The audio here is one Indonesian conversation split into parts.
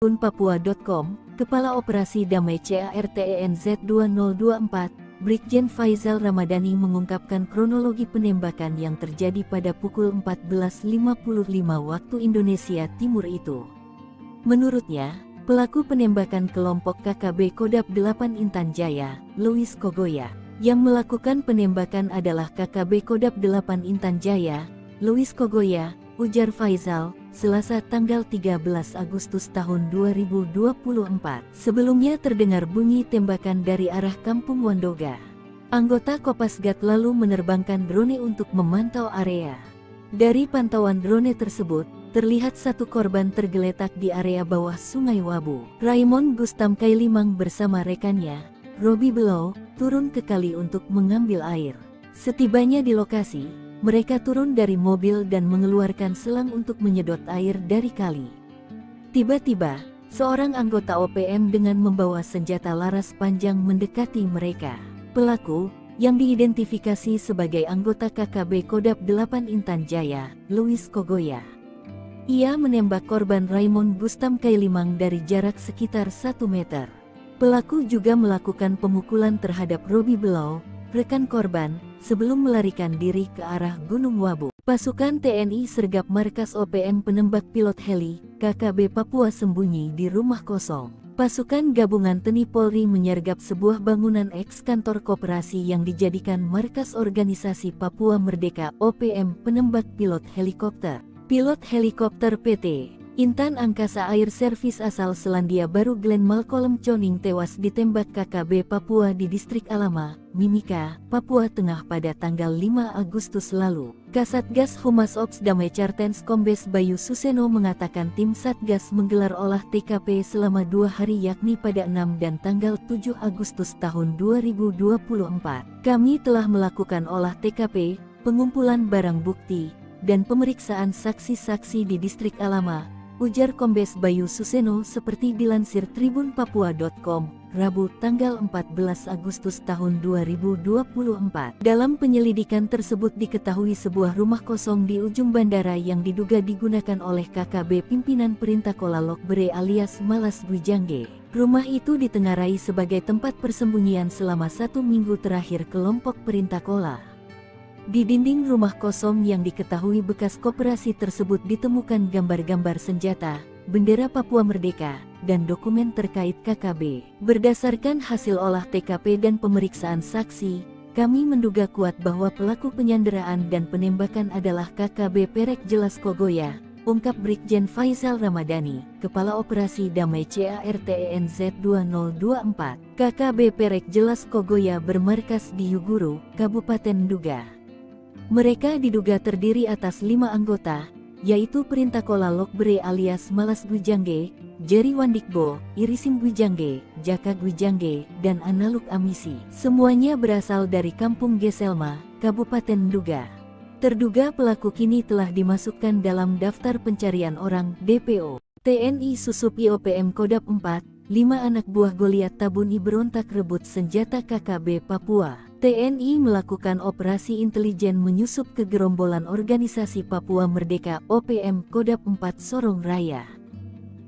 Papua.com, Kepala Operasi Damai CARTENZ 2024, Brigjen Faizal Ramadhani mengungkapkan kronologi penembakan yang terjadi pada pukul 14.55 waktu Indonesia Timur itu. Menurutnya, pelaku penembakan kelompok KKB Kodap 8 Intan Jaya, Louis Kogoya. Yang melakukan penembakan adalah KKB Kodap 8 Intan Jaya, Louis Kogoya, ujar Faizal, Selasa tanggal 13 Agustus tahun 2024. Sebelumnya terdengar bunyi tembakan dari arah Kampung Wandoga. Anggota Kopasgat lalu menerbangkan drone untuk memantau area. Dari pantauan drone tersebut, terlihat satu korban tergeletak di area bawah Sungai Wabu. Raymond Gustam Kailimang bersama rekannya, Robi Below, turun ke kali untuk mengambil air. Setibanya di lokasi, mereka turun dari mobil dan mengeluarkan selang untuk menyedot air dari kali. Tiba-tiba, seorang anggota OPM dengan membawa senjata laras panjang mendekati mereka. Pelaku, yang diidentifikasi sebagai anggota KKB Kodap 8 Intan Jaya, Louis Kogoya. Ia menembak korban Raymond Gustam Kailimang dari jarak sekitar 1 meter. Pelaku juga melakukan pemukulan terhadap Robi Below, rekan korban, sebelum melarikan diri ke arah Gunung Wabu. Pasukan TNI sergap markas OPM penembak pilot heli, KKB Papua sembunyi di rumah kosong. Pasukan gabungan TNI Polri menyergap sebuah bangunan eks-kantor koperasi yang dijadikan markas organisasi Papua Merdeka OPM penembak pilot helikopter. Pilot helikopter PT Intan Angkasa Air Service asal Selandia Baru Glenn Malcolm Choning tewas ditembak KKB Papua di Distrik Alama, Mimika, Papua Tengah pada tanggal 5 Agustus lalu. Kasatgas Humas Ops Damai Cartens Kombes Bayu Suseno mengatakan tim Satgas menggelar olah TKP selama 2 hari yakni pada 6 dan tanggal 7 Agustus tahun 2024. Kami telah melakukan olah TKP, pengumpulan barang bukti, dan pemeriksaan saksi-saksi di Distrik Alama, ujar Kombes Bayu Suseno seperti dilansir tribunpapua.com, Rabu tanggal 14 Agustus tahun 2024. Dalam penyelidikan tersebut diketahui sebuah rumah kosong di ujung bandara yang diduga digunakan oleh KKB pimpinan Perintah Kola Lokbere alias Malas Gwijangge. Rumah itu ditengarai sebagai tempat persembunyian selama 1 minggu terakhir kelompok Perintah Kola. Di dinding rumah kosong yang diketahui bekas koperasi tersebut ditemukan gambar-gambar senjata, bendera Papua Merdeka, dan dokumen terkait KKB. Berdasarkan hasil olah TKP dan pemeriksaan saksi, kami menduga kuat bahwa pelaku penyanderaan dan penembakan adalah KKB Perek Jelas Kogoya, ungkap Brigjen Faizal Ramadhani, Kepala Operasi Damai CARTENZ 2024. KKB Perek Jelas Kogoya bermarkas di Yuguru, Kabupaten Nduga. Mereka diduga terdiri atas 5 anggota, yaitu Perintah Kola Lokbere alias Malas Gwijangge, Jerry Wandikbo, Irisim Gwijangge, Jaka Gwijangge, dan Analuk Amisi. Semuanya berasal dari Kampung Geselma, Kabupaten Nduga. Terduga pelaku kini telah dimasukkan dalam daftar pencarian orang DPO. TNI Susup IOPM Kodap 4, 5 anak buah Goliat Tabuni berontak rebut senjata KKB Papua. TNI melakukan operasi intelijen menyusup ke gerombolan organisasi Papua Merdeka OPM Kodap 4 Sorong Raya.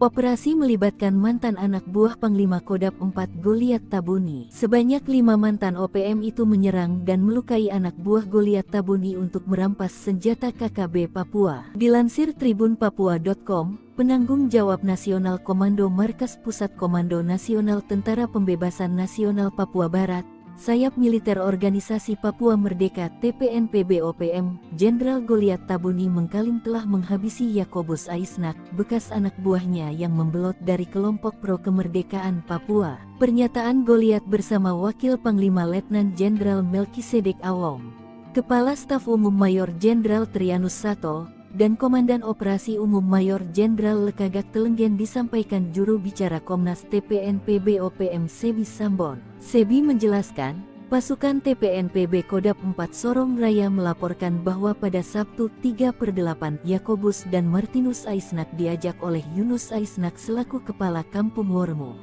Operasi melibatkan mantan anak buah Panglima Kodap 4 Goliat Tabuni. Sebanyak 5 mantan OPM itu menyerang dan melukai anak buah Goliat Tabuni untuk merampas senjata KKB Papua. Dilansir tribunpapua.com, penanggung jawab Nasional Komando Markas Pusat Komando Nasional Tentara Pembebasan Nasional Papua Barat, Sayap Militer Organisasi Papua Merdeka TPNPB OPM, Jenderal Goliat Tabuni mengklaim telah menghabisi Yakobus Aisnak, bekas anak buahnya yang membelot dari kelompok pro kemerdekaan Papua. Pernyataan Goliat bersama Wakil Panglima Letnan Jenderal Melkisedek Awom, Kepala Staf Umum Mayor Jenderal Trianus Sato, dan Komandan Operasi Umum Mayor Jenderal Lekagak Telenggen disampaikan juru bicara Komnas TPNPB OPM Sebi Sambon. Sebi menjelaskan, pasukan TPNPB Kodap 4 Sorong Raya melaporkan bahwa pada Sabtu 3/8 Yakobus dan Martinus Aisnak diajak oleh Yunus Aisnak selaku Kepala Kampung Wormo.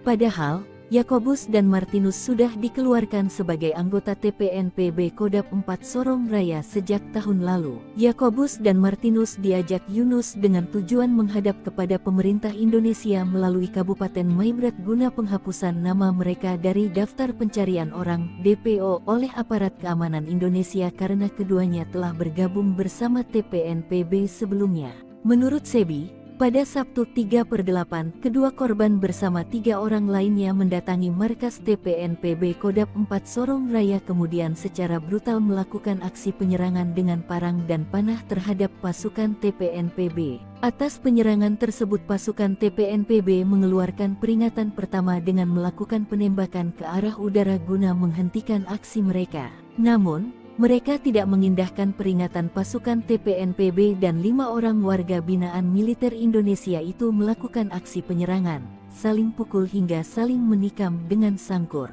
Padahal, Yakobus dan Martinus sudah dikeluarkan sebagai anggota TPNPB Kodap 4 Sorong Raya sejak tahun lalu. Yakobus dan Martinus diajak Yunus dengan tujuan menghadap kepada pemerintah Indonesia melalui Kabupaten Maibrat guna penghapusan nama mereka dari daftar pencarian orang (DPO) oleh aparat keamanan Indonesia karena keduanya telah bergabung bersama TPNPB sebelumnya. Menurut Sebi, pada Sabtu 3/8, kedua korban bersama 3 orang lainnya mendatangi markas TPNPB Kodap 4 Sorong Raya kemudian secara brutal melakukan aksi penyerangan dengan parang dan panah terhadap pasukan TPNPB. Atas penyerangan tersebut pasukan TPNPB mengeluarkan peringatan pertama dengan melakukan penembakan ke arah udara guna menghentikan aksi mereka. Namun, mereka tidak mengindahkan peringatan pasukan TPNPB dan 5 orang warga binaan militer Indonesia itu melakukan aksi penyerangan, saling pukul hingga saling menikam dengan sangkur.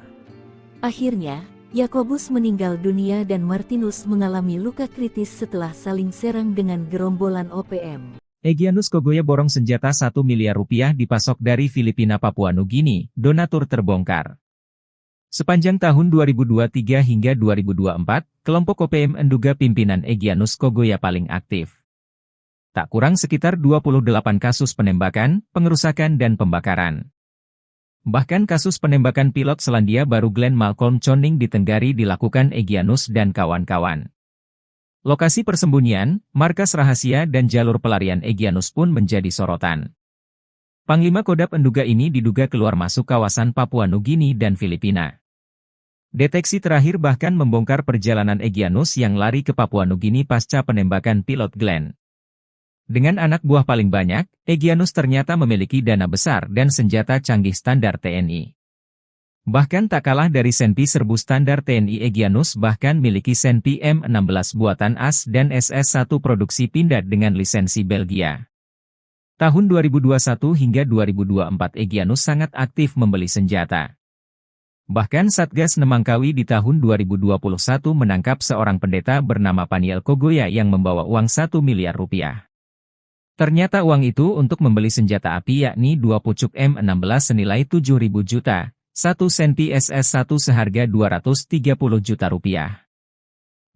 Akhirnya, Yakobus meninggal dunia dan Martinus mengalami luka kritis setelah saling serang dengan gerombolan OPM. Egyanus Kogoya borong senjata 1 miliar rupiah dipasok dari Filipina Papua Nugini, donatur terbongkar. Sepanjang tahun 2023 hingga 2024, kelompok OPM menduga pimpinan Egyanus Kogoya paling aktif. Tak kurang sekitar 28 kasus penembakan, pengerusakan dan pembakaran. Bahkan kasus penembakan pilot Selandia Baru Glenn Malcolm Choning di Tenggari dilakukan Egyanus dan kawan-kawan. Lokasi persembunyian, markas rahasia dan jalur pelarian Egyanus pun menjadi sorotan. Panglima Kodap menduga ini diduga keluar masuk kawasan Papua Nugini dan Filipina. Deteksi terakhir bahkan membongkar perjalanan Egyanus yang lari ke Papua Nugini pasca penembakan pilot Glenn. Dengan anak buah paling banyak, Egyanus ternyata memiliki dana besar dan senjata canggih standar TNI. Bahkan tak kalah dari Senpi serbu standar TNI, Egyanus bahkan miliki Senpi M16 buatan AS dan SS1 produksi Pindad dengan lisensi Belgia. Tahun 2021 hingga 2024 Egyanus sangat aktif membeli senjata. Bahkan Satgas Nemangkawi di tahun 2021 menangkap seorang pendeta bernama Paniel Kogoya yang membawa uang 1 miliar rupiah. Ternyata uang itu untuk membeli senjata api yakni 2 pucuk M16 senilai 7.000 juta, 1 Senpi SS1 seharga 230 juta rupiah.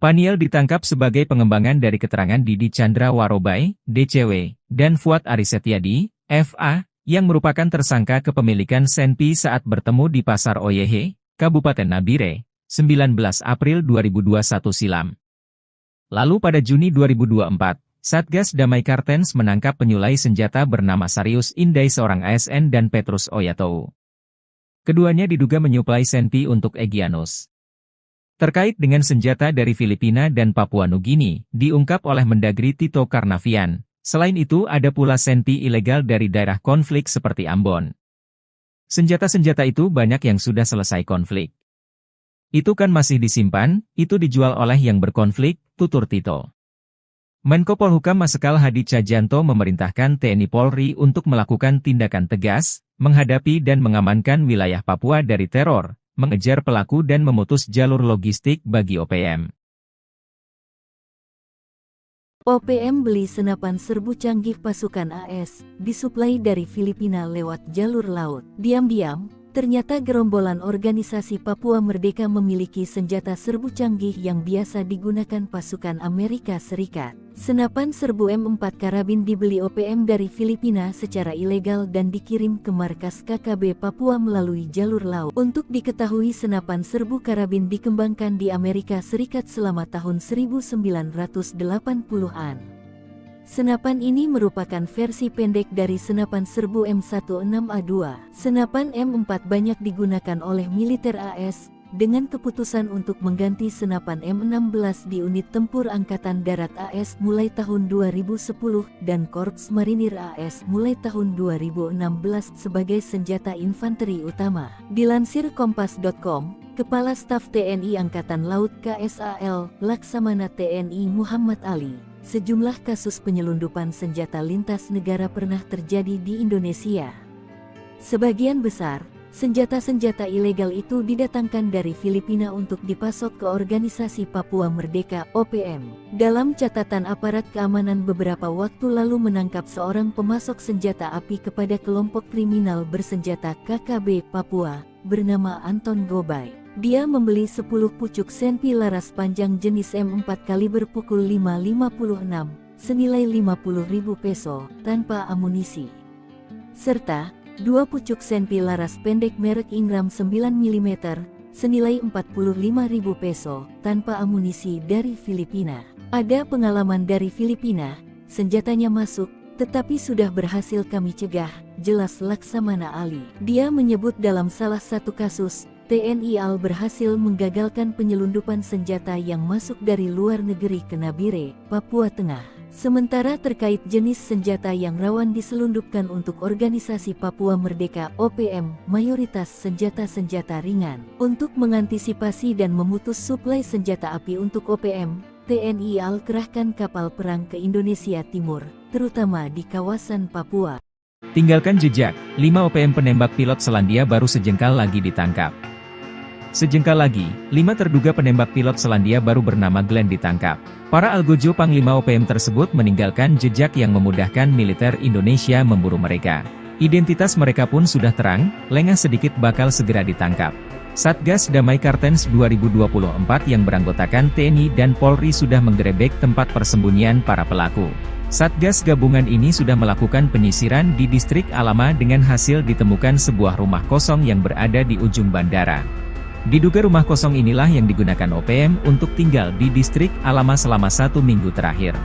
Paniel ditangkap sebagai pengembangan dari keterangan Didi Chandra Warobai, DCW, dan Fuad Arisetyadi, FA, yang merupakan tersangka kepemilikan Senpi saat bertemu di Pasar Oyehe, Kabupaten Nabire, 19 April 2021 silam. Lalu pada Juni 2024, Satgas Damai Kartens menangkap penyulai senjata bernama Sarius Indai seorang ASN dan Petrus Oyatou. Keduanya diduga menyuplai Senpi untuk Egyanus. Terkait dengan senjata dari Filipina dan Papua Nugini, diungkap oleh Mendagri Tito Karnavian. Selain itu ada pula Senpi ilegal dari daerah konflik seperti Ambon. Senjata-senjata itu banyak yang sudah selesai konflik. Itu kan masih disimpan, itu dijual oleh yang berkonflik, tutur Tito. Menko Polhukam Marsikal Hadi Tjahjanto memerintahkan TNI Polri untuk melakukan tindakan tegas, menghadapi dan mengamankan wilayah Papua dari teror, mengejar pelaku dan memutus jalur logistik bagi OPM. OPM beli senapan serbu canggih pasukan AS, disuplai dari Filipina lewat jalur laut. Diam-diam, ternyata gerombolan organisasi Papua Merdeka memiliki senjata serbu canggih yang biasa digunakan pasukan Amerika Serikat. Senapan serbu M4 karabin dibeli OPM dari Filipina secara ilegal dan dikirim ke markas KKB Papua melalui jalur laut. Untuk diketahui senapan serbu karabin dikembangkan di Amerika Serikat selama tahun 1980-an. Senapan ini merupakan versi pendek dari senapan serbu M16A2. Senapan M4 banyak digunakan oleh militer AS, dengan keputusan untuk mengganti senapan M16 di unit tempur Angkatan Darat AS mulai tahun 2010 dan Korps Marinir AS mulai tahun 2016 sebagai senjata infanteri utama. Dilansir Kompas.com, Kepala Staf TNI Angkatan Laut KSAL, Laksamana TNI Muhammad Ali, sejumlah kasus penyelundupan senjata lintas negara pernah terjadi di Indonesia. Sebagian besar senjata-senjata ilegal itu didatangkan dari Filipina untuk dipasok ke Organisasi Papua Merdeka (OPM). Dalam catatan aparat keamanan beberapa waktu lalu menangkap seorang pemasok senjata api kepada kelompok kriminal bersenjata KKB Papua, bernama Anton Gobay. Dia membeli 10 pucuk senpi laras panjang jenis M4 kaliber pukul 5.56 senilai 50.000 peso tanpa amunisi. Serta 2 pucuk senpi laras pendek merek Ingram 9 mm senilai 45.000 peso tanpa amunisi dari Filipina. Ada pengalaman dari Filipina, senjatanya masuk, tetapi sudah berhasil kami cegah, jelas Laksamana Ali. Dia menyebut dalam salah satu kasus, TNI AL berhasil menggagalkan penyelundupan senjata yang masuk dari luar negeri ke Nabire, Papua Tengah. Sementara terkait jenis senjata yang rawan diselundupkan untuk organisasi Papua Merdeka OPM, mayoritas senjata-senjata ringan. Untuk mengantisipasi dan memutus suplai senjata api untuk OPM, TNI AL kerahkan kapal perang ke Indonesia Timur, terutama di kawasan Papua. Tinggalkan jejak, 5 OPM penembak pilot Selandia Baru sejengkal lagi ditangkap. Sejengkal lagi, 5 terduga penembak pilot Selandia Baru bernama Glenn ditangkap. Para algojo Panglima OPM tersebut meninggalkan jejak yang memudahkan militer Indonesia memburu mereka. Identitas mereka pun sudah terang, lengah sedikit bakal segera ditangkap. Satgas Damai Kartens 2024 yang beranggotakan TNI dan Polri sudah menggerebek tempat persembunyian para pelaku. Satgas gabungan ini sudah melakukan penyisiran di distrik Alama dengan hasil ditemukan sebuah rumah kosong yang berada di ujung bandara. Diduga rumah kosong inilah yang digunakan OPM untuk tinggal di distrik Alama selama 1 minggu terakhir.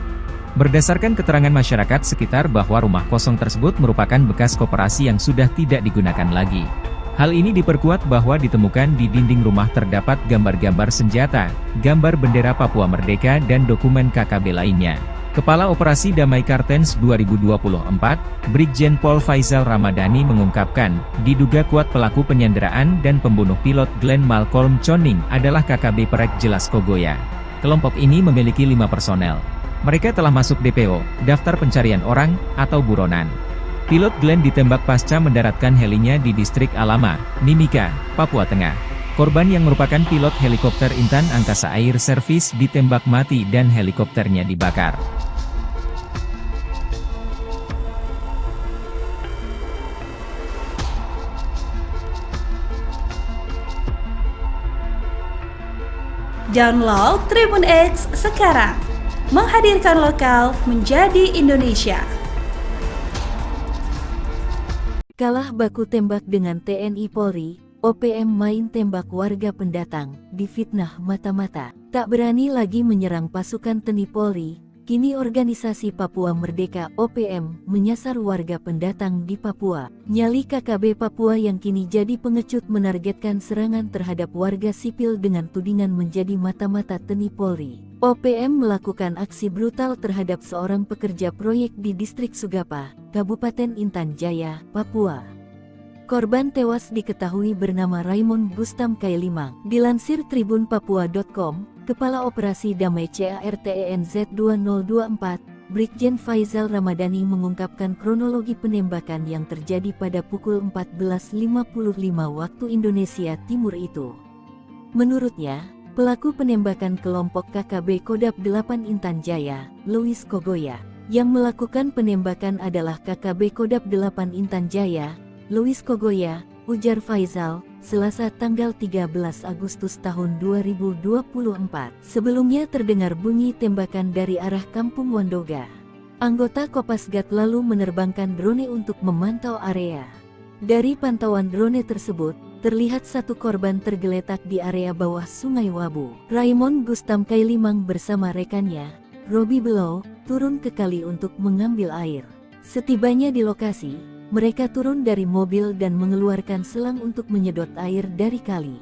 Berdasarkan keterangan masyarakat sekitar bahwa rumah kosong tersebut merupakan bekas koperasi yang sudah tidak digunakan lagi. Hal ini diperkuat bahwa ditemukan di dinding rumah terdapat gambar-gambar senjata, gambar bendera Papua Merdeka dan dokumen KKB lainnya. Kepala Operasi Damai Kartens 2024, Brigjen Pol Faizal Ramadhani mengungkapkan, diduga kuat pelaku penyanderaan dan pembunuh pilot Glenn Malcolm Choning adalah KKB Perek Jelas Kogoya. Kelompok ini memiliki 5 personel. Mereka telah masuk DPO, daftar pencarian orang, atau buronan. Pilot Glenn ditembak pasca mendaratkan helinya di distrik Alama, Mimika, Papua Tengah. Korban yang merupakan pilot helikopter Intan Angkasa Air Service ditembak mati dan helikopternya dibakar. Download Tribun X sekarang, menghadirkan lokal menjadi Indonesia. Kalah baku tembak dengan TNI Polri, OPM main tembak warga pendatang, difitnah mata-mata. Tak berani lagi menyerang pasukan TNI Polri, kini organisasi Papua Merdeka OPM menyasar warga pendatang di Papua. Nyali KKB Papua yang kini jadi pengecut menargetkan serangan terhadap warga sipil dengan tudingan menjadi mata-mata TNI Polri. OPM melakukan aksi brutal terhadap seorang pekerja proyek di distrik Sugapa, Kabupaten Intan Jaya, Papua. Korban tewas diketahui bernama Raymond Gustam Kailimang. Dilansir tribunpapua.com, Kepala Operasi Damai CARTENZ 2024, Brigjen Faizal Ramadhani mengungkapkan kronologi penembakan yang terjadi pada pukul 14.55 waktu Indonesia Timur itu. Menurutnya, pelaku penembakan kelompok KKB Kodap 8 Intan Jaya, Louis Kogoya. Yang melakukan penembakan adalah KKB Kodap 8 Intan Jaya, Louis Kogoya, ujar Faizal, Selasa tanggal 13 Agustus tahun 2024. Sebelumnya terdengar bunyi tembakan dari arah Kampung Wandoga. Anggota Kopasgat lalu menerbangkan drone untuk memantau area. Dari pantauan drone tersebut, terlihat satu korban tergeletak di area bawah Sungai Wabu. Raymond Gustam Kailimang bersama rekannya, Robi Below, turun ke kali untuk mengambil air. Setibanya di lokasi, mereka turun dari mobil dan mengeluarkan selang untuk menyedot air dari kali.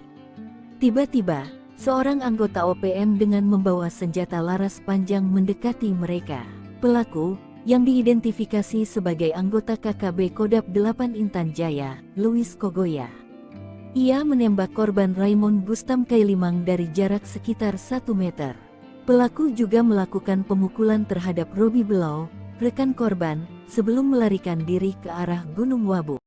Tiba-tiba, seorang anggota OPM dengan membawa senjata laras panjang mendekati mereka. Pelaku, yang diidentifikasi sebagai anggota KKB Kodap 8 Intan Jaya, Louis Kogoya. Ia menembak korban Raymond Gustam Kailimang dari jarak sekitar 1 meter. Pelaku juga melakukan pemukulan terhadap Robi Below, rekan korban, sebelum melarikan diri ke arah Gunung Wabu.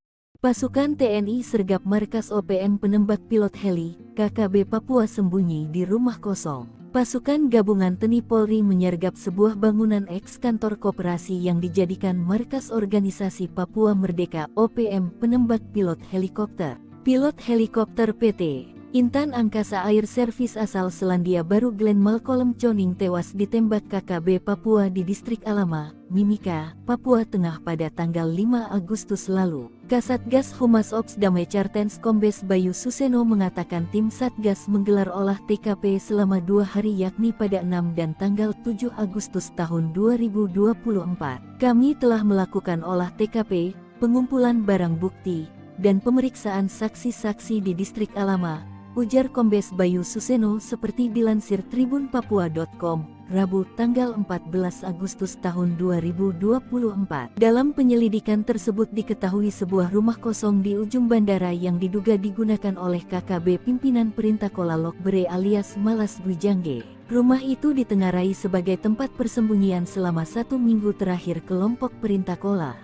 Pasukan TNI sergap markas OPM penembak pilot heli, KKB Papua sembunyi di rumah kosong. Pasukan gabungan TNI Polri menyergap sebuah bangunan eks-kantor koperasi yang dijadikan markas organisasi Papua Merdeka OPM penembak pilot helikopter. Pilot helikopter PT Intan Angkasa Air Service asal Selandia Baru Glenn Malcolm Choning tewas ditembak KKB Papua di Distrik Alama, Mimika, Papua Tengah pada tanggal 5 Agustus lalu. Kasatgas Humas Ops Damai Cartens Kombes Bayu Suseno mengatakan tim Satgas menggelar olah TKP selama 2 hari yakni pada 6 dan tanggal 7 Agustus tahun 2024. Kami telah melakukan olah TKP, pengumpulan barang bukti, dan pemeriksaan saksi-saksi di Distrik Alama, ujar Kombes Bayu Suseno seperti dilansir tribunpapua.com, Rabu tanggal 14 Agustus tahun 2024. Dalam penyelidikan tersebut diketahui sebuah rumah kosong di ujung bandara yang diduga digunakan oleh KKB pimpinan Perintah Kola Lokbere alias Malas Gwijangge. Rumah itu ditengarai sebagai tempat persembunyian selama 1 minggu terakhir kelompok Perintah Kola.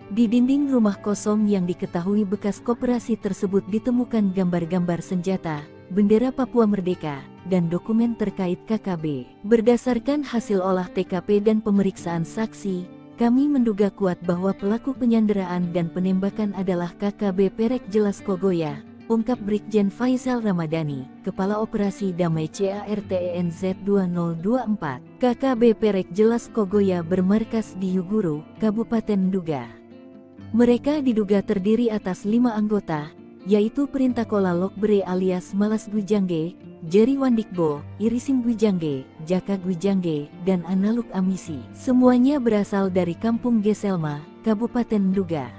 Di dinding rumah kosong yang diketahui bekas koperasi tersebut ditemukan gambar-gambar senjata, bendera Papua Merdeka, dan dokumen terkait KKB. Berdasarkan hasil olah TKP dan pemeriksaan saksi, kami menduga kuat bahwa pelaku penyanderaan dan penembakan adalah KKB Perek Jelas Kogoya, ungkap Brigjen Faisal Ramadhani, Kepala Operasi Damai CARTENZ 2024. KKB Perek Jelas Kogoya bermarkas di Yuguru, Kabupaten Nduga. Mereka diduga terdiri atas 5 anggota, yaitu Perintah Kola Lokbere alias Malas Gwijangge, Jerry Wandikbo, Irising Gwijangge, Jaka Gwijangge, dan Analuk Amisi. Semuanya berasal dari Kampung Geselma, Kabupaten Nduga.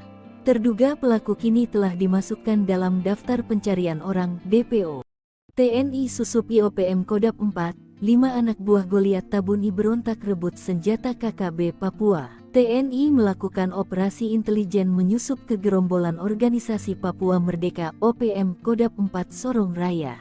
Terduga pelaku kini telah dimasukkan dalam daftar pencarian orang (DPO). TNI Susup IOPM Kodap 4, 5 anak buah Goliat Tabuni berontak rebut senjata KKB Papua. TNI melakukan operasi intelijen menyusup ke gerombolan Organisasi Papua Merdeka (OPM) Kodap 4 Sorong Raya.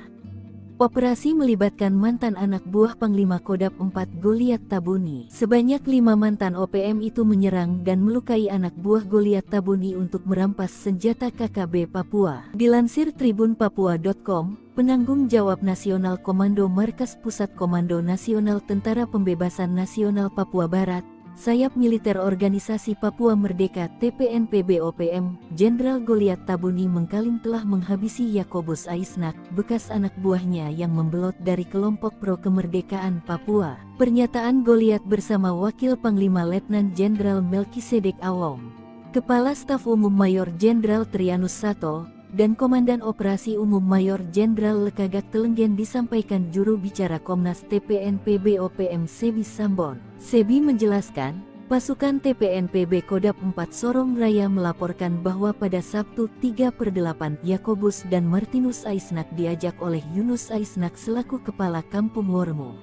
Operasi melibatkan mantan anak buah Panglima Kodap 4 Goliat Tabuni. Sebanyak 5 mantan OPM itu menyerang dan melukai anak buah Goliat Tabuni untuk merampas senjata KKB Papua. Dilansir tribunpapua.com, penanggung jawab Nasional Komando Markas Pusat Komando Nasional Tentara Pembebasan Nasional Papua Barat, Sayap Militer Organisasi Papua Merdeka TPNPB OPM, Jenderal Goliat Tabuni mengklaim telah menghabisi Yakobus Aisnak, bekas anak buahnya yang membelot dari kelompok pro kemerdekaan Papua. Pernyataan Goliat bersama Wakil Panglima Letnan Jenderal Melkisedek Awom, Kepala Staf Umum Mayor Jenderal Trianus Sato, dan Komandan Operasi Umum Mayor Jenderal Lekagak Telenggen disampaikan juru bicara Komnas TPNPB OPM Sebi Sambon. Sebi menjelaskan, pasukan TPNPB Kodap 4 Sorong Raya melaporkan bahwa pada Sabtu 3/8 Yakobus dan Martinus Aisnak diajak oleh Yunus Aisnak selaku Kepala Kampung Wormo.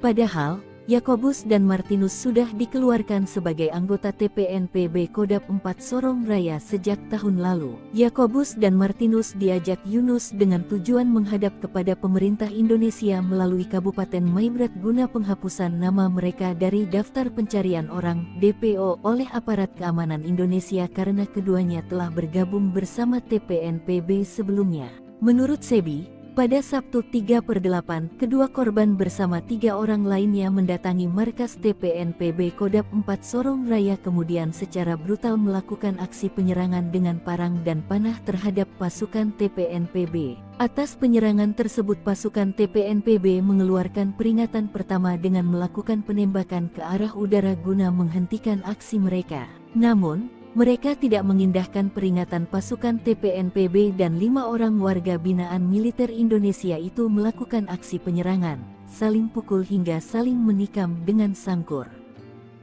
Padahal, Yakobus dan Martinus sudah dikeluarkan sebagai anggota TPNPB Kodap 4 Sorong Raya sejak tahun lalu. Yakobus dan Martinus diajak Yunus dengan tujuan menghadap kepada pemerintah Indonesia melalui Kabupaten Maibrat guna penghapusan nama mereka dari daftar pencarian orang (DPO) oleh aparat keamanan Indonesia karena keduanya telah bergabung bersama TPNPB sebelumnya. Menurut Sebi, pada Sabtu 3/8, kedua korban bersama 3 orang lainnya mendatangi markas TPNPB Kodap 4 Sorong Raya kemudian secara brutal melakukan aksi penyerangan dengan parang dan panah terhadap pasukan TPNPB. Atas penyerangan tersebut pasukan TPNPB mengeluarkan peringatan pertama dengan melakukan penembakan ke arah udara guna menghentikan aksi mereka. Namun, mereka tidak mengindahkan peringatan pasukan TPNPB dan 5 orang warga binaan militer Indonesia itu melakukan aksi penyerangan, saling pukul hingga saling menikam dengan sangkur.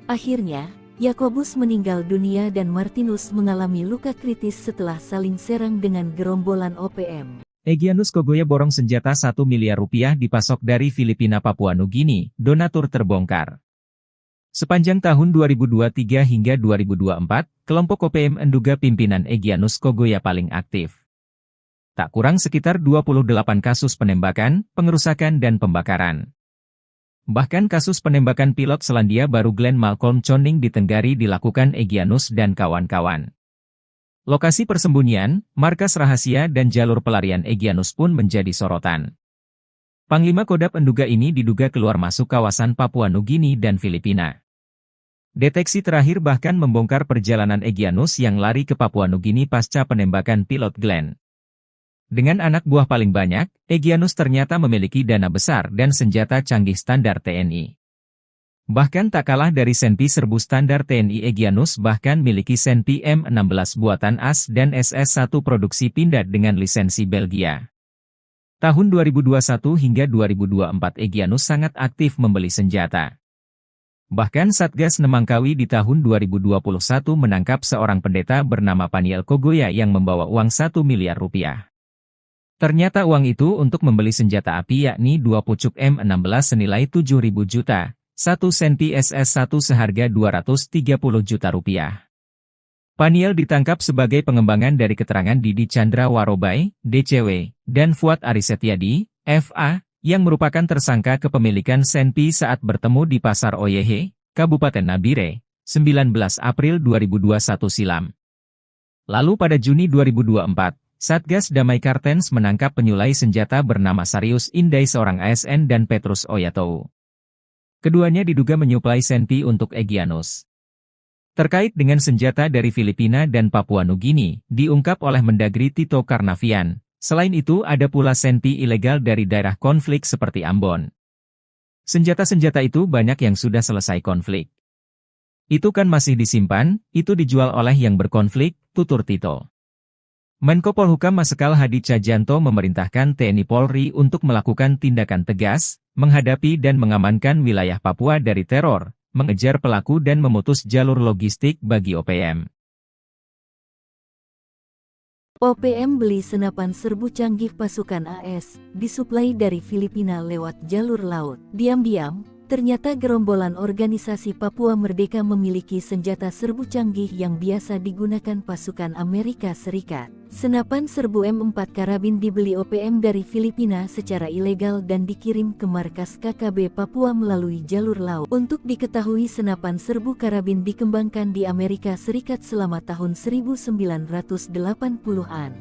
Akhirnya, Yakobus meninggal dunia dan Martinus mengalami luka kritis setelah saling serang dengan gerombolan OPM. Egyanus Kogoya borong senjata 1 miliar rupiah dipasok dari Filipina Papua Nugini, donatur terbongkar. Sepanjang tahun 2023 hingga 2024, kelompok OPM Nduga pimpinan Egyanus Kogoya paling aktif. Tak kurang sekitar 28 kasus penembakan, pengerusakan dan pembakaran. Bahkan kasus penembakan pilot Selandia Baru Glenn Malcolm Choning di Tenggari dilakukan Egyanus dan kawan-kawan. Lokasi persembunyian, markas rahasia dan jalur pelarian Egyanus pun menjadi sorotan. Panglima Kodap Nduga ini diduga keluar masuk kawasan Papua Nugini dan Filipina. Deteksi terakhir bahkan membongkar perjalanan Egyanus yang lari ke Papua Nugini pasca penembakan pilot Glenn. Dengan anak buah paling banyak, Egyanus ternyata memiliki dana besar dan senjata canggih standar TNI. Bahkan tak kalah dari Senpi serbu standar TNI, Egyanus bahkan miliki Senpi M16 buatan AS dan SS-1 produksi Pindad dengan lisensi Belgia. Tahun 2021 hingga 2024 Egyanus sangat aktif membeli senjata. Bahkan Satgas Nemangkawi di tahun 2021 menangkap seorang pendeta bernama Paniel Kogoya yang membawa uang 1 miliar rupiah. Ternyata uang itu untuk membeli senjata api yakni 2 pucuk M16 senilai 7.000 juta, 1 Senpi SS-1 seharga 230 juta rupiah. Paniel ditangkap sebagai pengembangan dari keterangan Didi Chandra Warobai, DCW, dan Fuad Arisetyadi, FA, yang merupakan tersangka kepemilikan Senpi saat bertemu di Pasar Oyehe, Kabupaten Nabire, 19 April 2021 silam. Lalu pada Juni 2024, Satgas Damai Kartens menangkap penyulai senjata bernama Sarius Indai seorang ASN dan Petrus Oyatou. Keduanya diduga menyuplai Senpi untuk Egyanus. Terkait dengan senjata dari Filipina dan Papua Nugini, diungkap oleh Mendagri Tito Karnavian. Selain itu ada pula Senpi ilegal dari daerah konflik seperti Ambon. Senjata-senjata itu banyak yang sudah selesai konflik. Itu kan masih disimpan, itu dijual oleh yang berkonflik, tutur Tito. Menko Polhukam Marsikal Hadi Tjahjanto memerintahkan TNI Polri untuk melakukan tindakan tegas, menghadapi dan mengamankan wilayah Papua dari teror, mengejar pelaku dan memutus jalur logistik bagi OPM. OPM beli senapan serbu canggih pasukan AS, disuplai dari Filipina lewat jalur laut. Diam-diam, ternyata gerombolan organisasi Papua Merdeka memiliki senjata serbu canggih yang biasa digunakan pasukan Amerika Serikat. Senapan serbu M4 karabin dibeli OPM dari Filipina secara ilegal dan dikirim ke markas KKB Papua melalui jalur laut. Untuk diketahui, senapan serbu karabin dikembangkan di Amerika Serikat selama tahun 1980-an.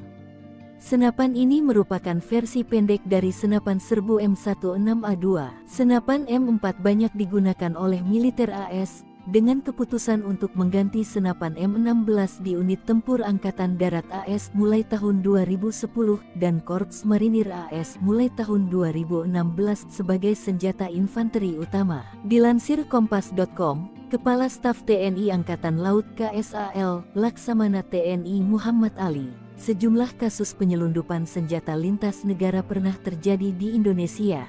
Senapan ini merupakan versi pendek dari senapan serbu M16A2. Senapan M4 banyak digunakan oleh militer AS, dengan keputusan untuk mengganti senapan M16 di unit tempur Angkatan Darat AS mulai tahun 2010 dan Korps Marinir AS mulai tahun 2016 sebagai senjata infanteri utama. Dilansir Kompas.com, Kepala Staf TNI Angkatan Laut KSAL, Laksamana TNI Muhammad Ali, sejumlah kasus penyelundupan senjata lintas negara pernah terjadi di Indonesia.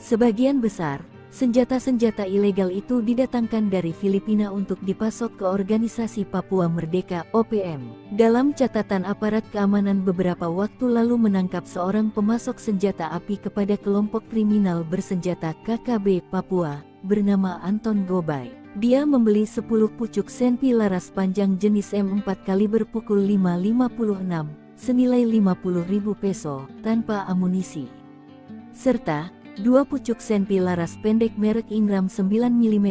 Sebagian besar senjata-senjata ilegal itu didatangkan dari Filipina untuk dipasok ke Organisasi Papua Merdeka (OPM). Dalam catatan aparat keamanan beberapa waktu lalu menangkap seorang pemasok senjata api kepada kelompok kriminal bersenjata KKB Papua, bernama Anton Gobay. Dia membeli 10 pucuk Senpi laras panjang jenis M4 kaliber pukul 5.56, senilai 50.000 peso, tanpa amunisi. Serta 2 pucuk Senpi laras pendek merek Ingram 9 mm,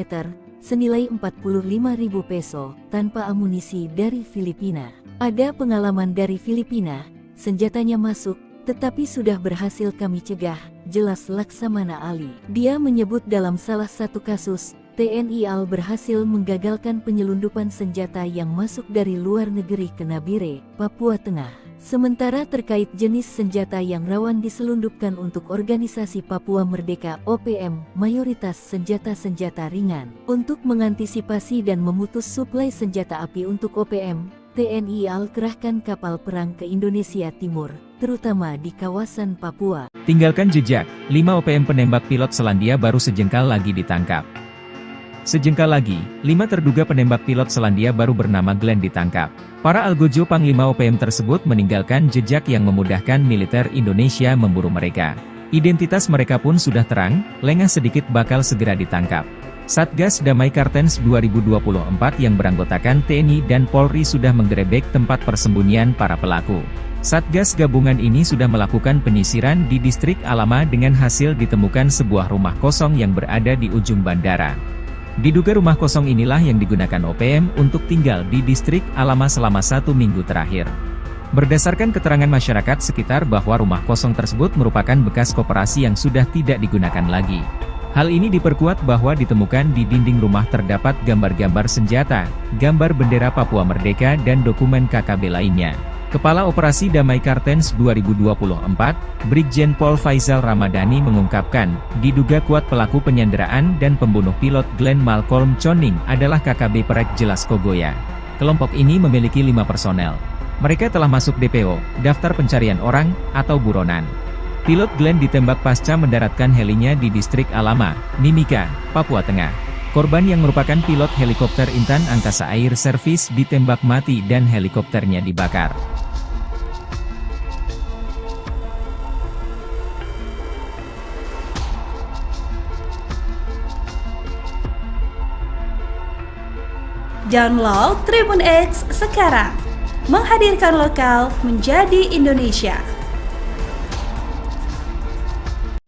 senilai 45.000 peso, tanpa amunisi dari Filipina. Ada pengalaman dari Filipina, senjatanya masuk, tetapi sudah berhasil kami cegah, jelas Laksamana Ali. Dia menyebut dalam salah satu kasus, TNI AL berhasil menggagalkan penyelundupan senjata yang masuk dari luar negeri ke Nabire, Papua Tengah. Sementara terkait jenis senjata yang rawan diselundupkan untuk Organisasi Papua Merdeka (OPM), mayoritas senjata-senjata ringan. Untuk mengantisipasi dan memutus suplai senjata api untuk OPM, TNI AL kerahkan kapal perang ke Indonesia Timur, terutama di kawasan Papua. Tinggalkan jejak, 5 OPM penembak pilot Selandia baru sejengkal lagi ditangkap. Sejengkal lagi, 5 terduga penembak pilot Selandia baru bernama Glenn ditangkap. Para algojo Panglima OPM tersebut meninggalkan jejak yang memudahkan militer Indonesia memburu mereka. Identitas mereka pun sudah terang, lengah sedikit bakal segera ditangkap. Satgas Damai Kartens 2024 yang beranggotakan TNI dan Polri sudah menggerebek tempat persembunyian para pelaku. Satgas gabungan ini sudah melakukan penyisiran di distrik Alama dengan hasil ditemukan sebuah rumah kosong yang berada di ujung bandara. Diduga rumah kosong inilah yang digunakan OPM untuk tinggal di distrik Alama selama 1 minggu terakhir. Berdasarkan keterangan masyarakat sekitar bahwa rumah kosong tersebut merupakan bekas koperasi yang sudah tidak digunakan lagi. Hal ini diperkuat bahwa ditemukan di dinding rumah terdapat gambar-gambar senjata, gambar bendera Papua Merdeka dan dokumen KKB lainnya. Kepala Operasi Damai Kartens 2024, Brigjen Pol Faizal Ramadhani mengungkapkan, diduga kuat pelaku penyanderaan dan pembunuh pilot Glenn Malcolm Choning adalah KKB Perek Jelas Kogoya. Kelompok ini memiliki 5 personel. Mereka telah masuk DPO, daftar pencarian orang, atau buronan. Pilot Glenn ditembak pasca mendaratkan helinya di distrik Alama, Mimika, Papua Tengah. Korban yang merupakan pilot helikopter Intan Angkasa Air Service ditembak mati dan helikopternya dibakar. Download Tribun X sekarang, menghadirkan lokal menjadi Indonesia.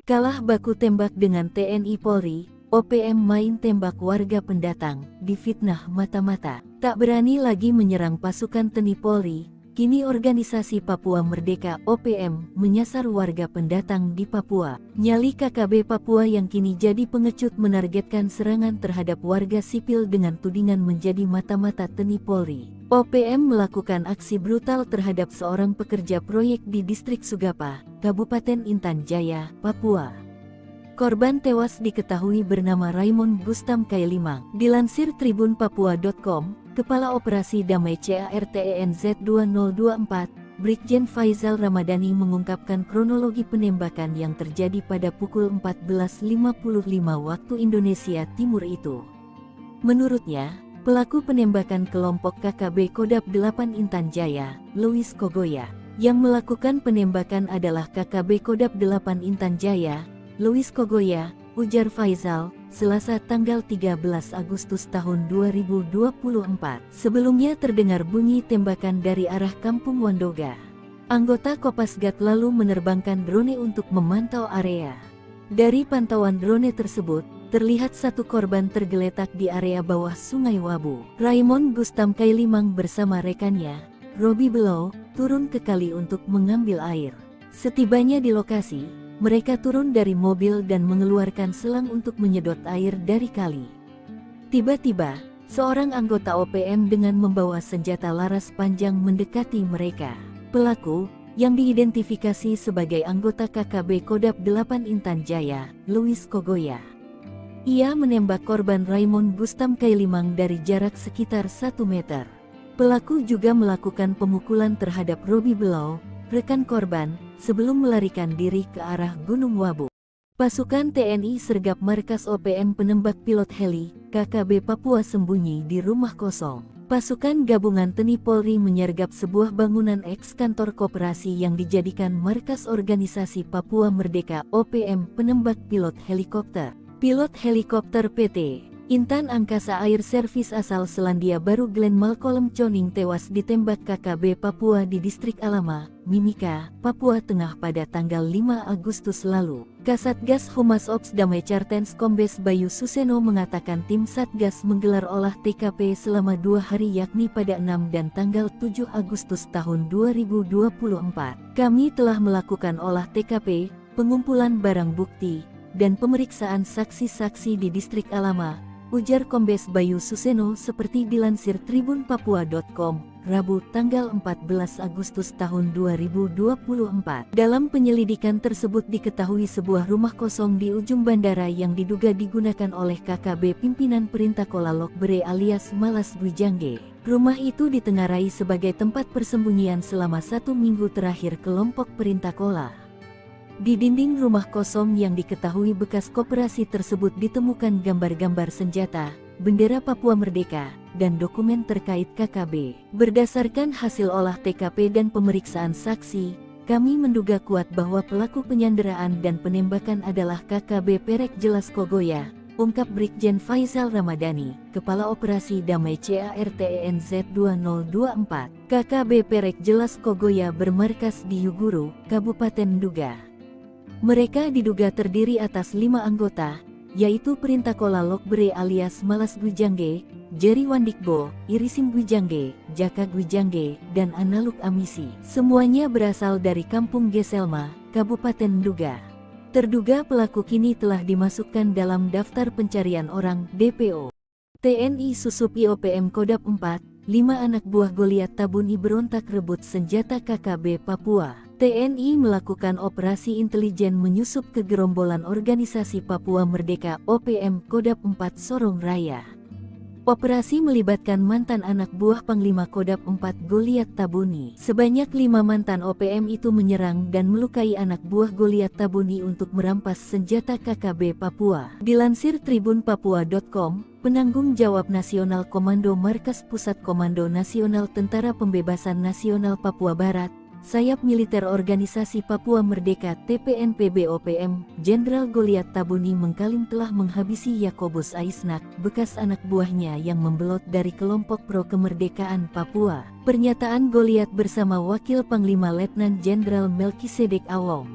Kalah baku tembak dengan TNI Polri, OPM main tembak warga pendatang, difitnah mata-mata. Tak berani lagi menyerang pasukan TNI Polri, kini organisasi Papua Merdeka OPM menyasar warga pendatang di Papua. Nyali KKB Papua yang kini jadi pengecut menargetkan serangan terhadap warga sipil dengan tudingan menjadi mata-mata TNI Polri. OPM melakukan aksi brutal terhadap seorang pekerja proyek di distrik Sugapa, Kabupaten Intan Jaya, Papua. Korban tewas diketahui bernama Raymond Gustam Kailimang. Dilansir tribunpapua.com, Kepala Operasi Damai CARTENZ 2024, Brigjen Faizal Ramadhani mengungkapkan kronologi penembakan yang terjadi pada pukul 14.55 waktu Indonesia Timur itu. Menurutnya, pelaku penembakan kelompok KKB Kodap 8 Intan Jaya, Louis Kogoya. Yang melakukan penembakan adalah KKB Kodap 8 Intan Jaya, Louis Kogoya, ujar Faizal, Selasa tanggal 13 Agustus tahun 2024. Sebelumnya terdengar bunyi tembakan dari arah Kampung Wandoga. Anggota Kopasgat lalu menerbangkan drone untuk memantau area. Dari pantauan drone tersebut, terlihat satu korban tergeletak di area bawah Sungai Wabu. Raymond Gustam Kailimang bersama rekannya, Robi Below, turun ke kali untuk mengambil air. Setibanya di lokasi, mereka turun dari mobil dan mengeluarkan selang untuk menyedot air dari kali. Tiba-tiba, seorang anggota OPM dengan membawa senjata laras panjang mendekati mereka. Pelaku, yang diidentifikasi sebagai anggota KKB Kodap 8 Intan Jaya, Louis Kogoya. Ia menembak korban Raymond Gustam Kailimang dari jarak sekitar 1 meter. Pelaku juga melakukan pemukulan terhadap Robi Below, rekan korban, sebelum melarikan diri ke arah Gunung Wabu. Pasukan TNI sergap markas OPM penembak pilot heli, KKB Papua sembunyi di rumah kosong. Pasukan gabungan TNI Polri menyergap sebuah bangunan eks-kantor koperasi yang dijadikan markas organisasi Papua Merdeka OPM penembak pilot helikopter. Pilot helikopter PT Intan Angkasa Air Service asal Selandia Baru Glenn Malcolm Choning tewas ditembak KKB Papua di distrik Alama, Mimika, Papua Tengah pada tanggal 5 Agustus lalu. Kasatgas Humas Ops Damai Kartens Kombes Bayu Suseno mengatakan tim Satgas menggelar olah TKP selama 2 hari yakni pada 6 dan tanggal 7 Agustus tahun 2024. Kami telah melakukan olah TKP, pengumpulan barang bukti, dan pemeriksaan saksi-saksi di distrik Alama, ujar Kombes Bayu Suseno seperti dilansir tribunpapua.com, Rabu tanggal 14 Agustus tahun 2024. Dalam penyelidikan tersebut diketahui sebuah rumah kosong di ujung bandara yang diduga digunakan oleh KKB pimpinan Perintah Kola Lokbere alias Malas Gwijangge. Rumah itu ditengarai sebagai tempat persembunyian selama 1 minggu terakhir kelompok Perintah Kola. Di dinding rumah kosong yang diketahui bekas koperasi tersebut ditemukan gambar-gambar senjata, bendera Papua Merdeka, dan dokumen terkait KKB. Berdasarkan hasil olah TKP dan pemeriksaan saksi, kami menduga kuat bahwa pelaku penyanderaan dan penembakan adalah KKB Perek Jelas Kogoya, ungkap Brigjen Faizal Ramadhani, Kepala Operasi Damai CARTENZ 2024. KKB Perek Jelas Kogoya bermarkas di Yuguru, Kabupaten Nduga. Mereka diduga terdiri atas 5 anggota, yaitu Perintah Kola Lokbere alias Malas Gwijangge, Jerry Wandikbo, Irisim Gwijangge, Jaka Gwijangge, dan Analuk Amisi. Semuanya berasal dari Kampung Geselma, Kabupaten Nduga. Terduga pelaku kini telah dimasukkan dalam daftar pencarian orang DPO. TNI Susupi OPM Kodap 4, 5 anak buah Goliat Tabuni berontak rebut senjata KKB Papua. TNI melakukan operasi intelijen menyusup ke gerombolan organisasi Papua Merdeka OPM Kodap 4 Sorong Raya. Operasi melibatkan mantan anak buah Panglima Kodap 4 Goliat Tabuni. Sebanyak 5 mantan OPM itu menyerang dan melukai anak buah Goliat Tabuni untuk merampas senjata KKB Papua. Dilansir tribunpapua.com, penanggung jawab Nasional Komando Markas Pusat Komando Nasional Tentara Pembebasan Nasional Papua Barat, sayap militer organisasi Papua Merdeka TPNPB OPM, Jenderal Goliat Tabuni mengklaim telah menghabisi Yakobus Aisnak, bekas anak buahnya yang membelot dari kelompok pro kemerdekaan Papua. Pernyataan Goliat bersama Wakil Panglima Letnan Jenderal Melkisedek Awong,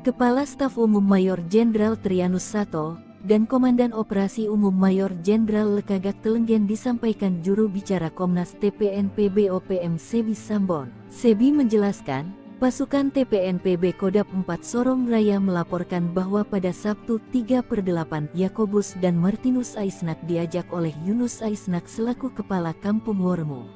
Kepala Staf Umum Mayor Jenderal Trianus Sato, dan Komandan Operasi Umum Mayor Jenderal Lekagak Telenggen disampaikan juru bicara Komnas TPNPB OPM Sebi Sambon. Sebi menjelaskan, pasukan TPNPB Kodap 4 Sorong Raya melaporkan bahwa pada Sabtu 3/8 Yakobus dan Martinus Aisnak diajak oleh Yunus Aisnak selaku Kepala Kampung Wormo.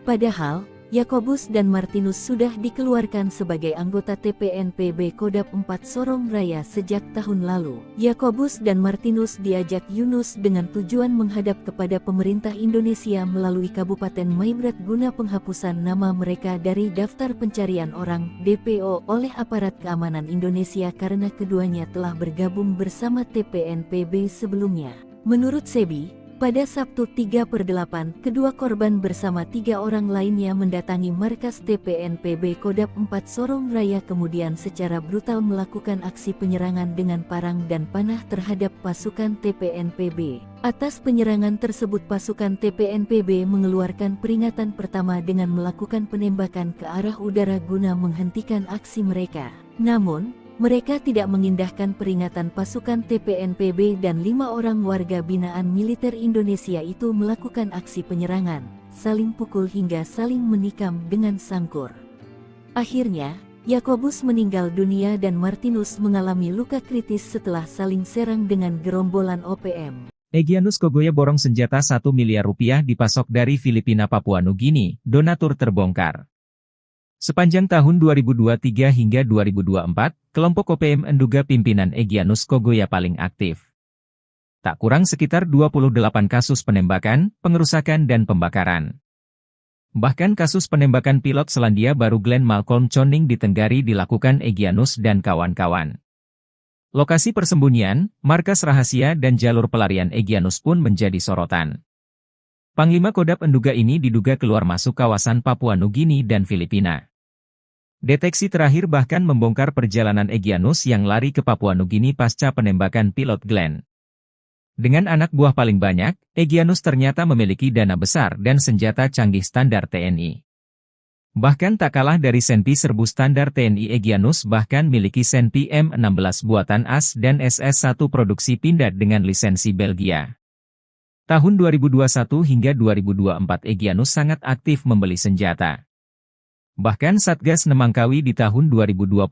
Padahal, Yakobus dan Martinus sudah dikeluarkan sebagai anggota TPNPB Kodap 4 Sorong Raya sejak tahun lalu. Yakobus dan Martinus diajak Yunus dengan tujuan menghadap kepada pemerintah Indonesia melalui Kabupaten Maibrat guna penghapusan nama mereka dari daftar pencarian orang (DPO) oleh aparat keamanan Indonesia karena keduanya telah bergabung bersama TPNPB sebelumnya. Menurut Sebi, pada Sabtu 3/8, kedua korban bersama 3 orang lainnya mendatangi markas TPNPB Kodap 4 Sorong Raya kemudian secara brutal melakukan aksi penyerangan dengan parang dan panah terhadap pasukan TPNPB. Atas penyerangan tersebut pasukan TPNPB mengeluarkan peringatan pertama dengan melakukan penembakan ke arah udara guna menghentikan aksi mereka. Namun, mereka tidak mengindahkan peringatan pasukan TPNPB dan 5 orang warga binaan militer Indonesia itu melakukan aksi penyerangan, saling pukul hingga saling menikam dengan sangkur. Akhirnya, Yakobus meninggal dunia dan Martinus mengalami luka kritis setelah saling serang dengan gerombolan OPM. Egyanus Kogoya borong senjata 1 miliar rupiah dipasok dari Filipina Papua Nugini, donatur terbongkar. Sepanjang tahun 2023 hingga 2024, kelompok OPM menduga pimpinan Egyanus Kogoya paling aktif. Tak kurang sekitar 28 kasus penembakan, pengerusakan dan pembakaran. Bahkan kasus penembakan pilot Selandia Baru Glenn Malcolm Choning di Tenggari dilakukan Egyanus dan kawan-kawan. Lokasi persembunyian, markas rahasia dan jalur pelarian Egyanus pun menjadi sorotan. Panglima Kodap menduga ini diduga keluar masuk kawasan Papua Nugini dan Filipina. Deteksi terakhir bahkan membongkar perjalanan Egyanus yang lari ke Papua Nugini pasca penembakan pilot Glenn. Dengan anak buah paling banyak, Egyanus ternyata memiliki dana besar dan senjata canggih standar TNI. Bahkan tak kalah dari Senpi serbu standar TNI, Egyanus bahkan miliki Senpi M16 buatan AS dan SS1 produksi Pindad dengan lisensi Belgia. Tahun 2021 hingga 2024 Egyanus sangat aktif membeli senjata. Bahkan Satgas Nemangkawi di tahun 2021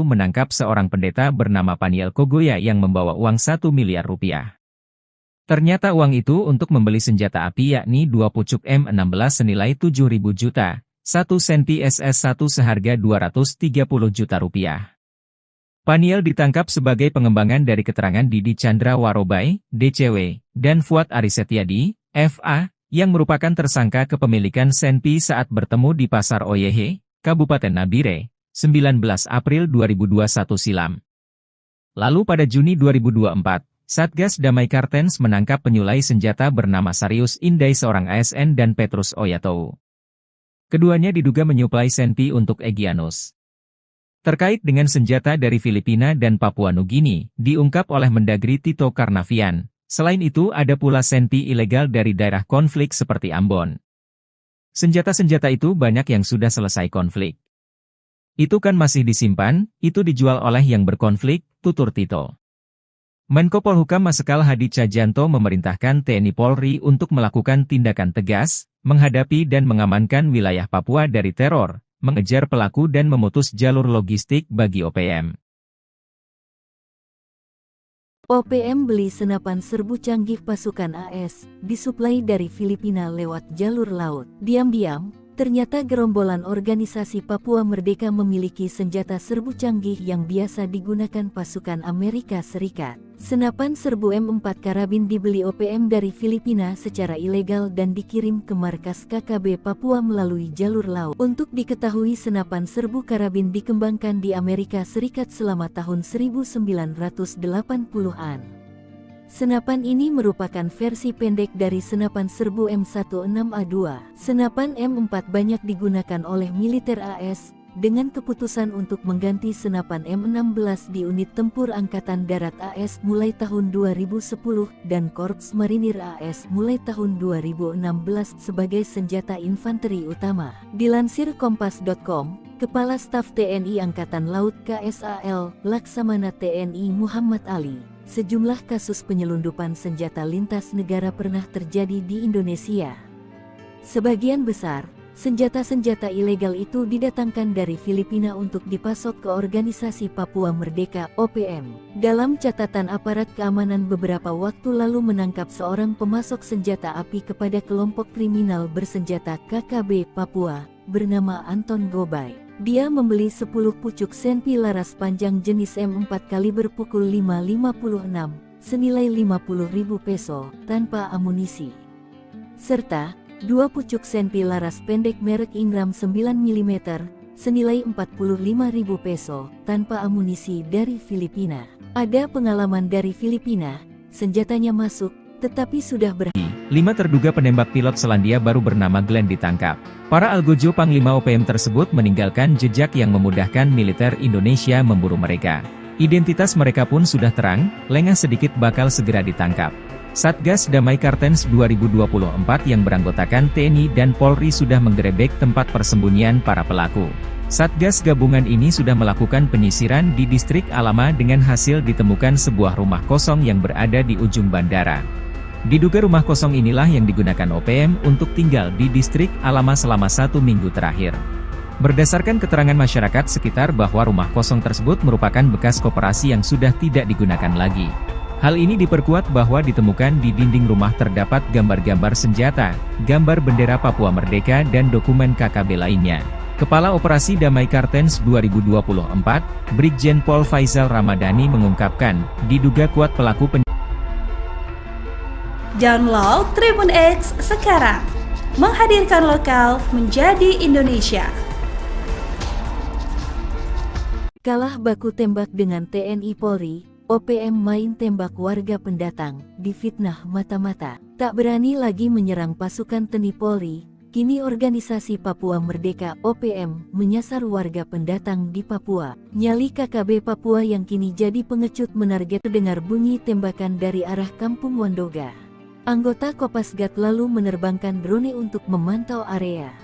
menangkap seorang pendeta bernama Paniel Kogoya yang membawa uang 1 miliar rupiah. Ternyata uang itu untuk membeli senjata api yakni 2 pucuk M16 senilai 7.000 juta, 1 Senpi SS1 seharga 230 juta rupiah. Paniel ditangkap sebagai pengembangan dari keterangan Didi Chandra Warobai, DCW, dan Fuad Arisetyadi, FA, yang merupakan tersangka kepemilikan Senpi saat bertemu di Pasar Oyehe, Kabupaten Nabire, 19 April 2021 silam. Lalu pada Juni 2024, Satgas Damai Kartens menangkap penyulai senjata bernama Sarius Indai seorang ASN dan Petrus Oyatou. Keduanya diduga menyuplai Senpi untuk Egyanus. Terkait dengan senjata dari Filipina dan Papua Nugini, diungkap oleh Mendagri Tito Karnavian. Selain itu ada pula Senpi ilegal dari daerah konflik seperti Ambon. Senjata-senjata itu banyak yang sudah selesai konflik. Itu kan masih disimpan, itu dijual oleh yang berkonflik, tutur Tito. Menko Polhukam Marsikal Hadi Cahyanto memerintahkan TNI Polri untuk melakukan tindakan tegas, menghadapi dan mengamankan wilayah Papua dari teror, mengejar pelaku dan memutus jalur logistik bagi OPM. OPM beli senapan serbu canggih pasukan AS, disuplai dari Filipina lewat jalur laut. Diam-diam, ternyata gerombolan organisasi Papua Merdeka memiliki senjata serbu canggih yang biasa digunakan pasukan Amerika Serikat. Senapan serbu M4 karabin dibeli OPM dari Filipina secara ilegal dan dikirim ke markas KKB Papua melalui jalur laut. Untuk diketahui, senapan serbu karabin dikembangkan di Amerika Serikat selama tahun 1980-an. Senapan ini merupakan versi pendek dari senapan serbu M16A2. Senapan M4 banyak digunakan oleh militer AS, dengan keputusan untuk mengganti senapan M16 di unit tempur Angkatan Darat AS mulai tahun 2010 dan Korps Marinir AS mulai tahun 2016 sebagai senjata infanteri utama. Dilansir Kompas.com, Kepala Staf TNI Angkatan Laut KSAL, Laksamana TNI Muhammad Ali, sejumlah kasus penyelundupan senjata lintas negara pernah terjadi di Indonesia. Sebagian besar senjata-senjata ilegal itu didatangkan dari Filipina untuk dipasok ke Organisasi Papua Merdeka (OPM). Dalam catatan aparat keamanan beberapa waktu lalu menangkap seorang pemasok senjata api kepada kelompok kriminal bersenjata KKB Papua, bernama Anton Gobay. Dia membeli 10 pucuk senpi laras panjang jenis M4 kaliber pukul 5.56, senilai 50.000 peso, tanpa amunisi. Serta 2 pucuk senpi laras pendek merek Ingram 9 mm, senilai 45.000 peso, tanpa amunisi dari Filipina. Ada pengalaman dari Filipina, senjatanya masuk, tetapi sudah 5 terduga penembak pilot Selandia Baru bernama Glenn ditangkap. Para algojo Panglima OPM tersebut meninggalkan jejak yang memudahkan militer Indonesia memburu mereka. Identitas mereka pun sudah terang, lengah sedikit bakal segera ditangkap. Satgas Damai Kartens 2024 yang beranggotakan TNI dan Polri sudah menggerebek tempat persembunyian para pelaku. Satgas gabungan ini sudah melakukan penyisiran di distrik Alama dengan hasil ditemukan sebuah rumah kosong yang berada di ujung bandara. Diduga rumah kosong inilah yang digunakan OPM untuk tinggal di distrik Alama selama 1 minggu terakhir. Berdasarkan keterangan masyarakat sekitar bahwa rumah kosong tersebut merupakan bekas koperasi yang sudah tidak digunakan lagi. Hal ini diperkuat bahwa ditemukan di dinding rumah terdapat gambar-gambar senjata, gambar bendera Papua Merdeka dan dokumen KKB lainnya. Kepala Operasi Damai Kartens 2024, Brigjen Pol Faizal Ramadhani mengungkapkan, diduga kuat pelaku Download Tribun X sekarang, menghadirkan lokal menjadi Indonesia. Kalah baku tembak dengan TNI Polri, OPM main tembak warga pendatang, difitnah mata-mata. Tak berani lagi menyerang pasukan TNI Polri, kini Organisasi Papua Merdeka (OPM) menyasar warga pendatang di Papua. Nyali KKB Papua yang kini jadi pengecut menarget terdengar bunyi tembakan dari arah Kampung Wandoga. Anggota Kopasgat lalu menerbangkan drone untuk memantau area.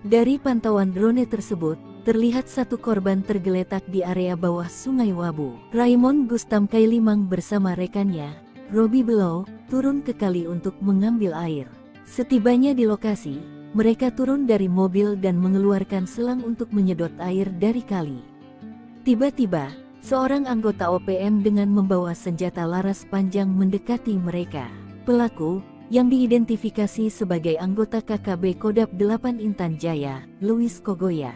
Dari pantauan drone tersebut, terlihat satu korban tergeletak di area bawah Sungai Wabu. Raymond Gustam Kailimang bersama rekannya, Robi Below, turun ke kali untuk mengambil air. Setibanya di lokasi, mereka turun dari mobil dan mengeluarkan selang untuk menyedot air dari kali. Tiba-tiba, seorang anggota OPM dengan membawa senjata laras panjang mendekati mereka. Pelaku, yang diidentifikasi sebagai anggota KKB Kodap 8 Intan Jaya, Louis Kogoya.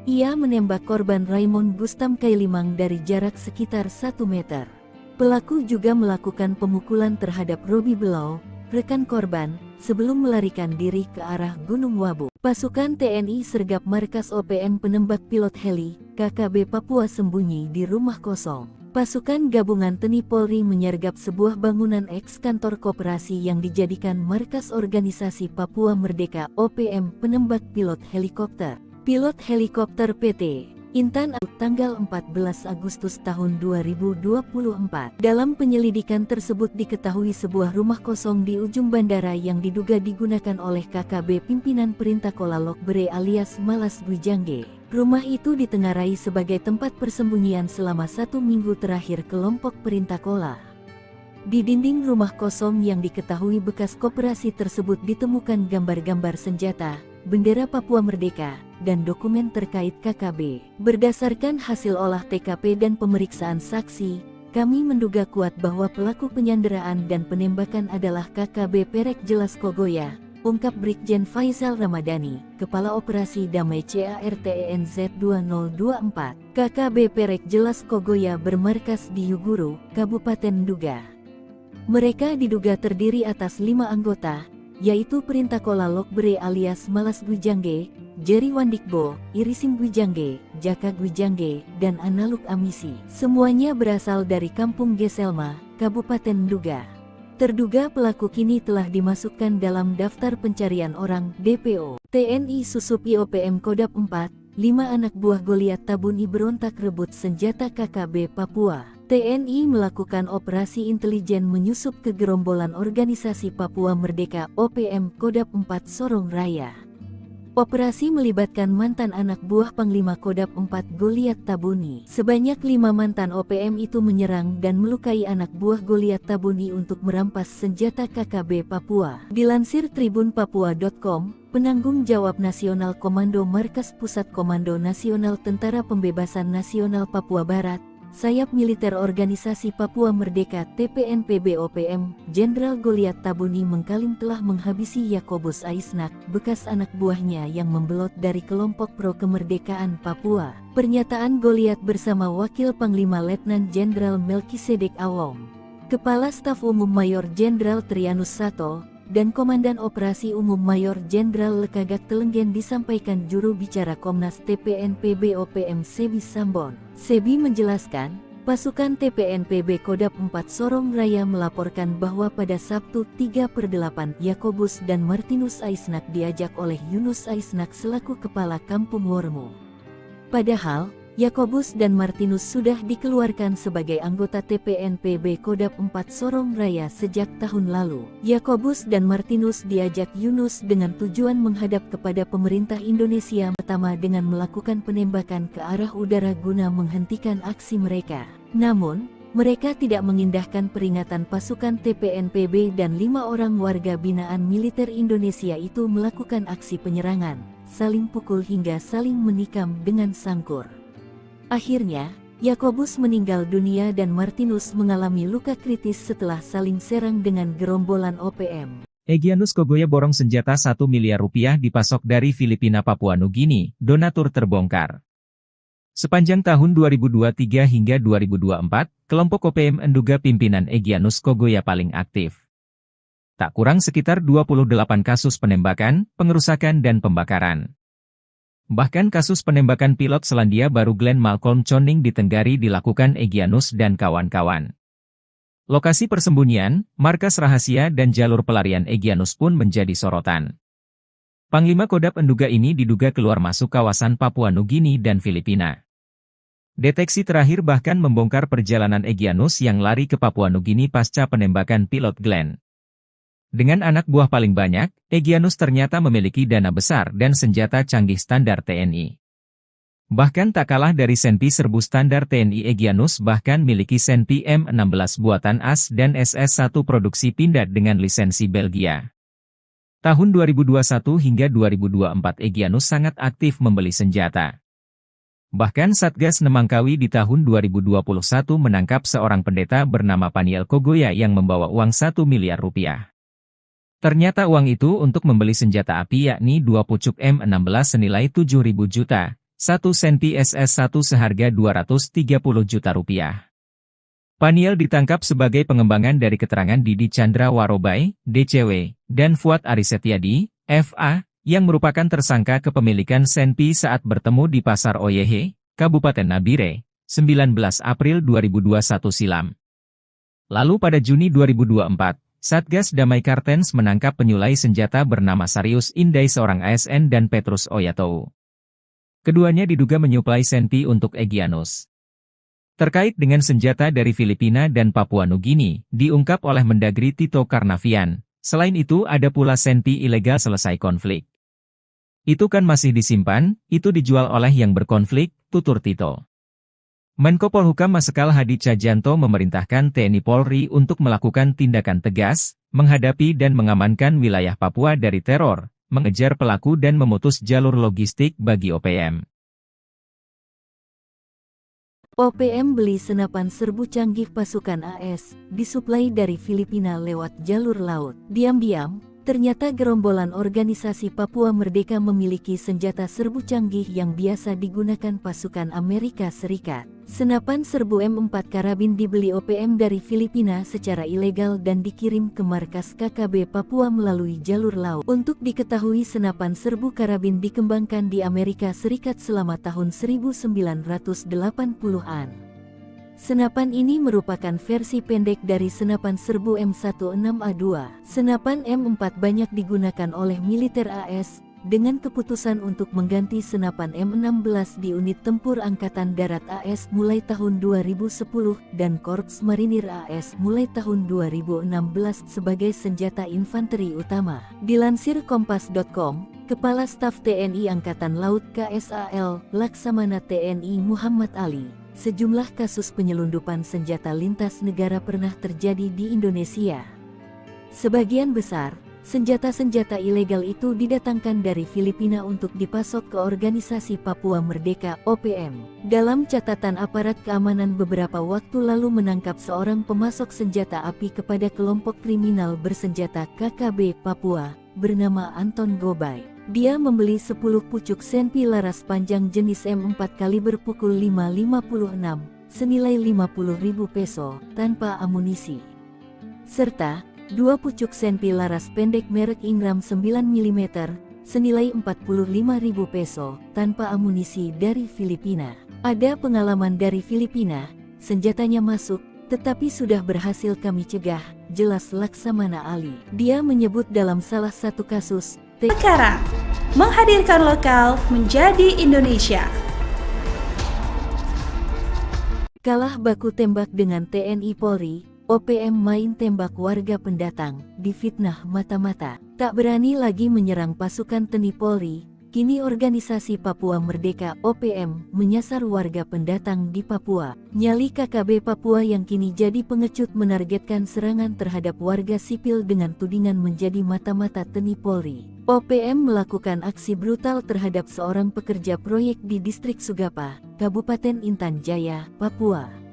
Ia menembak korban Raymond Gustam Kailimang dari jarak sekitar 1 meter. Pelaku juga melakukan pemukulan terhadap Robi Below, rekan korban, sebelum melarikan diri ke arah Gunung Wabu. Pasukan TNI sergap markas OPM penembak pilot heli, KKB Papua sembunyi di rumah kosong. Pasukan gabungan TNI Polri menyergap sebuah bangunan eks-kantor koperasi yang dijadikan markas Organisasi Papua Merdeka (OPM) penembak pilot helikopter. Pilot helikopter PT Intan tanggal 14 Agustus tahun 2024. Dalam penyelidikan tersebut diketahui sebuah rumah kosong di ujung bandara yang diduga digunakan oleh KKB pimpinan Perintah Kola Lokbere alias Malas Gwijangge. Rumah itu ditengarai sebagai tempat persembunyian selama 1 minggu terakhir kelompok Perintah Kola. Di dinding rumah kosong yang diketahui bekas koperasi tersebut ditemukan gambar-gambar senjata, bendera Papua Merdeka, dan dokumen terkait KKB. Berdasarkan hasil olah TKP dan pemeriksaan saksi, Kami menduga kuat bahwa pelaku penyanderaan dan penembakan adalah KKB Perek Jelas Kogoya, ungkap Brigjen Faizal Ramadhani, Kepala Operasi Damai CARTENZ 2024. KKB Perek Jelas Kogoya bermarkas di Yuguru, Kabupaten Nduga. Mereka diduga terdiri atas 5 anggota, yaitu Perintakola Lokbere alias Malas Gwijangge, Jerry Wandikbo, Irisim Gwijangge, Jaka Gwijangge, dan Analuk Amisi. Semuanya berasal dari Kampung Geselma, Kabupaten Nduga. Terduga pelaku kini telah dimasukkan dalam daftar pencarian orang DPO. TNI Susup IOPM Kodap 4, 5 anak buah Goliat Tabuni berontak rebut senjata KKB Papua. TNI melakukan operasi intelijen menyusup ke gerombolan organisasi Papua Merdeka OPM Kodap 4 Sorong Raya. Operasi melibatkan mantan anak buah Panglima Kodap 4 Goliat Tabuni. Sebanyak 5 mantan OPM itu menyerang dan melukai anak buah Goliat Tabuni untuk merampas senjata KKB Papua. Dilansir tribunpapua.com, penanggung jawab Nasional Komando Markas Pusat Komando Nasional Tentara Pembebasan Nasional Papua Barat, Sayap Militer Organisasi Papua Merdeka TPNPB OPM, Jenderal Goliat Tabuni mengklaim telah menghabisi Yakobus Aisnak, bekas anak buahnya yang membelot dari kelompok pro kemerdekaan Papua. Pernyataan Goliat bersama Wakil Panglima Letnan Jenderal Melkisedek Awong, Kepala Staf Umum Mayor Jenderal Trianus Sato, dan Komandan Operasi Umum Mayor Jenderal Lekagak Telenggen disampaikan juru bicara Komnas TPNPB OPM Sebi Sambon. Sebi menjelaskan, pasukan TPNPB Kodap 4 Sorong Raya melaporkan bahwa pada Sabtu 3/8 Yakobus dan Martinus Aisnak diajak oleh Yunus Aisnak selaku Kepala Kampung Wormo. Padahal, Yakobus dan Martinus sudah dikeluarkan sebagai anggota TPNPB Kodap 4 Sorong Raya sejak tahun lalu. Yakobus dan Martinus diajak Yunus dengan tujuan menghadap kepada pemerintah Indonesia pertama dengan melakukan penembakan ke arah udara guna menghentikan aksi mereka. Namun, mereka tidak mengindahkan peringatan pasukan TPNPB dan 5 orang warga binaan militer Indonesia itu melakukan aksi penyerangan, saling pukul hingga saling menikam dengan sangkur. Akhirnya, Yakobus meninggal dunia dan Martinus mengalami luka kritis setelah saling serang dengan gerombolan OPM. Egyanus Kogoya borong senjata 1 miliar rupiah dipasok dari Filipina Papua Nugini, donatur terbongkar. Sepanjang tahun 2023 hingga 2024, kelompok OPM Nduga pimpinan Egyanus Kogoya paling aktif. Tak kurang sekitar 28 kasus penembakan, pengerusakan dan pembakaran. Bahkan kasus penembakan pilot Selandia Baru Glenn Malcolm Choning di Tenggari dilakukan Egyanus dan kawan-kawan. Lokasi persembunyian, markas rahasia dan jalur pelarian Egyanus pun menjadi sorotan. Panglima Kodap Nduga ini diduga keluar masuk kawasan Papua Nugini dan Filipina. Deteksi terakhir bahkan membongkar perjalanan Egyanus yang lari ke Papua Nugini pasca penembakan pilot Glenn. Dengan anak buah paling banyak, Egyanus ternyata memiliki dana besar dan senjata canggih standar TNI. Bahkan tak kalah dari Senpi serbu standar TNI, Egyanus bahkan miliki Senpi M16 buatan AS dan SS1 produksi Pindad dengan lisensi Belgia. Tahun 2021 hingga 2024 Egyanus sangat aktif membeli senjata. Bahkan Satgas Nemangkawi di tahun 2021 menangkap seorang pendeta bernama Paniel Kogoya yang membawa uang 1 miliar rupiah. Ternyata uang itu untuk membeli senjata api yakni 2 pucuk M16 senilai 7.000 juta, 1 Senpi SS1 seharga 230 juta rupiah. Paniel ditangkap sebagai pengembangan dari keterangan Didi Chandra Warobai, DCW, dan Fuad Arisetiadi, FA, yang merupakan tersangka kepemilikan Senpi saat bertemu di Pasar Oyehe, Kabupaten Nabire, 19 April 2021 silam. Lalu pada Juni 2024, Satgas Damai Kartens menangkap penyulai senjata bernama Sarius Indai seorang ASN dan Petrus Oyatou. Keduanya diduga menyuplai Senpi untuk Egyanus. Terkait dengan senjata dari Filipina dan Papua Nugini, diungkap oleh Mendagri Tito Karnavian. Selain itu ada pula Senpi ilegal selesai konflik. Itu kan masih disimpan, itu dijual oleh yang berkonflik, tutur Tito. Menko Polhukam Marsikal Hadi Cahyanto memerintahkan TNI Polri untuk melakukan tindakan tegas, menghadapi dan mengamankan wilayah Papua dari teror, mengejar pelaku dan memutus jalur logistik bagi OPM. OPM beli senapan serbu canggih pasukan AS, disuplai dari Filipina lewat jalur laut. Diam-diam, ternyata gerombolan organisasi Papua Merdeka memiliki senjata serbu canggih yang biasa digunakan pasukan Amerika Serikat. Senapan serbu M4 karabin dibeli OPM dari Filipina secara ilegal dan dikirim ke markas KKB Papua melalui jalur laut. Untuk diketahui, senapan serbu karabin dikembangkan di Amerika Serikat selama tahun 1980-an. Senapan ini merupakan versi pendek dari senapan serbu M16A2. Senapan M4 banyak digunakan oleh militer AS, dengan keputusan untuk mengganti senapan M16 di unit tempur Angkatan Darat AS mulai tahun 2010 dan Korps Marinir AS mulai tahun 2016 sebagai senjata infanteri utama. Dilansir Kompas.com, Kepala Staf TNI Angkatan Laut KSAL, Laksamana TNI Muhammad Ali, sejumlah kasus penyelundupan senjata lintas negara pernah terjadi di Indonesia. Sebagian besar senjata-senjata ilegal itu didatangkan dari Filipina untuk dipasok ke Organisasi Papua Merdeka (OPM). Dalam catatan aparat keamanan beberapa waktu lalu menangkap seorang pemasok senjata api kepada kelompok kriminal bersenjata KKB Papua, bernama Anton Gobay. Dia membeli 10 pucuk senpi laras panjang jenis M4 kaliber pukul 5.56, senilai 50.000 peso, tanpa amunisi. Serta 2 pucuk senpi laras pendek merek Ingram 9 mm, senilai 45.000 peso, tanpa amunisi dari Filipina. Ada pengalaman dari Filipina, senjatanya masuk, tetapi sudah berhasil kami cegah, jelas Laksamana Ali. Dia menyebut dalam salah satu kasus, Sekarang, menghadirkan lokal menjadi Indonesia. Kalah baku tembak dengan TNI Polri, OPM main tembak warga pendatang, difitnah mata-mata. Tak berani lagi menyerang pasukan TNI Polri, kini Organisasi Papua Merdeka (OPM) menyasar warga pendatang di Papua. Nyali KKB Papua yang kini jadi pengecut menargetkan serangan terhadap warga sipil dengan tudingan menjadi mata-mata TNI Polri. OPM melakukan aksi brutal terhadap seorang pekerja proyek di distrik Sugapa, Kabupaten Intan Jaya, Papua.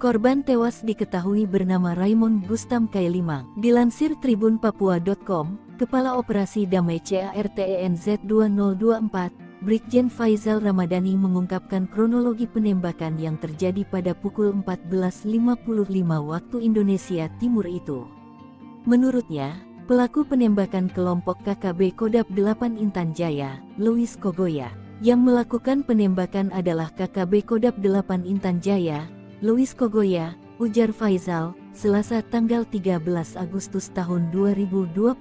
Korban tewas diketahui bernama Raymond Gustam Kailimang. Dilansir tribunpapua.com, Kepala Operasi Damai CARTENZ 2024, Brigjen Faizal Ramadhani mengungkapkan kronologi penembakan yang terjadi pada pukul 14.55 waktu Indonesia Timur itu. Menurutnya, pelaku penembakan kelompok KKB Kodap 8 Intan Jaya, Louis Kogoya. Yang melakukan penembakan adalah KKB Kodap 8 Intan Jaya, Louis Kogoya, ujar Faizal, Selasa tanggal 13 Agustus tahun 2024.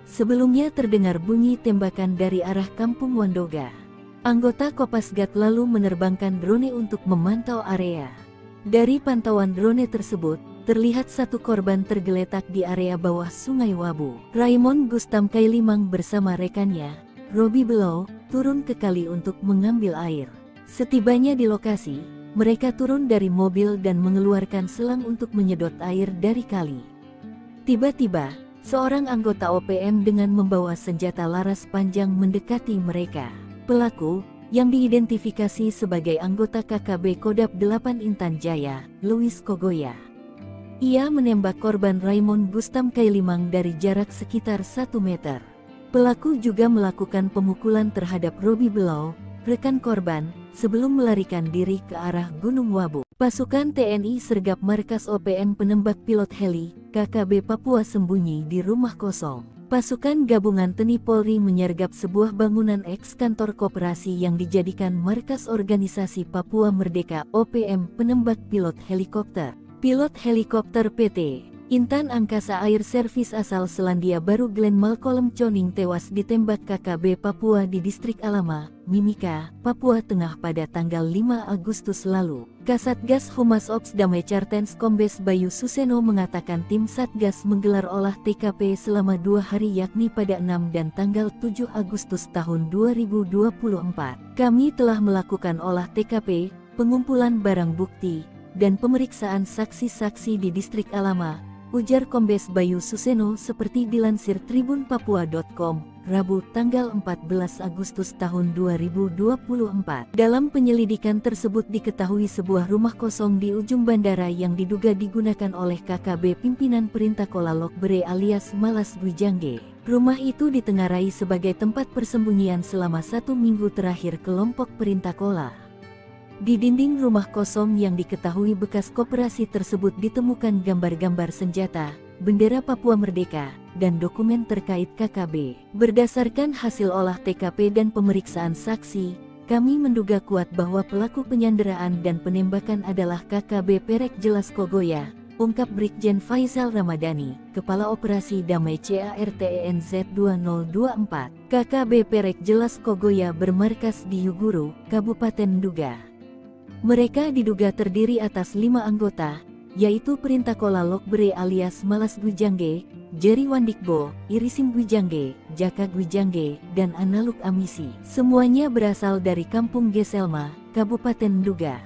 Sebelumnya terdengar bunyi tembakan dari arah Kampung Wandoga. Anggota Kopasgat lalu menerbangkan drone untuk memantau area. Dari pantauan drone tersebut, terlihat satu korban tergeletak di area bawah Sungai Wabu. Raymond Gustam Kailimang bersama rekannya, Robi Below, turun ke kali untuk mengambil air. Setibanya di lokasi, mereka turun dari mobil dan mengeluarkan selang untuk menyedot air dari kali. Tiba-tiba, seorang anggota OPM dengan membawa senjata laras panjang mendekati mereka. Pelaku, yang diidentifikasi sebagai anggota KKB Kodap 8 Intan Jaya, Louis Kogoya. Ia menembak korban Raymond Gustam Kailimang dari jarak sekitar 1 meter. Pelaku juga melakukan pemukulan terhadap Robi Below, rekan korban, sebelum melarikan diri ke arah Gunung Wabu. Pasukan TNI sergap markas OPM penembak pilot heli, KKB Papua sembunyi di rumah kosong. Pasukan gabungan TNI Polri menyergap sebuah bangunan eks-kantor koperasi yang dijadikan markas Organisasi Papua Merdeka (OPM) penembak pilot helikopter. Pilot helikopter PT Intan Angkasa Air Service asal Selandia Baru Glenn Malcolm Choning tewas ditembak KKB Papua di distrik Alama, Mimika, Papua Tengah pada tanggal 5 Agustus lalu. Kasatgas Humas Ops Damai Cartens Kombes Bayu Suseno mengatakan tim Satgas menggelar olah TKP selama 2 hari yakni pada 6 dan tanggal 7 Agustus tahun 2024. Kami telah melakukan olah TKP, pengumpulan barang bukti, dan pemeriksaan saksi-saksi di distrik Alama, ujar Kombes Bayu Suseno seperti dilansir tribunpapua.com. Rabu tanggal 14 Agustus tahun 2024. Dalam penyelidikan tersebut diketahui sebuah rumah kosong di ujung bandara yang diduga digunakan oleh KKB pimpinan Perintah Kola Lokbere alias Malas Gwijangge. Rumah itu ditengarai sebagai tempat persembunyian selama 1 minggu terakhir kelompok Perintah Kola. Di dinding rumah kosong yang diketahui bekas koperasi tersebut ditemukan gambar-gambar senjata, bendera Papua Merdeka, dan dokumen terkait KKB. Berdasarkan hasil olah TKP dan pemeriksaan saksi, kami menduga kuat bahwa pelaku penyanderaan dan penembakan adalah KKB Perek Jelas Kogoya, ungkap Brigjen Faizal Ramadhani, Kepala Operasi Damai CARTENZ 2024. KKB Perek Jelas Kogoya bermarkas di Yuguru, Kabupaten Nduga. Mereka diduga terdiri atas 5 anggota, yaitu Perintah Kola Lokbere alias Malas Gwijangge, Jerry Wandikbo, Irisim Gwijangge, Jaka Gwijangge, dan Analuk Amisi. Semuanya berasal dari Kampung Geselma, Kabupaten Nduga.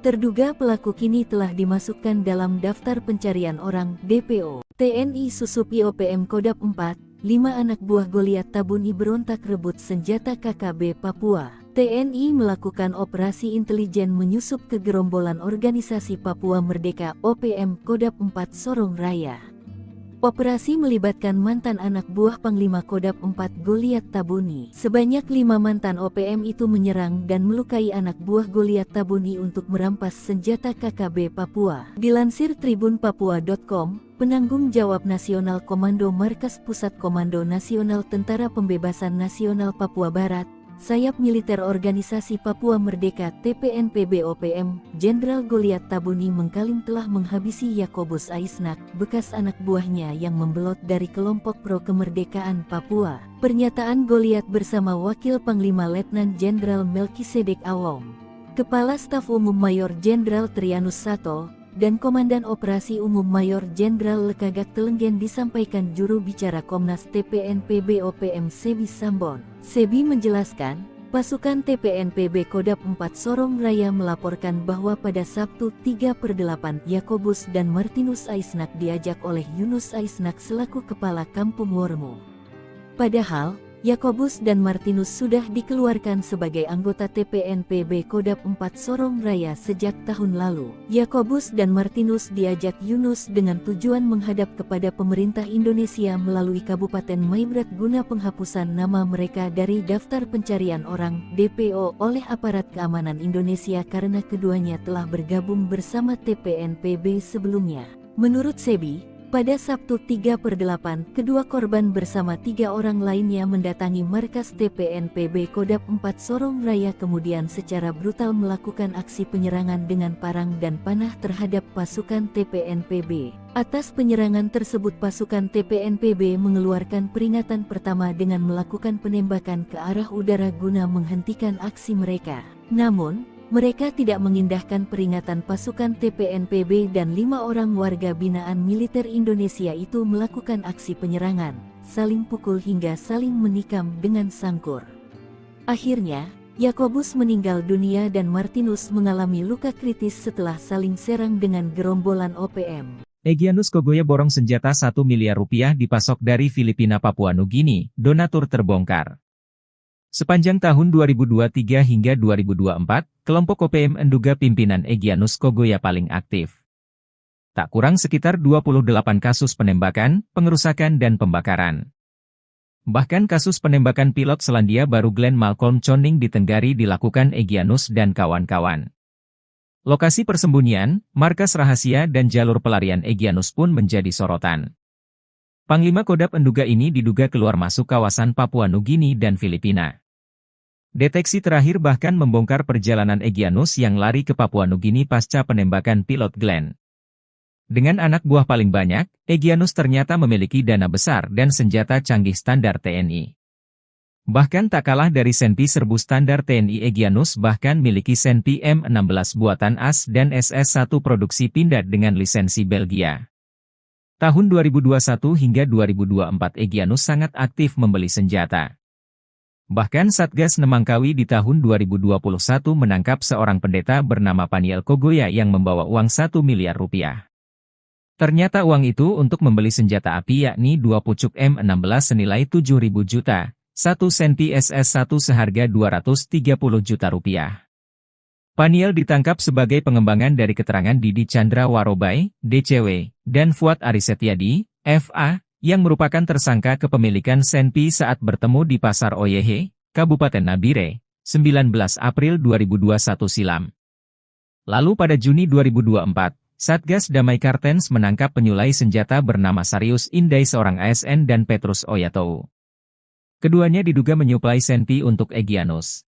Terduga pelaku kini telah dimasukkan dalam daftar pencarian orang DPO. TNI Susupi OPM Kodap 4, 5 anak buah Goliat Tabuni berontak rebut senjata KKB Papua. TNI melakukan operasi intelijen menyusup ke gerombolan organisasi Papua Merdeka OPM Kodap 4 Sorong Raya. Operasi melibatkan mantan anak buah Panglima Kodap 4 Goliat Tabuni. Sebanyak 5 mantan OPM itu menyerang dan melukai anak buah Goliat Tabuni untuk merampas senjata KKB Papua. Dilansir tribunpapua.com, penanggung jawab Nasional Komando Markas Pusat Komando Nasional Tentara Pembebasan Nasional Papua Barat, Sayap Militer Organisasi Papua Merdeka TPNPB OPM, Jenderal Goliat Tabuni mengklaim telah menghabisi Yakobus Aisnak, bekas anak buahnya yang membelot dari kelompok pro kemerdekaan Papua. Pernyataan Goliat bersama Wakil Panglima Letnan Jenderal Melkisedek Awong, Kepala Staf Umum Mayor Jenderal Trianus Sato, dan Komandan Operasi Umum Mayor Jenderal Lekagak Telenggen disampaikan juru bicara Komnas TPNPB OPM Sebi Sambon. Sebi menjelaskan, pasukan TPNPB Kodap 4 Sorong Raya melaporkan bahwa pada Sabtu 3/8 Yakobus dan Martinus Aisnak diajak oleh Yunus Aisnak selaku Kepala Kampung Wormo. Padahal, Yakobus dan Martinus sudah dikeluarkan sebagai anggota TPNPB Kodap 4 Sorong Raya sejak tahun lalu. Yakobus dan Martinus diajak Yunus dengan tujuan menghadap kepada pemerintah Indonesia melalui Kabupaten Maibrat guna penghapusan nama mereka dari daftar pencarian orang DPO oleh aparat keamanan Indonesia karena keduanya telah bergabung bersama TPNPB sebelumnya. Menurut Sebi, pada Sabtu 3/8, kedua korban bersama 3 orang lainnya mendatangi markas TPNPB Kodap 4 Sorong Raya kemudian secara brutal melakukan aksi penyerangan dengan parang dan panah terhadap pasukan TPNPB. Atas penyerangan tersebut pasukan TPNPB mengeluarkan peringatan pertama dengan melakukan penembakan ke arah udara guna menghentikan aksi mereka. Namun, mereka tidak mengindahkan peringatan pasukan TPNPB dan 5 orang warga binaan militer Indonesia itu melakukan aksi penyerangan, saling pukul hingga saling menikam dengan sangkur. Akhirnya, Yakobus meninggal dunia dan Martinus mengalami luka kritis setelah saling serang dengan gerombolan OPM. Egyanus Kogoya borong senjata 1 miliar rupiah dipasok dari Filipina Papua Nugini, donatur terbongkar. Sepanjang tahun 2023 hingga 2024, kelompok OPM Nduga pimpinan Egyanus Kogoya paling aktif. Tak kurang sekitar 28 kasus penembakan, pengerusakan dan pembakaran. Bahkan kasus penembakan pilot Selandia Baru Glenn Malcolm Choning di Tenggari dilakukan Egyanus dan kawan-kawan. Lokasi persembunyian, markas rahasia dan jalur pelarian Egyanus pun menjadi sorotan. Panglima Kodap Nduga ini diduga keluar masuk kawasan Papua Nugini dan Filipina. Deteksi terakhir bahkan membongkar perjalanan Egyanus yang lari ke Papua Nugini pasca penembakan pilot Glenn. Dengan anak buah paling banyak, Egyanus ternyata memiliki dana besar dan senjata canggih standar TNI. Bahkan tak kalah dari Senpi serbu standar TNI, Egyanus bahkan miliki Senpi M16 buatan AS dan SS1 produksi Pindad dengan lisensi Belgia. Tahun 2021 hingga 2024 Egyanus sangat aktif membeli senjata. Bahkan Satgas Nemangkawi di tahun 2021 menangkap seorang pendeta bernama Paniel Kogoya yang membawa uang 1 miliar rupiah. Ternyata uang itu untuk membeli senjata api yakni 2 pucuk M16 senilai 7.000 juta, 1 senti SS1 seharga Rp230 juta. Paniel ditangkap sebagai pengembangan dari keterangan Didi Chandra Warobai, DCW, dan Fuad Arisetyadi, FA, yang merupakan tersangka kepemilikan Senpi saat bertemu di Pasar Oyehe, Kabupaten Nabire, 19 April 2021 silam. Lalu pada Juni 2024, Satgas Damai Kartens menangkap penyulai senjata bernama Sarius Indai seorang ASN dan Petrus Oyatou. Keduanya diduga menyuplai Senpi untuk Egyanus.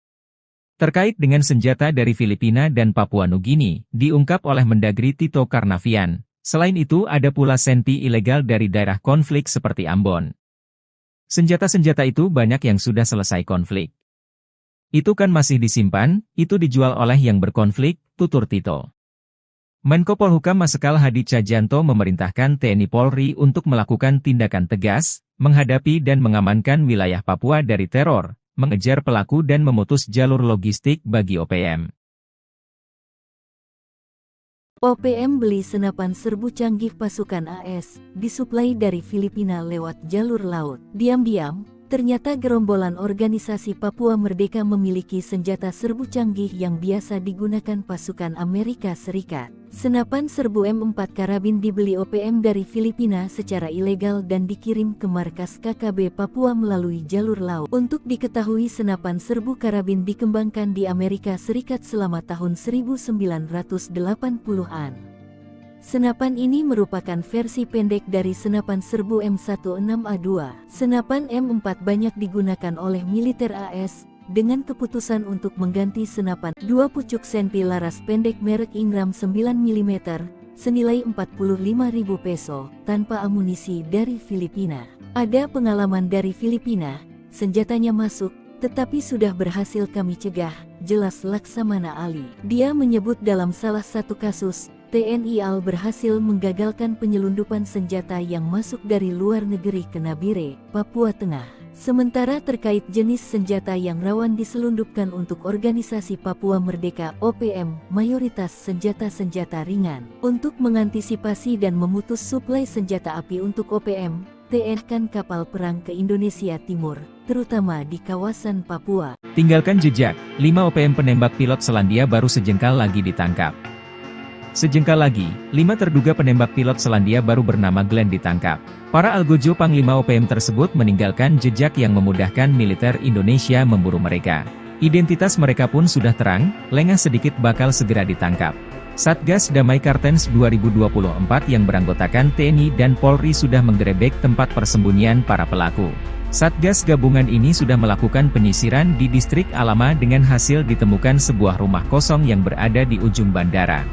Terkait dengan senjata dari Filipina dan Papua Nugini, diungkap oleh Mendagri Tito Karnavian. Selain itu ada pula Senpi ilegal dari daerah konflik seperti Ambon. Senjata-senjata itu banyak yang sudah selesai konflik. Itu kan masih disimpan, itu dijual oleh yang berkonflik, tutur Tito. Menko Polhukam Marsikal Hadi Cahyanto memerintahkan TNI Polri untuk melakukan tindakan tegas, menghadapi dan mengamankan wilayah Papua dari teror, mengejar pelaku dan memutus jalur logistik bagi OPM. OPM beli senapan serbu canggih pasukan AS, disuplai dari Filipina lewat jalur laut. Diam-diam, ternyata gerombolan organisasi Papua Merdeka memiliki senjata serbu canggih yang biasa digunakan pasukan Amerika Serikat. Senapan serbu M4 karabin dibeli OPM dari Filipina secara ilegal dan dikirim ke markas KKB Papua melalui jalur laut. Untuk diketahui senapan serbu karabin dikembangkan di Amerika Serikat selama tahun 1980-an. Senapan ini merupakan versi pendek dari senapan serbu M16A2. Senapan M4 banyak digunakan oleh militer AS, dengan keputusan untuk mengganti senapan 2 pucuk Senpi laras pendek merek Ingram 9 mm, senilai Rp45.000 tanpa amunisi dari Filipina. Ada pengalaman dari Filipina, senjatanya masuk, tetapi sudah berhasil kami cegah, jelas Laksamana Ali. Dia menyebut dalam salah satu kasus, TNI AL berhasil menggagalkan penyelundupan senjata yang masuk dari luar negeri ke Nabire, Papua Tengah. Sementara terkait jenis senjata yang rawan diselundupkan untuk organisasi Papua Merdeka OPM, mayoritas senjata-senjata ringan. Untuk mengantisipasi dan memutus suplai senjata api untuk OPM, TNI kapal perang ke Indonesia Timur, terutama di kawasan Papua. Tinggalkan jejak, 5 OPM penembak pilot Selandia Baru sejengkal lagi ditangkap. Sejengkal lagi, 5 terduga penembak pilot Selandia Baru bernama Glenn ditangkap. Para algojo Panglima OPM tersebut meninggalkan jejak yang memudahkan militer Indonesia memburu mereka. Identitas mereka pun sudah terang, lengah sedikit bakal segera ditangkap. Satgas Damai Kartens 2024 yang beranggotakan TNI dan Polri sudah menggerebek tempat persembunyian para pelaku. Satgas gabungan ini sudah melakukan penyisiran di distrik Alama dengan hasil ditemukan sebuah rumah kosong yang berada di ujung bandara.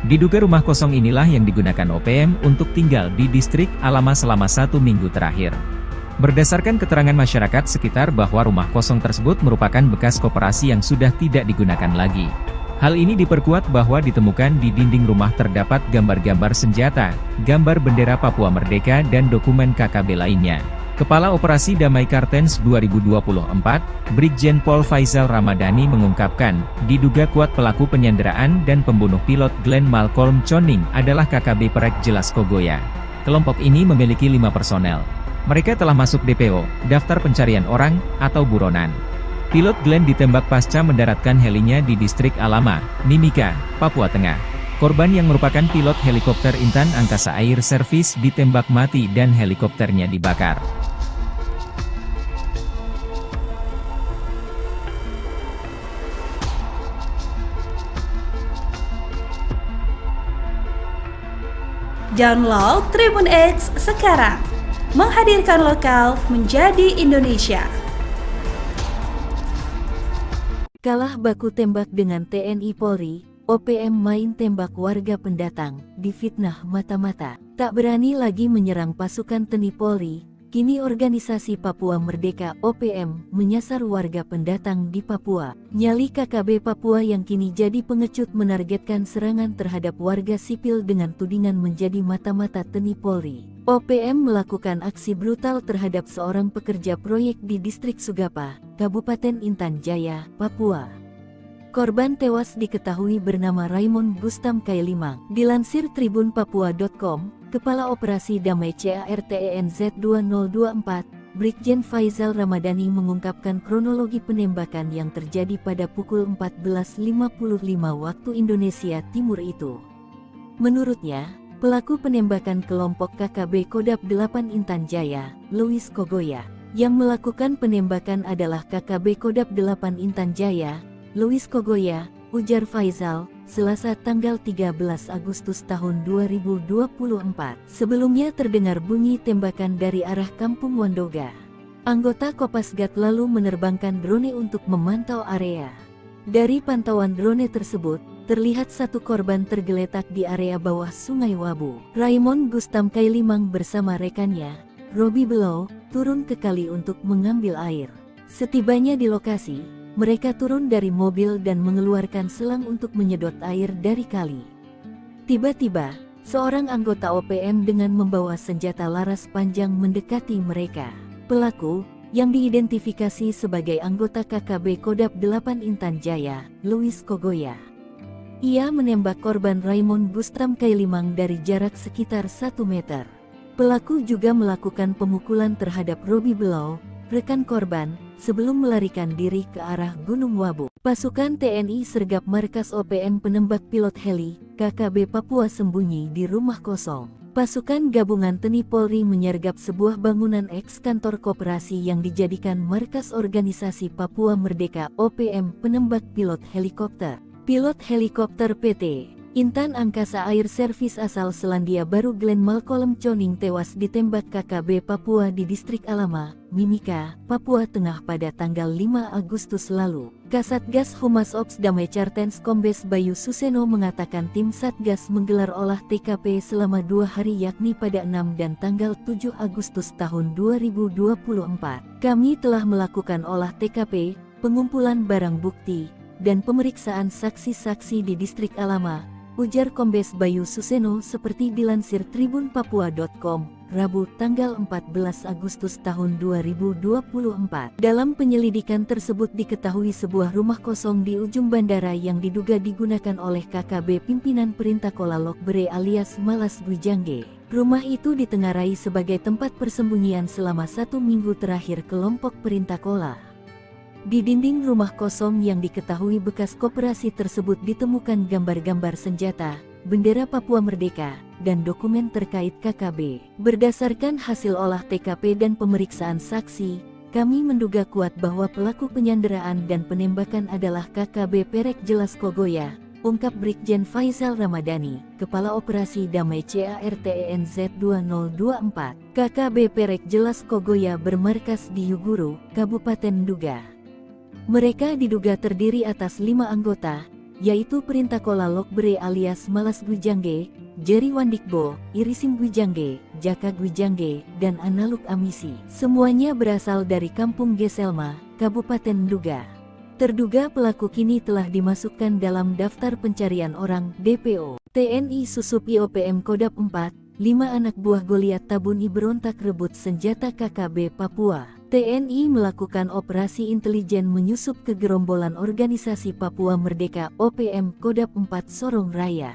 Diduga rumah kosong inilah yang digunakan OPM untuk tinggal di distrik Alama selama 1 minggu terakhir. Berdasarkan keterangan masyarakat sekitar bahwa rumah kosong tersebut merupakan bekas koperasi yang sudah tidak digunakan lagi. Hal ini diperkuat bahwa ditemukan di dinding rumah terdapat gambar-gambar senjata, gambar bendera Papua Merdeka dan dokumen KKB lainnya. Kepala Operasi Damai Kartens 2024, Brigjen Pol Faisal Ramadhani mengungkapkan, diduga kuat pelaku penyanderaan dan pembunuh pilot Glenn Malcolm Choning adalah KKB Perek Jelas Kogoya. Kelompok ini memiliki 5 personel. Mereka telah masuk DPO, daftar pencarian orang, atau buronan. Pilot Glenn ditembak pasca mendaratkan helinya di distrik Alama, Mimika, Papua Tengah. Korban yang merupakan pilot helikopter Intan Angkasa Air Service ditembak mati dan helikopternya dibakar. Download Tribun X sekarang, menghadirkan lokal menjadi Indonesia. Kalah baku tembak dengan TNI Polri, OPM main tembak warga pendatang, difitnah mata-mata. Tak berani lagi menyerang pasukan TNI Polri, kini organisasi Papua Merdeka OPM menyasar warga pendatang di Papua. Nyali KKB Papua yang kini jadi pengecut menargetkan serangan terhadap warga sipil dengan tudingan menjadi mata-mata TNI Polri. OPM melakukan aksi brutal terhadap seorang pekerja proyek di distrik Sugapa, Kabupaten Intan Jaya, Papua. Korban tewas diketahui bernama Raymond Bustam Kailimang. Dilansir tribunpapua.com, Kepala Operasi Damai CARTENZ 2024, Brigjen Faizal Ramadhani mengungkapkan kronologi penembakan yang terjadi pada pukul 14.55 waktu Indonesia Timur itu. Menurutnya, pelaku penembakan kelompok KKB Kodap 8 Intan Jaya, Louis Kogoya. Yang melakukan penembakan adalah KKB Kodap 8 Intan Jaya, Louis Kogoya, ujar Faizal, Selasa tanggal 13 Agustus tahun 2024. Sebelumnya terdengar bunyi tembakan dari arah Kampung Wandoga. Anggota Kopasgat lalu menerbangkan drone untuk memantau area. Dari pantauan drone tersebut, terlihat satu korban tergeletak di area bawah Sungai Wabu. Raymond Gustam Kailimang bersama rekannya, Robi Below, turun ke kali untuk mengambil air. Setibanya di lokasi, mereka turun dari mobil dan mengeluarkan selang untuk menyedot air dari kali. Tiba-tiba, seorang anggota OPM dengan membawa senjata laras panjang mendekati mereka. Pelaku, yang diidentifikasi sebagai anggota KKB Kodap 8 Intan Jaya, Louis Kogoya. Ia menembak korban Raymond Gustam Kailimang dari jarak sekitar 1 meter. Pelaku juga melakukan pemukulan terhadap Robi Below, rekan korban, sebelum melarikan diri ke arah Gunung Wabu. Pasukan TNI sergap markas OPM penembak pilot heli, KKB Papua sembunyi di rumah kosong. Pasukan gabungan TNI Polri menyergap sebuah bangunan eks-kantor koperasi yang dijadikan markas organisasi Papua Merdeka OPM penembak pilot helikopter. Pilot helikopter PT Intan Angkasa Air Service asal Selandia Baru Glenn Malcolm Choning tewas ditembak KKB Papua di distrik Alama, Mimika, Papua Tengah pada tanggal 5 Agustus lalu. Kasatgas Humas Ops Damai Cartens Kombes Bayu Suseno mengatakan tim Satgas menggelar olah TKP selama 2 hari yakni pada 6 dan tanggal 7 Agustus tahun 2024. Kami telah melakukan olah TKP, pengumpulan barang bukti, dan pemeriksaan saksi-saksi di distrik Alama, ujar Kombes Bayu Suseno seperti dilansir tribunpapua.com, Rabu tanggal 14 Agustus tahun 2024. Dalam penyelidikan tersebut diketahui sebuah rumah kosong di ujung bandara yang diduga digunakan oleh KKB pimpinan Perintah Kola Lokbere alias Malas Gwijangge. Rumah itu ditengarai sebagai tempat persembunyian selama 1 minggu terakhir kelompok Perintah Kola. Di dinding rumah kosong yang diketahui bekas koperasi tersebut ditemukan gambar-gambar senjata, bendera Papua Merdeka, dan dokumen terkait KKB. Berdasarkan hasil olah TKP dan pemeriksaan saksi, kami menduga kuat bahwa pelaku penyanderaan dan penembakan adalah KKB Perek Jelas Kogoya, ungkap Brigjen Faizal Ramadhani, Kepala Operasi Damai CARTENZ 2024. KKB Perek Jelas Kogoya bermarkas di Yuguru, Kabupaten Nduga. Mereka diduga terdiri atas 5 anggota, yaitu Perintah Kola Lokbere alias Malas Gwijangge, Jerry Wandikbo, Irisim Gwijangge, Jaka Gwijangge, dan Analuk Amisi. Semuanya berasal dari Kampung Geselma, Kabupaten Nduga. Terduga pelaku kini telah dimasukkan dalam daftar pencarian orang DPO. TNI Susup IOPM Kodap 4, 5 anak buah Goliat Tabuni berontak rebut senjata KKB Papua. TNI melakukan operasi intelijen menyusup ke gerombolan organisasi Papua Merdeka OPM Kodap 4 Sorong Raya.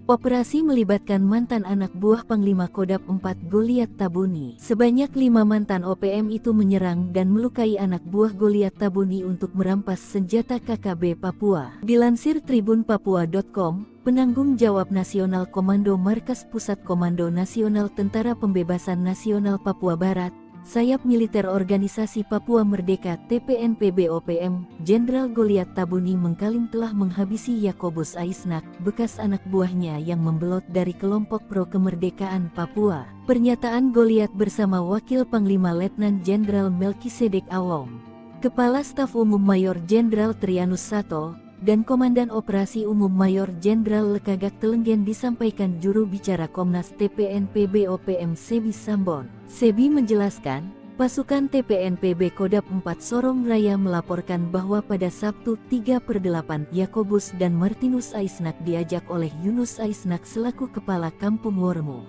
Operasi melibatkan mantan anak buah Panglima Kodap 4 Goliat Tabuni. Sebanyak 5 mantan OPM itu menyerang dan melukai anak buah Goliat Tabuni untuk merampas senjata KKB Papua. Dilansir tribunpapua.com, penanggung jawab nasional Komando Markas Pusat Komando Nasional Tentara Pembebasan Nasional Papua Barat, Sayap Militer Organisasi Papua Merdeka TPNPB OPM, Jenderal Goliat Tabuni mengklaim telah menghabisi Yakobus Aisnak, bekas anak buahnya yang membelot dari kelompok pro kemerdekaan Papua. Pernyataan Goliat bersama Wakil Panglima Letnan Jenderal Melkisedek Awong, Kepala Staf Umum Mayor Jenderal Trianus Sato, dan Komandan Operasi Umum Mayor Jenderal Lekagak Telenggen disampaikan juru bicara Komnas TPNPB OPM Sebi Sambon. Sebi menjelaskan, pasukan TPNPB Kodap 4 Sorong Raya melaporkan bahwa pada Sabtu 3/8 Yakobus dan Martinus Aisnak diajak oleh Yunus Aisnak selaku Kepala Kampung Wormo.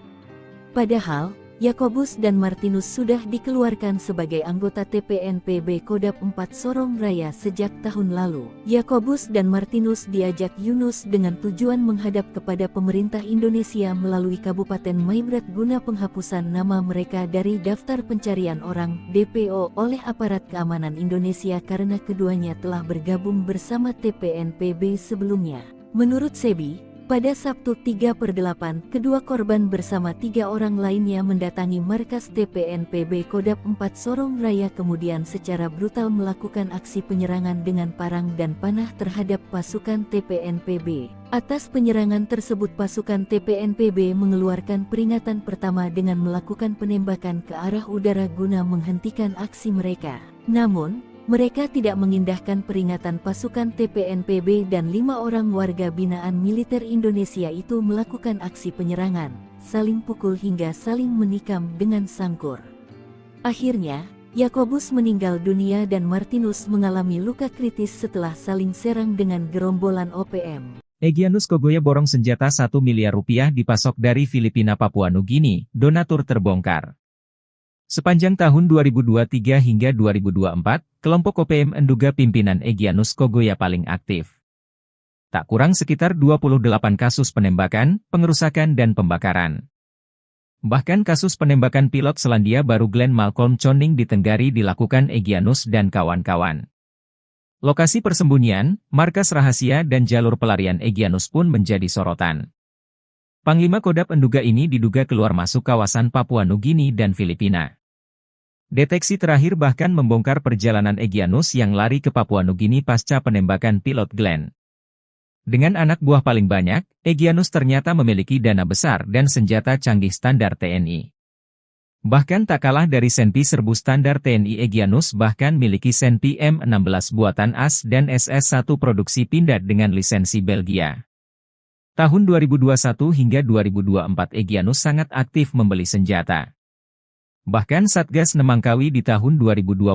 Padahal, Yakobus dan Martinus sudah dikeluarkan sebagai anggota TPNPB Kodap 4 Sorong Raya sejak tahun lalu. Yakobus dan Martinus diajak Yunus dengan tujuan menghadap kepada pemerintah Indonesia melalui Kabupaten Maibrat guna penghapusan nama mereka dari daftar pencarian orang (DPO) oleh aparat keamanan Indonesia karena keduanya telah bergabung bersama TPNPB sebelumnya. Menurut Sebi, pada Sabtu 3/8, kedua korban bersama 3 orang lainnya mendatangi markas TPNPB Kodap 4 Sorong Raya kemudian secara brutal melakukan aksi penyerangan dengan parang dan panah terhadap pasukan TPNPB. Atas penyerangan tersebut pasukan TPNPB mengeluarkan peringatan pertama dengan melakukan penembakan ke arah udara guna menghentikan aksi mereka. Namun, mereka tidak mengindahkan peringatan pasukan TPNPB dan 5 orang warga binaan militer Indonesia itu melakukan aksi penyerangan, saling pukul hingga saling menikam dengan sangkur. Akhirnya, Yakobus meninggal dunia dan Martinus mengalami luka kritis setelah saling serang dengan gerombolan OPM. Egyanus Kogoya borong senjata 1 miliar rupiah dipasok dari Filipina Papua Nugini, donatur terbongkar. Sepanjang tahun 2023 hingga 2024, kelompok OPM menduga pimpinan Egyanus Kogoya paling aktif. Tak kurang sekitar 28 kasus penembakan, pengerusakan dan pembakaran. Bahkan kasus penembakan pilot Selandia Baru Glenn Malcolm Choning di Tenggari dilakukan Egyanus dan kawan-kawan. Lokasi persembunyian, markas rahasia dan jalur pelarian Egyanus pun menjadi sorotan. Panglima Kodap menduga ini diduga keluar masuk kawasan Papua Nugini dan Filipina. Deteksi terakhir bahkan membongkar perjalanan Egyanus yang lari ke Papua Nugini pasca penembakan pilot Glenn. Dengan anak buah paling banyak, Egyanus ternyata memiliki dana besar dan senjata canggih standar TNI. Bahkan tak kalah dari Senpi serbu standar TNI, Egyanus bahkan miliki Senpi M16 buatan AS dan SS-1 produksi Pindad dengan lisensi Belgia. Tahun 2021 hingga 2024 Egyanus sangat aktif membeli senjata. Bahkan Satgas Nemangkawi di tahun 2021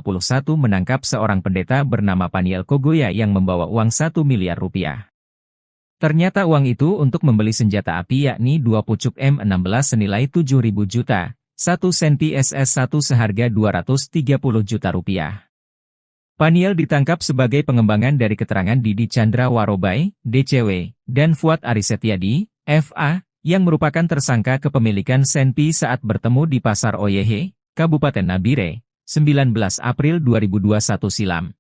menangkap seorang pendeta bernama Paniel Kogoya yang membawa uang 1 miliar rupiah. Ternyata uang itu untuk membeli senjata api yakni 2 pucuk M16 senilai 7.000 juta, 1 Senpi SS-1 seharga 230 juta rupiah. Paniel ditangkap sebagai pengembangan dari keterangan Didi Chandra Warobai, DCW, dan Fuad Arisetiadi, FA, yang merupakan tersangka kepemilikan Senpi saat bertemu di Pasar Oyehe, Kabupaten Nabire, 19 April 2021 silam.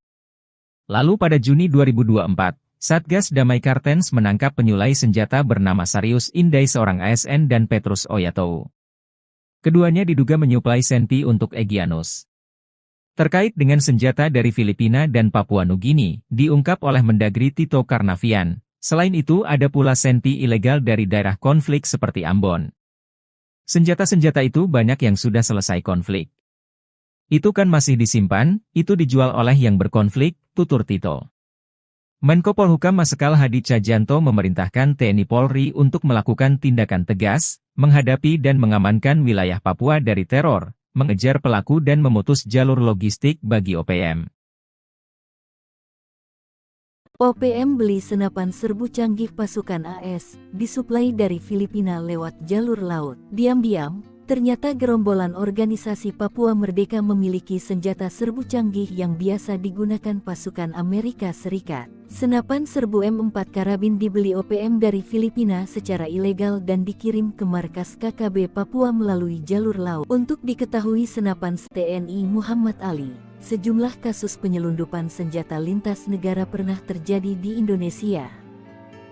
Lalu pada Juni 2024, Satgas Damai Kartens menangkap penyulai senjata bernama Sarius Indai seorang ASN dan Petrus Oyatou. Keduanya diduga menyuplai Senpi untuk Egyanus. Terkait dengan senjata dari Filipina dan Papua Nugini, diungkap oleh Mendagri Tito Karnavian. Selain itu ada pula Senpi ilegal dari daerah konflik seperti Ambon. Senjata-senjata itu banyak yang sudah selesai konflik. Itu kan masih disimpan, itu dijual oleh yang berkonflik, tutur Tito. Menko Polhukam Marsikal Hadi Cahyanto memerintahkan TNI Polri untuk melakukan tindakan tegas, menghadapi dan mengamankan wilayah Papua dari teror, mengejar pelaku dan memutus jalur logistik bagi OPM. OPM beli senapan serbu canggih pasukan AS, disuplai dari Filipina lewat jalur laut. Diam-diam, ternyata gerombolan organisasi Papua Merdeka memiliki senjata serbu canggih yang biasa digunakan pasukan Amerika Serikat. Senapan serbu M4 karabin dibeli OPM dari Filipina secara ilegal dan dikirim ke markas KKB Papua melalui jalur laut. Untuk diketahui senapan TNI Muhammad Ali, sejumlah kasus penyelundupan senjata lintas negara pernah terjadi di Indonesia.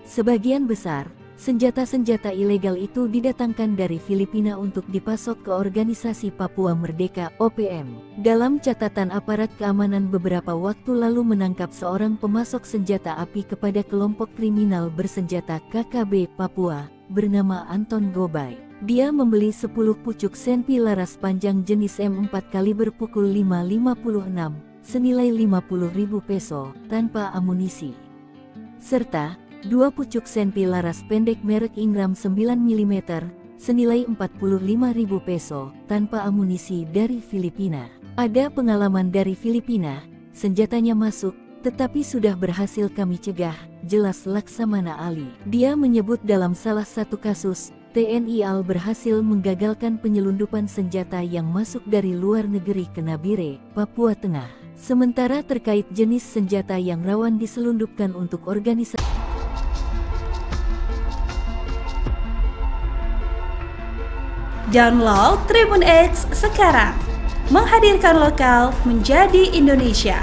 Sebagian besar senjata-senjata ilegal itu didatangkan dari Filipina untuk dipasok ke organisasi Papua Merdeka (OPM). Dalam catatan aparat keamanan beberapa waktu lalu menangkap seorang pemasok senjata api kepada kelompok kriminal bersenjata KKB Papua, bernama Anton Gobay. Dia membeli 10 pucuk Senpi laras panjang jenis M4 kaliber pukul 5.56, senilai 50.000 peso, tanpa amunisi. Serta 2 pucuk Senpi laras pendek merek Ingram 9 mm, senilai 45.000 peso, tanpa amunisi dari Filipina. Ada pengalaman dari Filipina, senjatanya masuk, tetapi sudah berhasil kami cegah, jelas Laksamana Ali. Dia menyebut dalam salah satu kasus, TNI AL berhasil menggagalkan penyelundupan senjata yang masuk dari luar negeri ke Nabire, Papua Tengah. Sementara terkait jenis senjata yang rawan diselundupkan untuk organisasi Download Tribun X sekarang, menghadirkan lokal menjadi Indonesia.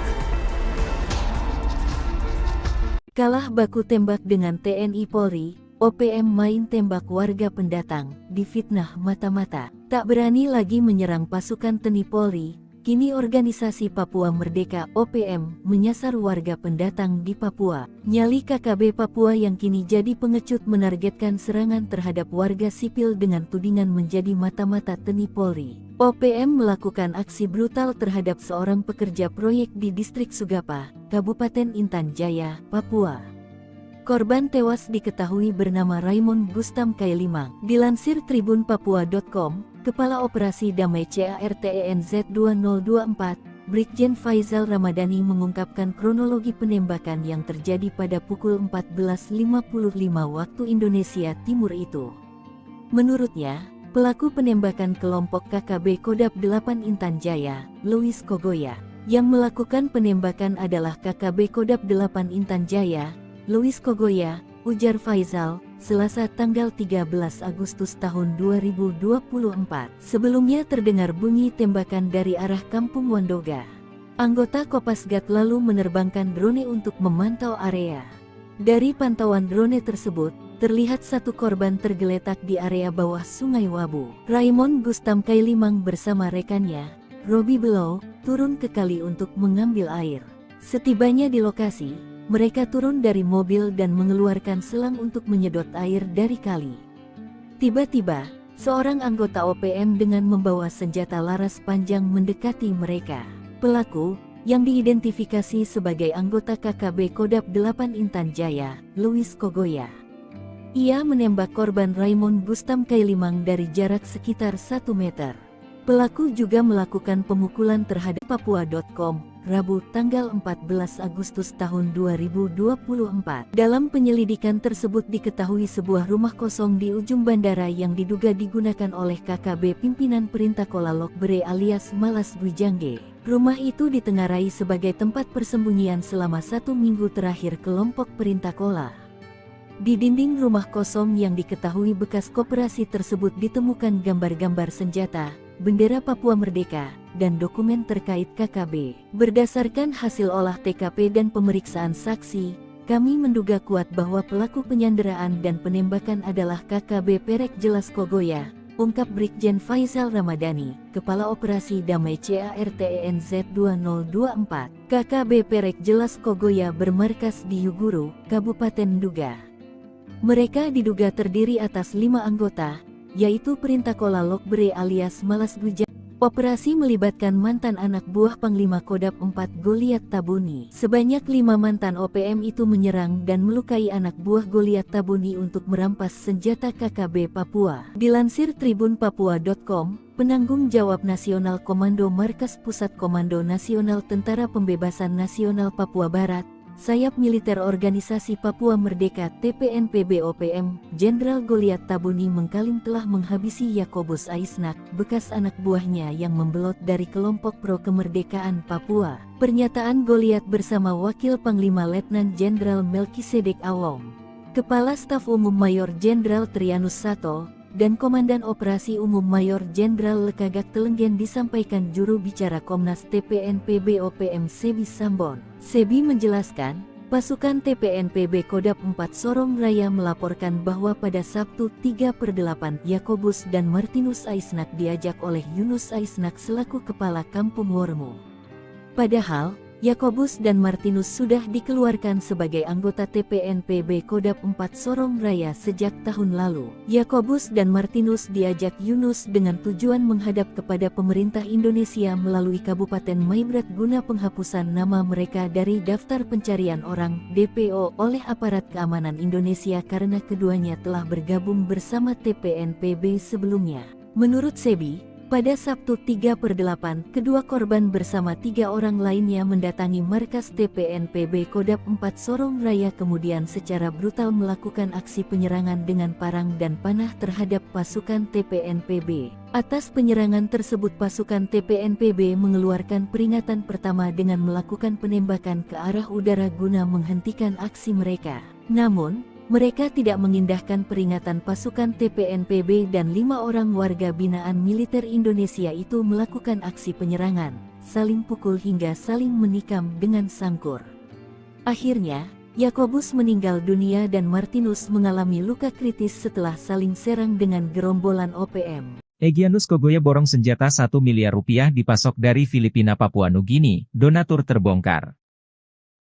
Kalah baku tembak dengan TNI Polri, OPM main tembak warga pendatang, difitnah mata-mata. Tak berani lagi menyerang pasukan TNI Polri, kini organisasi Papua Merdeka OPM menyasar warga pendatang di Papua. Nyali KKB Papua yang kini jadi pengecut menargetkan serangan terhadap warga sipil dengan tudingan menjadi mata-mata TNI Polri. OPM melakukan aksi brutal terhadap seorang pekerja proyek di distrik Sugapa, Kabupaten Intan Jaya, Papua. Korban tewas diketahui bernama Raymond Gustam Kailimang. Dilansir tribunpapua.com, Kepala Operasi Damai CARTENZ 2024, Brigjen Faizal Ramadhani mengungkapkan kronologi penembakan yang terjadi pada pukul 14.55 waktu Indonesia Timur itu. Menurutnya, pelaku penembakan kelompok KKB Kodap 8 Intan Jaya, Louis Kogoya. Yang melakukan penembakan adalah KKB Kodap 8 Intan Jaya, Louis Kogoya, ujar Faizal, Selasa tanggal 13 Agustus tahun 2024. Sebelumnya terdengar bunyi tembakan dari arah Kampung Wandoga. Anggota Kopasgat lalu menerbangkan drone untuk memantau area. Dari pantauan drone tersebut, terlihat satu korban tergeletak di area bawah Sungai Wabu. Raymond Gustam Kailimang bersama rekannya, Robi Below, turun ke kali untuk mengambil air. Setibanya di lokasi, mereka turun dari mobil dan mengeluarkan selang untuk menyedot air dari kali. Tiba-tiba, seorang anggota OPM dengan membawa senjata laras panjang mendekati mereka. Pelaku, yang diidentifikasi sebagai anggota KKB Kodap 8 Intan Jaya, Louis Kogoya. Ia menembak korban Raymond Gustam Kailimang dari jarak sekitar 1 meter. Pelaku juga melakukan pemukulan terhadap Papua.com, Rabu tanggal 14 Agustus tahun 2024. Dalam penyelidikan tersebut diketahui sebuah rumah kosong di ujung bandara yang diduga digunakan oleh KKB pimpinan Perintah Kola Lokbere alias Malas Bujangge. Rumah itu ditengarai sebagai tempat persembunyian selama 1 minggu terakhir kelompok Perintah Kola. Di dinding rumah kosong yang diketahui bekas koperasi tersebut ditemukan gambar-gambar senjata, bendera Papua Merdeka, dan dokumen terkait KKB. Berdasarkan hasil olah TKP dan pemeriksaan saksi, kami menduga kuat bahwa pelaku penyanderaan dan penembakan adalah KKB Perek Jelas Kogoya, ungkap Brigjen Faizal Ramadhani, Kepala Operasi Damai CARTENZ 2024. KKB Perek Jelas Kogoya bermarkas di Yuguru, Kabupaten Nduga. Mereka diduga terdiri atas 5 anggota, yaitu Perintah Kola Lokbere alias Malas Bujangge. Operasi melibatkan mantan anak buah Panglima Kodap 4 Goliat Tabuni. Sebanyak 5 mantan OPM itu menyerang dan melukai anak buah Goliat Tabuni untuk merampas senjata KKB Papua. Dilansir tribunpapua.com, penanggung jawab Nasional Komando Markas Pusat Komando Nasional Tentara Pembebasan Nasional Papua Barat, Sayap Militer Organisasi Papua Merdeka TPNPB OPM, Jenderal Goliat Tabuni mengklaim telah menghabisi Yakobus Aisnak, bekas anak buahnya yang membelot dari kelompok pro kemerdekaan Papua. Pernyataan Goliat bersama Wakil Panglima Letnan Jenderal Melkisedek Awong, Kepala Staf Umum Mayor Jenderal Trianus Sato, dan Komandan Operasi Umum Mayor Jenderal Lekagak Telenggen disampaikan juru bicara Komnas TPNPB OPM Sebi Sambon. Sebi menjelaskan, pasukan TPNPB Kodap 4 Sorong Raya melaporkan bahwa pada Sabtu 3/8 Yakobus dan Martinus Aisnak diajak oleh Yunus Aisnak selaku Kepala Kampung Wormu. Padahal, Yakobus dan Martinus sudah dikeluarkan sebagai anggota TPNPB Kodap 4 Sorong Raya sejak tahun lalu. Yakobus dan Martinus diajak Yunus dengan tujuan menghadap kepada pemerintah Indonesia melalui Kabupaten Maibrat guna penghapusan nama mereka dari daftar pencarian orang (DPO) oleh aparat keamanan Indonesia karena keduanya telah bergabung bersama TPNPB sebelumnya. Menurut Sebi, Pada Sabtu 3/8, kedua korban bersama 3 orang lainnya mendatangi markas TPNPB Kodap 4 Sorong Raya kemudian secara brutal melakukan aksi penyerangan dengan parang dan panah terhadap pasukan TPNPB. Atas penyerangan tersebut pasukan TPNPB mengeluarkan peringatan pertama dengan melakukan penembakan ke arah udara guna menghentikan aksi mereka. Namun, mereka tidak mengindahkan peringatan pasukan TPNPB dan 5 orang warga binaan militer Indonesia itu melakukan aksi penyerangan, saling pukul hingga saling menikam dengan sangkur. Akhirnya, Yakobus meninggal dunia dan Martinus mengalami luka kritis setelah saling serang dengan gerombolan OPM. Egyanus Kogoya borong senjata 1 miliar rupiah dipasok dari Filipina Papua Nugini, donatur terbongkar.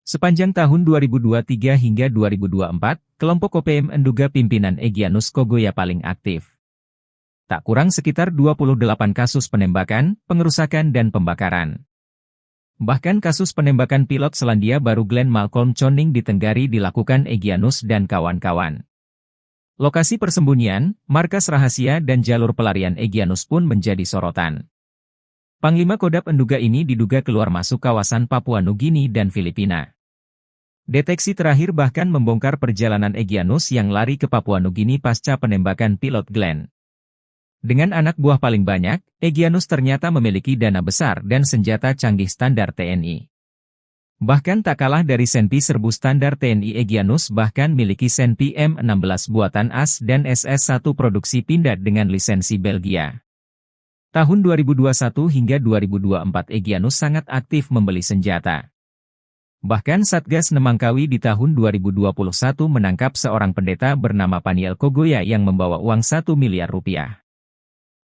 Sepanjang tahun 2023 hingga 2024, kelompok OPM menduga pimpinan Egyanus Kogoya paling aktif. Tak kurang sekitar 28 kasus penembakan, pengerusakan dan pembakaran. Bahkan kasus penembakan pilot Selandia Baru Glenn Malcolm Choning di Tenggari dilakukan Egyanus dan kawan-kawan. Lokasi persembunyian, markas rahasia dan jalur pelarian Egyanus pun menjadi sorotan. Panglima Kodap menduga ini diduga keluar masuk kawasan Papua Nugini dan Filipina. Deteksi terakhir bahkan membongkar perjalanan Egyanus yang lari ke Papua Nugini pasca penembakan pilot Glenn. Dengan anak buah paling banyak, Egyanus ternyata memiliki dana besar dan senjata canggih standar TNI. Bahkan tak kalah dari Senpi serbu standar TNI, Egyanus bahkan miliki Senpi M16 buatan AS dan SS-1 produksi Pindad dengan lisensi Belgia. Tahun 2021 hingga 2024 Egyanus sangat aktif membeli senjata. Bahkan Satgas Nemangkawi di tahun 2021 menangkap seorang pendeta bernama Paniel Kogoya yang membawa uang 1 miliar rupiah.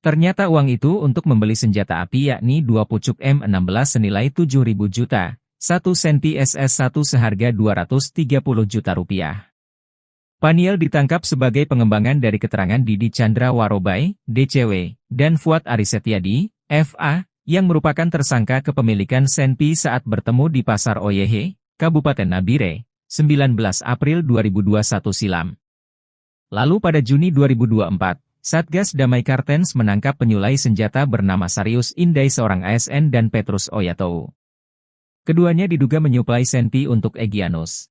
Ternyata uang itu untuk membeli senjata api yakni 2 pucuk M16 senilai 7.000 juta, 1 Senpi SS-1 seharga 230 juta rupiah. Paniel ditangkap sebagai pengembangan dari keterangan Didi Chandra Warobai, DCW, dan Fuad Arisetyadi, FA, yang merupakan tersangka kepemilikan Senpi saat bertemu di Pasar Oyehe, Kabupaten Nabire, 19 April 2021 silam. Lalu pada Juni 2024, Satgas Damai Kartens menangkap penyulai senjata bernama Sarius Indai seorang ASN dan Petrus Oyatou. Keduanya diduga menyuplai Senpi untuk Egyanus.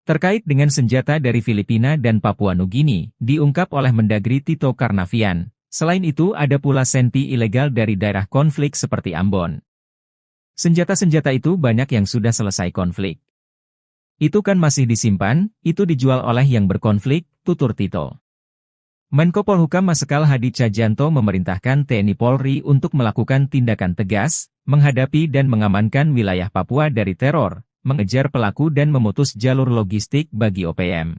Terkait dengan senjata dari Filipina dan Papua Nugini, diungkap oleh Mendagri Tito Karnavian. Selain itu ada pula Senpi ilegal dari daerah konflik seperti Ambon. Senjata-senjata itu banyak yang sudah selesai konflik. Itu kan masih disimpan, itu dijual oleh yang berkonflik, tutur Tito. Menko Polhukam Marsikal Hadi Cahyanto memerintahkan TNI Polri untuk melakukan tindakan tegas, menghadapi dan mengamankan wilayah Papua dari teror, mengejar pelaku dan memutus jalur logistik bagi OPM.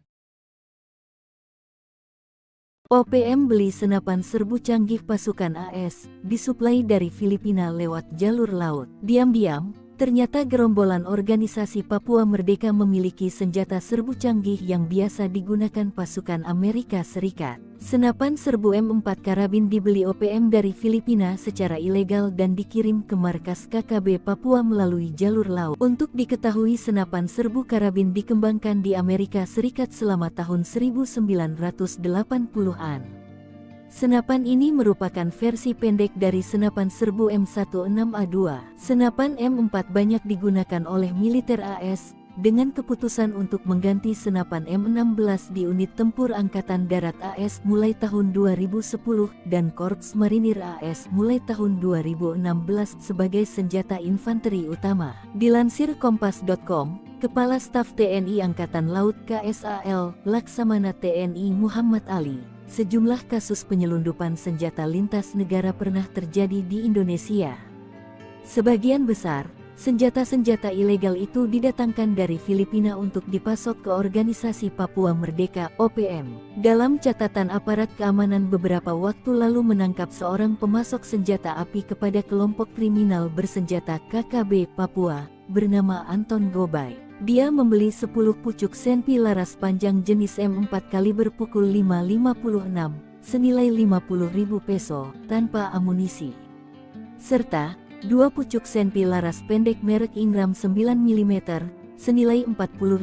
OPM beli senapan serbu canggih pasukan AS, disuplai dari Filipina lewat jalur laut. Diam-diam, ternyata gerombolan organisasi Papua Merdeka memiliki senjata serbu canggih yang biasa digunakan pasukan Amerika Serikat. Senapan serbu M4 karabin dibeli OPM dari Filipina secara ilegal dan dikirim ke markas KKB Papua melalui jalur laut. Untuk diketahui senapan serbu karabin dikembangkan di Amerika Serikat selama tahun 1980-an. Senapan ini merupakan versi pendek dari senapan serbu M16A2. Senapan M4 banyak digunakan oleh militer AS, dengan keputusan untuk mengganti senapan M16 di unit tempur Angkatan Darat AS mulai tahun 2010 dan Korps Marinir AS mulai tahun 2016 sebagai senjata infanteri utama. Dilansir Kompas.com, Kepala Staf TNI Angkatan Laut KSAL, Laksamana TNI Muhammad Ali, sejumlah kasus penyelundupan senjata lintas negara pernah terjadi di Indonesia. Sebagian besar senjata-senjata ilegal itu didatangkan dari Filipina untuk dipasok ke Organisasi Papua Merdeka (OPM). Dalam catatan aparat keamanan beberapa waktu lalu menangkap seorang pemasok senjata api kepada kelompok kriminal bersenjata KKB Papua, bernama Anton Gobay. Dia membeli 10 pucuk Senpi laras panjang jenis M4 kaliber pukul 5.56, senilai 50.000 peso, tanpa amunisi. Serta 2 pucuk Senpi laras pendek merek Ingram 9 mm, senilai 45.000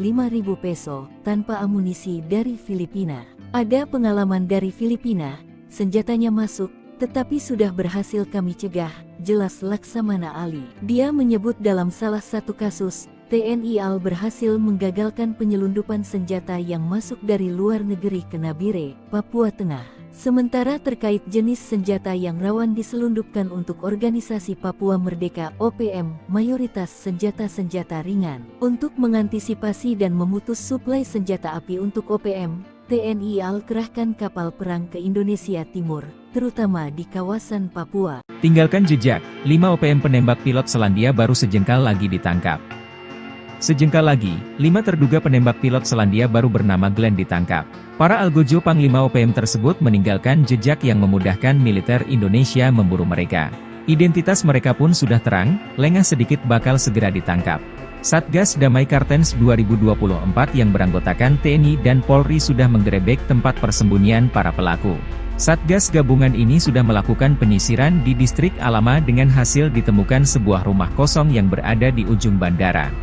peso, tanpa amunisi dari Filipina. Ada pengalaman dari Filipina, senjatanya masuk, Tetapi sudah berhasil kami cegah, jelas Laksamana Ali. Dia menyebut dalam salah satu kasus, TNI AL berhasil menggagalkan penyelundupan senjata yang masuk dari luar negeri ke Nabire, Papua Tengah. Sementara terkait jenis senjata yang rawan diselundupkan untuk organisasi Papua Merdeka OPM, mayoritas senjata-senjata ringan. Untuk mengantisipasi dan memutus suplai senjata api untuk OPM, TNI AL kerahkan kapal perang ke Indonesia Timur, terutama di kawasan Papua. Tinggalkan jejak, 5 OPM penembak pilot Selandia baru sejengkal lagi ditangkap. Sejengkal lagi, 5 terduga penembak pilot Selandia baru bernama Glenn ditangkap. Para algojo Panglima OPM tersebut meninggalkan jejak yang memudahkan militer Indonesia memburu mereka. Identitas mereka pun sudah terang, lengah sedikit bakal segera ditangkap. Satgas Damai Kartens 2024 yang beranggotakan TNI dan Polri sudah menggerebek tempat persembunyian para pelaku. Satgas gabungan ini sudah melakukan penyisiran di distrik Alama dengan hasil ditemukan sebuah rumah kosong yang berada di ujung bandara.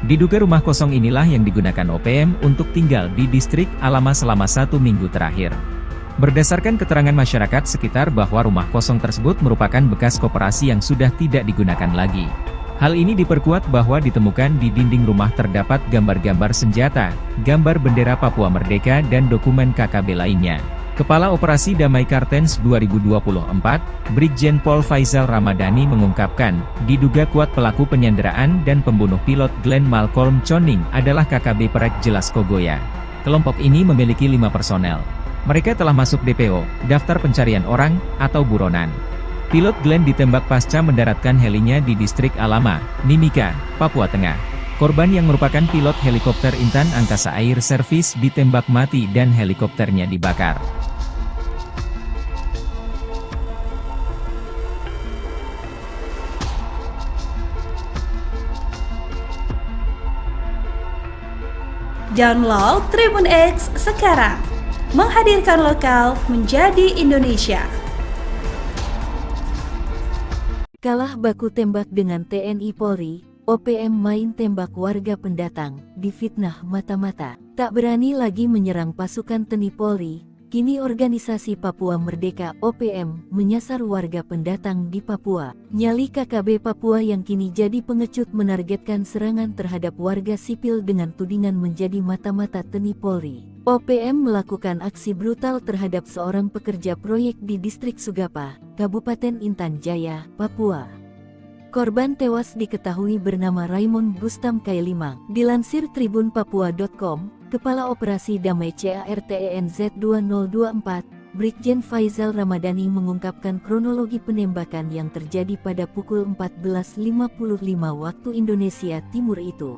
Diduga rumah kosong inilah yang digunakan OPM untuk tinggal di distrik Alama selama 1 minggu terakhir. Berdasarkan keterangan masyarakat sekitar bahwa rumah kosong tersebut merupakan bekas koperasi yang sudah tidak digunakan lagi. Hal ini diperkuat bahwa ditemukan di dinding rumah terdapat gambar-gambar senjata, gambar bendera Papua Merdeka dan dokumen KKB lainnya. Kepala Operasi Damai Kartens 2024, Brigjen Pol Faizal Ramadhani mengungkapkan, diduga kuat pelaku penyanderaan dan pembunuh pilot Glenn Malcolm Choning adalah KKB Perek Jelas Kogoya. Kelompok ini memiliki 5 personel. Mereka telah masuk DPO, daftar pencarian orang, atau buronan. Pilot Glenn ditembak pasca mendaratkan helinya di distrik Alama, Mimika, Papua Tengah. Korban yang merupakan pilot helikopter Intan Angkasa Air Service ditembak mati dan helikopternya dibakar. Download Tribun X sekarang, menghadirkan lokal menjadi Indonesia. Kalah baku tembak dengan TNI Polri, OPM main tembak warga pendatang, difitnah mata-mata. Tak berani lagi menyerang pasukan TNI Polri, kini organisasi Papua Merdeka OPM menyasar warga pendatang di Papua. Nyali KKB Papua yang kini jadi pengecut menargetkan serangan terhadap warga sipil dengan tudingan menjadi mata-mata TNI Polri. OPM melakukan aksi brutal terhadap seorang pekerja proyek di distrik Sugapa, Kabupaten Intan Jaya, Papua. Korban tewas diketahui bernama Raymond Gustam Kailimang. Dilansir tribunpapua.com, Kepala Operasi Damai CARTENZ 2024, Brigjen Faizal Ramadhani mengungkapkan kronologi penembakan yang terjadi pada pukul 14.55 waktu Indonesia Timur itu.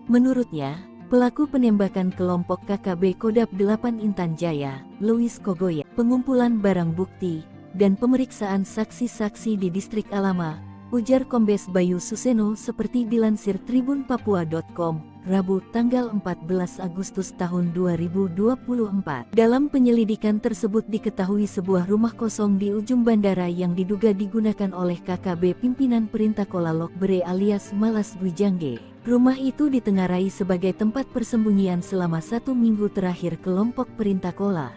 Menurutnya, pelaku penembakan kelompok KKB Kodap 8 Intan Jaya, Louis Kogoya, pengumpulan barang bukti, dan pemeriksaan saksi-saksi di distrik Alama, ujar Kombes Bayu Suseno seperti dilansir tribunpapua.com, Rabu tanggal 14 Agustus tahun 2024. Dalam penyelidikan tersebut diketahui sebuah rumah kosong di ujung bandara yang diduga digunakan oleh KKB pimpinan Perintah Kola Lokbere alias Malas Gwijangge. Rumah itu ditengarai sebagai tempat persembunyian selama 1 minggu terakhir kelompok Perintah Kola.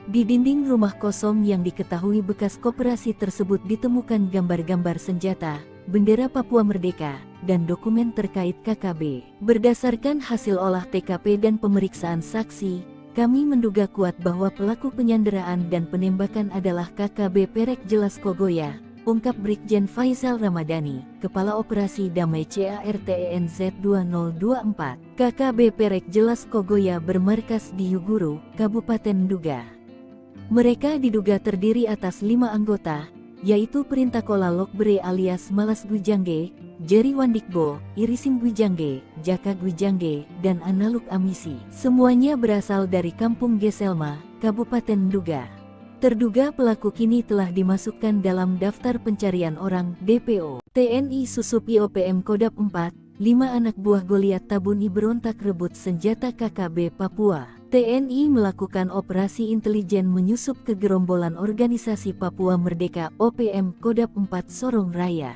Di dinding rumah kosong yang diketahui bekas koperasi tersebut ditemukan gambar-gambar senjata, bendera Papua Merdeka, dan dokumen terkait KKB. Berdasarkan hasil olah TKP dan pemeriksaan saksi, kami menduga kuat bahwa pelaku penyanderaan dan penembakan adalah KKB Perek Jelas Kogoya, ungkap Brigjen Faizal Ramadhani, Kepala Operasi Damai CARTENZ 2024. KKB Perek Jelas Kogoya bermarkas di Yuguru, Kabupaten Nduga. Mereka diduga terdiri atas 5 anggota, yaitu Perintah Kola Lokbere alias Malas Gwijangge, Jerry Wandikbo, Irisim Gwijangge, Jaka Gwijangge, dan Analuk Amisi. Semuanya berasal dari Kampung Geselma, Kabupaten Nduga. Terduga pelaku kini telah dimasukkan dalam daftar pencarian orang DPO. TNI susupi OPM Kodap 4, 5 anak buah Goliat Tabuni berontak rebut senjata KKB Papua. TNI melakukan operasi intelijen menyusup ke gerombolan organisasi Papua Merdeka OPM Kodap 4 Sorong Raya.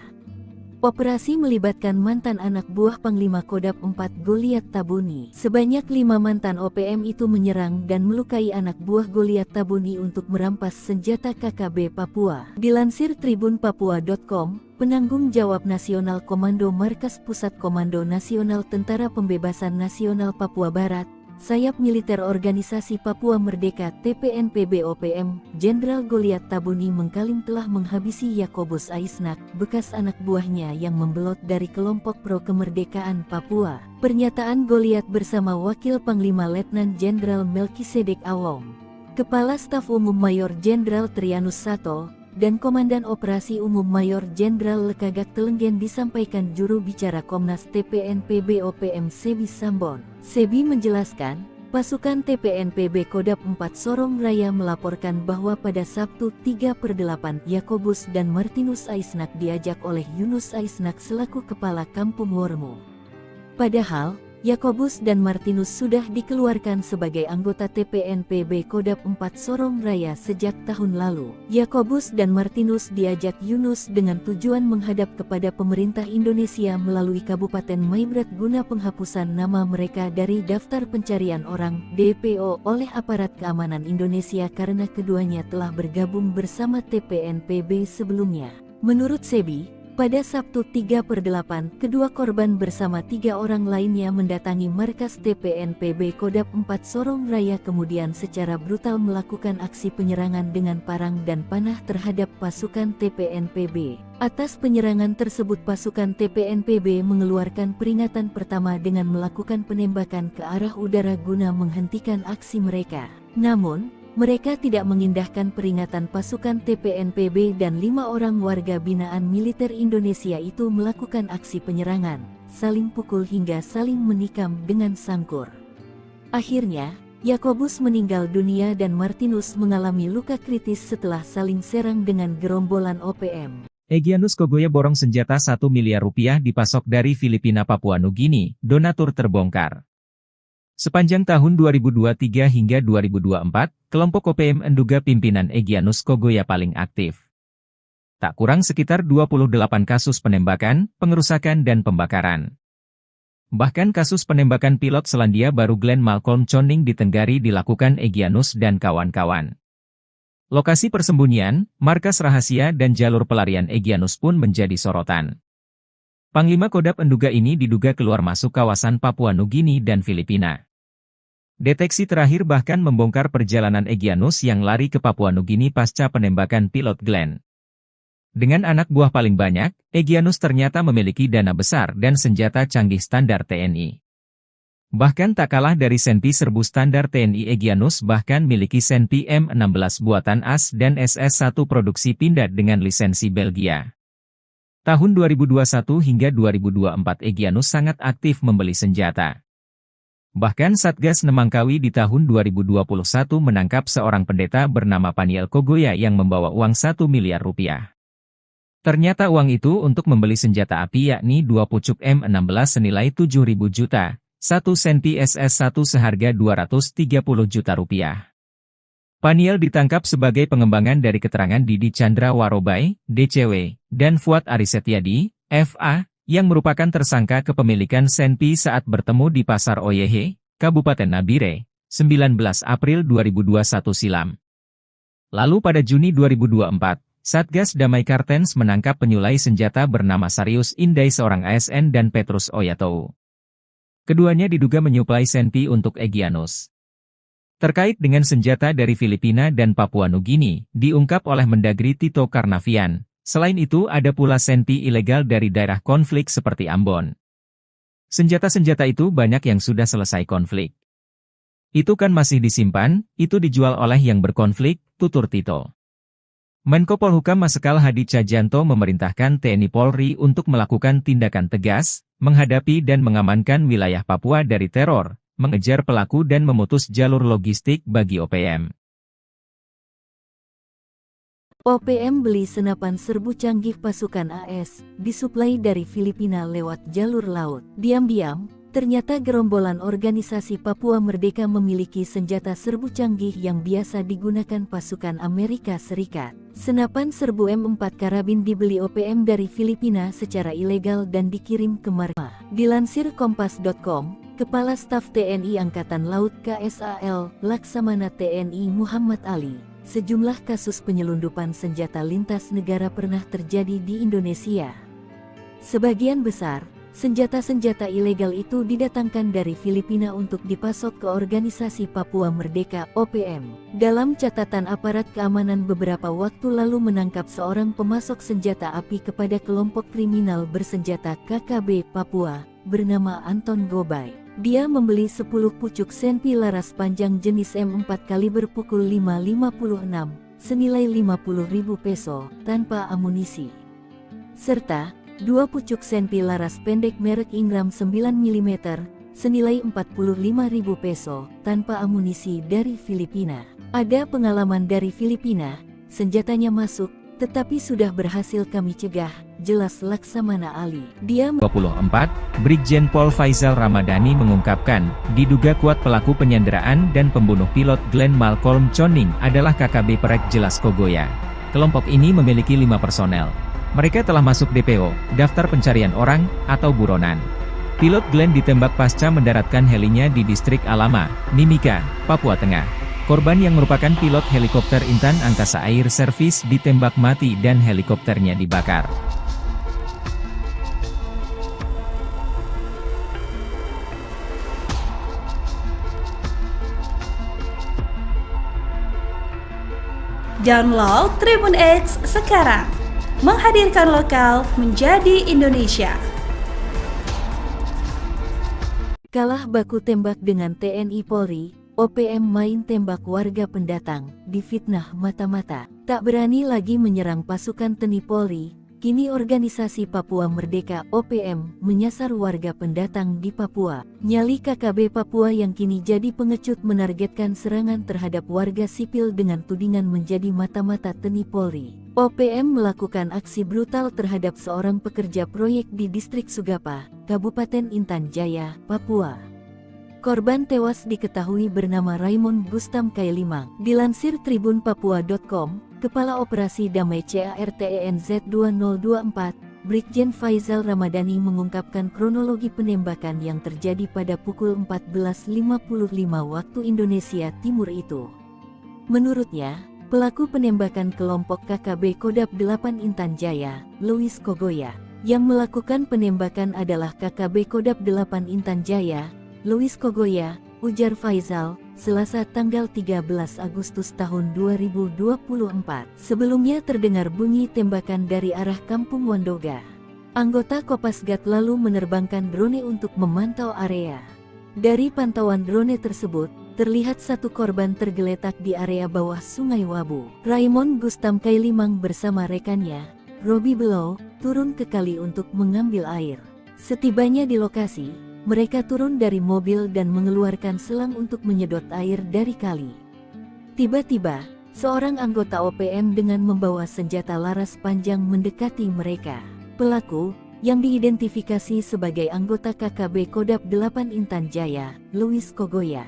Operasi melibatkan mantan anak buah Panglima Kodam 4 Goliat Tabuni. Sebanyak 5 mantan OPM itu menyerang dan melukai anak buah Goliat Tabuni untuk merampas senjata KKB Papua. Dilansir tribunpapua.com, penanggung jawab nasional Komando Markas Pusat Komando Nasional Tentara Pembebasan Nasional Papua Barat, Sayap Militer Organisasi Papua Merdeka TPNPB OPM, Jenderal Goliat Tabuni mengklaim telah menghabisi Yakobus Aisnak, bekas anak buahnya yang membelot dari kelompok pro kemerdekaan Papua. Pernyataan Goliat bersama Wakil Panglima Letnan Jenderal Melkisedek Awong, Kepala Staf Umum Mayor Jenderal Trianus Sato, dan Komandan Operasi Umum Mayor Jenderal Lekagak Telenggen disampaikan juru bicara Komnas TPNPB OPM Sebi Sambon. Sebi menjelaskan, pasukan TPNPB Kodam 4 Sorong Raya melaporkan bahwa pada Sabtu 3/8 Yakobus dan Martinus Aisnak diajak oleh Yunus Aisnak selaku Kepala Kampung Wormo. Padahal, Yakobus dan Martinus sudah dikeluarkan sebagai anggota TPNPB Kodam 4 Sorong Raya sejak tahun lalu. Yakobus dan Martinus diajak Yunus dengan tujuan menghadap kepada pemerintah Indonesia melalui Kabupaten Maibrat guna penghapusan nama mereka dari daftar pencarian orang (DPO) oleh aparat keamanan Indonesia karena keduanya telah bergabung bersama TPNPB sebelumnya. Menurut Sebi, pada Sabtu 3/8, kedua korban bersama 3 orang lainnya mendatangi markas TPNPB Kodam 4 Sorong Raya kemudian secara brutal melakukan aksi penyerangan dengan parang dan panah terhadap pasukan TPNPB. Atas penyerangan tersebut pasukan TPNPB mengeluarkan peringatan pertama dengan melakukan penembakan ke arah udara guna menghentikan aksi mereka. Namun, mereka tidak mengindahkan peringatan pasukan TPNPB dan 5 orang warga binaan militer Indonesia itu melakukan aksi penyerangan, saling pukul hingga saling menikam dengan sangkur. Akhirnya, Yakobus meninggal dunia dan Martinus mengalami luka kritis setelah saling serang dengan gerombolan OPM. Egyanus Kogoya borong senjata 1 miliar rupiah dipasok dari Filipina Papua Nugini, donatur terbongkar. Sepanjang tahun 2023 hingga 2024, kelompok OPM menduga pimpinan Egyanus Kogoya paling aktif. Tak kurang sekitar 28 kasus penembakan, pengerusakan dan pembakaran. Bahkan kasus penembakan pilot Selandia Baru Glenn Malcolm Choning di Tenggari dilakukan Egyanus dan kawan-kawan. Lokasi persembunyian, markas rahasia dan jalur pelarian Egyanus pun menjadi sorotan. Panglima Kodam menduga ini diduga keluar masuk kawasan Papua Nugini dan Filipina. Deteksi terakhir bahkan membongkar perjalanan Egyanus yang lari ke Papua Nugini pasca penembakan pilot Glenn. Dengan anak buah paling banyak, Egyanus ternyata memiliki dana besar dan senjata canggih standar TNI. Bahkan tak kalah dari Senpi serbu standar TNI, Egyanus bahkan miliki Senpi M16 buatan AS dan SS1 produksi Pindad dengan lisensi Belgia. Tahun 2021 hingga 2024 Egyanus sangat aktif membeli senjata. Bahkan Satgas Nemangkawi di tahun 2021 menangkap seorang pendeta bernama Paniel Kogoya yang membawa uang 1 miliar rupiah. Ternyata uang itu untuk membeli senjata api yakni 2 pucuk M16 senilai 7.000 juta, 1 Senpi SS1 seharga 230 juta rupiah. Paniel ditangkap sebagai pengembangan dari keterangan Didi Chandra Warobai, DCW, dan Fuad Arisetyadi, FA, yang merupakan tersangka kepemilikan Senpi saat bertemu di Pasar Oyehe, Kabupaten Nabire, 19 April 2021 silam. Lalu pada Juni 2024, Satgas Damai Kartens menangkap penyulai senjata bernama Sarius Indai seorang ASN dan Petrus Oyatou. Keduanya diduga menyuplai Senpi untuk Egyanus. Terkait dengan senjata dari Filipina dan Papua Nugini, diungkap oleh Mendagri Tito Karnavian. Selain itu ada pula Senpi ilegal dari daerah konflik seperti Ambon. Senjata-senjata itu banyak yang sudah selesai konflik. Itu kan masih disimpan, itu dijual oleh yang berkonflik, tutur Tito. Menko Polhukam Marsikal Hadi Cahyanto memerintahkan TNI Polri untuk melakukan tindakan tegas, menghadapi dan mengamankan wilayah Papua dari teror, mengejar pelaku dan memutus jalur logistik bagi OPM. OPM beli senapan serbu canggih pasukan AS, disuplai dari Filipina lewat jalur laut. Diam-diam, Ternyata gerombolan organisasi Papua Merdeka memiliki senjata serbu canggih yang biasa digunakan pasukan Amerika Serikat. Senapan serbu M4 karabin dibeli OPM dari Filipina secara ilegal dan dikirim ke Marma. Dilansir Kompas.com, Kepala Staf TNI Angkatan Laut KSAL, Laksamana TNI Muhammad Ali, sejumlah kasus penyelundupan senjata lintas negara pernah terjadi di Indonesia. Sebagian besar senjata-senjata ilegal itu didatangkan dari Filipina untuk dipasok ke Organisasi Papua Merdeka (OPM). Dalam catatan aparat keamanan beberapa waktu lalu menangkap seorang pemasok senjata api kepada kelompok kriminal bersenjata KKB Papua, bernama Anton Gobay. Dia membeli 10 pucuk senpi laras panjang jenis M4 kaliber pukul 5.56, senilai 50.000 peso, tanpa amunisi. Serta 2 pucuk senpi laras pendek merek Ingram 9 mm, senilai 45.000 peso, tanpa amunisi dari Filipina. Ada pengalaman dari Filipina, senjatanya masuk, tetapi sudah berhasil kami cegah, jelas Laksamana Ali. Dia 24, Brigjen Pol Faisal Ramadhani mengungkapkan, diduga kuat pelaku penyanderaan dan pembunuh pilot Glenn Malcolm Choning adalah KKB Perek Jelas Kogoya. Kelompok ini memiliki 5 personel. Mereka telah masuk DPO, daftar pencarian orang, atau buronan. Pilot Glenn ditembak pasca mendaratkan helinya di distrik Alama, Mimika, Papua Tengah. Korban yang merupakan pilot helikopter Intan Angkasa Air Service ditembak mati dan helikopternya dibakar. Download Tribun X sekarang. Menghadirkan lokal menjadi Indonesia. kalah baku tembak dengan TNI Polri, OPM main tembak warga pendatang, difitnah mata-mata. Tak berani lagi menyerang pasukan TNI Polri, kini organisasi Papua Merdeka OPM menyasar warga pendatang di Papua. Nyali KKB Papua yang kini jadi pengecut menargetkan serangan terhadap warga sipil dengan tudingan menjadi mata-mata TNI Polri. OPM melakukan aksi brutal terhadap seorang pekerja proyek di distrik Sugapa, Kabupaten Intan Jaya, Papua. Korban tewas diketahui bernama Raymond Gustam Kailimang. Dilansir tribunpapua.com, Kepala Operasi Damai CARTENZ 2024, Brigjen Faisal Ramadhani mengungkapkan kronologi penembakan yang terjadi pada pukul 14.55 waktu Indonesia Timur itu. Menurutnya, pelaku penembakan kelompok KKB Kodap 8 Intan Jaya, Louis Kogoya. Yang melakukan penembakan adalah KKB Kodap 8 Intan Jaya, Louis Kogoya, ujar Faisal, Selasa tanggal 13 Agustus tahun 2024. Sebelumnya terdengar bunyi tembakan dari arah Kampung Wandoga. Anggota Kopasgat lalu menerbangkan drone untuk memantau area. Dari pantauan drone tersebut, terlihat satu korban tergeletak di area bawah Sungai Wabu. Raymond Gustam Kailimang bersama rekannya, Robi Below, turun ke kali untuk mengambil air. Setibanya di lokasi, mereka turun dari mobil dan mengeluarkan selang untuk menyedot air dari kali. Tiba-tiba, seorang anggota OPM dengan membawa senjata laras panjang mendekati mereka. Pelaku, yang diidentifikasi sebagai anggota KKB Kodap 8 Intan Jaya, Louis Kogoya.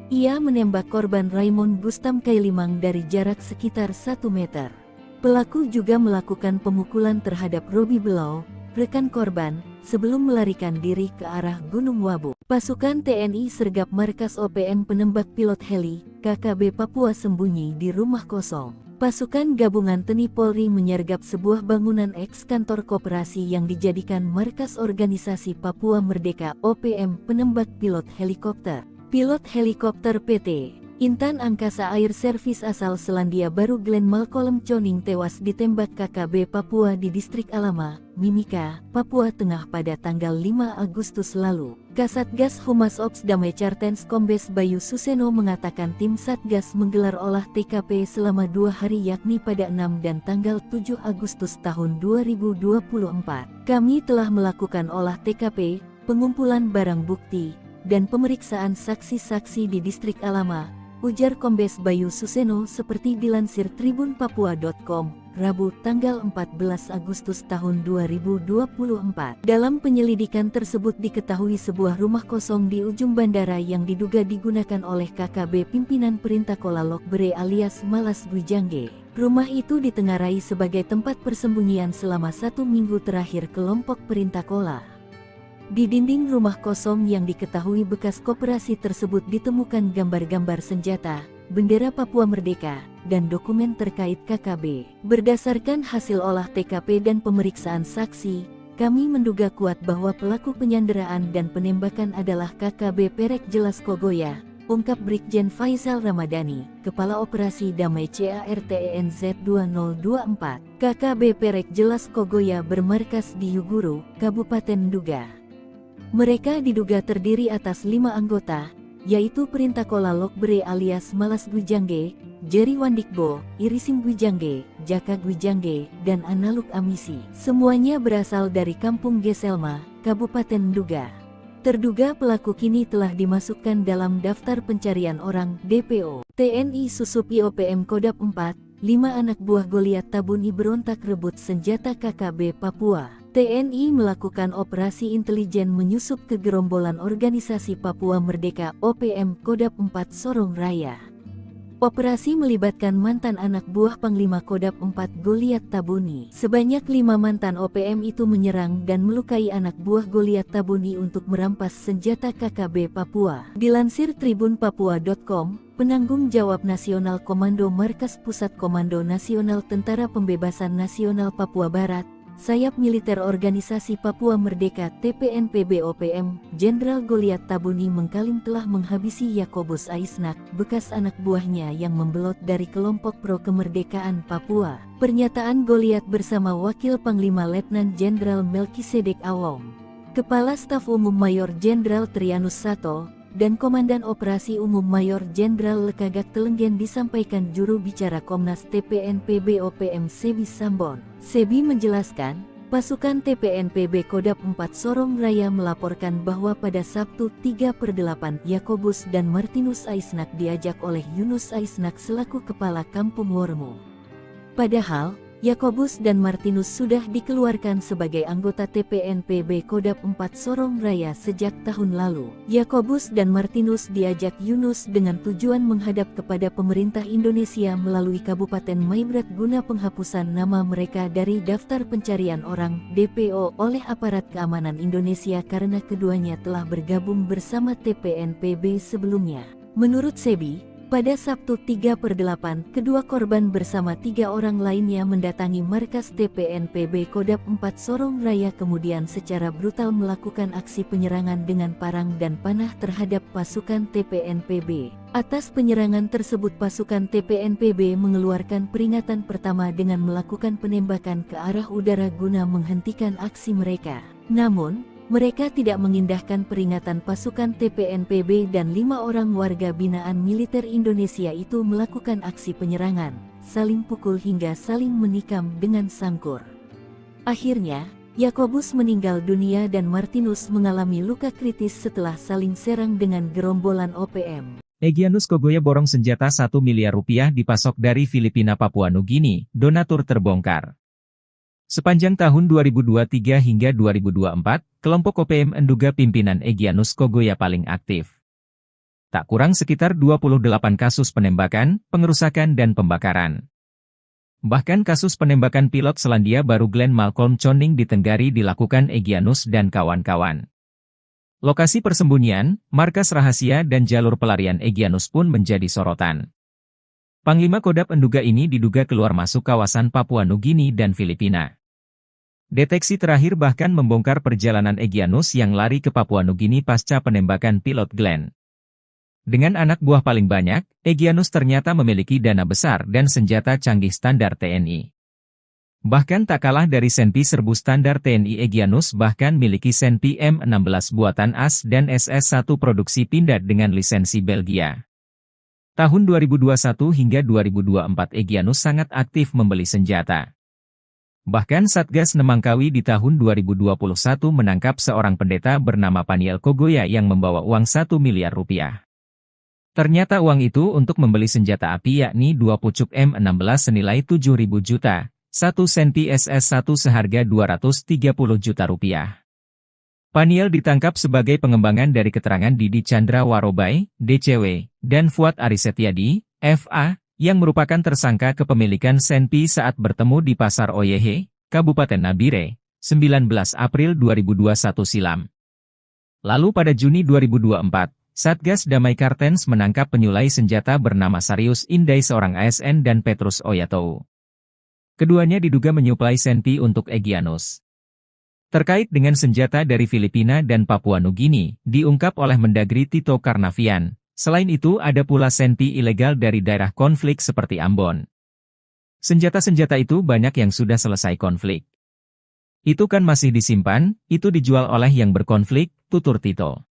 Ia menembak korban Raymond Gustam Kailimang dari jarak sekitar 1 meter. Pelaku juga melakukan pemukulan terhadap Robi Below, rekan korban, sebelum melarikan diri ke arah Gunung Wabu. Pasukan TNI sergap markas OPM penembak pilot heli, KKB Papua sembunyi di rumah kosong. Pasukan gabungan TNI Polri menyergap sebuah bangunan eks-kantor koperasi yang dijadikan markas organisasi Papua Merdeka OPM penembak pilot helikopter. Pilot helikopter PT Intan Angkasa Air Service asal Selandia Baru Glenn Malcolm Choning tewas ditembak KKB Papua di distrik Alama, Mimika, Papua Tengah pada tanggal 5 Agustus lalu. Kasatgas Humas Ops Damai Cartens Kombes Bayu Suseno mengatakan tim Satgas menggelar olah TKP selama 2 hari yakni pada 6 dan tanggal 7 Agustus tahun 2024. Kami telah melakukan olah TKP, pengumpulan barang bukti, dan pemeriksaan saksi-saksi di distrik Alama, ujar Kombes Bayu Suseno seperti dilansir tribunpapua.com, Rabu tanggal 14 Agustus tahun 2024. Dalam penyelidikan tersebut diketahui sebuah rumah kosong di ujung bandara yang diduga digunakan oleh KKB pimpinan Perintah Kola Lokbere alias Malas Gwijangge. Rumah itu ditengarai sebagai tempat persembunyian selama 1 minggu terakhir kelompok Perintah Kola. Di dinding rumah kosong yang diketahui bekas koperasi tersebut ditemukan gambar-gambar senjata, bendera Papua Merdeka, dan dokumen terkait KKB. Berdasarkan hasil olah TKP dan pemeriksaan saksi, kami menduga kuat bahwa pelaku penyanderaan dan penembakan adalah KKB Perek Jelas Kogoya, ungkap Brigjen Faizal Ramadhani, Kepala Operasi Damai CARTENZ 2024. KKB Perek Jelas Kogoya bermarkas di Yuguru, Kabupaten Nduga. Mereka diduga terdiri atas 5 anggota, yaitu Perintah Kola Lokbere alias Malas Gwijangge, Jerry Wandikbo, Irisim Gwijangge, Jaka Gwijangge, dan Analuk Amisi. Semuanya berasal dari Kampung Geselma, Kabupaten Nduga. Terduga pelaku kini telah dimasukkan dalam daftar pencarian orang DPO. TNI Susup IOPM Kodap 4, 5 anak buah Goliat Tabuni berontak rebut senjata KKB Papua. TNI melakukan operasi intelijen menyusup ke gerombolan organisasi Papua Merdeka OPM Kodap 4 Sorong Raya. Operasi melibatkan mantan anak buah Panglima Kodap 4 Goliat Tabuni. Sebanyak 5 mantan OPM itu menyerang dan melukai anak buah Goliat Tabuni untuk merampas senjata KKB Papua. Dilansir tribunpapua.com, penanggung jawab Nasional Komando Markas Pusat Komando Nasional Tentara Pembebasan Nasional Papua Barat, Sayap Militer Organisasi Papua Merdeka TPNPB OPM, Jenderal Goliat Tabuni mengklaim telah menghabisi Yakobus Aisnak, bekas anak buahnya yang membelot dari kelompok pro kemerdekaan Papua. Pernyataan Goliat bersama Wakil Panglima Letnan Jenderal Melkisedek Awom, Kepala Staf Umum Mayor Jenderal Trianus Sato, dan Komandan Operasi Umum Mayor Jenderal Lekagak Telenggen disampaikan juru bicara Komnas TPNPB OPM Sebi Sambon. Sebi menjelaskan, pasukan TPNPB Kodap 4 Sorong Raya melaporkan bahwa pada Sabtu 3/8 Yakobus dan Martinus Aisnak diajak oleh Yunus Aisnak selaku Kepala Kampung Wormo. Padahal, Yakobus dan Martinus sudah dikeluarkan sebagai anggota TPNPB Kodap 4 Sorong Raya sejak tahun lalu. Yakobus dan Martinus diajak Yunus dengan tujuan menghadap kepada pemerintah Indonesia melalui Kabupaten Maibrat guna penghapusan nama mereka dari daftar pencarian orang DPO oleh aparat keamanan Indonesia karena keduanya telah bergabung bersama TPNPB sebelumnya. Menurut Sebi, pada Sabtu 3/8, kedua korban bersama 3 orang lainnya mendatangi markas TPNPB Kodap 4 Sorong Raya kemudian secara brutal melakukan aksi penyerangan dengan parang dan panah terhadap pasukan TPNPB. Atas penyerangan tersebut pasukan TPNPB mengeluarkan peringatan pertama dengan melakukan penembakan ke arah udara guna menghentikan aksi mereka. Namun, mereka tidak mengindahkan peringatan pasukan TPNPB dan 5 orang warga binaan militer Indonesia itu melakukan aksi penyerangan, saling pukul hingga saling menikam dengan sangkur. Akhirnya, Yakobus meninggal dunia dan Martinus mengalami luka kritis setelah saling serang dengan gerombolan OPM. Egyanus Kogoya borong senjata 1 miliar rupiah dipasok dari Filipina Papua Nugini, donatur terbongkar. Sepanjang tahun 2023 hingga 2024, kelompok OPM Nduga pimpinan Egyanus Kogoya paling aktif. Tak kurang sekitar 28 kasus penembakan, pengerusakan dan pembakaran. Bahkan kasus penembakan pilot Selandia Baru Glenn Malcolm Choning di Tenggari dilakukan Egyanus dan kawan-kawan. Lokasi persembunyian, markas rahasia dan jalur pelarian Egyanus pun menjadi sorotan. Panglima Kodap Nduga ini diduga keluar masuk kawasan Papua Nugini dan Filipina. Deteksi terakhir bahkan membongkar perjalanan Egyanus yang lari ke Papua Nugini pasca penembakan pilot Glenn. Dengan anak buah paling banyak, Egyanus ternyata memiliki dana besar dan senjata canggih standar TNI. Bahkan tak kalah dari Senpi serbu standar TNI, Egyanus bahkan miliki Senpi M16 buatan AS dan SS1 produksi Pindad dengan lisensi Belgia. Tahun 2021 hingga 2024 Egyanus sangat aktif membeli senjata. Bahkan Satgas Nemangkawi di tahun 2021 menangkap seorang pendeta bernama Paniel Kogoya yang membawa uang 1 miliar rupiah. Ternyata uang itu untuk membeli senjata api yakni 2 pucuk M16 senilai 7.000 juta, 1 senti SS1 seharga 230 juta rupiah. Paniel ditangkap sebagai pengembangan dari keterangan Didi Chandra Warobai, DCW, dan Fuad Arisetiadi, FA, yang merupakan tersangka kepemilikan senpi saat bertemu di Pasar Oyehe, Kabupaten Nabire, 19 April 2021 silam. Lalu pada Juni 2024, Satgas Damai Kartens menangkap penyulai senjata bernama Sarius Indai seorang ASN dan Petrus Oyatou. Keduanya diduga menyuplai senpi untuk Egyanus. Terkait dengan senjata dari Filipina dan Papua Nugini, diungkap oleh Mendagri Tito Karnavian. Selain itu ada pula senpi ilegal dari daerah konflik seperti Ambon. Senjata-senjata itu banyak yang sudah selesai konflik. Itu kan masih disimpan, itu dijual oleh yang berkonflik, tutur Tito.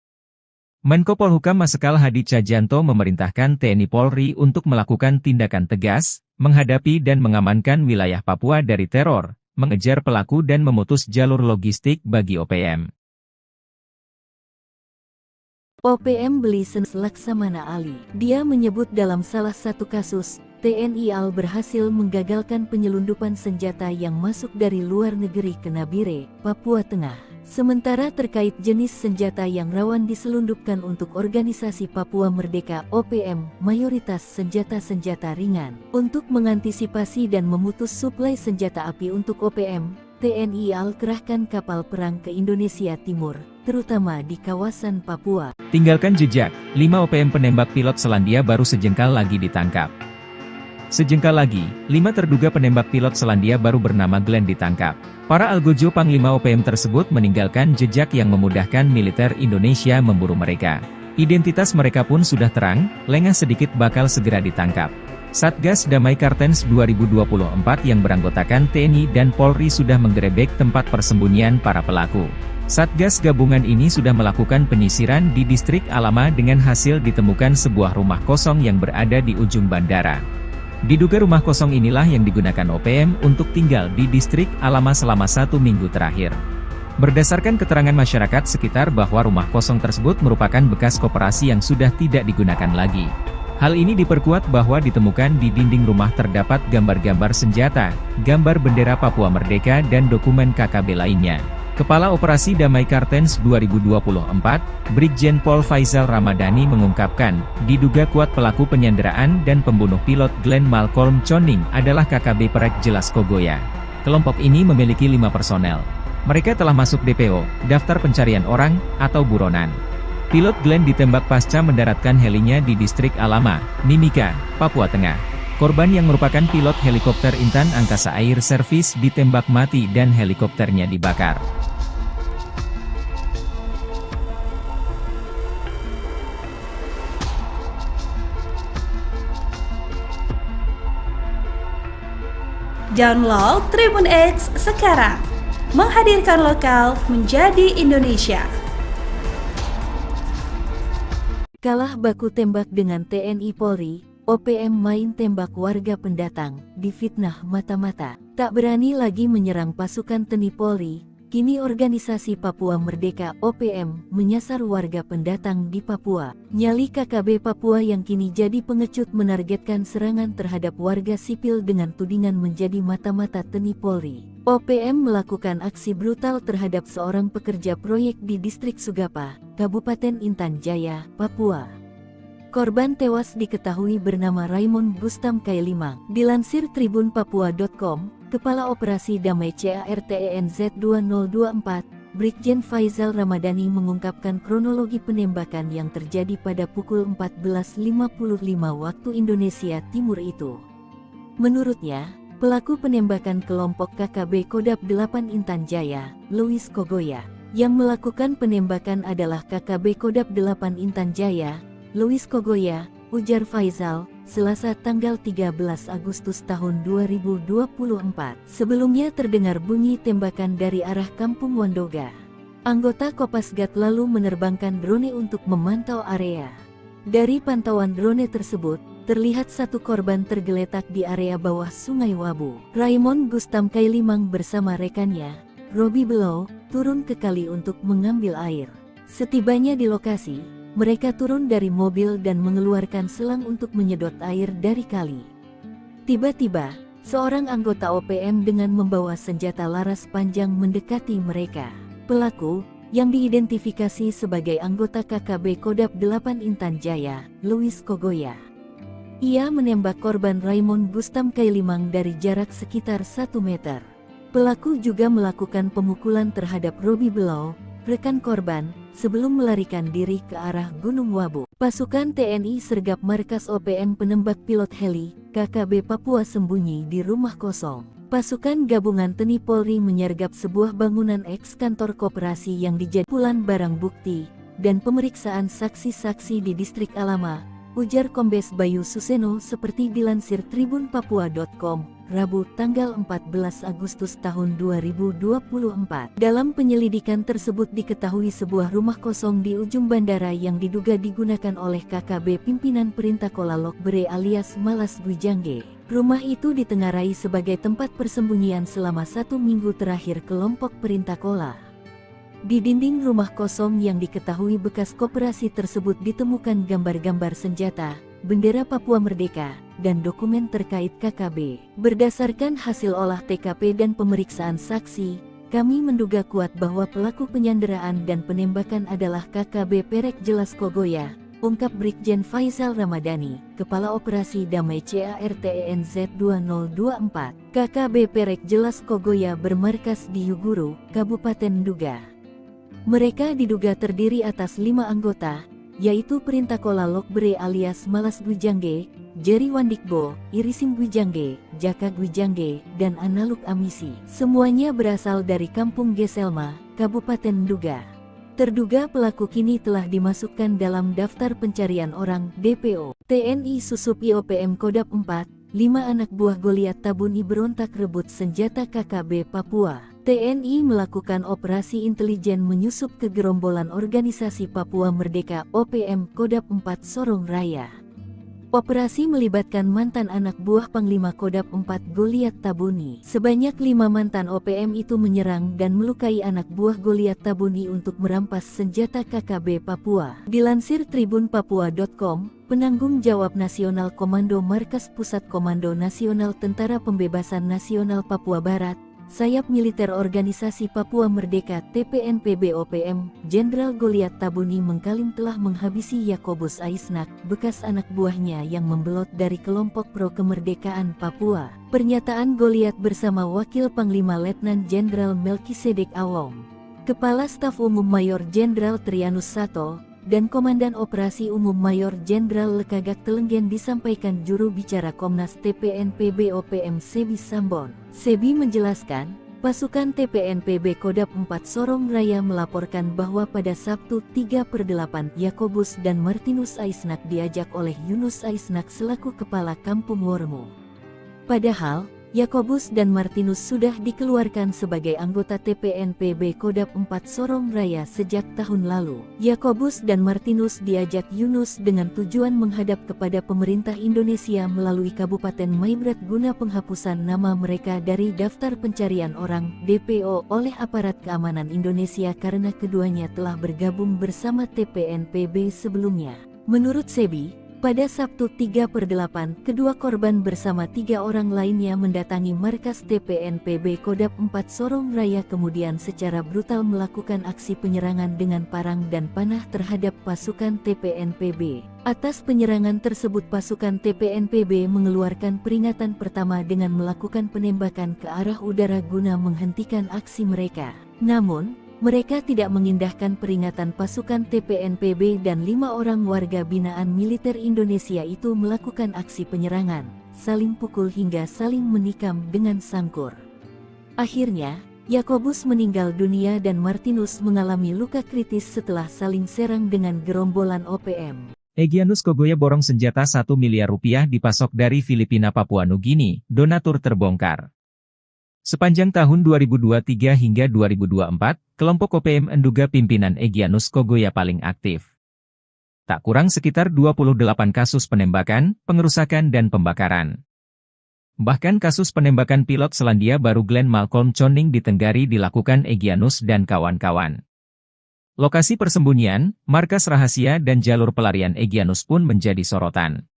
Menko Polhukam Marsikal Hadi Cahyanto memerintahkan TNI Polri untuk melakukan tindakan tegas, menghadapi dan mengamankan wilayah Papua dari teror, mengejar pelaku dan memutus jalur logistik bagi OPM. OPM Belisan Laksamana Ali. Dia menyebut dalam salah satu kasus, TNI AL berhasil menggagalkan penyelundupan senjata yang masuk dari luar negeri ke Nabire, Papua Tengah. Sementara terkait jenis senjata yang rawan diselundupkan untuk organisasi Papua Merdeka OPM, mayoritas senjata-senjata ringan. Untuk mengantisipasi dan memutus suplai senjata api untuk OPM, TNI AL kerahkan kapal perang ke Indonesia Timur, terutama di kawasan Papua. Tinggalkan jejak, 5 OPM penembak pilot Selandia Baru sejengkal lagi ditangkap. Sejengkal lagi, 5 terduga penembak pilot Selandia Baru bernama Glenn ditangkap. Para algojo Panglima OPM tersebut meninggalkan jejak yang memudahkan militer Indonesia memburu mereka. Identitas mereka pun sudah terang, lengah sedikit bakal segera ditangkap. Satgas Damai Kartens 2024 yang beranggotakan TNI dan Polri sudah menggerebek tempat persembunyian para pelaku. Satgas gabungan ini sudah melakukan penyisiran di distrik Alama dengan hasil ditemukan sebuah rumah kosong yang berada di ujung bandara. Diduga rumah kosong inilah yang digunakan OPM untuk tinggal di distrik Alama selama 1 minggu terakhir. Berdasarkan keterangan masyarakat sekitar bahwa rumah kosong tersebut merupakan bekas koperasi yang sudah tidak digunakan lagi. Hal ini diperkuat bahwa ditemukan di dinding rumah terdapat gambar-gambar senjata, gambar bendera Papua Merdeka dan dokumen KKB lainnya. Kepala Operasi Damai Kartens 2024, Brigjen Pol Faisal Ramadhani mengungkapkan, diduga kuat pelaku penyanderaan dan pembunuh pilot Glenn Malcolm Choning adalah KKB Perek Jelas Kogoya. Kelompok ini memiliki 5 personel. Mereka telah masuk DPO, Daftar Pencarian Orang, atau buronan. Pilot Glenn ditembak pasca mendaratkan helinya di distrik Alama, Mimika, Papua Tengah. Korban yang merupakan pilot helikopter Intan Angkasa Air Service ditembak mati dan helikopternya dibakar. Download Tribun X sekarang, menghadirkan lokal menjadi Indonesia. Kalah baku tembak dengan TNI Polri, OPM main tembak warga pendatang, difitnah mata-mata. Tak berani lagi menyerang pasukan TNI Polri, kini organisasi Papua Merdeka OPM menyasar warga pendatang di Papua. Nyali KKB Papua yang kini jadi pengecut menargetkan serangan terhadap warga sipil dengan tudingan menjadi mata-mata TNI Polri. OPM melakukan aksi brutal terhadap seorang pekerja proyek di distrik Sugapa, Kabupaten Intan Jaya, Papua. Korban tewas diketahui bernama Raymond Gustam Kailimang. Dilansir tribunpapua.com, Kepala Operasi Damai CARTENZ 2024, Brigjen Faisal Ramadhani mengungkapkan kronologi penembakan yang terjadi pada pukul 14.55 waktu Indonesia Timur itu. Menurutnya, pelaku penembakan kelompok KKB Kodap 8 Intan Jaya, Louis Kogoya. Yang melakukan penembakan adalah KKB Kodap 8 Intan Jaya, Louis Kogoya, ujar Faisal, Selasa tanggal 13 Agustus tahun 2024. Sebelumnya terdengar bunyi tembakan dari arah Kampung Wandoga. Anggota Kopasgat lalu menerbangkan drone untuk memantau area. Dari pantauan drone tersebut, terlihat satu korban tergeletak di area bawah Sungai Wabu. Raymond Gustam Kailimang bersama rekannya, Robi Below, turun ke kali untuk mengambil air. Setibanya di lokasi, mereka turun dari mobil dan mengeluarkan selang untuk menyedot air dari kali. Tiba-tiba, seorang anggota OPM dengan membawa senjata laras panjang mendekati mereka. Pelaku, yang diidentifikasi sebagai anggota KKB Kodap 8 Intan Jaya, Louis Kogoya. Ia menembak korban Raymond Gustam Kailimang dari jarak sekitar 1 meter. Pelaku juga melakukan pemukulan terhadap Robi Belau, rekan korban, sebelum melarikan diri ke arah Gunung Wabu. Pasukan TNI sergap markas OPM penembak pilot heli, KKB Papua sembunyi di rumah kosong. Pasukan gabungan TNI Polri menyergap sebuah bangunan eks-kantor koperasi yang dijadikan barang bukti, dan pemeriksaan saksi-saksi di distrik Alama, ujar Kombes Bayu Suseno seperti dilansir tribunpapua.com. Rabu tanggal 14 Agustus tahun 2024. Dalam penyelidikan tersebut diketahui sebuah rumah kosong di ujung bandara yang diduga digunakan oleh KKB pimpinan Perintah Kola Lokbere alias Malas Gwijangge. Rumah itu ditengarai sebagai tempat persembunyian selama 1 minggu terakhir kelompok Perintah Kola. Di dinding rumah kosong yang diketahui bekas koperasi tersebut ditemukan gambar-gambar senjata, bendera Papua Merdeka, dan dokumen terkait KKB. Berdasarkan hasil olah TKP dan pemeriksaan saksi, kami menduga kuat bahwa pelaku penyanderaan dan penembakan adalah KKB Perek Jelas Kogoya, ungkap Brigjen Faizal Ramadhani, Kepala Operasi Damai CARTENZ 2024. KKB Perek Jelas Kogoya bermarkas di Yuguru, Kabupaten Nduga. Mereka diduga terdiri atas 5 anggota, yaitu Perintah Kola Lokbere alias Malas Gwijangge, Jerry Wandikbo, Irisim Gwijangge, Jaka Gwijangge, dan Analuk Amisi. Semuanya berasal dari Kampung Geselma, Kabupaten Nduga. Terduga pelaku kini telah dimasukkan dalam daftar pencarian orang DPO. TNI Susup IOPM Kodap 4, 5 anak buah Goliat Tabuni berontak rebut senjata KKB Papua. TNI melakukan operasi intelijen menyusup ke gerombolan organisasi Papua Merdeka OPM Kodap 4 Sorong Raya. Operasi melibatkan mantan anak buah Panglima Kodap 4 Goliat Tabuni. Sebanyak 5 mantan OPM itu menyerang dan melukai anak buah Goliat Tabuni untuk merampas senjata KKB Papua. Dilansir tribunpapua.com, penanggung jawab Nasional Komando Markas Pusat Komando Nasional Tentara Pembebasan Nasional Papua Barat, Sayap Militer Organisasi Papua Merdeka TPNPB OPM, Jenderal Goliat Tabuni mengklaim telah menghabisi Yakobus Aisnak, bekas anak buahnya yang membelot dari kelompok pro kemerdekaan Papua. Pernyataan Goliat bersama Wakil Panglima Letnan Jenderal Melkisedek Awong, Kepala Staf Umum Mayor Jenderal Trianus Sato, dan Komandan Operasi Umum Mayor Jenderal Lekagak Telenggen disampaikan juru bicara Komnas TPNPB OPM Sebi Sambon. Sebi menjelaskan, pasukan TPNPB Kodap 4 Sorong Raya melaporkan bahwa pada Sabtu 3/8 Yakobus dan Martinus Aisnak diajak oleh Yunus Aisnak selaku Kepala Kampung Wormo. Padahal, Yakobus dan Martinus sudah dikeluarkan sebagai anggota TPNPB Kodap 4 Sorong Raya sejak tahun lalu. Yakobus dan Martinus diajak Yunus dengan tujuan menghadap kepada pemerintah Indonesia melalui Kabupaten Maibrat guna penghapusan nama mereka dari daftar pencarian orang DPO oleh aparat keamanan Indonesia karena keduanya telah bergabung bersama TPNPB sebelumnya. Menurut Sebi, pada Sabtu 3/8, kedua korban bersama 3 orang lainnya mendatangi markas TPNPB Kodap 4 Sorong Raya kemudian secara brutal melakukan aksi penyerangan dengan parang dan panah terhadap pasukan TPNPB. Atas penyerangan tersebut pasukan TPNPB mengeluarkan peringatan pertama dengan melakukan penembakan ke arah udara guna menghentikan aksi mereka. Namun, mereka tidak mengindahkan peringatan pasukan TPNPB dan 5 orang warga binaan militer Indonesia itu melakukan aksi penyerangan, saling pukul hingga saling menikam dengan sangkur. Akhirnya, Yakobus meninggal dunia dan Martinus mengalami luka kritis setelah saling serang dengan gerombolan OPM. Egyanus Kogoya borong senjata 1 miliar rupiah dipasok dari Filipina Papua Nugini, donatur terbongkar. Sepanjang tahun 2023 hingga 2024, kelompok OPM menduga pimpinan Egyanus Kogoya paling aktif. Tak kurang sekitar 28 kasus penembakan, pengerusakan dan pembakaran. Bahkan kasus penembakan pilot Selandia Baru Glenn Malcolm Choning di Tenggari dilakukan Egyanus dan kawan-kawan. Lokasi persembunyian, markas rahasia dan jalur pelarian Egyanus pun menjadi sorotan.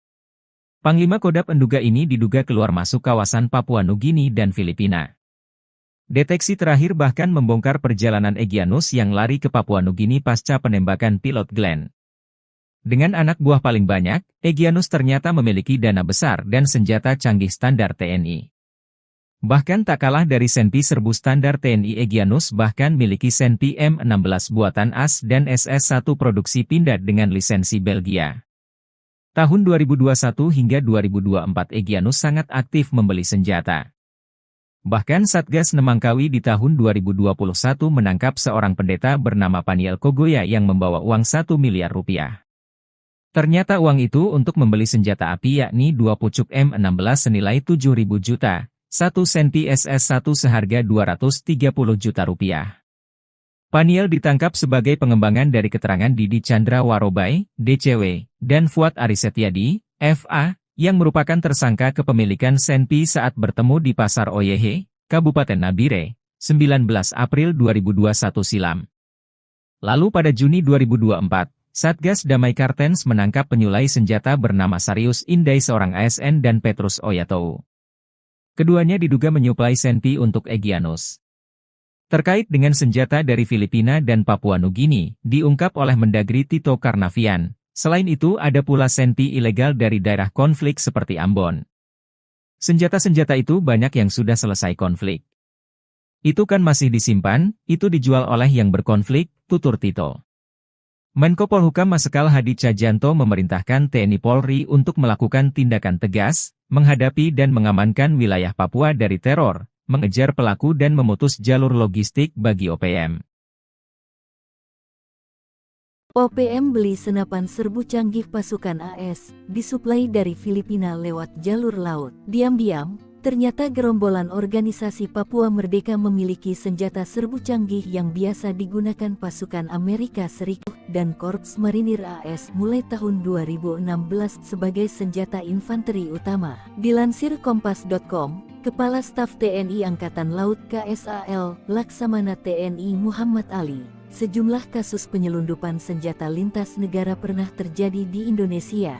Panglima Kodam Enduga ini diduga keluar masuk kawasan Papua Nugini dan Filipina. Deteksi terakhir bahkan membongkar perjalanan Egyanus yang lari ke Papua Nugini pasca penembakan pilot Glenn. Dengan anak buah paling banyak, Egyanus ternyata memiliki dana besar dan senjata canggih standar TNI. Bahkan tak kalah dari Senpi serbu standar TNI, Egyanus bahkan miliki Senpi M16 buatan AS dan SS-1 produksi Pindad dengan lisensi Belgia. Tahun 2021 hingga 2024 Egyanus sangat aktif membeli senjata. Bahkan Satgas Nemangkawi di tahun 2021 menangkap seorang pendeta bernama Paniel Kogoya yang membawa uang 1 miliar rupiah. Ternyata uang itu untuk membeli senjata api yakni 2 pucuk M16 senilai 7.000 juta, 1 Senpi SS-1 seharga 230 juta rupiah. Paniel ditangkap sebagai pengembangan dari keterangan Didi Chandra Warobai, DCW, dan Fuad Arisetyadi, FA, yang merupakan tersangka kepemilikan Senpi saat bertemu di Pasar Oyehe, Kabupaten Nabire, 19 April 2021 silam. Lalu pada Juni 2024, Satgas Damai Kartens menangkap penyulai senjata bernama Sarius Indai seorang ASN dan Petrus Oyatou. Keduanya diduga menyuplai Senpi untuk Egyanus. Terkait dengan senjata dari Filipina dan Papua Nugini, diungkap oleh Mendagri Tito Karnavian. Selain itu ada pula Senpi ilegal dari daerah konflik seperti Ambon. Senjata-senjata itu banyak yang sudah selesai konflik. Itu kan masih disimpan, itu dijual oleh yang berkonflik, tutur Tito. Menko Polhukam Marsikal Hadi Cahyanto memerintahkan TNI Polri untuk melakukan tindakan tegas, menghadapi dan mengamankan wilayah Papua dari teror, mengejar pelaku dan memutus jalur logistik bagi OPM. OPM beli senapan serbu canggih pasukan AS, disuplai dari Filipina lewat jalur laut. Diam-diam, ternyata gerombolan organisasi Papua Merdeka memiliki senjata serbu canggih yang biasa digunakan pasukan Amerika Serikat dan Korps Marinir AS mulai tahun 2016 sebagai senjata infanteri utama. Dilansir Kompas.com, Kepala Staf TNI Angkatan Laut KSAL, Laksamana TNI Muhammad Ali, sejumlah kasus penyelundupan senjata lintas negara pernah terjadi di Indonesia.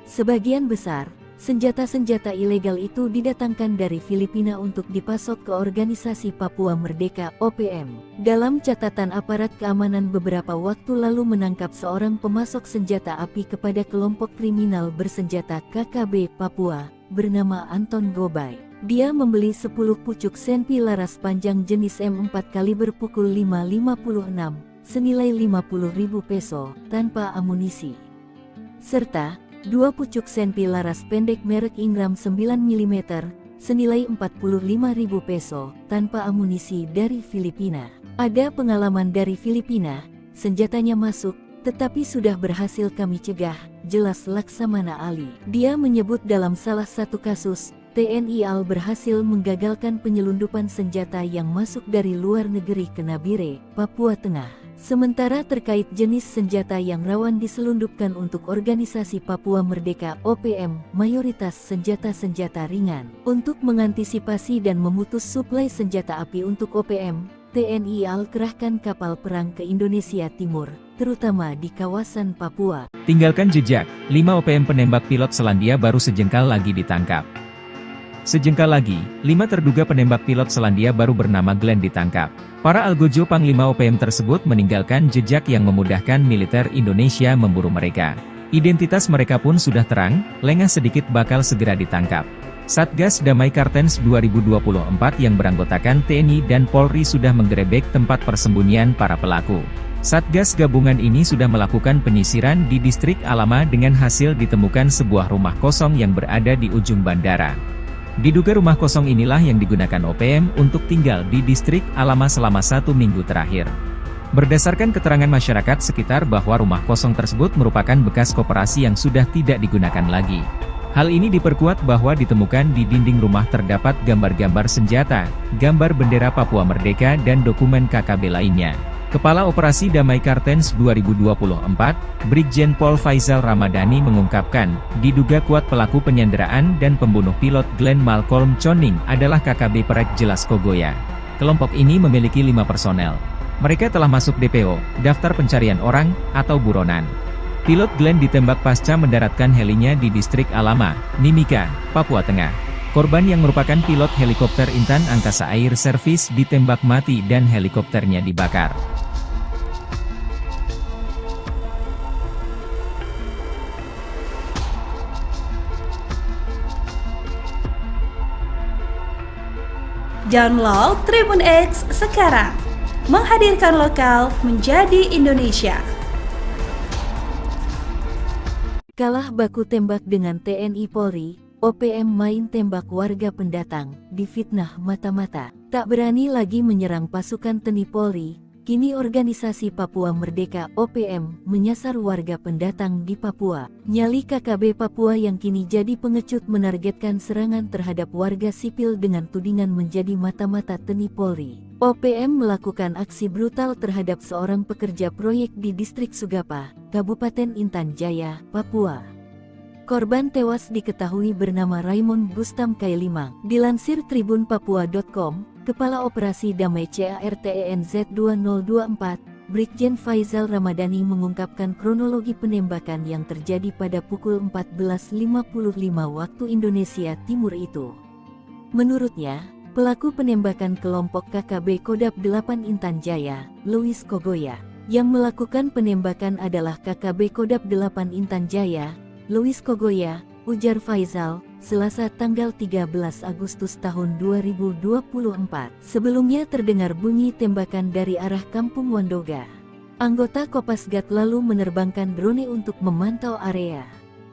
Sebagian besar, senjata-senjata ilegal itu didatangkan dari Filipina untuk dipasok ke Organisasi Papua Merdeka (OPM). Dalam catatan aparat keamanan beberapa waktu lalu menangkap seorang pemasok senjata api kepada kelompok kriminal bersenjata KKB Papua, bernama Anton Gobay. Dia membeli 10 pucuk Senpi laras panjang jenis M4 kaliber pukul 5.56, senilai 50.000 peso, tanpa amunisi. Serta 2 pucuk Senpi laras pendek merek Ingram 9 mm, senilai 45.000 peso, tanpa amunisi dari Filipina. Ada pengalaman dari Filipina, senjatanya masuk, tetapi sudah berhasil kami cegah, jelas Laksamana Ali. Dia menyebut dalam salah satu kasus, TNI AL berhasil menggagalkan penyelundupan senjata yang masuk dari luar negeri ke Nabire, Papua Tengah. Sementara terkait jenis senjata yang rawan diselundupkan untuk Organisasi Papua Merdeka (OPM), mayoritas senjata-senjata ringan. Untuk mengantisipasi dan memutus suplai senjata api untuk OPM, TNI AL kerahkan kapal perang ke Indonesia Timur, terutama di kawasan Papua. Tinggalkan jejak, 5 OPM penembak pilot Selandia Baru sejengkal lagi ditangkap. Sejengkal lagi, 5 terduga penembak pilot Selandia Baru bernama Glenn ditangkap. Para algojo Panglima OPM tersebut meninggalkan jejak yang memudahkan militer Indonesia memburu mereka. Identitas mereka pun sudah terang, lengah sedikit bakal segera ditangkap. Satgas Damai Kartens 2024 yang beranggotakan TNI dan Polri sudah menggerebek tempat persembunyian para pelaku. Satgas gabungan ini sudah melakukan penyisiran di distrik Alama dengan hasil ditemukan sebuah rumah kosong yang berada di ujung bandara. Diduga rumah kosong inilah yang digunakan OPM untuk tinggal di distrik Alama selama 1 minggu terakhir. Berdasarkan keterangan masyarakat sekitar bahwa rumah kosong tersebut merupakan bekas koperasi yang sudah tidak digunakan lagi. Hal ini diperkuat bahwa ditemukan di dinding rumah terdapat gambar-gambar senjata, gambar bendera Papua Merdeka dan dokumen KKB lainnya. Kepala Operasi Damai Kartens 2024, Brigjen Pol Faizal Ramadhani mengungkapkan, diduga kuat pelaku penyanderaan dan pembunuh pilot Glenn Malcolm Choning adalah KKB Perek Jelas Kogoya. Kelompok ini memiliki 5 personel. Mereka telah masuk DPO, daftar pencarian orang, atau buronan. Pilot Glenn ditembak pasca mendaratkan helinya di distrik Alama, Mimika, Papua Tengah. Korban yang merupakan pilot helikopter Intan Angkasa Air Service ditembak mati dan helikopternya dibakar. Download Tribun X sekarang, menghadirkan lokal menjadi Indonesia. Kalah baku tembak dengan TNI Polri, OPM main tembak warga pendatang, difitnah mata-mata. Tak berani lagi menyerang pasukan TNI Polri, kini organisasi Papua Merdeka OPM menyasar warga pendatang di Papua. Nyali KKB Papua yang kini jadi pengecut menargetkan serangan terhadap warga sipil dengan tudingan menjadi mata-mata TNI Polri. OPM melakukan aksi brutal terhadap seorang pekerja proyek di distrik Sugapa, Kabupaten Intan Jaya, Papua. Korban tewas diketahui bernama Raymond Gustam Kailimang. Dilansir tribunpapua.com, Kepala Operasi Damai CARTENZ 2024, Brigjen Faizal Ramadhani mengungkapkan kronologi penembakan yang terjadi pada pukul 14.55 waktu Indonesia Timur itu. Menurutnya, pelaku penembakan kelompok KKB Kodap 8 Intan Jaya, Louis Kogoya. Yang melakukan penembakan adalah KKB Kodap 8 Intan Jaya, Louis Kogoya, ujar Faizal, Selasa tanggal 13 Agustus tahun 2024. Sebelumnya terdengar bunyi tembakan dari arah Kampung Wandoga. Anggota Kopasgat lalu menerbangkan drone untuk memantau area.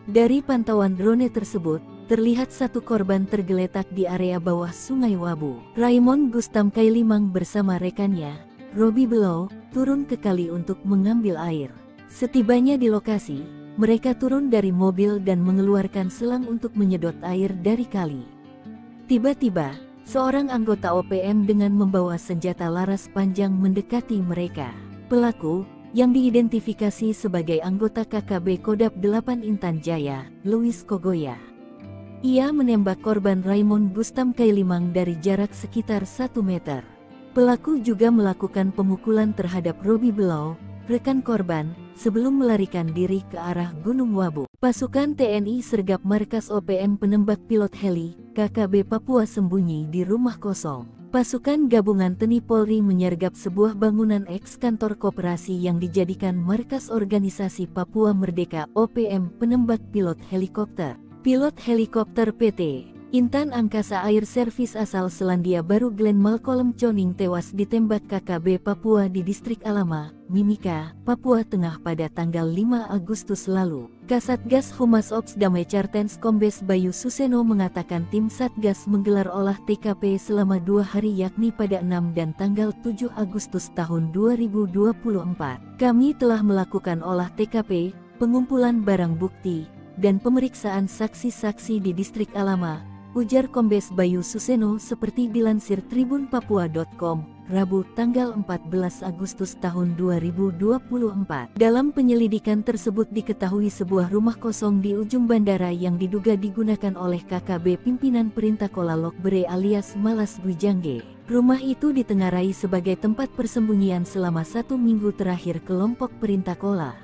Dari pantauan drone tersebut, terlihat satu korban tergeletak di area bawah Sungai Wabu. Raymond Gustam Kailimang bersama rekannya, Robi Below, turun ke kali untuk mengambil air. Setibanya di lokasi, mereka turun dari mobil dan mengeluarkan selang untuk menyedot air dari kali. Tiba-tiba, seorang anggota OPM dengan membawa senjata laras panjang mendekati mereka. Pelaku, yang diidentifikasi sebagai anggota KKB Kodap 8 Intan Jaya, Louis Kogoya. Ia menembak korban Raymond Gustam Kailimang dari jarak sekitar 1 meter. Pelaku juga melakukan pemukulan terhadap Robi Below, rekan korban, sebelum melarikan diri ke arah Gunung Wabu. Pasukan TNI sergap markas OPM penembak pilot heli, KKB Papua sembunyi di rumah kosong. Pasukan gabungan TNI Polri menyergap sebuah bangunan eks-kantor koperasi yang dijadikan markas organisasi Papua Merdeka OPM penembak pilot helikopter. Pilot helikopter PT Intan Angkasa Air Service asal Selandia Baru Glenn Malcolm Choning tewas ditembak KKB Papua di distrik Alama, Mimika, Papua Tengah pada tanggal 5 Agustus lalu. Kasatgas Humas Ops Damai Cartens Kombes Bayu Suseno mengatakan tim Satgas menggelar olah TKP selama 2 hari yakni pada 6 dan tanggal 7 Agustus tahun 2024. Kami telah melakukan olah TKP, pengumpulan barang bukti, dan pemeriksaan saksi-saksi di distrik Alama, ujar Kombes Bayu Suseno seperti dilansir tribunpapua.com, Rabu tanggal 14 Agustus tahun 2024. Dalam penyelidikan tersebut diketahui sebuah rumah kosong di ujung bandara yang diduga digunakan oleh KKB pimpinan Perintah Kola Lokbere alias Malas Gwijangge. Rumah itu ditengarai sebagai tempat persembunyian selama 1 minggu terakhir kelompok Perintah Kola.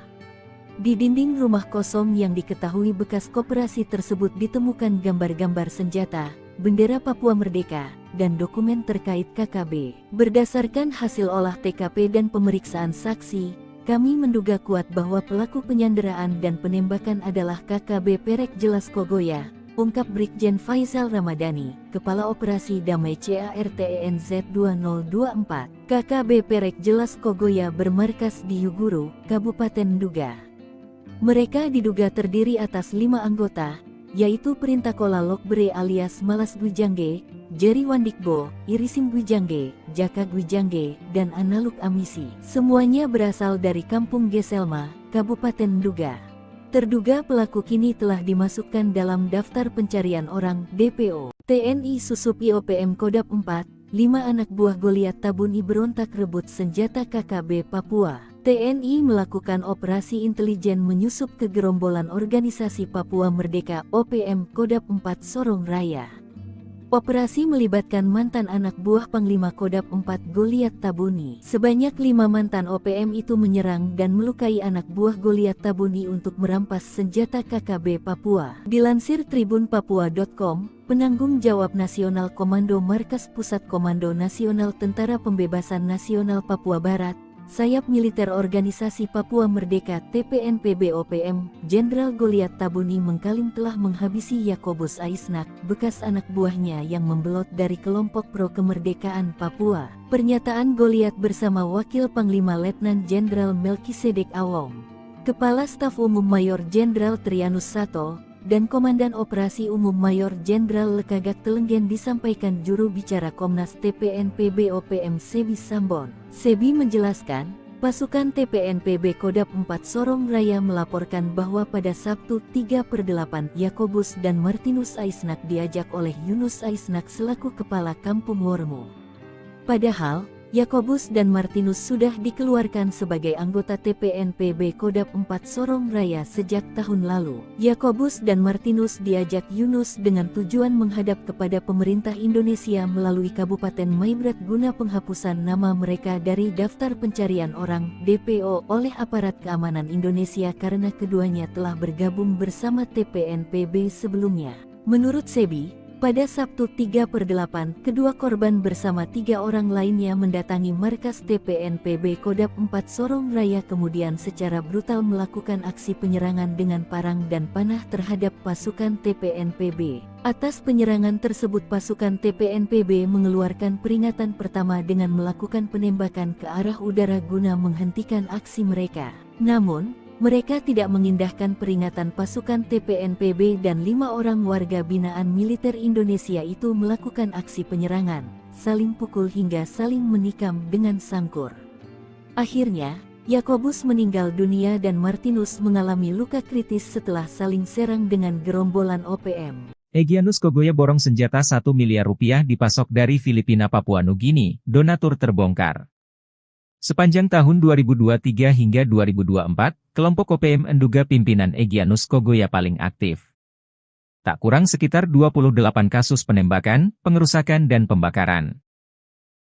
Di dinding rumah kosong yang diketahui bekas koperasi tersebut ditemukan gambar-gambar senjata, bendera Papua Merdeka, dan dokumen terkait KKB. Berdasarkan hasil olah TKP dan pemeriksaan saksi, kami menduga kuat bahwa pelaku penyanderaan dan penembakan adalah KKB Perek Jelas Kogoya, ungkap Brigjen Faizal Ramadhani, Kepala Operasi Damai CARTENZ 2024. KKB Perek Jelas Kogoya bermarkas di Yuguru, Kabupaten Nduga. Mereka diduga terdiri atas 5 anggota, yaitu Perintah Kola Lokbere alias Malas Gwijangge, Jerry Wandikbo, Irisim Gwijangge, Jaka Gwijangge, dan Analuk Amisi. Semuanya berasal dari Kampung Geselma, Kabupaten Nduga. Terduga pelaku kini telah dimasukkan dalam daftar pencarian orang DPO. TNI susup IOPM Kodap 4, 5 anak buah Goliat Tabuni berontak rebut senjata KKB Papua. TNI melakukan operasi intelijen menyusup ke gerombolan organisasi Papua Merdeka OPM Kodap 4 Sorong Raya. Operasi melibatkan mantan anak buah Panglima Kodam 4 Goliat Tabuni. Sebanyak 5 mantan OPM itu menyerang dan melukai anak buah Goliat Tabuni untuk merampas senjata KKB Papua. Dilansir tribunpapua.com, penanggung jawab nasional Komando Markas Pusat Komando Nasional Tentara Pembebasan Nasional Papua Barat, Sayap Militer Organisasi Papua Merdeka TPNPB OPM, Jenderal Goliat Tabuni mengklaim telah menghabisi Yakobus Aisnak, bekas anak buahnya yang membelot dari kelompok pro kemerdekaan Papua. Pernyataan Goliat bersama Wakil Panglima Letnan Jenderal Melkisedek Awong, Kepala Staf Umum Mayor Jenderal Trianus Sato, dan Komandan Operasi Umum Mayor Jenderal Lekagak Telenggen disampaikan juru bicara Komnas TPNPB OPM Sebi Sambon. Sebi menjelaskan, pasukan TPNPB Kodam 4 Sorong Raya melaporkan bahwa pada Sabtu 3/8 Yakobus dan Martinus Aisnak diajak oleh Yunus Aisnak selaku Kepala Kampung Wormo. Padahal, Yakobus dan Martinus sudah dikeluarkan sebagai anggota TPNPB Kodam 4 Sorong Raya sejak tahun lalu. Yakobus dan Martinus diajak Yunus dengan tujuan menghadap kepada pemerintah Indonesia melalui Kabupaten Maibrat guna penghapusan nama mereka dari daftar pencarian orang (DPO) oleh aparat keamanan Indonesia karena keduanya telah bergabung bersama TPNPB sebelumnya. Menurut Sebi, pada Sabtu 3/8, kedua korban bersama 3 orang lainnya mendatangi markas TPNPB Kodam 4 Sorong Raya kemudian secara brutal melakukan aksi penyerangan dengan parang dan panah terhadap pasukan TPNPB. Atas penyerangan tersebut pasukan TPNPB mengeluarkan peringatan pertama dengan melakukan penembakan ke arah udara guna menghentikan aksi mereka. Namun, mereka tidak mengindahkan peringatan pasukan TPNPB dan 5 orang warga binaan militer Indonesia itu melakukan aksi penyerangan, saling pukul hingga saling menikam dengan sangkur. Akhirnya, Yakobus meninggal dunia dan Martinus mengalami luka kritis setelah saling serang dengan gerombolan OPM. Egyanus Kogoya borong senjata 1 miliar rupiah dipasok dari Filipina Papua Nugini, donatur terbongkar. Sepanjang tahun 2023 hingga 2024, kelompok OPM menduga pimpinan Egyanus Kogoya paling aktif. Tak kurang sekitar 28 kasus penembakan, pengerusakan dan pembakaran.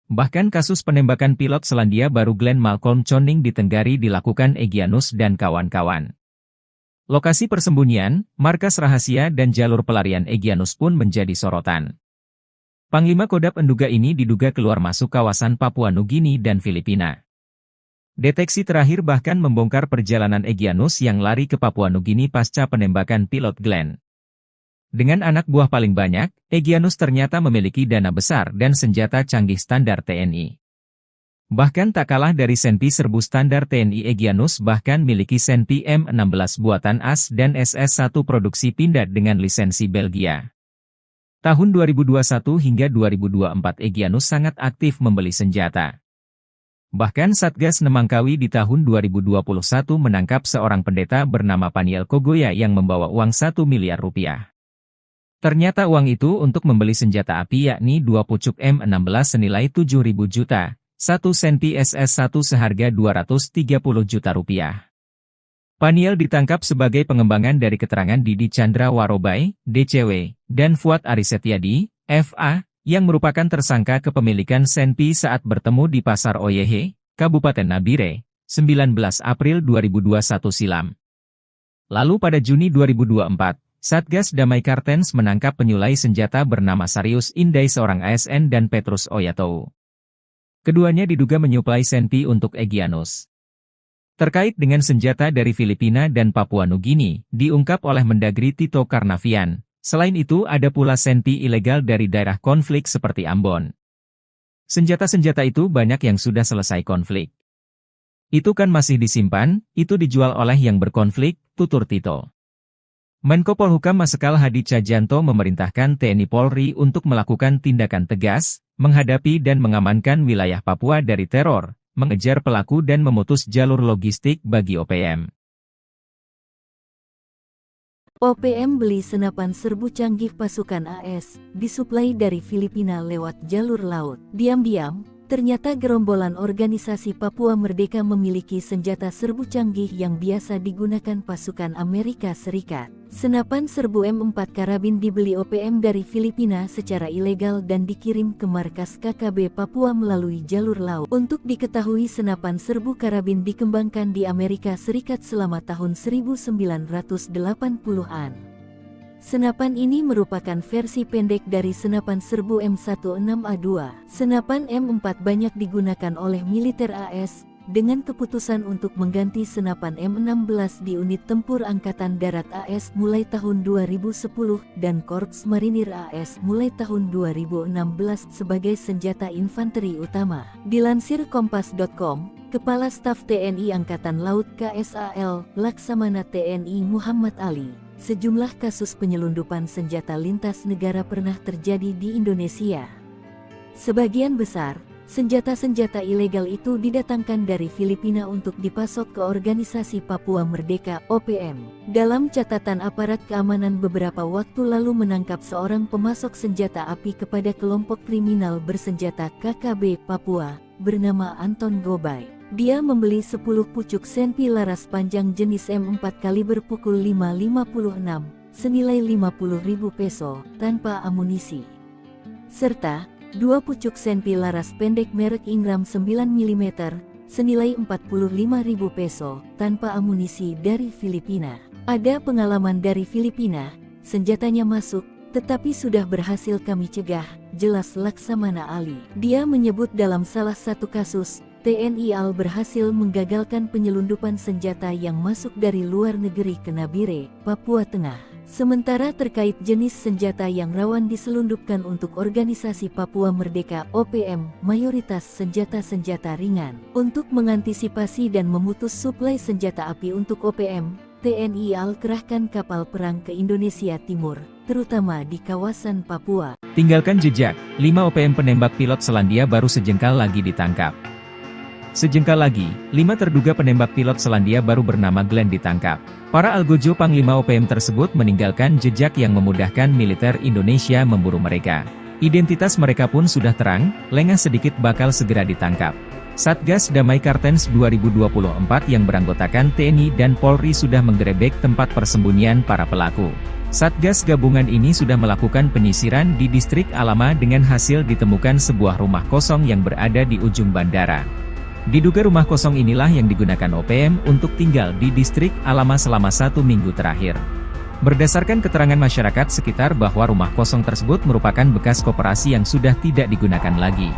Bahkan kasus penembakan pilot Selandia Baru Glenn Malcolm Choning di Tenggari dilakukan Egyanus dan kawan-kawan. Lokasi persembunyian, markas rahasia dan jalur pelarian Egyanus pun menjadi sorotan. Panglima Kodam menduga ini diduga keluar masuk kawasan Papua Nugini dan Filipina. Deteksi terakhir bahkan membongkar perjalanan Egyanus yang lari ke Papua Nugini pasca penembakan pilot Glenn. Dengan anak buah paling banyak, Egyanus ternyata memiliki dana besar dan senjata canggih standar TNI. Bahkan tak kalah dari Senpi serbu standar TNI, Egyanus bahkan miliki Senpi M16 buatan AS dan SS1 produksi Pindad dengan lisensi Belgia. Tahun 2021 hingga 2024 Egyanus sangat aktif membeli senjata. Bahkan Satgas Nemangkawi di tahun 2021 menangkap seorang pendeta bernama Paniel Kogoya yang membawa uang 1 miliar rupiah. Ternyata uang itu untuk membeli senjata api yakni 2 pucuk M16 senilai 7.000 juta, 1 Senpi SS1 seharga 230 juta rupiah. Paniel ditangkap sebagai pengembangan dari keterangan Didi Chandra Warobai, DCW, dan Fuad Arisetyadi, FA, yang merupakan tersangka kepemilikan Senpi saat bertemu di Pasar Oyehe, Kabupaten Nabire, 19 April 2021 silam. Lalu pada Juni 2024, Satgas Damai Kartens menangkap penyulai senjata bernama Sarius Indai seorang ASN dan Petrus Oyatou. Keduanya diduga menyuplai Senpi untuk Egyanus. Terkait dengan senjata dari Filipina dan Papua Nugini, diungkap oleh Mendagri Tito Karnavian. Selain itu ada pula Senpi ilegal dari daerah konflik seperti Ambon. Senjata-senjata itu banyak yang sudah selesai konflik. Itu kan masih disimpan, itu dijual oleh yang berkonflik, tutur Tito. Menko Polhukam Marsikal Hadi Cahyanto memerintahkan TNI Polri untuk melakukan tindakan tegas, menghadapi dan mengamankan wilayah Papua dari teror, mengejar pelaku dan memutus jalur logistik bagi OPM. OPM beli senapan serbu canggih pasukan AS, disuplai dari Filipina lewat jalur laut. Diam-diam, Ternyata gerombolan organisasi Papua Merdeka memiliki senjata serbu canggih yang biasa digunakan pasukan Amerika Serikat. Senapan serbu M4 karabin dibeli OPM dari Filipina secara ilegal dan dikirim ke markas KKB Papua melalui jalur laut. Untuk diketahui, senapan serbu karabin dikembangkan di Amerika Serikat selama tahun 1980-an. Senapan ini merupakan versi pendek dari senapan serbu M16A2. Senapan M4 banyak digunakan oleh militer AS, dengan keputusan untuk mengganti senapan M16 di unit tempur Angkatan Darat AS mulai tahun 2010 dan Korps Marinir AS mulai tahun 2016 sebagai senjata infanteri utama. Dilansir Kompas.com, Kepala Staf TNI Angkatan Laut KSAL, Laksamana TNI Muhammad Ali, sejumlah kasus penyelundupan senjata lintas negara pernah terjadi di Indonesia. Sebagian besar, senjata-senjata ilegal itu didatangkan dari Filipina untuk dipasok ke Organisasi Papua Merdeka (OPM). Dalam catatan aparat keamanan beberapa waktu lalu menangkap seorang pemasok senjata api kepada kelompok kriminal bersenjata KKB Papua, bernama Anton Gobay. Dia membeli 10 pucuk senpi laras panjang jenis M4 kaliber pukul 5.56, senilai 50.000 peso, tanpa amunisi. Serta 2 pucuk senpi laras pendek merek Ingram 9 mm, senilai 45.000 peso, tanpa amunisi dari Filipina. Ada pengalaman dari Filipina, senjatanya masuk, tetapi sudah berhasil kami cegah, jelas Laksamana Ali. Dia menyebut dalam salah satu kasus, TNI AL berhasil menggagalkan penyelundupan senjata yang masuk dari luar negeri ke Nabire, Papua Tengah. Sementara terkait jenis senjata yang rawan diselundupkan untuk Organisasi Papua Merdeka (OPM), mayoritas senjata-senjata ringan. Untuk mengantisipasi dan memutus suplai senjata api untuk OPM, TNI AL kerahkan kapal perang ke Indonesia Timur, terutama di kawasan Papua. Tinggalkan jejak, 5 OPM penembak pilot Selandia Baru sejengkal lagi ditangkap. Sejengkal lagi, 5 terduga penembak pilot Selandia Baru bernama Glenn ditangkap. Para algojo Panglima OPM tersebut meninggalkan jejak yang memudahkan militer Indonesia memburu mereka. Identitas mereka pun sudah terang, lengah sedikit bakal segera ditangkap. Satgas Damai Kartens 2024 yang beranggotakan TNI dan Polri sudah menggerebek tempat persembunyian para pelaku. Satgas gabungan ini sudah melakukan penyisiran di distrik Alama dengan hasil ditemukan sebuah rumah kosong yang berada di ujung bandara. Diduga rumah kosong inilah yang digunakan OPM untuk tinggal di distrik Alama selama 1 minggu terakhir. Berdasarkan keterangan masyarakat sekitar bahwa rumah kosong tersebut merupakan bekas koperasi yang sudah tidak digunakan lagi.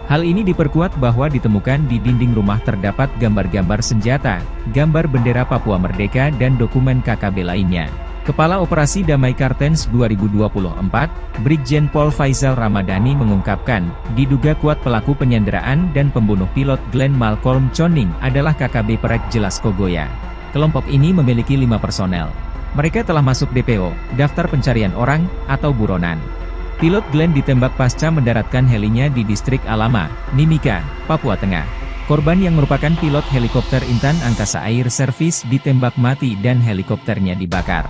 Hal ini diperkuat bahwa ditemukan di dinding rumah terdapat gambar-gambar senjata, gambar bendera Papua Merdeka dan dokumen KKB lainnya. Kepala Operasi Damai Kartens 2024, Brigjen Pol Faizal Ramadhani mengungkapkan, diduga kuat pelaku penyanderaan dan pembunuh pilot Glenn Malcolm Choning adalah KKB Perek Jelas Kogoya. Kelompok ini memiliki 5 personel. Mereka telah masuk DPO, Daftar Pencarian Orang, atau buronan. Pilot Glenn ditembak pasca mendaratkan helinya di distrik Alama, Mimika, Papua Tengah. Korban yang merupakan pilot helikopter Intan Angkasa Air Service ditembak mati dan helikopternya dibakar.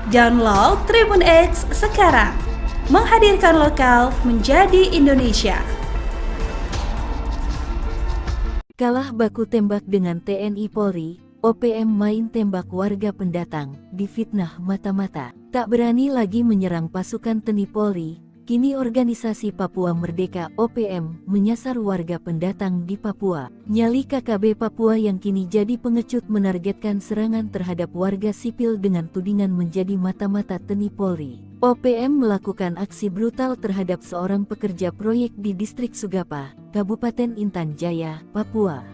Download Tribun X sekarang, menghadirkan lokal menjadi Indonesia. Kalah baku tembak dengan TNI Polri, OPM main tembak warga pendatang, difitnah mata-mata. Tak berani lagi menyerang pasukan TNI Polri, kini Organisasi Papua Merdeka (OPM) menyasar warga pendatang di Papua. Nyali KKB Papua yang kini jadi pengecut menargetkan serangan terhadap warga sipil dengan tudingan menjadi mata-mata TNI Polri. OPM melakukan aksi brutal terhadap seorang pekerja proyek di distrik Sugapa, Kabupaten Intan Jaya, Papua.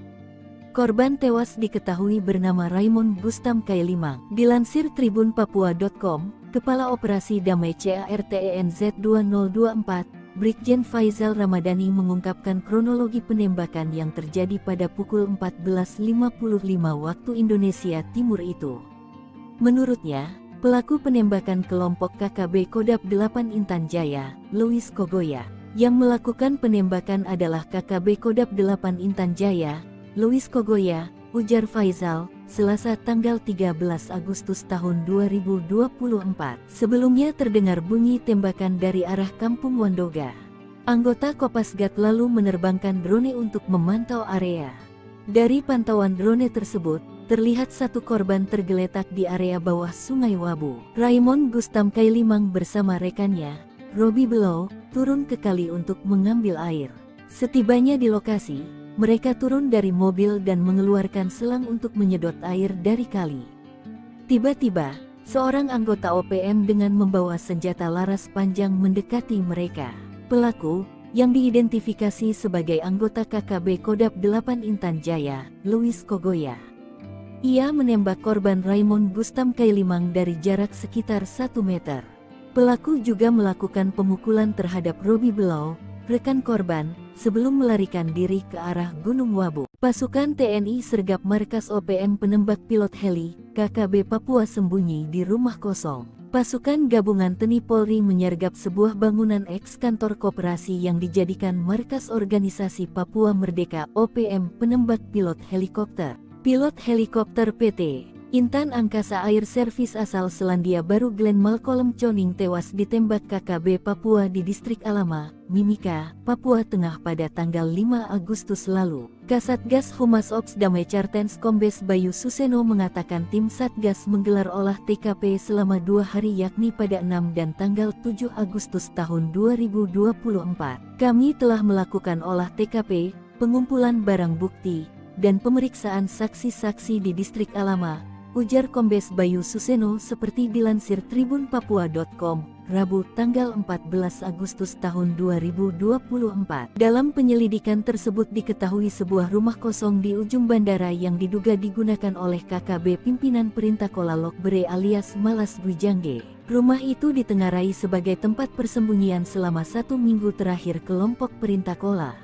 Korban tewas diketahui bernama Raymond Bustam Kailimang. Dilansir tribunpapua.com, Kepala Operasi Damai CARTENZ 2024, Brigjen Faizal Ramadhani mengungkapkan kronologi penembakan yang terjadi pada pukul 14.55 waktu Indonesia Timur itu. Menurutnya, pelaku penembakan kelompok KKB Kodap 8 Intan Jaya, Louis Kogoya. Yang melakukan penembakan adalah KKB Kodap 8 Intan Jaya, Louis Kogoya, ujar Faizal, Selasa tanggal 13 Agustus tahun 2024. Sebelumnya terdengar bunyi tembakan dari arah Kampung Wandoga. Anggota Kopasgat lalu menerbangkan drone untuk memantau area. Dari pantauan drone tersebut, terlihat satu korban tergeletak di area bawah Sungai Wabu. Raymond Gustam Kailimang bersama rekannya, Robi Below, turun ke kali untuk mengambil air. Setibanya di lokasi, mereka turun dari mobil dan mengeluarkan selang untuk menyedot air dari kali. Tiba-tiba, seorang anggota OPM dengan membawa senjata laras panjang mendekati mereka. Pelaku, yang diidentifikasi sebagai anggota KKB Kodap 8 Intan Jaya, Louis Kogoya. Ia menembak korban Raymond Gustam Kailimang dari jarak sekitar 1 meter. Pelaku juga melakukan pemukulan terhadap Robi Below, rekan korban, sebelum melarikan diri ke arah Gunung Wabu. Pasukan TNI sergap markas OPM penembak pilot heli, KKB Papua sembunyi di rumah kosong. Pasukan gabungan TNI Polri menyergap sebuah bangunan eks-kantor koperasi yang dijadikan markas organisasi Papua Merdeka OPM penembak pilot helikopter. Pilot helikopter PT Intan Angkasa Air Service asal Selandia Baru Glenn Malcolm Choning tewas ditembak KKB Papua di Distrik Alama, Mimika, Papua Tengah pada tanggal 5 Agustus lalu. Kasatgas Humas Ops Damai Cartens Kombes Bayu Suseno mengatakan tim Satgas menggelar olah TKP selama 2 hari yakni pada 6 dan tanggal 7 Agustus tahun 2024. Kami telah melakukan olah TKP, pengumpulan barang bukti, dan pemeriksaan saksi-saksi di Distrik Alama, ujar Kombes Bayu Suseno seperti dilansir tribunpapua.com, Rabu tanggal 14 Agustus tahun 2024. Dalam penyelidikan tersebut diketahui sebuah rumah kosong di ujung bandara yang diduga digunakan oleh KKB pimpinan Perintah Kola Lokbere alias Malas Gwijangge. Rumah itu ditengarai sebagai tempat persembunyian selama 1 minggu terakhir kelompok Perintah Kola.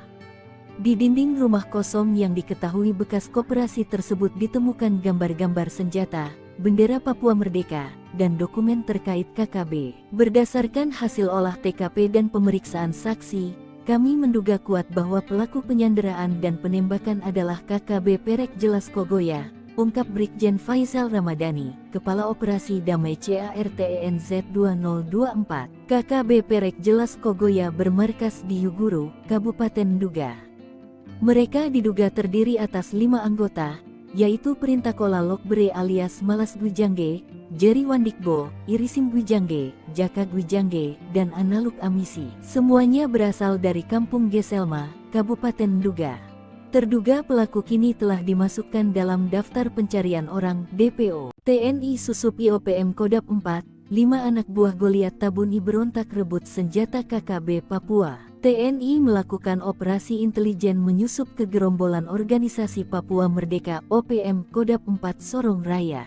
Di dinding rumah kosong yang diketahui bekas koperasi tersebut ditemukan gambar-gambar senjata, bendera Papua Merdeka, dan dokumen terkait KKB. Berdasarkan hasil olah TKP dan pemeriksaan saksi, kami menduga kuat bahwa pelaku penyanderaan dan penembakan adalah KKB Perek Jelas Kogoya, ungkap Brigjen Faizal Ramadhani, Kepala Operasi Damai CARTENZ 2024. KKB Perek Jelas Kogoya bermarkas di Yuguru, Kabupaten Nduga. Mereka diduga terdiri atas 5 anggota, yaitu Perintah Kola Lokbere alias Malas Gwijangge, Jerry Wandikbo, Irisim Gwijangge, Jaka Gwijangge, dan Analuk Amisi. Semuanya berasal dari Kampung Geselma, Kabupaten Nduga. Terduga pelaku kini telah dimasukkan dalam daftar pencarian orang DPO. TNI susup IOPM Kodap 4, 5 anak buah Goliat Tabuni berontak rebut senjata KKB Papua. TNI melakukan operasi intelijen menyusup ke gerombolan organisasi Papua Merdeka OPM Kodap 4 Sorong Raya.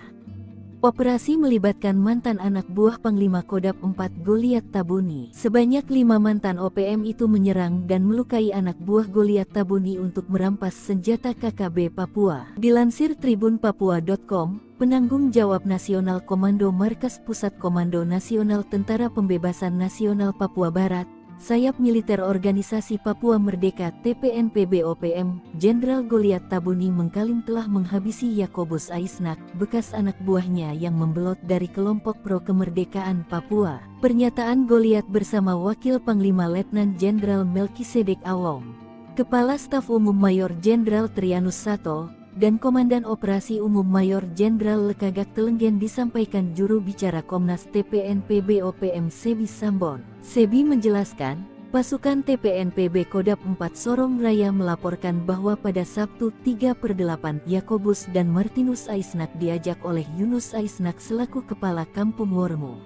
Operasi melibatkan mantan anak buah Panglima Kodap 4 Goliat Tabuni. Sebanyak 5 mantan OPM itu menyerang dan melukai anak buah Goliat Tabuni untuk merampas senjata KKB Papua. Dilansir tribunpapua.com, penanggung jawab nasional Komando Markas Pusat Komando Nasional Tentara Pembebasan Nasional Papua Barat, Sayap Militer Organisasi Papua Merdeka TPNPB OPM, Jenderal Goliat Tabuni mengklaim telah menghabisi Yakobus Aisnak, bekas anak buahnya yang membelot dari kelompok pro kemerdekaan Papua. Pernyataan Goliat bersama Wakil Panglima Letnan Jenderal Melkisedek Awong, Kepala Staf Umum Mayor Jenderal Trianus Sato, dan Komandan Operasi Umum Mayor Jenderal Lekagak Telenggen disampaikan juru bicara Komnas TPNPB OPM Sebi Sambon. Sebi menjelaskan, pasukan TPNPB Kodap 4 Sorong Raya melaporkan bahwa pada Sabtu 3/8 Yakobus dan Martinus Aisnak diajak oleh Yunus Aisnak selaku Kepala Kampung Wormo.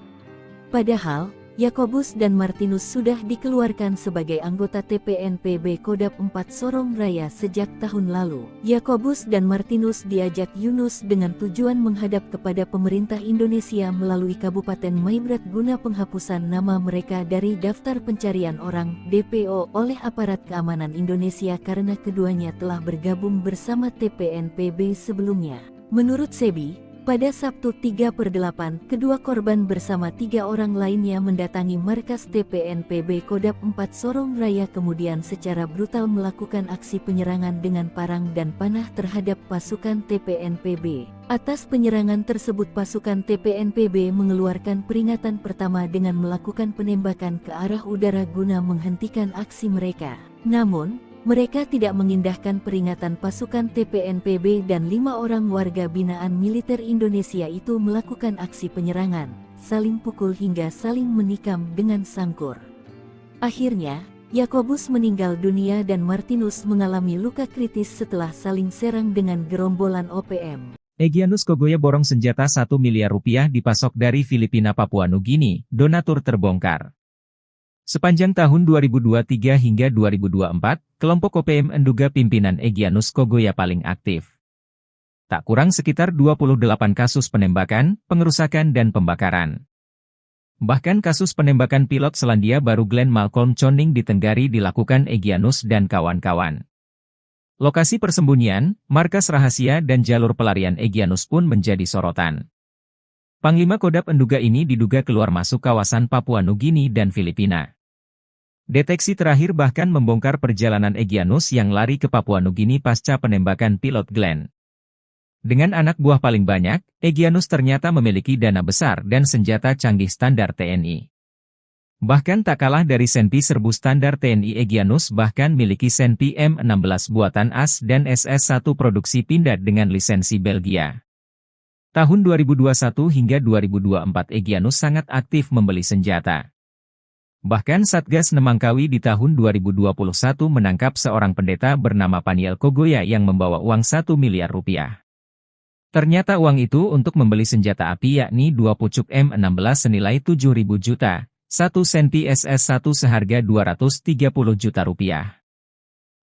Padahal, Yakobus dan Martinus sudah dikeluarkan sebagai anggota TPNPB Kodap 4 Sorong Raya sejak tahun lalu. Yakobus dan Martinus diajak Yunus dengan tujuan menghadap kepada pemerintah Indonesia melalui Kabupaten Maibrat guna penghapusan nama mereka dari daftar pencarian orang DPO oleh aparat keamanan Indonesia karena keduanya telah bergabung bersama TPNPB sebelumnya. Menurut Sebi, Pada Sabtu 3/8, kedua korban bersama 3 orang lainnya mendatangi markas TPNPB Kodap 4 Sorong Raya kemudian secara brutal melakukan aksi penyerangan dengan parang dan panah terhadap pasukan TPNPB. Atas penyerangan tersebut pasukan TPNPB mengeluarkan peringatan pertama dengan melakukan penembakan ke arah udara guna menghentikan aksi mereka. Namun, mereka tidak mengindahkan peringatan pasukan TPNPB dan 5 orang warga binaan militer Indonesia itu melakukan aksi penyerangan, saling pukul hingga saling menikam dengan sangkur. Akhirnya, Yakobus meninggal dunia dan Martinus mengalami luka kritis setelah saling serang dengan gerombolan OPM. Egyanus Kogoya borong senjata 1 miliar rupiah dipasok dari Filipina Papua Nugini, donatur terbongkar. Sepanjang tahun 2023 hingga 2024, kelompok OPM menduga pimpinan Egyanus Kogoya paling aktif. Tak kurang sekitar 28 kasus penembakan, pengerusakan dan pembakaran. Bahkan kasus penembakan pilot Selandia Baru Glenn Malcolm Choning di Tenggari dilakukan Egyanus dan kawan-kawan. Lokasi persembunyian, markas rahasia dan jalur pelarian Egyanus pun menjadi sorotan. Panglima Kodap menduga ini diduga keluar masuk kawasan Papua Nugini dan Filipina. Deteksi terakhir bahkan membongkar perjalanan Egyanus yang lari ke Papua Nugini pasca penembakan pilot Glenn. Dengan anak buah paling banyak, Egyanus ternyata memiliki dana besar dan senjata canggih standar TNI. Bahkan tak kalah dari Senpi serbu standar TNI, Egyanus bahkan miliki Senpi M16 buatan AS dan SS-1 produksi Pindad dengan lisensi Belgia. Tahun 2021 hingga 2024 Egyanus sangat aktif membeli senjata. Bahkan Satgas Nemangkawi di tahun 2021 menangkap seorang pendeta bernama Paniel Kogoya yang membawa uang 1 miliar rupiah. Ternyata uang itu untuk membeli senjata api yakni 2 pucuk M16 senilai 7.000 juta, 1 Senpi SS-1 seharga 230 juta rupiah.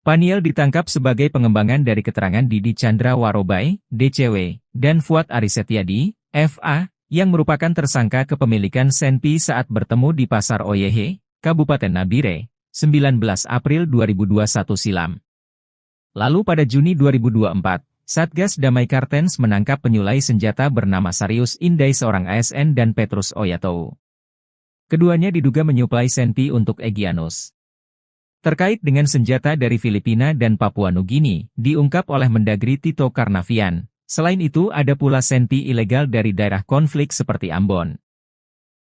Paniel ditangkap sebagai pengembangan dari keterangan Didi Chandra Warobai, DCW, dan Fuad Arisetyadi, FA, yang merupakan tersangka kepemilikan Senpi saat bertemu di Pasar Oyehe, Kabupaten Nabire, 19 April 2021 silam. Lalu pada Juni 2024, Satgas Damai Kartens menangkap penyulai senjata bernama Sarius Indai seorang ASN dan Petrus Oyatou. Keduanya diduga menyuplai Senpi untuk Egyanus. Terkait dengan senjata dari Filipina dan Papua Nugini, diungkap oleh Mendagri Tito Karnavian. Selain itu ada pula Senpi ilegal dari daerah konflik seperti Ambon.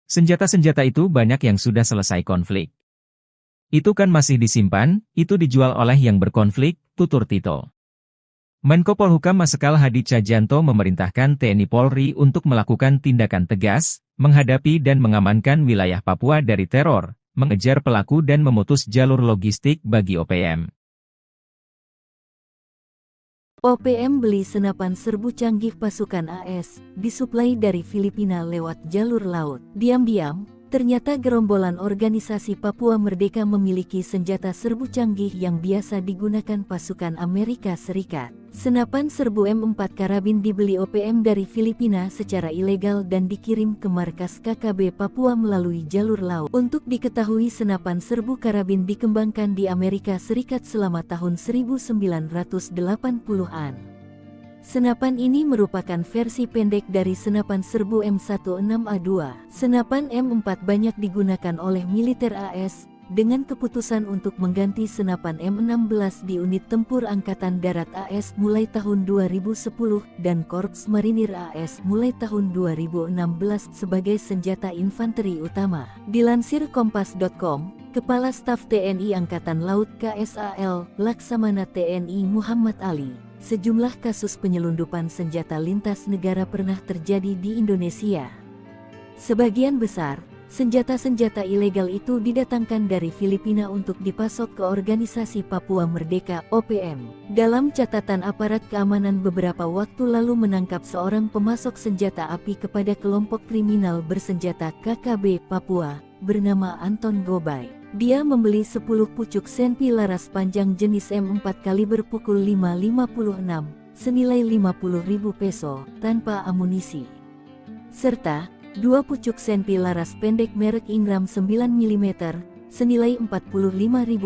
Senjata-senjata itu banyak yang sudah selesai konflik. Itu kan masih disimpan, itu dijual oleh yang berkonflik, tutur Tito. Menko Polhukam Marsikal Hadi Tjahjanto memerintahkan TNI Polri untuk melakukan tindakan tegas, menghadapi dan mengamankan wilayah Papua dari teror, mengejar pelaku dan memutus jalur logistik bagi OPM. OPM beli senapan serbu canggih pasukan AS, disuplai dari Filipina lewat jalur laut. Diam-diam, ternyata gerombolan organisasi Papua Merdeka memiliki senjata serbu canggih yang biasa digunakan pasukan Amerika Serikat. Senapan serbu M4 karabin dibeli OPM dari Filipina secara ilegal dan dikirim ke markas KKB Papua melalui jalur laut. Untuk diketahui senapan serbu karabin dikembangkan di Amerika Serikat selama tahun 1980-an. Senapan ini merupakan versi pendek dari senapan serbu M16A2. Senapan M4 banyak digunakan oleh militer AS, dengan keputusan untuk mengganti senapan M16 di unit tempur Angkatan Darat AS mulai tahun 2010 dan Korps Marinir AS mulai tahun 2016 sebagai senjata infanteri utama. Dilansir Kompas.com, Kepala Staf TNI Angkatan Laut KSAL, Laksamana TNI Muhammad Ali, sejumlah kasus penyelundupan senjata lintas negara pernah terjadi di Indonesia. Sebagian besar senjata-senjata ilegal itu didatangkan dari Filipina untuk dipasok ke Organisasi Papua Merdeka (OPM). Dalam catatan aparat keamanan beberapa waktu lalu menangkap seorang pemasok senjata api kepada kelompok kriminal bersenjata KKB Papua, bernama Anton Gobay. Dia membeli 10 pucuk Senpi laras panjang jenis M4 kaliber pukul 5.56, senilai 50.000 peso, tanpa amunisi. Serta 2 pucuk Senpi laras pendek merek Ingram 9 mm, senilai 45.000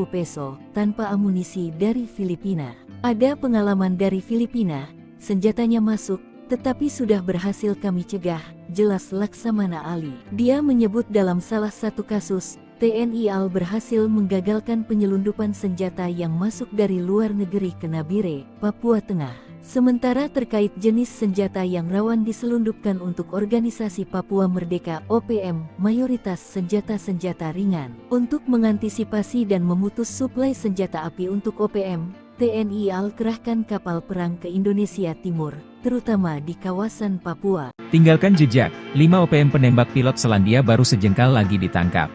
peso, tanpa amunisi dari Filipina. Ada pengalaman dari Filipina, senjatanya masuk, Tetapi sudah berhasil kami cegah, jelas Laksamana Ali. Dia menyebut dalam salah satu kasus, TNI AL berhasil menggagalkan penyelundupan senjata yang masuk dari luar negeri ke Nabire, Papua Tengah. Sementara terkait jenis senjata yang rawan diselundupkan untuk organisasi Papua Merdeka (OPM), mayoritas senjata-senjata ringan. Untuk mengantisipasi dan memutus suplai senjata api untuk OPM, TNI AL kerahkan kapal perang ke Indonesia Timur, terutama di kawasan Papua. Tinggalkan jejak, 5 OPM penembak pilot Selandia Baru sejengkal lagi ditangkap.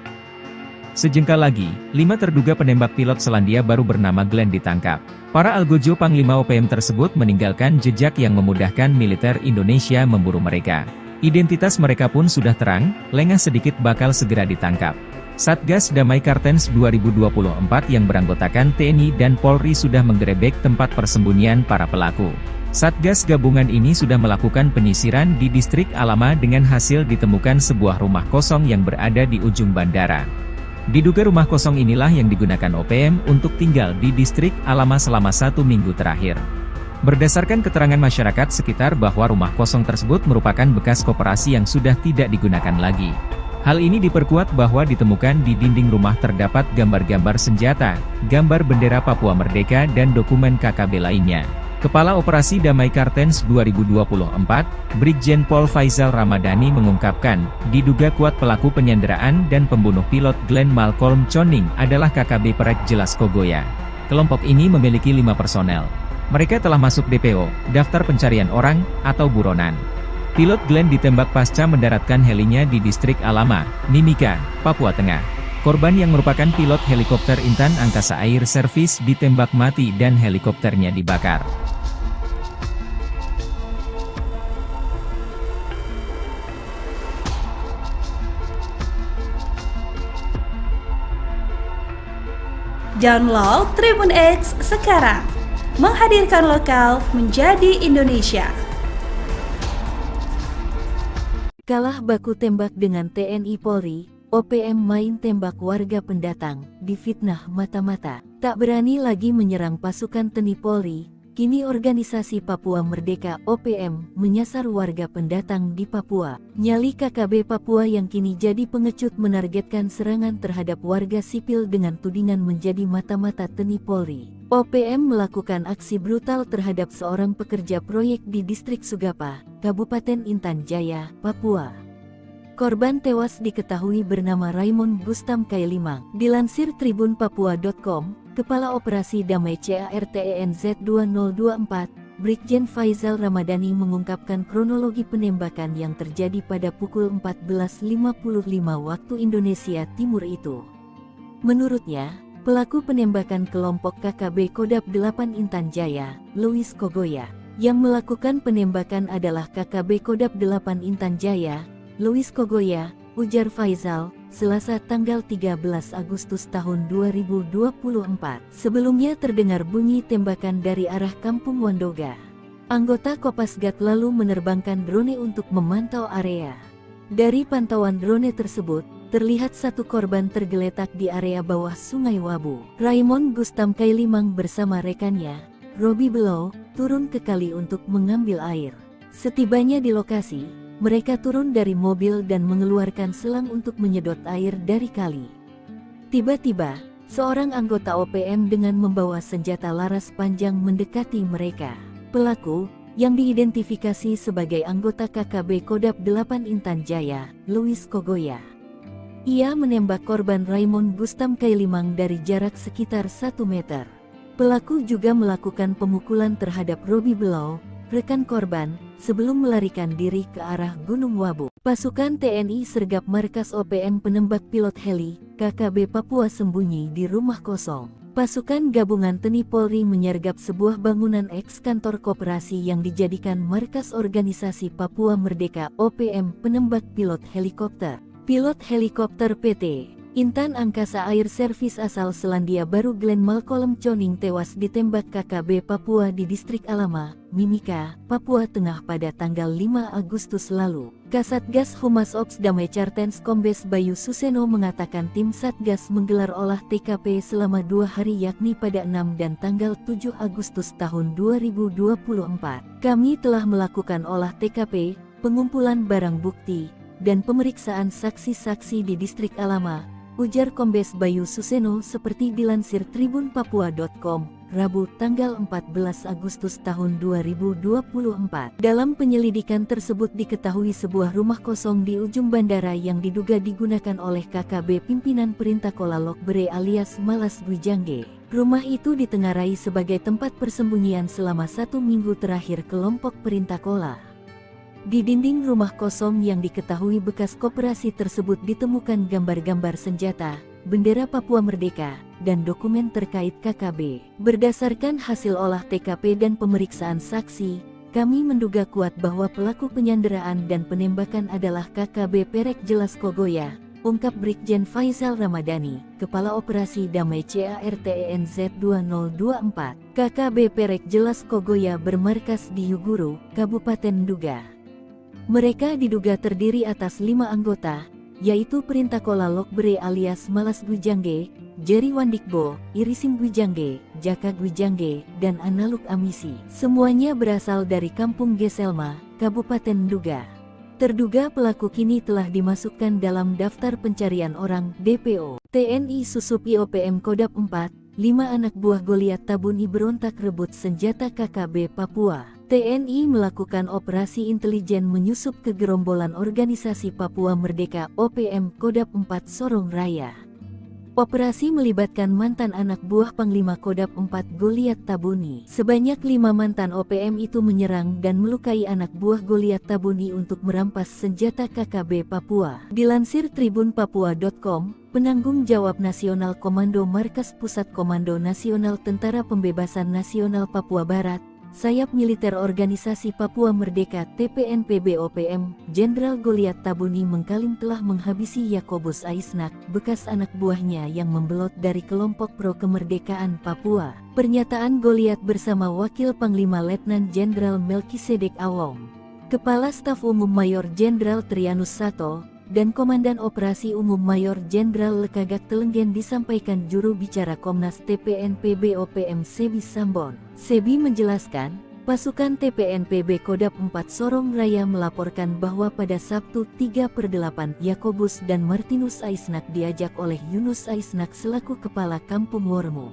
Sejengkal lagi, 5 terduga penembak pilot Selandia Baru bernama Glenn ditangkap. Para algojo Panglima OPM tersebut meninggalkan jejak yang memudahkan militer Indonesia memburu mereka. Identitas mereka pun sudah terang, lengah sedikit bakal segera ditangkap. Satgas Damai Kartens 2024 yang beranggotakan TNI dan Polri sudah menggerebek tempat persembunyian para pelaku. Satgas gabungan ini sudah melakukan penyisiran di distrik Alama dengan hasil ditemukan sebuah rumah kosong yang berada di ujung bandara. Diduga rumah kosong inilah yang digunakan OPM untuk tinggal di distrik Alama selama 1 minggu terakhir. Berdasarkan keterangan masyarakat sekitar bahwa rumah kosong tersebut merupakan bekas koperasi yang sudah tidak digunakan lagi. Hal ini diperkuat bahwa ditemukan di dinding rumah terdapat gambar-gambar senjata, gambar bendera Papua Merdeka dan dokumen KKB lainnya. Kepala Operasi Damai Kartens 2024, Brigjen Pol Faizal Ramadhani mengungkapkan, diduga kuat pelaku penyanderaan dan pembunuh pilot Glenn Malcolm Choning adalah KKB Perek Jelas Kogoya. Kelompok ini memiliki 5 personel. Mereka telah masuk DPO, daftar pencarian orang, atau buronan. Pilot Glenn ditembak pasca mendaratkan helinya di distrik Alama, Mimika, Papua Tengah. Korban yang merupakan pilot helikopter Intan Angkasa Air Service ditembak mati dan helikopternya dibakar. Download Tribun X sekarang, menghadirkan lokal menjadi Indonesia. Kalah baku tembak dengan TNI Polri, OPM main tembak warga pendatang, difitnah mata-mata. Tak berani lagi menyerang pasukan TNI Polri, kini organisasi Papua Merdeka (OPM) menyasar warga pendatang di Papua. Nyali KKB Papua yang kini jadi pengecut menargetkan serangan terhadap warga sipil dengan tudingan menjadi mata-mata TNI Polri. OPM melakukan aksi brutal terhadap seorang pekerja proyek di distrik Sugapa, Kabupaten Intan Jaya, Papua. Korban tewas diketahui bernama Raymond Gustam Kailimang. Dilansir tribunpapua.com, Kepala Operasi Damai CARTENZ 2024, Brigjen Faizal Ramadhani mengungkapkan kronologi penembakan yang terjadi pada pukul 14.55 waktu Indonesia Timur itu. Menurutnya, pelaku penembakan kelompok KKB Kodap 8 Intan Jaya, Louis Kogoya. Yang melakukan penembakan adalah KKB Kodap 8 Intan Jaya, Louis Kogoya, ujar Faizal, Selasa tanggal 13 Agustus tahun 2024. Sebelumnya terdengar bunyi tembakan dari arah Kampung Wandoga. Anggota Kopasgat lalu menerbangkan drone untuk memantau area. Dari pantauan drone tersebut, terlihat satu korban tergeletak di area bawah Sungai Wabu. Raymond Gustam Kailimang bersama rekannya, Robi Below, turun ke kali untuk mengambil air. Setibanya di lokasi, mereka turun dari mobil dan mengeluarkan selang untuk menyedot air dari kali. Tiba-tiba, seorang anggota OPM dengan membawa senjata laras panjang mendekati mereka. Pelaku, yang diidentifikasi sebagai anggota KKB Kodap 8 Intan Jaya, Louis Kogoya. Ia menembak korban Raymond Gustam Kailimang dari jarak sekitar 1 meter. Pelaku juga melakukan pemukulan terhadap Robi Below, rekan korban, sebelum melarikan diri ke arah Gunung Wabu. Pasukan TNI sergap markas OPM penembak pilot heli, KKB Papua sembunyi di rumah kosong. Pasukan gabungan TNI Polri menyergap sebuah bangunan eks-kantor koperasi yang dijadikan markas organisasi Papua Merdeka (OPM) penembak pilot helikopter. Pilot helikopter PT Intan Angkasa Air Service asal Selandia Baru Glenn Malcolm Choning tewas ditembak KKB Papua di Distrik Alama, Mimika, Papua Tengah pada tanggal 5 Agustus lalu. Kasatgas Humas Ops Damai Cartens Kombes Bayu Suseno mengatakan tim Satgas menggelar olah TKP selama 2 hari yakni pada 6 dan tanggal 7 Agustus tahun 2024. Kami telah melakukan olah TKP, pengumpulan barang bukti, dan pemeriksaan saksi-saksi di Distrik Alama, ujar Kombes Bayu Suseno seperti dilansir tribunpapua.com, Rabu tanggal 14 Agustus tahun 2024. Dalam penyelidikan tersebut diketahui sebuah rumah kosong di ujung bandara yang diduga digunakan oleh KKB pimpinan Perintah Kola Lokbere alias Malas Gwijangge. Rumah itu ditengarai sebagai tempat persembunyian selama 1 minggu terakhir kelompok Perintah Kola. Di dinding rumah kosong yang diketahui bekas koperasi tersebut ditemukan gambar-gambar senjata, bendera Papua Merdeka, dan dokumen terkait KKB. Berdasarkan hasil olah TKP dan pemeriksaan saksi, kami menduga kuat bahwa pelaku penyanderaan dan penembakan adalah KKB Perek Jelas Kogoya, ungkap Brigjen Faizal Ramadhani, Kepala Operasi Damai CARTENZ 2024. KKB Perek Jelas Kogoya bermarkas di Yuguru, Kabupaten Nduga. Mereka diduga terdiri atas 5 anggota, yaitu Perintah Kola Lokbere alias Malas Gwijangge, Jerry Wandikbo, Irisim Gwijangge, Jaka Gwijangge, dan Analuk Amisi. Semuanya berasal dari Kampung Geselma, Kabupaten Nduga. Terduga pelaku kini telah dimasukkan dalam daftar pencarian orang DPO. TNI Susup IOPM Kodap 4, 5 anak buah Goliat Tabuni berontak rebut senjata KKB Papua. TNI melakukan operasi intelijen menyusup ke gerombolan organisasi Papua Merdeka OPM Kodap 4 Sorong Raya. Operasi melibatkan mantan anak buah Panglima Kodap 4 Goliat Tabuni. Sebanyak 5 mantan OPM itu menyerang dan melukai anak buah Goliat Tabuni untuk merampas senjata KKB Papua. Dilansir tribunpapua.com, penanggung jawab nasional Komando Markas Pusat Komando Nasional Tentara Pembebasan Nasional Papua Barat, Sayap Militer Organisasi Papua Merdeka TPNPB OPM, Jenderal Goliat Tabuni mengklaim telah menghabisi Yakobus Aisnak, bekas anak buahnya yang membelot dari kelompok pro kemerdekaan Papua. Pernyataan Goliat bersama Wakil Panglima Letnan Jenderal Melkisedek Awong, Kepala Staf Umum Mayor Jenderal Trianus Sato, dan Komandan Operasi Umum Mayor Jenderal Lekagak Telenggen disampaikan juru bicara Komnas TPNPB OPM Sebi Sambon. Sebi menjelaskan, pasukan TPNPB Kodap 4 Sorong Raya melaporkan bahwa pada Sabtu 3/8 Yakobus dan Martinus Aisnak diajak oleh Yunus Aisnak selaku Kepala Kampung Wormo.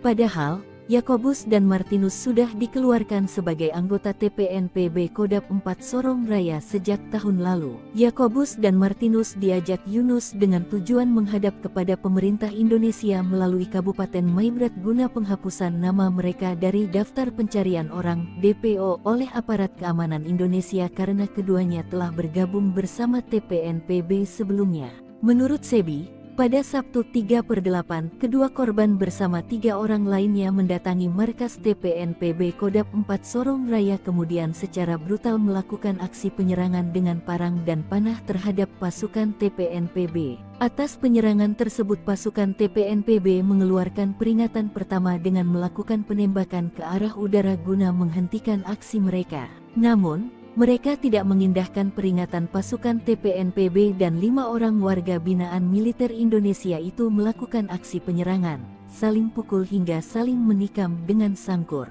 Padahal, Yakobus dan Martinus sudah dikeluarkan sebagai anggota TPNPB Kodap 4 Sorong Raya sejak tahun lalu. Yakobus dan Martinus diajak Yunus dengan tujuan menghadap kepada pemerintah Indonesia melalui Kabupaten Maibrat guna penghapusan nama mereka dari daftar pencarian orang DPO oleh aparat keamanan Indonesia karena keduanya telah bergabung bersama TPNPB sebelumnya. Menurut Sebi, pada Sabtu 3/8, kedua korban bersama 3 orang lainnya mendatangi markas TPNPB Kodap 4 Sorong Raya kemudian secara brutal melakukan aksi penyerangan dengan parang dan panah terhadap pasukan TPNPB. Atas penyerangan tersebut pasukan TPNPB mengeluarkan peringatan pertama dengan melakukan penembakan ke arah udara guna menghentikan aksi mereka. Namun, mereka tidak mengindahkan peringatan pasukan TPNPB dan 5 orang warga binaan militer Indonesia itu melakukan aksi penyerangan, saling pukul hingga saling menikam dengan sangkur.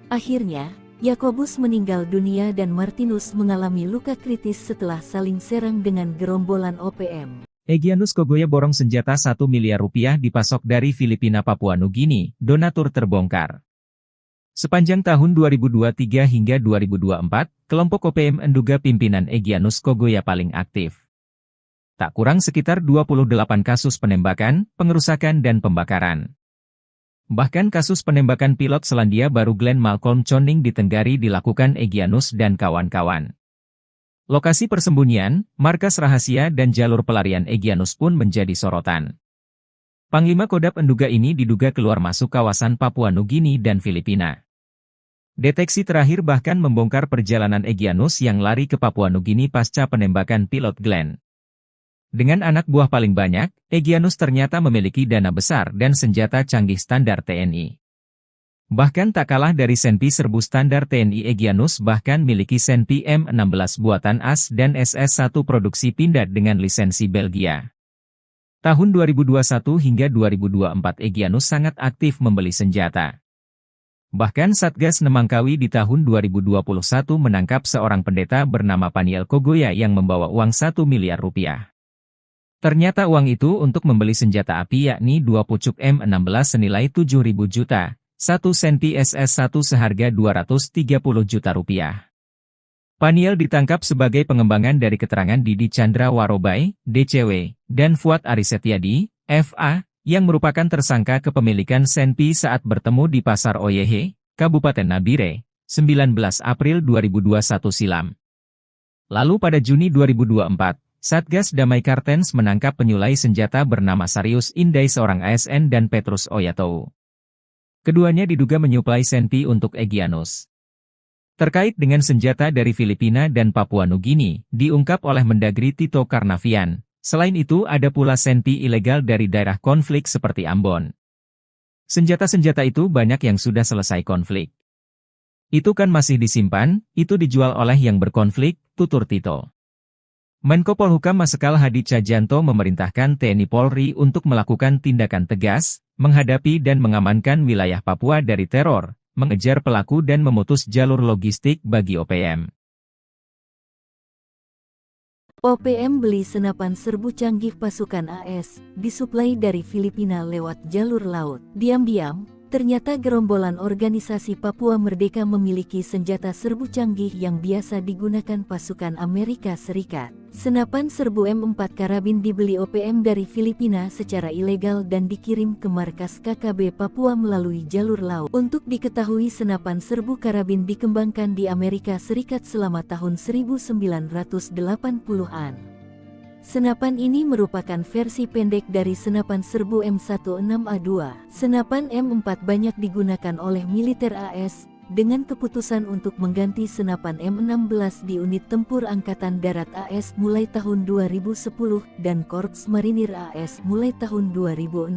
Akhirnya, Yakobus meninggal dunia dan Martinus mengalami luka kritis setelah saling serang dengan gerombolan OPM. Egyanus Kogoya borong senjata 1 miliar rupiah dipasok dari Filipina Papua Nugini, donatur terbongkar. Sepanjang tahun 2023 hingga 2024, kelompok OPM Nduga pimpinan Egyanus Kogoya paling aktif. Tak kurang sekitar 28 kasus penembakan, pengerusakan dan pembakaran. Bahkan kasus penembakan pilot Selandia Baru Glenn Malcolm Choning di Tenggari dilakukan Egyanus dan kawan-kawan. Lokasi persembunyian, markas rahasia dan jalur pelarian Egyanus pun menjadi sorotan. Panglima Kodap Nduga ini diduga keluar masuk kawasan Papua Nugini dan Filipina. Deteksi terakhir bahkan membongkar perjalanan Egyanus yang lari ke Papua Nugini pasca penembakan pilot Glenn. Dengan anak buah paling banyak, Egyanus ternyata memiliki dana besar dan senjata canggih standar TNI. Bahkan tak kalah dari Senpi serbu standar TNI, Egyanus bahkan miliki Senpi M16 buatan AS dan SS-1 produksi Pindad dengan lisensi Belgia. Tahun 2021 hingga 2024 Egyanus sangat aktif membeli senjata. Bahkan Satgas Nemangkawi di tahun 2021 menangkap seorang pendeta bernama Paniel Kogoya yang membawa uang 1 miliar rupiah. Ternyata uang itu untuk membeli senjata api yakni 2 pucuk M16 senilai 7.000 juta. 1 Senpi SS-1 seharga 230 juta rupiah. Paniel ditangkap sebagai pengembangan dari keterangan Didi Chandra Warobai, DCW, dan Fuad Arisetyadi, FA, yang merupakan tersangka kepemilikan Senpi saat bertemu di Pasar Oyehe, Kabupaten Nabire, 19 April 2021 silam. Lalu pada Juni 2024, Satgas Damai Kartens menangkap penyulai senjata bernama Sarius Indai seorang ASN dan Petrus Oyatou. Keduanya diduga menyuplai Senpi untuk Egyanus. Terkait dengan senjata dari Filipina dan Papua Nugini, diungkap oleh Mendagri Tito Karnavian. Selain itu ada pula Senpi ilegal dari daerah konflik seperti Ambon. Senjata-senjata itu banyak yang sudah selesai konflik. Itu kan masih disimpan, itu dijual oleh yang berkonflik, tutur Tito. Menko Polhukam Marsikal Hadi Cahyanto memerintahkan TNI Polri untuk melakukan tindakan tegas, menghadapi dan mengamankan wilayah Papua dari teror, mengejar pelaku dan memutus jalur logistik bagi OPM. OPM beli senapan serbu canggih pasukan AS, disuplai dari Filipina lewat jalur laut. Diam-diam, ternyata gerombolan organisasi Papua Merdeka memiliki senjata serbu canggih yang biasa digunakan pasukan Amerika Serikat. Senapan serbu M4 karabin dibeli OPM dari Filipina secara ilegal dan dikirim ke markas KKB Papua melalui jalur laut. Untuk diketahui senapan serbu karabin dikembangkan di Amerika Serikat selama tahun 1980-an. Senapan ini merupakan versi pendek dari senapan serbu M16A2. Senapan M4 banyak digunakan oleh militer AS, dengan keputusan untuk mengganti senapan M16 di unit tempur Angkatan Darat AS mulai tahun 2010 dan Korps Marinir AS mulai tahun 2016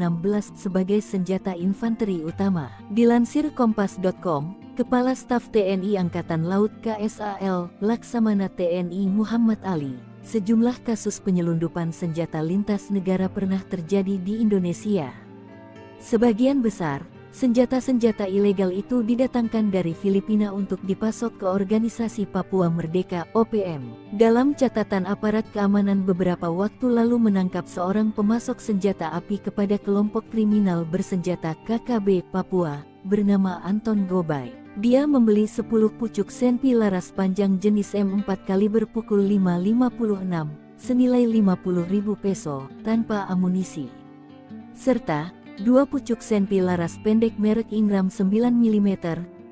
sebagai senjata infanteri utama. Dilansir Kompas.com, Kepala Staf TNI Angkatan Laut KSAL, Laksamana TNI Muhammad Ali, sejumlah kasus penyelundupan senjata lintas negara pernah terjadi di Indonesia. Sebagian besar senjata-senjata ilegal itu didatangkan dari Filipina untuk dipasok ke Organisasi Papua Merdeka (OPM). Dalam catatan aparat keamanan beberapa waktu lalu menangkap seorang pemasok senjata api kepada kelompok kriminal bersenjata KKB Papua, bernama Anton Gobay. Dia membeli 10 pucuk Senpi laras panjang jenis M4 kaliber pukul 5.56, senilai 50.000 peso, tanpa amunisi. Serta 2 pucuk Senpi laras pendek merek Ingram 9 mm,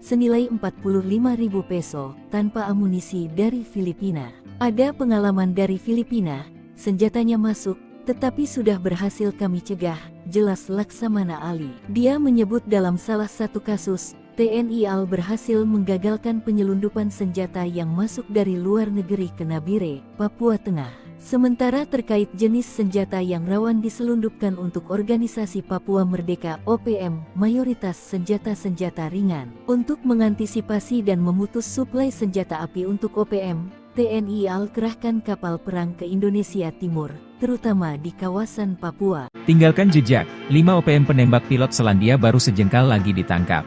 senilai 45.000 peso, tanpa amunisi dari Filipina. Ada pengalaman dari Filipina, senjatanya masuk, tetapi sudah berhasil kami cegah, jelas Laksamana Ali. Dia menyebut dalam salah satu kasus, TNI AL berhasil menggagalkan penyelundupan senjata yang masuk dari luar negeri ke Nabire, Papua Tengah. Sementara terkait jenis senjata yang rawan diselundupkan untuk Organisasi Papua Merdeka (OPM), mayoritas senjata-senjata ringan. Untuk mengantisipasi dan memutus suplai senjata api untuk OPM, TNI AL kerahkan kapal perang ke Indonesia Timur, terutama di kawasan Papua. Tinggalkan jejak, 5 OPM penembak pilot Selandia baru sejengkal lagi ditangkap.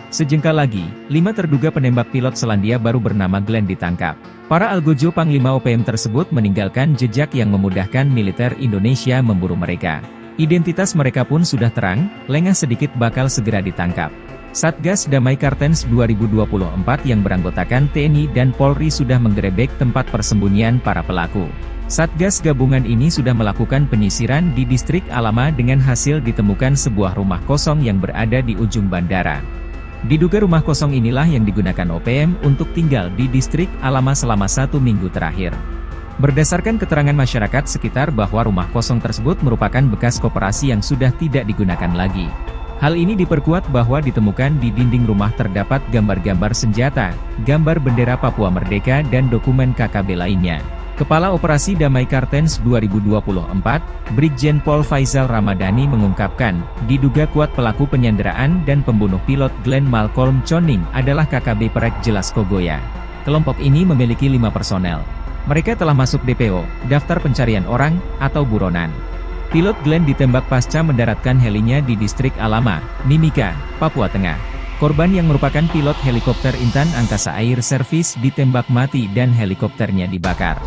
Sejengkal lagi, 5 terduga penembak pilot Selandia baru bernama Glenn ditangkap. Para algojo Panglima OPM tersebut meninggalkan jejak yang memudahkan militer Indonesia memburu mereka. Identitas mereka pun sudah terang, lengah sedikit bakal segera ditangkap. Satgas Damai Kartens 2024 yang beranggotakan TNI dan Polri sudah menggerebek tempat persembunyian para pelaku. Satgas gabungan ini sudah melakukan penyisiran di distrik Alama dengan hasil ditemukan sebuah rumah kosong yang berada di ujung bandara. Diduga rumah kosong inilah yang digunakan OPM untuk tinggal di distrik Alama selama 1 minggu terakhir. Berdasarkan keterangan masyarakat sekitar bahwa rumah kosong tersebut merupakan bekas koperasi yang sudah tidak digunakan lagi. Hal ini diperkuat bahwa ditemukan di dinding rumah terdapat gambar-gambar senjata, gambar bendera Papua Merdeka dan dokumen KKB lainnya. Kepala Operasi Damai Kartens 2024, Brigjen Pol Faizal Ramadhani mengungkapkan, diduga kuat pelaku penyanderaan dan pembunuh pilot Glenn Malcolm Choning adalah KKB Perek Jelas Kogoya. Kelompok ini memiliki 5 personel. Mereka telah masuk DPO, Daftar Pencarian Orang, atau buronan. Pilot Glenn ditembak pasca mendaratkan helinya di distrik Alama, Mimika, Papua Tengah. Korban yang merupakan pilot helikopter Intan Angkasa Air Service ditembak mati dan helikopternya dibakar.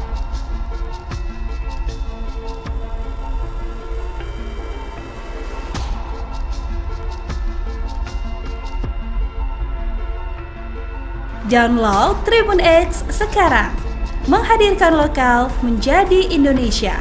Download Tribun X sekarang, menghadirkan lokal menjadi Indonesia.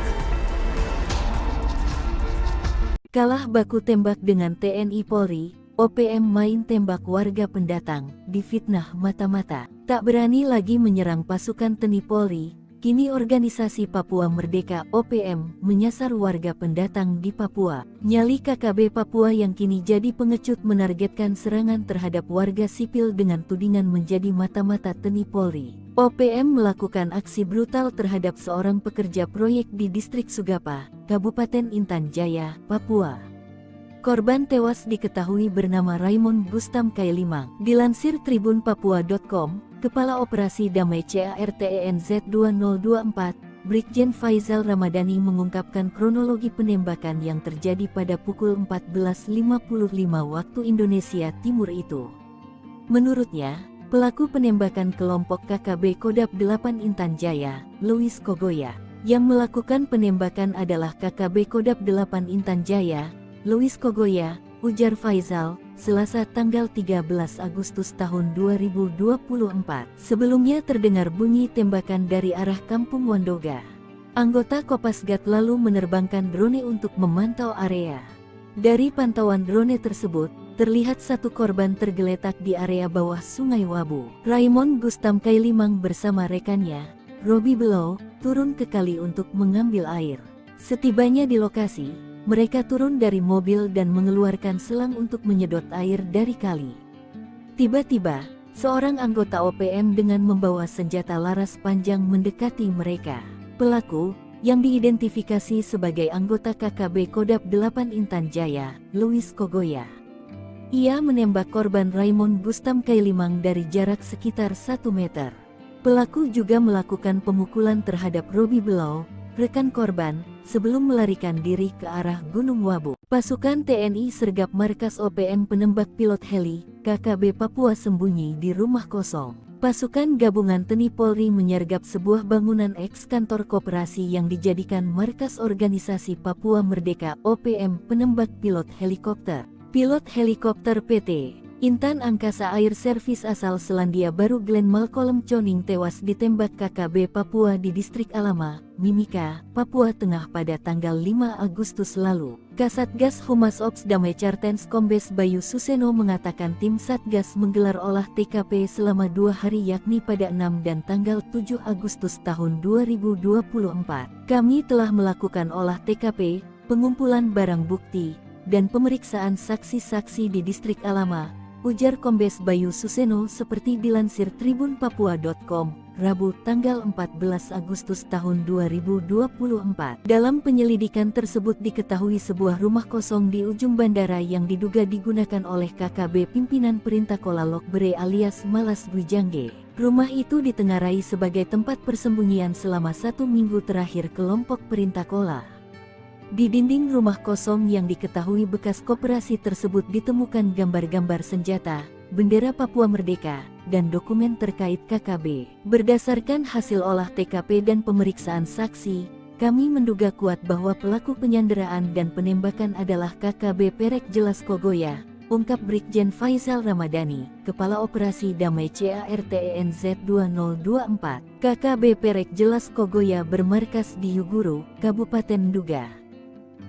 Kalah baku tembak dengan TNI Polri, OPM main tembak warga pendatang, difitnah mata-mata. Tak berani lagi menyerang pasukan TNI Polri, kini organisasi Papua Merdeka OPM menyasar warga pendatang di Papua. Nyali KKB Papua yang kini jadi pengecut menargetkan serangan terhadap warga sipil dengan tudingan menjadi mata-mata TNI Polri. OPM melakukan aksi brutal terhadap seorang pekerja proyek di distrik Sugapa, Kabupaten Intan Jaya, Papua. Korban tewas diketahui bernama Raymond Gustam Kailimang. Dilansir tribunpapua.com, Kepala Operasi Damai CARTENZ 2024, Brigjen Faizal Ramadhani mengungkapkan kronologi penembakan yang terjadi pada pukul 14.55 waktu Indonesia Timur itu. Menurutnya, pelaku penembakan kelompok KKB Kodap 8 Intan Jaya, Louis Kogoya. Yang melakukan penembakan adalah KKB Kodap 8 Intan Jaya, Louis Kogoya, ujar Faizal, Selasa tanggal 13 Agustus tahun 2024. Sebelumnya terdengar bunyi tembakan dari arah Kampung Wandoga. Anggota Kopasgat lalu menerbangkan drone untuk memantau area. Dari pantauan drone tersebut, terlihat satu korban tergeletak di area bawah Sungai Wabu. Raymond Gustam Kailimang bersama rekannya, Robi Below, turun ke kali untuk mengambil air. Setibanya di lokasi, mereka turun dari mobil dan mengeluarkan selang untuk menyedot air dari kali. Tiba-tiba, seorang anggota OPM dengan membawa senjata laras panjang mendekati mereka. Pelaku, yang diidentifikasi sebagai anggota KKB Kodap 8 Intan Jaya, Louis Kogoya. Ia menembak korban Raymond Gustam Kailimang dari jarak sekitar 1 meter. Pelaku juga melakukan pemukulan terhadap Robi Below, rekan korban, sebelum melarikan diri ke arah Gunung Wabu. Pasukan TNI sergap markas OPM penembak pilot heli, KKB Papua sembunyi di rumah kosong. Pasukan gabungan TNI Polri menyergap sebuah bangunan eks-kantor koperasi yang dijadikan markas organisasi Papua Merdeka OPM penembak pilot helikopter. Pilot helikopter PT Intan Angkasa Air Service asal Selandia Baru Glenn Malcolm Choning tewas ditembak KKB Papua di distrik Alama, Mimika, Papua Tengah pada tanggal 5 Agustus lalu. Kasatgas Humas Ops Damai Kartens Kombes Bayu Suseno mengatakan tim Satgas menggelar olah TKP selama 2 hari yakni pada 6 dan tanggal 7 Agustus tahun 2024. Kami telah melakukan olah TKP, pengumpulan barang bukti, dan pemeriksaan saksi-saksi di distrik Alama, ujar Kombes Bayu Suseno seperti dilansir tribunpapua.com, Rabu tanggal 14 Agustus tahun 2024. Dalam penyelidikan tersebut diketahui sebuah rumah kosong di ujung bandara yang diduga digunakan oleh KKB pimpinan Perintah Kola Lokbere alias Malas Gwijangge. Rumah itu ditengarai sebagai tempat persembunyian selama 1 minggu terakhir kelompok Perintah Kola. Di dinding rumah kosong yang diketahui bekas koperasi tersebut ditemukan gambar-gambar senjata, bendera Papua Merdeka, dan dokumen terkait KKB. Berdasarkan hasil olah TKP dan pemeriksaan saksi, kami menduga kuat bahwa pelaku penyanderaan dan penembakan adalah KKB Perek Jelas Kogoya, ungkap Brigjen Faizal Ramadhani, Kepala Operasi Damai CARTENZ 2024. KKB Perek Jelas Kogoya bermarkas di Yuguru, Kabupaten Nduga.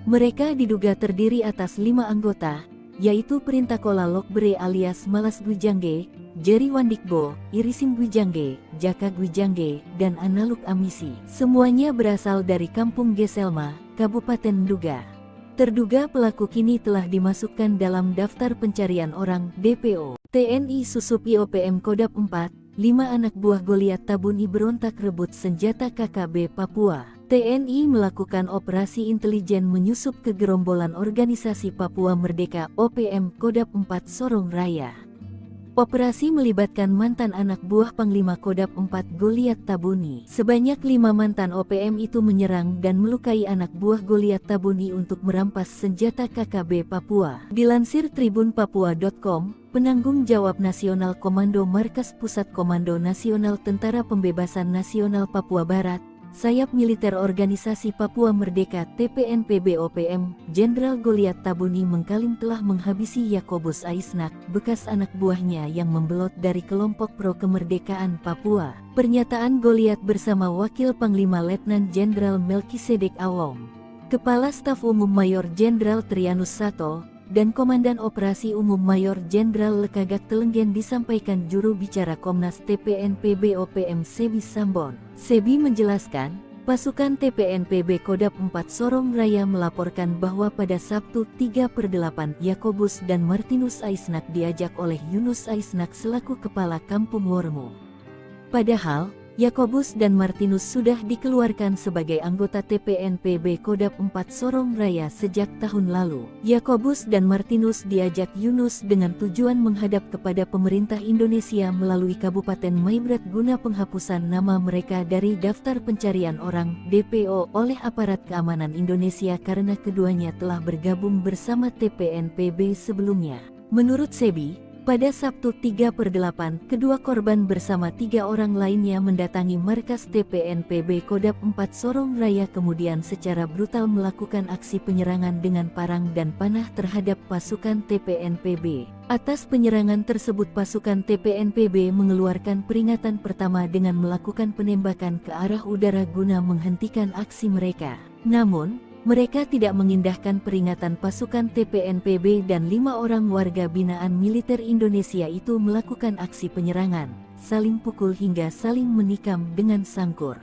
Mereka diduga terdiri atas 5 anggota, yaitu Perintah Kola Lokbere alias Malas Gwijangge, Jerry Wandikbo, Irisim Gwijangge, Jaka Gwijangge, dan Analuk Amisi. Semuanya berasal dari Kampung Geselma, Kabupaten Nduga. Terduga pelaku kini telah dimasukkan dalam daftar pencarian orang DPO. TNI Susup IOPM Kodap 4, 5 anak buah Goliat Tabuni berontak rebut senjata KKB Papua. TNI melakukan operasi intelijen menyusup ke gerombolan organisasi Papua Merdeka OPM Kodap 4 Sorong Raya. Operasi melibatkan mantan anak buah Panglima Kodap 4 Goliat Tabuni. Sebanyak 5 mantan OPM itu menyerang dan melukai anak buah Goliat Tabuni untuk merampas senjata KKB Papua. Dilansir tribunpapua.com, penanggung jawab Nasional Komando Markas Pusat Komando Nasional Tentara Pembebasan Nasional Papua Barat, Sayap Militer Organisasi Papua Merdeka TPNPB OPM, Jenderal Goliat Tabuni mengklaim telah menghabisi Yakobus Aisnak, bekas anak buahnya yang membelot dari kelompok pro kemerdekaan Papua. Pernyataan Goliat bersama Wakil Panglima Letnan Jenderal Melkisedek Awong, Kepala Staf Umum Mayor Jenderal Trianus Sato, dan Komandan Operasi Umum Mayor Jenderal Lekagak Telenggen disampaikan juru bicara Komnas TPNPB OPM Sebi Sambon. Sebi menjelaskan, pasukan TPNPB Kodap 4 Sorong Raya melaporkan bahwa pada Sabtu 3/8 Yakobus dan Martinus Aisnak diajak oleh Yunus Aisnak selaku Kepala Kampung Wormo. Padahal, Yakobus dan Martinus sudah dikeluarkan sebagai anggota TPNPB Kodap 4 Sorong Raya sejak tahun lalu. Yakobus dan Martinus diajak Yunus dengan tujuan menghadap kepada pemerintah Indonesia melalui Kabupaten Maibrat guna penghapusan nama mereka dari daftar pencarian orang (DPO) oleh aparat keamanan Indonesia karena keduanya telah bergabung bersama TPNPB sebelumnya. Menurut Sebi, pada Sabtu 3/8, kedua korban bersama 3 orang lainnya mendatangi markas TPNPB Kodap 4 Sorong Raya kemudian secara brutal melakukan aksi penyerangan dengan parang dan panah terhadap pasukan TPNPB. Atas penyerangan tersebut pasukan TPNPB mengeluarkan peringatan pertama dengan melakukan penembakan ke arah udara guna menghentikan aksi mereka. Namun, mereka tidak mengindahkan peringatan pasukan TPNPB dan 5 orang warga binaan militer Indonesia itu melakukan aksi penyerangan, saling pukul hingga saling menikam dengan sangkur.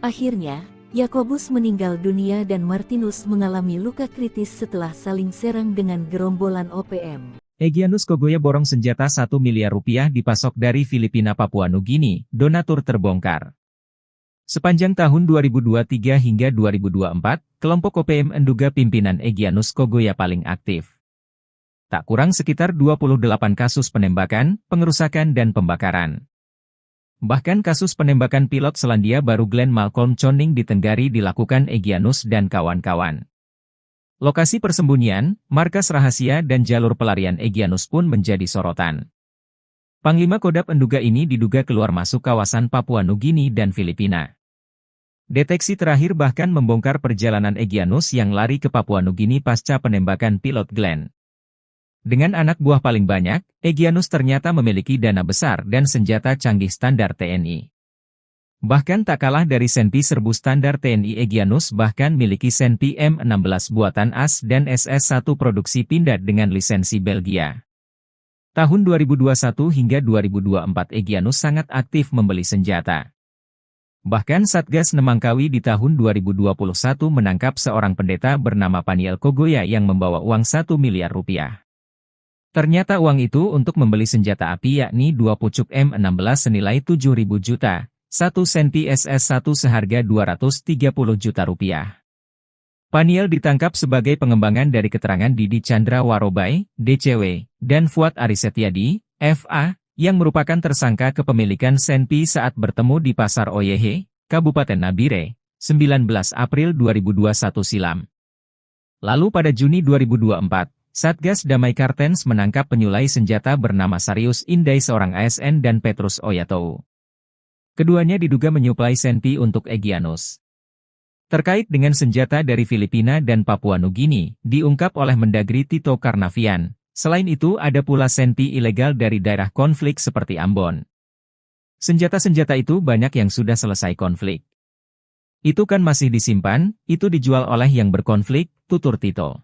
Akhirnya, Yakobus meninggal dunia dan Martinus mengalami luka kritis setelah saling serang dengan gerombolan OPM. Egyanus Kogoya borong senjata 1 miliar rupiah dipasok dari Filipina Papua Nugini, donatur terbongkar. Sepanjang tahun 2023 hingga 2024, kelompok OPM menduga pimpinan Egyanus Kogoya paling aktif. Tak kurang sekitar 28 kasus penembakan, pengerusakan dan pembakaran. Bahkan kasus penembakan pilot Selandia Baru Glenn Malcolm Choning di Tenggari dilakukan Egyanus dan kawan-kawan. Lokasi persembunyian, markas rahasia dan jalur pelarian Egyanus pun menjadi sorotan. Panglima Kodap menduga ini diduga keluar masuk kawasan Papua Nugini dan Filipina. Deteksi terakhir bahkan membongkar perjalanan Egyanus yang lari ke Papua Nugini pasca penembakan pilot Glenn. Dengan anak buah paling banyak, Egyanus ternyata memiliki dana besar dan senjata canggih standar TNI. Bahkan tak kalah dari Senpi serbu standar TNI, Egyanus bahkan miliki Senpi M16 buatan AS dan SS-1 produksi Pindad dengan lisensi Belgia. Tahun 2021 hingga 2024 Egyanus sangat aktif membeli senjata. Bahkan Satgas Nemangkawi di tahun 2021 menangkap seorang pendeta bernama Paniel Kogoya yang membawa uang 1 miliar rupiah. Ternyata uang itu untuk membeli senjata api yakni 2 pucuk M16 senilai 7.000 juta, 1 Senpi SS-1 seharga 230 juta rupiah. Paniel ditangkap sebagai pengembangan dari keterangan Didi Chandra Warobai, DCW, dan Fuad Arisetiadi, FA, yang merupakan tersangka kepemilikan Senpi saat bertemu di Pasar Oyehe, Kabupaten Nabire, 19 April 2021 silam. Lalu pada Juni 2024, Satgas Damai Kartens menangkap penyulai senjata bernama Sarius Indai seorang ASN dan Petrus Oyatou. Keduanya diduga menyuplai Senpi untuk Egyanus. Terkait dengan senjata dari Filipina dan Papua Nugini, diungkap oleh Mendagri Tito Karnavian. Selain itu ada pula Senpi ilegal dari daerah konflik seperti Ambon. Senjata-senjata itu banyak yang sudah selesai konflik. Itu kan masih disimpan, itu dijual oleh yang berkonflik, tutur Tito.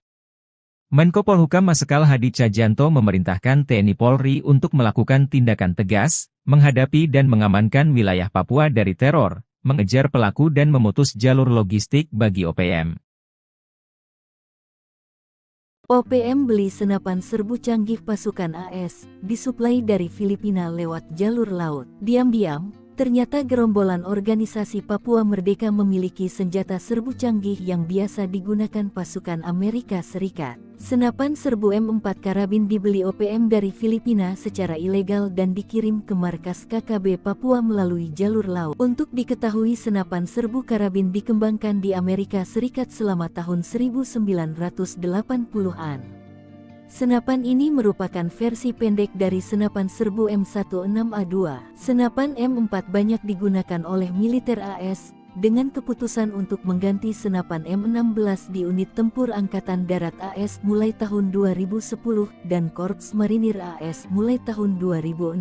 Menko Polhukam Marsikal Hadi Cahyanto memerintahkan TNI Polri untuk melakukan tindakan tegas, menghadapi dan mengamankan wilayah Papua dari teror, mengejar pelaku dan memutus jalur logistik bagi OPM. OPM beli senapan serbu canggih pasukan AS, disuplai dari Filipina lewat jalur laut. Diam-diam, ternyata gerombolan organisasi Papua Merdeka memiliki senjata serbu canggih yang biasa digunakan pasukan Amerika Serikat. Senapan serbu M4 karabin dibeli OPM dari Filipina secara ilegal dan dikirim ke markas KKB Papua melalui jalur laut. Untuk diketahui, senapan serbu karabin dikembangkan di Amerika Serikat selama tahun 1980-an. Senapan ini merupakan versi pendek dari senapan serbu M16A2. Senapan M4 banyak digunakan oleh militer AS, dengan keputusan untuk mengganti senapan M16 di unit tempur Angkatan Darat AS mulai tahun 2010 dan Korps Marinir AS mulai tahun 2016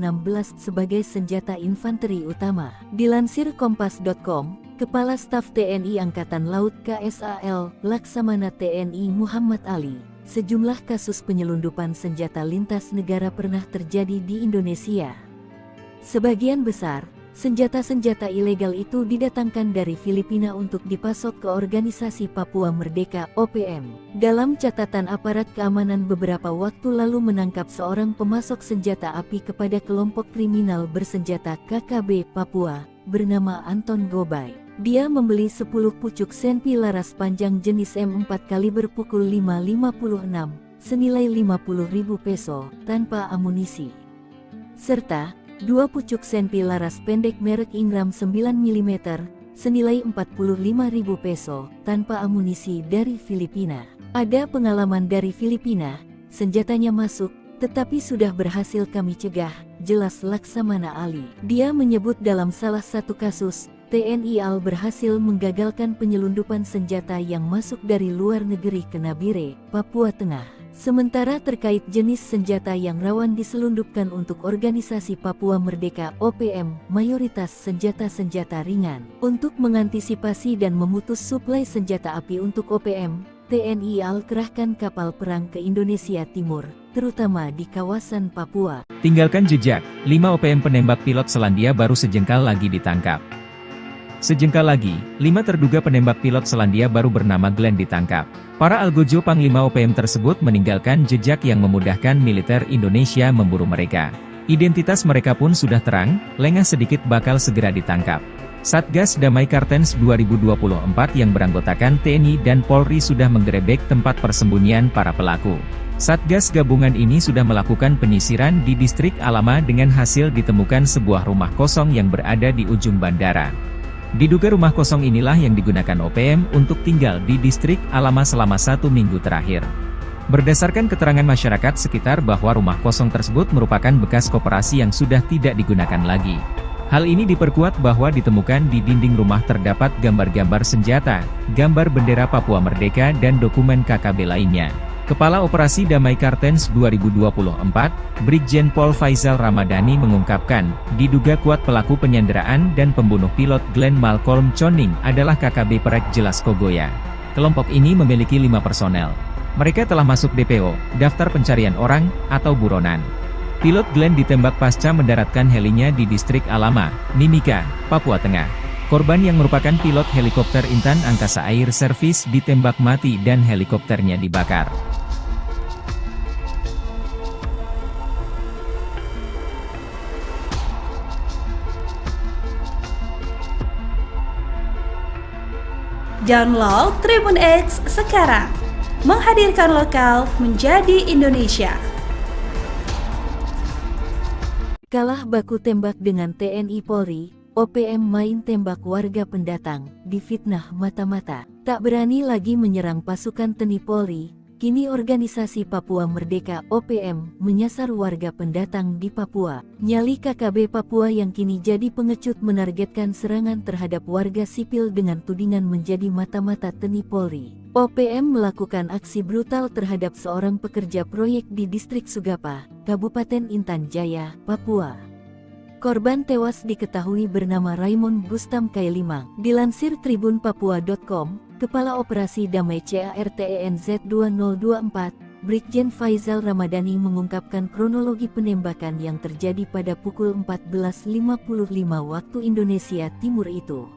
sebagai senjata infanteri utama. Dilansir Kompas.com, Kepala Staf TNI Angkatan Laut KSAL, Laksamana TNI Muhammad Ali, sejumlah kasus penyelundupan senjata lintas negara pernah terjadi di Indonesia. Sebagian besar senjata-senjata ilegal itu didatangkan dari Filipina untuk dipasok ke Organisasi Papua Merdeka (OPM). Dalam catatan aparat keamanan beberapa waktu lalu menangkap seorang pemasok senjata api kepada kelompok kriminal bersenjata KKB Papua, bernama Anton Gobay. Dia membeli 10 pucuk senpi laras panjang jenis M4 kaliber pukul 5.56, senilai 50.000 peso, tanpa amunisi. Serta 2 pucuk senpi laras pendek merek Ingram 9 mm, senilai 45.000 peso, tanpa amunisi dari Filipina. Ada pengalaman dari Filipina, senjatanya masuk, tetapi sudah berhasil kami cegah, jelas Laksamana Ali. Dia menyebut dalam salah satu kasus, TNI AL berhasil menggagalkan penyelundupan senjata yang masuk dari luar negeri ke Nabire, Papua Tengah. Sementara terkait jenis senjata yang rawan diselundupkan untuk Organisasi Papua Merdeka (OPM), mayoritas senjata-senjata ringan. Untuk mengantisipasi dan memutus suplai senjata api untuk OPM, TNI AL kerahkan kapal perang ke Indonesia Timur, terutama di kawasan Papua. Tinggalkan jejak, 5 OPM penembak pilot Selandia baru sejengkal lagi ditangkap. Sejengkal lagi, 5 terduga penembak pilot Selandia baru bernama Glenn ditangkap. Para algojo Panglima OPM tersebut meninggalkan jejak yang memudahkan militer Indonesia memburu mereka. Identitas mereka pun sudah terang, lengah sedikit bakal segera ditangkap. Satgas Damai Kartens 2024 yang beranggotakan TNI dan Polri sudah menggerebek tempat persembunyian para pelaku. Satgas gabungan ini sudah melakukan penyisiran di distrik Alama dengan hasil ditemukan sebuah rumah kosong yang berada di ujung bandara. Diduga rumah kosong inilah yang digunakan OPM untuk tinggal di distrik Alama selama 1 minggu terakhir. Berdasarkan keterangan masyarakat sekitar bahwa rumah kosong tersebut merupakan bekas koperasi yang sudah tidak digunakan lagi. Hal ini diperkuat bahwa ditemukan di dinding rumah terdapat gambar-gambar senjata, gambar bendera Papua Merdeka dan dokumen KKB lainnya. Kepala Operasi Damai Kartens 2024, Brigjen Pol Faizal Ramadhani mengungkapkan, diduga kuat pelaku penyanderaan dan pembunuh pilot Glenn Malcolm Choning adalah KKB Perek Jelas Kogoya. Kelompok ini memiliki 5 personel. Mereka telah masuk DPO, daftar pencarian orang, atau buronan. Pilot Glenn ditembak pasca mendaratkan helinya di distrik Alama, Mimika, Papua Tengah. Korban yang merupakan pilot helikopter Intan Angkasa Air Service ditembak mati dan helikopternya dibakar. Download Tribun X sekarang, menghadirkan lokal menjadi Indonesia. Kalah baku tembak dengan TNI Polri, OPM main tembak warga pendatang, difitnah mata-mata. Tak berani lagi menyerang pasukan TNI Polri, kini Organisasi Papua Merdeka (OPM) menyasar warga pendatang di Papua. Nyali KKB Papua yang kini jadi pengecut menargetkan serangan terhadap warga sipil dengan tudingan menjadi mata-mata TNI Polri. OPM melakukan aksi brutal terhadap seorang pekerja proyek di distrik Sugapa, Kabupaten Intan Jaya, Papua. Korban tewas diketahui bernama Raymond Bustam Kailimang. Dilansir tribunpapua.com, Kepala Operasi Damai CARTENZ 2024, Brigjen Faizal Ramadhani mengungkapkan kronologi penembakan yang terjadi pada pukul 14.55 waktu Indonesia Timur itu.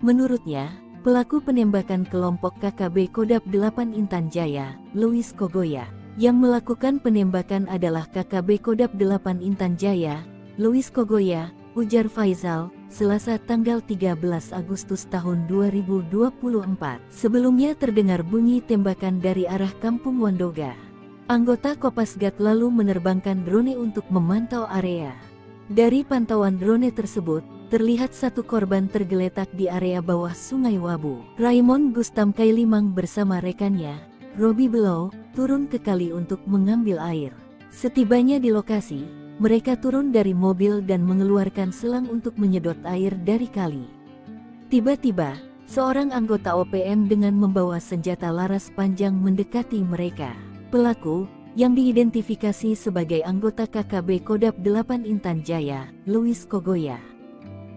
Menurutnya, Pelaku penembakan kelompok KKB Kodap 8 Intan Jaya, Louis Kogoya. Yang melakukan penembakan adalah KKB Kodap 8 Intan Jaya, Louis Kogoya, ujar Faizal, Selasa tanggal 13 Agustus tahun 2024. Sebelumnya terdengar bunyi tembakan dari arah Kampung Wandoga. Anggota Kopasgat lalu menerbangkan drone untuk memantau area. Dari pantauan drone tersebut, terlihat satu korban tergeletak di area bawah Sungai Wabu. Raymond Gustam Kailimang bersama rekannya, Robi Below, turun ke kali untuk mengambil air. Setibanya di lokasi, mereka turun dari mobil dan mengeluarkan selang untuk menyedot air dari kali. Tiba-tiba, seorang anggota OPM dengan membawa senjata laras panjang mendekati mereka. Pelaku, yang diidentifikasi sebagai anggota KKB Kodap 8 Intan Jaya, Louis Kogoya.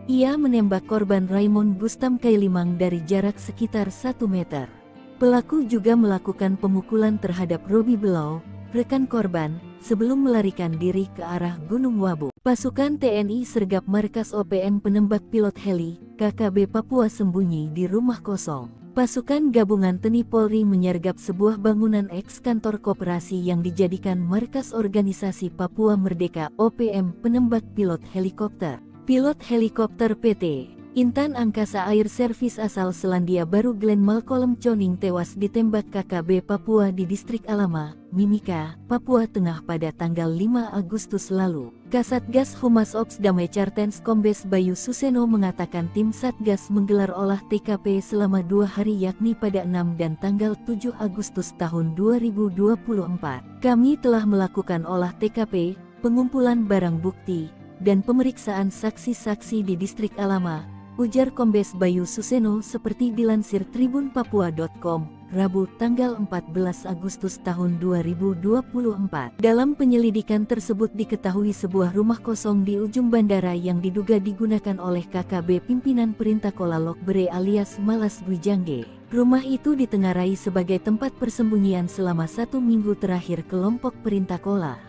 Ia menembak korban Raymond Gustam Kailimang dari jarak sekitar 1 meter. Pelaku juga melakukan pemukulan terhadap Robi Below, rekan korban, sebelum melarikan diri ke arah Gunung Wabu. Pasukan TNI sergap markas OPM penembak pilot heli, KKB Papua sembunyi di rumah kosong. Pasukan gabungan TNI Polri menyergap sebuah bangunan eks kantor koperasi yang dijadikan markas organisasi Papua Merdeka OPM penembak pilot helikopter. Pilot helikopter PT Intan Angkasa Air Service asal Selandia Baru Glenn Malcolm Choning tewas ditembak KKB Papua di Distrik Alama, Mimika, Papua Tengah pada tanggal 5 Agustus lalu. Kasatgas Humas Ops Damai Cartens Kombes Bayu Suseno mengatakan tim Satgas menggelar olah TKP selama 2 hari yakni pada 6 dan tanggal 7 Agustus tahun 2024. Kami telah melakukan olah TKP, pengumpulan barang bukti, dan pemeriksaan saksi-saksi di Distrik Alama, ujar Kombes Bayu Suseno seperti dilansir tribunpapua.com, Rabu tanggal 14 Agustus tahun 2024. Dalam penyelidikan tersebut diketahui sebuah rumah kosong di ujung bandara yang diduga digunakan oleh KKB pimpinan Perintah Kola Lokbere alias Malas Gwijangge. Rumah itu ditengarai sebagai tempat persembunyian selama 1 minggu terakhir kelompok Perintah Kola.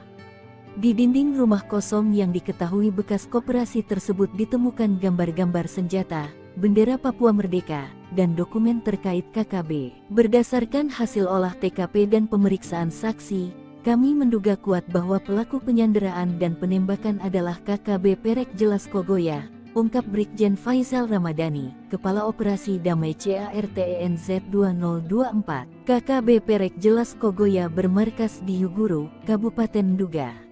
Di dinding rumah kosong yang diketahui bekas koperasi tersebut ditemukan gambar-gambar senjata, bendera Papua Merdeka, dan dokumen terkait KKB. Berdasarkan hasil olah TKP dan pemeriksaan saksi, kami menduga kuat bahwa pelaku penyanderaan dan penembakan adalah KKB Perek Jelas Kogoya, ungkap Brigjen Faizal Ramadhani, Kepala Operasi Damai CARTENZ 2024. KKB Perek Jelas Kogoya bermarkas di Yuguru, Kabupaten Nduga.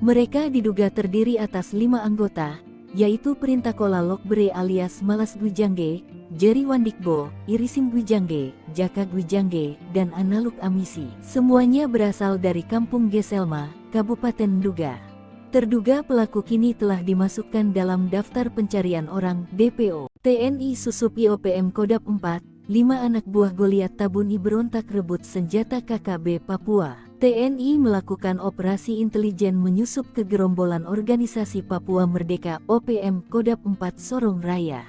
Mereka diduga terdiri atas 5 anggota, yaitu Perintah Kola Lokbere alias Malas Gwijangge, Jerry Wandikbo, Irisim Gwijangge, Jaka Gwijangge, dan Analuk Amisi. Semuanya berasal dari Kampung Geselma, Kabupaten Nduga. Terduga pelaku kini telah dimasukkan dalam daftar pencarian orang DPO. TNI Susup IOPM Kodap 4, 5 anak buah Goliat Tabuni berontak rebut senjata KKB Papua. TNI melakukan operasi intelijen menyusup ke gerombolan organisasi Papua Merdeka OPM Kodap 4 Sorong Raya.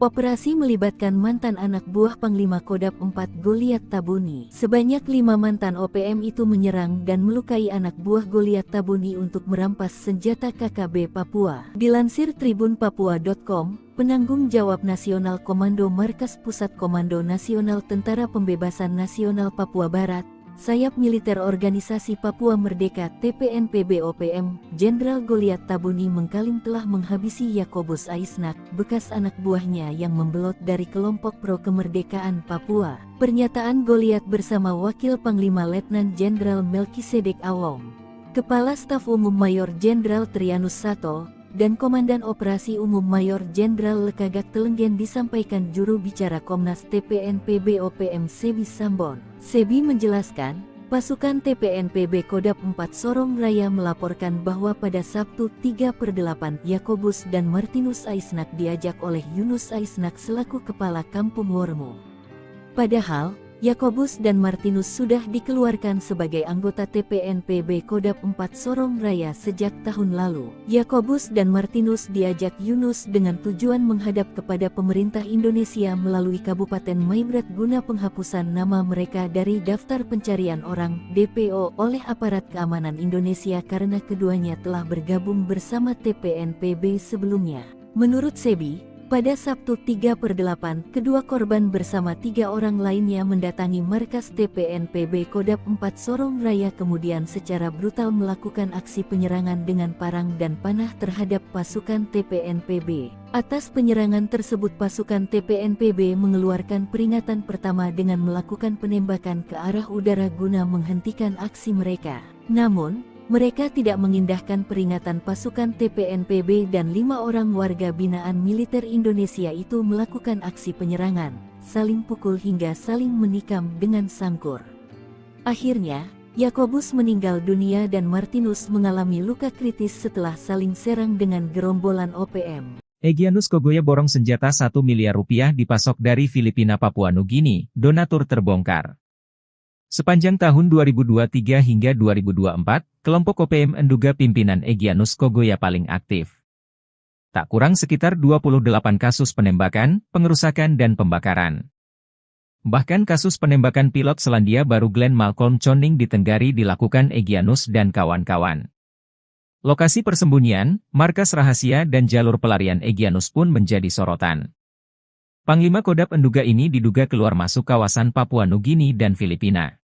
Operasi melibatkan mantan anak buah Panglima Kodap 4 Goliat Tabuni. Sebanyak 5 mantan OPM itu menyerang dan melukai anak buah Goliat Tabuni untuk merampas senjata KKB Papua. Dilansir tribunpapua.com, penanggung jawab Nasional Komando Markas Pusat Komando Nasional Tentara Pembebasan Nasional Papua Barat, Sayap Militer Organisasi Papua Merdeka TPNPB OPM, Jenderal Goliat Tabuni mengklaim telah menghabisi Yakobus Aisnak, bekas anak buahnya yang membelot dari kelompok pro kemerdekaan Papua. Pernyataan Goliat bersama Wakil Panglima Letnan Jenderal Melkisedek Awong, Kepala Staf Umum Mayor Jenderal Trianus Sato, dan Komandan Operasi Umum Mayor Jenderal Lekagak Telenggen disampaikan juru bicara Komnas TPNPB OPM Sebi Sambon. Sebi menjelaskan, pasukan TPNPB Kodap 4 Sorong Raya melaporkan bahwa pada Sabtu 3/8 Yakobus dan Martinus Aisnak diajak oleh Yunus Aisnak selaku Kepala Kampung Wormo. Padahal, Yakobus dan Martinus sudah dikeluarkan sebagai anggota TPNPB Kodap 4 Sorong Raya sejak tahun lalu. Yakobus dan Martinus diajak Yunus dengan tujuan menghadap kepada pemerintah Indonesia melalui Kabupaten Maibrat guna penghapusan nama mereka dari daftar pencarian orang DPO oleh aparat keamanan Indonesia karena keduanya telah bergabung bersama TPNPB sebelumnya. Menurut Sebi, Pada Sabtu 3/8, kedua korban bersama 3 orang lainnya mendatangi markas TPNPB Kodap 4 Sorong Raya kemudian secara brutal melakukan aksi penyerangan dengan parang dan panah terhadap pasukan TPNPB. Atas penyerangan tersebut pasukan TPNPB mengeluarkan peringatan pertama dengan melakukan penembakan ke arah udara guna menghentikan aksi mereka. Namun, mereka tidak mengindahkan peringatan pasukan TPNPB dan 5 orang warga binaan militer Indonesia itu melakukan aksi penyerangan, saling pukul hingga saling menikam dengan sangkur. Akhirnya, Yakobus meninggal dunia dan Martinus mengalami luka kritis setelah saling serang dengan gerombolan OPM. Egyanus Kogoya borong senjata 1 miliar rupiah dipasok dari Filipina Papua Nugini, donatur terbongkar. Sepanjang tahun 2023 hingga 2024, kelompok OPM menduga pimpinan Egyanus Kogoya paling aktif. Tak kurang sekitar 28 kasus penembakan, pengerusakan dan pembakaran. Bahkan kasus penembakan pilot Selandia Baru Glenn Malcolm Choning di Tenggari dilakukan Egyanus dan kawan-kawan. Lokasi persembunyian, markas rahasia dan jalur pelarian Egyanus pun menjadi sorotan. Panglima Kodap menduga ini diduga keluar masuk kawasan Papua Nugini dan Filipina.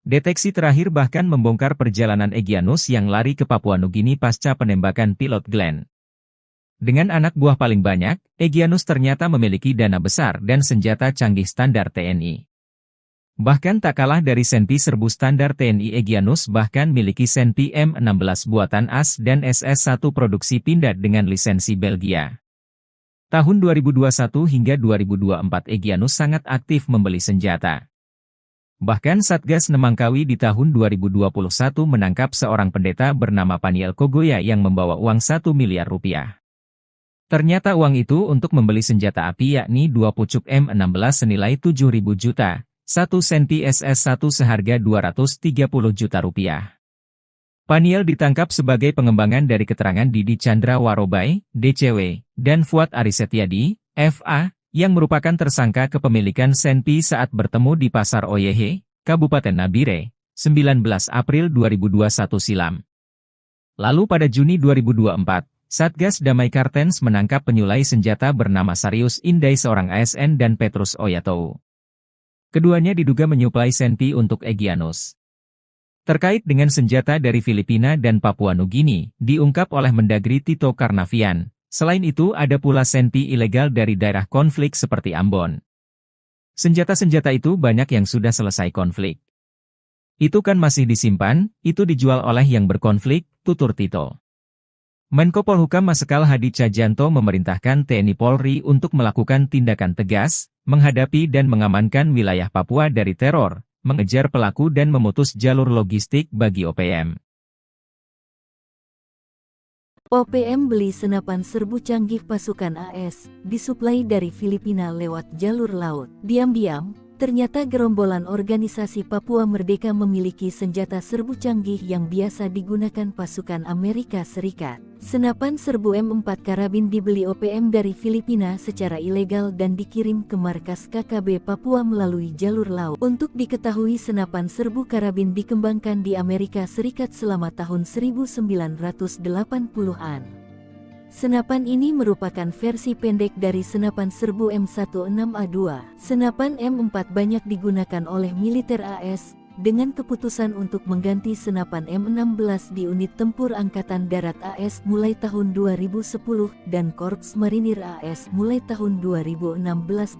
Deteksi terakhir bahkan membongkar perjalanan Egyanus yang lari ke Papua Nugini pasca penembakan pilot Glenn. Dengan anak buah paling banyak, Egyanus ternyata memiliki dana besar dan senjata canggih standar TNI. Bahkan tak kalah dari Senpi serbu standar TNI, Egyanus bahkan miliki Senpi M16 buatan AS dan SS-1 produksi Pindad dengan lisensi Belgia. Tahun 2021 hingga 2024 Egyanus sangat aktif membeli senjata. Bahkan Satgas Nemangkawi di tahun 2021 menangkap seorang pendeta bernama Paniel Kogoya yang membawa uang 1 miliar rupiah. Ternyata uang itu untuk membeli senjata api yakni 2 pucuk M16 senilai 7.000 juta, 1 Senpi SS-1 seharga 230 juta rupiah. Paniel ditangkap sebagai pengembangan dari keterangan Didi Chandra Warobai, DCW, dan Fuad Arisetyadi, FA, yang merupakan tersangka kepemilikan Senpi saat bertemu di Pasar Oyehe, Kabupaten Nabire, 19 April 2021 silam. Lalu pada Juni 2024, Satgas Damai Kartens menangkap penyulai senjata bernama Sarius Indai seorang ASN dan Petrus Oyatou. Keduanya diduga menyuplai Senpi untuk Egyanus. Terkait dengan senjata dari Filipina dan Papua Nugini, diungkap oleh Mendagri Tito Karnavian. Selain itu ada pula Senpi ilegal dari daerah konflik seperti Ambon. Senjata-senjata itu banyak yang sudah selesai konflik. Itu kan masih disimpan, itu dijual oleh yang berkonflik, tutur Tito. Menko Polhukam Marsikal Hadi Tjahjanto memerintahkan TNI Polri untuk melakukan tindakan tegas, menghadapi dan mengamankan wilayah Papua dari teror, mengejar pelaku dan memutus jalur logistik bagi OPM. OPM beli senapan serbu canggih pasukan AS, disuplai dari Filipina lewat jalur laut. Diam-diam, ternyata gerombolan organisasi Papua Merdeka memiliki senjata serbu canggih yang biasa digunakan pasukan Amerika Serikat. Senapan serbu M4 karabin dibeli OPM dari Filipina secara ilegal dan dikirim ke markas KKB Papua melalui jalur laut. Untuk diketahui senapan serbu karabin dikembangkan di Amerika Serikat selama tahun 1980-an. Senapan ini merupakan versi pendek dari senapan serbu M16A2. Senapan M4 banyak digunakan oleh militer AS, dengan keputusan untuk mengganti senapan M16 di unit tempur Angkatan Darat AS mulai tahun 2010 dan Korps Marinir AS mulai tahun 2016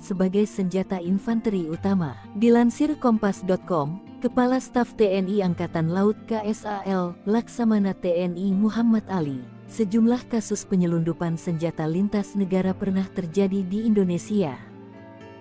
sebagai senjata infanteri utama. Dilansir Kompas.com, Kepala Staf TNI Angkatan Laut KSAL, Laksamana TNI Muhammad Ali, sejumlah kasus penyelundupan senjata lintas negara pernah terjadi di Indonesia.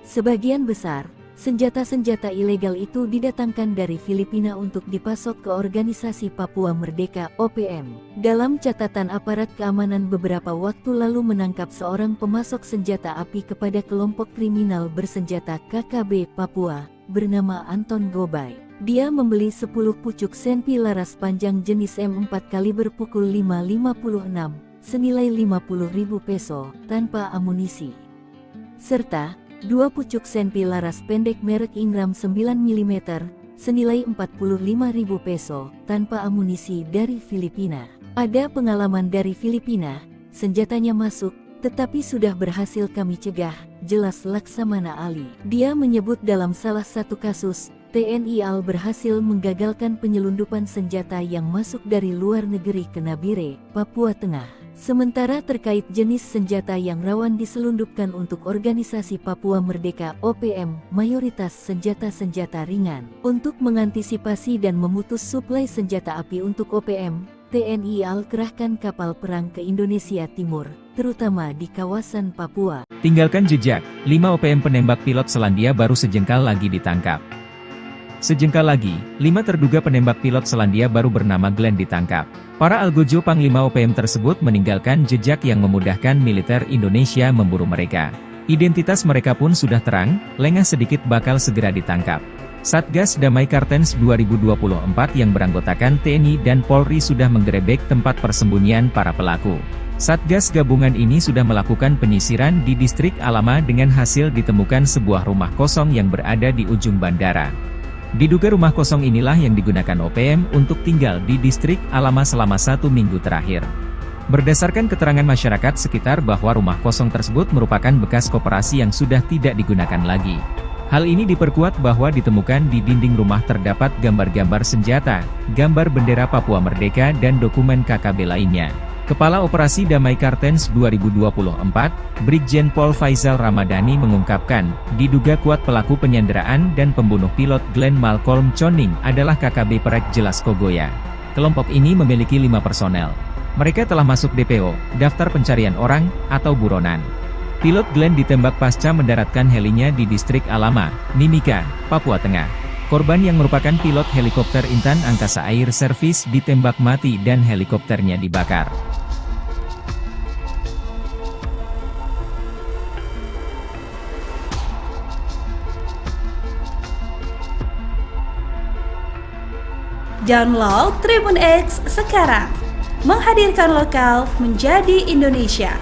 Sebagian besar senjata-senjata ilegal itu didatangkan dari Filipina untuk dipasok ke Organisasi Papua Merdeka (OPM). Dalam catatan aparat keamanan beberapa waktu lalu menangkap seorang pemasok senjata api kepada kelompok kriminal bersenjata KKB Papua, bernama Anton Gobay. Dia membeli 10 pucuk Senpi laras panjang jenis M4 kaliber pukul 5.56, senilai 50.000 peso, tanpa amunisi. Serta 2 pucuk Senpi laras pendek merek Ingram 9 mm, senilai 45.000 peso, tanpa amunisi dari Filipina. Ada pengalaman dari Filipina, senjatanya masuk, Tetapi sudah berhasil kami cegah, jelas Laksamana Ali. Dia menyebut dalam salah satu kasus, TNI AL berhasil menggagalkan penyelundupan senjata yang masuk dari luar negeri ke Nabire, Papua Tengah. Sementara terkait jenis senjata yang rawan diselundupkan untuk organisasi Papua Merdeka (OPM), mayoritas senjata-senjata ringan. Untuk mengantisipasi dan memutus suplai senjata api untuk OPM, TNI AL kerahkan kapal perang ke Indonesia Timur, terutama di kawasan Papua. Tinggalkan jejak, 5 OPM penembak pilot Selandia Baru sejengkal lagi ditangkap. Sejengkal lagi, 5 terduga penembak pilot Selandia Baru bernama Glenn ditangkap. Para algojo Panglima OPM tersebut meninggalkan jejak yang memudahkan militer Indonesia memburu mereka. Identitas mereka pun sudah terang, lengah sedikit bakal segera ditangkap. Satgas Damai Kartens 2024 yang beranggotakan TNI dan Polri sudah menggerebek tempat persembunyian para pelaku. Satgas gabungan ini sudah melakukan penyisiran di distrik Alama dengan hasil ditemukan sebuah rumah kosong yang berada di ujung bandara. Diduga rumah kosong inilah yang digunakan OPM untuk tinggal di distrik Alama selama 1 minggu terakhir. Berdasarkan keterangan masyarakat sekitar bahwa rumah kosong tersebut merupakan bekas koperasi yang sudah tidak digunakan lagi. Hal ini diperkuat bahwa ditemukan di dinding rumah terdapat gambar-gambar senjata, gambar bendera Papua Merdeka dan dokumen KKB lainnya. Kepala Operasi Damai Kartens 2024, Brigjen Pol Faizal Ramadhani mengungkapkan, diduga kuat pelaku penyanderaan dan pembunuh pilot Glenn Malcolm Choning adalah KKB Perek Jelas Kogoya. Kelompok ini memiliki 5 personel. Mereka telah masuk DPO, Daftar Pencarian Orang, atau buronan. Pilot Glenn ditembak pasca mendaratkan helinya di distrik Alama, Mimika, Papua Tengah. Korban yang merupakan pilot helikopter Intan Angkasa Air Service ditembak mati dan helikopternya dibakar. Download Tribun X sekarang, menghadirkan lokal menjadi Indonesia.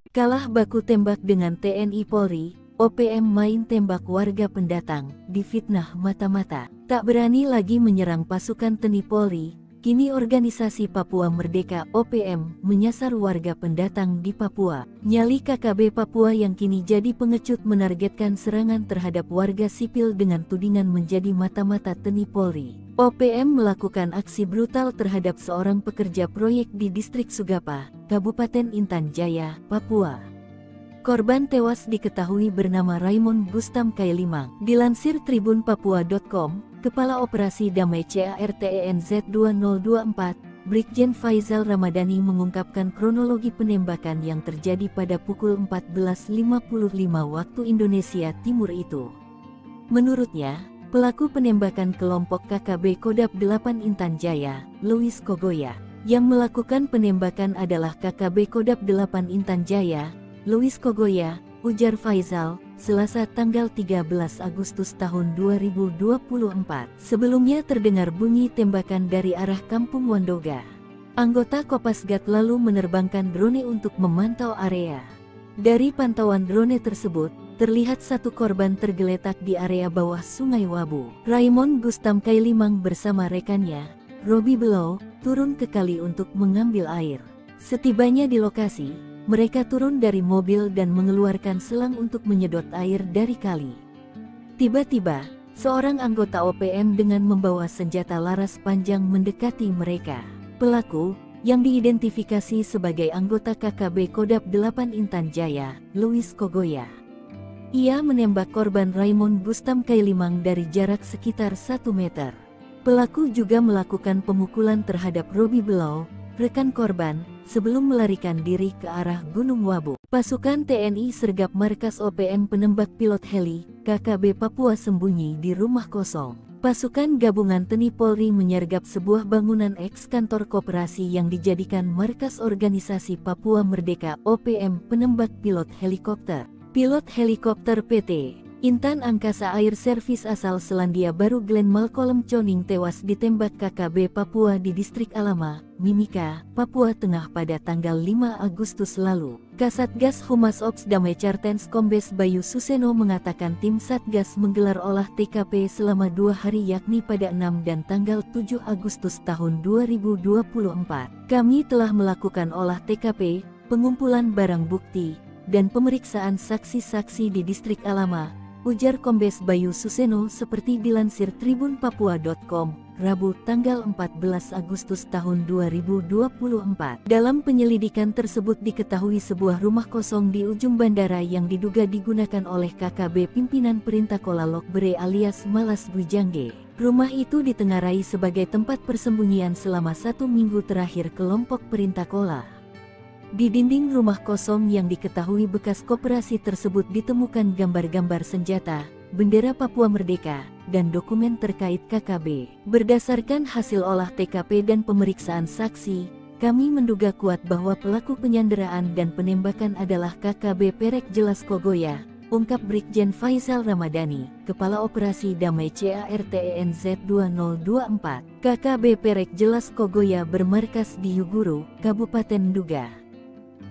Kalah baku tembak dengan TNI Polri, OPM main tembak warga pendatang, difitnah mata-mata. Tak berani lagi menyerang pasukan TNI Polri, kini organisasi Papua Merdeka (OPM) menyasar warga pendatang di Papua. Nyali KKB Papua yang kini jadi pengecut menargetkan serangan terhadap warga sipil dengan tudingan menjadi mata-mata TNI Polri. OPM melakukan aksi brutal terhadap seorang pekerja proyek di distrik Sugapa, Kabupaten Intan Jaya, Papua. Korban tewas diketahui bernama Raymond Gustam Kailimang. Dilansir tribunpapua.com, Kepala Operasi Damai CARTENZ 2024, Brigjen Faizal Ramadhani mengungkapkan kronologi penembakan yang terjadi pada pukul 14.55 waktu Indonesia Timur itu. Menurutnya, pelaku penembakan kelompok KKB Kodap 8 Intan Jaya, Louis Kogoya. Yang melakukan penembakan adalah KKB Kodap 8 Intan Jaya, Louis Kogoya, ujar Faizal, Selasa tanggal 13 Agustus tahun 2024. Sebelumnya terdengar bunyi tembakan dari arah Kampung Wandoga. Anggota Kopasgat lalu menerbangkan drone untuk memantau area. Dari pantauan drone tersebut, terlihat satu korban tergeletak di area bawah Sungai Wabu. Raymond Gustam Kailimang bersama rekannya, Robi Below, turun ke kali untuk mengambil air. Setibanya di lokasi, mereka turun dari mobil dan mengeluarkan selang untuk menyedot air dari kali. Tiba-tiba, seorang anggota OPM dengan membawa senjata laras panjang mendekati mereka. Pelaku, yang diidentifikasi sebagai anggota KKB Kodap 8 Intan Jaya, Louis Kogoya. Ia menembak korban Raymond Gustam Kailimang dari jarak sekitar 1 meter. Pelaku juga melakukan pemukulan terhadap Robi Below, rekan korban, sebelum melarikan diri ke arah Gunung Wabu. Pasukan TNI sergap markas OPM penembak pilot heli, KKB Papua sembunyi di rumah kosong. Pasukan gabungan TNI Polri menyergap sebuah bangunan eks-kantor koperasi yang dijadikan markas organisasi Papua Merdeka (OPM) penembak pilot helikopter. Pilot helikopter PT Intan Angkasa Air Service asal Selandia Baru Glenn Malcolm Choning tewas ditembak KKB Papua di Distrik Alama, Mimika, Papua Tengah pada tanggal 5 Agustus lalu. Kasatgas Humas Ops Damai Chartens Kombes Bayu Suseno mengatakan tim Satgas menggelar olah TKP selama 2 hari yakni pada 6 dan tanggal 7 Agustus tahun 2024. Kami telah melakukan olah TKP, pengumpulan barang bukti, dan pemeriksaan saksi-saksi di Distrik Alama, ujar Kombes Bayu Suseno seperti dilansir tribunpapua.com, Rabu tanggal 14 Agustus tahun 2024. Dalam penyelidikan tersebut diketahui sebuah rumah kosong di ujung bandara yang diduga digunakan oleh KKB pimpinan Perintah Kola Lokbere alias Malas Gwijangge. Rumah itu ditengarai sebagai tempat persembunyian selama 1 minggu terakhir kelompok Perintah Kola. Di dinding rumah kosong yang diketahui bekas koperasi tersebut ditemukan gambar-gambar senjata, bendera Papua Merdeka, dan dokumen terkait KKB. Berdasarkan hasil olah TKP dan pemeriksaan saksi, kami menduga kuat bahwa pelaku penyanderaan dan penembakan adalah KKB Perek Jelas Kogoya, ungkap Brigjen Faisal Ramadhani, Kepala Operasi Damai CARTENZ 2024. KKB Perek Jelas Kogoya bermarkas di Yuguru, Kabupaten Nduga.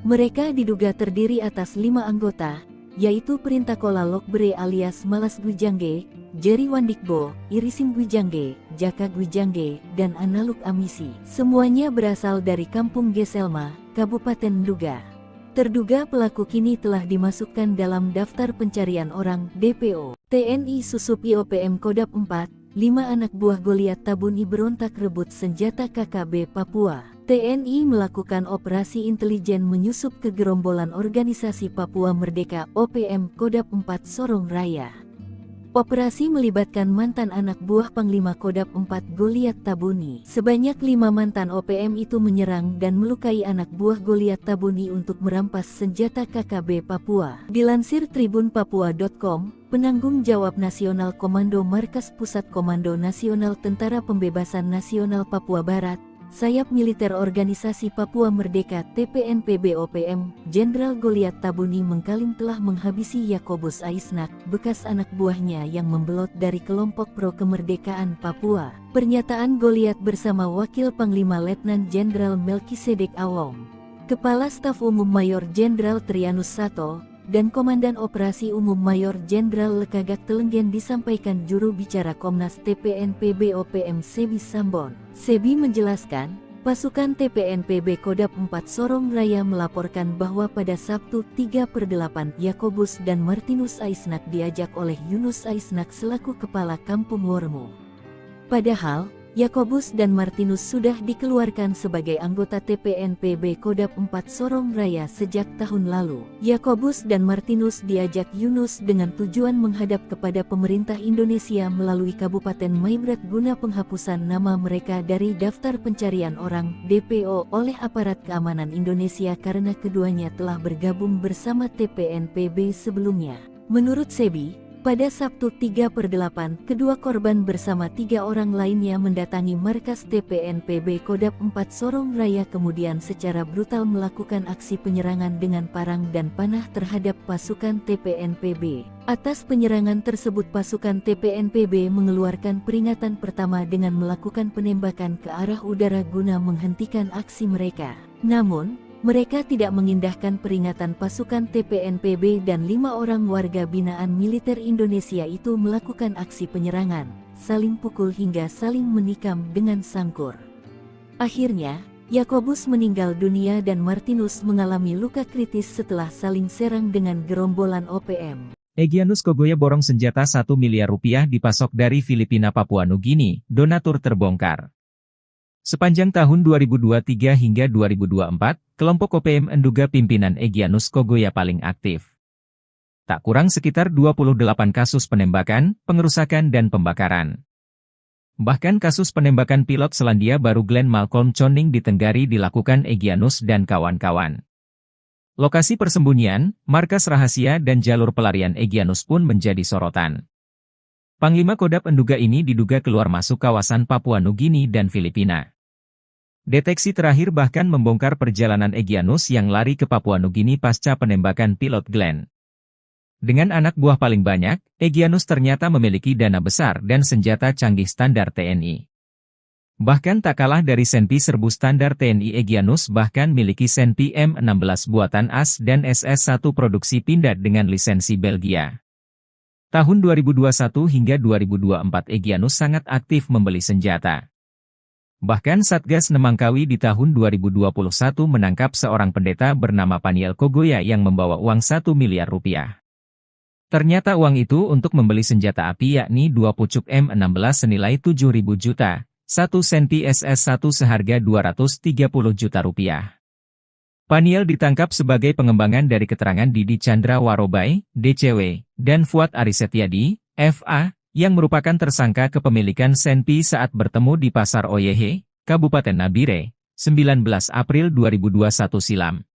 Mereka diduga terdiri atas 5 anggota, yaitu Perintah Kola Lokbere alias Malas Gwijangge, Jerry Wandikbo, Irisim Gwijangge, Jaka Gwijangge, dan Analuk Amisi. Semuanya berasal dari Kampung Geselma, Kabupaten Nduga. Terduga pelaku kini telah dimasukkan dalam daftar pencarian orang DPO. TNI Susup IOPM Kodap 4, 5 anak buah Goliat Tabuni berontak rebut senjata KKB Papua. TNI melakukan operasi intelijen menyusup ke gerombolan organisasi Papua Merdeka OPM Kodap 4 Sorong Raya. Operasi melibatkan mantan anak buah Panglima Kodap 4 Goliat Tabuni. Sebanyak 5 mantan OPM itu menyerang dan melukai anak buah Goliat Tabuni untuk merampas senjata KKB Papua. Dilansir tribunpapua.com, penanggung jawab nasional Komando Markas Pusat Komando Nasional Tentara Pembebasan Nasional Papua Barat, Sayap Militer Organisasi Papua Merdeka TPNPB OPM, Jenderal Goliat Tabuni mengklaim telah menghabisi Yakobus Aisnak, bekas anak buahnya yang membelot dari kelompok pro kemerdekaan Papua. Pernyataan Goliat bersama Wakil Panglima Letnan Jenderal Melkisedek Awong, Kepala Staf Umum Mayor Jenderal Trianus Sato, dan Komandan Operasi Umum Mayor Jenderal Lekagak Telenggen disampaikan juru bicara Komnas TPNPB OPM Sebi Sambon. Sebi menjelaskan, pasukan TPNPB Kodap 4 Sorong Raya melaporkan bahwa pada Sabtu 3/8 Yakobus dan Martinus Aisnak diajak oleh Yunus Aisnak selaku Kepala Kampung Wormu. Padahal, Yakobus dan Martinus sudah dikeluarkan sebagai anggota TPNPB Kodap 4 Sorong Raya sejak tahun lalu. Yakobus dan Martinus diajak Yunus dengan tujuan menghadap kepada pemerintah Indonesia melalui Kabupaten Maibrat guna penghapusan nama mereka dari daftar pencarian orang DPO oleh aparat keamanan Indonesia karena keduanya telah bergabung bersama TPNPB sebelumnya. Menurut Sebi, pada Sabtu 3/8, kedua korban bersama 3 orang lainnya mendatangi markas TPNPB Kodap 4 Sorong Raya kemudian secara brutal melakukan aksi penyerangan dengan parang dan panah terhadap pasukan TPNPB. Atas penyerangan tersebut pasukan TPNPB mengeluarkan peringatan pertama dengan melakukan penembakan ke arah udara guna menghentikan aksi mereka. Namun, mereka tidak mengindahkan peringatan pasukan TPNPB dan 5 orang warga binaan militer Indonesia itu melakukan aksi penyerangan, saling pukul hingga saling menikam dengan sangkur. Akhirnya, Yakobus meninggal dunia dan Martinus mengalami luka kritis setelah saling serang dengan gerombolan OPM. Egyanus Kogoya borong senjata 1 miliar rupiah dipasok dari Filipina Papua Nugini, donatur terbongkar. Sepanjang tahun 2023 hingga 2024, kelompok OPM Nduga pimpinan Egyanus Kogoya paling aktif. Tak kurang sekitar 28 kasus penembakan, pengerusakan dan pembakaran. Bahkan kasus penembakan pilot Selandia Baru Glenn Malcolm Choning di Tenggari dilakukan Egyanus dan kawan-kawan. Lokasi persembunyian, markas rahasia dan jalur pelarian Egyanus pun menjadi sorotan. Panglima Kodap Nduga ini diduga keluar masuk kawasan Papua Nugini dan Filipina. Deteksi terakhir bahkan membongkar perjalanan Egyanus yang lari ke Papua Nugini pasca penembakan pilot Glenn. Dengan anak buah paling banyak, Egyanus ternyata memiliki dana besar dan senjata canggih standar TNI. Bahkan tak kalah dari Senpi serbu standar TNI, Egyanus bahkan miliki Senpi M16 buatan AS dan SS-1 produksi Pindad dengan lisensi Belgia. Tahun 2021 hingga 2024 Egyanus sangat aktif membeli senjata. Bahkan Satgas Nemangkawi di tahun 2021 menangkap seorang pendeta bernama Paniel Kogoya yang membawa uang 1 miliar rupiah. Ternyata uang itu untuk membeli senjata api yakni 2 pucuk M16 senilai 7.000 juta, 1 Senpi SS-1 seharga 230 juta rupiah. Paniel ditangkap sebagai pengembangan dari keterangan Didi Chandra Warobai, DCW, dan Fuad Arisetyadi, FA, yang merupakan tersangka kepemilikan Senpi saat bertemu di Pasar Oyehe, Kabupaten Nabire, 19 April 2021 silam.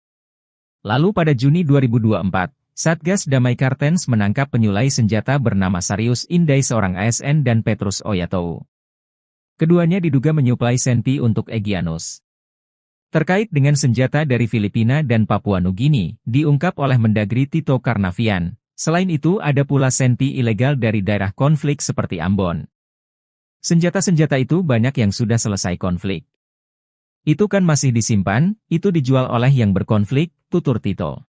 Lalu pada Juni 2024, Satgas Damai Kartens menangkap penyulai senjata bernama Sarius Indai seorang ASN dan Petrus Oyatou. Keduanya diduga menyuplai Senpi untuk Egyanus. Terkait dengan senjata dari Filipina dan Papua Nugini, diungkap oleh Mendagri Tito Karnavian. Selain itu ada pula Senpi ilegal dari daerah konflik seperti Ambon. Senjata-senjata itu banyak yang sudah selesai konflik. Itu kan masih disimpan, itu dijual oleh yang berkonflik, tutur Tito.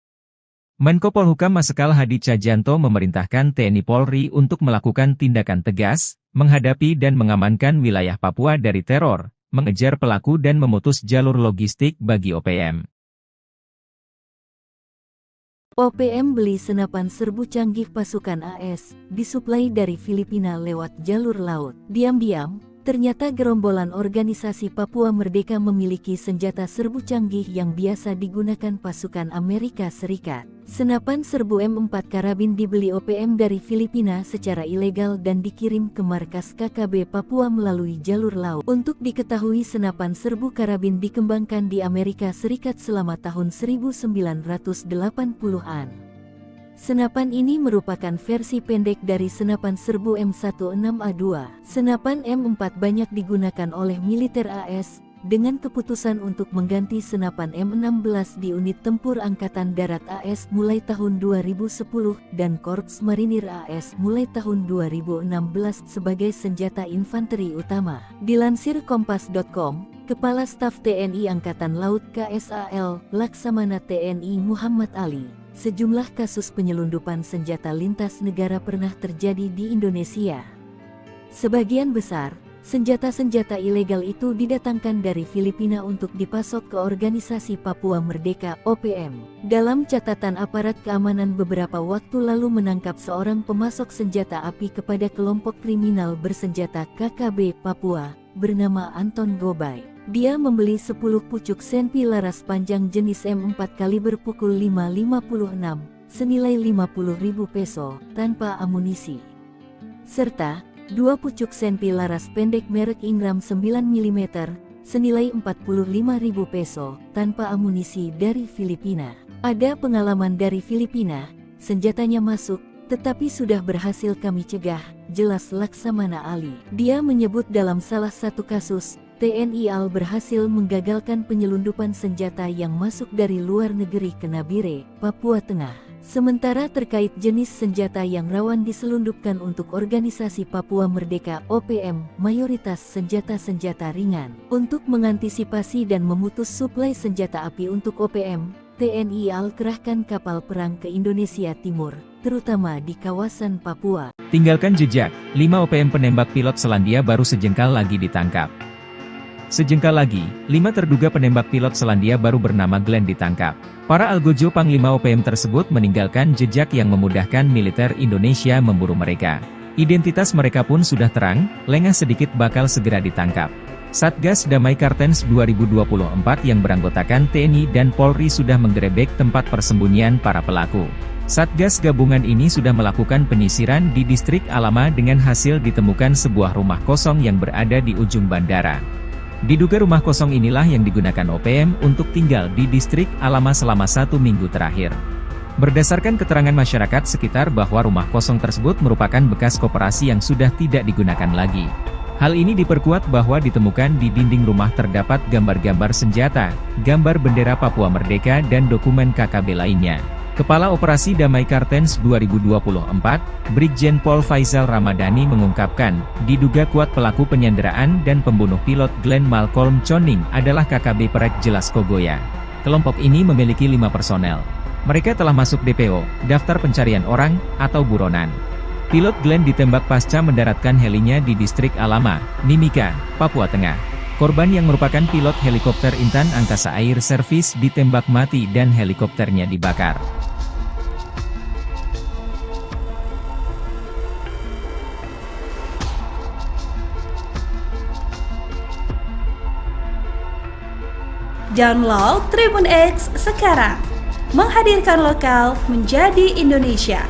Menko Polhukam Marsikal Hadi Tjahjanto memerintahkan TNI Polri untuk melakukan tindakan tegas, menghadapi dan mengamankan wilayah Papua dari teror, mengejar pelaku dan memutus jalur logistik bagi OPM. OPM beli senapan serbu canggih pasukan AS, disuplai dari Filipina lewat jalur laut. Diam-diam, ternyata gerombolan organisasi Papua Merdeka memiliki senjata serbu canggih yang biasa digunakan pasukan Amerika Serikat. Senapan serbu M4 karabin dibeli OPM dari Filipina secara ilegal dan dikirim ke markas KKB Papua melalui jalur laut. Untuk diketahui, senapan serbu karabin dikembangkan di Amerika Serikat selama tahun 1980-an. Senapan ini merupakan versi pendek dari senapan serbu M16A2. Senapan M4 banyak digunakan oleh militer AS, dengan keputusan untuk mengganti senapan M16 di unit tempur Angkatan Darat AS mulai tahun 2010 dan Korps Marinir AS mulai tahun 2016 sebagai senjata infanteri utama. Dilansir Kompas.com, Kepala Staf TNI Angkatan Laut KSAL, Laksamana TNI Muhammad Ali, sejumlah kasus penyelundupan senjata lintas negara pernah terjadi di Indonesia. Sebagian besar senjata-senjata ilegal itu didatangkan dari Filipina untuk dipasok ke Organisasi Papua Merdeka (OPM). Dalam catatan aparat keamanan beberapa waktu lalu menangkap seorang pemasok senjata api kepada kelompok kriminal bersenjata KKB Papua, bernama Anton Gobay. Dia membeli 10 pucuk Senpi laras panjang jenis M4 kaliber pukul 5.56, senilai 50.000 peso, tanpa amunisi. Serta 2 pucuk Senpi laras pendek merek Ingram 9 mm, senilai 45.000 peso, tanpa amunisi dari Filipina. Ada pengalaman dari Filipina, senjatanya masuk, tetapi sudah berhasil kami cegah, jelas Laksamana Ali. Dia menyebut dalam salah satu kasus, TNI AL berhasil menggagalkan penyelundupan senjata yang masuk dari luar negeri ke Nabire, Papua Tengah. Sementara terkait jenis senjata yang rawan diselundupkan untuk Organisasi Papua Merdeka (OPM), mayoritas senjata-senjata ringan. Untuk mengantisipasi dan memutus suplai senjata api untuk OPM, TNI AL kerahkan kapal perang ke Indonesia Timur, terutama di kawasan Papua. Tinggalkan jejak, 5 OPM penembak pilot Selandia Baru sejengkal lagi ditangkap. Sejengkal lagi, 5 terduga penembak pilot Selandia Baru bernama Glenn ditangkap. Para algojo Panglima OPM tersebut meninggalkan jejak yang memudahkan militer Indonesia memburu mereka. Identitas mereka pun sudah terang, lengah sedikit bakal segera ditangkap. Satgas Damai Kartens 2024 yang beranggotakan TNI dan Polri sudah menggerebek tempat persembunyian para pelaku. Satgas gabungan ini sudah melakukan penyisiran di distrik Alama dengan hasil ditemukan sebuah rumah kosong yang berada di ujung bandara. Diduga rumah kosong inilah yang digunakan OPM untuk tinggal di distrik Alama selama 1 minggu terakhir. Berdasarkan keterangan masyarakat sekitar bahwa rumah kosong tersebut merupakan bekas koperasi yang sudah tidak digunakan lagi. Hal ini diperkuat bahwa ditemukan di dinding rumah terdapat gambar-gambar senjata, gambar bendera Papua Merdeka dan dokumen KKB lainnya. Kepala Operasi Damai Kartens 2024, Brigjen Pol Faizal Ramadhani mengungkapkan, diduga kuat pelaku penyanderaan dan pembunuh pilot Glenn Malcolm Choning adalah KKB Perek Jelas Kogoya. Kelompok ini memiliki 5 personel. Mereka telah masuk DPO, Daftar Pencarian Orang, atau buronan. Pilot Glenn ditembak pasca mendaratkan helinya di distrik Alama, Mimika, Papua Tengah. Korban yang merupakan pilot helikopter Intan Angkasa Air Service ditembak mati dan helikopternya dibakar. Download Tribun X sekarang, menghadirkan lokal menjadi Indonesia.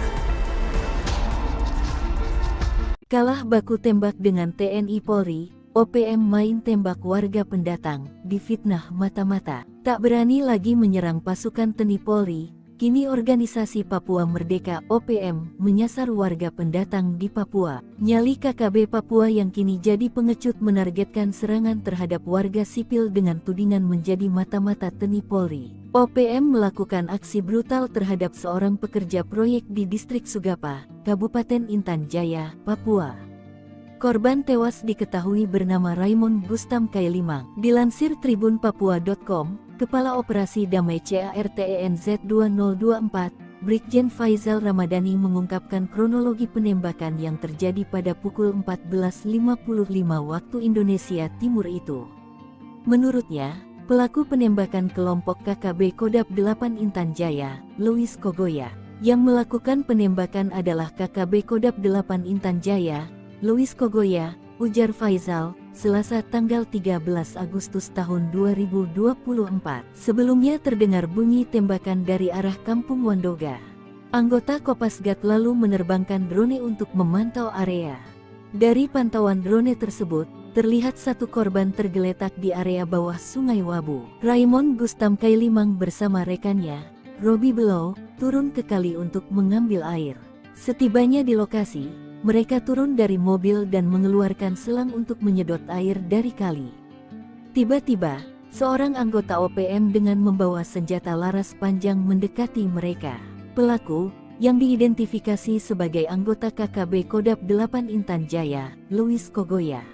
Kalah baku tembak dengan TNI Polri, OPM main tembak warga pendatang, difitnah mata-mata. Tak berani lagi menyerang pasukan TNI Polri, kini organisasi Papua Merdeka OPM menyasar warga pendatang di Papua. Nyali KKB Papua yang kini jadi pengecut menargetkan serangan terhadap warga sipil dengan tudingan menjadi mata-mata TNI Polri. OPM melakukan aksi brutal terhadap seorang pekerja proyek di distrik Sugapa, Kabupaten Intan Jaya, Papua. Korban tewas diketahui bernama Raymond Gustam Kailimang. Dilansir tribunpapua.com, Kepala Operasi Damai CARTENZ 2024, Brigjen Faizal Ramadhani mengungkapkan kronologi penembakan yang terjadi pada pukul 14.55 waktu Indonesia Timur itu. Menurutnya, pelaku penembakan kelompok KKB Kodap 8 Intan Jaya, Louis Kogoya. Yang melakukan penembakan adalah KKB Kodap 8 Intan Jaya, Louis Kogoya, ujar Faizal, Selasa tanggal 13 Agustus tahun 2024. Sebelumnya terdengar bunyi tembakan dari arah Kampung Wandoga. Anggota Kopasgat lalu menerbangkan drone untuk memantau area. Dari pantauan drone tersebut, terlihat satu korban tergeletak di area bawah Sungai Wabu. Raymond Gustam Kailimang bersama rekannya, Robi Below, turun ke kali untuk mengambil air. Setibanya di lokasi, mereka turun dari mobil dan mengeluarkan selang untuk menyedot air dari kali. Tiba-tiba, seorang anggota OPM dengan membawa senjata laras panjang mendekati mereka. Pelaku, yang diidentifikasi sebagai anggota KKB Kodap 8 Intan Jaya, Louis Kogoya.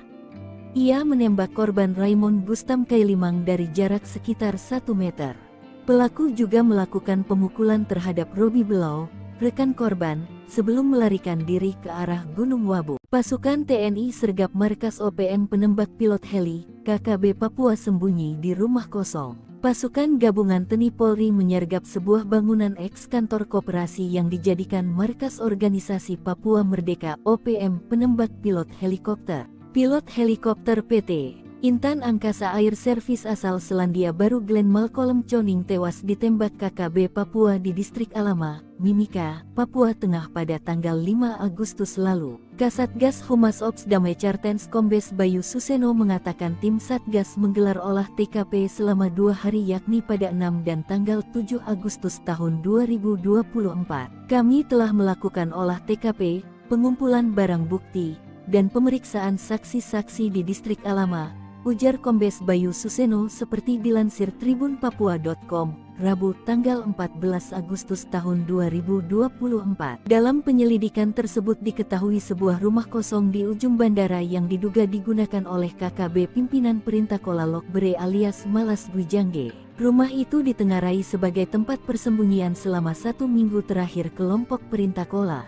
Ia menembak korban Raymond Gustam Kailimang dari jarak sekitar 1 meter. Pelaku juga melakukan pemukulan terhadap Robi Below, rekan korban, sebelum melarikan diri ke arah Gunung Wabu. Pasukan TNI sergap markas OPM penembak pilot heli, KKB Papua sembunyi di rumah kosong. Pasukan gabungan TNI Polri menyergap sebuah bangunan eks-kantor koperasi yang dijadikan markas organisasi Papua Merdeka OPM penembak pilot helikopter. Pilot helikopter PT Intan Angkasa Air Service asal Selandia Baru Glenn Malcolm Choning tewas ditembak KKB Papua di distrik Alama, Mimika, Papua Tengah pada tanggal 5 Agustus lalu. Kasatgas Humas Ops Damai Kartens Kombes Bayu Suseno mengatakan tim Satgas menggelar olah TKP selama 2 hari yakni pada 6 dan tanggal 7 Agustus tahun 2024. Kami telah melakukan olah TKP, pengumpulan barang bukti, dan pemeriksaan saksi-saksi di distrik Alama, ujar Kombes Bayu Suseno seperti dilansir tribunpapua.com, Rabu tanggal 14 Agustus tahun 2024. Dalam penyelidikan tersebut diketahui sebuah rumah kosong di ujung bandara yang diduga digunakan oleh KKB pimpinan Perintah Kola Lokbere alias Malas Gwijangge. Rumah itu ditengarai sebagai tempat persembunyian selama 1 minggu terakhir kelompok Perintah Kola.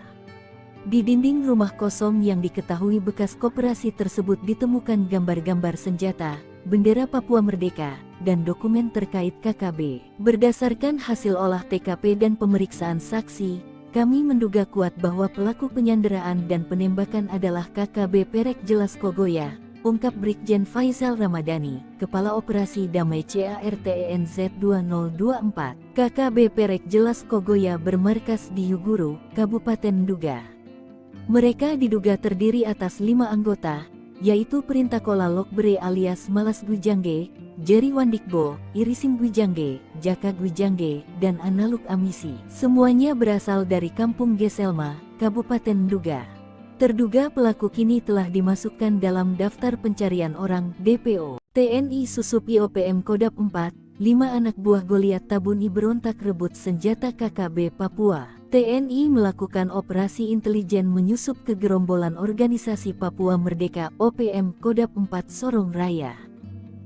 Di dinding rumah kosong yang diketahui bekas koperasi tersebut ditemukan gambar-gambar senjata, bendera Papua Merdeka, dan dokumen terkait KKB. Berdasarkan hasil olah TKP dan pemeriksaan saksi, kami menduga kuat bahwa pelaku penyanderaan dan penembakan adalah KKB Perek Jelas Kogoya, ungkap Brigjen Faizal Ramadhani, Kepala Operasi Damai CARTENZ 2024. KKB Perek Jelas Kogoya bermarkas di Yuguru, Kabupaten Nduga. Mereka diduga terdiri atas 5 anggota, yaitu Perintah Kola Lokbere alias Malas Gwijangge, Jerry Wandikbo, Irising Gwijangge, Jaka Gwijangge, dan Analuk Amisi. Semuanya berasal dari Kampung Geselma, Kabupaten Nduga. Terduga pelaku kini telah dimasukkan dalam daftar pencarian orang DPO. TNI Susup IOPM Kodap 4, 5 anak buah Goliat Tabuni berontak rebut senjata KKB Papua. TNI melakukan operasi intelijen menyusup ke gerombolan organisasi Papua Merdeka OPM Kodap 4 Sorong Raya.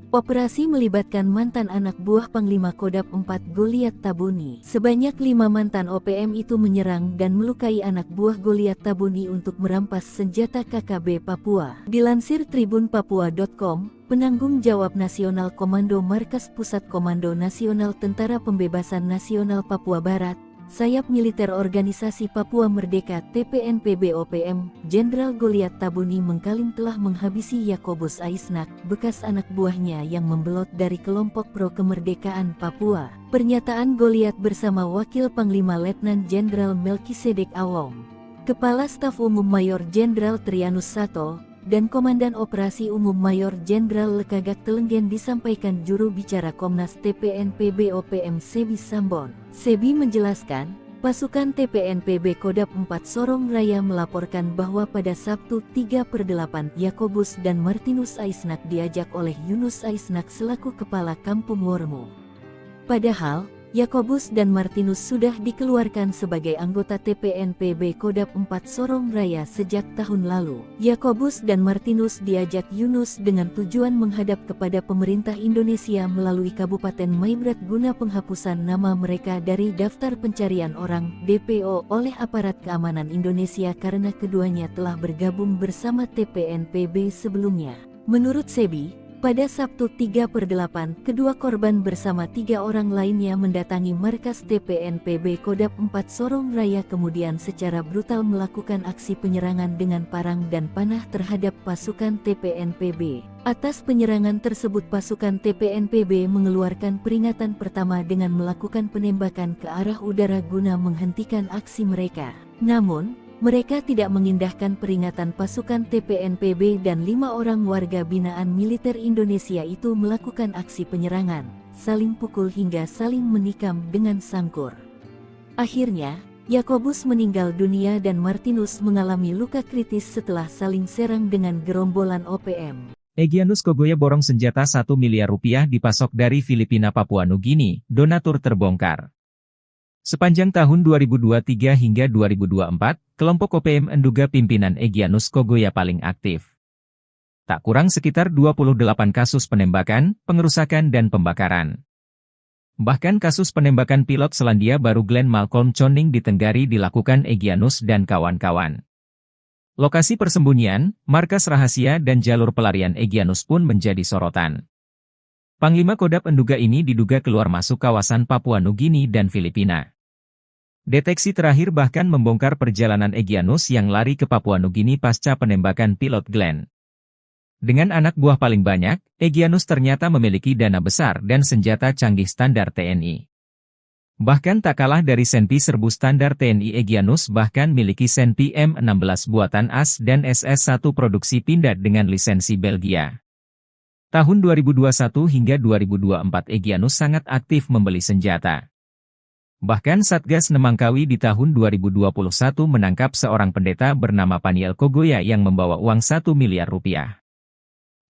Operasi melibatkan mantan anak buah Panglima Kodap 4 Goliat Tabuni. Sebanyak 5 mantan OPM itu menyerang dan melukai anak buah Goliat Tabuni untuk merampas senjata KKB Papua. Dilansir tribunpapua.com, penanggung jawab Nasional Komando Markas Pusat Komando Nasional Tentara Pembebasan Nasional Papua Barat, Sayap Militer Organisasi Papua Merdeka TPNPB OPM, Jenderal Goliat Tabuni mengklaim telah menghabisi Yakobus Aisnak, bekas anak buahnya yang membelot dari kelompok pro kemerdekaan Papua. Pernyataan Goliat bersama Wakil Panglima Letnan Jenderal Melkisedek Awong, Kepala Staf Umum Mayor Jenderal Trianus Sato, dan Komandan Operasi Umum Mayor Jenderal Lekagak Telenggen disampaikan juru bicara Komnas TPNPB OPM Sebi Sambon. Sebi menjelaskan, pasukan TPNPB Kodap 4 Sorong Raya melaporkan bahwa pada Sabtu 3/8 Yakobus dan Martinus Aisnak diajak oleh Yunus Aisnak selaku Kepala Kampung Wormo. Padahal, Yakobus dan Martinus sudah dikeluarkan sebagai anggota TPNPB Kodap 4 Sorong Raya sejak tahun lalu. Yakobus dan Martinus diajak Yunus dengan tujuan menghadap kepada pemerintah Indonesia melalui Kabupaten Maibrat guna penghapusan nama mereka dari daftar pencarian orang (DPO) oleh aparat keamanan Indonesia karena keduanya telah bergabung bersama TPNPB sebelumnya. Menurut Sebi, pada Sabtu 3/8, kedua korban bersama 3 orang lainnya mendatangi markas TPNPB Kodap 4 Sorong Raya kemudian secara brutal melakukan aksi penyerangan dengan parang dan panah terhadap pasukan TPNPB. Atas penyerangan tersebut pasukan TPNPB mengeluarkan peringatan pertama dengan melakukan penembakan ke arah udara guna menghentikan aksi mereka. Namun, mereka tidak mengindahkan peringatan pasukan TPNPB dan 5 orang warga binaan militer Indonesia itu melakukan aksi penyerangan, saling pukul hingga saling menikam dengan sangkur. Akhirnya, Yakobus meninggal dunia dan Martinus mengalami luka kritis setelah saling serang dengan gerombolan OPM. Egyanus Kogoya borong senjata 1 miliar rupiah dipasok dari Filipina Papua Nugini, donatur terbongkar. Sepanjang tahun 2023 hingga 2024, kelompok OPM menduga pimpinan Egyanus Kogoya paling aktif. Tak kurang sekitar 28 kasus penembakan, pengerusakan dan pembakaran. Bahkan kasus penembakan pilot Selandia Baru Glenn Malcolm Choning di Tenggari dilakukan Egyanus dan kawan-kawan. Lokasi persembunyian, markas rahasia dan jalur pelarian Egyanus pun menjadi sorotan. Panglima Kodap menduga ini diduga keluar masuk kawasan Papua Nugini dan Filipina. Deteksi terakhir bahkan membongkar perjalanan Egyanus yang lari ke Papua Nugini pasca penembakan pilot Glenn. Dengan anak buah paling banyak, Egyanus ternyata memiliki dana besar dan senjata canggih standar TNI. Bahkan tak kalah dari Senpi serbu standar TNI, Egyanus bahkan miliki Senpi M16 buatan AS dan SS1 produksi Pindad dengan lisensi Belgia. Tahun 2021 hingga 2024 Egyanus sangat aktif membeli senjata. Bahkan Satgas Nemangkawi di tahun 2021 menangkap seorang pendeta bernama Paniel Kogoya yang membawa uang 1 miliar rupiah.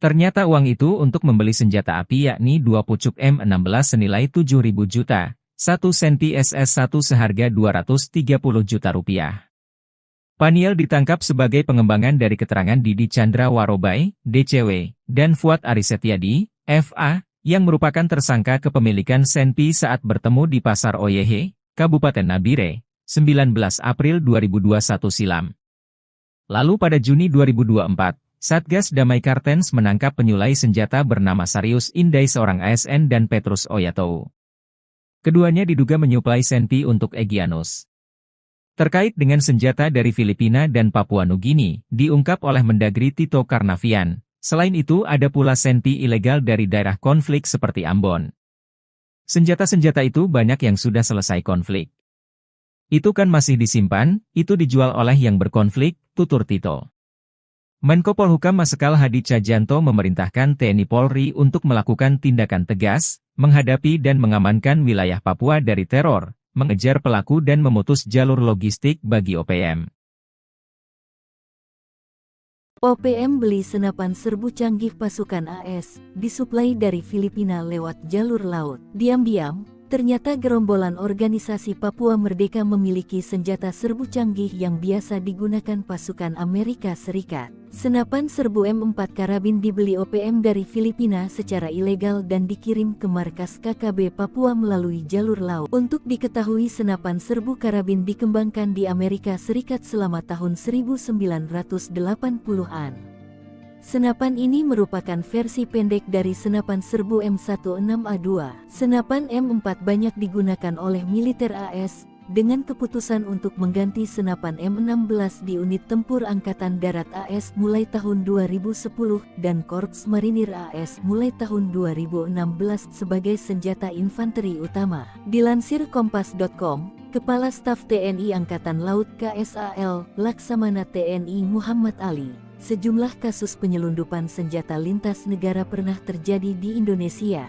Ternyata uang itu untuk membeli senjata api yakni 2 pucuk M16 senilai 7.000 juta, 1 Senpi SS1 seharga 230 juta rupiah. Paniel ditangkap sebagai pengembangan dari keterangan Didi Chandra Warobai, DCW, dan Fuad Arisetyadi, FA, yang merupakan tersangka kepemilikan Senpi saat bertemu di Pasar Oyehe, Kabupaten Nabire, 19 April 2021 silam. Lalu pada Juni 2024, Satgas Damai Kartens menangkap penyulai senjata bernama Sarius Indai seorang ASN dan Petrus Oyatou. Keduanya diduga menyuplai Senpi untuk Egyanus. Terkait dengan senjata dari Filipina dan Papua Nugini, diungkap oleh Mendagri Tito Karnavian. Selain itu ada pula Senpi ilegal dari daerah konflik seperti Ambon. Senjata-senjata itu banyak yang sudah selesai konflik. Itu kan masih disimpan, itu dijual oleh yang berkonflik, tutur Tito. Menko Polhukam Marsikal Hadi Tjahjanto memerintahkan TNI Polri untuk melakukan tindakan tegas, menghadapi dan mengamankan wilayah Papua dari teror, mengejar pelaku dan memutus jalur logistik bagi OPM. OPM beli senapan serbu canggih pasukan AS, disuplai dari Filipina lewat jalur laut. Diam-diam, ternyata gerombolan organisasi Papua Merdeka memiliki senjata serbu canggih yang biasa digunakan pasukan Amerika Serikat. Senapan serbu M4 karabin dibeli OPM dari Filipina secara ilegal dan dikirim ke markas KKB Papua melalui jalur laut. Untuk diketahui, senapan serbu karabin dikembangkan di Amerika Serikat selama tahun 1980-an. Senapan ini merupakan versi pendek dari senapan serbu M16A2. Senapan M4 banyak digunakan oleh militer AS, dengan keputusan untuk mengganti senapan M16 di unit tempur Angkatan Darat AS mulai tahun 2010 dan Korps Marinir AS mulai tahun 2016 sebagai senjata infanteri utama. Dilansir Kompas.com, Kepala Staf TNI Angkatan Laut KSAL, Laksamana TNI Muhammad Ali, sejumlah kasus penyelundupan senjata lintas negara pernah terjadi di Indonesia.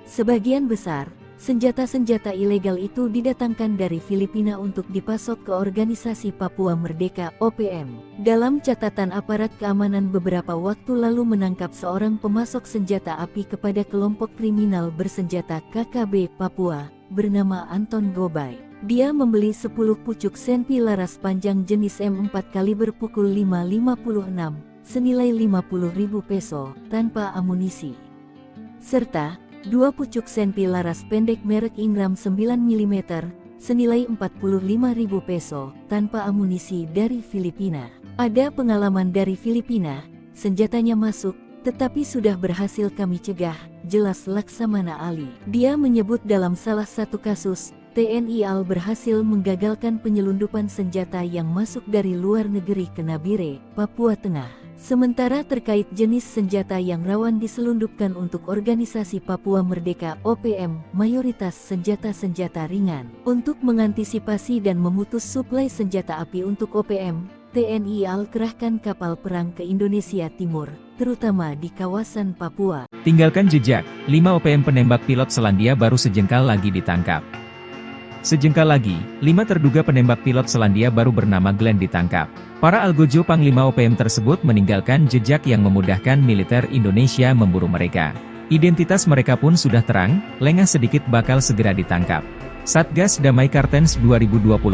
Sebagian besar senjata-senjata ilegal itu didatangkan dari Filipina untuk dipasok ke Organisasi Papua Merdeka (OPM). Dalam catatan aparat keamanan beberapa waktu lalu menangkap seorang pemasok senjata api kepada kelompok kriminal bersenjata KKB Papua, bernama Anton Gobay. Dia membeli 10 pucuk senpi laras panjang jenis M4 kaliber pukul 5.56, senilai 50.000 peso, tanpa amunisi. Serta 2 pucuk senpi laras pendek merek Ingram 9 mm, senilai 45.000 peso, tanpa amunisi dari Filipina. Ada pengalaman dari Filipina, senjatanya masuk, tetapi sudah berhasil kami cegah, jelas Laksamana Ali. Dia menyebut dalam salah satu kasus, TNI AL berhasil menggagalkan penyelundupan senjata yang masuk dari luar negeri ke Nabire, Papua Tengah. Sementara terkait jenis senjata yang rawan diselundupkan untuk Organisasi Papua Merdeka (OPM), mayoritas senjata-senjata ringan. Untuk mengantisipasi dan memutus suplai senjata api untuk OPM, TNI AL kerahkan kapal perang ke Indonesia Timur, terutama di kawasan Papua. Tinggalkan jejak, 5 OPM penembak pilot Selandia Baru sejengkal lagi ditangkap. Sejengkal lagi, 5 terduga penembak pilot Selandia Baru bernama Glenn ditangkap. Para algojo Panglima OPM tersebut meninggalkan jejak yang memudahkan militer Indonesia memburu mereka. Identitas mereka pun sudah terang, lengah sedikit bakal segera ditangkap. Satgas Damai Kartens 2024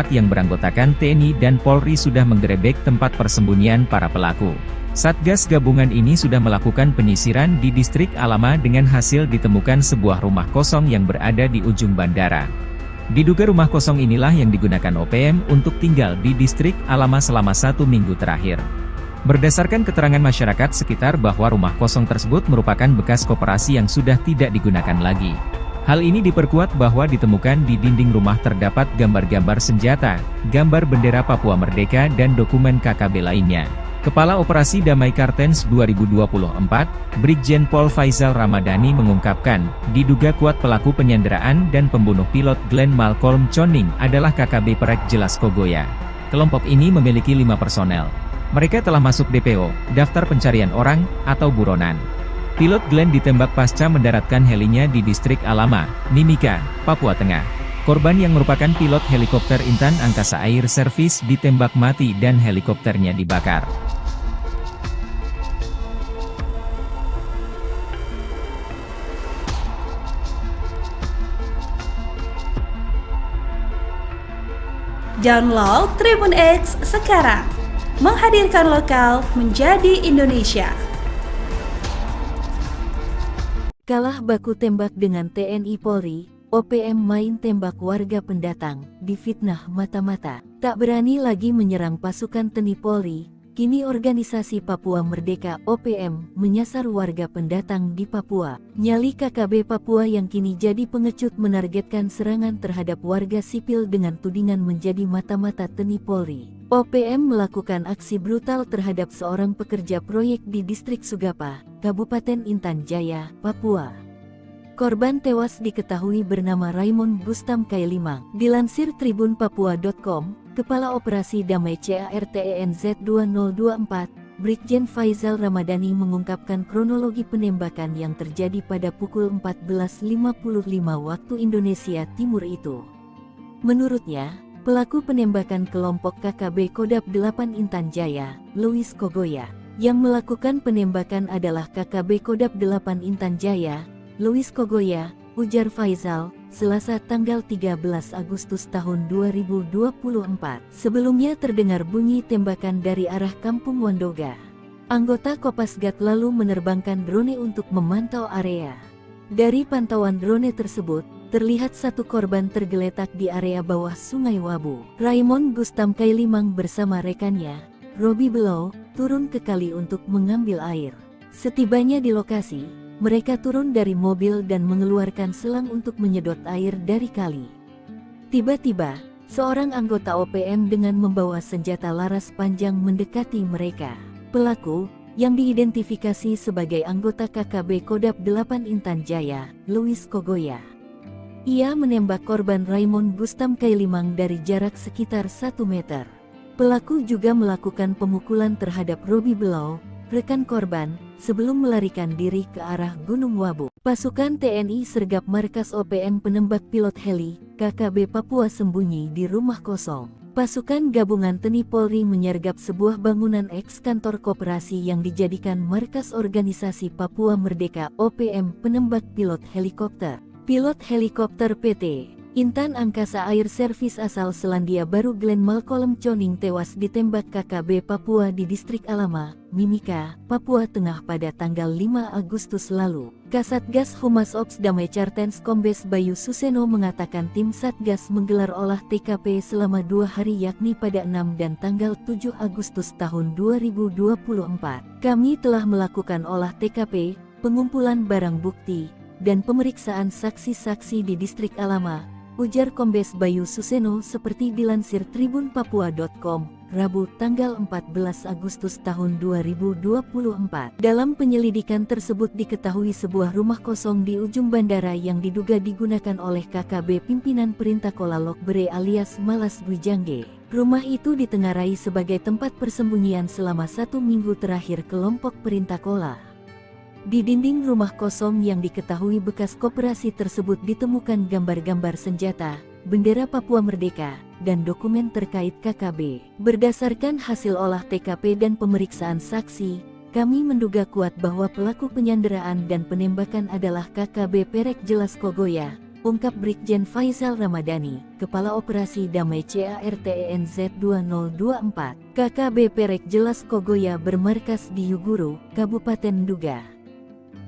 yang beranggotakan TNI dan Polri sudah menggerebek tempat persembunyian para pelaku. Satgas gabungan ini sudah melakukan penyisiran di distrik Alama dengan hasil ditemukan sebuah rumah kosong yang berada di ujung bandara. Diduga rumah kosong inilah yang digunakan OPM untuk tinggal di distrik Alama selama 1 minggu terakhir. Berdasarkan keterangan masyarakat sekitar bahwa rumah kosong tersebut merupakan bekas koperasi yang sudah tidak digunakan lagi. Hal ini diperkuat bahwa ditemukan di dinding rumah terdapat gambar-gambar senjata, gambar bendera Papua Merdeka dan dokumen KKB lainnya. Kepala Operasi Damai Kartens 2024, Brigjen Pol Faisal Ramadhani mengungkapkan, diduga kuat pelaku penyanderaan dan pembunuh pilot Glenn Malcolm Choning adalah KKB Perek Jelas Kogoya. Kelompok ini memiliki 5 personel. Mereka telah masuk DPO, Daftar Pencarian Orang, atau buronan. Pilot Glenn ditembak pasca mendaratkan helinya di distrik Alama, Mimika, Papua Tengah. Korban yang merupakan pilot helikopter Intan Angkasa Air Service ditembak mati dan helikopternya dibakar. Download Tribun X sekarang, menghadirkan lokal menjadi Indonesia. Kalah baku tembak dengan TNI Polri, OPM main tembak warga pendatang, difitnah mata-mata. Tak berani lagi menyerang pasukan TNI Polri, kini Organisasi Papua Merdeka (OPM) menyasar warga pendatang di Papua. Nyali KKB Papua yang kini jadi pengecut menargetkan serangan terhadap warga sipil dengan tudingan menjadi mata-mata TNI Polri. OPM melakukan aksi brutal terhadap seorang pekerja proyek di distrik Sugapa, Kabupaten Intan Jaya, Papua. Korban tewas diketahui bernama Raymond Bustam Kailimang. Dilansir tribunpapua.com, Kepala Operasi Damai CARTENZ 2024, Brigjen Faisal Ramadhani mengungkapkan kronologi penembakan yang terjadi pada pukul 14.55 waktu Indonesia Timur itu. Menurutnya, Pelaku penembakan kelompok KKB Kodap 8 Intan Jaya, Luis Kogoya. Yang melakukan penembakan adalah KKB Kodap 8 Intan Jaya, Luis Kogoya, ujar Faizal, Selasa tanggal 13 Agustus tahun 2024. Sebelumnya terdengar bunyi tembakan dari arah Kampung Wandoga. Anggota Kopasgat lalu menerbangkan drone untuk memantau area. Dari pantauan drone tersebut, terlihat satu korban tergeletak di area bawah Sungai Wabu. Raymond Gustam Kailimang bersama rekannya, Robi Below, turun ke kali untuk mengambil air. Setibanya di lokasi, mereka turun dari mobil dan mengeluarkan selang untuk menyedot air dari kali. Tiba-tiba, seorang anggota OPM dengan membawa senjata laras panjang mendekati mereka. Pelaku, yang diidentifikasi sebagai anggota KKB Kodap 8 Intan Jaya, Luis Kogoya. Ia menembak korban Raymond Gustam Kailimang dari jarak sekitar 1 meter. Pelaku juga melakukan pemukulan terhadap Robi Below, rekan korban, sebelum melarikan diri ke arah Gunung Wabu. Pasukan TNI sergap markas OPM penembak pilot heli, KKB Papua sembunyi di rumah kosong. Pasukan gabungan TNI Polri menyergap sebuah bangunan eks-kantor koperasi yang dijadikan markas organisasi Papua Merdeka OPM penembak pilot helikopter. Pilot helikopter PT Intan Angkasa Air Service asal Selandia Baru Glenn Malcolm Choning tewas ditembak KKB Papua di Distrik Alama, Mimika, Papua Tengah pada tanggal 5 Agustus lalu. Kasatgas Humas Ops Damai Cartens Kombes Bayu Suseno mengatakan tim Satgas menggelar olah TKP selama 2 hari yakni pada 6 dan tanggal 7 Agustus tahun 2024. Kami telah melakukan olah TKP, pengumpulan barang bukti, dan pemeriksaan saksi-saksi di Distrik Alama, ujar Kombes Bayu Suseno seperti dilansir tribunpapua.com, Rabu tanggal 14 Agustus tahun 2024. Dalam penyelidikan tersebut diketahui sebuah rumah kosong di ujung bandara yang diduga digunakan oleh KKB pimpinan Perintah Kola Lokbere alias Malas Gwijangge. Rumah itu ditengarai sebagai tempat persembunyian selama 1 minggu terakhir kelompok Perintah Kola. Di dinding rumah kosong yang diketahui bekas koperasi tersebut ditemukan gambar-gambar senjata, bendera Papua Merdeka, dan dokumen terkait KKB. Berdasarkan hasil olah TKP dan pemeriksaan saksi, kami menduga kuat bahwa pelaku penyanderaan dan penembakan adalah KKB Perek Jelas Kogoya, ungkap Brigjen Faizal Ramadhani, Kepala Operasi Damai CARTENZ 2024. KKB Perek Jelas Kogoya bermarkas di Yuguru, Kabupaten Nduga.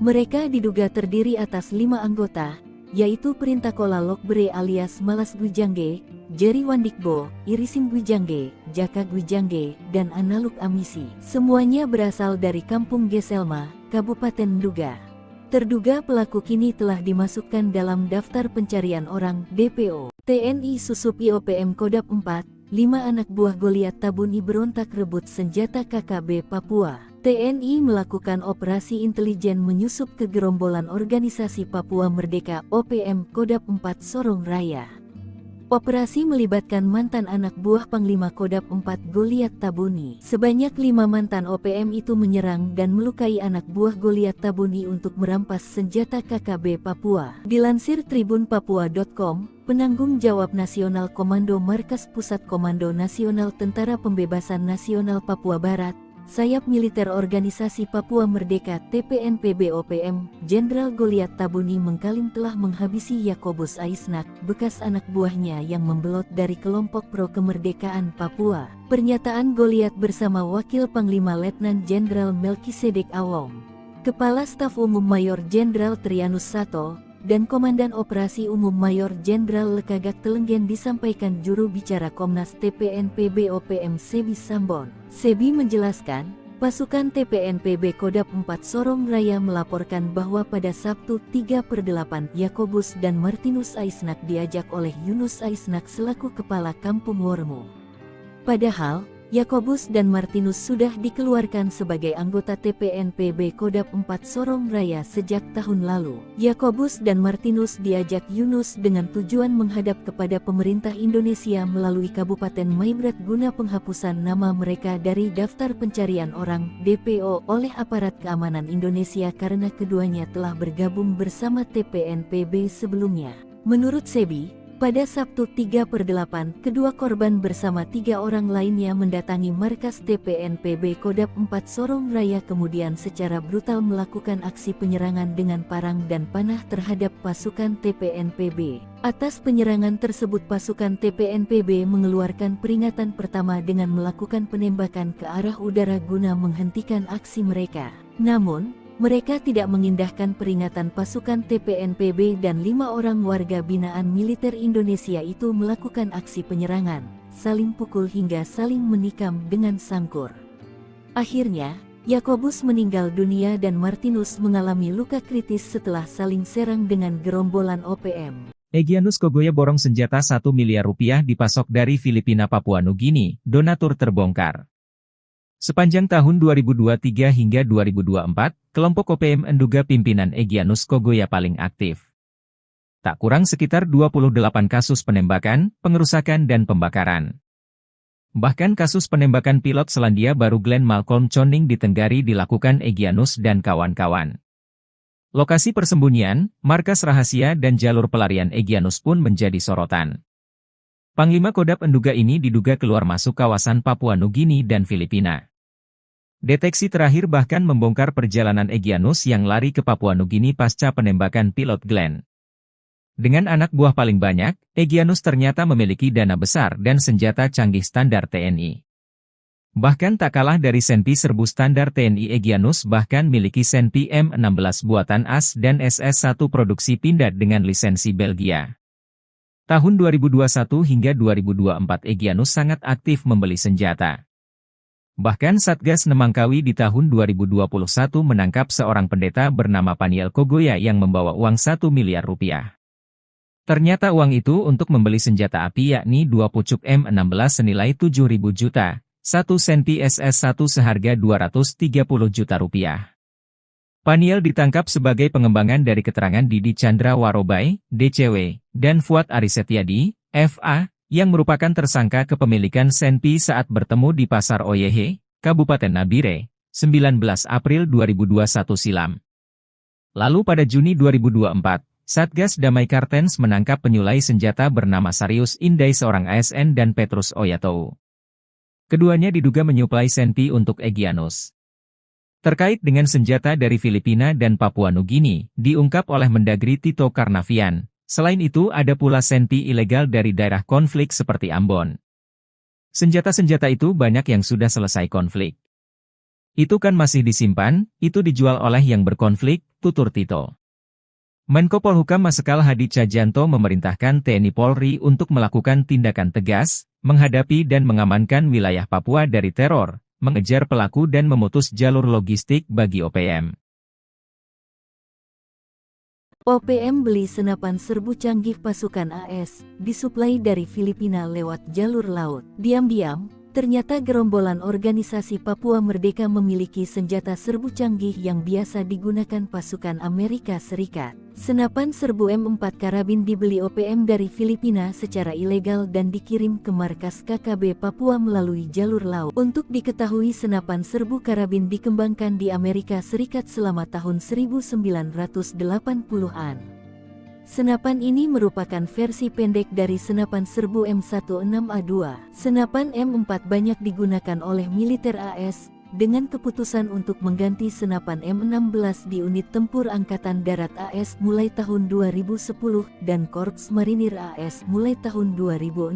Mereka diduga terdiri atas 5 anggota, yaitu Perintah Kola Lokbere alias Malas Gwijangge, Jerry Wandikbo, Irisim Gwijangge, Jaka Gwijangge, dan Analuk Amisi. Semuanya berasal dari Kampung Geselma, Kabupaten Nduga. Terduga pelaku kini telah dimasukkan dalam daftar pencarian orang DPO. TNI Susup IOPM Kodap 4, 5 anak buah Goliat Tabuni berontak rebut senjata KKB Papua. TNI melakukan operasi intelijen menyusup ke gerombolan organisasi Papua Merdeka OPM Kodap 4 Sorong Raya. Operasi melibatkan mantan anak buah Panglima Kodap 4 Goliat Tabuni. Sebanyak 5 mantan OPM itu menyerang dan melukai anak buah Goliat Tabuni untuk merampas senjata KKB Papua. Dilansir tribunpapua.com, penanggung jawab Nasional Komando Markas Pusat Komando Nasional Tentara Pembebasan Nasional Papua Barat, Sayap Militer Organisasi Papua Merdeka TPNPB OPM, Jenderal Goliat Tabuni mengklaim telah menghabisi Yakobus Aisnak, bekas anak buahnya yang membelot dari kelompok pro kemerdekaan Papua. Pernyataan Goliat bersama Wakil Panglima Letnan Jenderal Melkisedek Awong, Kepala Staf Umum Mayor Jenderal Trianus Sato, dan Komandan Operasi Umum Mayor Jenderal Lekagak Telenggen disampaikan juru bicara Komnas TPNPB OPM Sebi Sambon. Sebi menjelaskan, pasukan TPNPB Kodap 4 Sorong Raya melaporkan bahwa pada Sabtu 3/8 Yakobus dan Martinus Aisnak diajak oleh Yunus Aisnak selaku Kepala Kampung Wormu. Padahal, Yakobus dan Martinus sudah dikeluarkan sebagai anggota TPNPB Kodap 4 Sorong Raya sejak tahun lalu. Yakobus dan Martinus diajak Yunus dengan tujuan menghadap kepada pemerintah Indonesia melalui Kabupaten Maibrat guna penghapusan nama mereka dari daftar pencarian orang DPO oleh aparat keamanan Indonesia karena keduanya telah bergabung bersama TPNPB sebelumnya. Menurut Sebi, Pada Sabtu 3/8, kedua korban bersama 3 orang lainnya mendatangi markas TPNPB Kodap 4 Sorong Raya kemudian secara brutal melakukan aksi penyerangan dengan parang dan panah terhadap pasukan TPNPB. Atas penyerangan tersebut pasukan TPNPB mengeluarkan peringatan pertama dengan melakukan penembakan ke arah udara guna menghentikan aksi mereka. Namun, mereka tidak mengindahkan peringatan pasukan TPNPB dan 5 orang warga binaan militer Indonesia itu melakukan aksi penyerangan, saling pukul hingga saling menikam dengan sangkur. Akhirnya, Yakobus meninggal dunia dan Martinus mengalami luka kritis setelah saling serang dengan gerombolan OPM. Egyanus Kogoya borong senjata 1 miliar rupiah dipasok dari Filipina Papua Nugini, donatur terbongkar. Sepanjang tahun 2023 hingga 2024, kelompok OPM menduga pimpinan Egyanus Kogoya paling aktif. Tak kurang sekitar 28 kasus penembakan, pengerusakan dan pembakaran. Bahkan kasus penembakan pilot Selandia Baru Glenn Malcolm Choning di Tenggari dilakukan Egyanus dan kawan-kawan. Lokasi persembunyian, markas rahasia dan jalur pelarian Egyanus pun menjadi sorotan. Panglima Kodap menduga ini diduga keluar masuk kawasan Papua Nugini dan Filipina. Deteksi terakhir bahkan membongkar perjalanan Egyanus yang lari ke Papua Nugini pasca penembakan pilot Glenn. Dengan anak buah paling banyak, Egyanus ternyata memiliki dana besar dan senjata canggih standar TNI. Bahkan tak kalah dari Senpi serbu standar TNI, Egyanus bahkan miliki Senpi M16 buatan AS dan SS-1 produksi Pindad dengan lisensi Belgia. Tahun 2021 hingga 2024 Egyanus sangat aktif membeli senjata. Bahkan Satgas Nemangkawi di tahun 2021 menangkap seorang pendeta bernama Paniel Kogoya yang membawa uang 1 miliar rupiah. Ternyata uang itu untuk membeli senjata api yakni 2 pucuk M16 senilai 7.000 juta, 1 Senpi SS-1 seharga 230 juta rupiah. Paniel ditangkap sebagai pengembangan dari keterangan Didi Chandra Warobai, DCW, dan Fuad Arisetyadi, FA, yang merupakan tersangka kepemilikan Senpi saat bertemu di Pasar Oyehe, Kabupaten Nabire, 19 April 2021 silam. Lalu pada Juni 2024, Satgas Damai Kartens menangkap penyulai senjata bernama Sarius Indai seorang ASN dan Petrus Oyatou. Keduanya diduga menyuplai Senpi untuk Egyanus. Terkait dengan senjata dari Filipina dan Papua Nugini, diungkap oleh Mendagri Tito Karnavian. Selain itu ada pula Senpi ilegal dari daerah konflik seperti Ambon. Senjata-senjata itu banyak yang sudah selesai konflik. Itu kan masih disimpan, itu dijual oleh yang berkonflik, tutur Tito. Menko Polhukam Marsikal Hadi Tjahjanto memerintahkan TNI Polri untuk melakukan tindakan tegas, menghadapi dan mengamankan wilayah Papua dari teror, mengejar pelaku dan memutus jalur logistik bagi OPM. OPM beli senapan serbu canggih pasukan AS, disuplai dari Filipina lewat jalur laut. Diam-diam, ternyata gerombolan organisasi Papua Merdeka memiliki senjata serbu canggih yang biasa digunakan pasukan Amerika Serikat. Senapan serbu M4 karabin dibeli OPM dari Filipina secara ilegal dan dikirim ke markas KKB Papua melalui jalur laut. Untuk diketahui senapan serbu karabin dikembangkan di Amerika Serikat selama tahun 1980-an. Senapan ini merupakan versi pendek dari senapan serbu M16A2. Senapan M4 banyak digunakan oleh militer AS, dengan keputusan untuk mengganti senapan M16 di unit tempur Angkatan Darat AS mulai tahun 2010 dan Korps Marinir AS mulai tahun 2016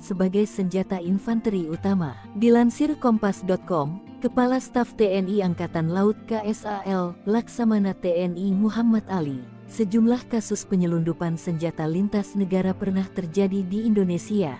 sebagai senjata infanteri utama. Dilansir Kompas.com, Kepala Staf TNI Angkatan Laut KSAL, Laksamana TNI Muhammad Ali, sejumlah kasus penyelundupan senjata lintas negara pernah terjadi di Indonesia.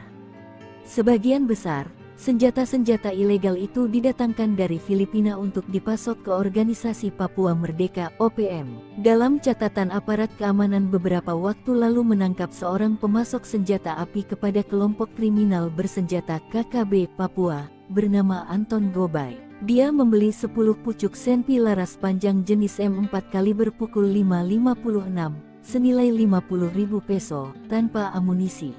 Sebagian besar senjata-senjata ilegal itu didatangkan dari Filipina untuk dipasok ke Organisasi Papua Merdeka (OPM). Dalam catatan aparat keamanan beberapa waktu lalu menangkap seorang pemasok senjata api kepada kelompok kriminal bersenjata KKB Papua, bernama Anton Gobay. Dia membeli 10 pucuk Senpi laras panjang jenis M4 kaliber pukul 5.56, senilai 50.000 peso, tanpa amunisi.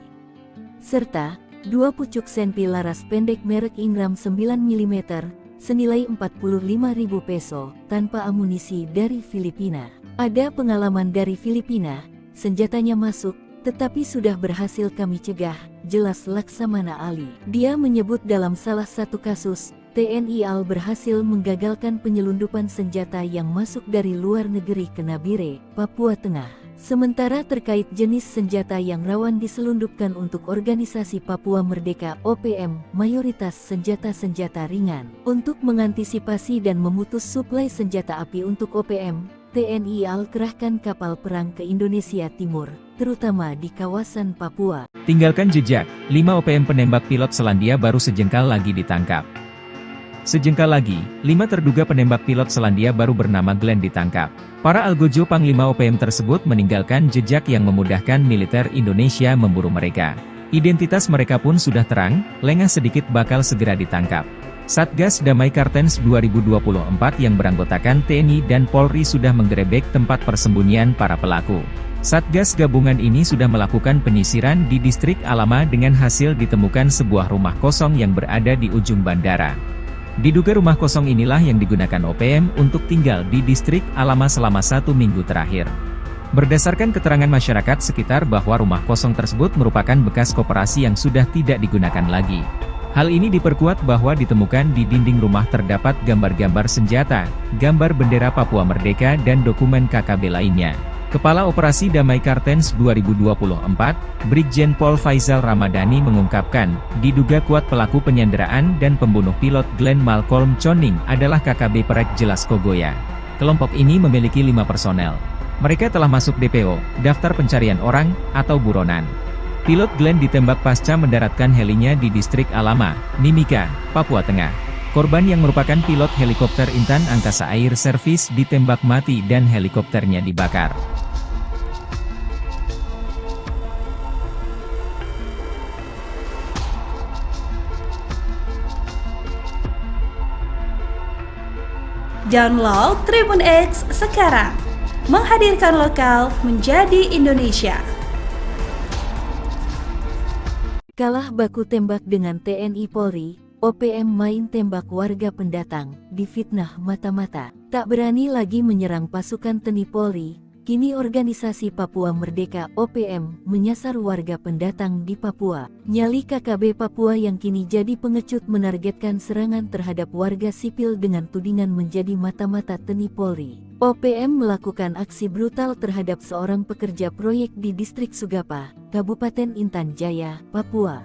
Serta 2 pucuk Senpi laras pendek merek Ingram 9 mm, senilai 45.000 peso, tanpa amunisi dari Filipina. Ada pengalaman dari Filipina, senjatanya masuk, Tetapi sudah berhasil kami cegah, jelas Laksamana Ali. Dia menyebut dalam salah satu kasus, TNI AL berhasil menggagalkan penyelundupan senjata yang masuk dari luar negeri ke Nabire, Papua Tengah. Sementara terkait jenis senjata yang rawan diselundupkan untuk organisasi Papua Merdeka (OPM), mayoritas senjata-senjata ringan. Untuk mengantisipasi dan memutus suplai senjata api untuk OPM, TNI AL kerahkan kapal perang ke Indonesia Timur, terutama di kawasan Papua. Tinggalkan jejak, 5 OPM penembak pilot Selandia Baru sejengkal lagi ditangkap. Sejengkal lagi, 5 terduga penembak pilot Selandia Baru bernama Glenn ditangkap. Para algojo Panglima OPM tersebut meninggalkan jejak yang memudahkan militer Indonesia memburu mereka. Identitas mereka pun sudah terang, lengah sedikit bakal segera ditangkap. Satgas Damai Kartens 2024 yang beranggotakan TNI dan Polri sudah menggerebek tempat persembunyian para pelaku. Satgas gabungan ini sudah melakukan penyisiran di distrik Alama dengan hasil ditemukan sebuah rumah kosong yang berada di ujung bandara. Diduga rumah kosong inilah yang digunakan OPM untuk tinggal di distrik Alama selama 1 minggu terakhir. Berdasarkan keterangan masyarakat sekitar bahwa rumah kosong tersebut merupakan bekas koperasi yang sudah tidak digunakan lagi. Hal ini diperkuat bahwa ditemukan di dinding rumah terdapat gambar-gambar senjata, gambar bendera Papua Merdeka dan dokumen KKB lainnya. Kepala Operasi Damai Kartens 2024, Brigjen Pol Faizal Ramadhani mengungkapkan, diduga kuat pelaku penyanderaan dan pembunuh pilot Glenn Malcolm Choning adalah KKB Perek Jelas Kogoya. Kelompok ini memiliki 5 personel. Mereka telah masuk DPO, Daftar Pencarian Orang, atau buronan. Pilot Glenn ditembak pasca mendaratkan helinya di distrik Alama, Mimika, Papua Tengah. Korban yang merupakan pilot helikopter Intan Angkasa Air Service ditembak mati dan helikopternya dibakar. Download Tribun X sekarang, menghadirkan lokal menjadi Indonesia. Kalah baku tembak dengan TNI Polri, OPM main tembak warga pendatang, difitnah mata-mata. Tak berani lagi menyerang pasukan TNI Polri, kini organisasi Papua Merdeka (OPM) menyasar warga pendatang di Papua. Nyali KKB Papua yang kini jadi pengecut menargetkan serangan terhadap warga sipil dengan tudingan menjadi mata-mata TNI Polri. OPM melakukan aksi brutal terhadap seorang pekerja proyek di distrik Sugapa, Kabupaten Intan Jaya, Papua.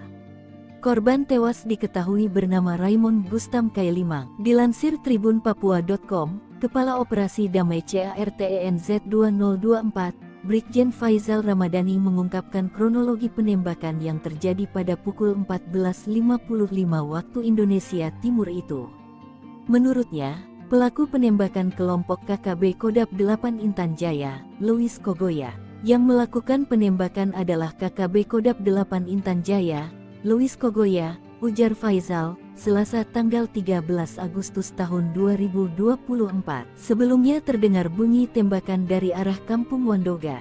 Korban tewas diketahui bernama Raymond Gustam Kailimang. Dilansir tribunpapua.com, Kepala Operasi Damai CARTENZ 2024, Brigjen Faizal Ramadhani mengungkapkan kronologi penembakan yang terjadi pada pukul 14.55 waktu Indonesia Timur itu. Menurutnya, pelaku penembakan kelompok KKB Kodap 8 Intan Jaya, Louis Kogoya. Yang melakukan penembakan adalah KKB Kodap 8 Intan Jaya, Louis Kogoya, ujar Faizal, Selasa tanggal 13 Agustus tahun 2024. Sebelumnya terdengar bunyi tembakan dari arah Kampung Wandoga.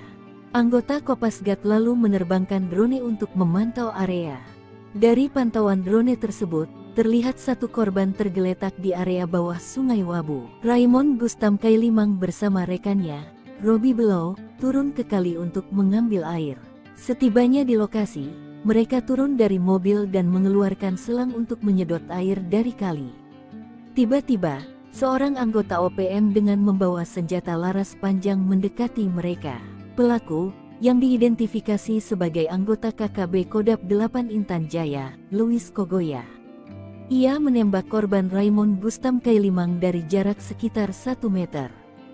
Anggota Kopasgat lalu menerbangkan drone untuk memantau area. Dari pantauan drone tersebut, terlihat satu korban tergeletak di area bawah Sungai Wabu. Raymond Gustam Kailimang bersama rekannya, Robi Below, turun ke kali untuk mengambil air. Setibanya di lokasi, mereka turun dari mobil dan mengeluarkan selang untuk menyedot air dari kali. Tiba-tiba, seorang anggota OPM dengan membawa senjata laras panjang mendekati mereka. Pelaku, yang diidentifikasi sebagai anggota KKB Kodap 8 Intan Jaya, Louis Kogoya. Ia menembak korban Raymond Gustam Kailimang dari jarak sekitar 1 meter.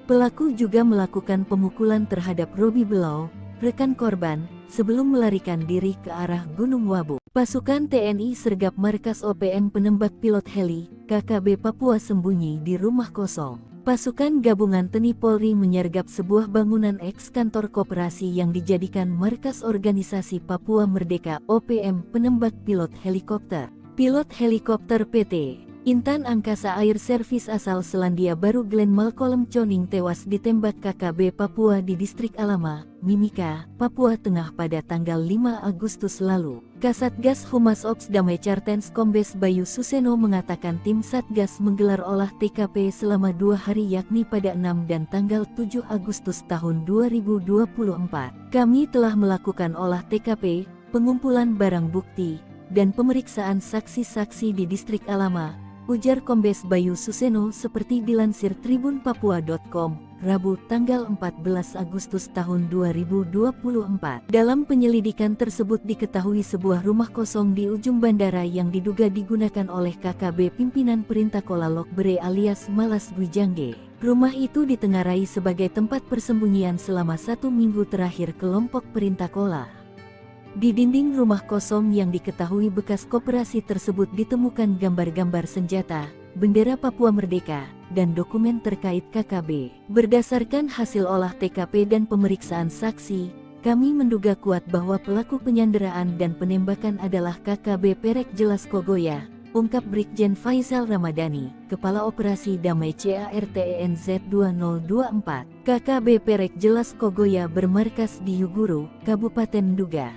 Pelaku juga melakukan pemukulan terhadap Robi Below, rekan korban, sebelum melarikan diri ke arah Gunung Wabu. Pasukan TNI sergap markas OPM penembak pilot heli, KKB Papua sembunyi di rumah kosong. Pasukan gabungan TNI Polri menyergap sebuah bangunan eks-kantor koperasi yang dijadikan markas organisasi Papua Merdeka (OPM) penembak pilot helikopter. Pilot helikopter PT Intan Angkasa Air Service asal Selandia Baru Glenn Malcolm Choning tewas ditembak KKB Papua di Distrik Alama, Mimika, Papua Tengah pada tanggal 5 Agustus lalu. Kasatgas Humas Ops Damai Cartens Kombes Bayu Suseno mengatakan tim Satgas menggelar olah TKP selama 2 hari yakni pada 6 dan tanggal 7 Agustus tahun 2024. Kami telah melakukan olah TKP, pengumpulan barang bukti, dan pemeriksaan saksi-saksi di Distrik Alama, ujar Kombes Bayu Suseno seperti dilansir tribunpapua.com, Rabu tanggal 14 Agustus tahun 2024. Dalam penyelidikan tersebut diketahui sebuah rumah kosong di ujung bandara yang diduga digunakan oleh KKB pimpinan Perintah Kola Lokbere alias Malas Gwijangge. Rumah itu ditengarai sebagai tempat persembunyian selama 1 minggu terakhir kelompok Perintah Kola. Di dinding rumah kosong yang diketahui bekas koperasi tersebut ditemukan gambar-gambar senjata, bendera Papua Merdeka, dan dokumen terkait KKB. Berdasarkan hasil olah TKP dan pemeriksaan saksi, kami menduga kuat bahwa pelaku penyanderaan dan penembakan adalah KKB Perek Jelas Kogoya, ungkap Brigjen Faizal Ramadhani, Kepala Operasi Damai CARTENZ 2024. KKB Perek Jelas Kogoya bermarkas di Yuguru, Kabupaten Nduga.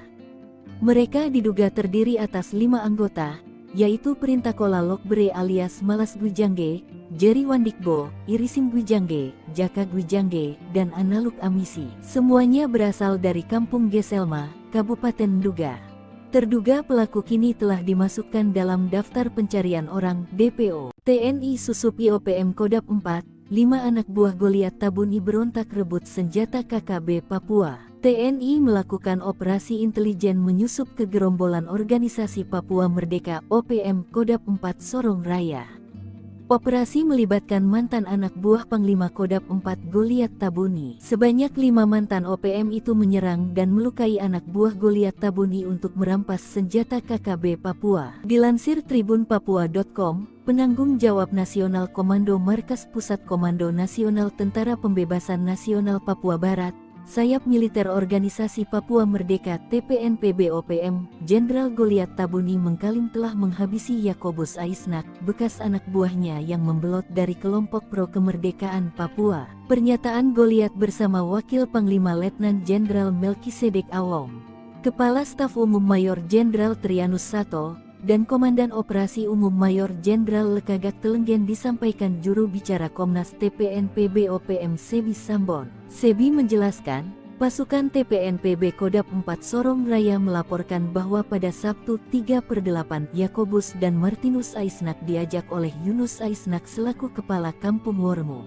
Mereka diduga terdiri atas 5 anggota, yaitu Perintah Kola Lokbere alias Malas Gwijangge, Jerry Wandikbo, Irisim Gwijangge, Jaka Gwijangge, dan Analuk Amisi. Semuanya berasal dari Kampung Geselma, Kabupaten Nduga. Terduga pelaku kini telah dimasukkan dalam daftar pencarian orang DPO. TNI Susup IOPM Kodap 4, 5 anak buah Goliat Tabuni berontak rebut senjata KKB Papua. TNI melakukan operasi intelijen menyusup ke gerombolan organisasi Papua Merdeka OPM Kodap 4 Sorong Raya. Operasi melibatkan mantan anak buah Panglima Kodap 4 Goliat Tabuni. Sebanyak 5 mantan OPM itu menyerang dan melukai anak buah Goliat Tabuni untuk merampas senjata KKB Papua. Dilansir tribunpapua.com, penanggung jawab Nasional Komando Markas Pusat Komando Nasional Tentara Pembebasan Nasional Papua Barat, Sayap Militer Organisasi Papua Merdeka TPNPB OPM, Jenderal Goliat Tabuni mengklaim telah menghabisi Yakobus Aisnak, bekas anak buahnya yang membelot dari kelompok pro kemerdekaan Papua. Pernyataan Goliat bersama Wakil Panglima Letnan Jenderal Melkisedek Awom, Kepala Staf Umum Mayor Jenderal Trianus Sato, dan Komandan Operasi Umum Mayor Jenderal Lekagak Telenggen disampaikan juru bicara Komnas TPNPB OPM Sebi Sambon. Sebi menjelaskan, pasukan TPNPB Kodap 4 Sorong Raya melaporkan bahwa pada Sabtu 3/8 Yakobus dan Martinus Aisnak diajak oleh Yunus Aisnak selaku Kepala Kampung Wormu.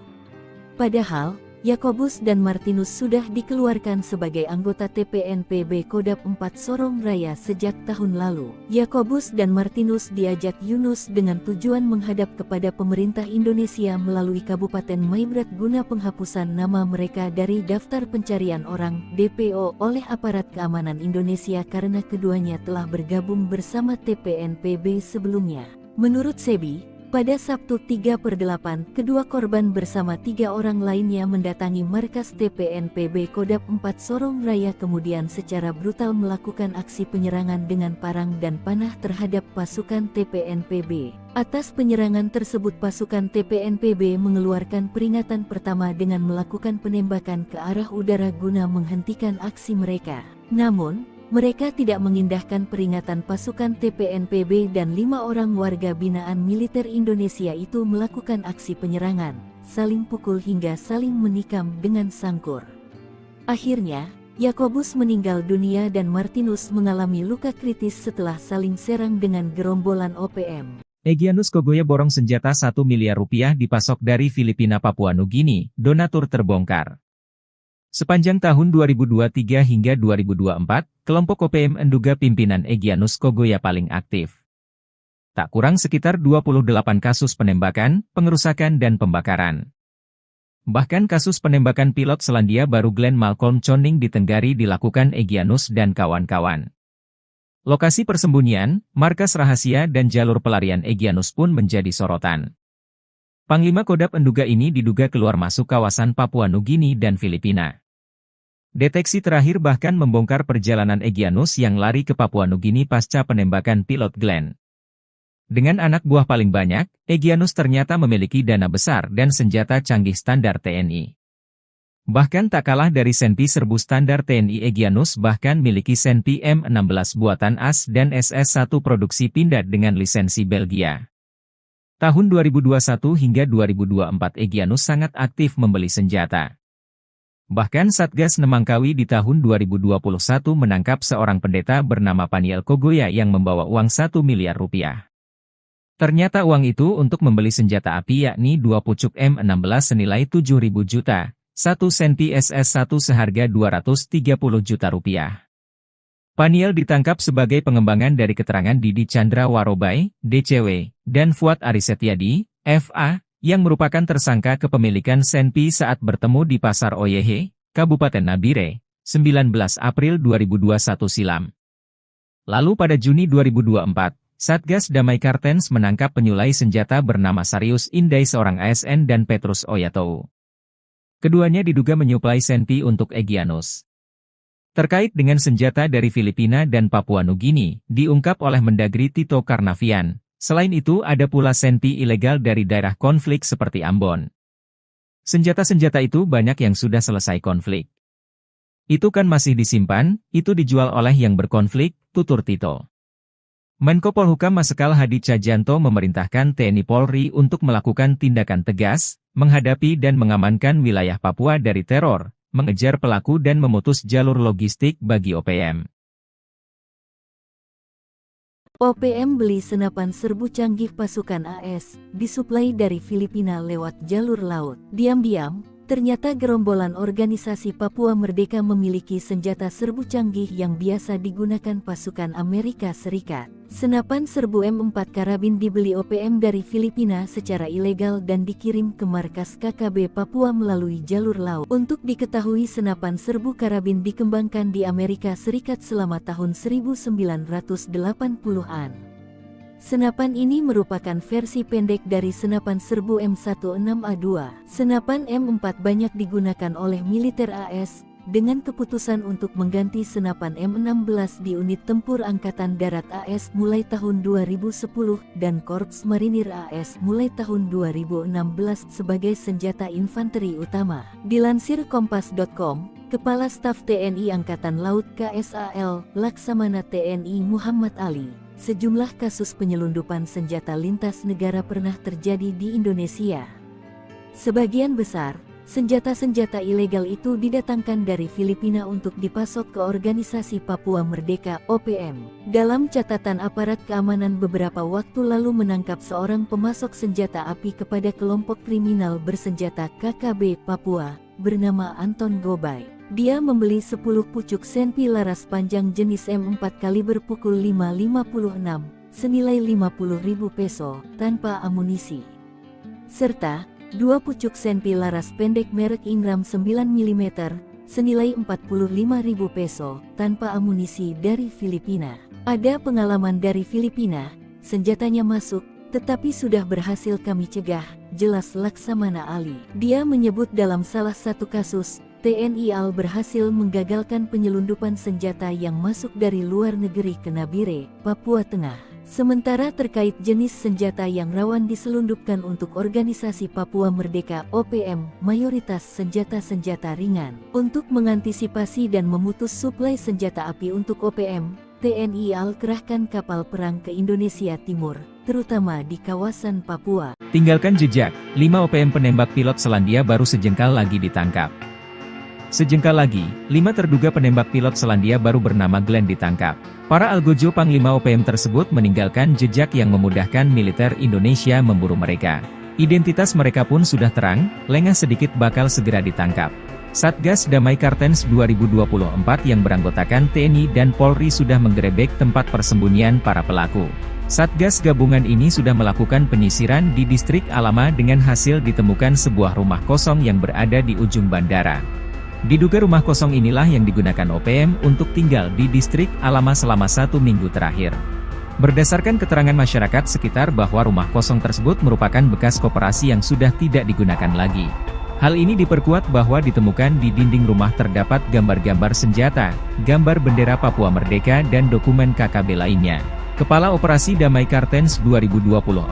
Padahal, Yakobus dan Martinus sudah dikeluarkan sebagai anggota TPNPB Kodap 4 Sorong Raya sejak tahun lalu. Yakobus dan Martinus diajak Yunus dengan tujuan menghadap kepada pemerintah Indonesia melalui Kabupaten Maibrat guna penghapusan nama mereka dari daftar pencarian orang DPO oleh aparat keamanan Indonesia karena keduanya telah bergabung bersama TPNPB sebelumnya. Menurut Sebi, pada Sabtu 3/8, kedua korban bersama 3 orang lainnya mendatangi markas TPNPB Kodap 4 Sorong Raya kemudian secara brutal melakukan aksi penyerangan dengan parang dan panah terhadap pasukan TPNPB. Atas penyerangan tersebut pasukan TPNPB mengeluarkan peringatan pertama dengan melakukan penembakan ke arah udara guna menghentikan aksi mereka. Namun, mereka tidak mengindahkan peringatan pasukan TPNPB dan 5 orang warga binaan militer Indonesia itu melakukan aksi penyerangan, saling pukul hingga saling menikam dengan sangkur. Akhirnya, Yakobus meninggal dunia dan Martinus mengalami luka kritis setelah saling serang dengan gerombolan OPM. Egyanus Kogoya borong senjata 1 miliar rupiah dipasok dari Filipina Papua Nugini, donatur terbongkar. Sepanjang tahun 2023 hingga 2024, kelompok OPM Nduga pimpinan Egyanus Kogoya paling aktif. Tak kurang sekitar 28 kasus penembakan, pengerusakan dan pembakaran. Bahkan kasus penembakan pilot Selandia Baru Glenn Malcolm Choning di Tenggari dilakukan Egyanus dan kawan-kawan. Lokasi persembunyian, markas rahasia dan jalur pelarian Egyanus pun menjadi sorotan. Panglima Kodap Nduga ini diduga keluar masuk kawasan Papua Nugini dan Filipina. Deteksi terakhir bahkan membongkar perjalanan Egyanus yang lari ke Papua Nugini pasca penembakan pilot Glenn. Dengan anak buah paling banyak, Egyanus ternyata memiliki dana besar dan senjata canggih standar TNI. Bahkan tak kalah dari Senpi serbu standar TNI, Egyanus bahkan miliki Senpi M16 buatan AS dan SS-1 produksi Pindad dengan lisensi Belgia. Tahun 2021 hingga 2024 Egyanus sangat aktif membeli senjata. Bahkan Satgas Nemangkawi di tahun 2021 menangkap seorang pendeta bernama Paniel Kogoya yang membawa uang 1 miliar rupiah. Ternyata uang itu untuk membeli senjata api yakni 2 pucuk M16 senilai 7.000 juta, 1 Senpi SS-1 seharga 230 juta rupiah. Paniel ditangkap sebagai pengembangan dari keterangan Didi Chandra Warobai, DCW, dan Fuad Arisetyadi, FA, yang merupakan tersangka kepemilikan Senpi saat bertemu di Pasar Oyehe, Kabupaten Nabire, 19 April 2021 silam. Lalu pada Juni 2024, Satgas Damai Kartens menangkap penyulai senjata bernama Sarius Indai seorang ASN dan Petrus Oyatou. Keduanya diduga menyuplai Senpi untuk Egyanus. Terkait dengan senjata dari Filipina dan Papua Nugini, diungkap oleh Mendagri Tito Karnavian. Selain itu ada pula Senpi ilegal dari daerah konflik seperti Ambon. Senjata-senjata itu banyak yang sudah selesai konflik. Itu kan masih disimpan, itu dijual oleh yang berkonflik, tutur Tito. Menko Polhukam Marsikal Hadi Tjahjanto memerintahkan TNI Polri untuk melakukan tindakan tegas, menghadapi dan mengamankan wilayah Papua dari teror, mengejar pelaku dan memutus jalur logistik bagi OPM. OPM beli senapan serbu canggih pasukan AS, disuplai dari Filipina lewat jalur laut. Diam-diam, ternyata gerombolan organisasi Papua Merdeka memiliki senjata serbu canggih yang biasa digunakan pasukan Amerika Serikat. Senapan serbu M4 karabin dibeli OPM dari Filipina secara ilegal dan dikirim ke markas KKB Papua melalui jalur laut. Untuk diketahui, senapan serbu karabin dikembangkan di Amerika Serikat selama tahun 1980-an. Senapan ini merupakan versi pendek dari senapan serbu M16A2. Senapan M4 banyak digunakan oleh militer AS, dengan keputusan untuk mengganti senapan M16 di unit tempur Angkatan Darat AS mulai tahun 2010 dan Korps Marinir AS mulai tahun 2016 sebagai senjata infanteri utama. Dilansir Kompas.com, Kepala Staf TNI Angkatan Laut KSAL, Laksamana TNI Muhammad Ali, sejumlah kasus penyelundupan senjata lintas negara pernah terjadi di Indonesia. Sebagian besar senjata-senjata ilegal itu didatangkan dari Filipina untuk dipasok ke Organisasi Papua Merdeka (OPM). Dalam catatan aparat keamanan beberapa waktu lalu menangkap seorang pemasok senjata api kepada kelompok kriminal bersenjata KKB Papua, bernama Anton Gobay. Dia membeli 10 pucuk Senpi laras panjang jenis M4 kaliber pukul 5.56, senilai 50.000 peso, tanpa amunisi. Serta 2 pucuk Senpi laras pendek merek Ingram 9 mm, senilai 45.000 peso, tanpa amunisi dari Filipina. Ada pengalaman dari Filipina, senjatanya masuk, tetapi sudah berhasil kami cegah, jelas Laksamana Ali. Dia menyebut dalam salah satu kasus, TNI AL berhasil menggagalkan penyelundupan senjata yang masuk dari luar negeri ke Nabire, Papua Tengah. Sementara terkait jenis senjata yang rawan diselundupkan untuk Organisasi Papua Merdeka (OPM), mayoritas senjata-senjata ringan. Untuk mengantisipasi dan memutus suplai senjata api untuk OPM, TNI AL kerahkan kapal perang ke Indonesia Timur, terutama di kawasan Papua. Tinggalkan jejak, 5 OPM penembak pilot Selandia Baru sejengkal lagi ditangkap. Sejengkal lagi, 5 terduga penembak pilot Selandia Baru bernama Glenn ditangkap. Para algojo Panglima OPM tersebut meninggalkan jejak yang memudahkan militer Indonesia memburu mereka. Identitas mereka pun sudah terang, lengah sedikit bakal segera ditangkap. Satgas Damai Kartens 2024 yang beranggotakan TNI dan Polri sudah menggerebek tempat persembunyian para pelaku. Satgas gabungan ini sudah melakukan penyisiran di distrik Alama dengan hasil ditemukan sebuah rumah kosong yang berada di ujung bandara. Diduga rumah kosong inilah yang digunakan OPM untuk tinggal di distrik Alama selama 1 minggu terakhir. Berdasarkan keterangan masyarakat sekitar bahwa rumah kosong tersebut merupakan bekas koperasi yang sudah tidak digunakan lagi. Hal ini diperkuat bahwa ditemukan di dinding rumah terdapat gambar-gambar senjata, gambar bendera Papua Merdeka dan dokumen KKB lainnya. Kepala Operasi Damai Kartens 2024,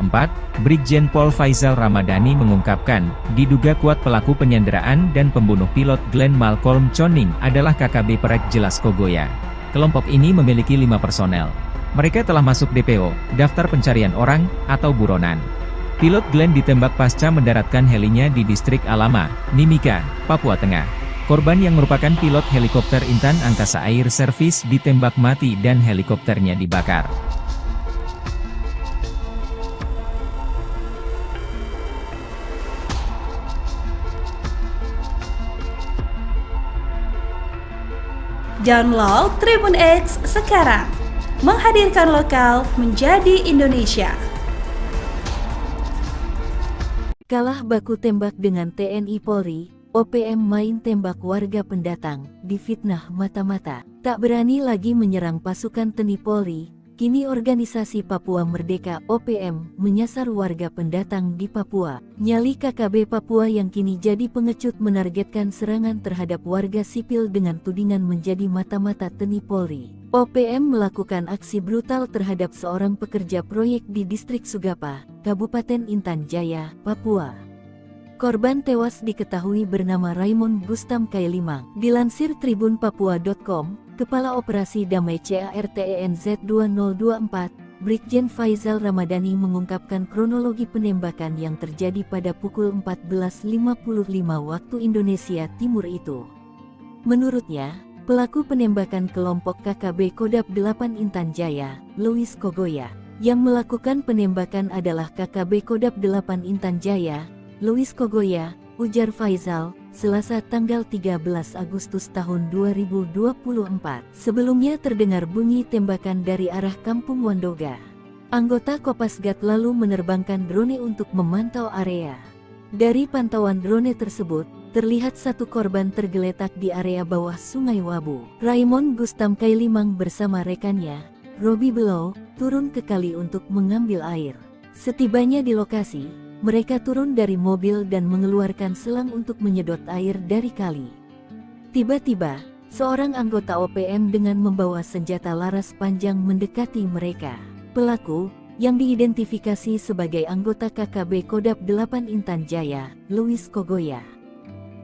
Brigjen Pol Faizal Ramadhani mengungkapkan, diduga kuat pelaku penyanderaan dan pembunuh pilot Glenn Malcolm Choning adalah KKB Perek Jelas Kogoya. Kelompok ini memiliki 5 personel. Mereka telah masuk DPO, Daftar Pencarian Orang, atau buronan. Pilot Glenn ditembak pasca mendaratkan helinya di distrik Alama, Mimika, Papua Tengah. Korban yang merupakan pilot helikopter Intan Angkasa Air Service ditembak mati dan helikopternya dibakar. Download Tribun X sekarang, menghadirkan lokal menjadi Indonesia. Kalah baku tembak dengan TNI Polri, OPM main tembak warga pendatang, difitnah mata-mata. Tak berani lagi menyerang pasukan TNI Polri, kini organisasi Papua Merdeka OPM menyasar warga pendatang di Papua. Nyali KKB Papua yang kini jadi pengecut menargetkan serangan terhadap warga sipil dengan tudingan menjadi mata-mata TNI Polri. OPM melakukan aksi brutal terhadap seorang pekerja proyek di distrik Sugapa, Kabupaten Intan Jaya, Papua. Korban tewas diketahui bernama Raymond Gustam Kailimang. Dilansir tribunpapua.com, Kepala Operasi Damai CARTENZ 2024, Brigjen Faizal Ramadhani mengungkapkan kronologi penembakan yang terjadi pada pukul 14.55 waktu Indonesia Timur itu. Menurutnya, pelaku penembakan kelompok KKB Kodap 8 Intan Jaya, Louis Kogoya. Yang melakukan penembakan adalah KKB Kodap 8 Intan Jaya, Louis Kogoya, ujar Faizal, Selasa tanggal 13 Agustus tahun 2024. Sebelumnya terdengar bunyi tembakan dari arah Kampung Wandoga. Anggota Kopasgat lalu menerbangkan drone untuk memantau area. Dari pantauan drone tersebut, terlihat satu korban tergeletak di area bawah Sungai Wabu. Raymond Gustam Kailimang bersama rekannya, Robi Below, turun ke kali untuk mengambil air. Setibanya di lokasi, mereka turun dari mobil dan mengeluarkan selang untuk menyedot air dari kali. Tiba-tiba, seorang anggota OPM dengan membawa senjata laras panjang mendekati mereka. Pelaku, yang diidentifikasi sebagai anggota KKB Kodap 8 Intan Jaya, Louis Kogoya.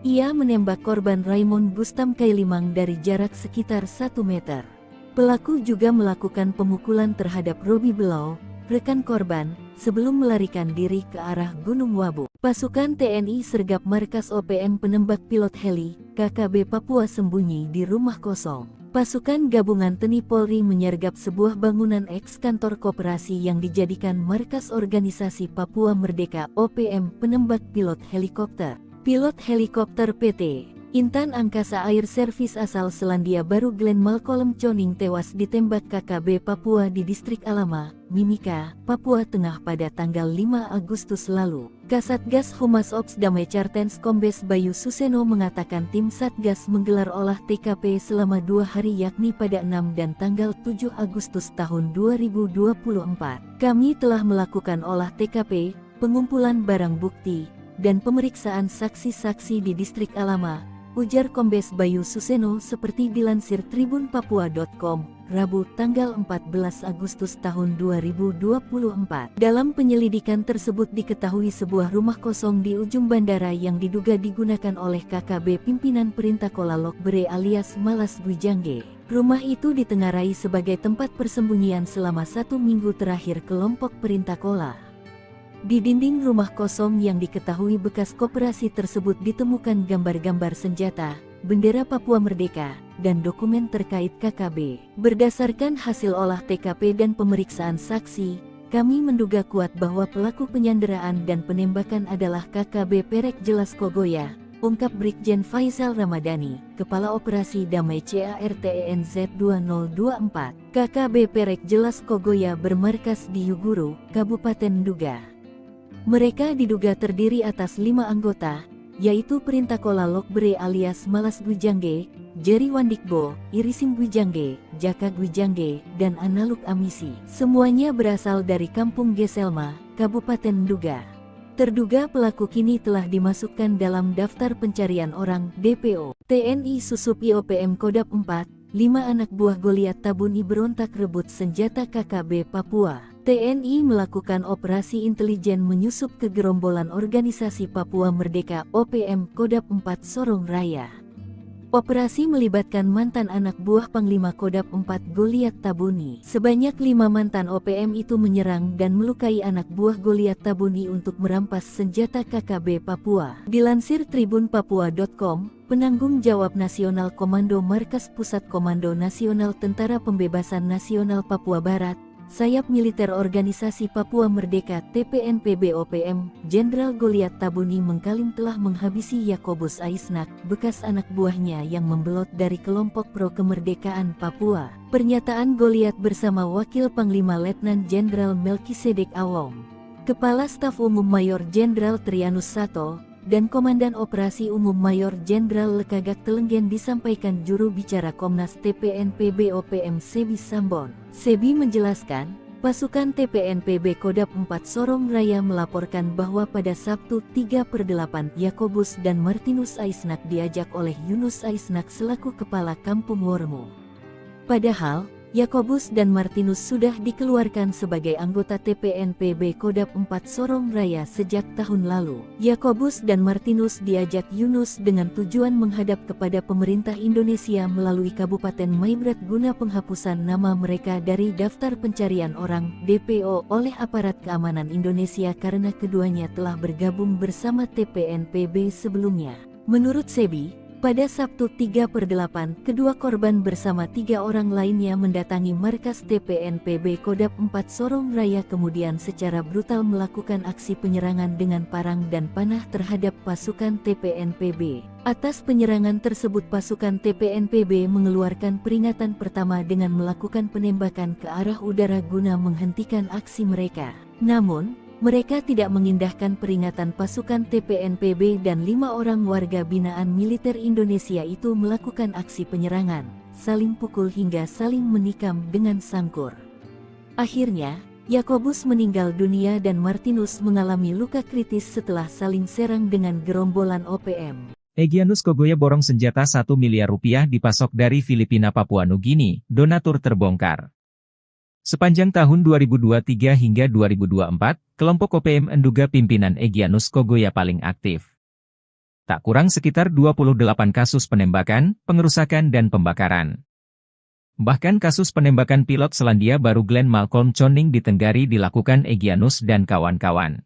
Ia menembak korban Raymond Gustam Kailimang dari jarak sekitar 1 meter. Pelaku juga melakukan pemukulan terhadap Robi Below, rekan korban, sebelum melarikan diri ke arah Gunung Wabu. Pasukan TNI sergap markas OPM penembak pilot heli, KKB Papua sembunyi di rumah kosong. Pasukan gabungan TNI Polri menyergap sebuah bangunan eks-kantor koperasi yang dijadikan markas organisasi Papua Merdeka OPM penembak pilot helikopter. Pilot helikopter PT Intan Angkasa Air Service asal Selandia Baru Glenn Malcolm Choning tewas ditembak KKB Papua di distrik Alama, Mimika, Papua Tengah pada tanggal 5 Agustus lalu. Kasatgas Humas Ops Damai Kartens Kombes Bayu Suseno mengatakan tim Satgas menggelar olah TKP selama 2 hari yakni pada 6 dan tanggal 7 Agustus tahun 2024. Kami telah melakukan olah TKP, pengumpulan barang bukti, dan pemeriksaan saksi-saksi di distrik Alama, ujar Kombes Bayu Suseno seperti dilansir tribunpapua.com, Rabu tanggal 14 Agustus tahun 2024. Dalam penyelidikan tersebut diketahui sebuah rumah kosong di ujung bandara yang diduga digunakan oleh KKB pimpinan Perintah Kola Lokbere alias Malas Gwijangge. Rumah itu ditengarai sebagai tempat persembunyian selama 1 minggu terakhir kelompok Perintah Kola. Di dinding rumah kosong yang diketahui bekas koperasi tersebut ditemukan gambar-gambar senjata, bendera Papua Merdeka, dan dokumen terkait KKB. Berdasarkan hasil olah TKP dan pemeriksaan saksi, kami menduga kuat bahwa pelaku penyanderaan dan penembakan adalah KKB Perek Jelas Kogoya, ungkap Brigjen Faizal Ramadhani, Kepala Operasi Damai CARTENZ 2024. KKB Perek Jelas Kogoya bermarkas di Yuguru, Kabupaten Nduga. Mereka diduga terdiri atas 5 anggota, yaitu Perintah Kola Lokbere alias Malas Gwijangge, Jerry Wandikbo, Irisim Gwijangge, Jaka Gwijangge, dan Analuk Amisi. Semuanya berasal dari Kampung Geselma, Kabupaten Nduga. Terduga pelaku kini telah dimasukkan dalam daftar pencarian orang DPO. TNI Susup IOPM Kodap 4, 5 anak buah Goliat Tabuni berontak rebut senjata KKB Papua. TNI melakukan operasi intelijen menyusup ke gerombolan organisasi Papua Merdeka OPM Kodap 4 Sorong Raya. Operasi melibatkan mantan anak buah Panglima Kodap 4 Goliat Tabuni. Sebanyak 5 mantan OPM itu menyerang dan melukai anak buah Goliat Tabuni untuk merampas senjata KKB Papua. Dilansir tribunpapua.com, penanggung jawab nasional Komando Markas Pusat Komando Nasional Tentara Pembebasan Nasional Papua Barat, Sayap Militer Organisasi Papua Merdeka TPNPB OPM, Jenderal Goliat Tabuni mengklaim telah menghabisi Yakobus Aisnak, bekas anak buahnya yang membelot dari kelompok pro kemerdekaan Papua. Pernyataan Goliat bersama Wakil Panglima Letnan Jenderal Melkisedek Awong, Kepala Staf Umum Mayor Jenderal Trianus Sato, dan Komandan Operasi Umum Mayor Jenderal Lekagak Telenggen disampaikan juru bicara Komnas TPNPB OPM Sebi Sambon. Sebi menjelaskan, pasukan TPNPB Kodap 4 Sorong Raya melaporkan bahwa pada Sabtu 3/8 Yakobus dan Martinus Aisnak diajak oleh Yunus Aisnak selaku Kepala Kampung Wormo. Padahal, Yakobus dan Martinus sudah dikeluarkan sebagai anggota TPNPB Kodap 4 Sorong Raya sejak tahun lalu. Yakobus dan Martinus diajak Yunus dengan tujuan menghadap kepada pemerintah Indonesia melalui Kabupaten Maibrat guna penghapusan nama mereka dari daftar pencarian orang (DPO) oleh aparat keamanan Indonesia karena keduanya telah bergabung bersama TPNPB sebelumnya. Menurut Sebi, pada Sabtu 3/8, kedua korban bersama 3 orang lainnya mendatangi markas TPNPB Kodap 4 Sorong Raya kemudian secara brutal melakukan aksi penyerangan dengan parang dan panah terhadap pasukan TPNPB. Atas penyerangan tersebut pasukan TPNPB mengeluarkan peringatan pertama dengan melakukan penembakan ke arah udara guna menghentikan aksi mereka. Namun, mereka tidak mengindahkan peringatan pasukan TPNPB dan 5 orang warga binaan militer Indonesia itu melakukan aksi penyerangan, saling pukul hingga saling menikam dengan sangkur. Akhirnya, Yakobus meninggal dunia dan Martinus mengalami luka kritis setelah saling serang dengan gerombolan OPM. Egyanus Kogoya borong senjata 1 miliar rupiah dipasok dari Filipina Papua Nugini, donatur terbongkar. Sepanjang tahun 2023 hingga 2024, kelompok OPM menduga pimpinan Egyanus Kogoya paling aktif. Tak kurang sekitar 28 kasus penembakan, pengerusakan dan pembakaran. Bahkan kasus penembakan pilot Selandia Baru Glenn Malcolm Choning di Tenggari dilakukan Egyanus dan kawan-kawan.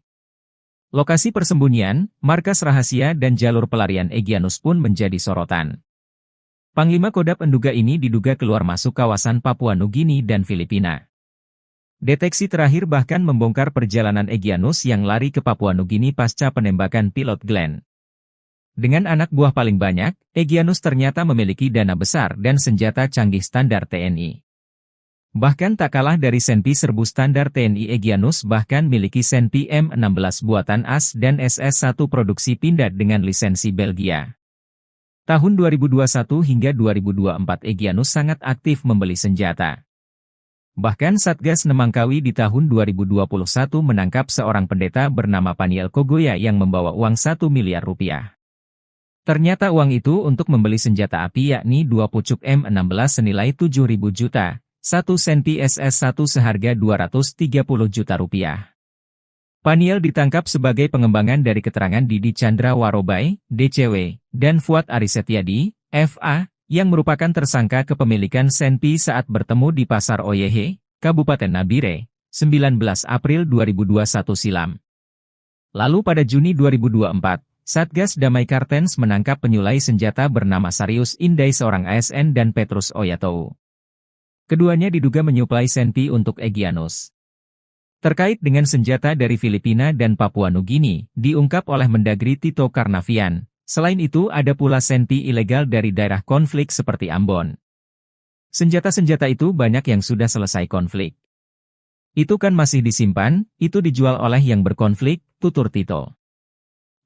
Lokasi persembunyian, markas rahasia dan jalur pelarian Egyanus pun menjadi sorotan. Panglima Kodap menduga ini diduga keluar masuk kawasan Papua Nugini dan Filipina. Deteksi terakhir bahkan membongkar perjalanan Egyanus yang lari ke Papua Nugini pasca penembakan pilot Glenn. Dengan anak buah paling banyak, Egyanus ternyata memiliki dana besar dan senjata canggih standar TNI. Bahkan tak kalah dari Senpi serbu standar TNI, Egyanus bahkan miliki Senpi M16 buatan AS dan SS-1 produksi Pindad dengan lisensi Belgia. Tahun 2021 hingga 2024 Egyanus sangat aktif membeli senjata. Bahkan Satgas Nemangkawi di tahun 2021 menangkap seorang pendeta bernama Paniel Kogoya yang membawa uang 1 miliar rupiah. Ternyata uang itu untuk membeli senjata api yakni 2 pucuk M16 senilai 7.000 juta, 1 Senpi SS-1 seharga 230 juta rupiah. Paniel ditangkap sebagai pengembangan dari keterangan Didi Chandra Warobai, DCW, dan Fuad Arisetyadi, FA, yang merupakan tersangka kepemilikan Senpi saat bertemu di Pasar Oyehe, Kabupaten Nabire, 19 April 2021 silam. Lalu pada Juni 2024, Satgas Damai Kartens menangkap penyulai senjata bernama Sarius Indai seorang ASN dan Petrus Oyatou. Keduanya diduga menyuplai Senpi untuk Egyanus. Terkait dengan senjata dari Filipina dan Papua Nugini, diungkap oleh Mendagri Tito Karnavian. Selain itu ada pula Senpi ilegal dari daerah konflik seperti Ambon. Senjata-senjata itu banyak yang sudah selesai konflik. Itu kan masih disimpan, itu dijual oleh yang berkonflik, tutur Tito.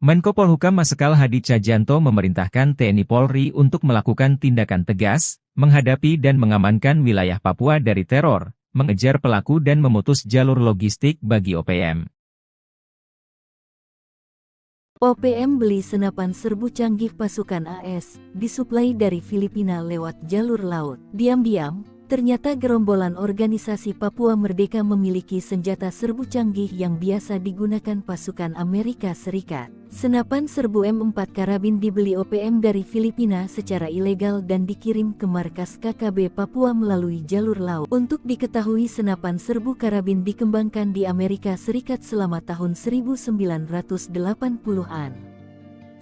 Menko Polhukam Marsikal Hadi Cahyanto memerintahkan TNI Polri untuk melakukan tindakan tegas, menghadapi dan mengamankan wilayah Papua dari teror, mengejar pelaku dan memutus jalur logistik bagi OPM. OPM beli senapan serbu canggih pasukan AS, disuplai dari Filipina lewat jalur laut. Diam-diam, ternyata gerombolan organisasi Papua Merdeka memiliki senjata serbu canggih yang biasa digunakan pasukan Amerika Serikat. Senapan serbu M4 karabin dibeli OPM dari Filipina secara ilegal dan dikirim ke markas KKB Papua melalui jalur laut. Untuk diketahui, senapan serbu karabin dikembangkan di Amerika Serikat selama tahun 1980-an.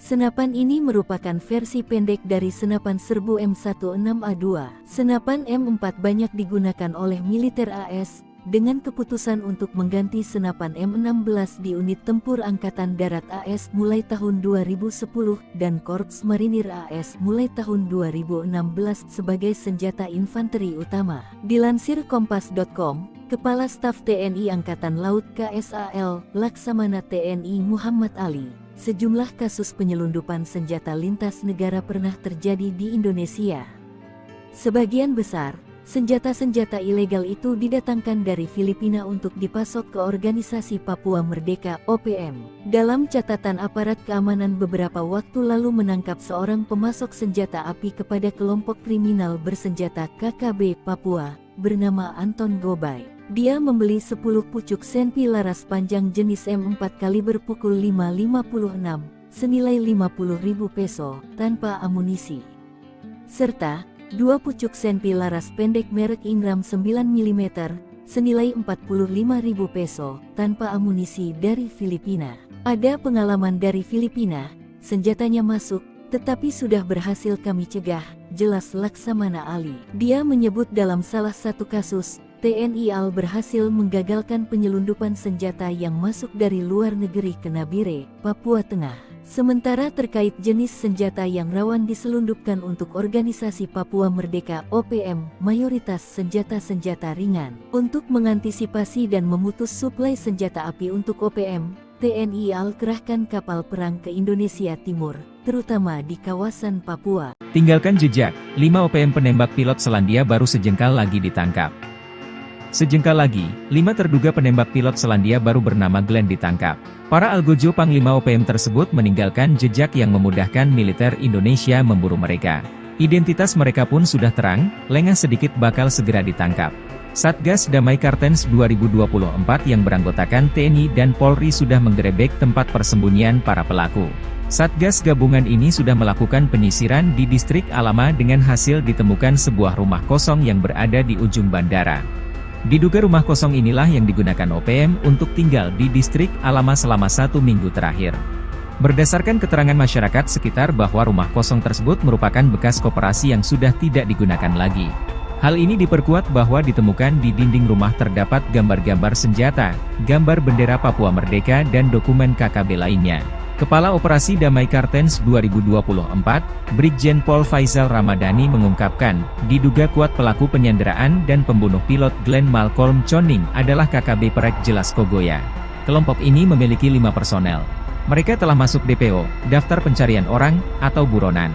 Senapan ini merupakan versi pendek dari senapan serbu M16A2. Senapan M4 banyak digunakan oleh militer AS, dengan keputusan untuk mengganti senapan M16 di unit tempur Angkatan Darat AS mulai tahun 2010 dan Korps Marinir AS mulai tahun 2016 sebagai senjata infanteri utama. Dilansir Kompas.com, Kepala Staf TNI Angkatan Laut KSAL, Laksamana TNI Muhammad Ali, sejumlah kasus penyelundupan senjata lintas negara pernah terjadi di Indonesia. Sebagian besar senjata-senjata ilegal itu didatangkan dari Filipina untuk dipasok ke Organisasi Papua Merdeka (OPM). Dalam catatan aparat keamanan beberapa waktu lalu menangkap seorang pemasok senjata api kepada kelompok kriminal bersenjata KKB Papua, bernama Anton Gobay. Dia membeli 10 pucuk senpi laras panjang jenis M4 kaliber pukul 5.56, senilai 50.000 peso, tanpa amunisi. Serta 2 pucuk senpi laras pendek merek Ingram 9 mm, senilai 45.000 peso, tanpa amunisi dari Filipina. Ada pengalaman dari Filipina, senjatanya masuk, tetapi sudah berhasil kami cegah, jelas Laksamana Ali. Dia menyebut dalam salah satu kasus, TNI AL berhasil menggagalkan penyelundupan senjata yang masuk dari luar negeri ke Nabire, Papua Tengah. Sementara terkait jenis senjata yang rawan diselundupkan untuk Organisasi Papua Merdeka (OPM), mayoritas senjata-senjata ringan. Untuk mengantisipasi dan memutus suplai senjata api untuk OPM, TNI AL kerahkan kapal perang ke Indonesia Timur, terutama di kawasan Papua. Tinggalkan jejak, 5 OPM penembak pilot Selandia baru sejengkal lagi ditangkap. Sejengkal lagi, 5 terduga penembak pilot Selandia baru bernama Glenn ditangkap. Para algojo Panglima OPM tersebut meninggalkan jejak yang memudahkan militer Indonesia memburu mereka. Identitas mereka pun sudah terang, lengah sedikit bakal segera ditangkap. Satgas Damai Kartens 2024 yang beranggotakan TNI dan Polri sudah menggerebek tempat persembunyian para pelaku. Satgas gabungan ini sudah melakukan penyisiran di distrik Alama dengan hasil ditemukan sebuah rumah kosong yang berada di ujung bandara. Diduga rumah kosong inilah yang digunakan OPM untuk tinggal di distrik Alama selama 1 minggu terakhir. Berdasarkan keterangan masyarakat sekitar bahwa rumah kosong tersebut merupakan bekas koperasi yang sudah tidak digunakan lagi. Hal ini diperkuat bahwa ditemukan di dinding rumah terdapat gambar-gambar senjata, gambar bendera Papua Merdeka dan dokumen KKB lainnya. Kepala Operasi Damai Kartens 2024, Brigjen Pol Faisal Ramadhani mengungkapkan, diduga kuat pelaku penyanderaan dan pembunuh pilot Glenn Malcolm Choning adalah KKB Perek Jelas Kogoya. Kelompok ini memiliki 5 personel. Mereka telah masuk DPO, Daftar Pencarian Orang, atau buronan.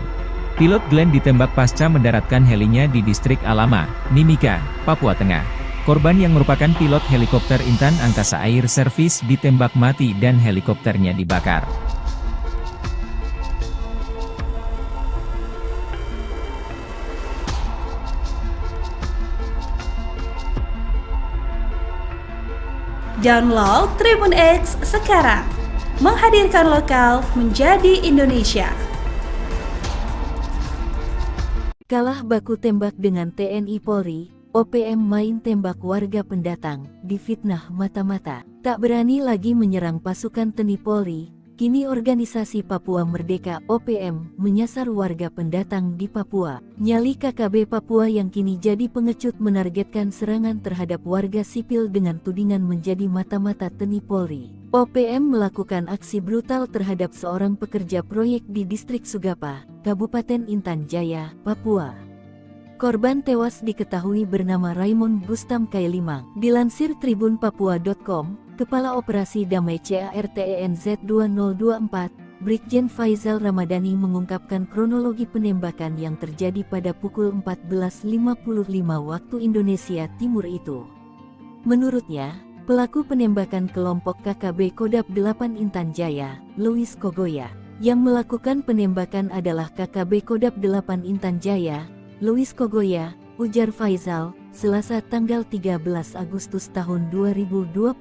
Pilot Glenn ditembak pasca mendaratkan helinya di distrik Alama, Mimika, Papua Tengah. Korban yang merupakan pilot helikopter Intan Angkasa Air Service ditembak mati dan helikopternya dibakar. Download Tribun X sekarang, menghadirkan lokal menjadi Indonesia. Kalah baku tembak dengan TNI Polri, OPM main tembak warga pendatang, difitnah mata-mata. Tak berani lagi menyerang pasukan TNI Polri, kini Organisasi Papua Merdeka (OPM) menyasar warga pendatang di Papua. Nyali KKB Papua yang kini jadi pengecut menargetkan serangan terhadap warga sipil dengan tudingan menjadi mata-mata TNI Polri. OPM melakukan aksi brutal terhadap seorang pekerja proyek di distrik Sugapa, Kabupaten Intan Jaya, Papua. Korban tewas diketahui bernama Raymond Bustam Kailimang. Dilansir tribunpapua.com, Kepala Operasi Damai CARTENZ 2024, Brigjen Faisal Ramadhani mengungkapkan kronologi penembakan yang terjadi pada pukul 14.55 waktu Indonesia Timur itu. Menurutnya, Pelaku penembakan kelompok KKB Kodap 8 Intan Jaya, Luis Kogoya. Yang melakukan penembakan adalah KKB Kodap 8 Intan Jaya, Luis Kogoya, ujar Faizal, Selasa tanggal 13 Agustus tahun 2024.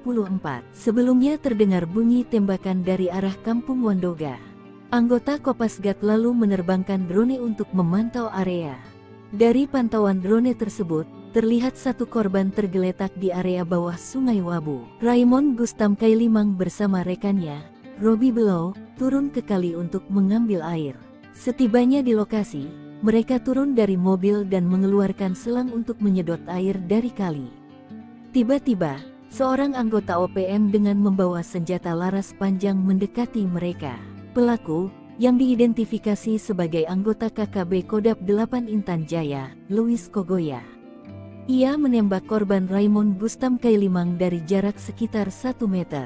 Sebelumnya terdengar bunyi tembakan dari arah Kampung Wandoga. Anggota Kopasgat lalu menerbangkan drone untuk memantau area. Dari pantauan drone tersebut, terlihat satu korban tergeletak di area bawah Sungai Wabu. Raymond Gustam Kailimang bersama rekannya, Robi Below, turun ke kali untuk mengambil air. Setibanya di lokasi, mereka turun dari mobil dan mengeluarkan selang untuk menyedot air dari kali. Tiba-tiba, seorang anggota OPM dengan membawa senjata laras panjang mendekati mereka. Pelaku, yang diidentifikasi sebagai anggota KKB Kodap 8 Intan Jaya, Luis Kogoya. Ia menembak korban Raymond Gustam Kailimang dari jarak sekitar 1 meter.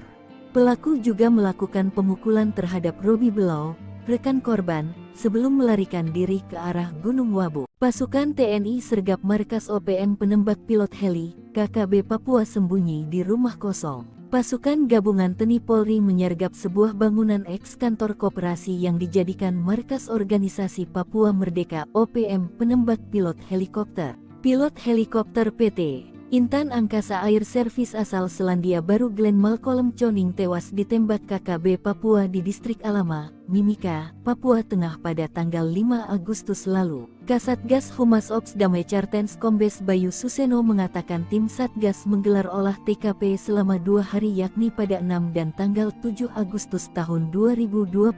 Pelaku juga melakukan pemukulan terhadap Robi Below, rekan korban, sebelum melarikan diri ke arah Gunung Wabu. Pasukan TNI sergap markas OPM penembak pilot heli, KKB Papua sembunyi di rumah kosong. Pasukan gabungan TNI Polri menyergap sebuah bangunan eks-kantor koperasi yang dijadikan markas organisasi Papua Merdeka OPM penembak pilot helikopter. Pilot helikopter PT Intan Angkasa Air Service asal Selandia Baru Glenn Malcolm Choning tewas ditembak KKB Papua di Distrik Alama, Mimika, Papua Tengah pada tanggal 5 Agustus lalu. Kasatgas Humas Ops Damai Cartens Kombes Bayu Suseno mengatakan tim Satgas menggelar olah TKP selama 2 hari yakni pada 6 dan tanggal 7 Agustus tahun 2024.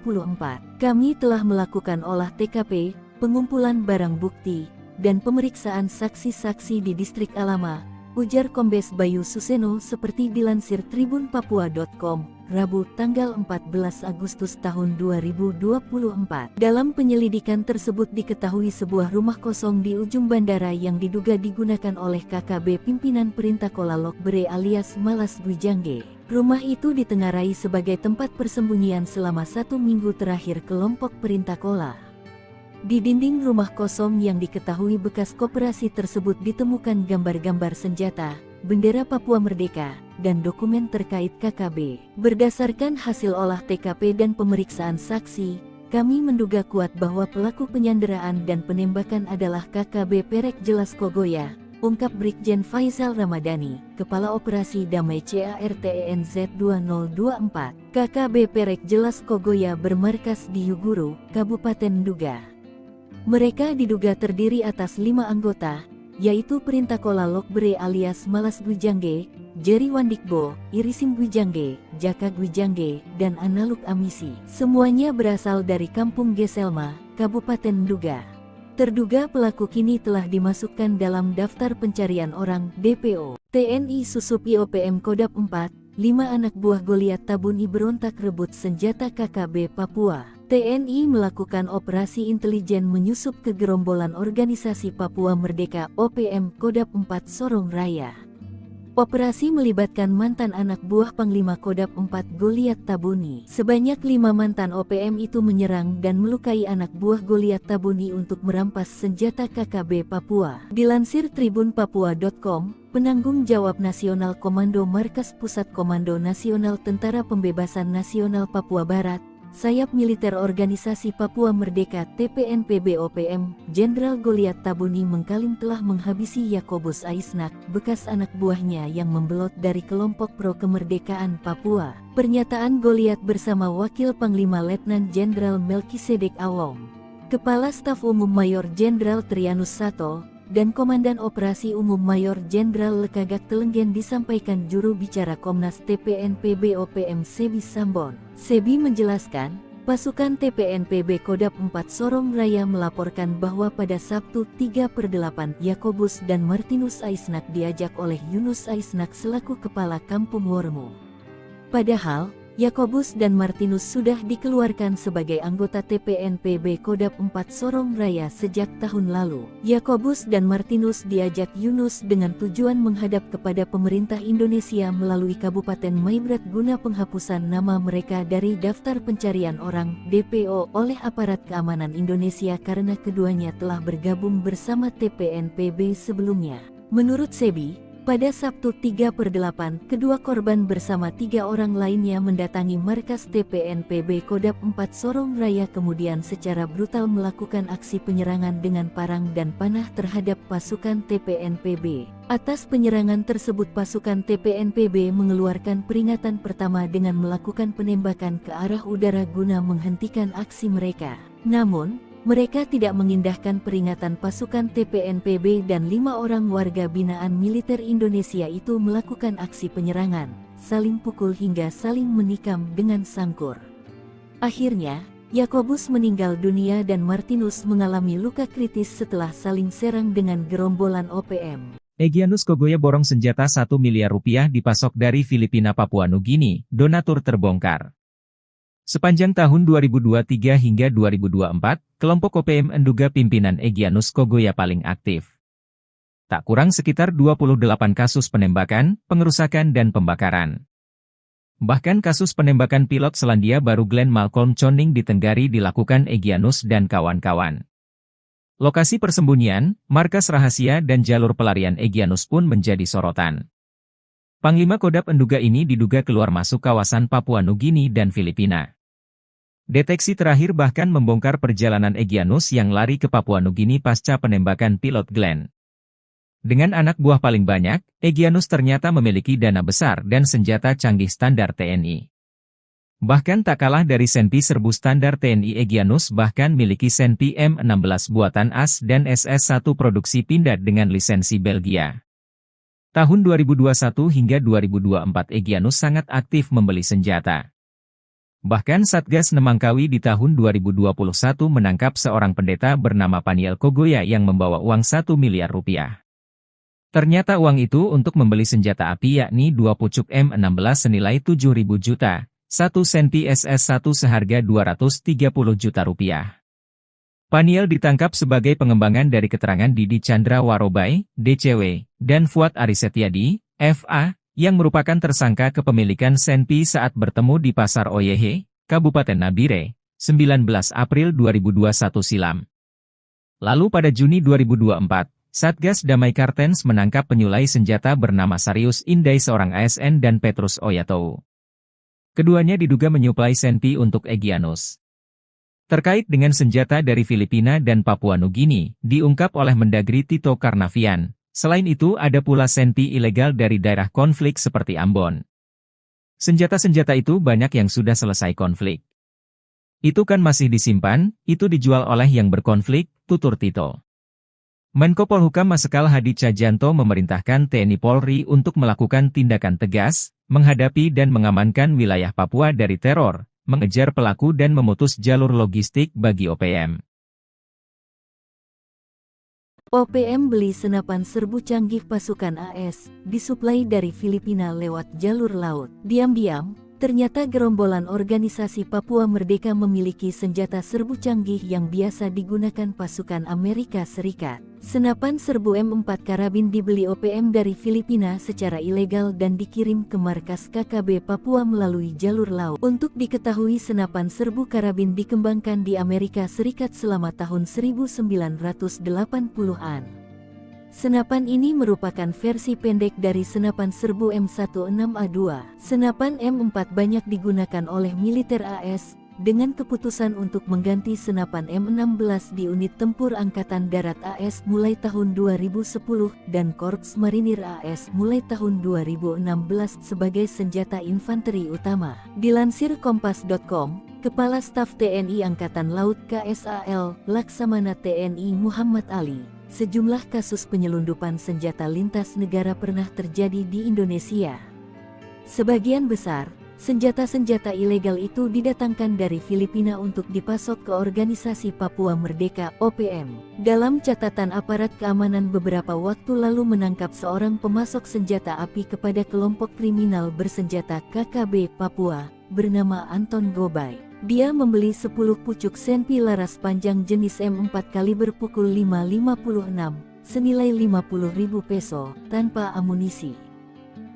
Kami telah melakukan olah TKP, pengumpulan barang bukti, dan pemeriksaan saksi-saksi di Distrik Alama, ujar Kombes Bayu Suseno seperti dilansir tribunpapua.com, Rabu tanggal 14 Agustus tahun 2024. Dalam penyelidikan tersebut diketahui sebuah rumah kosong di ujung bandara yang diduga digunakan oleh KKB pimpinan Perintah Kola Lokbere alias Malas Gwijangge. Rumah itu ditengarai sebagai tempat persembunyian selama 1 minggu terakhir kelompok Perintah Kola. Di dinding rumah kosong yang diketahui bekas koperasi tersebut ditemukan gambar-gambar senjata, bendera Papua Merdeka, dan dokumen terkait KKB. Berdasarkan hasil olah TKP dan pemeriksaan saksi, kami menduga kuat bahwa pelaku penyanderaan dan penembakan adalah KKB Perek Jelas Kogoya, ungkap Brigjen Faizal Ramadhani, Kepala Operasi Damai CARTENZ 2024. KKB Perek Jelas Kogoya bermarkas di Yuguru, Kabupaten Nduga. Mereka diduga terdiri atas 5 anggota, yaitu Perintah Kola Lokbere alias Malas Gwijangge, Jerry Wandikbo, Irisim Gwijangge, Jaka Gwijangge, dan Analuk Amisi. Semuanya berasal dari Kampung Geselma, Kabupaten Nduga. Terduga pelaku kini telah dimasukkan dalam daftar pencarian orang DPO. TNI susupi OPM Kodap 4, 5 anak buah Goliat Tabuni berontak rebut senjata KKB Papua. TNI melakukan operasi intelijen menyusup ke gerombolan organisasi Papua Merdeka OPM Kodap 4 Sorong Raya. Operasi melibatkan mantan anak buah Panglima Kodap 4 Goliat Tabuni. Sebanyak 5 mantan OPM itu menyerang dan melukai anak buah Goliat Tabuni untuk merampas senjata KKB Papua. Dilansir tribunpapua.com, penanggung jawab Nasional Komando Markas Pusat Komando Nasional Tentara Pembebasan Nasional Papua Barat, Sayap Militer Organisasi Papua Merdeka TPNPB OPM, Jenderal Goliat Tabuni mengklaim telah menghabisi Yakobus Aisnak, bekas anak buahnya yang membelot dari kelompok pro kemerdekaan Papua. Pernyataan Goliat bersama Wakil Panglima Letnan Jenderal Melkisedek Awong, Kepala Staf Umum Mayor Jenderal Trianus Sato, dan Komandan Operasi Umum Mayor Jenderal Lekagak Telenggen disampaikan juru bicara Komnas TPNPB OPM Sebi Sambon. Sebi menjelaskan, pasukan TPNPB Kodap 4 Sorong Raya melaporkan bahwa pada Sabtu 3/8 Yakobus dan Martinus Aisnak diajak oleh Yunus Aisnak selaku Kepala Kampung Wormo. Padahal, Yakobus dan Martinus sudah dikeluarkan sebagai anggota TPNPB Kodap 4 Sorong Raya sejak tahun lalu. Yakobus dan Martinus diajak Yunus dengan tujuan menghadap kepada pemerintah Indonesia melalui Kabupaten Maibrat guna penghapusan nama mereka dari daftar pencarian orang DPO oleh aparat keamanan Indonesia karena keduanya telah bergabung bersama TPNPB sebelumnya. Menurut Sebi, Pada Sabtu 3/8, kedua korban bersama 3 orang lainnya mendatangi markas TPNPB Kodap 4 Sorong Raya kemudian secara brutal melakukan aksi penyerangan dengan parang dan panah terhadap pasukan TPNPB. Atas penyerangan tersebut pasukan TPNPB mengeluarkan peringatan pertama dengan melakukan penembakan ke arah udara guna menghentikan aksi mereka. Namun, mereka tidak mengindahkan peringatan pasukan TPNPB dan 5 orang warga binaan militer Indonesia itu melakukan aksi penyerangan, saling pukul hingga saling menikam dengan sangkur. Akhirnya, Yakobus meninggal dunia dan Martinus mengalami luka kritis setelah saling serang dengan gerombolan OPM. Egyanus Kogoya borong senjata 1 miliar rupiah dipasok dari Filipina Papua Nugini, donatur terbongkar. Sepanjang tahun 2023 hingga 2024, kelompok OPM menduga pimpinan Egyanus Kogoya paling aktif. Tak kurang sekitar 28 kasus penembakan, pengerusakan dan pembakaran. Bahkan kasus penembakan pilot Selandia Baru Glenn Malcolm Choning di Tenggari dilakukan Egyanus dan kawan-kawan. Lokasi persembunyian, markas rahasia dan jalur pelarian Egyanus pun menjadi sorotan. Panglima Kodap menduga ini diduga keluar masuk kawasan Papua Nugini dan Filipina. Deteksi terakhir bahkan membongkar perjalanan Egyanus yang lari ke Papua Nugini pasca penembakan pilot Glenn. Dengan anak buah paling banyak, Egyanus ternyata memiliki dana besar dan senjata canggih standar TNI. Bahkan tak kalah dari Senpi serbu standar TNI, Egyanus bahkan miliki Senpi M16 buatan AS dan SS1 produksi Pindad dengan lisensi Belgia. Tahun 2021 hingga 2024 Egyanus sangat aktif membeli senjata. Bahkan Satgas Nemangkawi di tahun 2021 menangkap seorang pendeta bernama Paniel Kogoya yang membawa uang 1 miliar rupiah. Ternyata uang itu untuk membeli senjata api yakni 2 pucuk M16 senilai 7.000 juta, 1 Senpi SS1 seharga 230 juta rupiah. Paniel ditangkap sebagai pengembangan dari keterangan Didi Chandra Warobai, DCW, dan Fuad Arisetiadi, FA, yang merupakan tersangka kepemilikan Senpi saat bertemu di Pasar Oyehe, Kabupaten Nabire, 19 April 2021 silam. Lalu pada Juni 2024, Satgas Damai Kartens menangkap penyulai senjata bernama Sarius Indai seorang ASN dan Petrus Oyatou. Keduanya diduga menyuplai Senpi untuk Egyanus. Terkait dengan senjata dari Filipina dan Papua Nugini, diungkap oleh Mendagri Tito Karnavian. Selain itu ada pula Senpi ilegal dari daerah konflik seperti Ambon. Senjata-senjata itu banyak yang sudah selesai konflik. Itu kan masih disimpan, itu dijual oleh yang berkonflik, tutur Tito. Menko Polhukam Marsikal Hadi Cahyanto memerintahkan TNI Polri untuk melakukan tindakan tegas, menghadapi dan mengamankan wilayah Papua dari teror, mengejar pelaku dan memutus jalur logistik bagi OPM. OPM beli senapan serbu canggih pasukan AS, disuplai dari Filipina lewat jalur laut. Diam-diam, ternyata gerombolan organisasi Papua Merdeka memiliki senjata serbu canggih yang biasa digunakan pasukan Amerika Serikat. Senapan serbu M4 karabin dibeli OPM dari Filipina secara ilegal dan dikirim ke markas KKB Papua melalui jalur laut. Untuk diketahui senapan serbu karabin dikembangkan di Amerika Serikat selama tahun 1980-an. Senapan ini merupakan versi pendek dari senapan serbu M16A2. Senapan M4 banyak digunakan oleh militer AS, dengan keputusan untuk mengganti senapan M16 di unit tempur Angkatan Darat AS mulai tahun 2010 dan Korps Marinir AS mulai tahun 2016 sebagai senjata infanteri utama. Dilansir Kompas.com, Kepala Staf TNI Angkatan Laut KSAL, Laksamana TNI Muhammad Ali, sejumlah kasus penyelundupan senjata lintas negara pernah terjadi di Indonesia. Sebagian besar senjata-senjata ilegal itu didatangkan dari Filipina untuk dipasok ke Organisasi Papua Merdeka (OPM). Dalam catatan aparat keamanan beberapa waktu lalu menangkap seorang pemasok senjata api kepada kelompok kriminal bersenjata KKB Papua, bernama Anton Gobay. Dia membeli 10 pucuk Senpi laras panjang jenis M4 kaliber pukul 5.56, senilai 50.000 peso, tanpa amunisi.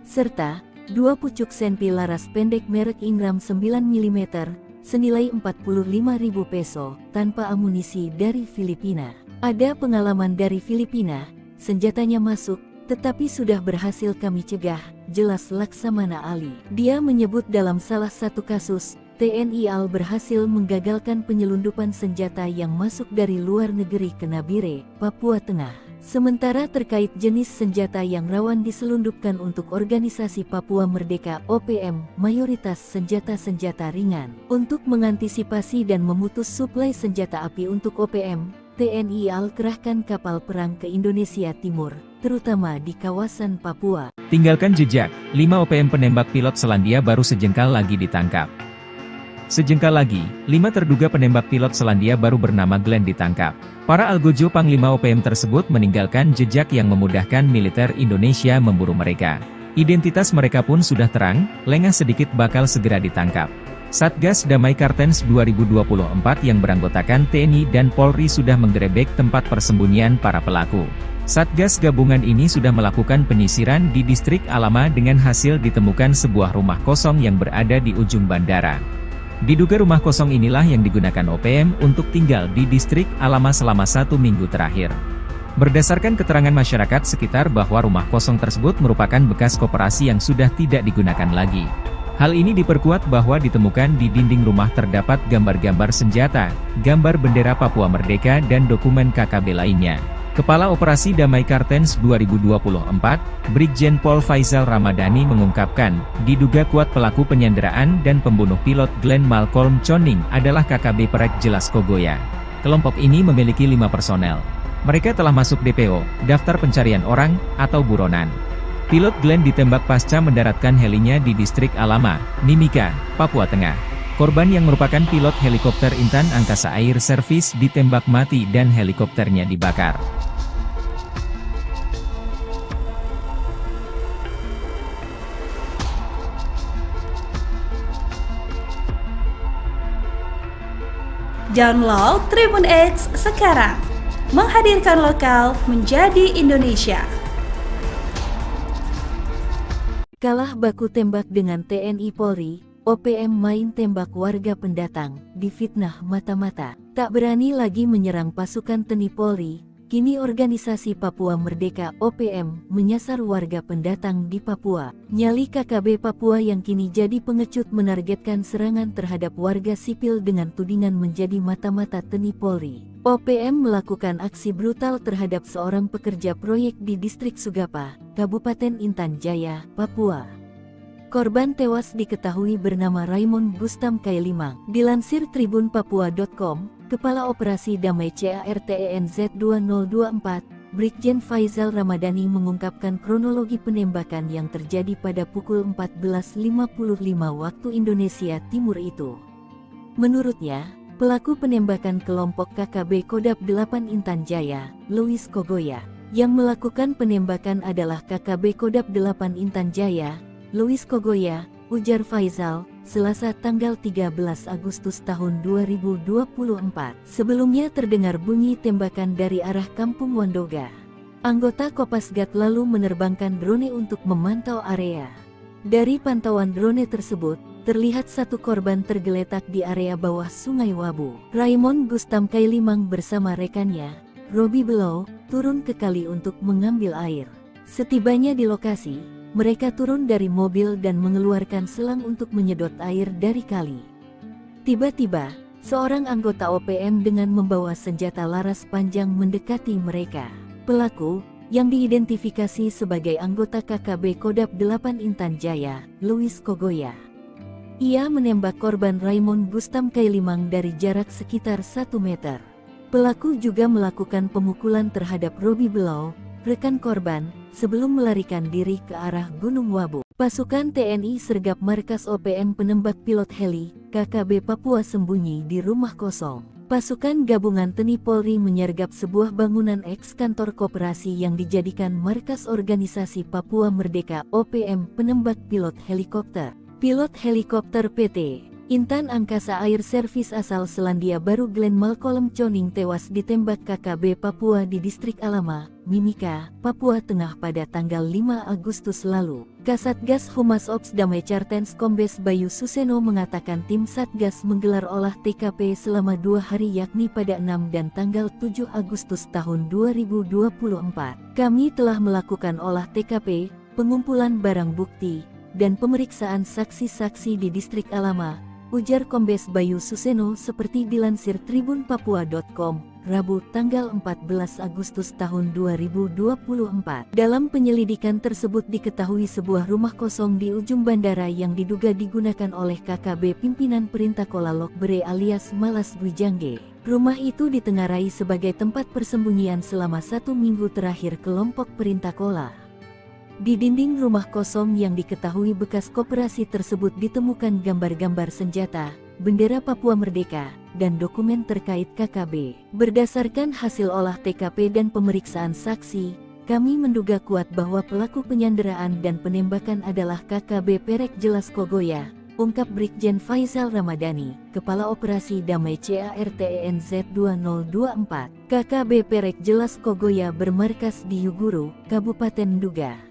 Serta 2 pucuk Senpi laras pendek merek Ingram 9 mm, senilai 45.000 peso, tanpa amunisi dari Filipina. Ada pengalaman dari Filipina, senjatanya masuk, Tetapi sudah berhasil kami cegah, jelas Laksamana Ali. Dia menyebut dalam salah satu kasus, TNI AL berhasil menggagalkan penyelundupan senjata yang masuk dari luar negeri ke Nabire, Papua Tengah. Sementara terkait jenis senjata yang rawan diselundupkan untuk organisasi Papua Merdeka OPM, mayoritas senjata-senjata ringan. Untuk mengantisipasi dan memutus suplai senjata api untuk OPM, TNI AL kerahkan kapal perang ke Indonesia Timur, terutama di kawasan Papua. Tinggalkan jejak, 5 OPM penembak pilot Selandia Baru sejengkal lagi ditangkap. Sejengkal lagi, 5 terduga penembak pilot Selandia Baru bernama Glenn ditangkap. Para algojo Panglima OPM tersebut meninggalkan jejak yang memudahkan militer Indonesia memburu mereka. Identitas mereka pun sudah terang, lengah sedikit bakal segera ditangkap. Satgas Damai Kartens 2024 yang beranggotakan TNI dan Polri sudah menggerebek tempat persembunyian para pelaku. Satgas gabungan ini sudah melakukan penyisiran di distrik Alama dengan hasil ditemukan sebuah rumah kosong yang berada di ujung bandara. Diduga rumah kosong inilah yang digunakan OPM untuk tinggal di distrik Alama selama 1 minggu terakhir. Berdasarkan keterangan masyarakat sekitar bahwa rumah kosong tersebut merupakan bekas koperasi yang sudah tidak digunakan lagi. Hal ini diperkuat bahwa ditemukan di dinding rumah terdapat gambar-gambar senjata, gambar bendera Papua Merdeka dan dokumen KKB lainnya. Kepala Operasi Damai Kartens 2024, Brigjen Pol Faizal Ramadhani mengungkapkan, diduga kuat pelaku penyanderaan dan pembunuh pilot Glenn Malcolm Choning adalah KKB Perek Jelas Kogoya. Kelompok ini memiliki 5 personel. Mereka telah masuk DPO, daftar pencarian orang, atau buronan. Pilot Glenn ditembak pasca mendaratkan helinya di distrik Alama, Mimika, Papua Tengah. Korban yang merupakan pilot helikopter Intan Angkasa Air Service ditembak mati dan helikopternya dibakar. Download Tribun X sekarang, menghadirkan lokal menjadi Indonesia. Kalah baku tembak dengan TNI Polri, OPM main tembak warga pendatang, difitnah mata-mata. Tak berani lagi menyerang pasukan TNI Polri, kini organisasi Papua Merdeka OPM menyasar warga pendatang di Papua. Nyali KKB Papua yang kini jadi pengecut menargetkan serangan terhadap warga sipil dengan tudingan menjadi mata-mata TNI Polri. OPM melakukan aksi brutal terhadap seorang pekerja proyek di distrik Sugapa, Kabupaten Intan Jaya, Papua. Korban tewas diketahui bernama Raymond Gustam Kailimang. Dilansir tribunpapua.com, Kepala Operasi Damai CARTENZ 2024, Brigjen Faizal Ramadhani mengungkapkan kronologi penembakan yang terjadi pada pukul 14.55 waktu Indonesia Timur itu. Menurutnya, pelaku penembakan kelompok KKB Kodap 8 Intan Jaya, Louis Kogoya. Yang melakukan penembakan adalah KKB Kodap 8 Intan Jaya, Louis Kogoya, ujar Faizal, Selasa tanggal 13 Agustus tahun 2024. Sebelumnya terdengar bunyi tembakan dari arah Kampung Wandoga. Anggota Kopasgat lalu menerbangkan drone untuk memantau area. Dari pantauan drone tersebut, terlihat satu korban tergeletak di area bawah Sungai Wabu. Raymond Gustam Kailimang bersama rekannya, Robi Below, turun ke kali untuk mengambil air. Setibanya di lokasi, mereka turun dari mobil dan mengeluarkan selang untuk menyedot air dari kali. Tiba-tiba, seorang anggota OPM dengan membawa senjata laras panjang mendekati mereka. Pelaku, yang diidentifikasi sebagai anggota KKB Kodap 8 Intan Jaya, Louis Kogoya. Ia menembak korban Raymond Gustam Kailimang dari jarak sekitar 1 meter. Pelaku juga melakukan pemukulan terhadap Robi Below, rekan korban, sebelum melarikan diri ke arah Gunung Wabu. Pasukan TNI sergap markas OPM penembak pilot heli, KKB Papua sembunyi di rumah kosong. Pasukan gabungan TNI Polri menyergap sebuah bangunan eks-kantor koperasi yang dijadikan markas organisasi Papua Merdeka OPM penembak pilot helikopter. Pilot helikopter PT Intan Angkasa Air Service asal Selandia Baru Glenn Malcolm Choning tewas ditembak KKB Papua di Distrik Alama, Mimika, Papua Tengah pada tanggal 5 Agustus lalu. Kasatgas Humas Ops Damai Chartens Kombes Bayu Suseno mengatakan tim Satgas menggelar olah TKP selama 2 hari yakni pada 6 dan tanggal 7 Agustus tahun 2024. Kami telah melakukan olah TKP, pengumpulan barang bukti, dan pemeriksaan saksi-saksi di Distrik Alama, ujar Kombes Bayu Suseno seperti dilansir tribunpapua.com, Rabu tanggal 14 Agustus tahun 2024. Dalam penyelidikan tersebut diketahui sebuah rumah kosong di ujung bandara yang diduga digunakan oleh KKB pimpinan Perintah Kola Lokbere alias Malas Gwijangge. Rumah itu ditengarai sebagai tempat persembunyian selama 1 minggu terakhir kelompok Perintah Kola. Di dinding rumah kosong yang diketahui bekas koperasi tersebut ditemukan gambar-gambar senjata, bendera Papua Merdeka, dan dokumen terkait KKB. Berdasarkan hasil olah TKP dan pemeriksaan saksi, kami menduga kuat bahwa pelaku penyanderaan dan penembakan adalah KKB Perek Jelas Kogoya, ungkap Brigjen Faizal Ramadhani, Kepala Operasi Damai CARTENZ 2024. KKB Perek Jelas Kogoya bermarkas di Yuguru, Kabupaten Nduga.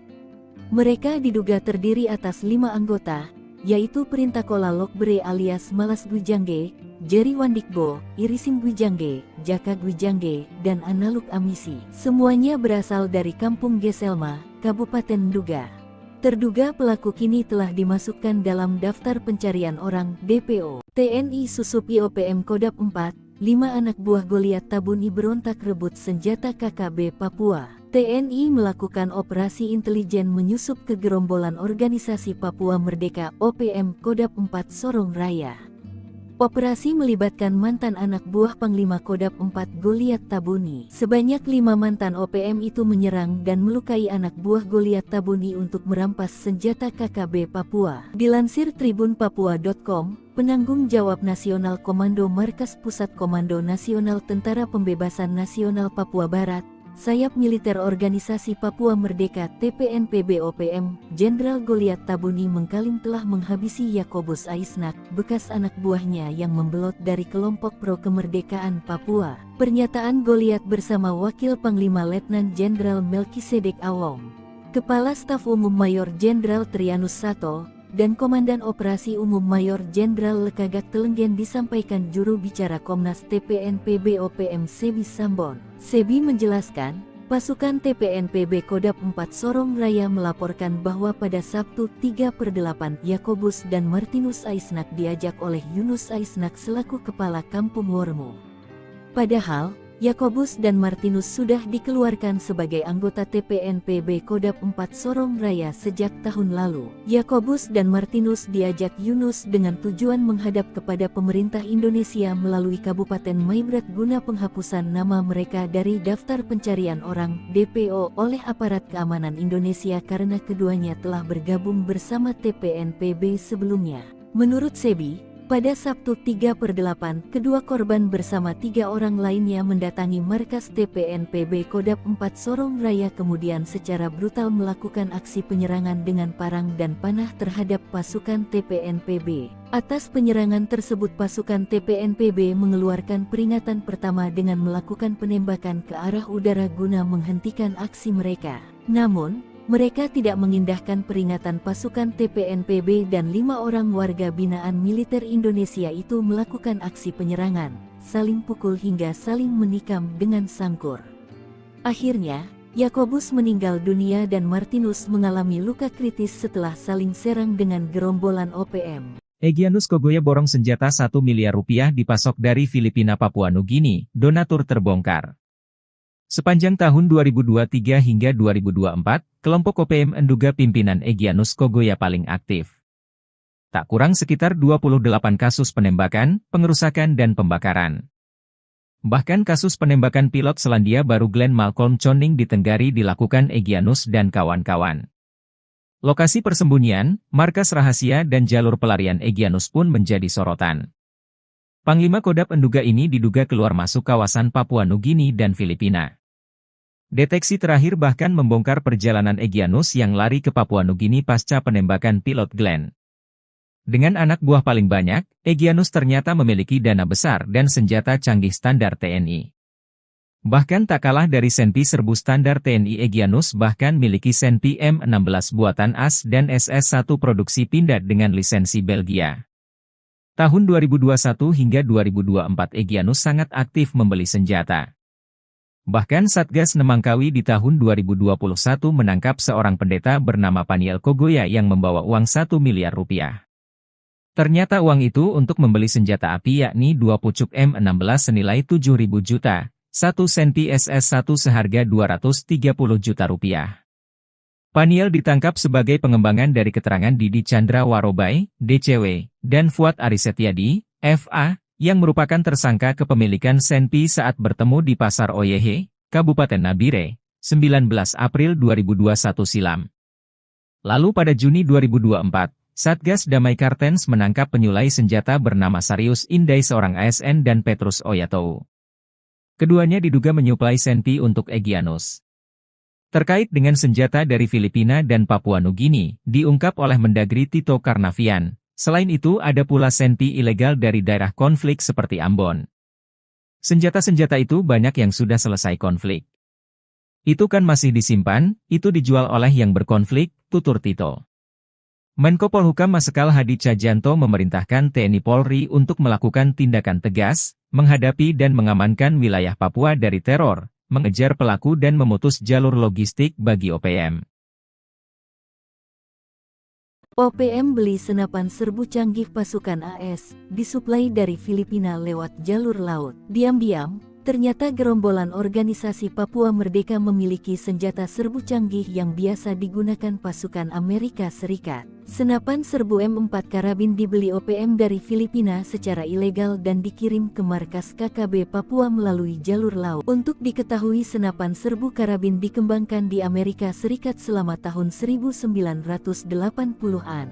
Mereka diduga terdiri atas 5 anggota, yaitu Perintah Kola Lokbere alias Malas Gwijangge, Jerry Wandikbo, Irisim Gwijangge, Jaka Gwijangge, dan Analuk Amisi. Semuanya berasal dari Kampung Geselma, Kabupaten Nduga. Terduga pelaku kini telah dimasukkan dalam daftar pencarian orang DPO. TNI Susup IOPM Kodap 4, 5 anak buah Goliat Tabuni berontak rebut senjata KKB Papua. TNI melakukan operasi intelijen menyusup ke gerombolan organisasi Papua Merdeka OPM Kodap 4 Sorong Raya. Operasi melibatkan mantan anak buah Panglima Kodap 4 Goliat Tabuni. Sebanyak 5 mantan OPM itu menyerang dan melukai anak buah Goliat Tabuni untuk merampas senjata KKB Papua. Dilansir tribunpapua.com, penanggung jawab Nasional Komando Markas Pusat Komando Nasional Tentara Pembebasan Nasional Papua Barat, Sayap Militer Organisasi Papua Merdeka TPNPB OPM, Jenderal Goliat Tabuni mengklaim telah menghabisi Yakobus Aisnak, bekas anak buahnya yang membelot dari kelompok pro kemerdekaan Papua. Pernyataan Goliat bersama Wakil Panglima Letnan Jenderal Melkisedek Awong, Kepala Staf Umum Mayor Jenderal Trianus Sato, dan Komandan Operasi Umum Mayor Jenderal Lekagak Telenggen disampaikan juru bicara Komnas TPNPB OPM Sebi Sambon. Sebi menjelaskan, pasukan TPNPB Kodap 4 Sorong Raya melaporkan bahwa pada Sabtu 3/8 Yakobus dan Martinus Aisnak diajak oleh Yunus Aisnak selaku Kepala Kampung Wormo. Padahal, Yakobus dan Martinus sudah dikeluarkan sebagai anggota TPNPB Kodap 4 Sorong Raya sejak tahun lalu. Yakobus dan Martinus diajak Yunus dengan tujuan menghadap kepada pemerintah Indonesia melalui Kabupaten Maibrat guna penghapusan nama mereka dari daftar pencarian orang DPO oleh aparat keamanan Indonesia karena keduanya telah bergabung bersama TPNPB sebelumnya. Menurut Sebi, pada Sabtu 3/8, kedua korban bersama 3 orang lainnya mendatangi markas TPNPB Kodap 4 Sorong Raya kemudian secara brutal melakukan aksi penyerangan dengan parang dan panah terhadap pasukan TPNPB. Atas penyerangan tersebut pasukan TPNPB mengeluarkan peringatan pertama dengan melakukan penembakan ke arah udara guna menghentikan aksi mereka. Namun, mereka tidak mengindahkan peringatan pasukan TPNPB dan 5 orang warga binaan militer Indonesia itu melakukan aksi penyerangan, saling pukul hingga saling menikam dengan sangkur. Akhirnya, Yakobus meninggal dunia dan Martinus mengalami luka kritis setelah saling serang dengan gerombolan OPM. Egyanus Kogoya borong senjata 1 miliar rupiah dipasok dari Filipina Papua Nugini, donatur terbongkar. Sepanjang tahun 2023 hingga 2024, kelompok OPM menduga pimpinan Egyanus Kogoya paling aktif. Tak kurang sekitar 28 kasus penembakan, pengerusakan dan pembakaran. Bahkan kasus penembakan pilot Selandia Baru Glenn Malcolm Choning di Tenggari dilakukan Egyanus dan kawan-kawan. Lokasi persembunyian, markas rahasia dan jalur pelarian Egyanus pun menjadi sorotan. Panglima Kodap menduga ini diduga keluar masuk kawasan Papua Nugini dan Filipina. Deteksi terakhir bahkan membongkar perjalanan Egyanus yang lari ke Papua Nugini pasca penembakan pilot Glenn. Dengan anak buah paling banyak, Egyanus ternyata memiliki dana besar dan senjata canggih standar TNI. Bahkan tak kalah dari Senpi serbu standar TNI, Egyanus bahkan miliki Senpi M16 buatan AS dan SS-1 produksi Pindad dengan lisensi Belgia. Tahun 2021 hingga 2024 Egyanus sangat aktif membeli senjata. Bahkan Satgas Nemangkawi di tahun 2021 menangkap seorang pendeta bernama Paniel Kogoya yang membawa uang 1 miliar rupiah. Ternyata uang itu untuk membeli senjata api yakni 2 pucuk M16 senilai 7.000 juta, 1 Senpi SS-1 seharga 230 juta rupiah. Paniel ditangkap sebagai pengembangan dari keterangan Didi Chandra Warobai, DCW, dan Fuad Arisetyadi, FA, yang merupakan tersangka kepemilikan Senpi saat bertemu di Pasar Oyehe, Kabupaten Nabire, 19 April 2021 silam. Lalu pada Juni 2024, Satgas Damai Kartens menangkap penyulai senjata bernama Sarius Indai seorang ASN dan Petrus Oyatou. Keduanya diduga menyuplai Senpi untuk Egyanus. Terkait dengan senjata dari Filipina dan Papua Nugini, diungkap oleh Mendagri Tito Karnavian. Selain itu ada pula Senpi ilegal dari daerah konflik seperti Ambon. Senjata-senjata itu banyak yang sudah selesai konflik. Itu kan masih disimpan, itu dijual oleh yang berkonflik, tutur Tito. Menko Polhukam Marsikal Hadi Cahyanto memerintahkan TNI Polri untuk melakukan tindakan tegas, menghadapi dan mengamankan wilayah Papua dari teror, mengejar pelaku dan memutus jalur logistik bagi OPM. OPM beli senapan serbu canggih pasukan AS, disuplai dari Filipina lewat jalur laut. Diam-diam, ternyata gerombolan organisasi Papua Merdeka memiliki senjata serbu canggih yang biasa digunakan pasukan Amerika Serikat. Senapan serbu M4 karabin dibeli OPM dari Filipina secara ilegal dan dikirim ke markas KKB Papua melalui jalur laut. Untuk diketahui, senapan serbu karabin dikembangkan di Amerika Serikat selama tahun 1980-an.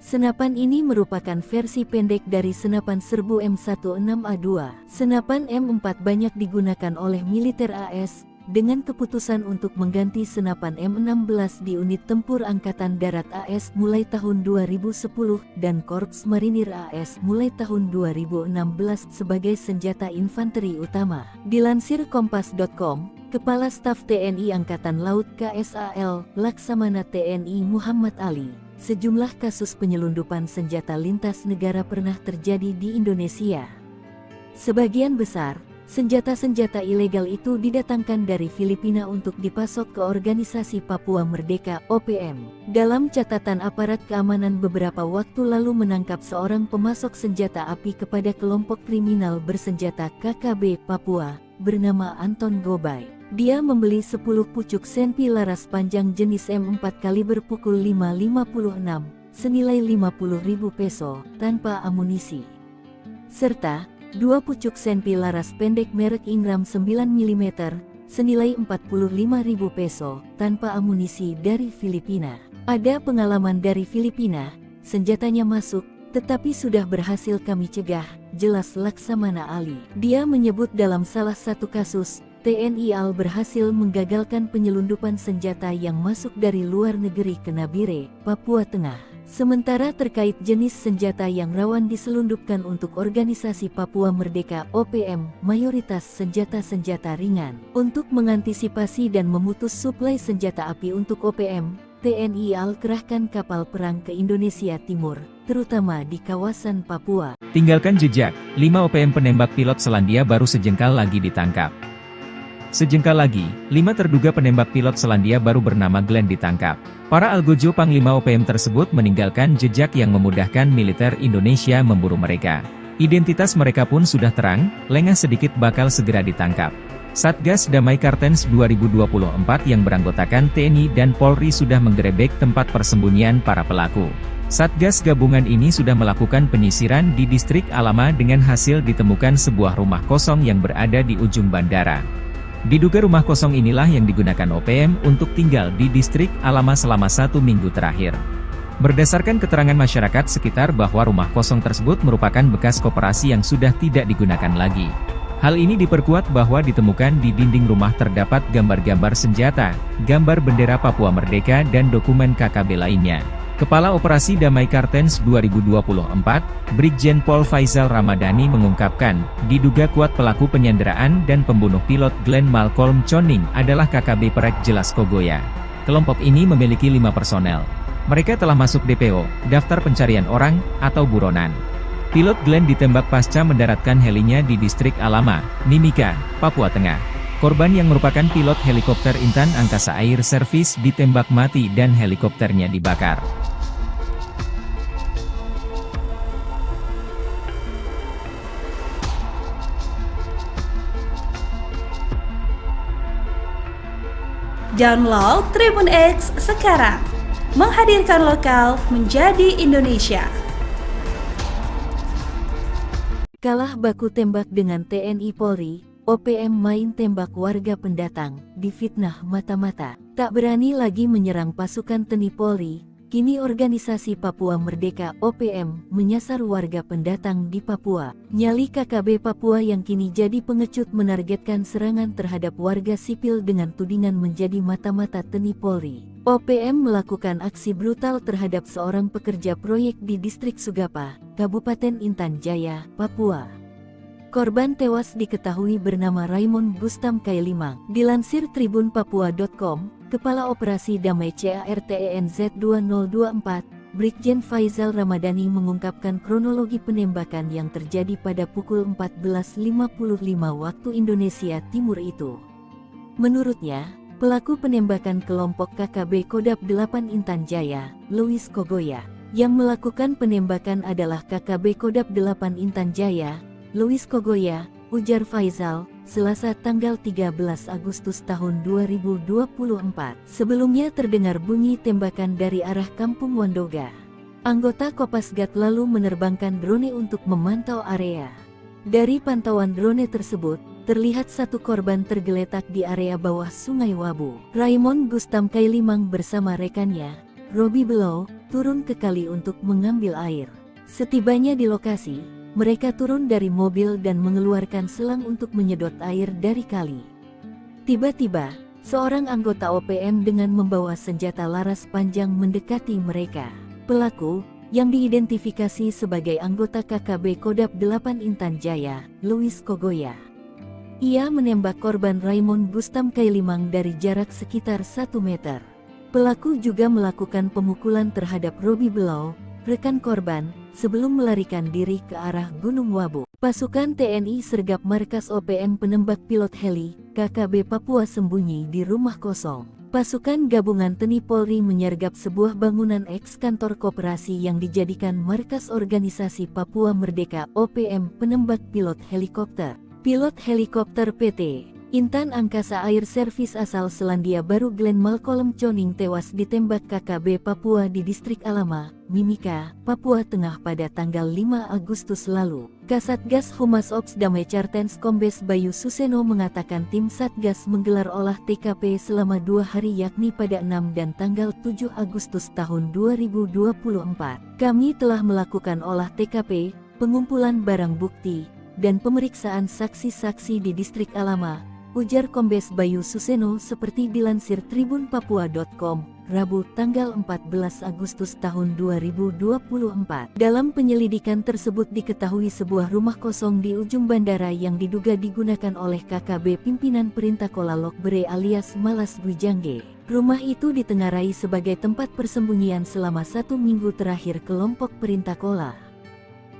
Senapan ini merupakan versi pendek dari senapan serbu M16A2. Senapan M4 banyak digunakan oleh militer AS, dengan keputusan untuk mengganti senapan M16 di unit tempur Angkatan Darat AS mulai tahun 2010 dan Korps Marinir AS mulai tahun 2016 sebagai senjata infanteri utama. Dilansir Kompas.com, Kepala Staf TNI Angkatan Laut KSAL, Laksamana TNI Muhammad Ali, sejumlah kasus penyelundupan senjata lintas negara pernah terjadi di Indonesia. Sebagian besar senjata-senjata ilegal itu didatangkan dari Filipina untuk dipasok ke Organisasi Papua Merdeka (OPM). Dalam catatan aparat keamanan beberapa waktu lalu menangkap seorang pemasok senjata api kepada kelompok kriminal bersenjata KKB Papua, bernama Anton Gobay. Dia membeli 10 pucuk Senpi laras panjang jenis M4 kaliber pukul 5.56, senilai 50.000 peso, tanpa amunisi. Serta 2 pucuk Senpi laras pendek merek Ingram 9 mm, senilai 45.000 peso, tanpa amunisi dari Filipina. Ada pengalaman dari Filipina, senjatanya masuk, tetapi sudah berhasil kami cegah, jelas Laksamana Ali. Dia menyebut dalam salah satu kasus, TNI AL berhasil menggagalkan penyelundupan senjata yang masuk dari luar negeri ke Nabire, Papua Tengah. Sementara terkait jenis senjata yang rawan diselundupkan untuk Organisasi Papua Merdeka (OPM), mayoritas senjata-senjata ringan. Untuk mengantisipasi dan memutus suplai senjata api untuk OPM, TNI AL kerahkan kapal perang ke Indonesia Timur, terutama di kawasan Papua. Tinggalkan jejak, 5 OPM penembak pilot Selandia Baru sejengkal lagi ditangkap. Sejengkal lagi, 5 terduga penembak pilot Selandia Baru bernama Glenn ditangkap. Para algojo Panglima OPM tersebut meninggalkan jejak yang memudahkan militer Indonesia memburu mereka. Identitas mereka pun sudah terang, lengah sedikit bakal segera ditangkap. Satgas Damai Kartens 2024 yang beranggotakan TNI dan Polri sudah menggerebek tempat persembunyian para pelaku. Satgas gabungan ini sudah melakukan penyisiran di distrik Alama dengan hasil ditemukan sebuah rumah kosong yang berada di ujung bandara. Diduga rumah kosong inilah yang digunakan OPM untuk tinggal di distrik Alama selama 1 minggu terakhir. Berdasarkan keterangan masyarakat sekitar bahwa rumah kosong tersebut merupakan bekas koperasi yang sudah tidak digunakan lagi. Hal ini diperkuat bahwa ditemukan di dinding rumah terdapat gambar-gambar senjata, gambar bendera Papua Merdeka dan dokumen KKB lainnya. Kepala Operasi Damai Kartens 2024, Brigjen Pol Faizal Ramadhani mengungkapkan, diduga kuat pelaku penyanderaan dan pembunuh pilot Glenn Malcolm Choning adalah KKB Perek Jelas Kogoya. Kelompok ini memiliki 5 personel. Mereka telah masuk DPO, daftar pencarian orang, atau buronan. Pilot Glenn ditembak pasca mendaratkan helinya di distrik Alama, Mimika, Papua Tengah. Korban yang merupakan pilot helikopter Intan Angkasa Air Service ditembak mati dan helikopternya dibakar. Download Tribun X sekarang, menghadirkan lokal menjadi Indonesia. Kalah baku tembak dengan TNI Polri, OPM main tembak warga pendatang, difitnah mata-mata. Tak berani lagi menyerang pasukan TNI Polri, kini organisasi Papua Merdeka OPM menyasar warga pendatang di Papua. Nyali KKB Papua yang kini jadi pengecut menargetkan serangan terhadap warga sipil dengan tudingan menjadi mata-mata TNI Polri. OPM melakukan aksi brutal terhadap seorang pekerja proyek di distrik Sugapa, Kabupaten Intan Jaya, Papua. Korban tewas diketahui bernama Raymond Gustam Kailimang. Dilansir tribunpapua.com, Kepala Operasi Damai CARTENZ 2024, Brigjen Faizal Ramadhani mengungkapkan kronologi penembakan yang terjadi pada pukul 14.55 waktu Indonesia Timur itu. Menurutnya, pelaku penembakan kelompok KKB Kodap 8 Intan Jaya, Louis Kogoya. Yang melakukan penembakan adalah KKB Kodap 8 Intan Jaya, Louis Kogoya, ujar Faizal, Selasa tanggal 13 Agustus tahun 2024. Sebelumnya terdengar bunyi tembakan dari arah Kampung Wandoga. Anggota Kopasgat lalu menerbangkan drone untuk memantau area. Dari pantauan drone tersebut, terlihat satu korban tergeletak di area bawah Sungai Wabu. Raymond Gustam Kailimang bersama rekannya, Robi Below, turun ke kali untuk mengambil air. Setibanya di lokasi, mereka turun dari mobil dan mengeluarkan selang untuk menyedot air dari kali. Tiba-tiba, seorang anggota OPM dengan membawa senjata laras panjang mendekati mereka. Pelaku, yang diidentifikasi sebagai anggota KKB Kodap 8 Intan Jaya, Louis Kogoya. Ia menembak korban Raymond Gustam Kailimang dari jarak sekitar 1 meter. Pelaku juga melakukan pemukulan terhadap Robi Below, rekan korban, sebelum melarikan diri ke arah Gunung Wabu. Pasukan TNI sergap markas OPM penembak pilot heli, KKB Papua sembunyi di rumah kosong. Pasukan gabungan TNI Polri menyergap sebuah bangunan eks-kantor koperasi yang dijadikan markas organisasi Papua Merdeka OPM penembak pilot helikopter. Pilot helikopter PT Intan Angkasa Air Service asal Selandia Baru Glenn Malcolm Choning tewas ditembak KKB Papua di distrik Alama, Mimika, Papua Tengah pada tanggal 5 Agustus lalu. Kasatgas Humas Ops Damai Kartens Kombes Bayu Suseno mengatakan tim Satgas menggelar olah TKP selama 2 hari yakni pada 6 dan tanggal 7 Agustus tahun 2024. Kami telah melakukan olah TKP, pengumpulan barang bukti, dan pemeriksaan saksi-saksi di distrik Alama, ujar Kombes Bayu Suseno seperti dilansir tribunpapua.com, Rabu tanggal 14 Agustus tahun 2024. Dalam penyelidikan tersebut diketahui sebuah rumah kosong di ujung bandara yang diduga digunakan oleh KKB pimpinan Perintah Kola Lokbere alias Malas Gwijangge. Rumah itu ditengarai sebagai tempat persembunyian selama 1 minggu terakhir kelompok Perintah Kola.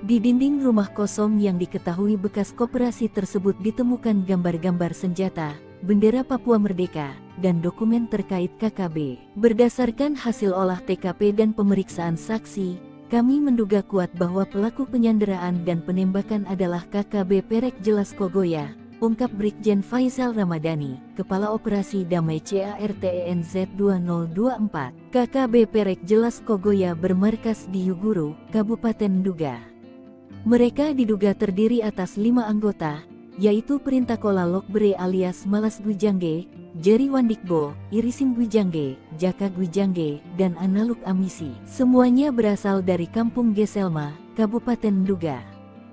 Di dinding rumah kosong yang diketahui bekas koperasi tersebut ditemukan gambar-gambar senjata, bendera Papua Merdeka, dan dokumen terkait KKB. Berdasarkan hasil olah TKP dan pemeriksaan saksi, kami menduga kuat bahwa pelaku penyanderaan dan penembakan adalah KKB Perek Jelas Kogoya, ungkap Brigjen Faizal Ramadhani, Kepala Operasi Damai CARTENZ 2024. KKB Perek Jelas Kogoya bermarkas di Yuguru, Kabupaten Nduga. Mereka diduga terdiri atas 5 anggota, yaitu Perintah Kola Lokbere alias Malas Gwijangge, Jerry Wandikbo, Irisim Gwijangge, Jaka Gwijangge, dan Analuk Amisi. Semuanya berasal dari Kampung Geselma, Kabupaten Nduga.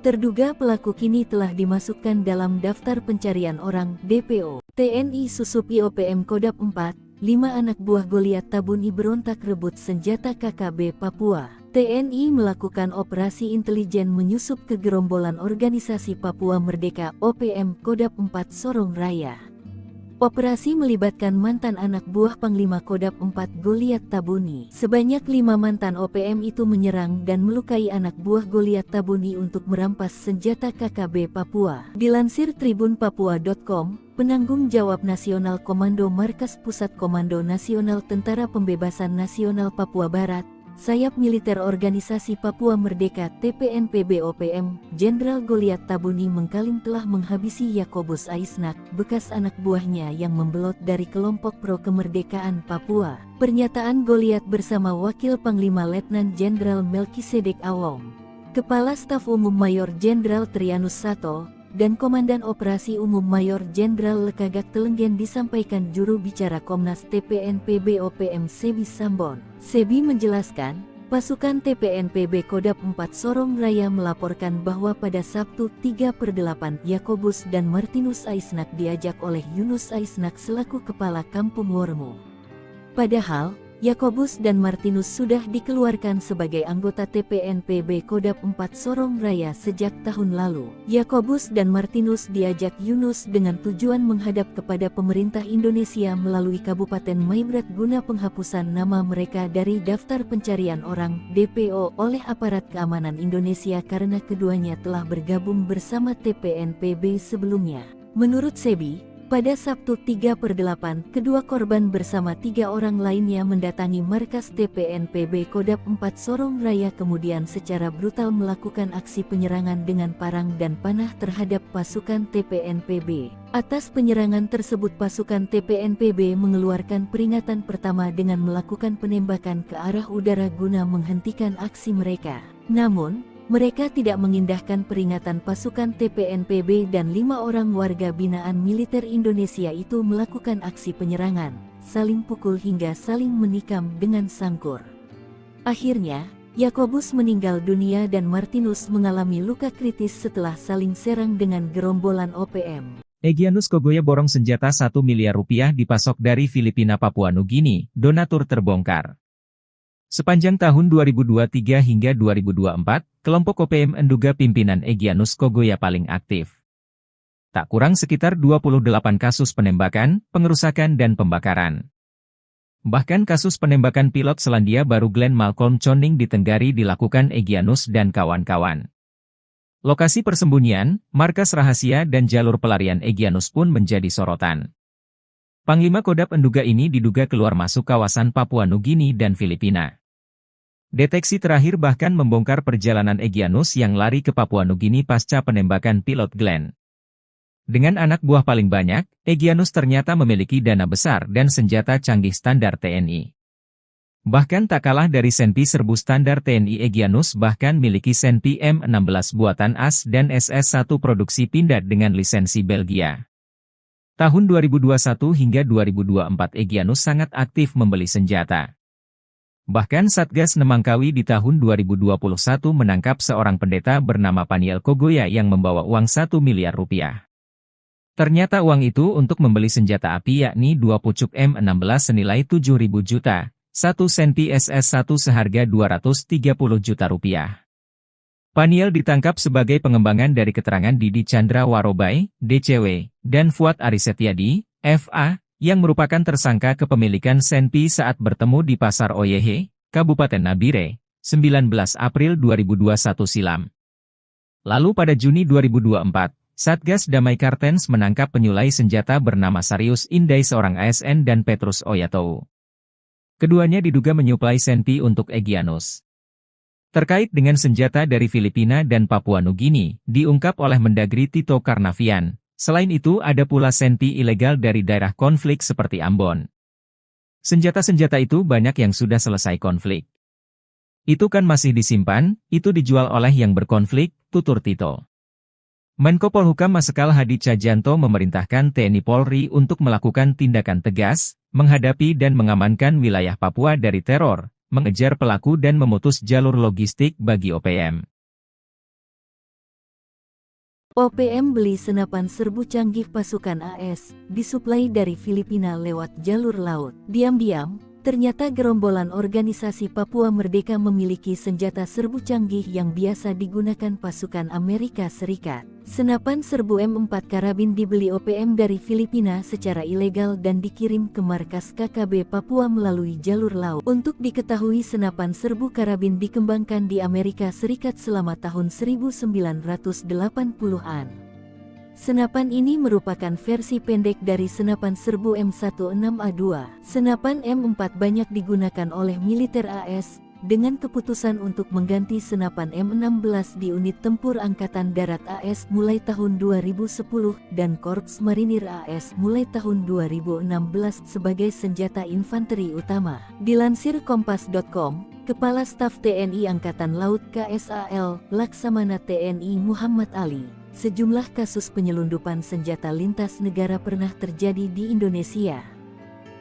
Terduga pelaku kini telah dimasukkan dalam daftar pencarian orang DPO. TNI Susupi OPM Kodap 4, 5 anak buah Goliat Tabuni berontak rebut senjata KKB Papua. TNI melakukan operasi intelijen menyusup ke gerombolan organisasi Papua Merdeka OPM Kodap 4 Sorong Raya. Operasi melibatkan mantan anak buah Panglima Kodap 4 Goliat Tabuni. Sebanyak 5 mantan OPM itu menyerang dan melukai anak buah Goliat Tabuni untuk merampas senjata KKB Papua. Dilansir tribunpapua.com, penanggung jawab Nasional Komando Markas Pusat Komando Nasional Tentara Pembebasan Nasional Papua Barat, Sayap Militer Organisasi Papua Merdeka TPNPB OPM, Jenderal Goliat Tabuni mengklaim telah menghabisi Yakobus Aisnak, bekas anak buahnya yang membelot dari kelompok pro kemerdekaan Papua. Pernyataan Goliat bersama Wakil Panglima Letnan Jenderal Melkisedek Awong, Kepala Staf Umum Mayor Jenderal Trianus Sato, dan Komandan Operasi Umum Mayor Jenderal Lekagak Telenggen disampaikan juru bicara Komnas TPNPB OPM Sebi Sambon. Sebi menjelaskan, pasukan TPNPB Kodap 4 Sorong Raya melaporkan bahwa pada Sabtu 3/8 Yakobus dan Martinus Aisnak diajak oleh Yunus Aisnak selaku Kepala Kampung Wormo. Padahal, Yakobus dan Martinus sudah dikeluarkan sebagai anggota TPNPB Kodap 4 Sorong Raya sejak tahun lalu. Yakobus dan Martinus diajak Yunus dengan tujuan menghadap kepada pemerintah Indonesia melalui Kabupaten Maibrat guna penghapusan nama mereka dari daftar pencarian orang (DPO) oleh aparat keamanan Indonesia karena keduanya telah bergabung bersama TPNPB sebelumnya. Menurut Sebi, pada Sabtu 3/8, kedua korban bersama 3 orang lainnya mendatangi markas TPNPB Kodap 4 Sorong Raya kemudian secara brutal melakukan aksi penyerangan dengan parang dan panah terhadap pasukan TPNPB. Atas penyerangan tersebut pasukan TPNPB mengeluarkan peringatan pertama dengan melakukan penembakan ke arah udara guna menghentikan aksi mereka. Namun, mereka tidak mengindahkan peringatan pasukan TPNPB dan 5 orang warga binaan militer Indonesia itu melakukan aksi penyerangan, saling pukul hingga saling menikam dengan sangkur. Akhirnya, Yakobus meninggal dunia dan Martinus mengalami luka kritis setelah saling serang dengan gerombolan OPM. Egyanus Kogoya borong senjata 1 miliar rupiah dipasok dari Filipina Papua Nugini, donatur terbongkar. Sepanjang tahun 2023 hingga 2024, kelompok OPM menduga pimpinan Egyanus Kogoya paling aktif. Tak kurang sekitar 28 kasus penembakan, pengerusakan dan pembakaran. Bahkan kasus penembakan pilot Selandia Baru Glenn Malcolm Choning di Tenggari dilakukan Egyanus dan kawan-kawan. Lokasi persembunyian, markas rahasia dan jalur pelarian Egyanus pun menjadi sorotan. Panglima Kodap menduga ini diduga keluar masuk kawasan Papua Nugini dan Filipina. Deteksi terakhir bahkan membongkar perjalanan Egyanus yang lari ke Papua Nugini pasca penembakan pilot Glenn. Dengan anak buah paling banyak, Egyanus ternyata memiliki dana besar dan senjata canggih standar TNI. Bahkan tak kalah dari Senpi serbu standar TNI, Egyanus bahkan miliki Senpi M16 buatan AS dan SS1 produksi Pindad dengan lisensi Belgia. Tahun 2021 hingga 2024 Egyanus sangat aktif membeli senjata. Bahkan Satgas Nemangkawi di tahun 2021 menangkap seorang pendeta bernama Paniel Kogoya yang membawa uang 1 miliar rupiah. Ternyata uang itu untuk membeli senjata api yakni 2 pucuk M16 senilai 7.000 juta, 1 Senpi SS1 seharga 230 juta rupiah. Paniel ditangkap sebagai pengembangan dari keterangan Didi Chandra Warobai, DCW, dan Fuad Arisetiadi, FA, yang merupakan tersangka kepemilikan Senpi saat bertemu di Pasar Oyehe, Kabupaten Nabire, 19 April 2021 silam. Lalu pada Juni 2024, Satgas Damai Kartens menangkap penyulai senjata bernama Sarius Indai seorang ASN dan Petrus Oyatou. Keduanya diduga menyuplai Senpi untuk Egyanus. Terkait dengan senjata dari Filipina dan Papua Nugini, diungkap oleh Mendagri Tito Karnavian. Selain itu ada pula Senpi ilegal dari daerah konflik seperti Ambon. Senjata-senjata itu banyak yang sudah selesai konflik. Itu kan masih disimpan, itu dijual oleh yang berkonflik, tutur Tito. Menko Polhukam Marsikal Hadi Cahyanto memerintahkan TNI Polri untuk melakukan tindakan tegas, menghadapi dan mengamankan wilayah Papua dari teror, mengejar pelaku dan memutus jalur logistik bagi OPM. OPM beli senapan serbu canggih pasukan AS, disuplai dari Filipina lewat jalur laut. Diam-diam, ternyata gerombolan organisasi Papua Merdeka memiliki senjata serbu canggih yang biasa digunakan pasukan Amerika Serikat. Senapan serbu M4 karabin dibeli OPM dari Filipina secara ilegal dan dikirim ke markas KKB Papua melalui jalur laut. Untuk diketahui, senapan serbu karabin dikembangkan di Amerika Serikat selama tahun 1980-an. Senapan ini merupakan versi pendek dari senapan serbu M16A2. Senapan M4 banyak digunakan oleh militer AS, dengan keputusan untuk mengganti senapan M16 di unit tempur Angkatan Darat AS mulai tahun 2010 dan Korps Marinir AS mulai tahun 2016 sebagai senjata infanteri utama. Dilansir Kompas.com, Kepala Staf TNI Angkatan Laut KSAL, Laksamana TNI Muhammad Ali, sejumlah kasus penyelundupan senjata lintas negara pernah terjadi di Indonesia.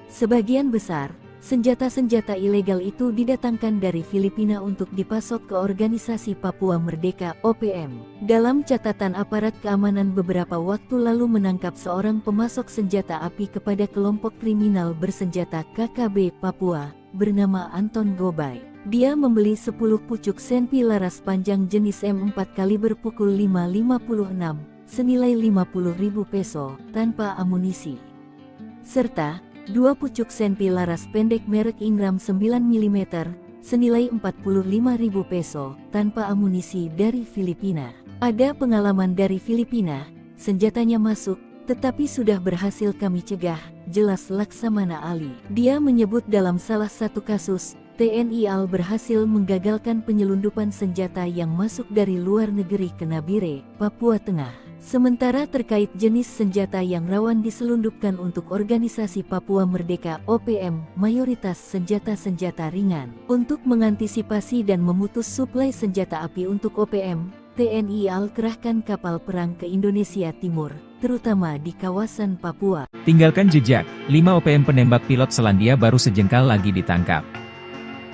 Sebagian besar senjata-senjata ilegal itu didatangkan dari Filipina untuk dipasok ke Organisasi Papua Merdeka (OPM). Dalam catatan aparat keamanan beberapa waktu lalu menangkap seorang pemasok senjata api kepada kelompok kriminal bersenjata KKB Papua, bernama Anton Gobay. Dia membeli 10 pucuk senpi laras panjang jenis M4 kaliber pukul 5.56, senilai 50.000 peso, tanpa amunisi. Serta 2 pucuk senpi laras pendek merek Ingram 9 mm, senilai 45.000 peso, tanpa amunisi dari Filipina. Ada pengalaman dari Filipina, senjatanya masuk, tetapi sudah berhasil kami cegah, jelas Laksamana Ali. Dia menyebut dalam salah satu kasus, TNI AL berhasil menggagalkan penyelundupan senjata yang masuk dari luar negeri ke Nabire, Papua Tengah. Sementara terkait jenis senjata yang rawan diselundupkan untuk Organisasi Papua Merdeka (OPM), mayoritas senjata-senjata ringan. Untuk mengantisipasi dan memutus suplai senjata api untuk OPM, TNI AL kerahkan kapal perang ke Indonesia Timur, terutama di kawasan Papua. Tinggalkan jejak, 5 OPM penembak pilot Selandia baru sejengkal lagi ditangkap.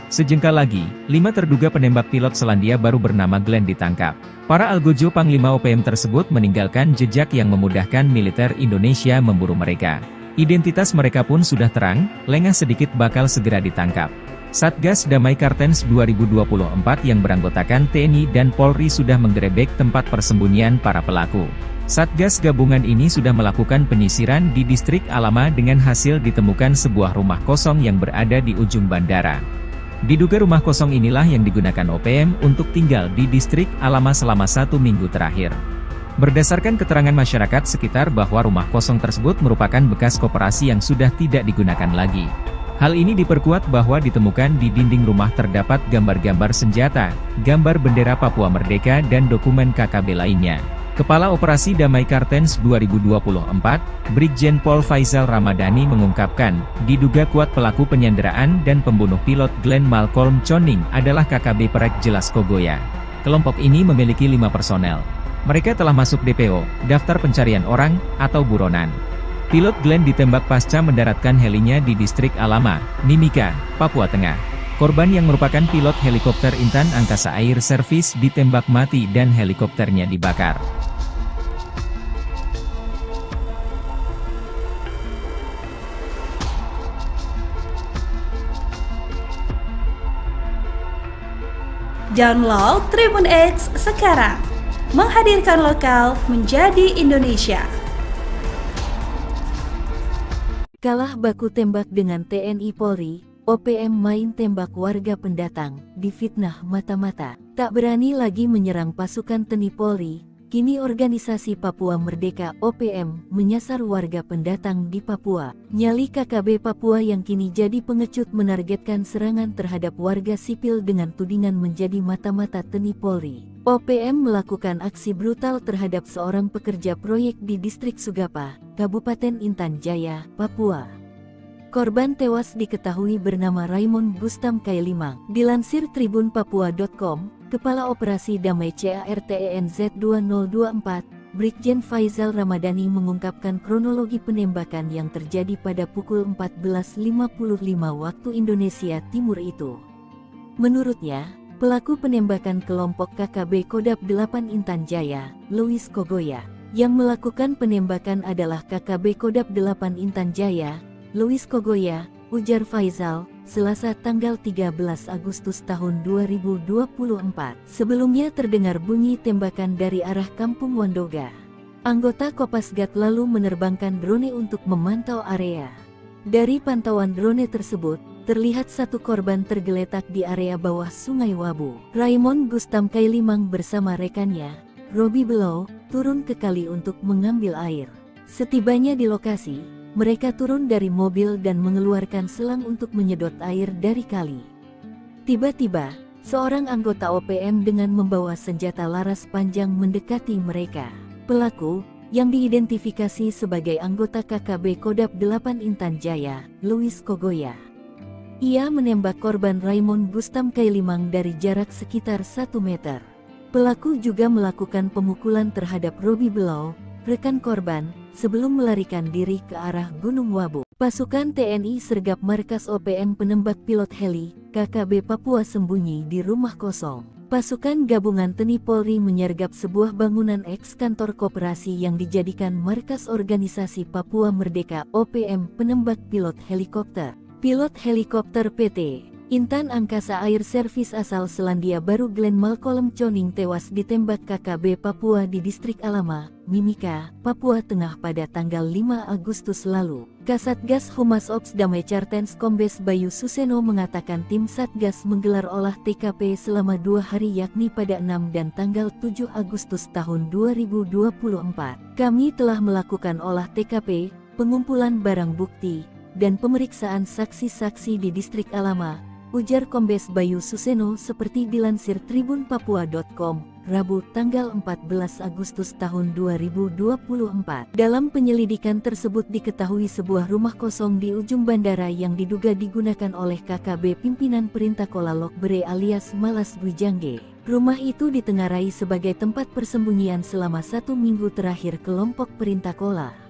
Sejengkal lagi, 5 terduga penembak pilot Selandia baru bernama Glenn ditangkap. Para algojo Panglima OPM tersebut meninggalkan jejak yang memudahkan militer Indonesia memburu mereka. Identitas mereka pun sudah terang, lengah sedikit bakal segera ditangkap. Satgas Damai Kartens 2024 yang beranggotakan TNI dan Polri sudah menggerebek tempat persembunyian para pelaku. Satgas gabungan ini sudah melakukan penyisiran di distrik Alama dengan hasil ditemukan sebuah rumah kosong yang berada di ujung bandara. Diduga rumah kosong inilah yang digunakan OPM untuk tinggal di distrik Alama selama 1 minggu terakhir. Berdasarkan keterangan masyarakat sekitar bahwa rumah kosong tersebut merupakan bekas koperasi yang sudah tidak digunakan lagi. Hal ini diperkuat bahwa ditemukan di dinding rumah terdapat gambar-gambar senjata, gambar bendera Papua Merdeka dan dokumen KKB lainnya. Kepala Operasi Damai Kartens 2024, Brigjen Pol Faisal Ramadhani mengungkapkan, diduga kuat pelaku penyanderaan dan pembunuh pilot Glenn Malcolm Choning adalah KKB Perek Jelas Kogoya. Kelompok ini memiliki 5 personel. Mereka telah masuk DPO, daftar pencarian orang, atau buronan. Pilot Glenn ditembak pasca mendaratkan helinya di distrik Alama, Mimika, Papua Tengah. Korban yang merupakan pilot helikopter Intan Angkasa Air Service ditembak mati dan helikopternya dibakar. Download Tribun X sekarang, menghadirkan lokal menjadi Indonesia. Kalah baku tembak dengan TNI Polri, OPM main tembak warga pendatang, difitnah mata-mata. Tak berani lagi menyerang pasukan TNI Polri, kini Organisasi Papua Merdeka (OPM) menyasar warga pendatang di Papua. Nyali KKB Papua yang kini jadi pengecut menargetkan serangan terhadap warga sipil dengan tudingan menjadi mata-mata TNI Polri. OPM melakukan aksi brutal terhadap seorang pekerja proyek di distrik Sugapa, Kabupaten Intan Jaya, Papua. Korban tewas diketahui bernama Raymond Bustam Kailimang. Dilansir tribunpapua.com, Kepala Operasi Damai CARTENZ 2024, Brigjen Faisal Ramadhani mengungkapkan kronologi penembakan yang terjadi pada pukul 14.55 waktu Indonesia Timur itu. Menurutnya, Pelaku penembakan kelompok KKB Kodap 8 Intan Jaya, Louis Kogoya. Yang melakukan penembakan adalah KKB Kodap 8 Intan Jaya, Louis Kogoya, ujar Faizal, Selasa tanggal 13 Agustus tahun 2024. Sebelumnya terdengar bunyi tembakan dari arah Kampung Wandoga. Anggota Kopasgat lalu menerbangkan drone untuk memantau area. Dari pantauan drone tersebut, terlihat satu korban tergeletak di area bawah Sungai Wabu. Raymond Gustam Kailimang bersama rekannya, Robi Below, turun ke kali untuk mengambil air. Setibanya di lokasi, mereka turun dari mobil dan mengeluarkan selang untuk menyedot air dari kali. Tiba-tiba, seorang anggota OPM dengan membawa senjata laras panjang mendekati mereka. Pelaku, yang diidentifikasi sebagai anggota KKB Kodap 8 Intan Jaya, Louis Kogoya. Ia menembak korban Raymond Gustam Kailimang dari jarak sekitar 1 meter. Pelaku juga melakukan pemukulan terhadap Robi Below, rekan korban, sebelum melarikan diri ke arah Gunung Wabu. Pasukan TNI sergap markas OPM penembak pilot heli, KKB Papua sembunyi di rumah kosong. Pasukan gabungan TNI Polri menyergap sebuah bangunan eks-kantor koperasi yang dijadikan markas organisasi Papua Merdeka OPM penembak pilot helikopter. Pilot helikopter PT Intan Angkasa Air Service asal Selandia Baru Glenn Malcolm Choning tewas ditembak KKB Papua di Distrik Alama, Mimika, Papua Tengah pada tanggal 5 Agustus lalu. Kasatgas Humas Ops Damai Cartens Kombes Bayu Suseno mengatakan tim Satgas menggelar olah TKP selama 2 hari yakni pada 6 dan tanggal 7 Agustus tahun 2024. Kami telah melakukan olah TKP, pengumpulan barang bukti, dan pemeriksaan saksi-saksi di Distrik Alama, ujar Kombes Bayu Suseno seperti dilansir tribunpapua.com, Rabu tanggal 14 Agustus tahun 2024. Dalam penyelidikan tersebut diketahui sebuah rumah kosong di ujung bandara yang diduga digunakan oleh KKB pimpinan Perintah Kola Lokbere alias Malas Gwijangge. Rumah itu ditengarai sebagai tempat persembunyian selama 1 minggu terakhir kelompok Perintah Kola.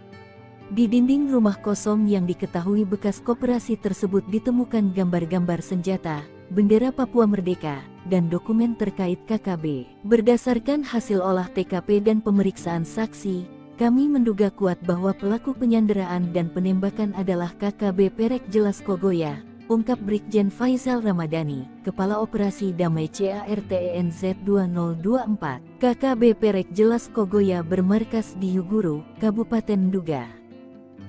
Di dinding rumah kosong yang diketahui bekas koperasi tersebut ditemukan gambar-gambar senjata, bendera Papua Merdeka, dan dokumen terkait KKB. Berdasarkan hasil olah TKP dan pemeriksaan saksi, kami menduga kuat bahwa pelaku penyanderaan dan penembakan adalah KKB Perek Jelas Kogoya, ungkap Brigjen Faizal Ramadhani, Kepala Operasi Damai CARTENZ 2024. KKB Perek Jelas Kogoya bermarkas di Yuguru, Kabupaten Nduga.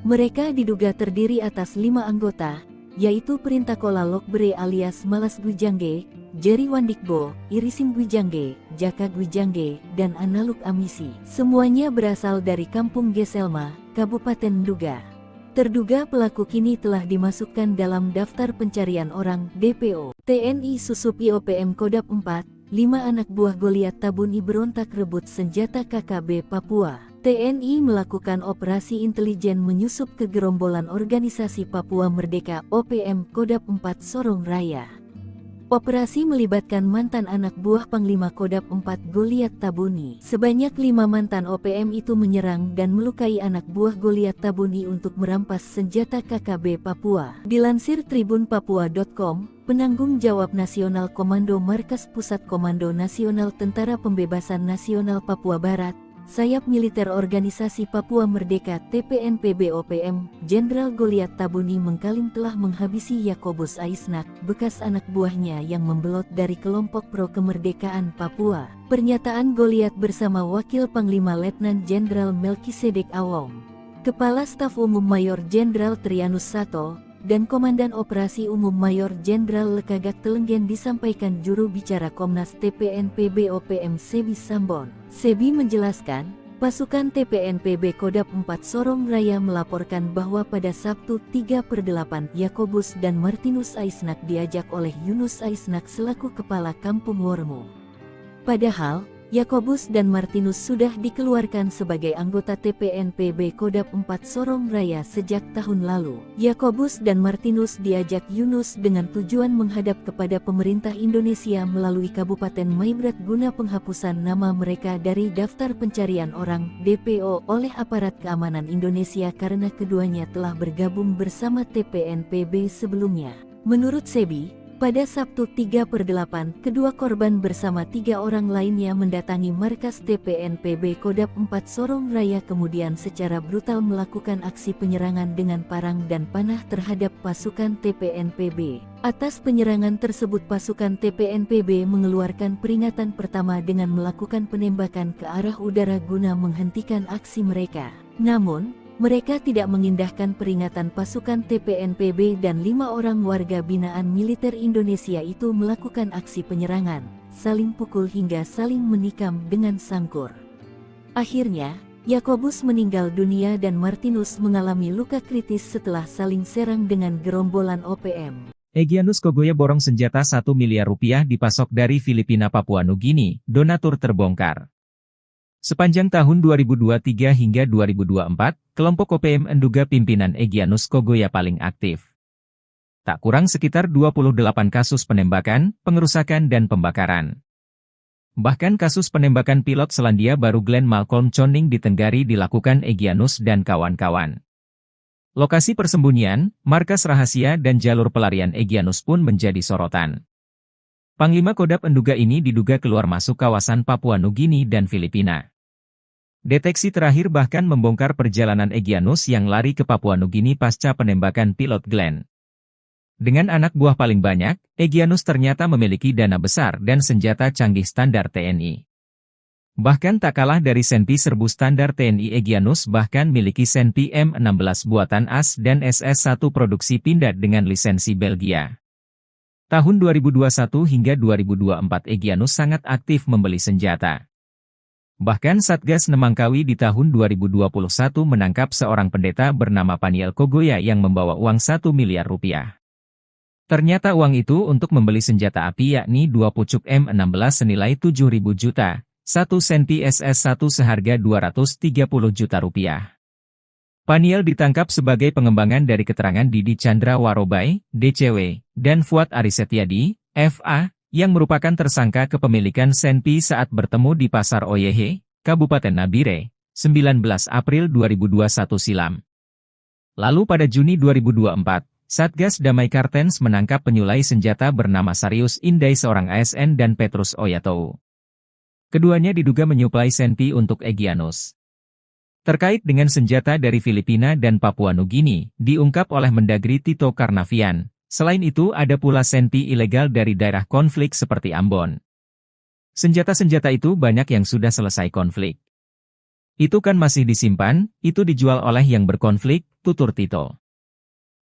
Mereka diduga terdiri atas 5 anggota, yaitu Perintah Kola Lokbere alias Malas Gwijangge, Jerry Wandikbo, Irisim Gwijangge, Jaka Gwijangge, dan Analuk Amisi. Semuanya berasal dari Kampung Geselma, Kabupaten Nduga. Terduga pelaku kini telah dimasukkan dalam daftar pencarian orang DPO. TNI susup IOPM Kodap 4, 5 anak buah Goliat Tabuni berontak rebut senjata KKB Papua. TNI melakukan operasi intelijen menyusup ke gerombolan organisasi Papua Merdeka OPM Kodap 4 Sorong Raya. Operasi melibatkan mantan anak buah Panglima Kodap 4 Goliat Tabuni. Sebanyak 5 mantan OPM itu menyerang dan melukai anak buah Goliat Tabuni untuk merampas senjata KKB Papua. Dilansir tribunpapua.com, penanggung jawab nasional Komando Markas Pusat Komando Nasional Tentara Pembebasan Nasional Papua Barat, Sayap Militer Organisasi Papua Merdeka TPNPB OPM, Jenderal Goliat Tabuni mengklaim telah menghabisi Yakobus Aisnak, bekas anak buahnya yang membelot dari kelompok pro kemerdekaan Papua. Pernyataan Goliat bersama Wakil Panglima Letnan Jenderal Melkisedek Awong, Kepala Staf Umum Mayor Jenderal Trianus Sato, dan Komandan Operasi Umum Mayor Jenderal Lekagak Telenggen disampaikan juru bicara Komnas TPNPB OPM Sebi Sambon. Sebi menjelaskan, pasukan TPNPB Kodap 4 Sorong Raya melaporkan bahwa pada Sabtu 3/8 Yakobus dan Martinus Aisnak diajak oleh Yunus Aisnak selaku Kepala Kampung Wormo. Padahal, Yakobus dan Martinus sudah dikeluarkan sebagai anggota TPNPB Kodap 4 Sorong Raya sejak tahun lalu. Yakobus dan Martinus diajak Yunus dengan tujuan menghadap kepada pemerintah Indonesia melalui Kabupaten Maibrat guna penghapusan nama mereka dari daftar pencarian orang DPO oleh aparat keamanan Indonesia karena keduanya telah bergabung bersama TPNPB sebelumnya. Menurut Sebi, Pada Sabtu 3/8, kedua korban bersama 3 orang lainnya mendatangi markas TPNPB Kodap 4 Sorong Raya kemudian secara brutal melakukan aksi penyerangan dengan parang dan panah terhadap pasukan TPNPB. Atas penyerangan tersebut pasukan TPNPB mengeluarkan peringatan pertama dengan melakukan penembakan ke arah udara guna menghentikan aksi mereka. Namun, mereka tidak mengindahkan peringatan pasukan TPNPB dan 5 orang warga binaan militer Indonesia itu melakukan aksi penyerangan, saling pukul hingga saling menikam dengan sangkur. Akhirnya, Yakobus meninggal dunia dan Martinus mengalami luka kritis setelah saling serang dengan gerombolan OPM. Egyanus Kogoya borong senjata 1 miliar rupiah dipasok dari Filipina Papua Nugini, donatur terbongkar. Sepanjang tahun 2023 hingga 2024, kelompok OPM menduga pimpinan Egyanus Kogoya paling aktif. Tak kurang sekitar 28 kasus penembakan, pengerusakan dan pembakaran. Bahkan kasus penembakan pilot Selandia Baru Glenn Malcolm Choning di Tenggari dilakukan Egyanus dan kawan-kawan. Lokasi persembunyian, markas rahasia dan jalur pelarian Egyanus pun menjadi sorotan. Panglima Kodap menduga ini diduga keluar masuk kawasan Papua Nugini dan Filipina. Deteksi terakhir bahkan membongkar perjalanan Egyanus yang lari ke Papua Nugini pasca penembakan pilot Glenn. Dengan anak buah paling banyak, Egyanus ternyata memiliki dana besar dan senjata canggih standar TNI. Bahkan tak kalah dari Senpi serbu standar TNI, Egyanus bahkan miliki Senpi M16 buatan AS dan SS-1 produksi Pindad dengan lisensi Belgia. Tahun 2021 hingga 2024 Egyanus sangat aktif membeli senjata. Bahkan Satgas Nemangkawi di tahun 2021 menangkap seorang pendeta bernama Paniel Kogoya yang membawa uang 1 miliar rupiah. Ternyata uang itu untuk membeli senjata api yakni 2 pucuk M16 senilai 7.000 juta, 1 Senpi SS-1 seharga 230 juta rupiah. Paniel ditangkap sebagai pengembangan dari keterangan Didi Chandra Warobai, DCW, dan Fuad Arisetyadi, FA, yang merupakan tersangka kepemilikan Senpi saat bertemu di Pasar Oyehe, Kabupaten Nabire, 19 April 2021 silam. Lalu pada Juni 2024, Satgas Damai Kartens menangkap penyulai senjata bernama Sarius Indai seorang ASN dan Petrus Oyatou. Keduanya diduga menyuplai Senpi untuk Egyanus. Terkait dengan senjata dari Filipina dan Papua Nugini, diungkap oleh Mendagri Tito Karnavian. Selain itu ada pula Senpi ilegal dari daerah konflik seperti Ambon. Senjata-senjata itu banyak yang sudah selesai konflik. Itu kan masih disimpan, itu dijual oleh yang berkonflik, tutur Tito.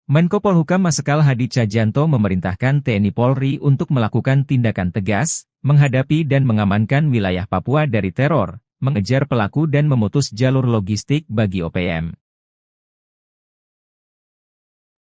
Menko Polhukam Marsikal Hadi Cahyanto memerintahkan TNI Polri untuk melakukan tindakan tegas, menghadapi dan mengamankan wilayah Papua dari teror, mengejar pelaku dan memutus jalur logistik bagi OPM.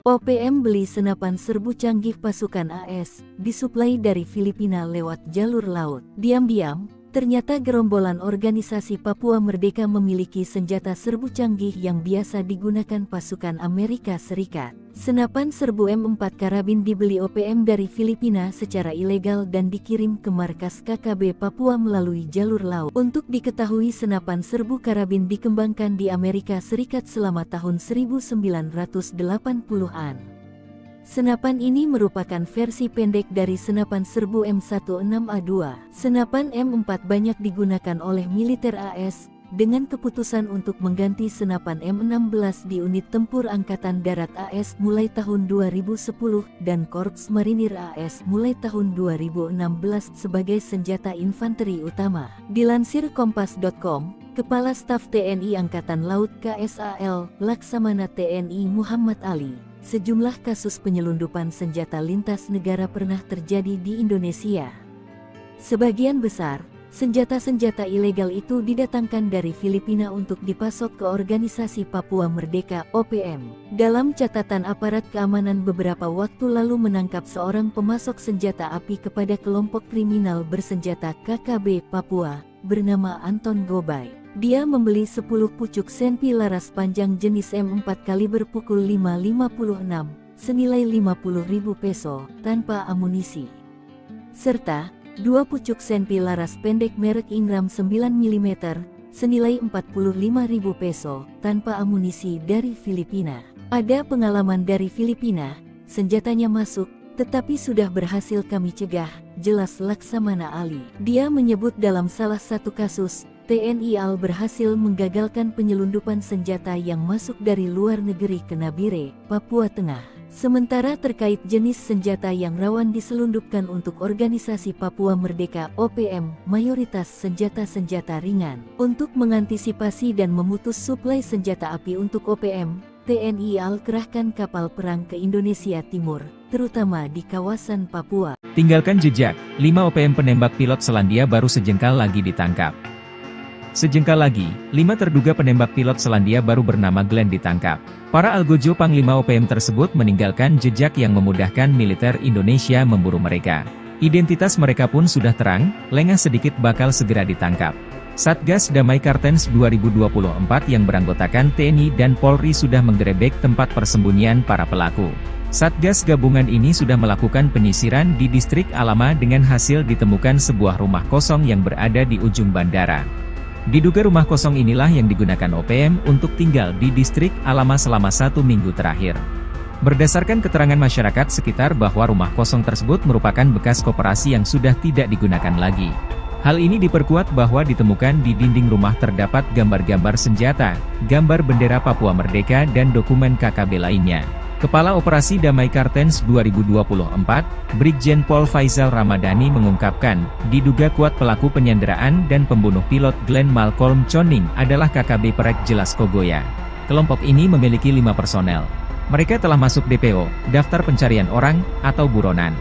OPM beli senapan serbu canggih pasukan AS, disuplai dari Filipina lewat jalur laut. Diam-diam, ternyata gerombolan organisasi Papua Merdeka memiliki senjata serbu canggih yang biasa digunakan pasukan Amerika Serikat. Senapan serbu M4 karabin dibeli OPM dari Filipina secara ilegal dan dikirim ke markas KKB Papua melalui jalur laut. Untuk diketahui senapan serbu karabin dikembangkan di Amerika Serikat selama tahun 1980-an. Senapan ini merupakan versi pendek dari senapan serbu M16A2. Senapan M4 banyak digunakan oleh militer AS, dengan keputusan untuk mengganti senapan M16 di unit tempur Angkatan Darat AS mulai tahun 2010 dan Korps Marinir AS mulai tahun 2016 sebagai senjata infanteri utama. Dilansir Kompas.com, Kepala Staf TNI Angkatan Laut KSAL, Laksamana TNI Muhammad Ali, sejumlah kasus penyelundupan senjata lintas negara pernah terjadi di Indonesia. Sebagian besar senjata-senjata ilegal itu didatangkan dari Filipina untuk dipasok ke Organisasi Papua Merdeka (OPM). Dalam catatan aparat keamanan beberapa waktu lalu menangkap seorang pemasok senjata api kepada kelompok kriminal bersenjata KKB Papua, bernama Anton Gobay. Dia membeli 10 pucuk Senpi laras panjang jenis M4 kaliber pukul 5.56, senilai 50.000 peso, tanpa amunisi. Serta 2 pucuk Senpi laras pendek merek Ingram 9 mm, senilai 45.000 peso, tanpa amunisi dari Filipina. Ada pengalaman dari Filipina, senjatanya masuk, Tetapi sudah berhasil kami cegah, jelas Laksamana Ali. Dia menyebut dalam salah satu kasus, TNI AL berhasil menggagalkan penyelundupan senjata yang masuk dari luar negeri ke Nabire, Papua Tengah. Sementara terkait jenis senjata yang rawan diselundupkan untuk organisasi Papua Merdeka (OPM), mayoritas senjata-senjata ringan. Untuk mengantisipasi dan memutus suplai senjata api untuk OPM, TNI AL kerahkan kapal perang ke Indonesia Timur, terutama di kawasan Papua. Tinggalkan jejak, 5 OPM penembak pilot Selandia Baru sejengkal lagi ditangkap. Sejengkal lagi, 5 terduga penembak pilot Selandia Baru bernama Glenn ditangkap. Para algojo Panglima OPM tersebut meninggalkan jejak yang memudahkan militer Indonesia memburu mereka. Identitas mereka pun sudah terang, lengah sedikit bakal segera ditangkap. Satgas Damai Kartens 2024 yang beranggotakan TNI dan Polri sudah menggerebek tempat persembunyian para pelaku. Satgas gabungan ini sudah melakukan penyisiran di distrik Alama dengan hasil ditemukan sebuah rumah kosong yang berada di ujung bandara. Diduga rumah kosong inilah yang digunakan OPM untuk tinggal di distrik Alama selama 1 minggu terakhir. Berdasarkan keterangan masyarakat sekitar bahwa rumah kosong tersebut merupakan bekas koperasi yang sudah tidak digunakan lagi. Hal ini diperkuat bahwa ditemukan di dinding rumah terdapat gambar-gambar senjata, gambar bendera Papua Merdeka dan dokumen KKB lainnya. Kepala Operasi Damai Kartens 2024, Brigjen Pol Faizal Ramadhani mengungkapkan, diduga kuat pelaku penyanderaan dan pembunuh pilot Glenn Malcolm Choning adalah KKB Perek Jelas Kogoya. Kelompok ini memiliki 5 personel. Mereka telah masuk DPO, daftar pencarian orang, atau buronan.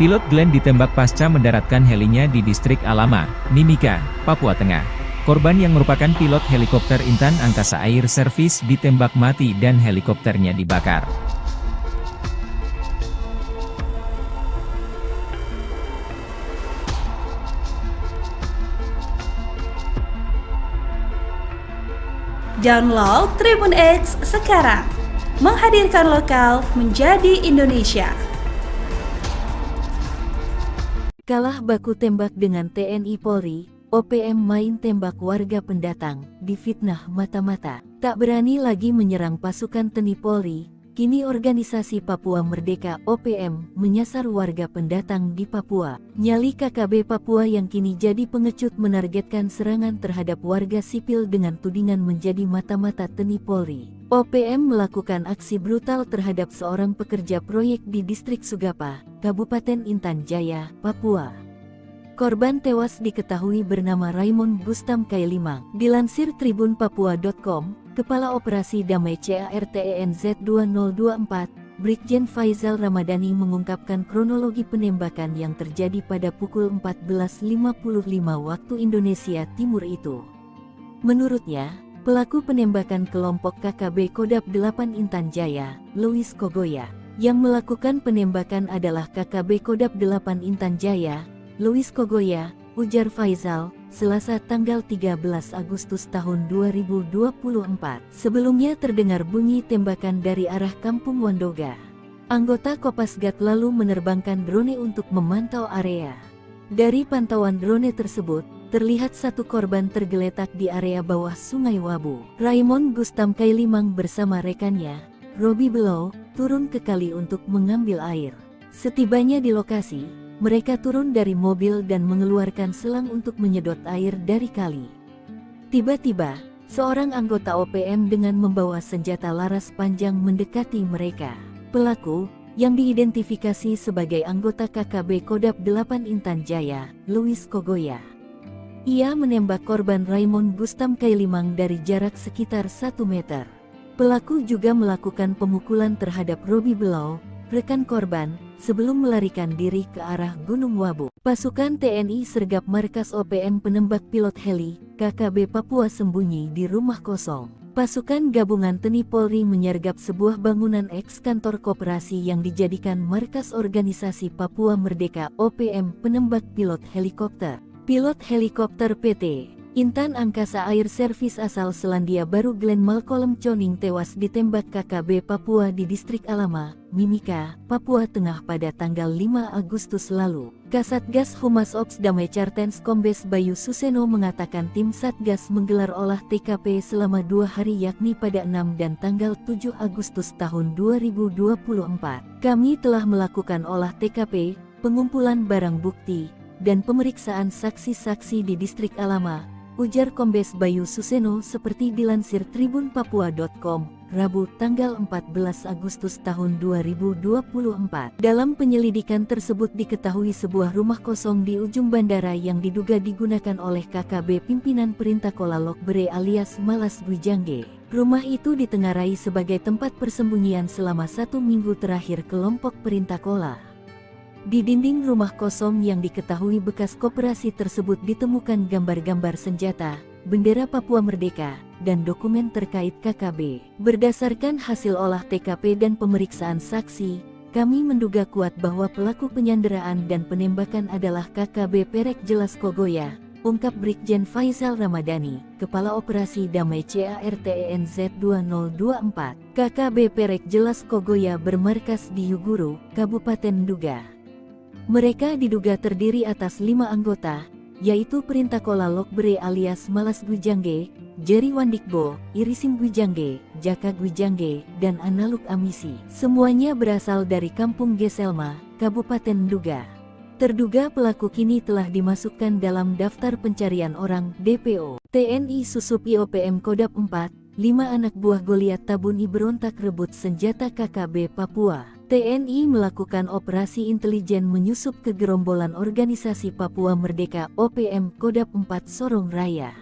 Pilot Glenn ditembak pasca mendaratkan helinya di distrik Alama, Mimika, Papua Tengah. Korban yang merupakan pilot helikopter Intan Angkasa Air Service ditembak mati dan helikopternya dibakar. Download Tribun X sekarang, menghadirkan lokal menjadi Indonesia. Kalah baku tembak dengan TNI Polri, OPM main tembak warga pendatang, difitnah mata-mata. Tak berani lagi menyerang pasukan TNI Polri, kini organisasi Papua Merdeka (OPM) menyasar warga pendatang di Papua. Nyali KKB Papua yang kini jadi pengecut menargetkan serangan terhadap warga sipil dengan tudingan menjadi mata-mata TNI Polri. OPM melakukan aksi brutal terhadap seorang pekerja proyek di distrik Sugapa, Kabupaten Intan Jaya, Papua. Korban tewas diketahui bernama Raymond Gustam Kailimang. Dilansir tribunpapua.com, Kepala Operasi Damai CARTENZ 2024, Brigjen Faizal Ramadhani mengungkapkan kronologi penembakan yang terjadi pada pukul 14.55 waktu Indonesia Timur itu. Menurutnya, pelaku penembakan kelompok KKB Kodap 8 Intan Jaya, Louis Kogoya. Yang melakukan penembakan adalah KKB Kodap 8 Intan Jaya, Louis Kogoya, ujar Faizal, Selasa tanggal 13 Agustus tahun 2024. Sebelumnya terdengar bunyi tembakan dari arah Kampung Wandoga. Anggota Kopasgat lalu menerbangkan drone untuk memantau area. Dari pantauan drone tersebut, terlihat satu korban tergeletak di area bawah Sungai Wabu. Raymond Gustam Kailimang bersama rekannya, Robi Below, turun ke kali untuk mengambil air. Setibanya di lokasi, mereka turun dari mobil dan mengeluarkan selang untuk menyedot air dari kali. Tiba-tiba, seorang anggota OPM dengan membawa senjata laras panjang mendekati mereka. Pelaku, yang diidentifikasi sebagai anggota KKB Kodap 8 Intan Jaya, Louis Kogoya. Ia menembak korban Raymond Gustam Kailimang dari jarak sekitar 1 meter. Pelaku juga melakukan pemukulan terhadap Robi Below, rekan korban, sebelum melarikan diri ke arah Gunung Wabu. Pasukan TNI sergap markas OPM penembak pilot heli, KKB Papua sembunyi di rumah kosong. Pasukan gabungan TNI Polri menyergap sebuah bangunan eks-kantor koperasi yang dijadikan markas organisasi Papua Merdeka (OPM) penembak pilot helikopter. Pilot helikopter PT Intan Angkasa Air Service asal Selandia Baru Glenn Malcolm Choning tewas ditembak KKB Papua di Distrik Alama, Mimika, Papua Tengah pada tanggal 5 Agustus lalu. Kasatgas Humas Ops Damai Chartens Kombes Bayu Suseno mengatakan tim Satgas menggelar olah TKP selama 2 hari yakni pada 6 dan tanggal 7 Agustus tahun 2024. Kami telah melakukan olah TKP, pengumpulan barang bukti, dan pemeriksaan saksi-saksi di Distrik Alama, ujar Kombes Bayu Suseno seperti dilansir tribunpapua.com, Rabu tanggal 14 Agustus tahun 2024. Dalam penyelidikan tersebut diketahui sebuah rumah kosong di ujung bandara yang diduga digunakan oleh KKB pimpinan Perintah Kola Lokbere alias Malas Gwijangge. Rumah itu ditengarai sebagai tempat persembunyian selama 1 minggu terakhir kelompok Perintah Kola. Di dinding rumah kosong yang diketahui bekas koperasi tersebut ditemukan gambar-gambar senjata, bendera Papua Merdeka, dan dokumen terkait KKB. Berdasarkan hasil olah TKP dan pemeriksaan saksi, kami menduga kuat bahwa pelaku penyanderaan dan penembakan adalah KKB Perek Jelas Kogoya, ungkap Brigjen Faisal Ramadhani, Kepala Operasi Damai CARTENZ 2024. KKB Perek Jelas Kogoya bermarkas di Yuguru, Kabupaten Nduga. Mereka diduga terdiri atas 5 anggota, yaitu Perintah Kola Lokbere alias Malas Gwijangge, Jerry Wandikbo, Irisim Gwijangge, Jaka Gwijangge, dan Analuk Amisi. Semuanya berasal dari Kampung Geselma, Kabupaten Nduga. Terduga pelaku kini telah dimasukkan dalam daftar pencarian orang DPO. TNI Susup IOPM Kodap 4, 5 anak buah Goliat Tabuni berontak rebut senjata KKB Papua. TNI melakukan operasi intelijen menyusup ke gerombolan organisasi Papua Merdeka OPM Kodap 4 Sorong Raya.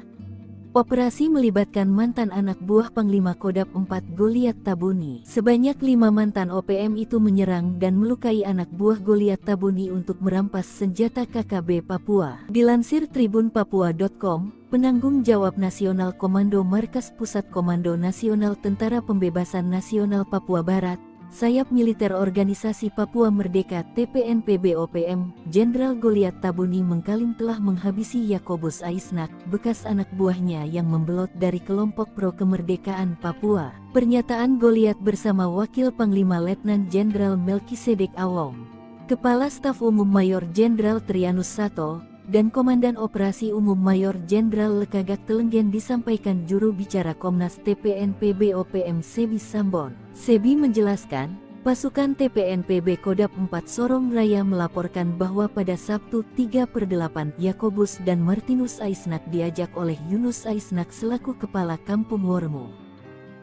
Operasi melibatkan mantan anak buah Panglima Kodap 4 Goliat Tabuni. Sebanyak 5 mantan OPM itu menyerang dan melukai anak buah Goliat Tabuni untuk merampas senjata KKB Papua. Dilansir tribunpapua.com, penanggung jawab Nasional Komando Markas Pusat Komando Nasional Tentara Pembebasan Nasional Papua Barat, Sayap Militer Organisasi Papua Merdeka TPNPB OPM, Jenderal Goliat Tabuni mengklaim telah menghabisi Yakobus Aisnak, bekas anak buahnya yang membelot dari kelompok pro kemerdekaan Papua. Pernyataan Goliat bersama Wakil Panglima Letnan Jenderal Melkisedek Awong, Kepala Staf Umum Mayor Jenderal Trianus Sato, dan Komandan Operasi Umum Mayor Jenderal Lekagak Telenggen disampaikan juru bicara Komnas TPNPB OPM Sebi Sambon. Sebi menjelaskan, pasukan TPNPB Kodap 4 Sorong Raya melaporkan bahwa pada Sabtu 3/8 Yakobus dan Martinus Aisnak diajak oleh Yunus Aisnak selaku Kepala Kampung Wormo.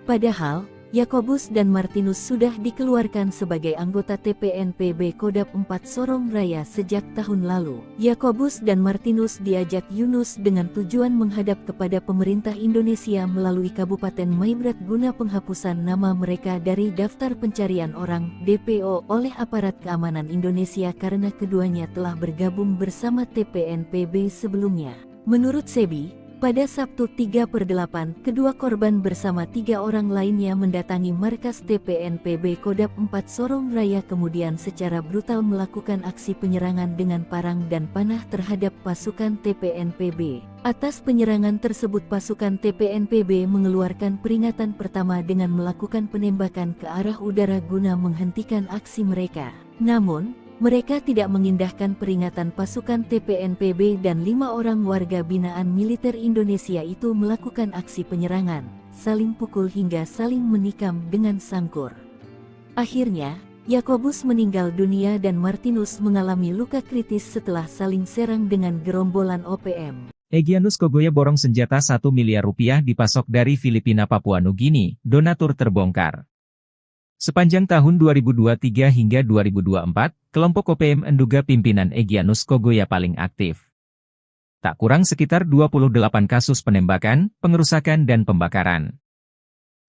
Padahal, Yakobus dan Martinus sudah dikeluarkan sebagai anggota TPNPB Kodap 4 Sorong Raya sejak tahun lalu. Yakobus dan Martinus diajak Yunus dengan tujuan menghadap kepada pemerintah Indonesia melalui Kabupaten Maibrat guna penghapusan nama mereka dari daftar pencarian orang DPO oleh aparat keamanan Indonesia karena keduanya telah bergabung bersama TPNPB sebelumnya. Menurut Sebi, pada Sabtu 3/8, kedua korban bersama 3 orang lainnya mendatangi markas TPNPB Kodap 4 Sorong Raya kemudian secara brutal melakukan aksi penyerangan dengan parang dan panah terhadap pasukan TPNPB. Atas penyerangan tersebut pasukan TPNPB mengeluarkan peringatan pertama dengan melakukan penembakan ke arah udara guna menghentikan aksi mereka. Namun, mereka tidak mengindahkan peringatan pasukan TPNPB dan 5 orang warga binaan militer Indonesia itu melakukan aksi penyerangan, saling pukul hingga saling menikam dengan sangkur. Akhirnya, Yakobus meninggal dunia dan Martinus mengalami luka kritis setelah saling serang dengan gerombolan OPM. Egyanus Kogoya borong senjata 1 miliar rupiah dipasok dari Filipina Papua Nugini, donatur terbongkar. Sepanjang tahun 2023 hingga 2024, kelompok OPM Nduga pimpinan Egyanus Kogoya paling aktif. Tak kurang sekitar 28 kasus penembakan, pengerusakan dan pembakaran.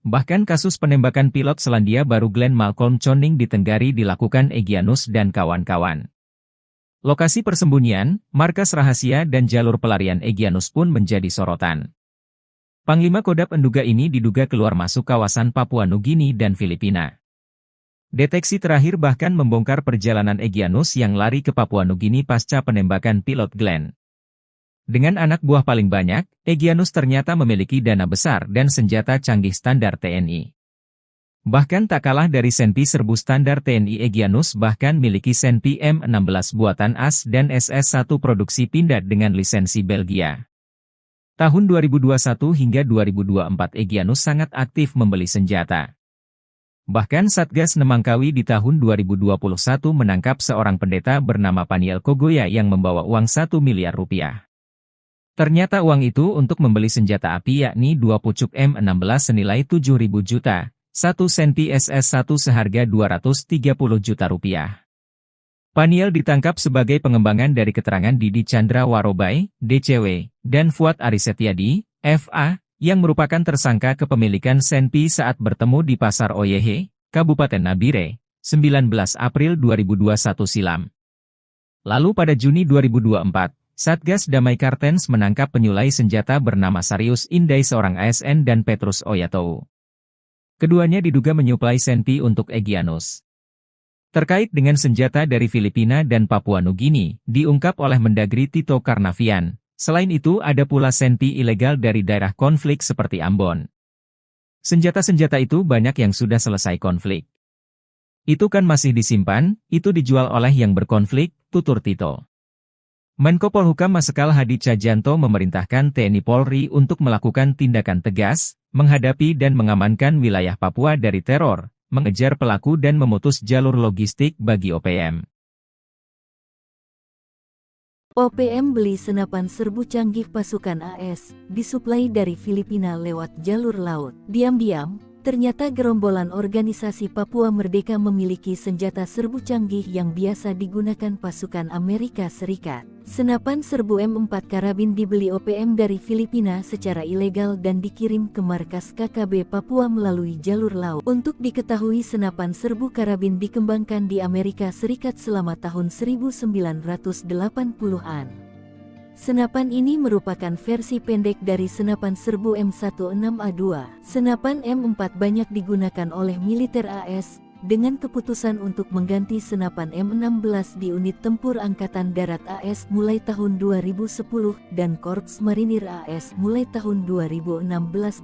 Bahkan kasus penembakan pilot Selandia Baru Glenn Malcolm Choning di Tenggari dilakukan Egyanus dan kawan-kawan. Lokasi persembunyian, markas rahasia dan jalur pelarian Egyanus pun menjadi sorotan. Panglima Kodap Nduga ini diduga keluar masuk kawasan Papua Nugini dan Filipina. Deteksi terakhir bahkan membongkar perjalanan Egyanus yang lari ke Papua Nugini pasca penembakan pilot Glenn. Dengan anak buah paling banyak, Egyanus ternyata memiliki dana besar dan senjata canggih standar TNI. Bahkan tak kalah dari Senpi serbu standar TNI, Egyanus bahkan miliki Senpi M16 buatan AS dan SS-1 produksi Pindad dengan lisensi Belgia. Tahun 2021 hingga 2024 Egyanus sangat aktif membeli senjata. Bahkan Satgas Nemangkawi di tahun 2021 menangkap seorang pendeta bernama Paniel Kogoya yang membawa uang 1 miliar rupiah. Ternyata uang itu untuk membeli senjata api yakni 2 pucuk M16 senilai 7.000 juta, 1 Senpi SS-1 seharga 230 juta rupiah. Paniel ditangkap sebagai pengembangan dari keterangan Didi Chandra Warobai, DCW, dan Fuad Arisetyadi, FA, yang merupakan tersangka kepemilikan Senpi saat bertemu di Pasar Oyehe, Kabupaten Nabire, 19 April 2021 silam. Lalu pada Juni 2024, Satgas Damai Kartens menangkap penyulai senjata bernama Sarius Indai seorang ASN dan Petrus Oyatou. Keduanya diduga menyuplai Senpi untuk Egyanus. Terkait dengan senjata dari Filipina dan Papua Nugini, diungkap oleh Mendagri Tito Karnavian. Selain itu ada pula Senpi ilegal dari daerah konflik seperti Ambon. Senjata-senjata itu banyak yang sudah selesai konflik. Itu kan masih disimpan, itu dijual oleh yang berkonflik, tutur Tito. Menko Polhukam Marsikal Hadi Cahyanto memerintahkan TNI Polri untuk melakukan tindakan tegas, menghadapi dan mengamankan wilayah Papua dari teror, mengejar pelaku dan memutus jalur logistik bagi OPM. OPM beli senapan serbu canggih pasukan AS, disuplai dari Filipina lewat jalur laut. Diam-diam, ternyata gerombolan organisasi Papua Merdeka memiliki senjata serbu canggih yang biasa digunakan pasukan Amerika Serikat. Senapan serbu M4 karabin dibeli OPM dari Filipina secara ilegal dan dikirim ke markas KKB Papua melalui jalur laut. Untuk diketahui, senapan serbu karabin dikembangkan di Amerika Serikat selama tahun 1980-an. Senapan ini merupakan versi pendek dari senapan serbu M16A2. Senapan M4 banyak digunakan oleh militer AS, dengan keputusan untuk mengganti senapan M16 di unit tempur Angkatan Darat AS mulai tahun 2010 dan Korps Marinir AS mulai tahun 2016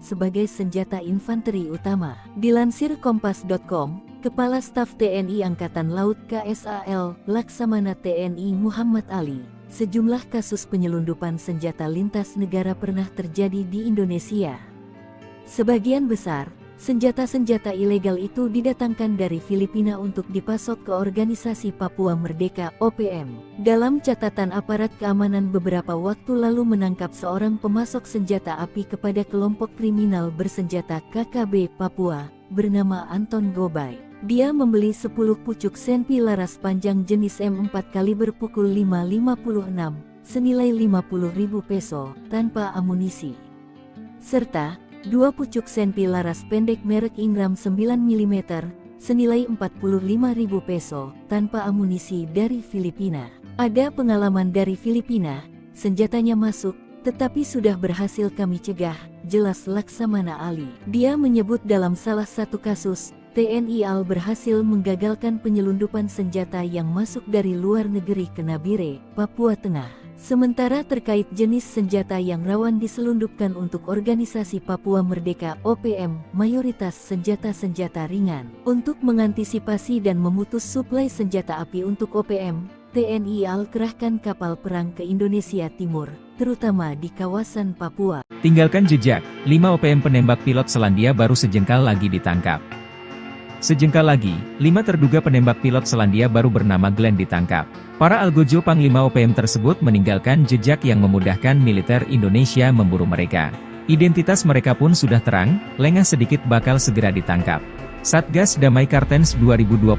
sebagai senjata infanteri utama. Dilansir Kompas.com, Kepala Staf TNI Angkatan Laut KSAL, Laksamana TNI Muhammad Ali, sejumlah kasus penyelundupan senjata lintas negara pernah terjadi di Indonesia. Sebagian besar senjata-senjata ilegal itu didatangkan dari Filipina untuk dipasok ke Organisasi Papua Merdeka (OPM). Dalam catatan aparat keamanan beberapa waktu lalu menangkap seorang pemasok senjata api kepada kelompok kriminal bersenjata KKB Papua, bernama Anton Gobay. Dia membeli 10 pucuk Senpi laras panjang jenis M4 kaliber pukul 5.56, senilai 50.000 peso, tanpa amunisi. Serta 2 pucuk Senpi laras pendek merek Ingram 9 mm, senilai 45.000 peso, tanpa amunisi dari Filipina. Ada pengalaman dari Filipina, senjatanya masuk, tetapi sudah berhasil kami cegah, jelas Laksamana Ali. Dia menyebut dalam salah satu kasus, TNI AL berhasil menggagalkan penyelundupan senjata yang masuk dari luar negeri ke Nabire, Papua Tengah. Sementara terkait jenis senjata yang rawan diselundupkan untuk Organisasi Papua Merdeka (OPM), mayoritas senjata-senjata ringan. Untuk mengantisipasi dan memutus suplai senjata api untuk OPM, TNI AL kerahkan kapal perang ke Indonesia Timur, terutama di kawasan Papua. Tinggalkan jejak, 5 OPM penembak pilot Selandia baru sejengkal lagi ditangkap. Sejengkal lagi, 5 terduga penembak pilot Selandia baru bernama Glenn ditangkap. Para algojo Panglima OPM tersebut meninggalkan jejak yang memudahkan militer Indonesia memburu mereka. Identitas mereka pun sudah terang, lengah sedikit bakal segera ditangkap. Satgas Damai Kartens 2024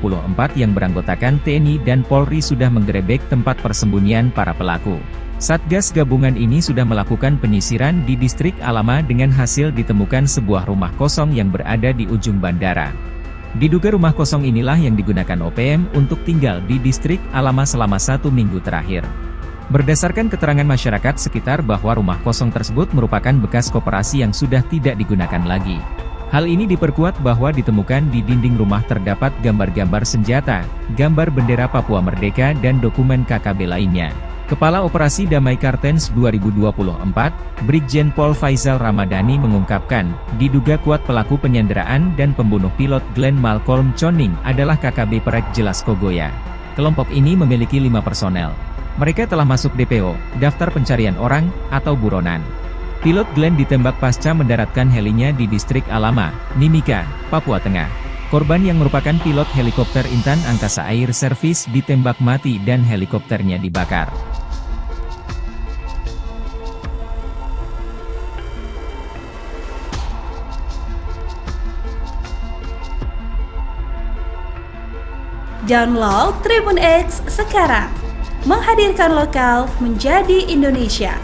yang beranggotakan TNI dan Polri sudah menggerebek tempat persembunyian para pelaku. Satgas gabungan ini sudah melakukan penyisiran di distrik Alama dengan hasil ditemukan sebuah rumah kosong yang berada di ujung bandara. Diduga rumah kosong inilah yang digunakan OPM untuk tinggal di distrik Alama selama 1 minggu terakhir. Berdasarkan keterangan masyarakat sekitar bahwa rumah kosong tersebut merupakan bekas koperasi yang sudah tidak digunakan lagi. Hal ini diperkuat bahwa ditemukan di dinding rumah terdapat gambar-gambar senjata, gambar bendera Papua Merdeka dan dokumen KKB lainnya. Kepala Operasi Damai Kartens 2024, Brigjen Pol Faizal Ramadhani mengungkapkan, diduga kuat pelaku penyanderaan dan pembunuh pilot Glenn Malcolm Choning adalah KKB Perek Jelas Kogoya. Kelompok ini memiliki 5 personel. Mereka telah masuk DPO, Daftar Pencarian Orang, atau buronan. Pilot Glenn ditembak pasca mendaratkan helinya di distrik Alama, Mimika, Papua Tengah. Korban yang merupakan pilot helikopter Intan Angkasa Air Service ditembak mati dan helikopternya dibakar. Download Tribun X sekarang, menghadirkan lokal menjadi Indonesia.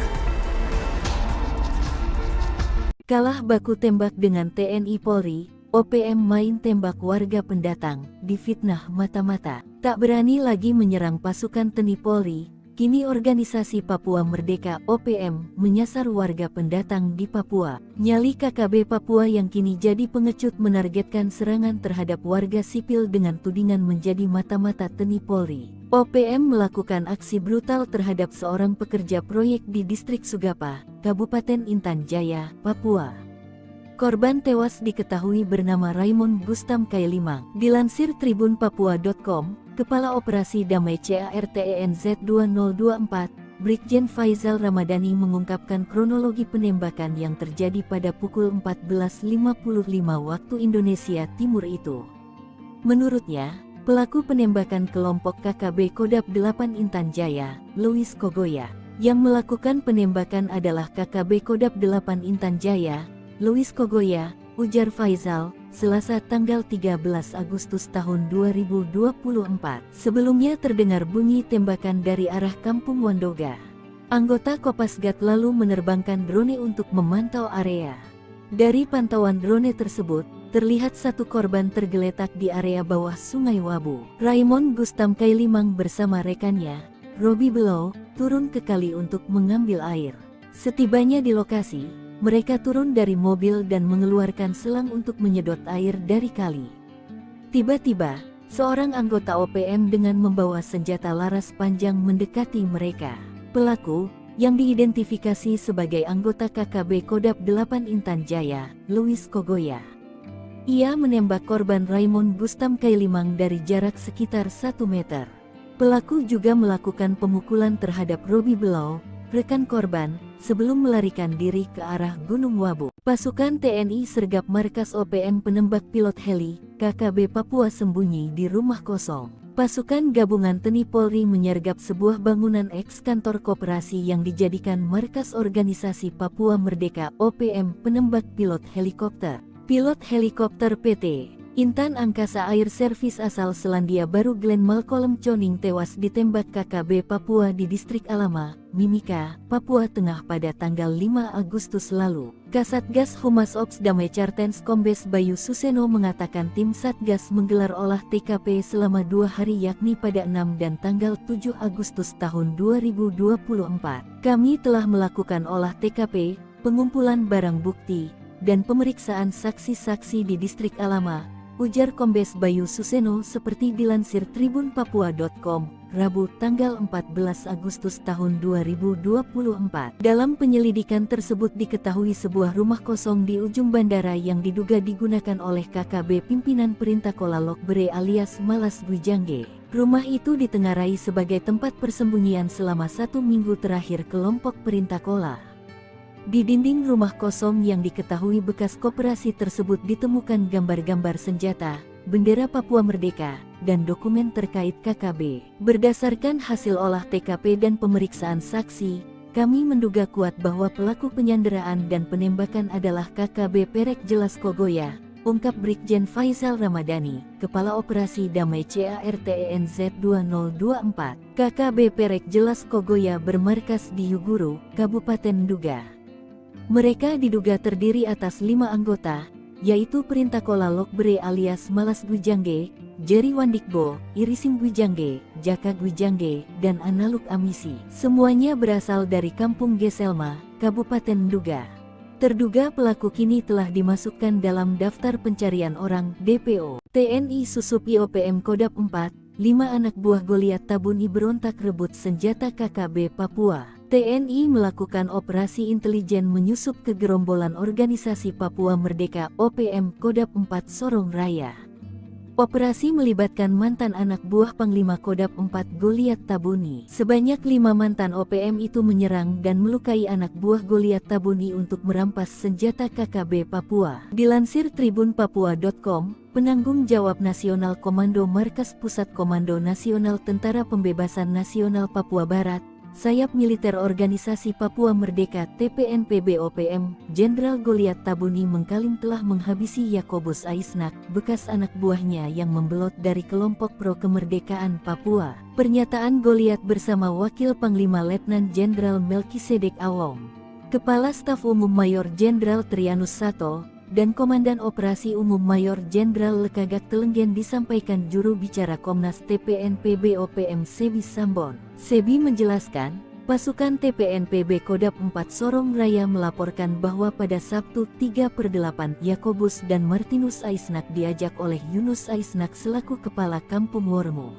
Kalah baku tembak dengan TNI Polri, OPM main tembak warga pendatang, difitnah mata-mata. Tak berani lagi menyerang pasukan TNI Polri, kini organisasi Papua Merdeka OPM menyasar warga pendatang di Papua. Nyali KKB Papua yang kini jadi pengecut menargetkan serangan terhadap warga sipil dengan tudingan menjadi mata-mata TNI Polri. OPM melakukan aksi brutal terhadap seorang pekerja proyek di distrik Sugapa, Kabupaten Intan Jaya, Papua. Korban tewas diketahui bernama Raymond Gustam Kailimang. Dilansir tribunpapua.com, Kepala Operasi Damai CARTENZ 2024, Brigjen Faizal Ramadhani mengungkapkan kronologi penembakan yang terjadi pada pukul 14.55 waktu Indonesia Timur itu. Menurutnya, pelaku penembakan kelompok KKB Kodap 8 Intan Jaya, Louis Kogoya. Yang melakukan penembakan adalah KKB Kodap 8 Intan Jaya, Louis Kogoya, ujar Faizal, Selasa tanggal 13 Agustus tahun 2024. Sebelumnya terdengar bunyi tembakan dari arah Kampung Wandoga. Anggota Kopasgat lalu menerbangkan drone untuk memantau area. Dari pantauan drone tersebut, terlihat satu korban tergeletak di area bawah Sungai Wabu. Raymond Gustam Kailimang bersama rekannya, Robi Below, turun ke kali untuk mengambil air. Setibanya di lokasi, mereka turun dari mobil dan mengeluarkan selang untuk menyedot air dari kali. Tiba-tiba, seorang anggota OPM dengan membawa senjata laras panjang mendekati mereka. Pelaku, yang diidentifikasi sebagai anggota KKB Kodap 8 Intan Jaya, Louis Kogoya. Ia menembak korban Raymond Gustam Kailimang dari jarak sekitar 1 meter. Pelaku juga melakukan pemukulan terhadap Robi Below, rekan korban, sebelum melarikan diri ke arah Gunung Wabu. Pasukan TNI sergap markas OPM penembak pilot heli, KKB Papua sembunyi di rumah kosong. Pasukan gabungan TNI Polri menyergap sebuah bangunan eks-kantor koperasi yang dijadikan markas organisasi Papua Merdeka OPM penembak pilot helikopter. Pilot helikopter PT Intan Angkasa Air Service asal Selandia Baru Glenn Malcolm Choning tewas ditembak KKB Papua di distrik Alama, Mimika, Papua Tengah pada tanggal 5 Agustus lalu. Kasatgas Humas Ops Damai Kartens Kombes Bayu Suseno mengatakan tim Satgas menggelar olah TKP selama 2 hari yakni pada 6 dan tanggal 7 Agustus tahun 2024. Kami telah melakukan olah TKP, pengumpulan barang bukti, dan pemeriksaan saksi-saksi di distrik Alama, ujar Kombes Bayu Suseno seperti dilansir tribunpapua.com, Rabu tanggal 14 Agustus tahun 2024. Dalam penyelidikan tersebut diketahui sebuah rumah kosong di ujung bandara yang diduga digunakan oleh KKB pimpinan Perintah Kola Lokbere alias Malas Gwijangge. Rumah itu ditengarai sebagai tempat persembunyian selama 1 minggu terakhir kelompok Perintah Kola. Di dinding rumah kosong yang diketahui bekas koperasi tersebut ditemukan gambar-gambar senjata, bendera Papua Merdeka, dan dokumen terkait KKB. Berdasarkan hasil olah TKP dan pemeriksaan saksi, kami menduga kuat bahwa pelaku penyanderaan dan penembakan adalah KKB Perek Jelas Kogoya, ungkap Brigjen Faizal Ramadhani, Kepala Operasi Damai CARTENZ 2024. KKB Perek Jelas Kogoya bermarkas di Yuguru, Kabupaten Nduga. Mereka diduga terdiri atas 5 anggota, yaitu Perintah Kola Lokbere alias Malas Gwijangge, Jerry Wandikbo, Irising Gwijangge, Jaka Gwijangge, dan Analuk Amisi. Semuanya berasal dari Kampung Geselma, Kabupaten Nduga. Terduga pelaku kini telah dimasukkan dalam daftar pencarian orang DPO. TNI Susup IOPM Kodap 4, 5 anak buah Goliat Tabuni berontak rebut senjata KKB Papua. TNI melakukan operasi intelijen menyusup ke gerombolan organisasi Papua Merdeka OPM Kodap 4 Sorong Raya. Operasi melibatkan mantan anak buah Panglima Kodap 4 Goliat Tabuni. Sebanyak 5 mantan OPM itu menyerang dan melukai anak buah Goliat Tabuni untuk merampas senjata KKB Papua. Dilansir tribunpapua.com, penanggung jawab Nasional Komando Markas Pusat Komando Nasional Tentara Pembebasan Nasional Papua Barat, Sayap Militer Organisasi Papua Merdeka TPNPB OPM, Jenderal Goliat Tabuni mengklaim telah menghabisi Yakobus Aisnak, bekas anak buahnya yang membelot dari kelompok pro kemerdekaan Papua. Pernyataan Goliat bersama Wakil Panglima Letnan Jenderal Melkisedek Awong, Kepala Staf Umum Mayor Jenderal Trianus Sato, dan Komandan Operasi Umum Mayor Jenderal Lekagak Telenggen disampaikan juru bicara Komnas TPNPB OPM Sebi Sambon. Sebi menjelaskan, pasukan TPNPB Kodap 4 Sorong Raya melaporkan bahwa pada Sabtu 3/8 Yakobus dan Martinus Aisnak diajak oleh Yunus Aisnak selaku Kepala Kampung Wormo.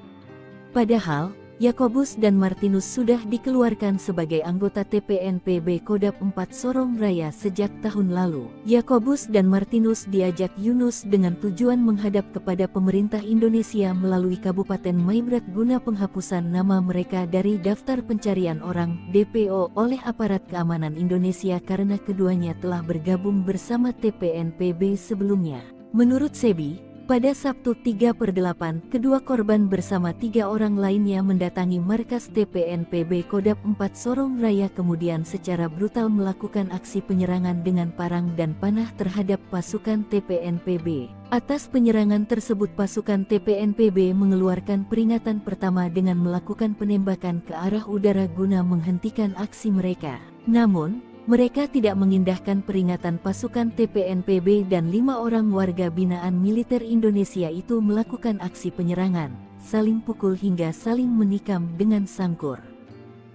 Padahal, Yakobus dan Martinus sudah dikeluarkan sebagai anggota TPNPB Kodap 4 Sorong Raya sejak tahun lalu. Yakobus dan Martinus diajak Yunus dengan tujuan menghadap kepada pemerintah Indonesia melalui Kabupaten Maibrat guna penghapusan nama mereka dari daftar pencarian orang (DPO) oleh aparat keamanan Indonesia karena keduanya telah bergabung bersama TPNPB sebelumnya. Menurut Sebi, pada Sabtu 3/8, kedua korban bersama 3 orang lainnya mendatangi markas TPNPB Kodap 4 Sorong Raya kemudian secara brutal melakukan aksi penyerangan dengan parang dan panah terhadap pasukan TPNPB. Atas penyerangan tersebut pasukan TPNPB mengeluarkan peringatan pertama dengan melakukan penembakan ke arah udara guna menghentikan aksi mereka. Namun, mereka tidak mengindahkan peringatan pasukan TPNPB dan 5 orang warga binaan militer Indonesia itu melakukan aksi penyerangan, saling pukul hingga saling menikam dengan sangkur.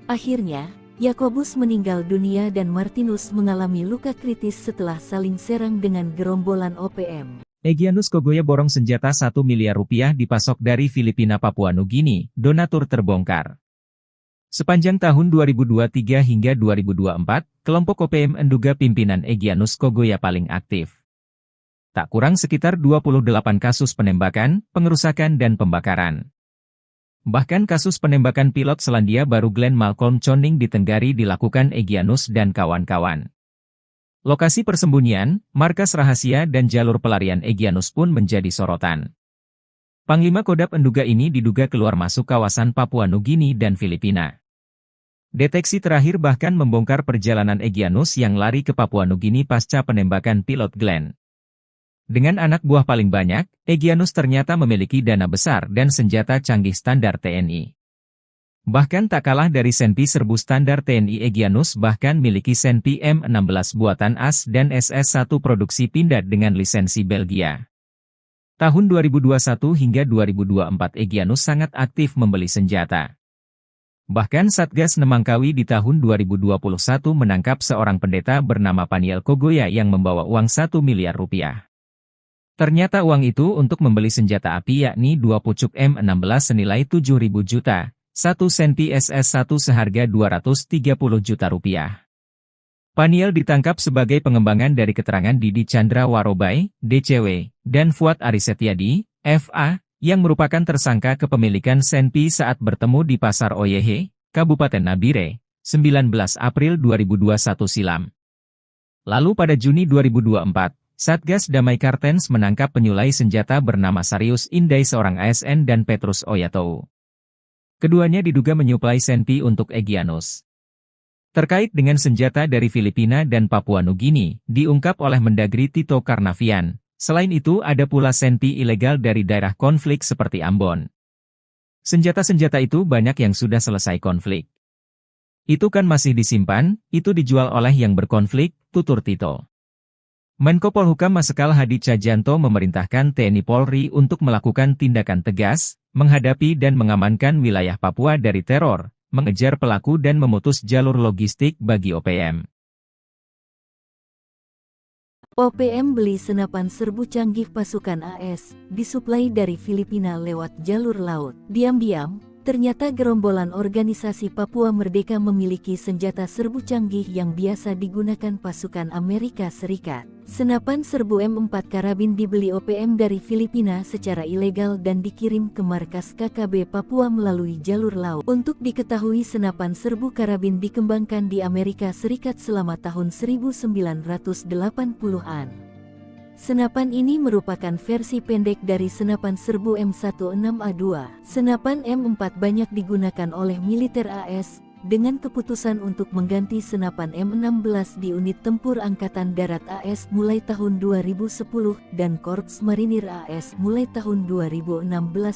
Akhirnya, Yakobus meninggal dunia dan Martinus mengalami luka kritis setelah saling serang dengan gerombolan OPM. Egyanus Kogoya borong senjata 1 miliar rupiah dipasok dari Filipina Papua Nugini, donatur terbongkar. Sepanjang tahun 2023 hingga 2024, kelompok OPM menduga pimpinan Egyanus Kogoya paling aktif. Tak kurang sekitar 28 kasus penembakan, pengerusakan dan pembakaran. Bahkan kasus penembakan pilot Selandia Baru Glenn Malcolm Choning di Tenggari dilakukan Egyanus dan kawan-kawan. Lokasi persembunyian, markas rahasia dan jalur pelarian Egyanus pun menjadi sorotan. Panglima Kodap menduga ini diduga keluar masuk kawasan Papua Nugini dan Filipina. Deteksi terakhir bahkan membongkar perjalanan Egyanus yang lari ke Papua Nugini pasca penembakan pilot Glenn. Dengan anak buah paling banyak, Egyanus ternyata memiliki dana besar dan senjata canggih standar TNI. Bahkan tak kalah dari Senpi serbu standar TNI, Egyanus bahkan miliki Senpi M16 buatan AS dan SS1 produksi Pindad dengan lisensi Belgia. Tahun 2021 hingga 2024 Egyanus sangat aktif membeli senjata. Bahkan Satgas Nemangkawi di tahun 2021 menangkap seorang pendeta bernama Paniel Kogoya yang membawa uang 1 miliar rupiah. Ternyata uang itu untuk membeli senjata api yakni 2 pucuk M16 senilai 7.000 juta, 1 Senpi SS1 seharga 230 juta rupiah. Paniel ditangkap sebagai pengembangan dari keterangan Didi Chandra Warobai, DCW, dan Fuad Arisetyadi, FA, yang merupakan tersangka kepemilikan Senpi saat bertemu di Pasar Oyehe, Kabupaten Nabire, 19 April 2021 silam. Lalu pada Juni 2024, Satgas Damai Kartens menangkap penyulai senjata bernama Sarius Indai seorang ASN dan Petrus Oyatou. Keduanya diduga menyuplai Senpi untuk Egyanus. Terkait dengan senjata dari Filipina dan Papua Nugini, diungkap oleh Mendagri Tito Karnavian. Selain itu ada pula Senpi ilegal dari daerah konflik seperti Ambon. Senjata-senjata itu banyak yang sudah selesai konflik. Itu kan masih disimpan, itu dijual oleh yang berkonflik, tutur Tito. Menko Polhukam Marsikal Hadi Tjahjanto memerintahkan TNI Polri untuk melakukan tindakan tegas, menghadapi dan mengamankan wilayah Papua dari teror, mengejar pelaku dan memutus jalur logistik bagi OPM. OPM beli senapan serbu canggih pasukan AS, disuplai dari Filipina lewat jalur laut. Diam-diam, ternyata gerombolan organisasi Papua Merdeka memiliki senjata serbu canggih yang biasa digunakan pasukan Amerika Serikat. Senapan serbu M4 karabin dibeli OPM dari Filipina secara ilegal dan dikirim ke markas KKB Papua melalui jalur laut. Untuk diketahui, senapan serbu karabin dikembangkan di Amerika Serikat selama tahun 1980-an. Senapan ini merupakan versi pendek dari senapan serbu M16A2. Senapan M4 banyak digunakan oleh militer AS, dengan keputusan untuk mengganti senapan M16 di unit tempur Angkatan Darat AS mulai tahun 2010 dan Korps Marinir AS mulai tahun 2016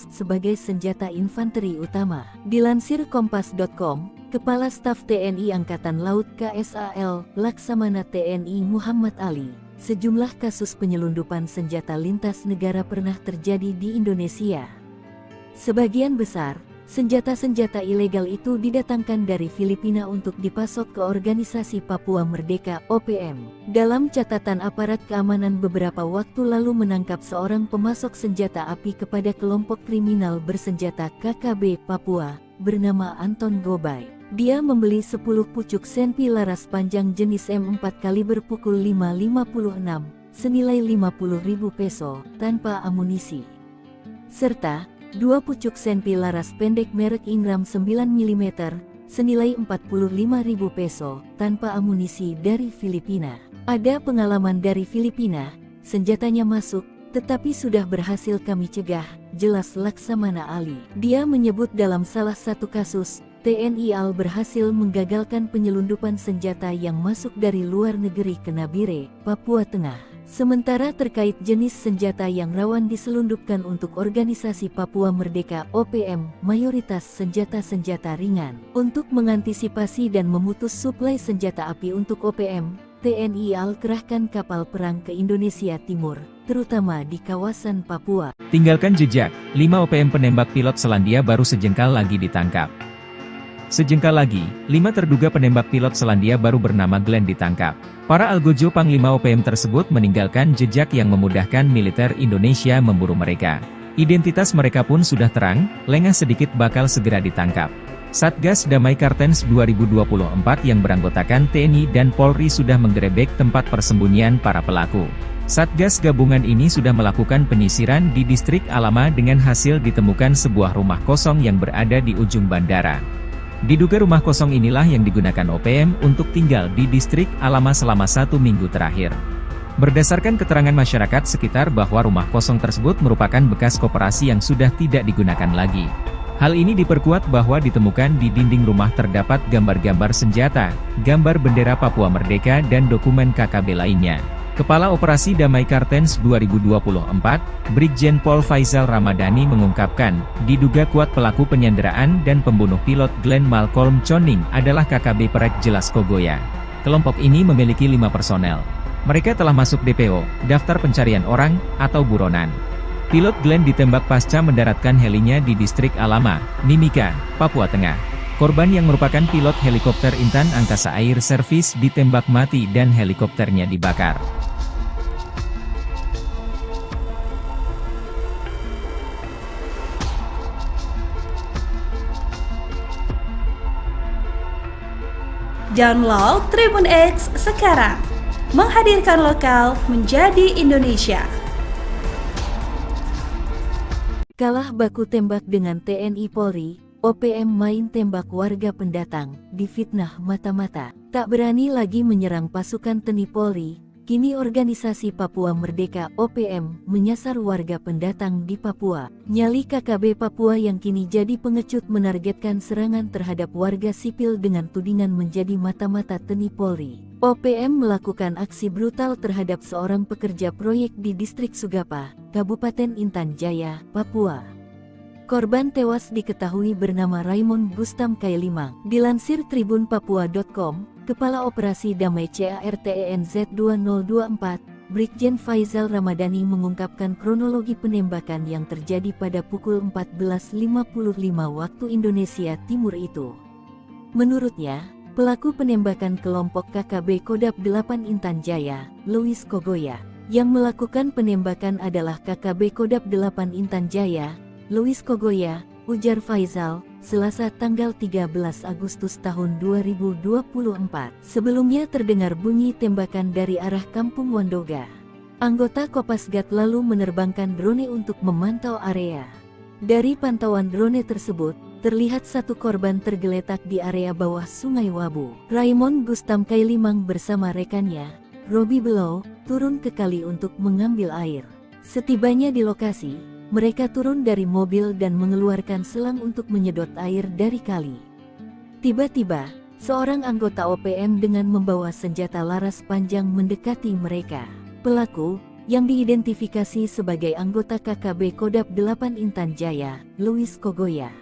sebagai senjata infanteri utama. Dilansir Kompas.com, Kepala Staf TNI Angkatan Laut KSAL, Laksamana TNI Muhammad Ali, sejumlah kasus penyelundupan senjata lintas negara pernah terjadi di Indonesia. Sebagian besar senjata-senjata ilegal itu didatangkan dari Filipina untuk dipasok ke Organisasi Papua Merdeka (OPM). Dalam catatan aparat keamanan beberapa waktu lalu menangkap seorang pemasok senjata api kepada kelompok kriminal bersenjata KKB Papua, bernama Anton Gobay. Dia membeli 10 pucuk senpi laras panjang jenis M4 kaliber pukul 5.56, senilai 50.000 peso, tanpa amunisi. Serta 2 pucuk senpi laras pendek merek Ingram 9 mm, senilai 45.000 peso, tanpa amunisi dari Filipina. Ada pengalaman dari Filipina, senjatanya masuk, tetapi sudah berhasil kami cegah, jelas Laksamana Ali. Dia menyebut dalam salah satu kasus, TNI AL berhasil menggagalkan penyelundupan senjata yang masuk dari luar negeri ke Nabire, Papua Tengah. Sementara terkait jenis senjata yang rawan diselundupkan untuk Organisasi Papua Merdeka (OPM), mayoritas senjata-senjata ringan. Untuk mengantisipasi dan memutus suplai senjata api untuk OPM, TNI AL kerahkan kapal perang ke Indonesia Timur, terutama di kawasan Papua. Tinggalkan jejak, 5 OPM penembak pilot Selandia baru sejengkal lagi ditangkap. Sejengkal lagi, 5 terduga penembak pilot Selandia baru bernama Glenn ditangkap. Para algojo Panglima OPM tersebut meninggalkan jejak yang memudahkan militer Indonesia memburu mereka. Identitas mereka pun sudah terang, lengah sedikit bakal segera ditangkap. Satgas Damai Kartens 2024 yang beranggotakan TNI dan Polri sudah menggerebek tempat persembunyian para pelaku. Satgas gabungan ini sudah melakukan penyisiran di distrik Alama dengan hasil ditemukan sebuah rumah kosong yang berada di ujung bandara. Diduga rumah kosong inilah yang digunakan OPM untuk tinggal di distrik Alama selama 1 minggu terakhir. Berdasarkan keterangan masyarakat sekitar bahwa rumah kosong tersebut merupakan bekas koperasi yang sudah tidak digunakan lagi. Hal ini diperkuat bahwa ditemukan di dinding rumah terdapat gambar-gambar senjata, gambar bendera Papua Merdeka dan dokumen KKB lainnya. Kepala Operasi Damai Kartens 2024, Brigjen Pol Faisal Ramadhani mengungkapkan, diduga kuat pelaku penyanderaan dan pembunuh pilot Glenn Malcolm Choning adalah KKB Perek Jelas Kogoya. Kelompok ini memiliki 5 personel. Mereka telah masuk DPO, daftar pencarian orang, atau buronan. Pilot Glenn ditembak pasca mendaratkan helinya di distrik Alama, Mimika, Papua Tengah. Korban yang merupakan pilot helikopter Intan Angkasa Air Service ditembak mati dan helikopternya dibakar. Download Tribun X sekarang, menghadirkan lokal menjadi Indonesia. Kalah baku tembak dengan TNI Polri, OPM main tembak warga pendatang, difitnah mata-mata. Tak berani lagi menyerang pasukan TNI Polri, kini Organisasi Papua Merdeka (OPM) menyasar warga pendatang di Papua. Nyali KKB Papua yang kini jadi pengecut menargetkan serangan terhadap warga sipil dengan tudingan menjadi mata-mata TNI Polri. OPM melakukan aksi brutal terhadap seorang pekerja proyek di distrik Sugapa, Kabupaten Intan Jaya, Papua. Korban tewas diketahui bernama Raymond Gustam Kailimang. Dilansir tribunpapua.com, Kepala Operasi Damai CARTENZ 2024, Brigjen Faisal Ramadhani mengungkapkan kronologi penembakan yang terjadi pada pukul 14.55 waktu Indonesia Timur itu. Menurutnya, Pelaku penembakan kelompok KKB Kodap 8 Intan Jaya, Louis Kogoya. Yang melakukan penembakan adalah KKB Kodap 8 Intan Jaya, Louis Kogoya, ujar Faizal, Selasa tanggal 13 Agustus tahun 2024. Sebelumnya terdengar bunyi tembakan dari arah Kampung Wandoga. Anggota Kopasgat lalu menerbangkan drone untuk memantau area. Dari pantauan drone tersebut, terlihat satu korban tergeletak di area bawah Sungai Wabu. Raymond Gustam Kailimang bersama rekannya, Robi Below, turun ke kali untuk mengambil air. Setibanya di lokasi, mereka turun dari mobil dan mengeluarkan selang untuk menyedot air dari kali. Tiba-tiba, seorang anggota OPM dengan membawa senjata laras panjang mendekati mereka. Pelaku, yang diidentifikasi sebagai anggota KKB Kodap 8 Intan Jaya, Louis Kogoya.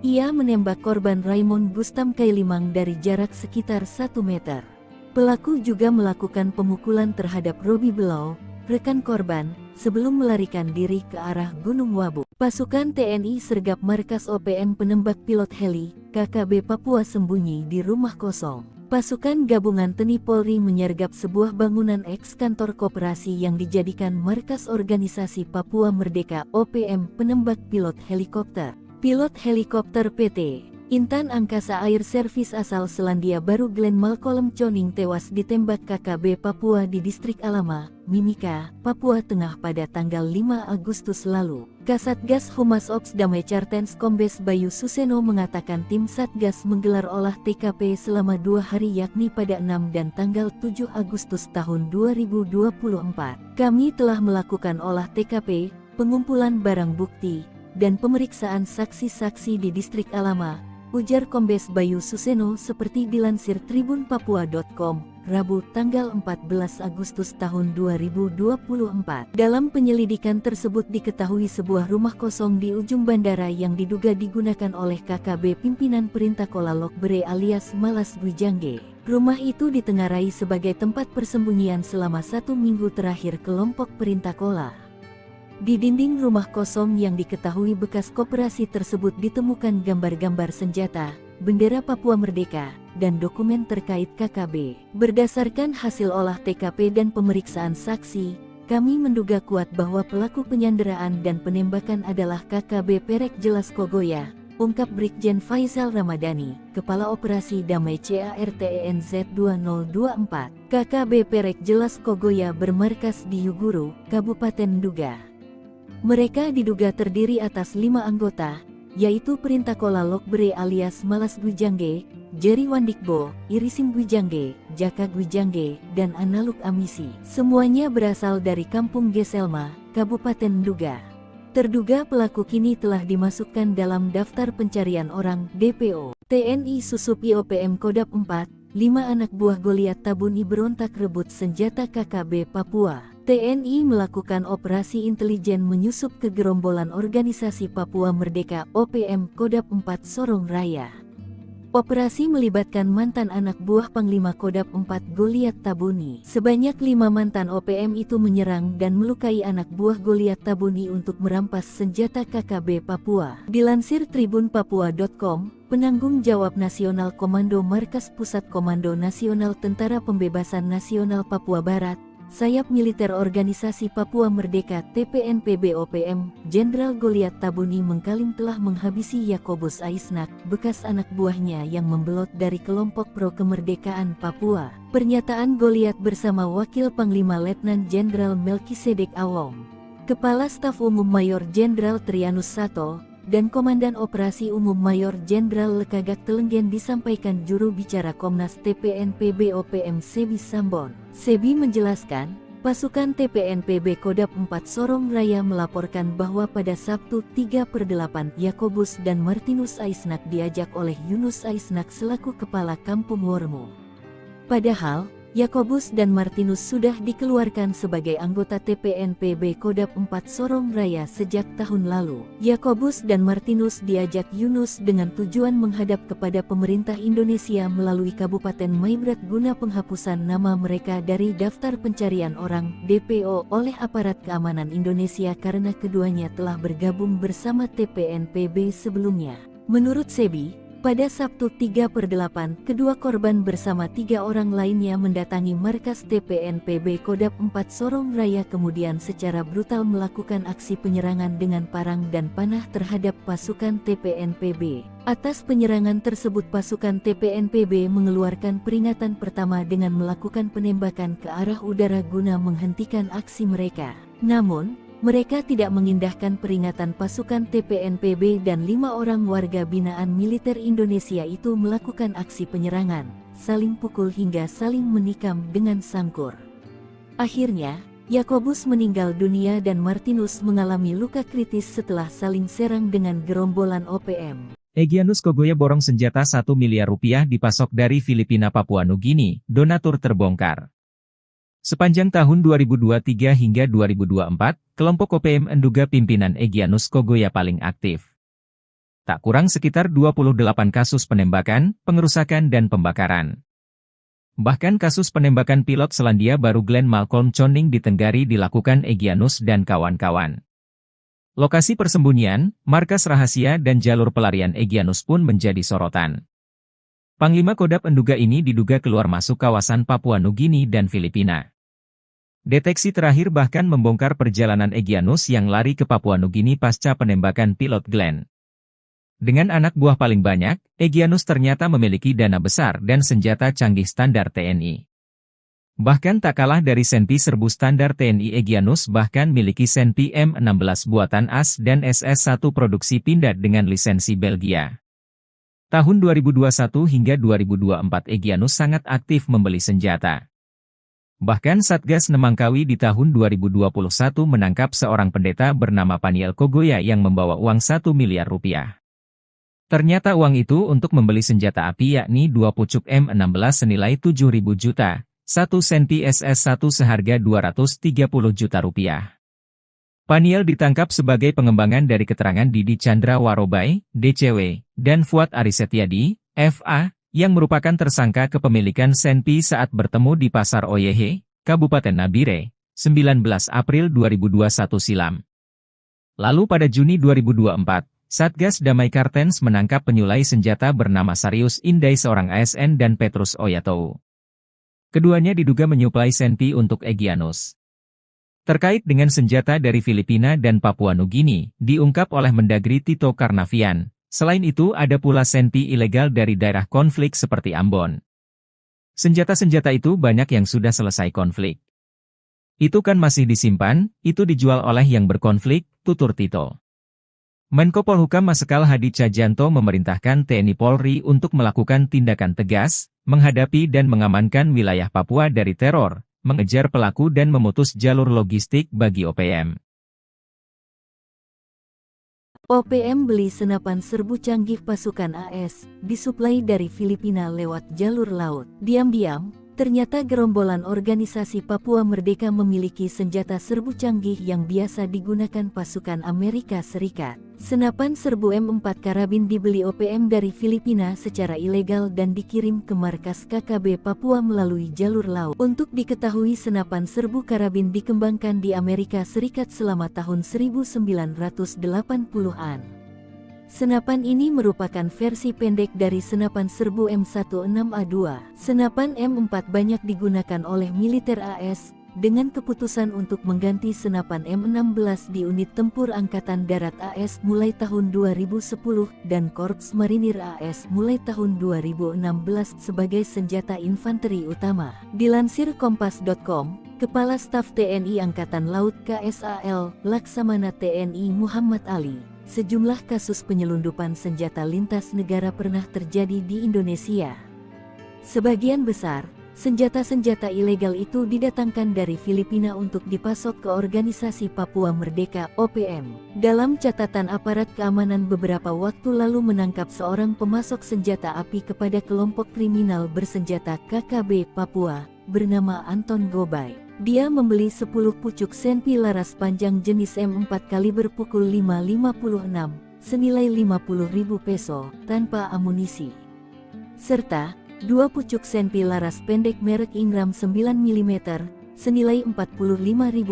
Ia menembak korban Raymond Gustam Kailimang dari jarak sekitar 1 meter. Pelaku juga melakukan pemukulan terhadap Robi Below, rekan korban, sebelum melarikan diri ke arah Gunung Wabu. Pasukan TNI sergap markas OPM penembak pilot heli, KKB Papua sembunyi di rumah kosong. Pasukan gabungan TNI Polri menyergap sebuah bangunan eks-kantor koperasi yang dijadikan markas organisasi Papua Merdeka OPM penembak pilot helikopter. Pilot helikopter PT Intan Angkasa Air Service asal Selandia Baru Glenn Malcolm Choning tewas ditembak KKB Papua di Distrik Alama, Mimika, Papua Tengah pada tanggal 5 Agustus lalu. Kasatgas Humas Ops Damai Cartens Kombes Bayu Suseno mengatakan tim Satgas menggelar olah TKP selama 2 hari yakni pada 6 dan tanggal 7 Agustus tahun 2024. Kami telah melakukan olah TKP, pengumpulan barang bukti, dan pemeriksaan saksi-saksi di Distrik Alama, ujar Kombes Bayu Suseno seperti dilansir tribunpapua.com, Rabu tanggal 14 Agustus tahun 2024. Dalam penyelidikan tersebut diketahui sebuah rumah kosong di ujung bandara yang diduga digunakan oleh KKB pimpinan Perintah Kola Lokbere alias Malas Gwijangge. Rumah itu ditengarai sebagai tempat persembunyian selama 1 minggu terakhir kelompok Perintah Kola. Di dinding rumah kosong yang diketahui bekas koperasi tersebut ditemukan gambar-gambar senjata, bendera Papua Merdeka, dan dokumen terkait KKB. Berdasarkan hasil olah TKP dan pemeriksaan saksi, kami menduga kuat bahwa pelaku penyanderaan dan penembakan adalah KKB Perek Jelas Kogoya, ungkap Brigjen Faizal Ramadhani, Kepala Operasi Damai CARTENZ 2024. KKB Perek Jelas Kogoya bermarkas di Yuguru, Kabupaten Nduga. Mereka diduga terdiri atas 5 anggota, yaitu Perintah Kola Lokbere alias Malas Gwijangge, Jerry Wandikbo, Irisim Gwijangge, Jaka Gwijangge, dan Analuk Amisi. Semuanya berasal dari Kampung Geselma, Kabupaten Nduga. Terduga pelaku kini telah dimasukkan dalam daftar pencarian orang DPO. TNI susup IOPM Kodap 4, 5 anak buah Goliat Tabuni berontak rebut senjata KKB Papua. TNI melakukan operasi intelijen menyusup ke gerombolan organisasi Papua Merdeka OPM Kodap 4 Sorong Raya. Operasi melibatkan mantan anak buah Panglima Kodap 4 Goliat Tabuni. Sebanyak 5 mantan OPM itu menyerang dan melukai anak buah Goliat Tabuni untuk merampas senjata KKB Papua. Dilansir tribunpapua.com, penanggung jawab nasional Komando Markas Pusat Komando Nasional Tentara Pembebasan Nasional Papua Barat, Sayap Militer Organisasi Papua Merdeka TPNPB OPM, Jenderal Goliat Tabuni mengklaim telah menghabisi Yakobus Aisnak, bekas anak buahnya yang membelot dari kelompok pro kemerdekaan Papua. Pernyataan Goliat bersama Wakil Panglima Letnan Jenderal Melkisedek Awong, Kepala Staf Umum Mayor Jenderal Trianus Sato, dan Komandan Operasi Umum Mayor Jenderal Lekagak Telenggen disampaikan juru bicara Komnas TPNPB OPM Sebi Sambon. Sebi menjelaskan, pasukan TPNPB Kodap 4 Sorong Raya melaporkan bahwa pada Sabtu 3/8 Yakobus dan Martinus Aisnak diajak oleh Yunus Aisnak selaku Kepala Kampung Wormo. Padahal, Yakobus dan Martinus sudah dikeluarkan sebagai anggota TPNPB Kodap 4 Sorong Raya sejak tahun lalu. Yakobus dan Martinus diajak Yunus dengan tujuan menghadap kepada pemerintah Indonesia melalui Kabupaten Maibrat guna penghapusan nama mereka dari daftar pencarian orang DPO oleh aparat keamanan Indonesia karena keduanya telah bergabung bersama TPNPB sebelumnya. Menurut Sebi, Pada Sabtu 3/8, kedua korban bersama 3 orang lainnya mendatangi markas TPNPB Kodap 4 Sorong Raya kemudian secara brutal melakukan aksi penyerangan dengan parang dan panah terhadap pasukan TPNPB. Atas penyerangan tersebut pasukan TPNPB mengeluarkan peringatan pertama dengan melakukan penembakan ke arah udara guna menghentikan aksi mereka. Namun, mereka tidak mengindahkan peringatan pasukan TPNPB dan 5 orang warga binaan militer Indonesia itu melakukan aksi penyerangan, saling pukul hingga saling menikam dengan sangkur. Akhirnya, Yakobus meninggal dunia dan Martinus mengalami luka kritis setelah saling serang dengan gerombolan OPM. Egyanus Kogoya borong senjata 1 miliar rupiah dipasok dari Filipina Papua Nugini, donatur terbongkar. Sepanjang tahun 2023 hingga 2024, kelompok OPM menduga pimpinan Egyanus Kogoya paling aktif. Tak kurang sekitar 28 kasus penembakan, pengerusakan dan pembakaran. Bahkan kasus penembakan pilot Selandia Baru Glenn Malcolm Choning di Tenggari dilakukan Egyanus dan kawan-kawan. Lokasi persembunyian, markas rahasia dan jalur pelarian Egyanus pun menjadi sorotan. Panglima Kodap menduga ini diduga keluar masuk kawasan Papua Nugini dan Filipina. Deteksi terakhir bahkan membongkar perjalanan Egyanus yang lari ke Papua Nugini pasca penembakan pilot Glenn. Dengan anak buah paling banyak, Egyanus ternyata memiliki dana besar dan senjata canggih standar TNI. Bahkan tak kalah dari Senpi serbu standar TNI, Egyanus bahkan miliki Senpi M16 buatan AS dan SS-1 produksi Pindad dengan lisensi Belgia. Tahun 2021 hingga 2024 Egyanus sangat aktif membeli senjata. Bahkan Satgas Nemangkawi di tahun 2021 menangkap seorang pendeta bernama Paniel Kogoya yang membawa uang 1 miliar rupiah. Ternyata uang itu untuk membeli senjata api yakni 2 pucuk M16 senilai 7.000 juta, 1 Senpi SS-1 seharga 230 juta rupiah. Paniel ditangkap sebagai pengembangan dari keterangan Didi Chandra Warobai, DCW, dan Fuad Arisetyadi, FA, yang merupakan tersangka kepemilikan Senpi saat bertemu di Pasar Oyehe, Kabupaten Nabire, 19 April 2021 silam. Lalu pada Juni 2024, Satgas Damai Kartens menangkap penyulai senjata bernama Sarius Indai seorang ASN dan Petrus Oyatou. Keduanya diduga menyuplai Senpi untuk Egyanus. Terkait dengan senjata dari Filipina dan Papua Nugini, diungkap oleh Mendagri Tito Karnavian. Selain itu ada pula Senpi ilegal dari daerah konflik seperti Ambon. Senjata-senjata itu banyak yang sudah selesai konflik. Itu kan masih disimpan, itu dijual oleh yang berkonflik, tutur Tito. Menko Polhukam Marsikal Hadi Cahyanto memerintahkan TNI Polri untuk melakukan tindakan tegas, menghadapi dan mengamankan wilayah Papua dari teror, mengejar pelaku dan memutus jalur logistik bagi OPM. OPM beli senapan serbu canggih pasukan AS, disuplai dari Filipina lewat jalur laut. Diam-diam, ternyata gerombolan organisasi Papua Merdeka memiliki senjata serbu canggih yang biasa digunakan pasukan Amerika Serikat. Senapan serbu M4 karabin dibeli OPM dari Filipina secara ilegal dan dikirim ke markas KKB Papua melalui jalur laut. Untuk diketahui senapan serbu karabin dikembangkan di Amerika Serikat selama tahun 1980-an. Senapan ini merupakan versi pendek dari senapan serbu M16A2. Senapan M4 banyak digunakan oleh militer AS, dengan keputusan untuk mengganti senapan M16 di unit tempur Angkatan Darat AS mulai tahun 2010 dan Korps Marinir AS mulai tahun 2016 sebagai senjata infanteri utama. Dilansir Kompas.com, Kepala Staf TNI Angkatan Laut KSAL, Laksamana TNI Muhammad Ali, sejumlah kasus penyelundupan senjata lintas negara pernah terjadi di Indonesia. Sebagian besar senjata-senjata ilegal itu didatangkan dari Filipina untuk dipasok ke Organisasi Papua Merdeka (OPM). Dalam catatan aparat keamanan beberapa waktu lalu menangkap seorang pemasok senjata api kepada kelompok kriminal bersenjata KKB Papua, bernama Anton Gobay. Dia membeli 10 pucuk Senpi laras panjang jenis M4 kaliber pukul 5.56, senilai 50.000 peso, tanpa amunisi. Serta 2 pucuk Senpi laras pendek merek Ingram 9 mm, senilai 45.000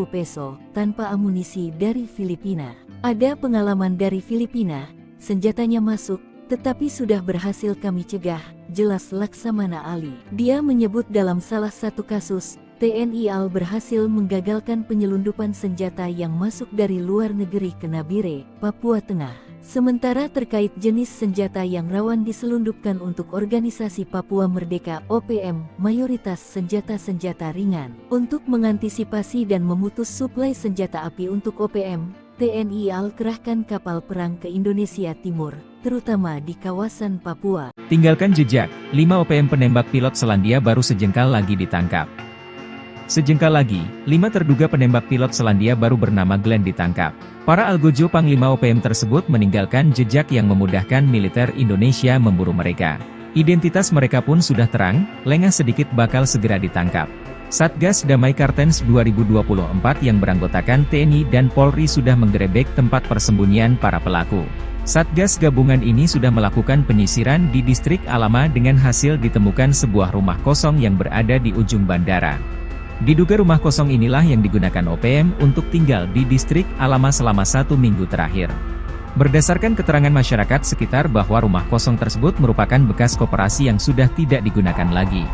peso, tanpa amunisi dari Filipina. Ada pengalaman dari Filipina, senjatanya masuk, Tetapi sudah berhasil kami cegah, jelas Laksamana Ali. Dia menyebut dalam salah satu kasus, TNI AL berhasil menggagalkan penyelundupan senjata yang masuk dari luar negeri ke Nabire, Papua Tengah. Sementara terkait jenis senjata yang rawan diselundupkan untuk organisasi Papua Merdeka (OPM), mayoritas senjata-senjata ringan. Untuk mengantisipasi dan memutus suplai senjata api untuk OPM, TNI AL kerahkan kapal perang ke Indonesia Timur, terutama di kawasan Papua. Tinggalkan jejak, 5 OPM penembak pilot Selandia Baru sejengkal lagi ditangkap. Sejengkal lagi, 5 terduga penembak pilot Selandia Baru bernama Glenn ditangkap. Para algojo Panglima OPM tersebut meninggalkan jejak yang memudahkan militer Indonesia memburu mereka. Identitas mereka pun sudah terang, lengah sedikit bakal segera ditangkap. Satgas Damai Kartens 2024 yang beranggotakan TNI dan Polri sudah menggerebek tempat persembunyian para pelaku. Satgas gabungan ini sudah melakukan penyisiran di distrik Alama dengan hasil ditemukan sebuah rumah kosong yang berada di ujung bandara. Diduga rumah kosong inilah yang digunakan OPM untuk tinggal di distrik Alama selama 1 minggu terakhir. Berdasarkan keterangan masyarakat sekitar bahwa rumah kosong tersebut merupakan bekas koperasi yang sudah tidak digunakan lagi.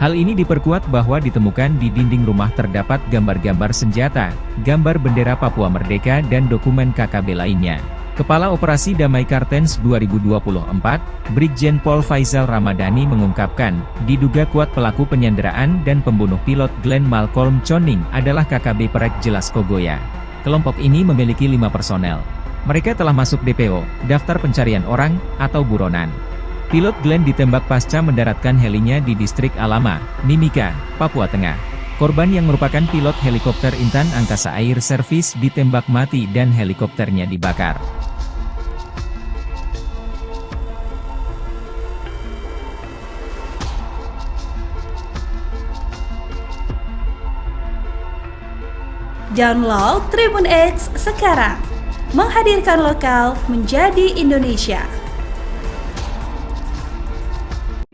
Hal ini diperkuat bahwa ditemukan di dinding rumah terdapat gambar-gambar senjata, gambar bendera Papua Merdeka dan dokumen KKB lainnya. Kepala Operasi Damai Kartens 2024, Brigjen Pol Faizal Ramadhani mengungkapkan, diduga kuat pelaku penyanderaan dan pembunuh pilot Glenn Malcolm Choning adalah KKB Perek Jelas Kogoya. Kelompok ini memiliki 5 personel. Mereka telah masuk DPO, daftar pencarian orang, atau buronan. Pilot Glenn ditembak pasca mendaratkan helinya di distrik Alama, Mimika, Papua Tengah. Korban yang merupakan pilot helikopter Intan Angkasa Air Service ditembak mati dan helikopternya dibakar. Download Tribun X sekarang, menghadirkan lokal menjadi Indonesia.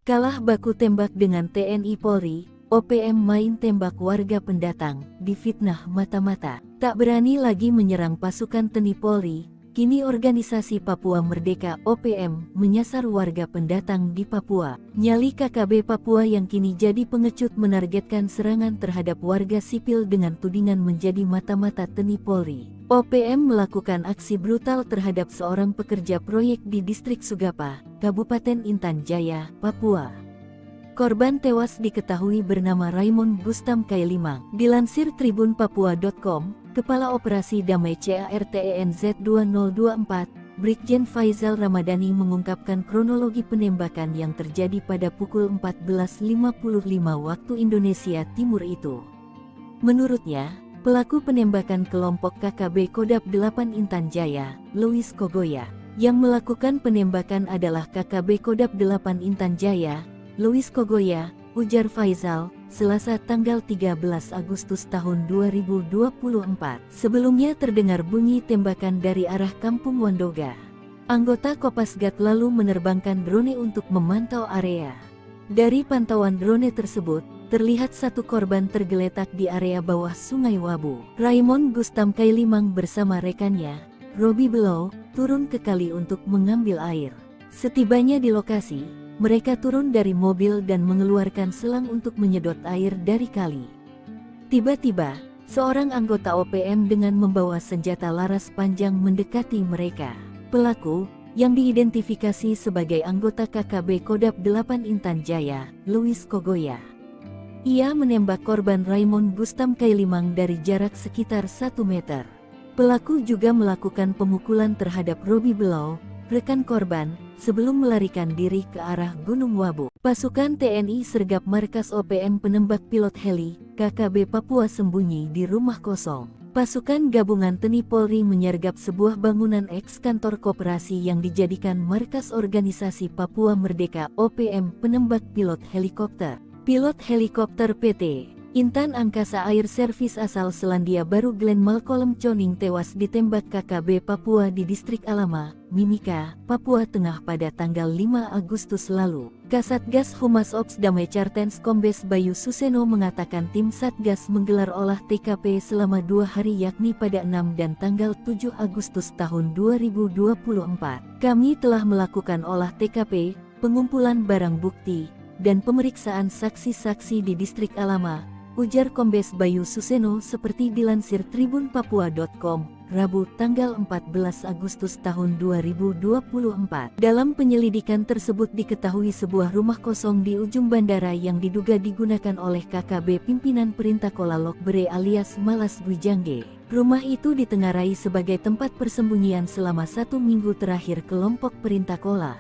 Kalah baku tembak dengan TNI Polri, OPM main tembak warga pendatang, difitnah mata-mata. Tak berani lagi menyerang pasukan TNI Polri, kini organisasi Papua Merdeka (OPM) menyasar warga pendatang di Papua. Nyali KKB Papua yang kini jadi pengecut menargetkan serangan terhadap warga sipil dengan tudingan menjadi mata-mata TNI Polri. OPM melakukan aksi brutal terhadap seorang pekerja proyek di distrik Sugapa, Kabupaten Intan Jaya, Papua. Korban tewas diketahui bernama Raymond Gustam Kailimang. Dilansir tribunpapua.com, Kepala Operasi Damai CARTENZ 2024, Brigjen Faizal Ramadhani mengungkapkan kronologi penembakan yang terjadi pada pukul 14.55 waktu Indonesia Timur itu. Menurutnya, pelaku penembakan kelompok KKB Kodap 8 Intan Jaya, Louis Kogoya. Yang melakukan penembakan adalah KKB Kodap 8 Intan Jaya, Louis Kogoya, ujar Faizal, Selasa tanggal 13 Agustus tahun 2024. Sebelumnya terdengar bunyi tembakan dari arah Kampung Wandoga. Anggota Kopasgat lalu menerbangkan drone untuk memantau area. Dari pantauan drone tersebut, terlihat satu korban tergeletak di area bawah Sungai Wabu. Raymond Gustam Kailimang bersama rekannya, Robi Below, turun ke kali untuk mengambil air. Setibanya di lokasi, mereka turun dari mobil dan mengeluarkan selang untuk menyedot air dari kali. Tiba-tiba, seorang anggota OPM dengan membawa senjata laras panjang mendekati mereka. Pelaku, yang diidentifikasi sebagai anggota KKB Kodap 8 Intan Jaya, Louis Kogoya. Ia menembak korban Raymond Gustam Kailimang dari jarak sekitar 1 meter. Pelaku juga melakukan pemukulan terhadap Robi Below, rekan korban, sebelum melarikan diri ke arah Gunung Wabu. Pasukan TNI sergap markas OPM penembak pilot heli, KKB Papua sembunyi di rumah kosong. Pasukan gabungan TNI Polri menyergap sebuah bangunan eks-kantor koperasi yang dijadikan markas organisasi Papua Merdeka (OPM) penembak pilot helikopter. Pilot helikopter PT Intan Angkasa Air Service asal Selandia Baru Glenn Malcolm Choning tewas ditembak KKB Papua di distrik Alama, Mimika, Papua Tengah pada tanggal 5 Agustus lalu. Kasatgas Humas Ops Damai Cartens Kombes Bayu Suseno mengatakan tim Satgas menggelar olah TKP selama 2 hari yakni pada 6 dan tanggal 7 Agustus tahun 2024. Kami telah melakukan olah TKP, pengumpulan barang bukti, dan pemeriksaan saksi-saksi di Distrik Alama, ujar Kombes Bayu Suseno seperti dilansir tribunpapua.com. Rabu tanggal 14 Agustus tahun 2024. Dalam penyelidikan tersebut diketahui sebuah rumah kosong di ujung bandara yang diduga digunakan oleh KKB pimpinan Perintah Kola Lokbere alias Malas Gwijangge. Rumah itu ditengarai sebagai tempat persembunyian selama 1 minggu terakhir kelompok Perintah Kola.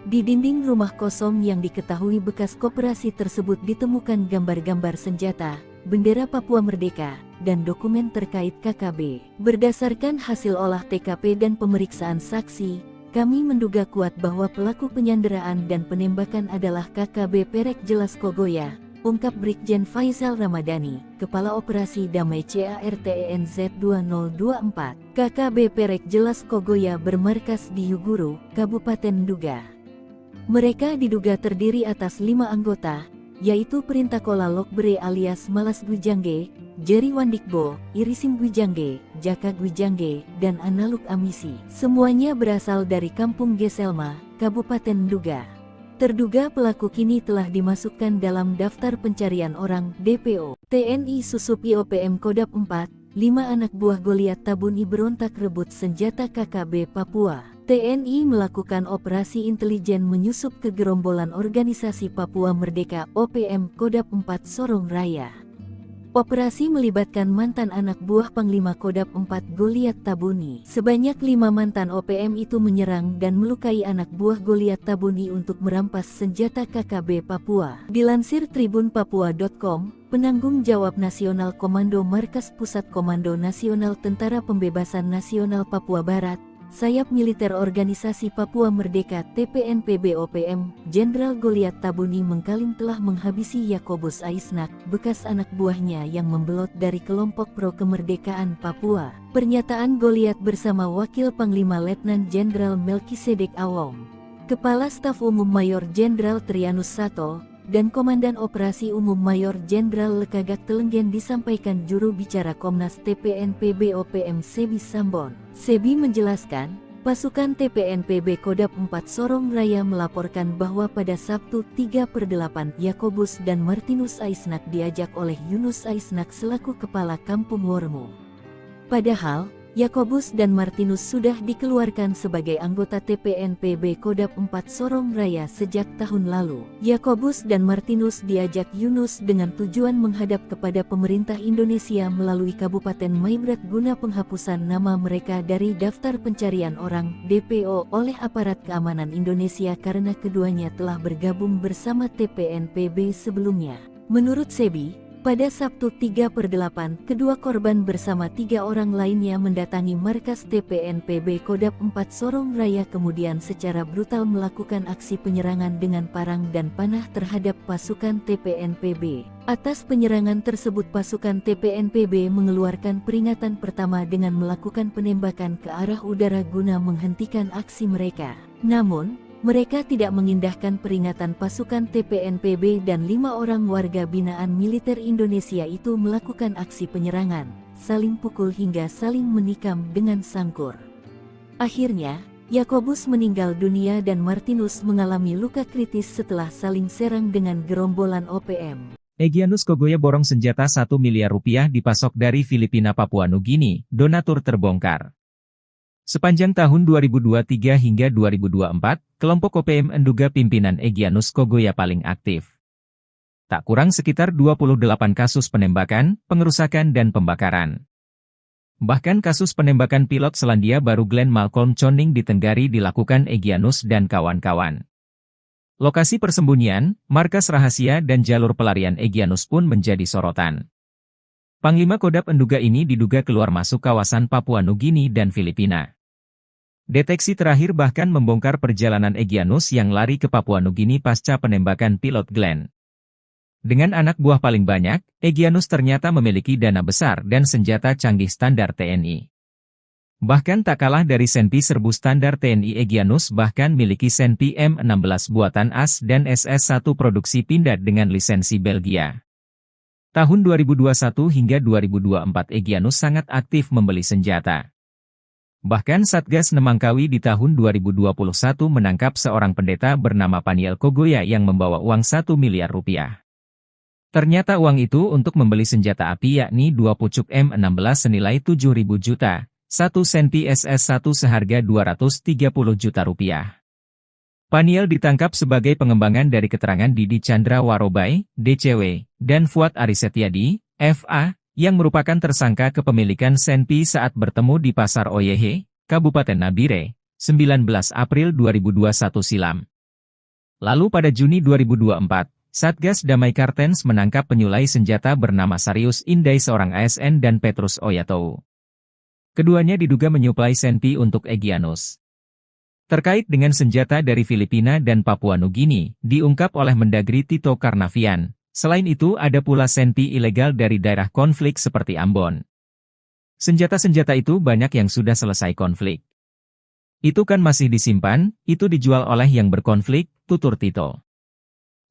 Di dinding rumah kosong yang diketahui bekas koperasi tersebut ditemukan gambar-gambar senjata, bendera Papua Merdeka, dan dokumen terkait KKB. Berdasarkan hasil olah TKP dan pemeriksaan saksi, kami menduga kuat bahwa pelaku penyanderaan dan penembakan adalah KKB Perek Jelas Kogoya, ungkap Brigjen Faizal Ramadhani, Kepala Operasi Damai CARTENZ 2024. KKB Perek Jelas Kogoya bermarkas di Yuguru, Kabupaten Nduga. Mereka diduga terdiri atas 5 anggota, yaitu Perintah Kola Lokbere alias Malas Gwijangge, Jerry Wandikbo, Irisim Gwijangge, Jaka Gwijangge, dan Analuk Amisi. Semuanya berasal dari Kampung Geselma, Kabupaten Nduga. Terduga pelaku kini telah dimasukkan dalam daftar pencarian orang DPO. TNI Susup IOPM Kodap 4, 5 anak buah Goliat Tabuni berontak rebut senjata KKB Papua. TNI melakukan operasi intelijen menyusup ke gerombolan organisasi Papua Merdeka OPM Kodap 4 Sorong Raya. Operasi melibatkan mantan anak buah Panglima Kodap 4 Goliat Tabuni. Sebanyak 5 mantan OPM itu menyerang dan melukai anak buah Goliat Tabuni untuk merampas senjata KKB Papua. Dilansir tribunpapua.com, penanggung jawab Nasional Komando Markas Pusat Komando Nasional Tentara Pembebasan Nasional Papua Barat, Sayap Militer Organisasi Papua Merdeka TPNPB OPM, Jenderal Goliat Tabuni mengklaim telah menghabisi Yakobus Aisnak, bekas anak buahnya yang membelot dari kelompok pro kemerdekaan Papua. Pernyataan Goliat bersama Wakil Panglima Letnan Jenderal Melkisedek Awong, Kepala Staf Umum Mayor Jenderal Trianus Sato, dan Komandan Operasi Umum Mayor Jenderal Lekagak Telenggen disampaikan juru bicara Komnas TPNPB OPM Sebi Sambon. Sebi menjelaskan, pasukan TPNPB Kodap 4 Sorong Raya melaporkan bahwa pada Sabtu 3/8 Yakobus dan Martinus Aisnak diajak oleh Yunus Aisnak selaku Kepala Kampung Wormu. Padahal, Yakobus dan Martinus sudah dikeluarkan sebagai anggota TPNPB Kodap 4 Sorong Raya sejak tahun lalu. Yakobus dan Martinus diajak Yunus dengan tujuan menghadap kepada pemerintah Indonesia melalui Kabupaten Maibrat guna penghapusan nama mereka dari daftar pencarian orang DPO oleh aparat keamanan Indonesia karena keduanya telah bergabung bersama TPNPB sebelumnya. Menurut Sebi, pada Sabtu 3/8, kedua korban bersama 3 orang lainnya mendatangi markas TPNPB Kodap 4 Sorong Raya kemudian secara brutal melakukan aksi penyerangan dengan parang dan panah terhadap pasukan TPNPB. Atas penyerangan tersebut pasukan TPNPB mengeluarkan peringatan pertama dengan melakukan penembakan ke arah udara guna menghentikan aksi mereka. Namun, mereka tidak mengindahkan peringatan pasukan TPNPB dan 5 orang warga binaan militer Indonesia itu melakukan aksi penyerangan, saling pukul hingga saling menikam dengan sangkur. Akhirnya, Yakobus meninggal dunia dan Martinus mengalami luka kritis setelah saling serang dengan gerombolan OPM. Egyanus Kogoya borong senjata 1 miliar rupiah dipasok dari Filipina Papua Nugini, donatur terbongkar. Sepanjang tahun 2023 hingga 2024, kelompok OPM Nduga pimpinan Egyanus Kogoya paling aktif. Tak kurang sekitar 28 kasus penembakan, pengerusakan dan pembakaran. Bahkan kasus penembakan pilot Selandia Baru Glenn Malcolm Choning di Tenggari dilakukan Egyanus dan kawan-kawan. Lokasi persembunyian, markas rahasia dan jalur pelarian Egyanus pun menjadi sorotan. Panglima Kodap Nduga ini diduga keluar masuk kawasan Papua Nugini dan Filipina. Deteksi terakhir bahkan membongkar perjalanan Egyanus yang lari ke Papua Nugini pasca penembakan pilot Glenn. Dengan anak buah paling banyak, Egyanus ternyata memiliki dana besar dan senjata canggih standar TNI. Bahkan tak kalah dari Senpi serbu standar TNI Egyanus bahkan miliki Senpi M16 buatan AS dan SS-1 produksi Pindad dengan lisensi Belgia. Tahun 2021 hingga 2024 Egyanus sangat aktif membeli senjata. Bahkan Satgas Nemangkawi di tahun 2021 menangkap seorang pendeta bernama Paniel Kogoya yang membawa uang 1 miliar rupiah. Ternyata uang itu untuk membeli senjata api yakni 2 pucuk M16 senilai 7.000 juta. 1 Senpi SS-1 seharga 230 juta rupiah. Paniel ditangkap sebagai pengembangan dari keterangan Didi Chandra Warobai, DCW, dan Fuad Arisetyadi, FA, yang merupakan tersangka kepemilikan Senpi saat bertemu di Pasar Oyehe, Kabupaten Nabire, 19 April 2021 silam. Lalu pada Juni 2024, Satgas Damai Kartens menangkap penyulai senjata bernama Sarius Indai seorang ASN dan Petrus Oyatou. Keduanya diduga menyuplai Senpi untuk Egyanus. Terkait dengan senjata dari Filipina dan Papua Nugini, diungkap oleh Mendagri Tito Karnavian. Selain itu ada pula Senpi ilegal dari daerah konflik seperti Ambon. Senjata-senjata itu banyak yang sudah selesai konflik. Itu kan masih disimpan, itu dijual oleh yang berkonflik, tutur Tito.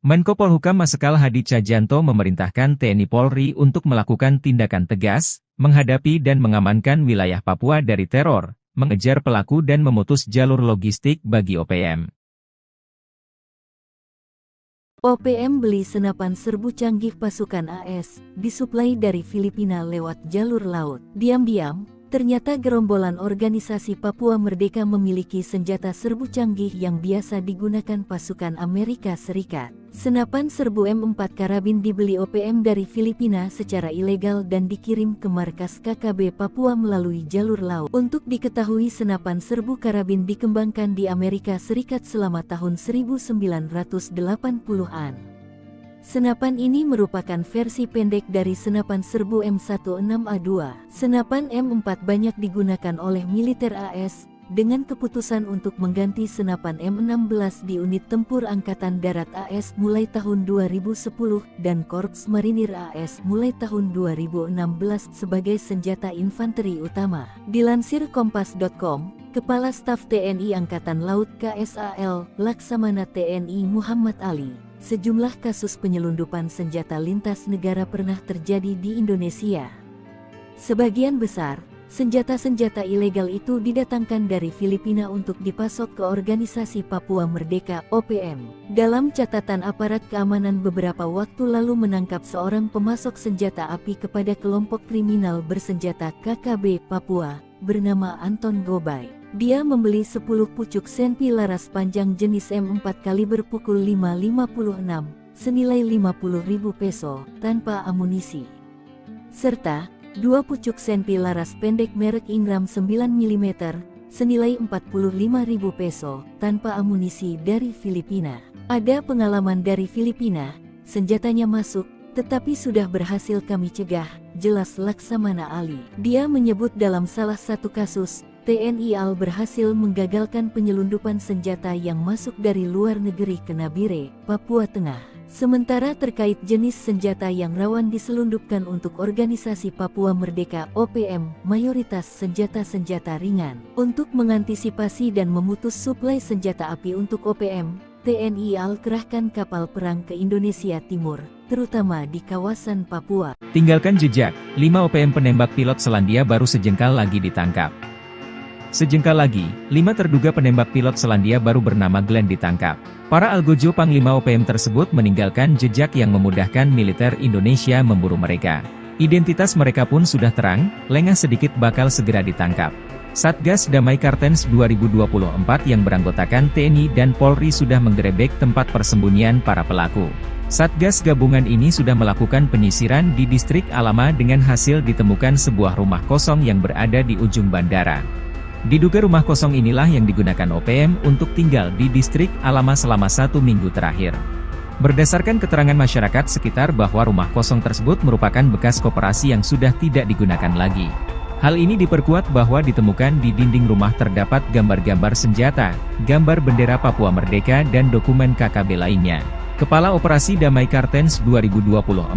Menko Polhukam Marsikal Hadi Cahyanto memerintahkan TNI Polri untuk melakukan tindakan tegas, menghadapi dan mengamankan wilayah Papua dari teror, mengejar pelaku dan memutus jalur logistik bagi OPM. OPM beli senapan serbu canggih pasukan AS, disuplai dari Filipina lewat jalur laut. Diam-diam, ternyata gerombolan organisasi Papua Merdeka memiliki senjata serbu canggih yang biasa digunakan pasukan Amerika Serikat. Senapan serbu M4 karabin dibeli OPM dari Filipina secara ilegal dan dikirim ke markas KKB Papua melalui jalur laut. Untuk diketahui senapan serbu karabin dikembangkan di Amerika Serikat selama tahun 1980-an. Senapan ini merupakan versi pendek dari senapan serbu M16A2. Senapan M4 banyak digunakan oleh militer AS, dengan keputusan untuk mengganti senapan M16 di unit tempur Angkatan Darat AS mulai tahun 2010 dan Korps Marinir AS mulai tahun 2016 sebagai senjata infanteri utama. Dilansir Kompas.com, Kepala Staf TNI Angkatan Laut KSAL, Laksamana TNI Muhammad Ali, sejumlah kasus penyelundupan senjata lintas negara pernah terjadi di Indonesia. Sebagian besar senjata-senjata ilegal itu didatangkan dari Filipina untuk dipasok ke Organisasi Papua Merdeka (OPM). Dalam catatan aparat keamanan beberapa waktu lalu menangkap seorang pemasok senjata api kepada kelompok kriminal bersenjata KKB Papua, bernama Anton Gobay. Dia membeli 10 pucuk Senpi laras panjang jenis M4 kaliber pukul 5.56, senilai 50.000 peso, tanpa amunisi. Serta 2 pucuk Senpi laras pendek merek Ingram 9 mm, senilai 45.000 peso, tanpa amunisi dari Filipina. Ada pengalaman dari Filipina, senjatanya masuk, tetapi sudah berhasil kami cegah, jelas Laksamana Ali. Dia menyebut dalam salah satu kasus, TNI AL berhasil menggagalkan penyelundupan senjata yang masuk dari luar negeri ke Nabire, Papua Tengah. Sementara terkait jenis senjata yang rawan diselundupkan untuk Organisasi Papua Merdeka (OPM), mayoritas senjata-senjata ringan. Untuk mengantisipasi dan memutus suplai senjata api untuk OPM, TNI AL kerahkan kapal perang ke Indonesia Timur, terutama di kawasan Papua. Tinggalkan jejak, 5 OPM penembak pilot Selandia baru sejengkal lagi ditangkap. Sejengkal lagi, 5 terduga penembak pilot Selandia baru bernama Glenn ditangkap. Para algojo Panglima OPM tersebut meninggalkan jejak yang memudahkan militer Indonesia memburu mereka. Identitas mereka pun sudah terang, lengah sedikit bakal segera ditangkap. Satgas Damai Kartens 2024 yang beranggotakan TNI dan Polri sudah menggerebek tempat persembunyian para pelaku. Satgas gabungan ini sudah melakukan penyisiran di distrik Alama dengan hasil ditemukan sebuah rumah kosong yang berada di ujung bandara. Diduga rumah kosong inilah yang digunakan OPM untuk tinggal di distrik Alama selama 1 minggu terakhir. Berdasarkan keterangan masyarakat sekitar bahwa rumah kosong tersebut merupakan bekas koperasi yang sudah tidak digunakan lagi. Hal ini diperkuat bahwa ditemukan di dinding rumah terdapat gambar-gambar senjata, gambar bendera Papua Merdeka dan dokumen KKB lainnya. Kepala Operasi Damai Kartens 2024,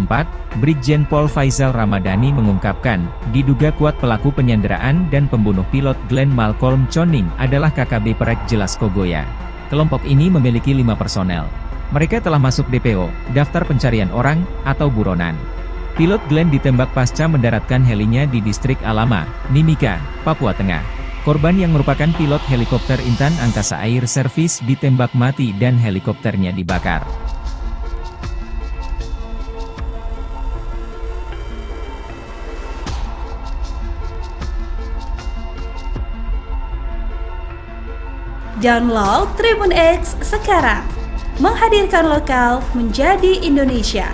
Brigjen Pol Faizal Ramadhani mengungkapkan, diduga kuat pelaku penyanderaan dan pembunuh pilot Glenn Malcolm Choning adalah KKB Perek Jelas Kogoya. Kelompok ini memiliki 5 personel. Mereka telah masuk DPO, Daftar Pencarian Orang, atau buronan. Pilot Glenn ditembak pasca mendaratkan helinya di distrik Alama, Mimika, Papua Tengah. Korban yang merupakan pilot helikopter Intan Angkasa Air Service ditembak mati dan helikopternya dibakar. Download Tribun X sekarang, menghadirkan lokal menjadi Indonesia.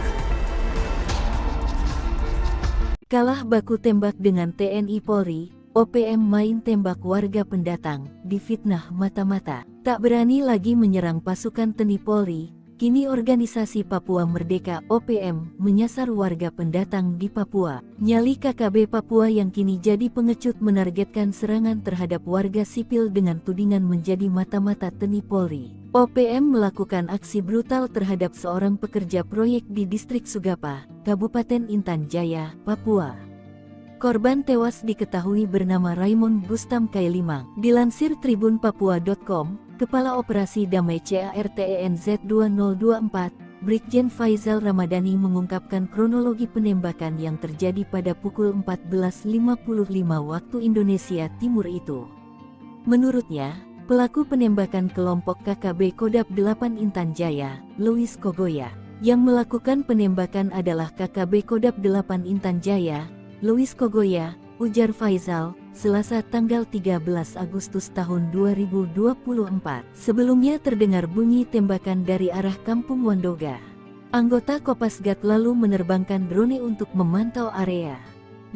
Kalah baku tembak dengan TNI Polri, OPM main tembak warga pendatang, difitnah mata-mata. Tak berani lagi menyerang pasukan TNI Polri, kini organisasi Papua Merdeka OPM menyasar warga pendatang di Papua. Nyali KKB Papua yang kini jadi pengecut menargetkan serangan terhadap warga sipil dengan tudingan menjadi mata-mata TNI Polri. OPM melakukan aksi brutal terhadap seorang pekerja proyek di distrik Sugapa, Kabupaten Intan Jaya, Papua. Korban tewas diketahui bernama Raymond Gustam Kailimang. Dilansir tribunpapua.com, Kepala Operasi Damai CARTENZ 2024, Brigjen Faizal Ramadhani mengungkapkan kronologi penembakan yang terjadi pada pukul 14.55 waktu Indonesia Timur itu. Menurutnya, pelaku penembakan kelompok KKB Kodap 8 Intan Jaya, Louis Kogoya. Yang melakukan penembakan adalah KKB Kodap 8 Intan Jaya, Louis Kogoya, ujar Faizal, Selasa tanggal 13 Agustus tahun 2024. Sebelumnya terdengar bunyi tembakan dari arah Kampung Wandoga. Anggota Kopasgat lalu menerbangkan drone untuk memantau area.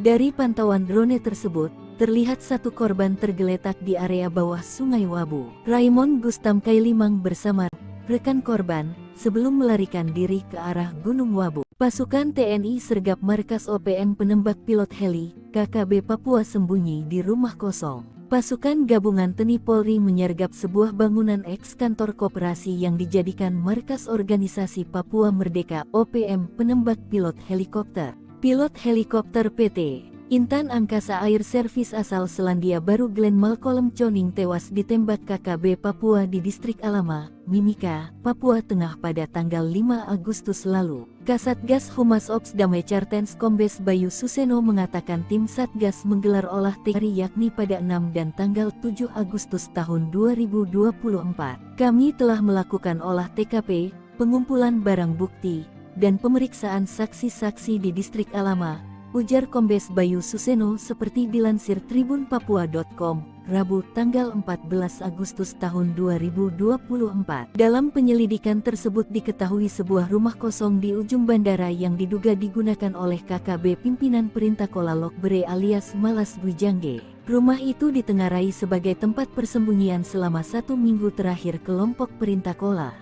Dari pantauan drone tersebut, terlihat satu korban tergeletak di area bawah Sungai Wabu. Raymond Gustam Kailimang bersama rekan korban, sebelum melarikan diri ke arah Gunung Wabu. Pasukan TNI sergap markas OPM penembak pilot heli, KKB Papua sembunyi di rumah kosong. Pasukan gabungan TNI Polri menyergap sebuah bangunan eks-kantor koperasi yang dijadikan markas organisasi Papua Merdeka OPM penembak pilot helikopter. Pilot helikopter PT Intan Angkasa Air Service asal Selandia Baru Glenn Malcolm Choning tewas ditembak KKB Papua di distrik Alama, Mimika, Papua Tengah pada tanggal 5 Agustus lalu. Kasatgas Humas Ops Damai Kartens Kombes Bayu Suseno mengatakan tim Satgas menggelar olah TKP yakni pada 6 dan tanggal 7 Agustus tahun 2024. Kami telah melakukan olah TKP, pengumpulan barang bukti, dan pemeriksaan saksi-saksi di distrik Alama, ujar Kombes Bayu Suseno seperti dilansir tribunpapua.com, Rabu tanggal 14 Agustus tahun 2024. Dalam penyelidikan tersebut diketahui sebuah rumah kosong di ujung bandara yang diduga digunakan oleh KKB pimpinan Perintah Kola Lokbere alias Malas Gwijangge. Rumah itu ditengarai sebagai tempat persembunyian selama 1 minggu terakhir kelompok Perintah Kola.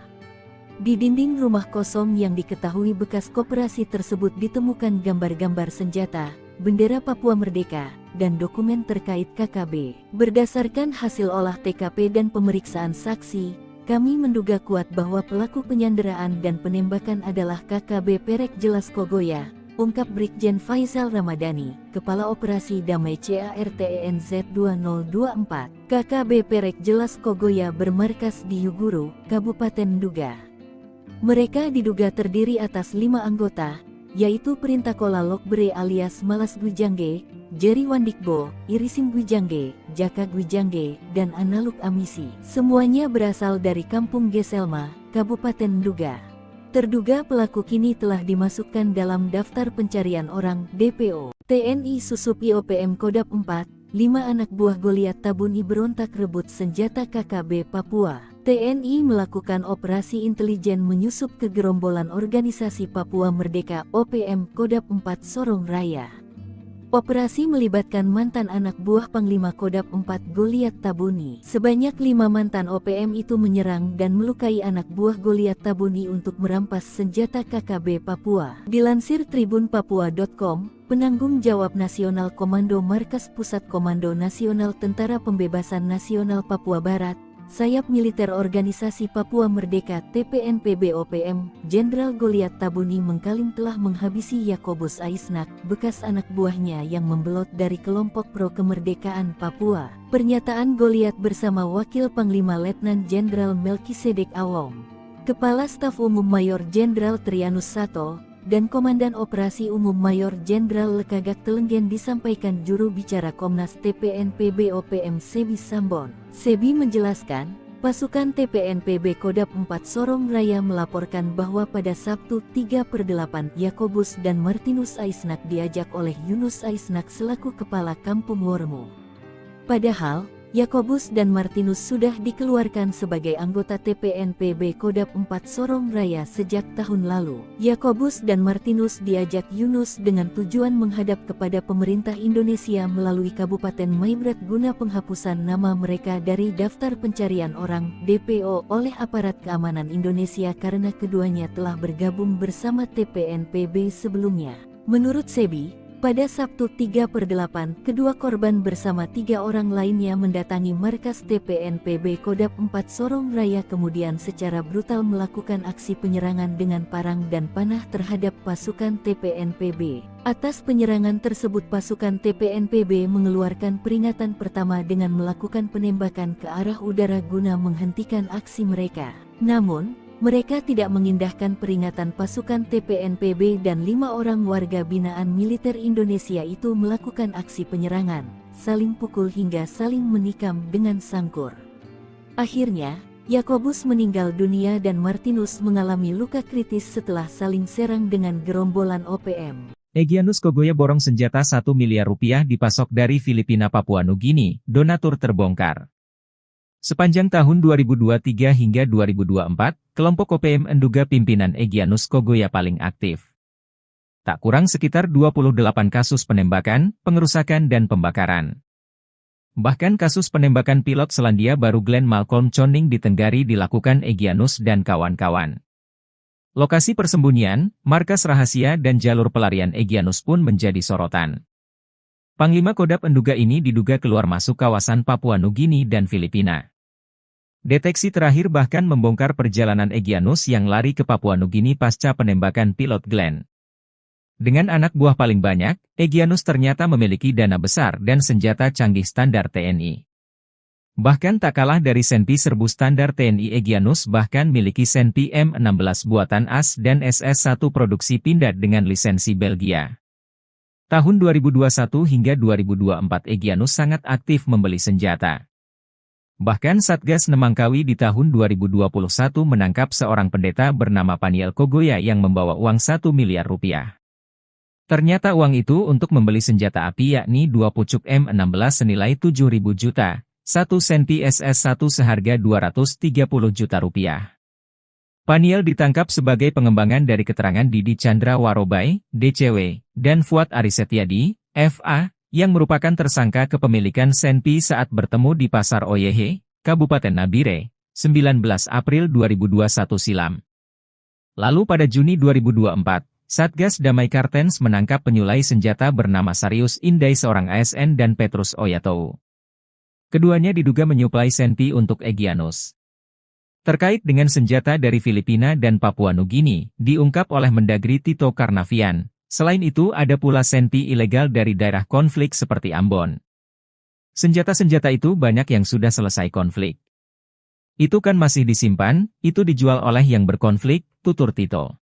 Di dinding rumah kosong yang diketahui bekas koperasi tersebut ditemukan gambar-gambar senjata, bendera Papua Merdeka, dan dokumen terkait KKB. Berdasarkan hasil olah TKP dan pemeriksaan saksi, kami menduga kuat bahwa pelaku penyanderaan dan penembakan adalah KKB Perek Jelas Kogoya, ungkap Brigjen Faizal Ramadhani, Kepala Operasi Damai CARTENZ 2024. KKB Perek Jelas Kogoya bermarkas di Yuguru, Kabupaten Nduga. Mereka diduga terdiri atas 5 anggota, yaitu Perintah Kola Lokbere alias Malas Gwijangge, Jerry Wandikbo, Irisim Gwijangge, Jaka Gwijangge, dan Analuk Amisi. Semuanya berasal dari Kampung Geselma, Kabupaten Nduga. Terduga pelaku kini telah dimasukkan dalam daftar pencarian orang DPO. TNI susup IOPM Kodap 4, 5 anak buah Goliat Tabuni berontak rebut senjata KKB Papua. TNI melakukan operasi intelijen menyusup ke gerombolan organisasi Papua Merdeka OPM Kodap 4 Sorong Raya. Operasi melibatkan mantan anak buah Panglima Kodap 4 Goliat Tabuni. Sebanyak 5 mantan OPM itu menyerang dan melukai anak buah Goliat Tabuni untuk merampas senjata KKB Papua. Dilansir tribunpapua.com, penanggung jawab Nasional Komando Markas Pusat Komando Nasional Tentara Pembebasan Nasional Papua Barat, sayap militer Organisasi Papua Merdeka TPNPB-OPM, Jenderal Goliat Tabuni mengklaim telah menghabisi Yakobus Aisnak, bekas anak buahnya yang membelot dari kelompok pro-kemerdekaan Papua. Pernyataan Goliat bersama Wakil Panglima Letnan Jenderal Melkisedek Awom, Kepala Staf Umum Mayor Jenderal Trianus Sato, dan Komandan Operasi Umum Mayor Jenderal Lekagak Telenggen disampaikan juru bicara Komnas TPNPB-OPM Sebi Sambon. Sebi menjelaskan, pasukan TPNPB Kodap 4 Sorong Raya melaporkan bahwa pada Sabtu 3/8 Yakobus dan Martinus Aisnak diajak oleh Yunus Aisnak selaku Kepala Kampung Wormo. Padahal, Yakobus dan Martinus sudah dikeluarkan sebagai anggota TPNPB Kodap 4 Sorong Raya sejak tahun lalu. Yakobus dan Martinus diajak Yunus dengan tujuan menghadap kepada pemerintah Indonesia melalui Kabupaten Maibrat guna penghapusan nama mereka dari daftar pencarian orang (DPO) oleh aparat keamanan Indonesia karena keduanya telah bergabung bersama TPNPB sebelumnya. Menurut Sebi, pada Sabtu 3/8, kedua korban bersama 3 orang lainnya mendatangi markas TPNPB Kodap 4 Sorong Raya kemudian secara brutal melakukan aksi penyerangan dengan parang dan panah terhadap pasukan TPNPB. Atas penyerangan tersebut pasukan TPNPB mengeluarkan peringatan pertama dengan melakukan penembakan ke arah udara guna menghentikan aksi mereka. Namun, mereka tidak mengindahkan peringatan pasukan TPNPB dan 5 orang warga binaan militer Indonesia itu melakukan aksi penyerangan, saling pukul hingga saling menikam dengan sangkur. Akhirnya, Yakobus meninggal dunia dan Martinus mengalami luka kritis setelah saling serang dengan gerombolan OPM. Egyanus Kogoya borong senjata 1 miliar rupiah dipasok dari Filipina Papua Nugini, donatur terbongkar. Sepanjang tahun 2023 hingga 2024, kelompok OPM menduga pimpinan Egyanus Kogoya paling aktif. Tak kurang sekitar 28 kasus penembakan, pengerusakan dan pembakaran. Bahkan kasus penembakan pilot Selandia Baru Glenn Malcolm Choning di Tenggari dilakukan Egyanus dan kawan-kawan. Lokasi persembunyian, markas rahasia dan jalur pelarian Egyanus pun menjadi sorotan. Panglima Kodap menduga ini diduga keluar masuk kawasan Papua Nugini dan Filipina. Deteksi terakhir bahkan membongkar perjalanan Egyanus yang lari ke Papua Nugini pasca penembakan pilot Glenn. Dengan anak buah paling banyak, Egyanus ternyata memiliki dana besar dan senjata canggih standar TNI. Bahkan tak kalah dari Senpi serbu standar TNI, Egyanus bahkan miliki Senpi M16 buatan AS dan SS-1 produksi Pindad dengan lisensi Belgia. Tahun 2021 hingga 2024 Egyanus sangat aktif membeli senjata. Bahkan Satgas Nemangkawi di tahun 2021 menangkap seorang pendeta bernama Paniel Kogoya yang membawa uang 1 miliar rupiah. Ternyata uang itu untuk membeli senjata api yakni 2 pucuk M16 senilai 7.000 juta, 1 Senpi SS-1 seharga 230 juta rupiah. Paniel ditangkap sebagai pengembangan dari keterangan Didi Chandra Warobai, DCW, dan Fuad Arisetyadi, FA, yang merupakan tersangka kepemilikan Senpi saat bertemu di Pasar Oyehe, Kabupaten Nabire, 19 April 2021 silam. Lalu pada Juni 2024, Satgas Damai Kartens menangkap penyulai senjata bernama Sarius Indai seorang ASN dan Petrus Oyatou. Keduanya diduga menyuplai Senpi untuk Egyanus. Terkait dengan senjata dari Filipina dan Papua Nugini, diungkap oleh Mendagri Tito Karnavian. Selain itu ada pula Senpi ilegal dari daerah konflik seperti Ambon. Senjata-senjata itu banyak yang sudah selesai konflik. Itu kan masih disimpan, itu dijual oleh yang berkonflik, tutur Tito.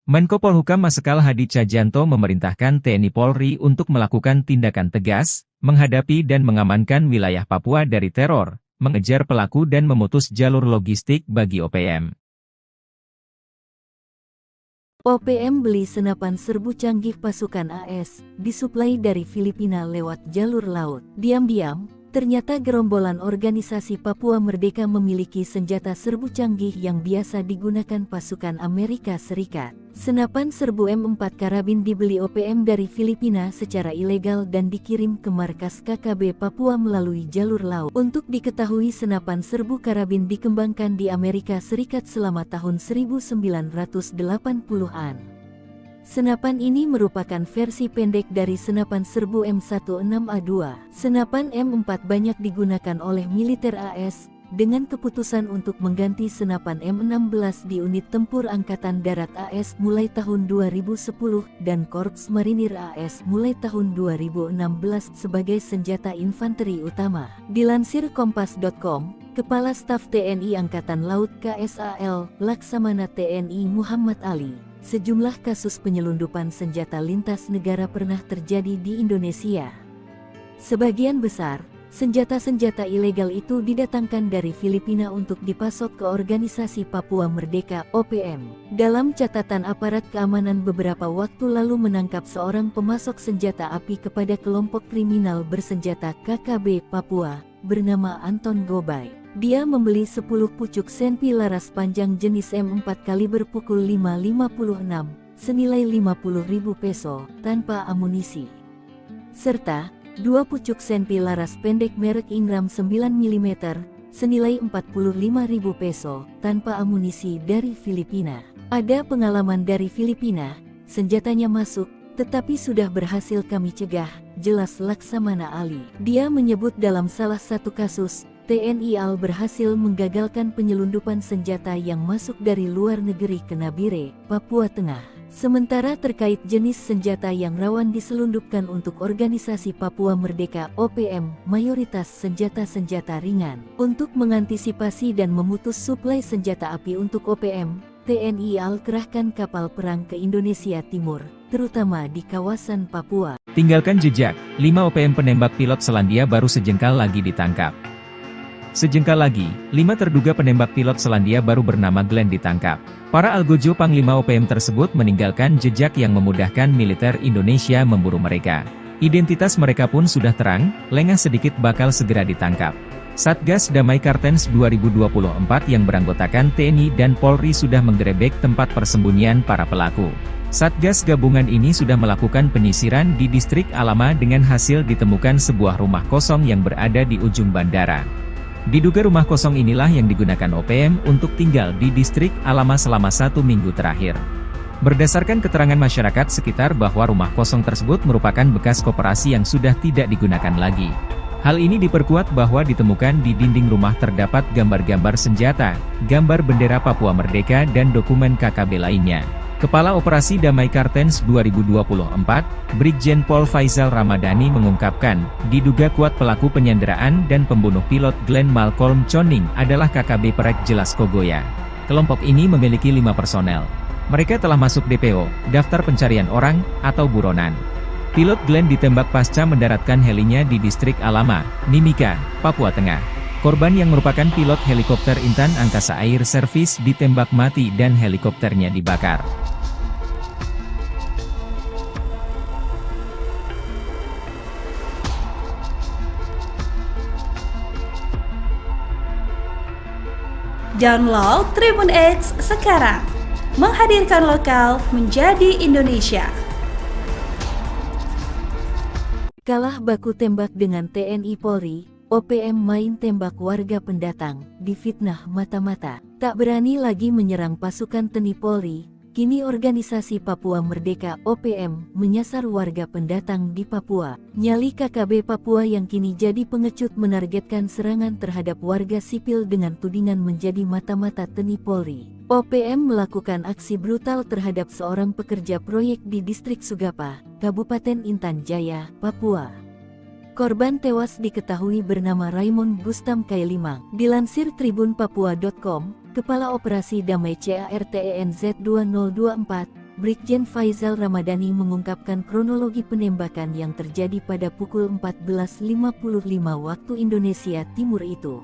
Menko Polhukam Marsikal Hadi Cahyanto memerintahkan TNI Polri untuk melakukan tindakan tegas, menghadapi dan mengamankan wilayah Papua dari teror, mengejar pelaku dan memutus jalur logistik bagi OPM. OPM beli senapan serbu canggih pasukan AS, disuplai dari Filipina lewat jalur laut. Diam-diam, ternyata gerombolan organisasi Papua Merdeka memiliki senjata serbu canggih yang biasa digunakan pasukan Amerika Serikat. Senapan serbu M4 karabin dibeli OPM dari Filipina secara ilegal dan dikirim ke markas KKB Papua melalui jalur laut. Untuk diketahui senapan serbu karabin dikembangkan di Amerika Serikat selama tahun 1980-an. Senapan ini merupakan versi pendek dari senapan serbu M16A2. Senapan M4 banyak digunakan oleh militer AS, dengan keputusan untuk mengganti senapan M16 di unit tempur Angkatan Darat AS mulai tahun 2010 dan Korps Marinir AS mulai tahun 2016 sebagai senjata infanteri utama. Dilansir Kompas.com, Kepala Staf TNI Angkatan Laut KSAL, Laksamana TNI Muhammad Ali, sejumlah kasus penyelundupan senjata lintas negara pernah terjadi di Indonesia. Sebagian besar senjata-senjata ilegal itu didatangkan dari Filipina untuk dipasok ke Organisasi Papua Merdeka (OPM). Dalam catatan aparat keamanan beberapa waktu lalu menangkap seorang pemasok senjata api kepada kelompok kriminal bersenjata KKB Papua, bernama Anton Gobay. Dia membeli 10 pucuk senpi laras panjang jenis M4 kaliber pukul 5.56, senilai 50.000 peso, tanpa amunisi. Serta 2 pucuk senpi laras pendek merek Ingram 9 mm, senilai 45.000 peso, tanpa amunisi dari Filipina. Ada pengalaman dari Filipina, senjatanya masuk, tetapi sudah berhasil kami cegah, jelas Laksamana Ali. Dia menyebut dalam salah satu kasus, TNI AL berhasil menggagalkan penyelundupan senjata yang masuk dari luar negeri ke Nabire, Papua Tengah. Sementara terkait jenis senjata yang rawan diselundupkan untuk Organisasi Papua Merdeka (OPM), mayoritas senjata-senjata ringan. Untuk mengantisipasi dan memutus suplai senjata api untuk OPM, TNI AL kerahkan kapal perang ke Indonesia Timur, terutama di kawasan Papua. Tinggalkan jejak, 5 OPM penembak pilot Selandia Baru sejengkal lagi ditangkap. Sejengkal lagi, 5 terduga penembak pilot Selandia Baru bernama Glenn ditangkap. Para algojo Panglima OPM tersebut meninggalkan jejak yang memudahkan militer Indonesia memburu mereka. Identitas mereka pun sudah terang, lengah sedikit bakal segera ditangkap. Satgas Damai Kartens 2024 yang beranggotakan TNI dan Polri sudah menggerebek tempat persembunyian para pelaku. Satgas gabungan ini sudah melakukan penyisiran di distrik Alama dengan hasil ditemukan sebuah rumah kosong yang berada di ujung bandara. Diduga rumah kosong inilah yang digunakan OPM untuk tinggal di distrik Alama selama 1 minggu terakhir. Berdasarkan keterangan masyarakat sekitar bahwa rumah kosong tersebut merupakan bekas koperasi yang sudah tidak digunakan lagi. Hal ini diperkuat bahwa ditemukan di dinding rumah terdapat gambar-gambar senjata, gambar bendera Papua Merdeka dan dokumen KKB lainnya. Kepala Operasi Damai Kartens 2024, Brigjen Pol Faizal Ramadhani mengungkapkan, diduga kuat pelaku penyanderaan dan pembunuh pilot Glenn Malcolm Choning adalah KKB Perek Jelas Kogoya. Kelompok ini memiliki 5 personel. Mereka telah masuk DPO, daftar pencarian orang, atau buronan. Pilot Glenn ditembak pasca mendaratkan helinya di distrik Alama, Mimika, Papua Tengah. Korban yang merupakan pilot helikopter Intan Angkasa Air Service ditembak mati dan helikopternya dibakar. Download Tribun X sekarang, menghadirkan lokal menjadi Indonesia. Kalah baku tembak dengan TNI Polri, OPM main tembak warga pendatang, difitnah mata-mata. Tak berani lagi menyerang pasukan TNI Polri, kini Organisasi Papua Merdeka (OPM) menyasar warga pendatang di Papua. Nyali KKB Papua yang kini jadi pengecut menargetkan serangan terhadap warga sipil dengan tudingan menjadi mata-mata TNI Polri. OPM melakukan aksi brutal terhadap seorang pekerja proyek di distrik Sugapa, Kabupaten Intan Jaya, Papua. Korban tewas diketahui bernama Raymond Gustam Kailimang. Dilansir tribunpapua.com, Kepala Operasi Damai CARTENZ 2024, Brigjen Faizal Ramadhani mengungkapkan kronologi penembakan yang terjadi pada pukul 14.55 waktu Indonesia Timur itu.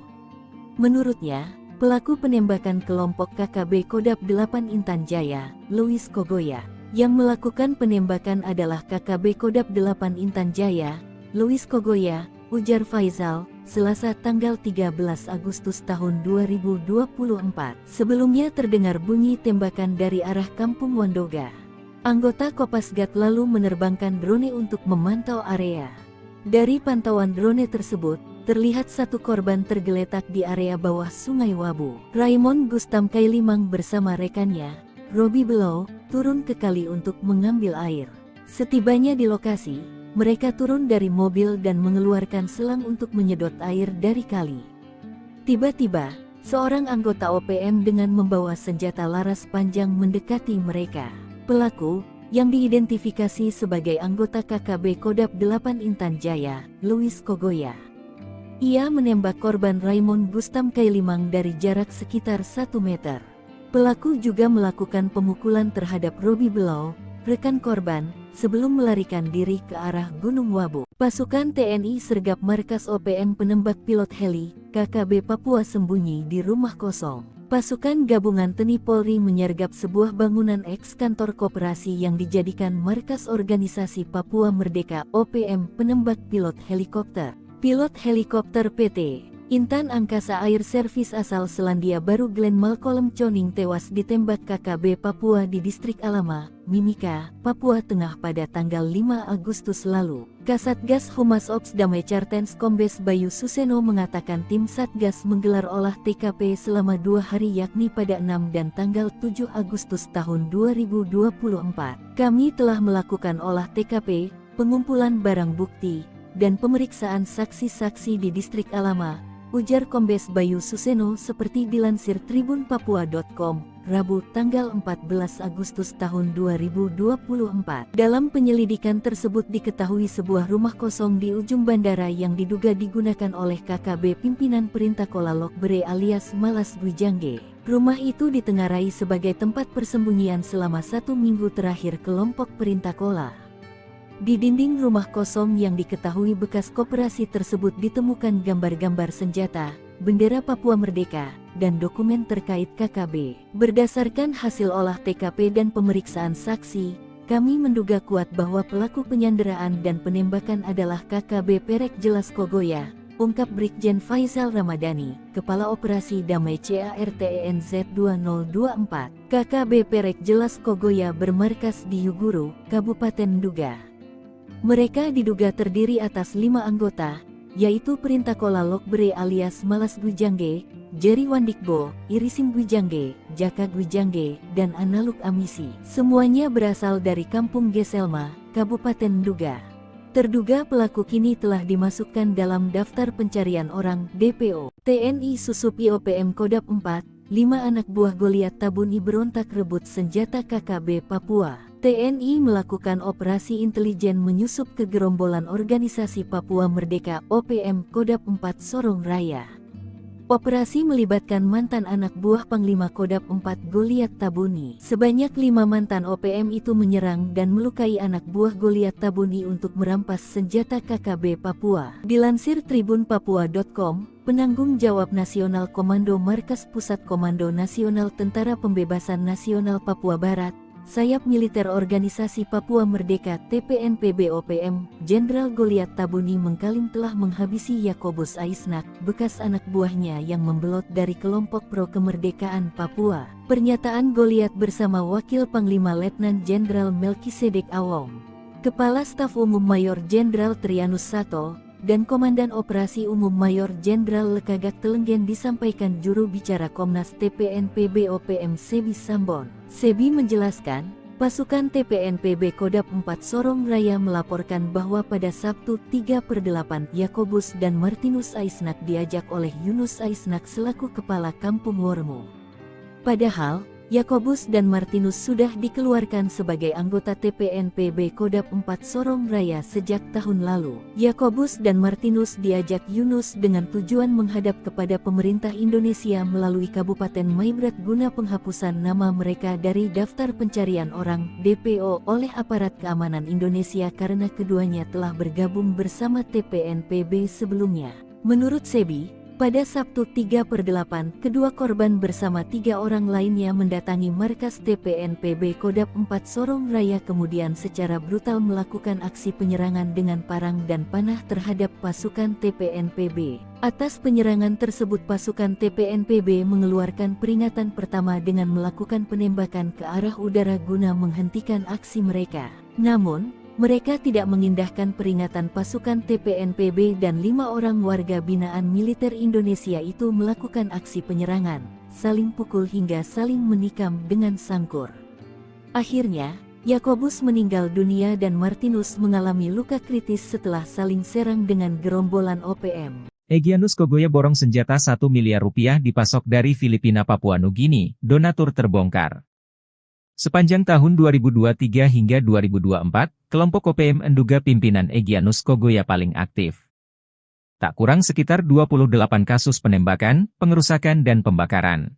Menurutnya, pelaku penembakan kelompok KKB Kodap 8 Intan Jaya, Louis Kogoya. Yang melakukan penembakan adalah KKB Kodap 8 Intan Jaya, Louis Kogoya, ujar Faizal, Selasa tanggal 13 Agustus tahun 2024. Sebelumnya terdengar bunyi tembakan dari arah Kampung Wandoga. Anggota Kopasgat lalu menerbangkan drone untuk memantau area. Dari pantauan drone tersebut, terlihat satu korban tergeletak di area bawah Sungai Wabu. Raymond Gustam Kailimang bersama rekannya, Robi Below, turun ke kali untuk mengambil air. Setibanya di lokasi, mereka turun dari mobil dan mengeluarkan selang untuk menyedot air dari kali. Tiba-tiba, seorang anggota OPM dengan membawa senjata laras panjang mendekati mereka. Pelaku, yang diidentifikasi sebagai anggota KKB Kodap 8 Intan Jaya, Luis Kogoya. Ia menembak korban Raymond Bustam Kailimang dari jarak sekitar 1 meter. Pelaku juga melakukan pemukulan terhadap Robi Belau, rekan korban, sebelum melarikan diri ke arah Gunung Wabu. Pasukan TNI sergap markas OPM penembak pilot heli, KKB Papua sembunyi di rumah kosong. Pasukan gabungan TNI Polri menyergap sebuah bangunan eks-kantor koperasi yang dijadikan markas organisasi Papua Merdeka OPM penembak pilot helikopter. Pilot helikopter PT Intan Angkasa Air Service asal Selandia Baru Glenn Malcolm Choning tewas ditembak KKB Papua di Distrik Alama, Mimika, Papua Tengah pada tanggal 5 Agustus lalu. Kasatgas Humas Ops Damai Cartens Kombes Bayu Suseno mengatakan tim Satgas menggelar olah TKP selama 2 hari yakni pada 6 dan tanggal 7 Agustus tahun 2024. Kami telah melakukan olah TKP, pengumpulan barang bukti, dan pemeriksaan saksi-saksi di Distrik Alama, ujar Kombes Bayu Suseno seperti dilansir tribunpapua.com, Rabu tanggal 14 Agustus tahun 2024. Dalam penyelidikan tersebut diketahui sebuah rumah kosong di ujung bandara yang diduga digunakan oleh KKB pimpinan Perintah Kola Lokbere alias Malas Gwijangge. Rumah itu ditengarai sebagai tempat persembunyian selama 1 minggu terakhir kelompok Perintah Kola. Di dinding rumah kosong yang diketahui bekas koperasi tersebut ditemukan gambar-gambar senjata, bendera Papua Merdeka, dan dokumen terkait KKB. Berdasarkan hasil olah TKP dan pemeriksaan saksi, kami menduga kuat bahwa pelaku penyanderaan dan penembakan adalah KKB Perek Jelas Kogoya, ungkap Brigjen Faizal Ramadhani, Kepala Operasi Damai CARTENZ 2024. KKB Perek Jelas Kogoya bermarkas di Yuguru, Kabupaten Nduga. Mereka diduga terdiri atas 5 anggota, yaitu Perintah Kola Lokbere alias Malas Gwijangge, Jerry Wandikbo, Irisim Gwijangge, Jaka Gwijangge, dan Analuk Amisi. Semuanya berasal dari Kampung Geselma, Kabupaten Nduga. Terduga pelaku kini telah dimasukkan dalam daftar pencarian orang DPO. TNI Susup IOPM Kodap 4, 5 anak buah Goliat Tabuni berontak rebut senjata KKB Papua. TNI melakukan operasi intelijen menyusup ke gerombolan organisasi Papua Merdeka OPM Kodap 4 Sorong Raya. Operasi melibatkan mantan anak buah Panglima Kodap 4 Goliat Tabuni. Sebanyak 5 mantan OPM itu menyerang dan melukai anak buah Goliat Tabuni untuk merampas senjata KKB Papua. Dilansir tribunpapua.com, penanggung jawab nasional Komando Markas Pusat Komando Nasional Tentara Pembebasan Nasional Papua Barat, Sayap Militer Organisasi Papua Merdeka TPNPB OPM, Jenderal Goliat Tabuni mengklaim telah menghabisi Yakobus Aisnak, bekas anak buahnya yang membelot dari kelompok pro kemerdekaan Papua. Pernyataan Goliat bersama Wakil Panglima Letnan Jenderal Melkisedek Awong, Kepala Staf Umum Mayor Jenderal Trianus Sato, dan Komandan Operasi Umum Mayor Jenderal Lekagak Telenggen disampaikan juru bicara Komnas TPNPB OPM Sebi Sambon. Sebi menjelaskan, pasukan TPNPB Kodap 4 Sorong Raya melaporkan bahwa pada Sabtu 3/8 Yakobus dan Martinus Aisnak diajak oleh Yunus Aisnak selaku Kepala Kampung Wormo. Padahal, Yakobus dan Martinus sudah dikeluarkan sebagai anggota TPNPB Kodap 4 Sorong Raya sejak tahun lalu. Yakobus dan Martinus diajak Yunus dengan tujuan menghadap kepada pemerintah Indonesia melalui Kabupaten Maibrat guna penghapusan nama mereka dari daftar pencarian orang DPO oleh aparat keamanan Indonesia karena keduanya telah bergabung bersama TPNPB sebelumnya. Menurut Sebi, pada Sabtu 3/8, kedua korban bersama 3 orang lainnya mendatangi markas TPNPB Kodap 4 Sorong Raya kemudian secara brutal melakukan aksi penyerangan dengan parang dan panah terhadap pasukan TPNPB. Atas penyerangan tersebut pasukan TPNPB mengeluarkan peringatan pertama dengan melakukan penembakan ke arah udara guna menghentikan aksi mereka. Namun, mereka tidak mengindahkan peringatan pasukan TPNPB dan 5 orang warga binaan militer Indonesia itu melakukan aksi penyerangan, saling pukul hingga saling menikam dengan sangkur. Akhirnya, Yakobus meninggal dunia dan Martinus mengalami luka kritis setelah saling serang dengan gerombolan OPM. Egyanus Kogoya borong senjata 1 miliar rupiah dipasok dari Filipina Papua Nugini, donatur terbongkar. Sepanjang tahun 2023 hingga 2024, kelompok OPM menduga pimpinan Egyanus Kogoya paling aktif. Tak kurang sekitar 28 kasus penembakan, pengerusakan dan pembakaran.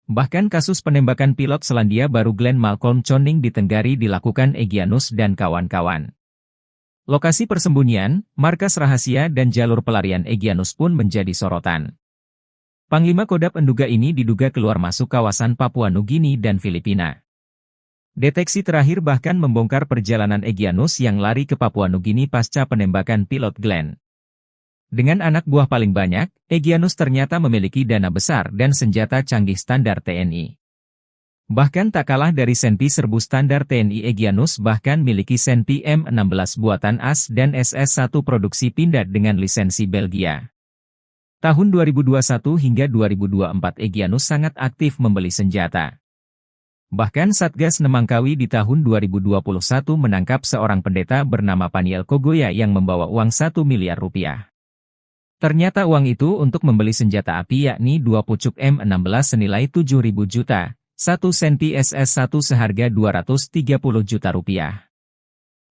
Bahkan kasus penembakan pilot Selandia Baru Glenn Malcolm Choning di Tenggari dilakukan Egyanus dan kawan-kawan. Lokasi persembunyian, markas rahasia dan jalur pelarian Egyanus pun menjadi sorotan. Panglima Kodam menduga ini diduga keluar masuk kawasan Papua Nugini dan Filipina. Deteksi terakhir bahkan membongkar perjalanan Egyanus yang lari ke Papua Nugini pasca penembakan pilot Glenn. Dengan anak buah paling banyak, Egyanus ternyata memiliki dana besar dan senjata canggih standar TNI. Bahkan tak kalah dari Senpi serbu standar TNI, Egyanus bahkan miliki Senpi M16 buatan AS dan SS-1 produksi Pindad dengan lisensi Belgia. Tahun 2021 hingga 2024 Egyanus sangat aktif membeli senjata. Bahkan Satgas Nemangkawi di tahun 2021 menangkap seorang pendeta bernama Paniel Kogoya yang membawa uang 1 miliar rupiah. Ternyata uang itu untuk membeli senjata api yakni 2 pucuk M16 senilai 7.000 juta. 1 Senpi SS-1 seharga 230 juta rupiah.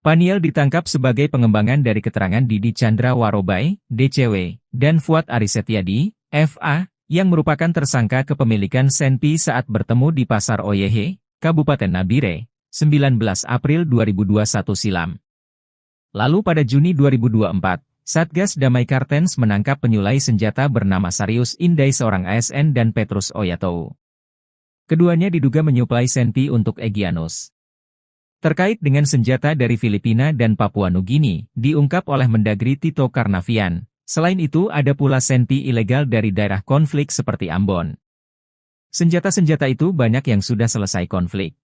Paniel ditangkap sebagai pengembangan dari keterangan Didi Chandra Warobai, DCW, dan Fuad Arisetyadi, FA, yang merupakan tersangka kepemilikan Senpi saat bertemu di Pasar Oyehe, Kabupaten Nabire, 19 April 2021 silam. Lalu pada Juni 2024, Satgas Damai Kartens menangkap penyulai senjata bernama Sarius Indai seorang ASN dan Petrus Oyatou. Keduanya diduga menyuplai Senpi untuk Egyanus. Terkait dengan senjata dari Filipina dan Papua Nugini, diungkap oleh Mendagri Tito Karnavian. Selain itu ada pula Senpi ilegal dari daerah konflik seperti Ambon. Senjata-senjata itu banyak yang sudah selesai konflik.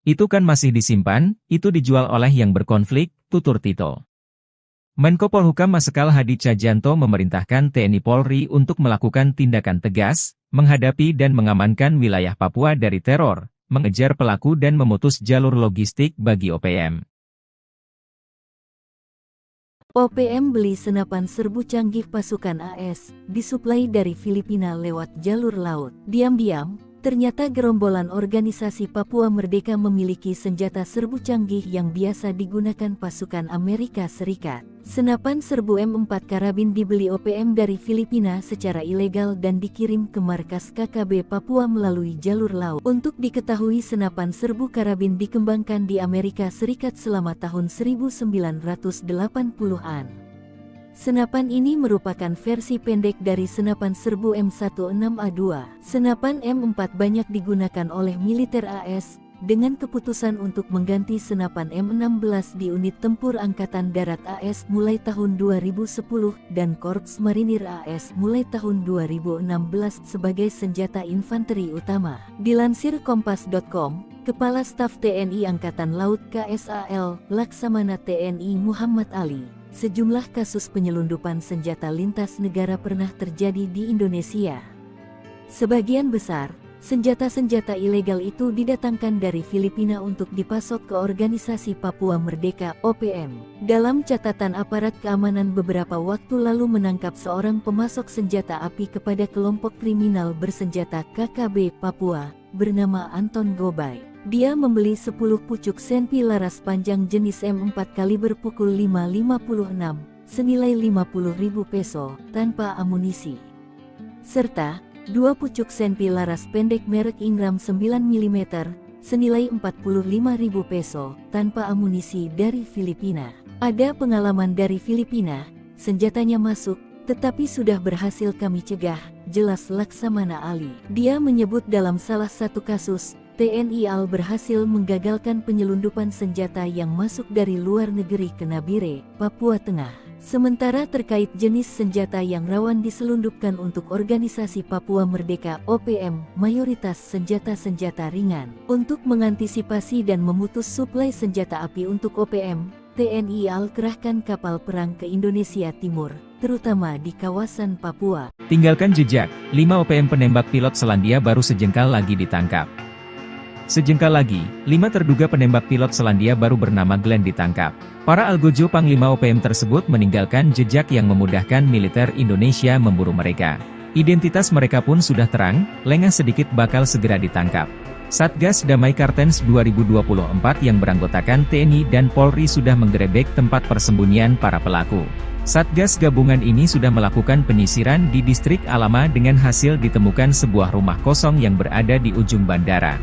Itu kan masih disimpan, itu dijual oleh yang berkonflik, tutur Tito. Menko Polhukam Marsikal Hadi Cahyanto memerintahkan TNI Polri untuk melakukan tindakan tegas, menghadapi dan mengamankan wilayah Papua dari teror, mengejar pelaku dan memutus jalur logistik bagi OPM. OPM beli senapan serbu canggih pasukan AS, disuplai dari Filipina lewat jalur laut. Diam-diam, ternyata gerombolan organisasi Papua Merdeka memiliki senjata serbu canggih yang biasa digunakan pasukan Amerika Serikat. Senapan serbu M4 karabin dibeli OPM dari Filipina secara ilegal dan dikirim ke markas KKB Papua melalui jalur laut. Untuk diketahui, senapan serbu karabin dikembangkan di Amerika Serikat selama tahun 1980-an. Senapan ini merupakan versi pendek dari senapan serbu M16A2. Senapan M4 banyak digunakan oleh militer AS, dengan keputusan untuk mengganti senapan M16 di unit tempur Angkatan Darat AS mulai tahun 2010 dan Korps Marinir AS mulai tahun 2016 sebagai senjata infanteri utama. Dilansir Kompas.com, Kepala Staf TNI Angkatan Laut KSAL, Laksamana TNI Muhammad Ali, sejumlah kasus penyelundupan senjata lintas negara pernah terjadi di Indonesia. Sebagian besar senjata-senjata ilegal itu didatangkan dari Filipina untuk dipasok ke Organisasi Papua Merdeka (OPM). Dalam catatan aparat keamanan beberapa waktu lalu menangkap seorang pemasok senjata api kepada kelompok kriminal bersenjata KKB Papua, bernama Anton Gobay. Dia membeli 10 pucuk Senpi laras panjang jenis M4 kaliber pukul 5.56, senilai 50.000 peso, tanpa amunisi. Serta 2 pucuk Senpi laras pendek merek Ingram 9 mm, senilai 45.000 peso, tanpa amunisi dari Filipina. Ada pengalaman dari Filipina, senjatanya masuk, tetapi sudah berhasil kami cegah, jelas Laksamana Ali. Dia menyebut dalam salah satu kasus, TNI AL berhasil menggagalkan penyelundupan senjata yang masuk dari luar negeri ke Nabire, Papua Tengah. Sementara terkait jenis senjata yang rawan diselundupkan untuk Organisasi Papua Merdeka (OPM), mayoritas senjata-senjata ringan. Untuk mengantisipasi dan memutus suplai senjata api untuk OPM, TNI AL kerahkan kapal perang ke Indonesia Timur, terutama di kawasan Papua. Tinggalkan jejak, 5 OPM penembak pilot Selandia Baru sejengkal lagi ditangkap. Sejengkal lagi, 5 terduga penembak pilot Selandia Baru bernama Glenn ditangkap. Para algojo Panglima OPM tersebut meninggalkan jejak yang memudahkan militer Indonesia memburu mereka. Identitas mereka pun sudah terang, lengah sedikit bakal segera ditangkap. Satgas Damai Kartens 2024 yang beranggotakan TNI dan Polri sudah menggerebek tempat persembunyian para pelaku. Satgas gabungan ini sudah melakukan penyisiran di distrik Alama dengan hasil ditemukan sebuah rumah kosong yang berada di ujung bandara.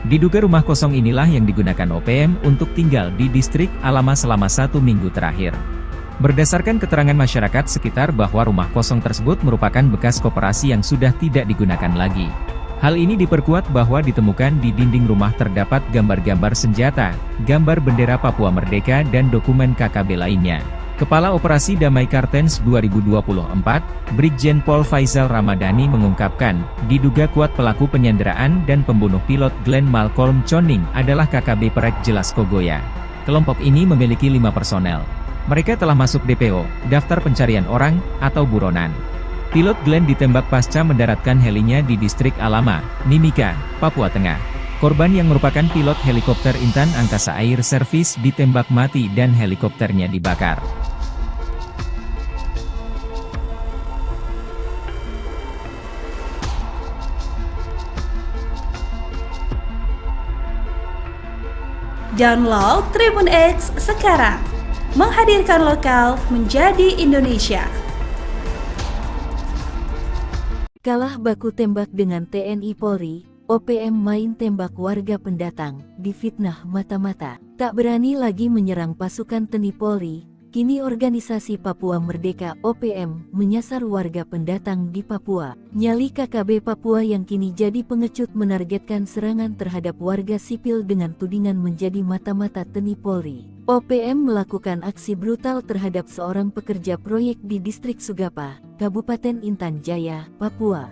Diduga rumah kosong inilah yang digunakan OPM untuk tinggal di distrik Alama selama 1 minggu terakhir. Berdasarkan keterangan masyarakat sekitar bahwa rumah kosong tersebut merupakan bekas koperasi yang sudah tidak digunakan lagi. Hal ini diperkuat bahwa ditemukan di dinding rumah terdapat gambar-gambar senjata, gambar bendera Papua Merdeka dan dokumen KKB lainnya. Kepala Operasi Damai Kartens 2024, Brigjen Pol Faizal Ramadhani mengungkapkan, diduga kuat pelaku penyanderaan dan pembunuh pilot Glenn Malcolm Choning adalah KKB Perek Jelas Kogoya. Kelompok ini memiliki 5 personel. Mereka telah masuk DPO, daftar pencarian orang, atau buronan. Pilot Glenn ditembak pasca mendaratkan helinya di distrik Alama, Mimika, Papua Tengah. Korban yang merupakan pilot helikopter Intan Angkasa Air Service ditembak mati dan helikopternya dibakar. Download Tribun X sekarang. Menghadirkan lokal menjadi Indonesia. Kalah baku tembak dengan TNI Polri, OPM main tembak warga pendatang, difitnah mata-mata. Tak berani lagi menyerang pasukan TNI Polri, kini organisasi Papua Merdeka OPM menyasar warga pendatang di Papua. Nyali KKB Papua yang kini jadi pengecut menargetkan serangan terhadap warga sipil dengan tudingan menjadi mata-mata TNI Polri. OPM melakukan aksi brutal terhadap seorang pekerja proyek di distrik Sugapa, Kabupaten Intan Jaya, Papua.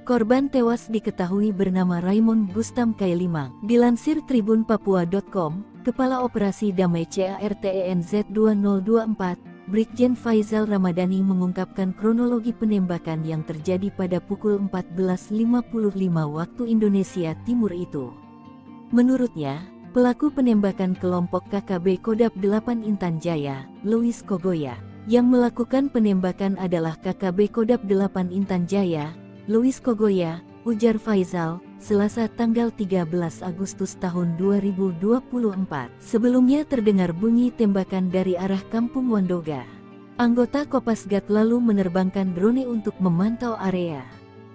Korban tewas diketahui bernama Raymond Gustam Kailimang. Dilansir tribunpapua.com, Kepala Operasi Damai CARTENZ 2024, Brigjen Faizal Ramadhani mengungkapkan kronologi penembakan yang terjadi pada pukul 14.55 waktu Indonesia Timur itu. Menurutnya, pelaku penembakan kelompok KKB Kodap 8 Intan Jaya, Louis Kogoya. Yang melakukan penembakan adalah KKB Kodap 8 Intan Jaya, Louis Kogoya, ujar Faizal, Selasa tanggal 13 Agustus tahun 2024. Sebelumnya terdengar bunyi tembakan dari arah Kampung Wandoga. Anggota Kopasgat lalu menerbangkan drone untuk memantau area.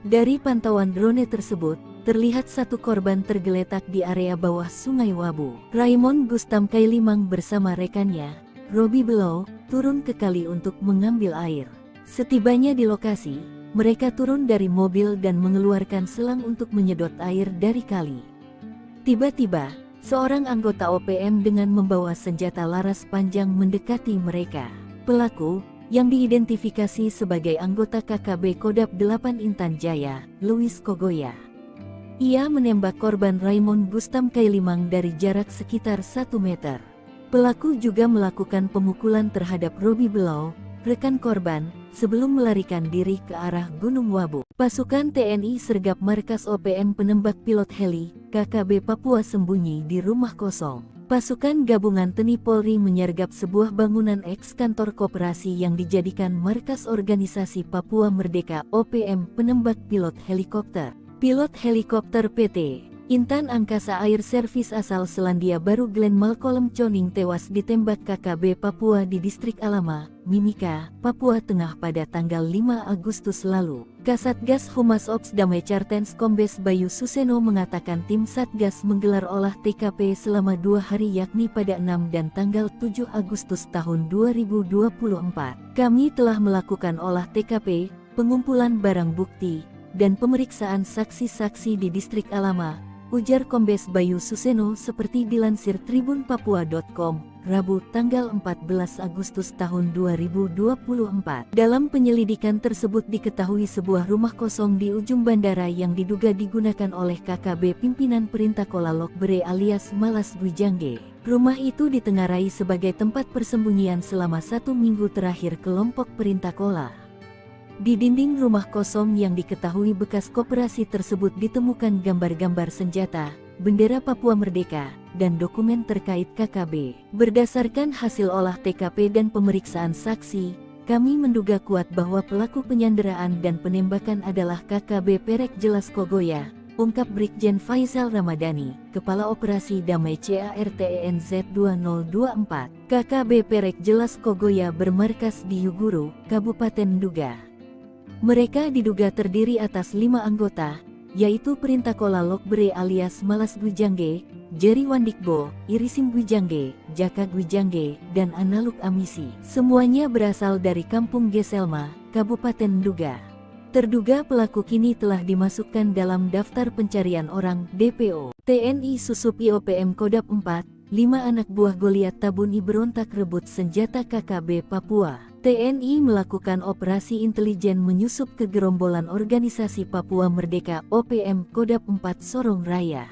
Dari pantauan drone tersebut, terlihat satu korban tergeletak di area bawah Sungai Wabu. Raymond Gustam Kailimang bersama rekannya, Robi Below, turun ke kali untuk mengambil air. Setibanya di lokasi, mereka turun dari mobil dan mengeluarkan selang untuk menyedot air dari kali. Tiba-tiba, seorang anggota OPM dengan membawa senjata laras panjang mendekati mereka. Pelaku, yang diidentifikasi sebagai anggota KKB Kodap 8 Intan Jaya, Louis Kogoya. Ia menembak korban Raymond Gustam Kailimang dari jarak sekitar 1 meter. Pelaku juga melakukan pemukulan terhadap Robi Below, rekan korban, sebelum melarikan diri ke arah Gunung Wabu. Pasukan TNI sergap markas OPM penembak pilot heli, KKB Papua sembunyi di rumah kosong. Pasukan gabungan TNI Polri menyergap sebuah bangunan eks-kantor koperasi yang dijadikan markas organisasi Papua Merdeka OPM penembak pilot helikopter. Pilot helikopter PT Intan Angkasa Air Service asal Selandia Baru Glenn Malcolm Choning tewas ditembak KKB Papua di distrik Alama, Mimika, Papua Tengah pada tanggal 5 Agustus lalu. Kasatgas Humas Ops Damai Kartens Kombes Bayu Suseno mengatakan tim Satgas menggelar olah TKP selama 2 hari yakni pada 6 dan tanggal 7 Agustus tahun 2024. Kami telah melakukan olah TKP, pengumpulan barang bukti, dan pemeriksaan saksi-saksi di distrik Alama, ujar Kombes Bayu Suseno seperti dilansir tribunpapua.com, Rabu tanggal 14 Agustus tahun 2024. Dalam penyelidikan tersebut diketahui sebuah rumah kosong di ujung bandara yang diduga digunakan oleh KKB pimpinan Perintah Kola Lokbere alias Malas Dwijangge. Rumah itu ditengarai sebagai tempat persembunyian selama 1 minggu terakhir kelompok Perintah Kola. Di dinding rumah kosong yang diketahui bekas koperasi tersebut ditemukan gambar-gambar senjata, bendera Papua Merdeka, dan dokumen terkait KKB. Berdasarkan hasil olah TKP dan pemeriksaan saksi, kami menduga kuat bahwa pelaku penyanderaan dan penembakan adalah KKB Perek Jelas Kogoya, ungkap Brigjen Faizal Ramadhani, Kepala Operasi Damai CARTENZ 2024. KKB Perek Jelas Kogoya bermarkas di Yuguru, Kabupaten Nduga. Mereka diduga terdiri atas 5 anggota, yaitu Perintakola Lokbere alias Malas Gwijangge, Jerry Wandikbo, Irisim Gwijangge, Jaka Gwijangge, dan Analuk Amisi. Semuanya berasal dari Kampung Geselma, Kabupaten Nduga. Terduga pelaku kini telah dimasukkan dalam daftar pencarian orang DPO. TNI Susup IOPM Kodap 4, 5 anak buah Goliat Tabuni berontak rebut senjata KKB Papua. TNI melakukan operasi intelijen menyusup ke gerombolan Organisasi Papua Merdeka OPM Kodap 4 Sorong Raya.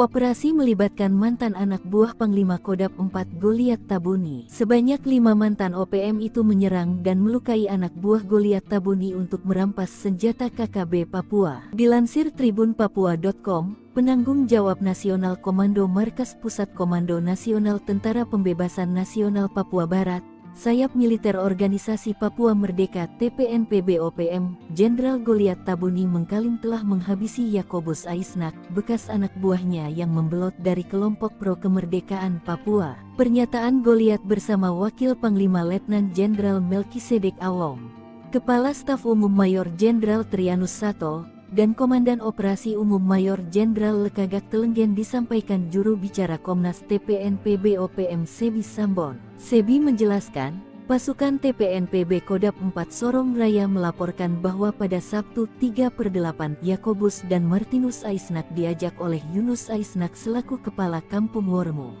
Operasi melibatkan mantan anak buah Panglima Kodap 4 Goliat Tabuni. Sebanyak 5 mantan OPM itu menyerang dan melukai anak buah Goliat Tabuni untuk merampas senjata KKB Papua. Dilansir tribunpapua.com, penanggung jawab Nasional Komando Markas Pusat Komando Nasional Tentara Pembebasan Nasional Papua Barat, Sayap Militer Organisasi Papua Merdeka TPNPB OPM, Jenderal Goliat Tabuni mengklaim telah menghabisi Yakobus Aisnak, bekas anak buahnya yang membelot dari kelompok pro kemerdekaan Papua. Pernyataan Goliat bersama Wakil Panglima Letnan Jenderal Melkisedek Awong, Kepala Staf Umum Mayor Jenderal Trianus Sato, dan Komandan Operasi Umum Mayor Jenderal Lekagak Telenggen disampaikan juru bicara Komnas TPNPB OPM Sebi Sambon. Sebi menjelaskan, pasukan TPNPB Kodap 4 Sorong Raya melaporkan bahwa pada Sabtu 3/8 Yakobus dan Martinus Aisnak diajak oleh Yunus Aisnak selaku Kepala Kampung Wormo.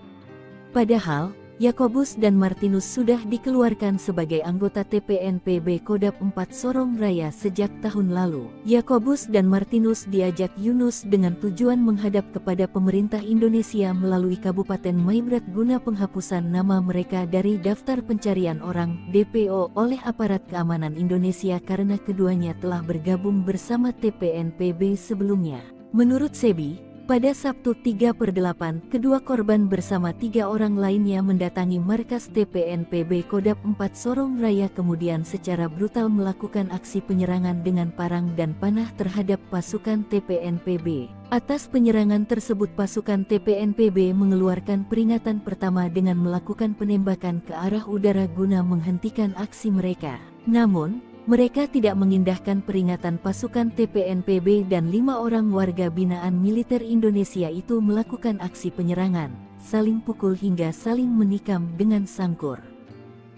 Padahal, Yakobus dan Martinus sudah dikeluarkan sebagai anggota TPNPB Kodap 4 Sorong Raya sejak tahun lalu. Yakobus dan Martinus diajak Yunus dengan tujuan menghadap kepada pemerintah Indonesia melalui Kabupaten Maibrat guna penghapusan nama mereka dari daftar pencarian orang DPO oleh aparat keamanan Indonesia karena keduanya telah bergabung bersama TPNPB sebelumnya. Menurut Sebi, pada Sabtu 3/8, kedua korban bersama 3 orang lainnya mendatangi markas TPNPB Kodap 4 Sorong Raya kemudian secara brutal melakukan aksi penyerangan dengan parang dan panah terhadap pasukan TPNPB. Atas penyerangan tersebut pasukan TPNPB mengeluarkan peringatan pertama dengan melakukan penembakan ke arah udara guna menghentikan aksi mereka. Namun, mereka tidak mengindahkan peringatan pasukan TPNPB dan 5 orang warga binaan militer Indonesia itu melakukan aksi penyerangan, saling pukul hingga saling menikam dengan sangkur.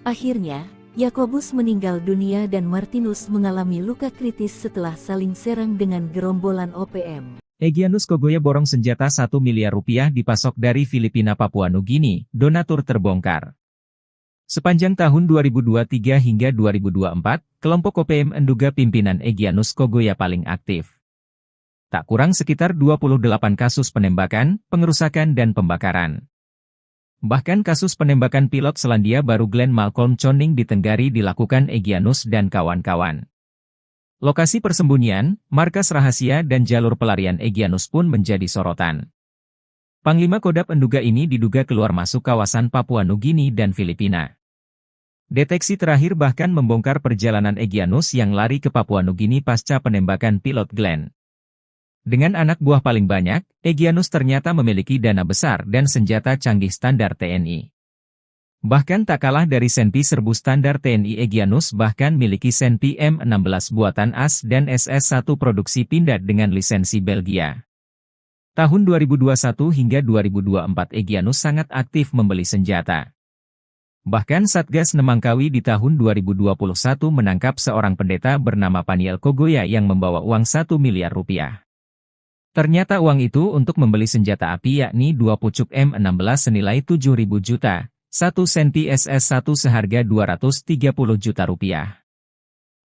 Akhirnya, Yakobus meninggal dunia dan Martinus mengalami luka kritis setelah saling serang dengan gerombolan OPM. Egyanus Kogoya borong senjata 1 miliar rupiah dipasok dari Filipina Papua Nugini, donatur terbongkar. Sepanjang tahun 2023 hingga 2024, kelompok OPM Nduga pimpinan Egyanus Kogoya paling aktif. Tak kurang sekitar 28 kasus penembakan, pengerusakan dan pembakaran. Bahkan kasus penembakan pilot Selandia Baru Glenn Malcolm Choning di Tenggari dilakukan Egyanus dan kawan-kawan. Lokasi persembunyian, markas rahasia dan jalur pelarian Egyanus pun menjadi sorotan. Panglima Kodap Nduga ini diduga keluar masuk kawasan Papua Nugini dan Filipina. Deteksi terakhir bahkan membongkar perjalanan Egyanus yang lari ke Papua Nugini pasca penembakan pilot Glenn. Dengan anak buah paling banyak, Egyanus ternyata memiliki dana besar dan senjata canggih standar TNI. Bahkan tak kalah dari Senpi serbu standar TNI, Egyanus bahkan miliki Senpi M16 buatan AS dan SS-1 produksi Pindad dengan lisensi Belgia. Tahun 2021 hingga 2024 Egyanus sangat aktif membeli senjata. Bahkan Satgas Nemangkawi di tahun 2021 menangkap seorang pendeta bernama Paniel Kogoya yang membawa uang 1 miliar rupiah. Ternyata uang itu untuk membeli senjata api yakni 2 pucuk M16 senilai 7.000 juta, 1 Senpi SS-1 seharga 230 juta rupiah.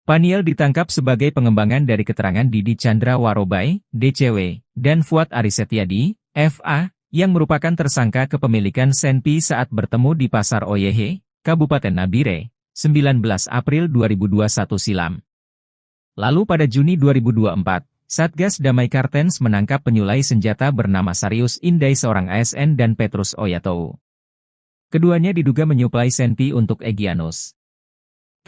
Paniel ditangkap sebagai pengembangan dari keterangan Didi Chandra Warobai, DCW, dan Fuad Arisetiadi, FA, yang merupakan tersangka kepemilikan Senpi saat bertemu di Pasar Oyehe, Kabupaten Nabire, 19 April 2021 silam. Lalu pada Juni 2024, Satgas Damai Kartens menangkap penyulai senjata bernama Sarius Indai seorang ASN dan Petrus Oyatou. Keduanya diduga menyuplai senpi untuk Egyanus.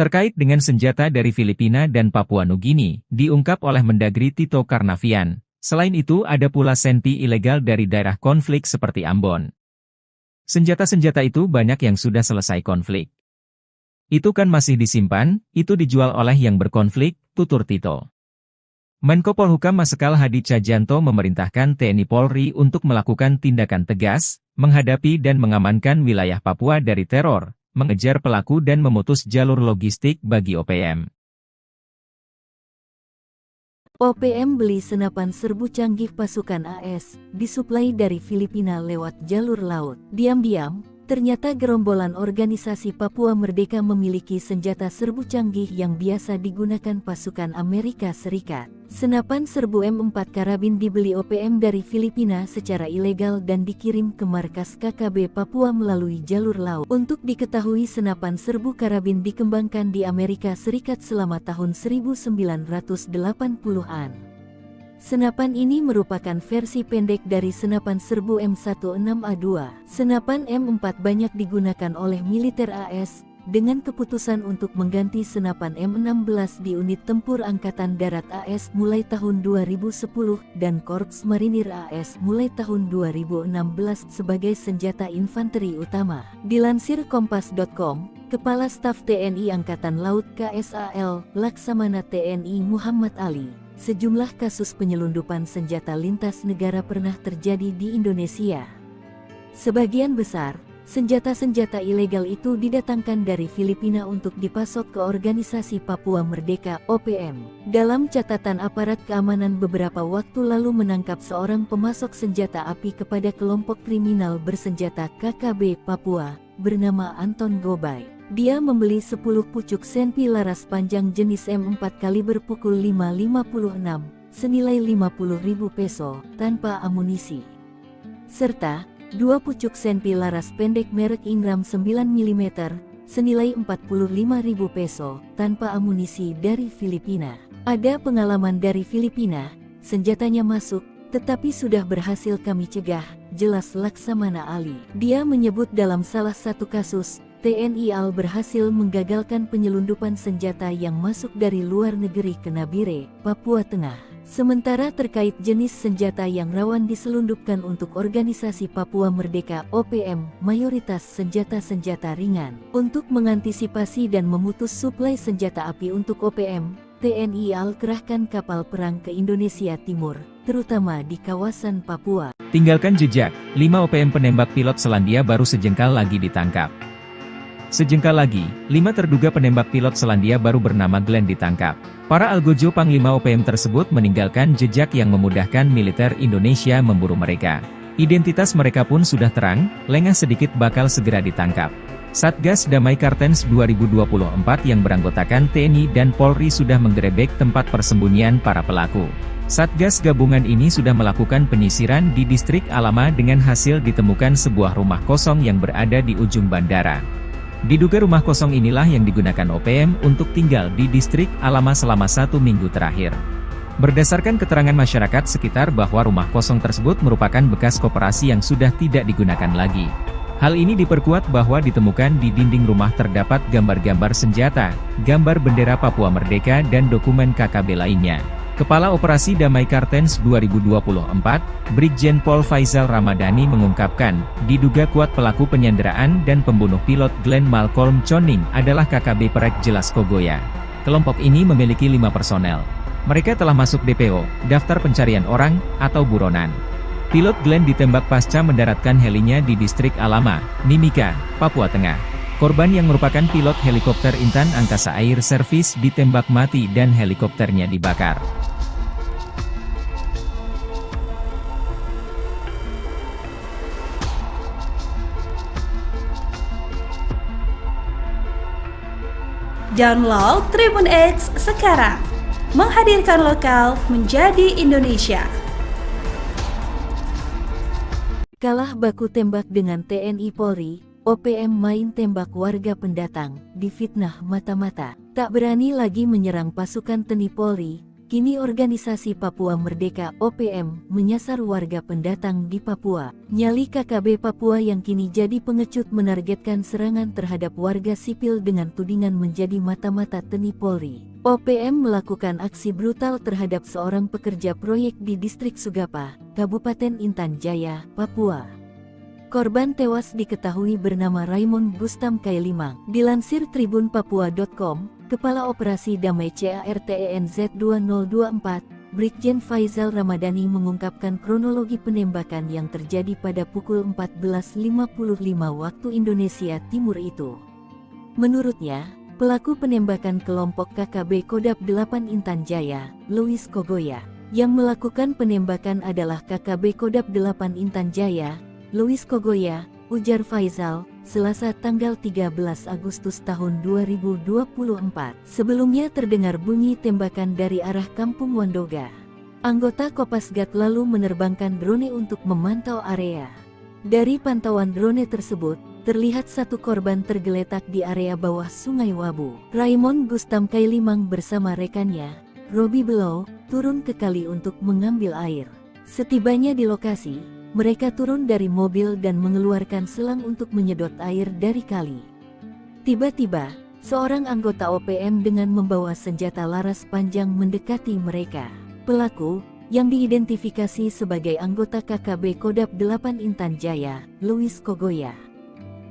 Terkait dengan senjata dari Filipina dan Papua Nugini, diungkap oleh Mendagri Tito Karnavian. Selain itu ada pula senpi ilegal dari daerah konflik seperti Ambon. Senjata-senjata itu banyak yang sudah selesai konflik. Itu kan masih disimpan, itu dijual oleh yang berkonflik, tutur Tito. Menko Polhukam Marsikal Hadi Tjahjanto memerintahkan TNI Polri untuk melakukan tindakan tegas, menghadapi dan mengamankan wilayah Papua dari teror, mengejar pelaku dan memutus jalur logistik bagi OPM. OPM beli senapan serbu canggih pasukan AS, disuplai dari Filipina lewat jalur laut. Diam-diam, ternyata gerombolan organisasi Papua Merdeka memiliki senjata serbu canggih yang biasa digunakan pasukan Amerika Serikat. Senapan serbu M4 karabin dibeli OPM dari Filipina secara ilegal dan dikirim ke markas KKB Papua melalui jalur laut. Untuk diketahui, senapan serbu karabin dikembangkan di Amerika Serikat selama tahun 1980-an. Senapan ini merupakan versi pendek dari senapan serbu M16A2. Senapan M4 banyak digunakan oleh militer AS, dengan keputusan untuk mengganti senapan M16 di unit tempur Angkatan Darat AS mulai tahun 2010 dan Korps Marinir AS mulai tahun 2016 sebagai senjata infanteri utama. Dilansir Kompas.com, Kepala Staf TNI Angkatan Laut KSAL, Laksamana TNI Muhammad Ali, sejumlah kasus penyelundupan senjata lintas negara pernah terjadi di Indonesia. Sebagian besar, senjata-senjata ilegal itu didatangkan dari Filipina untuk dipasok ke Organisasi Papua Merdeka (OPM). Dalam catatan aparat keamanan beberapa waktu lalu menangkap seorang pemasok senjata api kepada kelompok kriminal bersenjata KKB Papua, bernama Anton Gobay. Dia membeli 10 pucuk senpi laras panjang jenis M4 kaliber pukul 5.56, senilai 50.000 peso, tanpa amunisi. Serta 2 pucuk senpi laras pendek merek Ingram 9 mm, senilai 45.000 peso, tanpa amunisi dari Filipina. Ada pengalaman dari Filipina, senjatanya masuk, tetapi sudah berhasil kami cegah, jelas Laksamana Ali. Dia menyebut dalam salah satu kasus, TNI AL berhasil menggagalkan penyelundupan senjata yang masuk dari luar negeri ke Nabire, Papua Tengah. Sementara terkait jenis senjata yang rawan diselundupkan untuk Organisasi Papua Merdeka (OPM), mayoritas senjata-senjata ringan. Untuk mengantisipasi dan memutus suplai senjata api untuk OPM, TNI AL kerahkan kapal perang ke Indonesia Timur, terutama di kawasan Papua. Tinggalkan jejak, 5 OPM penembak pilot Selandia baru sejengkal lagi ditangkap. Sejengkal lagi, 5 terduga penembak pilot Selandia baru bernama Glenn ditangkap. Para algojo Panglima OPM tersebut meninggalkan jejak yang memudahkan militer Indonesia memburu mereka. Identitas mereka pun sudah terang, lengah sedikit bakal segera ditangkap. Satgas Damai Kartens 2024 yang beranggotakan TNI dan Polri sudah menggerebek tempat persembunyian para pelaku. Satgas gabungan ini sudah melakukan penyisiran di distrik Alama dengan hasil ditemukan sebuah rumah kosong yang berada di ujung bandara. Diduga rumah kosong inilah yang digunakan OPM untuk tinggal di distrik Alama selama 1 minggu terakhir. Berdasarkan keterangan masyarakat sekitar bahwa rumah kosong tersebut merupakan bekas koperasi yang sudah tidak digunakan lagi. Hal ini diperkuat bahwa ditemukan di dinding rumah terdapat gambar-gambar senjata, gambar bendera Papua Merdeka dan dokumen KKB lainnya. Kepala Operasi Damai Kartens 2024, Brigjen Pol Faizal Ramadhani mengungkapkan, diduga kuat pelaku penyanderaan dan pembunuh pilot Glenn Malcolm Choning adalah KKB Perek Jelas Kogoya. Kelompok ini memiliki 5 personel. Mereka telah masuk DPO, daftar pencarian orang, atau buronan. Pilot Glenn ditembak pasca mendaratkan helinya di distrik Alama, Mimika, Papua Tengah. Korban yang merupakan pilot helikopter Intan Angkasa Air Service ditembak mati dan helikopternya dibakar. Download Tribun X sekarang, menghadirkan lokal menjadi Indonesia. Kalah baku tembak dengan TNI Polri, OPM main tembak warga pendatang, difitnah mata-mata. Tak berani lagi menyerang pasukan TNI Polri, Kini organisasi Papua Merdeka (OPM) menyasar warga pendatang di Papua. Nyali KKB Papua yang kini jadi pengecut menargetkan serangan terhadap warga sipil dengan tudingan menjadi mata-mata TNI Polri. OPM melakukan aksi brutal terhadap seorang pekerja proyek di distrik Sugapa, Kabupaten Intan Jaya, Papua. Korban tewas diketahui bernama Raymond Gustam Kailimang. Dilansir tribunpapua.com, Kepala Operasi Damai CARTENZ 2024, Brigjen Faizal Ramadhani mengungkapkan kronologi penembakan yang terjadi pada pukul 14.55 waktu Indonesia Timur itu. Menurutnya, pelaku penembakan kelompok KKB Kodap 8 Intan Jaya, Louis Kogoya. Yang melakukan penembakan adalah KKB Kodap 8 Intan Jaya, Louis Kogoya, ujar Faizal, Selasa tanggal 13 Agustus tahun 2024. Sebelumnya terdengar bunyi tembakan dari arah Kampung Wandoga. Anggota Kopasgat lalu menerbangkan drone untuk memantau area. Dari pantauan drone tersebut, terlihat satu korban tergeletak di area bawah Sungai Wabu. Raymond Gustam Kailimang bersama rekannya, Robi Below, turun ke kali untuk mengambil air. Setibanya di lokasi, mereka turun dari mobil dan mengeluarkan selang untuk menyedot air dari kali. Tiba-tiba, seorang anggota OPM dengan membawa senjata laras panjang mendekati mereka. Pelaku, yang diidentifikasi sebagai anggota KKB Kodap 8 Intan Jaya, Louis Kogoya.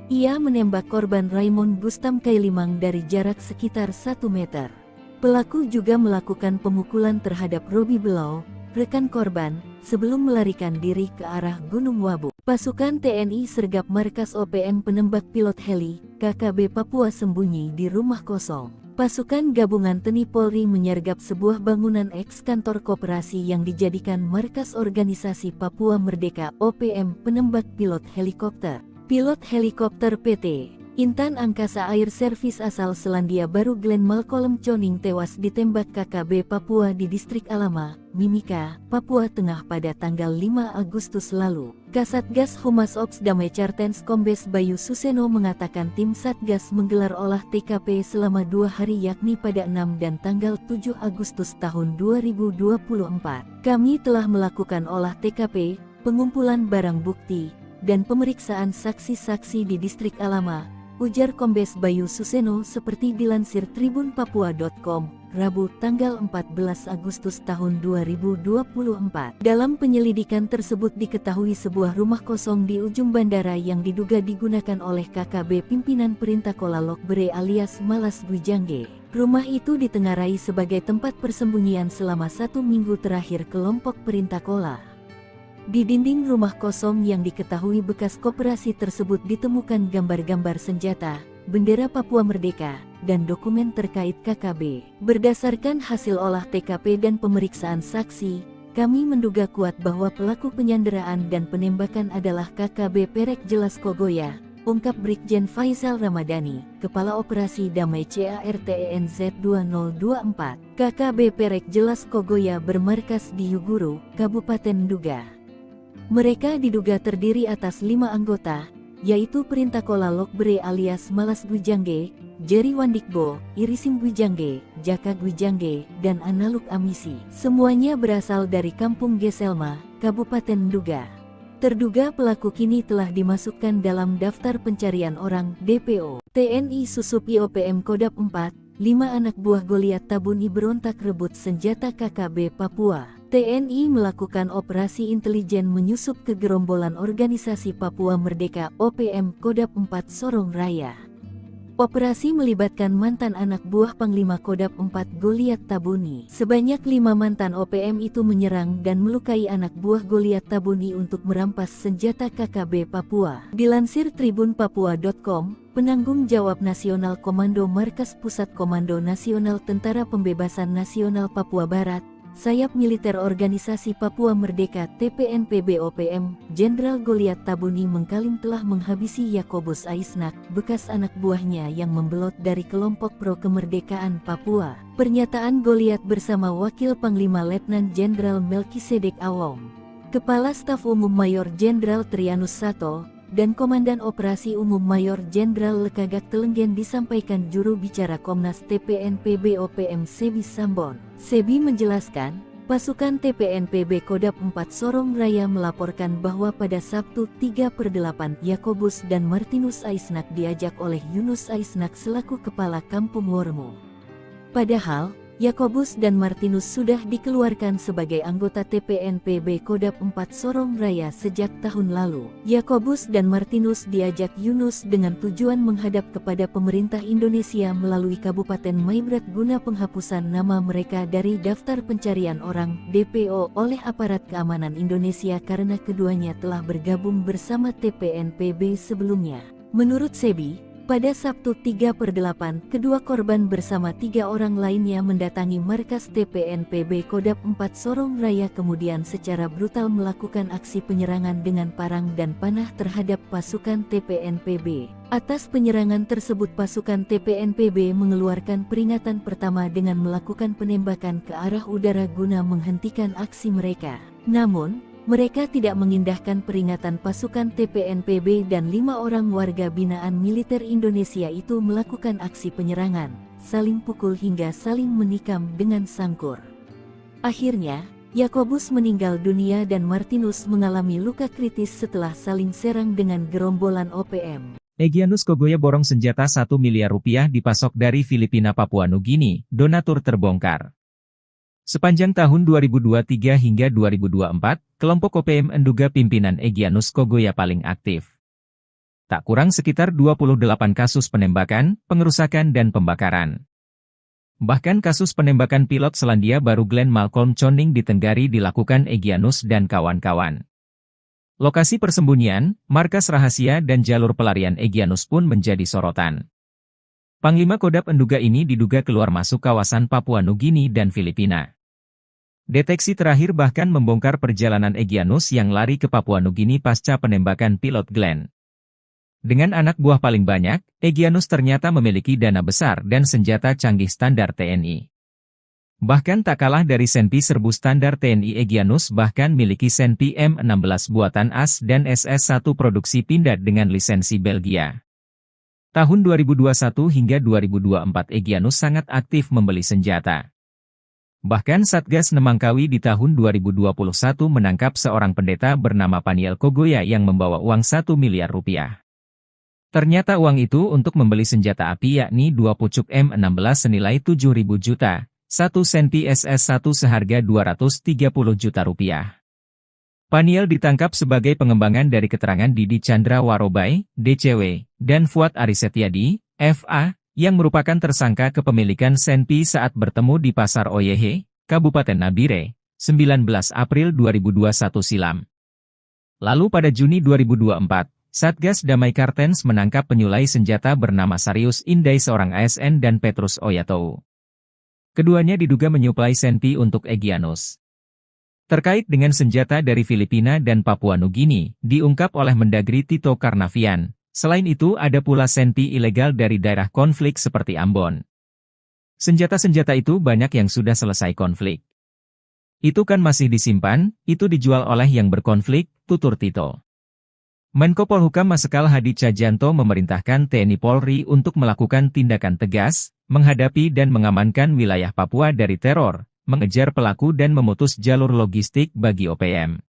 Ia menembak korban Raymond Gustam Kailimang dari jarak sekitar 1 meter. Pelaku juga melakukan pemukulan terhadap Robi Below, rekan korban, sebelum melarikan diri ke arah Gunung Wabu. Pasukan TNI sergap markas OPM penembak pilot heli, KKB Papua sembunyi di rumah kosong. Pasukan gabungan TNI Polri menyergap sebuah bangunan eks-kantor koperasi yang dijadikan markas organisasi Papua Merdeka (OPM) penembak pilot helikopter. Pilot helikopter PT Intan Angkasa Air Service asal Selandia Baru Glenn Malcolm Choning tewas ditembak KKB Papua di distrik Alama, Mimika, Papua Tengah pada tanggal 5 Agustus lalu. Kasatgas Humas Ops Damai Cartens Kombes Bayu Suseno mengatakan tim Satgas menggelar olah TKP selama 2 hari yakni pada 6 dan tanggal 7 Agustus tahun 2024. Kami telah melakukan olah TKP, pengumpulan barang bukti, dan pemeriksaan saksi-saksi di distrik Alama, ujar Kombes Bayu Suseno seperti dilansir tribunpapua.com, Rabu tanggal 14 Agustus tahun 2024. Dalam penyelidikan tersebut diketahui sebuah rumah kosong di ujung bandara yang diduga digunakan oleh KKB pimpinan Perintah Kola Lokbere alias Malas Gwijangge. Rumah itu ditengarai sebagai tempat persembunyian selama 1 minggu terakhir kelompok Perintah Kola. Di dinding rumah kosong yang diketahui bekas koperasi tersebut ditemukan gambar-gambar senjata, bendera Papua Merdeka, dan dokumen terkait KKB. Berdasarkan hasil olah TKP dan pemeriksaan saksi, kami menduga kuat bahwa pelaku penyanderaan dan penembakan adalah KKB Perek Jelas Kogoya, ungkap Brigjen Faizal Ramadhani, Kepala Operasi Damai CARTENZ 2024. KKB Perek Jelas Kogoya bermarkas di Yuguru, Kabupaten Nduga. Mereka diduga terdiri atas 5 anggota, yaitu Perintah Kola Lokbere alias Malas Gwijangge, Jerry Wandikbo, Irisim Gwijangge, Jaka Gwijangge, dan Analuk Amisi. Semuanya berasal dari Kampung Geselma, Kabupaten Nduga. Terduga pelaku kini telah dimasukkan dalam daftar pencarian orang (DPO). TNI Susup IOPM Kodap 4, 5 anak buah Goliat Tabuni berontak rebut senjata KKB Papua. TNI melakukan operasi intelijen menyusup ke gerombolan organisasi Papua Merdeka (OPM) Kodap 4 Sorong Raya. Operasi melibatkan mantan anak buah Panglima Kodap 4 Goliat Tabuni. Sebanyak 5 mantan OPM itu menyerang dan melukai anak buah Goliat Tabuni untuk merampas senjata KKB Papua. Dilansir tribunpapua.com, penanggung jawab Nasional Komando Markas Pusat Komando Nasional Tentara Pembebasan Nasional Papua Barat, Sayap Militer Organisasi Papua Merdeka TPNPB-OPM, Jenderal Goliat Tabuni mengklaim telah menghabisi Yakobus Aisnak, bekas anak buahnya yang membelot dari kelompok pro kemerdekaan Papua. Pernyataan Goliat bersama Wakil Panglima Letnan Jenderal Melkisedek Awom, Kepala Staf Umum Mayor Jenderal Trianus Sato, dan Komandan Operasi Umum Mayor Jenderal Lekagak Telenggen, disampaikan juru bicara Komnas TPNPB OPM Sebi Sambon. Sebi menjelaskan, pasukan TPNPB Kodap 4 Sorong Raya melaporkan bahwa pada Sabtu 3/8 Yakobus dan Martinus Aisnak diajak oleh Yunus Aisnak selaku kepala Kampung Wormo. Padahal, Yakobus dan Martinus sudah dikeluarkan sebagai anggota TPNPB Kodap 4 Sorong Raya sejak tahun lalu. Yakobus dan Martinus diajak Yunus dengan tujuan menghadap kepada pemerintah Indonesia melalui Kabupaten Maibrat guna penghapusan nama mereka dari daftar pencarian orang (DPO) oleh aparat keamanan Indonesia karena keduanya telah bergabung bersama TPNPB sebelumnya. Menurut Sebi, pada Sabtu 3/8, kedua korban bersama 3 orang lainnya mendatangi markas TPNPB Kodap 4 Sorong Raya kemudian secara brutal melakukan aksi penyerangan dengan parang dan panah terhadap pasukan TPNPB. Atas penyerangan tersebut pasukan TPNPB mengeluarkan peringatan pertama dengan melakukan penembakan ke arah udara guna menghentikan aksi mereka. Namun, mereka tidak mengindahkan peringatan pasukan TPNPB dan 5 orang warga binaan militer Indonesia itu melakukan aksi penyerangan, saling pukul hingga saling menikam dengan sangkur. Akhirnya, Yakobus meninggal dunia dan Martinus mengalami luka kritis setelah saling serang dengan gerombolan OPM. Egyanus Kogoya borong senjata 1 miliar rupiah dipasok dari Filipina Papua Nugini, donatur terbongkar. Sepanjang tahun 2023 hingga 2024, kelompok OPM menduga pimpinan Egyanus Kogoya paling aktif. Tak kurang sekitar 28 kasus penembakan, pengerusakan dan pembakaran. Bahkan kasus penembakan pilot Selandia Baru Glenn Malcolm Choning di Tenggari dilakukan Egyanus dan kawan-kawan. Lokasi persembunyian, markas rahasia dan jalur pelarian Egyanus pun menjadi sorotan. Panglima Kodap menduga ini diduga keluar masuk kawasan Papua Nugini dan Filipina. Deteksi terakhir bahkan membongkar perjalanan Egyanus yang lari ke Papua Nugini pasca penembakan pilot Glenn. Dengan anak buah paling banyak, Egyanus ternyata memiliki dana besar dan senjata canggih standar TNI. Bahkan tak kalah dari Senpi serbu standar TNI, Egyanus bahkan miliki Senpi M16 buatan AS dan SS-1 produksi Pindad dengan lisensi Belgia. Tahun 2021 hingga 2024 Egyanus sangat aktif membeli senjata. Bahkan Satgas Nemangkawi di tahun 2021 menangkap seorang pendeta bernama Paniel Kogoya yang membawa uang 1 miliar rupiah. Ternyata uang itu untuk membeli senjata api yakni 2 pucuk M16 senilai 7.000 juta, 1 Senpi SS-1 seharga 230 juta rupiah. Paniel ditangkap sebagai pengembangan dari keterangan Didi Chandra Warobai, DCW, dan Fuad Arisetyadi, FA, yang merupakan tersangka kepemilikan Senpi saat bertemu di Pasar Oyehe, Kabupaten Nabire, 19 April 2021 silam. Lalu pada Juni 2024, Satgas Damai Kartens menangkap penyulai senjata bernama Sarius Indai seorang ASN dan Petrus Oyatou. Keduanya diduga menyuplai Senpi untuk Egyanus. Terkait dengan senjata dari Filipina dan Papua Nugini, diungkap oleh Mendagri Tito Karnavian. Selain itu ada pula Senpi ilegal dari daerah konflik seperti Ambon. Senjata-senjata itu banyak yang sudah selesai konflik. Itu kan masih disimpan, itu dijual oleh yang berkonflik, tutur Tito. Menko Polhukam Marsikal Hadi Cahyanto memerintahkan TNI Polri untuk melakukan tindakan tegas, menghadapi dan mengamankan wilayah Papua dari teror, mengejar pelaku dan memutus jalur logistik bagi OPM.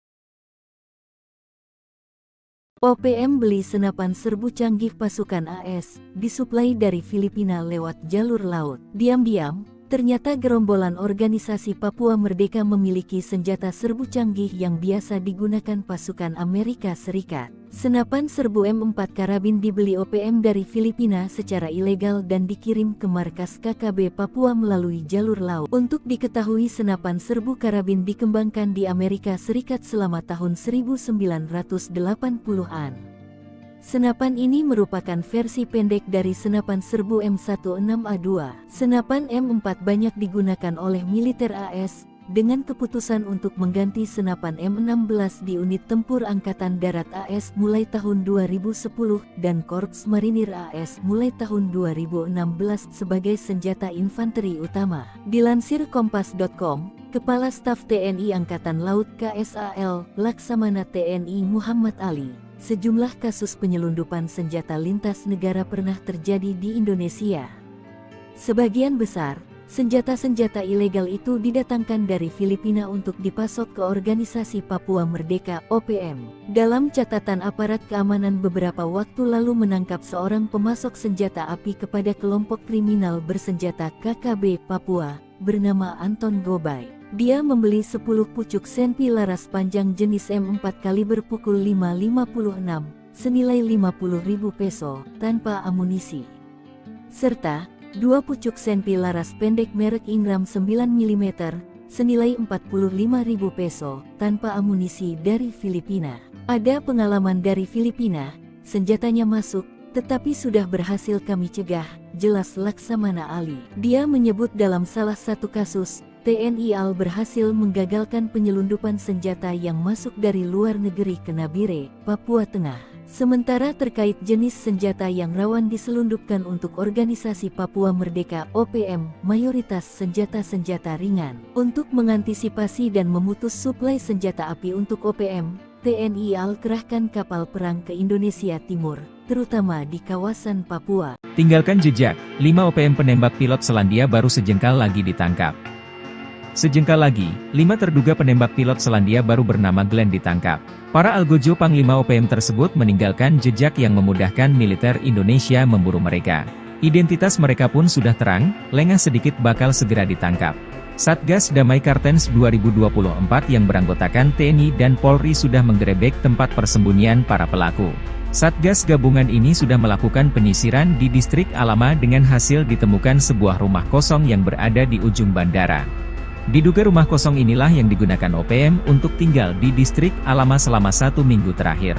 OPM beli senapan serbu canggih pasukan AS, disuplai dari Filipina lewat jalur laut. Diam-diam, ternyata gerombolan organisasi Papua Merdeka memiliki senjata serbu canggih yang biasa digunakan pasukan Amerika Serikat. Senapan serbu M4 karabin dibeli OPM dari Filipina secara ilegal dan dikirim ke markas KKB Papua melalui jalur laut. Untuk diketahui senapan serbu karabin dikembangkan di Amerika Serikat selama tahun 1980-an. Senapan ini merupakan versi pendek dari senapan serbu M16A2. Senapan M4 banyak digunakan oleh militer AS, dengan keputusan untuk mengganti senapan M16 di unit tempur Angkatan Darat AS mulai tahun 2010 dan Korps Marinir AS mulai tahun 2016 sebagai senjata infanteri utama. Dilansir Kompas.com, Kepala Staf TNI Angkatan Laut KSAL, Laksamana TNI Muhammad Ali, sejumlah kasus penyelundupan senjata lintas negara pernah terjadi di Indonesia. Sebagian besar, senjata-senjata ilegal itu didatangkan dari Filipina untuk dipasok ke Organisasi Papua Merdeka (OPM). Dalam catatan aparat keamanan beberapa waktu lalu menangkap seorang pemasok senjata api kepada kelompok kriminal bersenjata KKB Papua, bernama Anton Gobay. Dia membeli 10 pucuk senpi laras panjang jenis M4 kaliber pukul 5.56, senilai 50.000 peso, tanpa amunisi. Serta 2 pucuk senpi laras pendek merek Ingram 9 mm, senilai 45.000 peso, tanpa amunisi dari Filipina. Ada pengalaman dari Filipina, senjatanya masuk, tetapi sudah berhasil kami cegah, jelas Laksamana Ali. Dia menyebut dalam salah satu kasus, TNI AL berhasil menggagalkan penyelundupan senjata yang masuk dari luar negeri ke Nabire, Papua Tengah. Sementara terkait jenis senjata yang rawan diselundupkan untuk Organisasi Papua Merdeka (OPM), mayoritas senjata-senjata ringan. Untuk mengantisipasi dan memutus suplai senjata api untuk OPM, TNI AL kerahkan kapal perang ke Indonesia Timur, terutama di kawasan Papua. Tinggalkan jejak, 5 OPM penembak pilot Selandia baru sejengkal lagi ditangkap. Sejengkal lagi, 5 terduga penembak pilot Selandia baru bernama Glenn ditangkap. Para algojo Panglima OPM tersebut meninggalkan jejak yang memudahkan militer Indonesia memburu mereka. Identitas mereka pun sudah terang, lengah sedikit bakal segera ditangkap. Satgas Damai Kartens 2024 yang beranggotakan TNI dan Polri sudah menggerebek tempat persembunyian para pelaku. Satgas gabungan ini sudah melakukan penyisiran di distrik Alama dengan hasil ditemukan sebuah rumah kosong yang berada di ujung bandara. Diduga rumah kosong inilah yang digunakan OPM untuk tinggal di distrik Alama selama 1 minggu terakhir.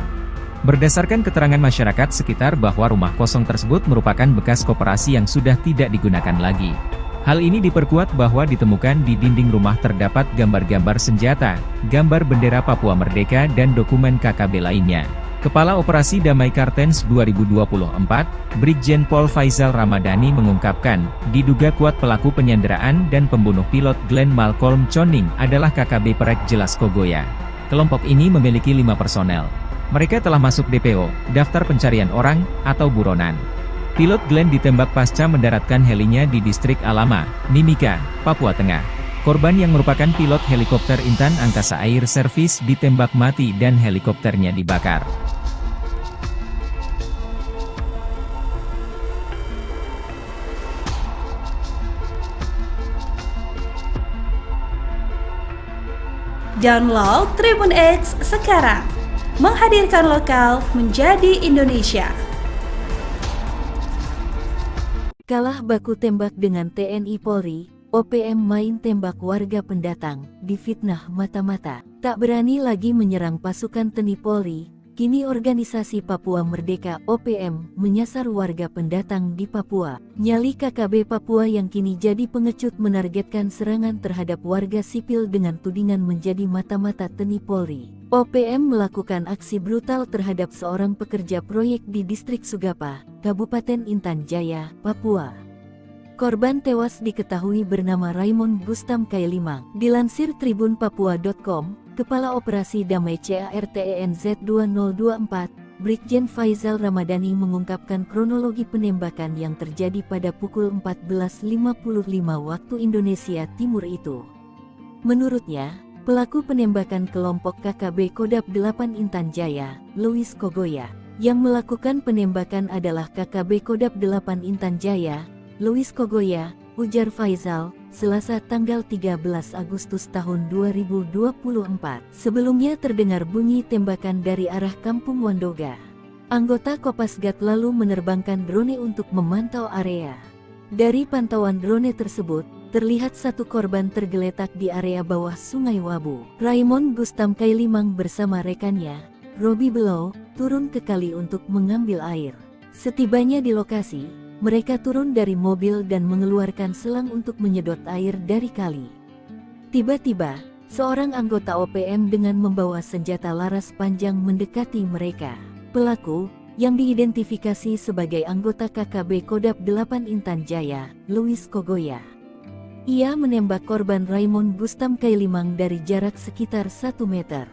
Berdasarkan keterangan masyarakat sekitar bahwa rumah kosong tersebut merupakan bekas koperasi yang sudah tidak digunakan lagi. Hal ini diperkuat bahwa ditemukan di dinding rumah terdapat gambar-gambar senjata, gambar bendera Papua Merdeka dan dokumen KKB lainnya. Kepala Operasi Damai Kartens 2024, Brigjen Pol Faizal Ramadhani mengungkapkan, diduga kuat pelaku penyanderaan dan pembunuh pilot Glenn Malcolm Choning adalah KKB Perek Jelas Kogoya. Kelompok ini memiliki 5 personel. Mereka telah masuk DPO, daftar pencarian orang, atau buronan. Pilot Glenn ditembak pasca mendaratkan helinya di distrik Alama, Mimika, Papua Tengah. Korban yang merupakan pilot helikopter Intan Angkasa Air Service ditembak mati dan helikopternya dibakar. Download Tribun X sekarang, menghadirkan lokal menjadi Indonesia. Kalah baku tembak dengan TNI Polri, OPM main tembak warga pendatang, difitnah mata-mata. Tak berani lagi menyerang pasukan TNI Polri, kini Organisasi Papua Merdeka (OPM) menyasar warga pendatang di Papua. Nyali KKB Papua yang kini jadi pengecut menargetkan serangan terhadap warga sipil dengan tudingan menjadi mata-mata TNI Polri. OPM melakukan aksi brutal terhadap seorang pekerja proyek di distrik Sugapa, Kabupaten Intan Jaya, Papua. Korban tewas diketahui bernama Raymond Gustam Kailimang. Dilansir tribunpapua.com, Kepala Operasi Damai CARTENZ 2024, Brigjen Faizal Ramadhani mengungkapkan kronologi penembakan yang terjadi pada pukul 14.55 waktu Indonesia Timur itu. Menurutnya, pelaku penembakan kelompok KKB Kodap 8 Intan Jaya, Louis Kogoya. Yang melakukan penembakan adalah KKB Kodap 8 Intan Jaya, Louis Kogoya, ujar Faizal, Selasa tanggal 13 Agustus tahun 2024. Sebelumnya terdengar bunyi tembakan dari arah Kampung Wandoga. Anggota Kopasgat lalu menerbangkan drone untuk memantau area. Dari pantauan drone tersebut, terlihat satu korban tergeletak di area bawah Sungai Wabu. Raymond Gustam Kailimang bersama rekannya, Robi Below, turun ke kali untuk mengambil air. Setibanya di lokasi, mereka turun dari mobil dan mengeluarkan selang untuk menyedot air dari kali. Tiba-tiba, seorang anggota OPM dengan membawa senjata laras panjang mendekati mereka. Pelaku, yang diidentifikasi sebagai anggota KKB Kodap 8 Intan Jaya, Louis Kogoya. Ia menembak korban Raymond Gustam Kailimang dari jarak sekitar 1 meter.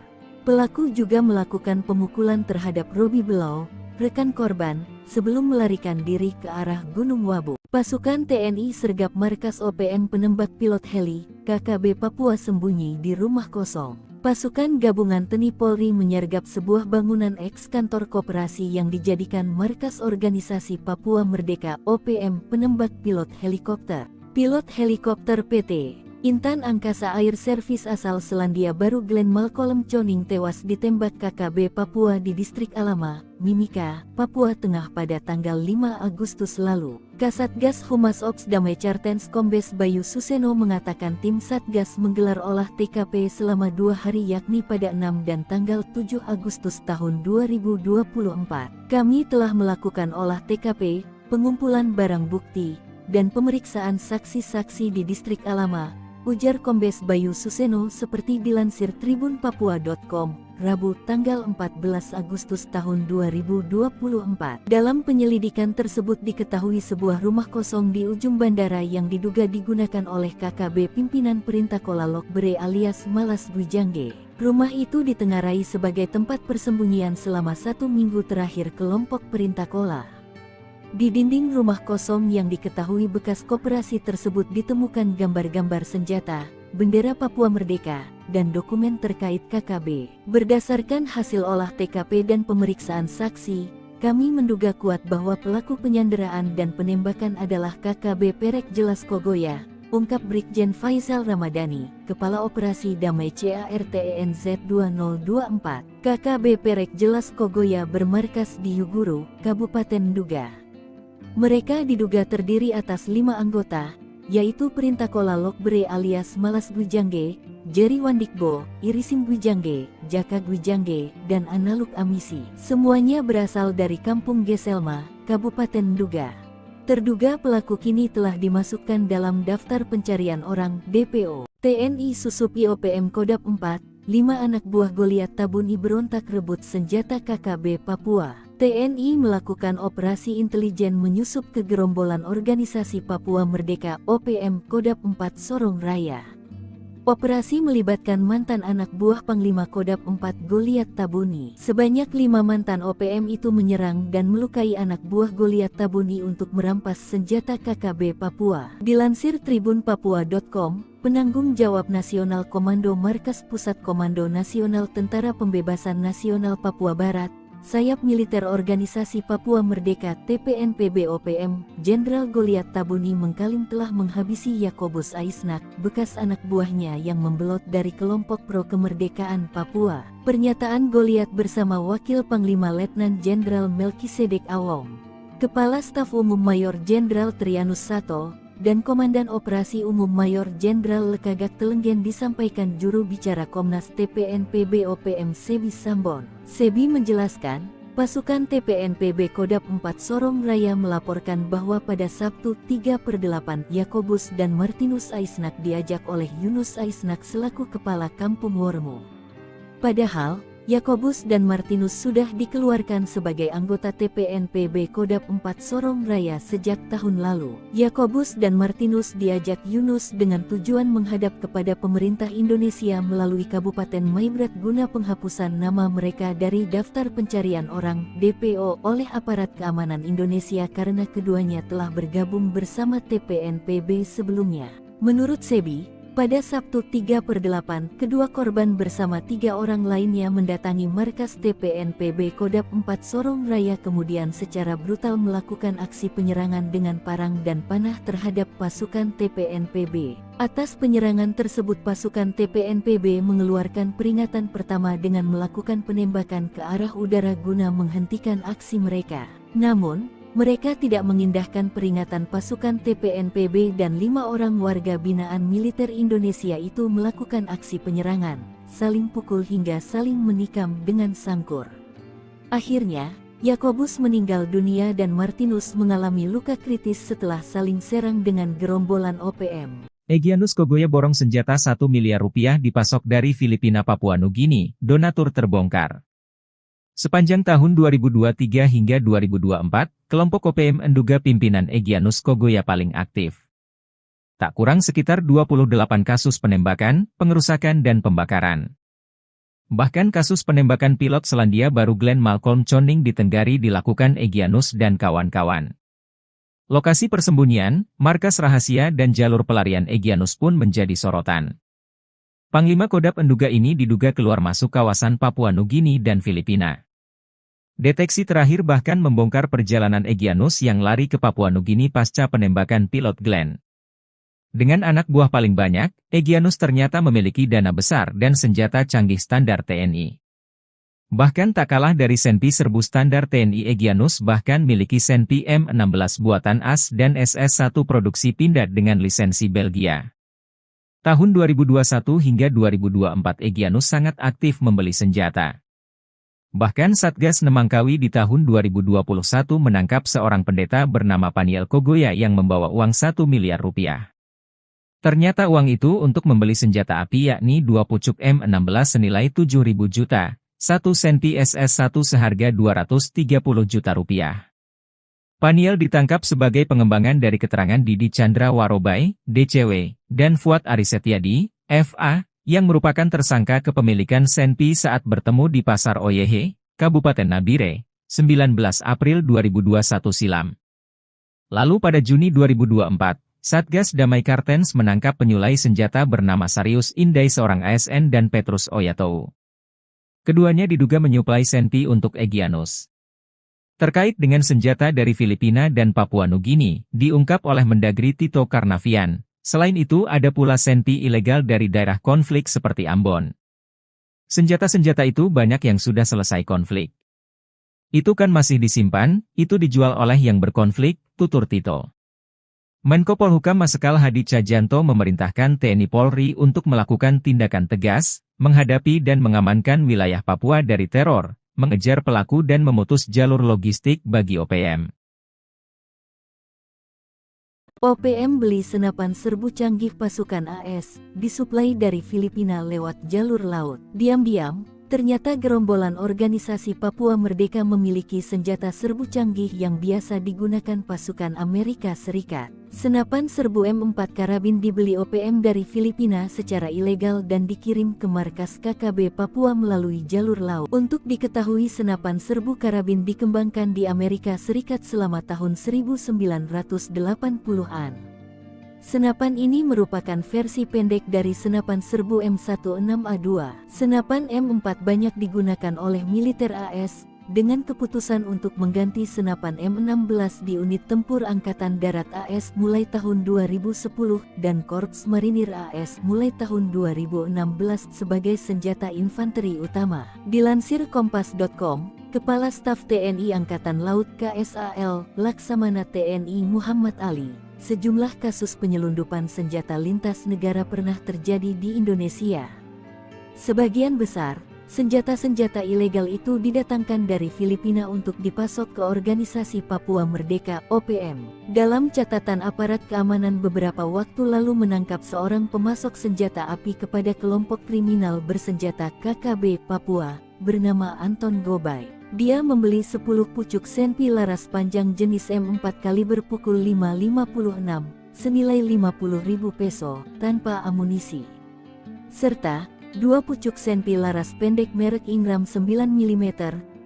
Pelaku juga melakukan pemukulan terhadap Robi Belau, rekan korban, sebelum melarikan diri ke arah Gunung Wabu. Pasukan TNI sergap markas OPM penembak pilot heli, KKB Papua sembunyi di rumah kosong. Pasukan gabungan TNI Polri menyergap sebuah bangunan eks-kantor koperasi yang dijadikan markas organisasi Papua Merdeka OPM penembak pilot helikopter. Pilot helikopter PT Intan Angkasa Air Service asal Selandia Baru Glenn Malcolm Choning tewas ditembak KKB Papua di Distrik Alama, Mimika, Papua Tengah pada tanggal 5 Agustus lalu. Kasatgas Humas Ops Damai Cartens Kombes Bayu Suseno mengatakan tim Satgas menggelar olah TKP selama 2 hari yakni pada 6 dan tanggal 7 Agustus tahun 2024. Kami telah melakukan olah TKP, pengumpulan barang bukti, dan pemeriksaan saksi-saksi di Distrik Alama, ujar Kombes Bayu Suseno seperti dilansir tribunpapua.com, Rabu tanggal 14 Agustus tahun 2024. Dalam penyelidikan tersebut diketahui sebuah rumah kosong di ujung bandara yang diduga digunakan oleh KKB pimpinan Perintah Kola Lokbere alias Malas Gwijangge. Rumah itu ditengarai sebagai tempat persembunyian selama 1 minggu terakhir kelompok Perintah Kola. Di dinding rumah kosong yang diketahui bekas koperasi tersebut ditemukan gambar-gambar senjata, bendera Papua Merdeka, dan dokumen terkait KKB. Berdasarkan hasil olah TKP dan pemeriksaan saksi, kami menduga kuat bahwa pelaku penyanderaan dan penembakan adalah KKB Perek Jelas Kogoya, ungkap Brigjen Faisal Ramadhani, Kepala Operasi Damai CARTENZ 2024. KKB Perek Jelas Kogoya bermarkas di Yuguru, Kabupaten Nduga. Mereka diduga terdiri atas 5 anggota, yaitu Perintah Kola Lokbere alias Malas Gwijangge, Jerry Wandikbo, Irisim Gwijangge, Jaka Gwijangge, dan Analuk Amisi. Semuanya berasal dari Kampung Geselma, Kabupaten Nduga. Terduga pelaku kini telah dimasukkan dalam daftar pencarian orang DPO. TNI Susup IOPM Kodap 4, 5 anak buah Goliat Tabuni berontak rebut senjata KKB Papua. TNI melakukan operasi intelijen menyusup ke gerombolan organisasi Papua Merdeka OPM Kodap 4 Sorong Raya. Operasi melibatkan mantan anak buah Panglima Kodap 4 Goliat Tabuni. Sebanyak 5 mantan OPM itu menyerang dan melukai anak buah Goliat Tabuni untuk merampas senjata KKB Papua. Dilansir tribunpapua.com, penanggung jawab nasional Komando Markas Pusat Komando Nasional Tentara Pembebasan Nasional Papua Barat, Sayap Militer Organisasi Papua Merdeka TPNPB OPM, Jenderal Goliat Tabuni mengklaim telah menghabisi Yakobus Aisnak, bekas anak buahnya yang membelot dari kelompok pro kemerdekaan Papua. Pernyataan Goliat bersama Wakil Panglima Letnan Jenderal Melkisedek Awong, Kepala Staf Umum Mayor Jenderal Trianus Sato, dan Komandan Operasi Umum Mayor Jenderal Lekagak Telenggen disampaikan juru bicara Komnas TPNPB OPM Sebi Sambon. Sebi menjelaskan, pasukan TPNPB Kodap 4 Sorong Raya melaporkan bahwa pada Sabtu 3/8 Yakobus dan Martinus Aisnak diajak oleh Yunus Aisnak selaku Kepala Kampung Wormo. Padahal, Yakobus dan Martinus sudah dikeluarkan sebagai anggota TPNPB Kodap 4 Sorong Raya sejak tahun lalu. Yakobus dan Martinus diajak Yunus dengan tujuan menghadap kepada pemerintah Indonesia melalui Kabupaten Maibrat guna penghapusan nama mereka dari daftar pencarian orang DPO oleh aparat keamanan Indonesia karena keduanya telah bergabung bersama TPNPB sebelumnya. Menurut Sebi, pada Sabtu 3/8, kedua korban bersama 3 orang lainnya mendatangi markas TPNPB Kodap 4 Sorong Raya kemudian secara brutal melakukan aksi penyerangan dengan parang dan panah terhadap pasukan TPNPB. Atas penyerangan tersebut pasukan TPNPB mengeluarkan peringatan pertama dengan melakukan penembakan ke arah udara guna menghentikan aksi mereka. Namun, mereka tidak mengindahkan peringatan pasukan TPNPB dan 5 orang warga binaan militer Indonesia itu melakukan aksi penyerangan, saling pukul hingga saling menikam dengan sangkur. Akhirnya, Yakobus meninggal dunia dan Martinus mengalami luka kritis setelah saling serang dengan gerombolan OPM. Egyanus Kogoya borong senjata 1 miliar rupiah dipasok dari Filipina Papua Nugini, donatur terbongkar. Sepanjang tahun 2023 hingga 2024, kelompok OPM menduga pimpinan Egyanus Kogoya paling aktif. Tak kurang sekitar 28 kasus penembakan, pengerusakan dan pembakaran. Bahkan kasus penembakan pilot Selandia Baru Glenn Malcolm Choning di Tenggari dilakukan Egyanus dan kawan-kawan. Lokasi persembunyian, markas rahasia dan jalur pelarian Egyanus pun menjadi sorotan. Panglima Kodam Enduga ini diduga keluar masuk kawasan Papua Nugini dan Filipina. Deteksi terakhir bahkan membongkar perjalanan Egyanus yang lari ke Papua Nugini pasca penembakan pilot Glenn. Dengan anak buah paling banyak, Egyanus ternyata memiliki dana besar dan senjata canggih standar TNI. Bahkan tak kalah dari Senpi serbu standar TNI, Egyanus bahkan miliki Senpi M16 buatan AS dan SS-1 produksi Pindad dengan lisensi Belgia. Tahun 2021 hingga 2024 Egyanus sangat aktif membeli senjata. Bahkan Satgas Nemangkawi di tahun 2021 menangkap seorang pendeta bernama Paniel Kogoya yang membawa uang 1 miliar rupiah. Ternyata uang itu untuk membeli senjata api yakni 2 pucuk M16 senilai 7.000 juta, 1 Senpi SS-1 seharga 230 juta rupiah. Paniel ditangkap sebagai pengembangan dari keterangan Didi Chandra Warobai, DCW, dan Fuad Arisetiadi, FA, yang merupakan tersangka kepemilikan Senpi saat bertemu di Pasar Oyehe, Kabupaten Nabire, 19 April 2021 silam. Lalu pada Juni 2024, Satgas Damai Kartens menangkap penyulai senjata bernama Sarius Indai seorang ASN dan Petrus Oyatou. Keduanya diduga menyuplai Senpi untuk Egyanus. Terkait dengan senjata dari Filipina dan Papua Nugini, diungkap oleh Mendagri Tito Karnavian. Selain itu ada pula Senpi ilegal dari daerah konflik seperti Ambon. Senjata-senjata itu banyak yang sudah selesai konflik. Itu kan masih disimpan, itu dijual oleh yang berkonflik, tutur Tito. Menko Polhukam Marsikal Hadi Cahyanto memerintahkan TNI Polri untuk melakukan tindakan tegas, menghadapi dan mengamankan wilayah Papua dari teror, mengejar pelaku dan memutus jalur logistik bagi OPM. OPM beli senapan serbu canggih pasukan AS, disuplai dari Filipina lewat jalur laut. Diam-diam, ternyata gerombolan organisasi Papua Merdeka memiliki senjata serbu canggih yang biasa digunakan pasukan Amerika Serikat. Senapan serbu M4 karabin dibeli OPM dari Filipina secara ilegal dan dikirim ke markas KKB Papua melalui jalur laut. Untuk diketahui, senapan serbu karabin dikembangkan di Amerika Serikat selama tahun 1980-an. Senapan ini merupakan versi pendek dari senapan serbu M16A2. Senapan M4 banyak digunakan oleh militer AS, dengan keputusan untuk mengganti senapan M16 di unit tempur Angkatan Darat AS mulai tahun 2010 dan Korps Marinir AS mulai tahun 2016 sebagai senjata infanteri utama. Dilansir Kompas.com, Kepala Staf TNI Angkatan Laut KSAL, Laksamana TNI Muhammad Ali, sejumlah kasus penyelundupan senjata lintas negara pernah terjadi di Indonesia. Sebagian besar senjata-senjata ilegal itu didatangkan dari Filipina untuk dipasok ke Organisasi Papua Merdeka (OPM). Dalam catatan aparat keamanan beberapa waktu lalu menangkap seorang pemasok senjata api kepada kelompok kriminal bersenjata KKB Papua, bernama Anton Gobay. Dia membeli 10 pucuk Senpi laras panjang jenis M4 kaliber pukul 5.56, senilai 50.000 peso, tanpa amunisi. Serta 2 pucuk Senpi laras pendek merek Ingram 9 mm,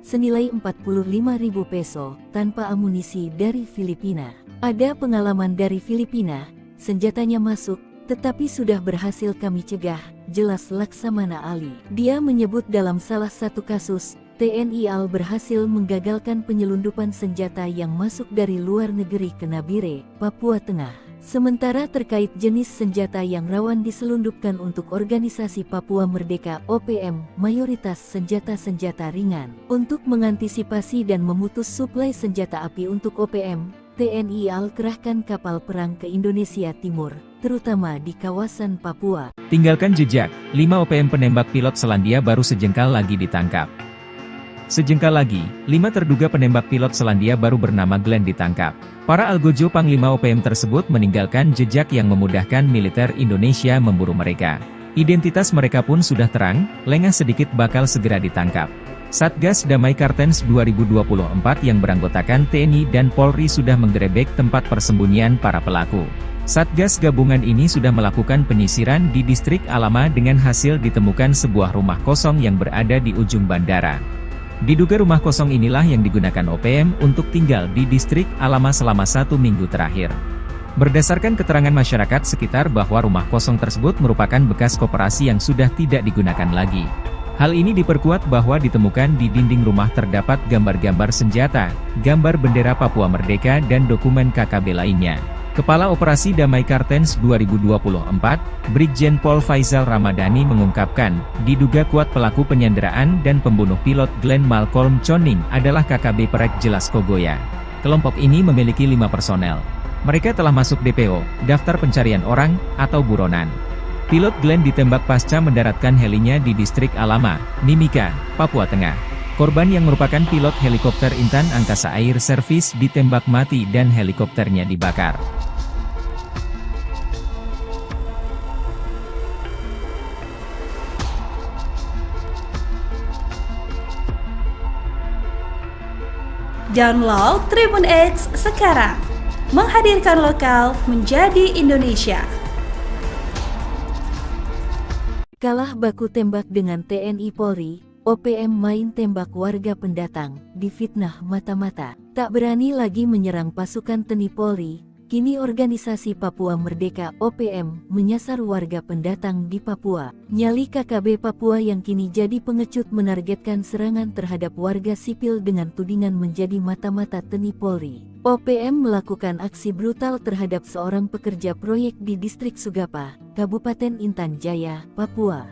senilai 45.000 peso, tanpa amunisi dari Filipina. Ada pengalaman dari Filipina, senjatanya masuk, tetapi sudah berhasil kami cegah, jelas Laksamana Ali. Dia menyebut dalam salah satu kasus, TNI AL berhasil menggagalkan penyelundupan senjata yang masuk dari luar negeri ke Nabire, Papua Tengah. Sementara terkait jenis senjata yang rawan diselundupkan untuk Organisasi Papua Merdeka (OPM), mayoritas senjata-senjata ringan. Untuk mengantisipasi dan memutus suplai senjata api untuk OPM, TNI AL kerahkan kapal perang ke Indonesia Timur, terutama di kawasan Papua. Tinggalkan jejak, 5 OPM penembak pilot Selandia Baru sejengkal lagi ditangkap. Sejengkal lagi, 5 terduga penembak pilot Selandia Baru bernama Glenn ditangkap. Para algojo Panglima OPM tersebut meninggalkan jejak yang memudahkan militer Indonesia memburu mereka. Identitas mereka pun sudah terang, lengah sedikit bakal segera ditangkap. Satgas Damai Kartens 2024 yang beranggotakan TNI dan Polri sudah menggerebek tempat persembunyian para pelaku. Satgas gabungan ini sudah melakukan penyisiran di distrik Alama dengan hasil ditemukan sebuah rumah kosong yang berada di ujung bandara. Diduga rumah kosong inilah yang digunakan OPM untuk tinggal di distrik Alama selama 1 minggu terakhir. Berdasarkan keterangan masyarakat sekitar bahwa rumah kosong tersebut merupakan bekas koperasi yang sudah tidak digunakan lagi. Hal ini diperkuat bahwa ditemukan di dinding rumah terdapat gambar-gambar senjata, gambar bendera Papua Merdeka dan dokumen KKB lainnya. Kepala Operasi Damai Kartens 2024, Brigjen Pol Faizal Ramadhani mengungkapkan, diduga kuat pelaku penyanderaan dan pembunuh pilot Glenn Malcolm Choning adalah KKB Perek Jelas Kogoya. Kelompok ini memiliki 5 personel. Mereka telah masuk DPO, Daftar Pencarian Orang, atau buronan. Pilot Glenn ditembak pasca mendaratkan helinya di distrik Alama, Mimika, Papua Tengah. Korban yang merupakan pilot helikopter Intan Angkasa Air Service ditembak mati dan helikopternya dibakar. Download Tribun X sekarang, menghadirkan lokal menjadi Indonesia. Kalah baku tembak dengan TNI Polri, OPM main tembak warga pendatang, difitnah mata-mata. Tak berani lagi menyerang pasukan TNI Polri, kini organisasi Papua Merdeka OPM menyasar warga pendatang di Papua. Nyali KKB Papua yang kini jadi pengecut menargetkan serangan terhadap warga sipil dengan tudingan menjadi mata-mata TNI Polri. OPM melakukan aksi brutal terhadap seorang pekerja proyek di distrik Sugapa, Kabupaten Intan Jaya, Papua.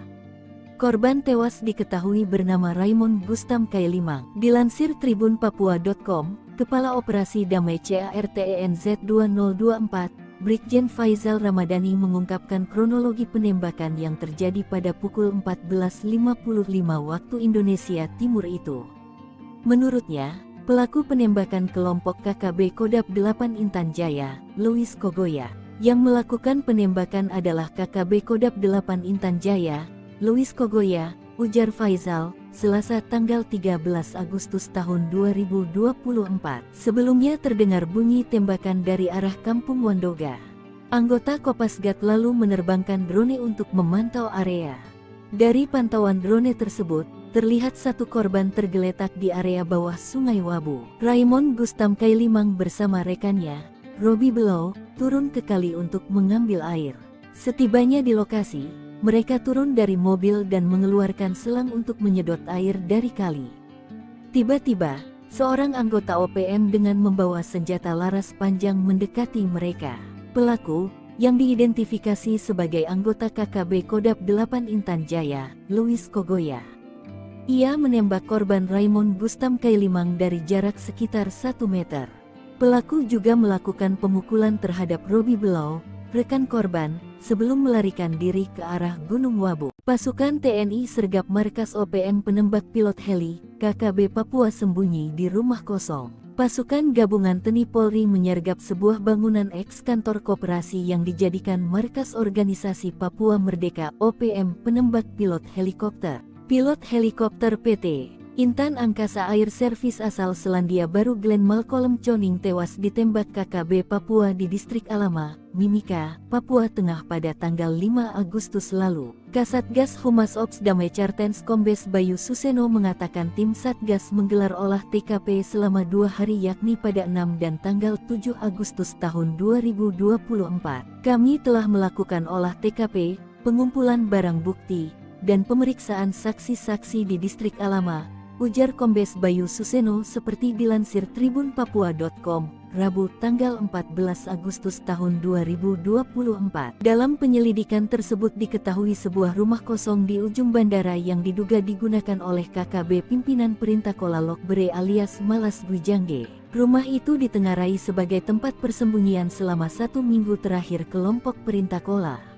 Korban tewas diketahui bernama Raymond Gustam Kailimang. Dilansir tribunpapua.com, Kepala Operasi Damai CARTENZ 2024, Brigjen Faizal Ramadhani mengungkapkan kronologi penembakan yang terjadi pada pukul 14.55 waktu Indonesia Timur itu. Menurutnya, pelaku penembakan kelompok KKB Kodap 8 Intan Jaya, Louis Kogoya. Yang melakukan penembakan adalah KKB Kodap 8 Intan Jaya, Louis Kogoya, ujar Faizal, Selasa tanggal 13 Agustus tahun 2024. Sebelumnya terdengar bunyi tembakan dari arah Kampung Wandoga. Anggota Kopasgat lalu menerbangkan drone untuk memantau area. Dari pantauan drone tersebut, terlihat satu korban tergeletak di area bawah Sungai Wabu. Raymond Gustam Kailimang bersama rekannya, Robi Below, turun ke kali untuk mengambil air. Setibanya di lokasi, mereka turun dari mobil dan mengeluarkan selang untuk menyedot air dari kali. Tiba-tiba, seorang anggota OPM dengan membawa senjata laras panjang mendekati mereka. Pelaku, yang diidentifikasi sebagai anggota KKB Kodap 8 Intan Jaya, Louis Kogoya. Ia menembak korban Raymond Gustam Kailimang dari jarak sekitar 1 meter. Pelaku juga melakukan pemukulan terhadap Robi Below, rekan korban, sebelum melarikan diri ke arah Gunung Wabu. Pasukan TNI sergap markas OPM penembak pilot heli, KKB Papua sembunyi di rumah kosong. Pasukan gabungan TNI Polri menyergap sebuah bangunan eks-kantor koperasi yang dijadikan markas organisasi Papua Merdeka OPM penembak pilot helikopter. Pilot helikopter PT Intan Angkasa Air Service asal Selandia Baru Glenn Malcolm Choning tewas ditembak KKB Papua di distrik Alama, Mimika, Papua Tengah pada tanggal 5 Agustus lalu. Kasatgas Humas Ops Damai Kartens Kombes Bayu Suseno mengatakan tim Satgas menggelar olah TKP selama 2 hari yakni pada 6 dan tanggal 7 Agustus tahun 2024. Kami telah melakukan olah TKP, pengumpulan barang bukti, dan pemeriksaan saksi-saksi di distrik Alama, ujar Kombes Bayu Suseno seperti dilansir tribunpapua.com, Rabu tanggal 14 Agustus tahun 2024. Dalam penyelidikan tersebut diketahui sebuah rumah kosong di ujung bandara yang diduga digunakan oleh KKB pimpinan Perintah Kola Lokbere alias Malas Gwijangge. Rumah itu ditengarai sebagai tempat persembunyian selama 1 minggu terakhir kelompok Perintah Kola.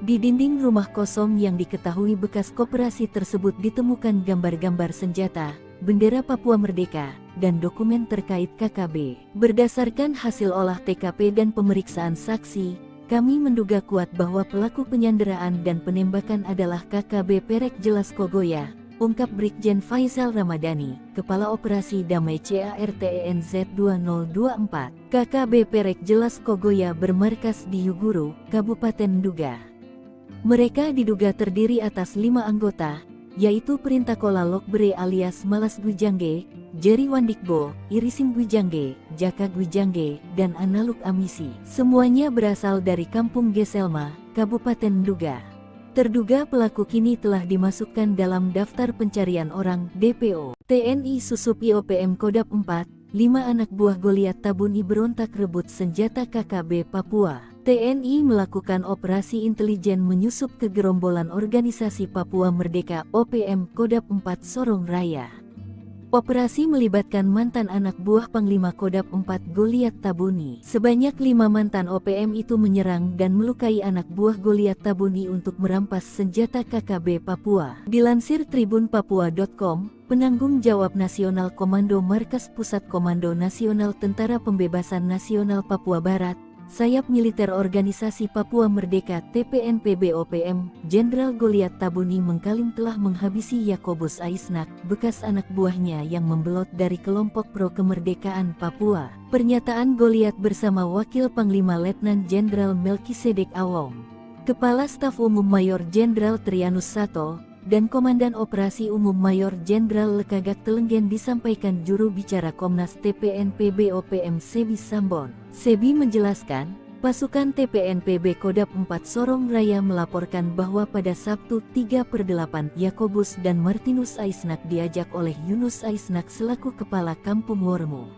Di dinding rumah kosong yang diketahui bekas koperasi tersebut ditemukan gambar-gambar senjata, bendera Papua Merdeka, dan dokumen terkait KKB. Berdasarkan hasil olah TKP dan pemeriksaan saksi, kami menduga kuat bahwa pelaku penyanderaan dan penembakan adalah KKB Perek Jelas Kogoya, ungkap Brigjen Faizal Ramadhani, Kepala Operasi Damai CARTENZ 2024, KKB Perek Jelas Kogoya bermarkas di Yuguru, Kabupaten Nduga. Mereka diduga terdiri atas 5 anggota, yaitu Perintakola Lokbre alias Malas Gwijangge, Jerry Wandikbo, Irising Gwijangge, Jaka Gwijangge, dan Analuk Amisi. Semuanya berasal dari Kampung Geselma, Kabupaten Nduga. Terduga pelaku kini telah dimasukkan dalam daftar pencarian orang (DPO). TNI Susup IOPM Kodap 4, 5 anak buah Goliat Tabuni berontak rebut senjata KKB Papua. TNI melakukan operasi intelijen menyusup ke gerombolan organisasi Papua Merdeka (OPM) Kodap 4 Sorong Raya. Operasi melibatkan mantan anak buah Panglima Kodap 4 Goliat Tabuni. Sebanyak 5 mantan OPM itu menyerang dan melukai anak buah Goliat Tabuni untuk merampas senjata KKB Papua. Dilansir tribunpapua.com, penanggung jawab Nasional Komando Markas Pusat Komando Nasional Tentara Pembebasan Nasional Papua Barat, Sayap Militer Organisasi Papua Merdeka TPNPB OPM, Jenderal Goliat Tabuni mengklaim telah menghabisi Yakobus Aisnak, bekas anak buahnya yang membelot dari kelompok pro kemerdekaan Papua. Pernyataan Goliat bersama Wakil Panglima Letnan Jenderal Melkisedek Awong, Kepala Staf Umum Mayor Jenderal Trianus Sato, dan Komandan Operasi Umum Mayor Jenderal Lekagak Telenggen disampaikan juru bicara Komnas TPNPB OPM Sebi Sambon. Sebi menjelaskan, pasukan TPNPB Kodap 4 Sorong Raya melaporkan bahwa pada Sabtu 3/8 Yakobus dan Martinus Aisnak diajak oleh Yunus Aisnak selaku Kepala Kampung Wormo.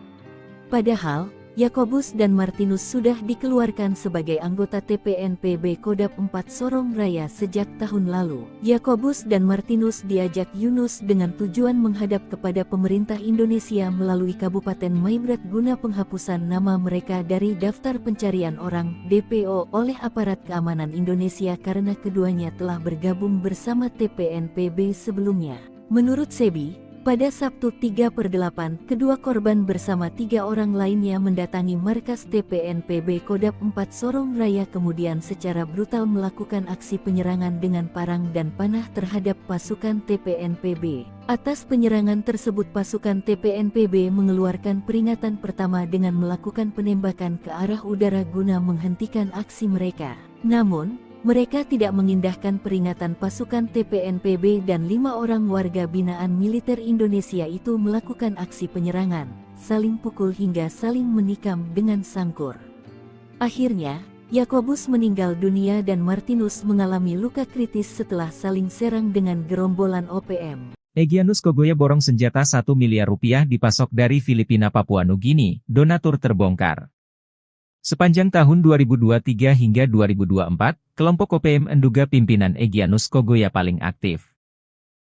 Padahal, Yakobus dan Martinus sudah dikeluarkan sebagai anggota TPNPB Kodap 4 Sorong Raya sejak tahun lalu. Yakobus dan Martinus diajak Yunus dengan tujuan menghadap kepada pemerintah Indonesia melalui Kabupaten Maibrat guna penghapusan nama mereka dari daftar pencarian orang (DPO) oleh aparat keamanan Indonesia karena keduanya telah bergabung bersama TPNPB sebelumnya. Menurut Sebi, pada Sabtu 3/8, kedua korban bersama 3 orang lainnya mendatangi markas TPNPB Kodap 4 Sorong Raya kemudian secara brutal melakukan aksi penyerangan dengan parang dan panah terhadap pasukan TPNPB. Atas penyerangan tersebut pasukan TPNPB mengeluarkan peringatan pertama dengan melakukan penembakan ke arah udara guna menghentikan aksi mereka. Namun, mereka tidak mengindahkan peringatan pasukan TPNPB dan 5 orang warga binaan militer Indonesia itu melakukan aksi penyerangan, saling pukul hingga saling menikam dengan sangkur. Akhirnya, Yakobus meninggal dunia dan Martinus mengalami luka kritis setelah saling serang dengan gerombolan OPM. Egyanus Kogoya borong senjata 1 miliar rupiah dipasok dari Filipina Papua Nugini, donatur terbongkar. Sepanjang tahun 2023 hingga 2024, kelompok OPM Nduga pimpinan Egyanus Kogoya paling aktif.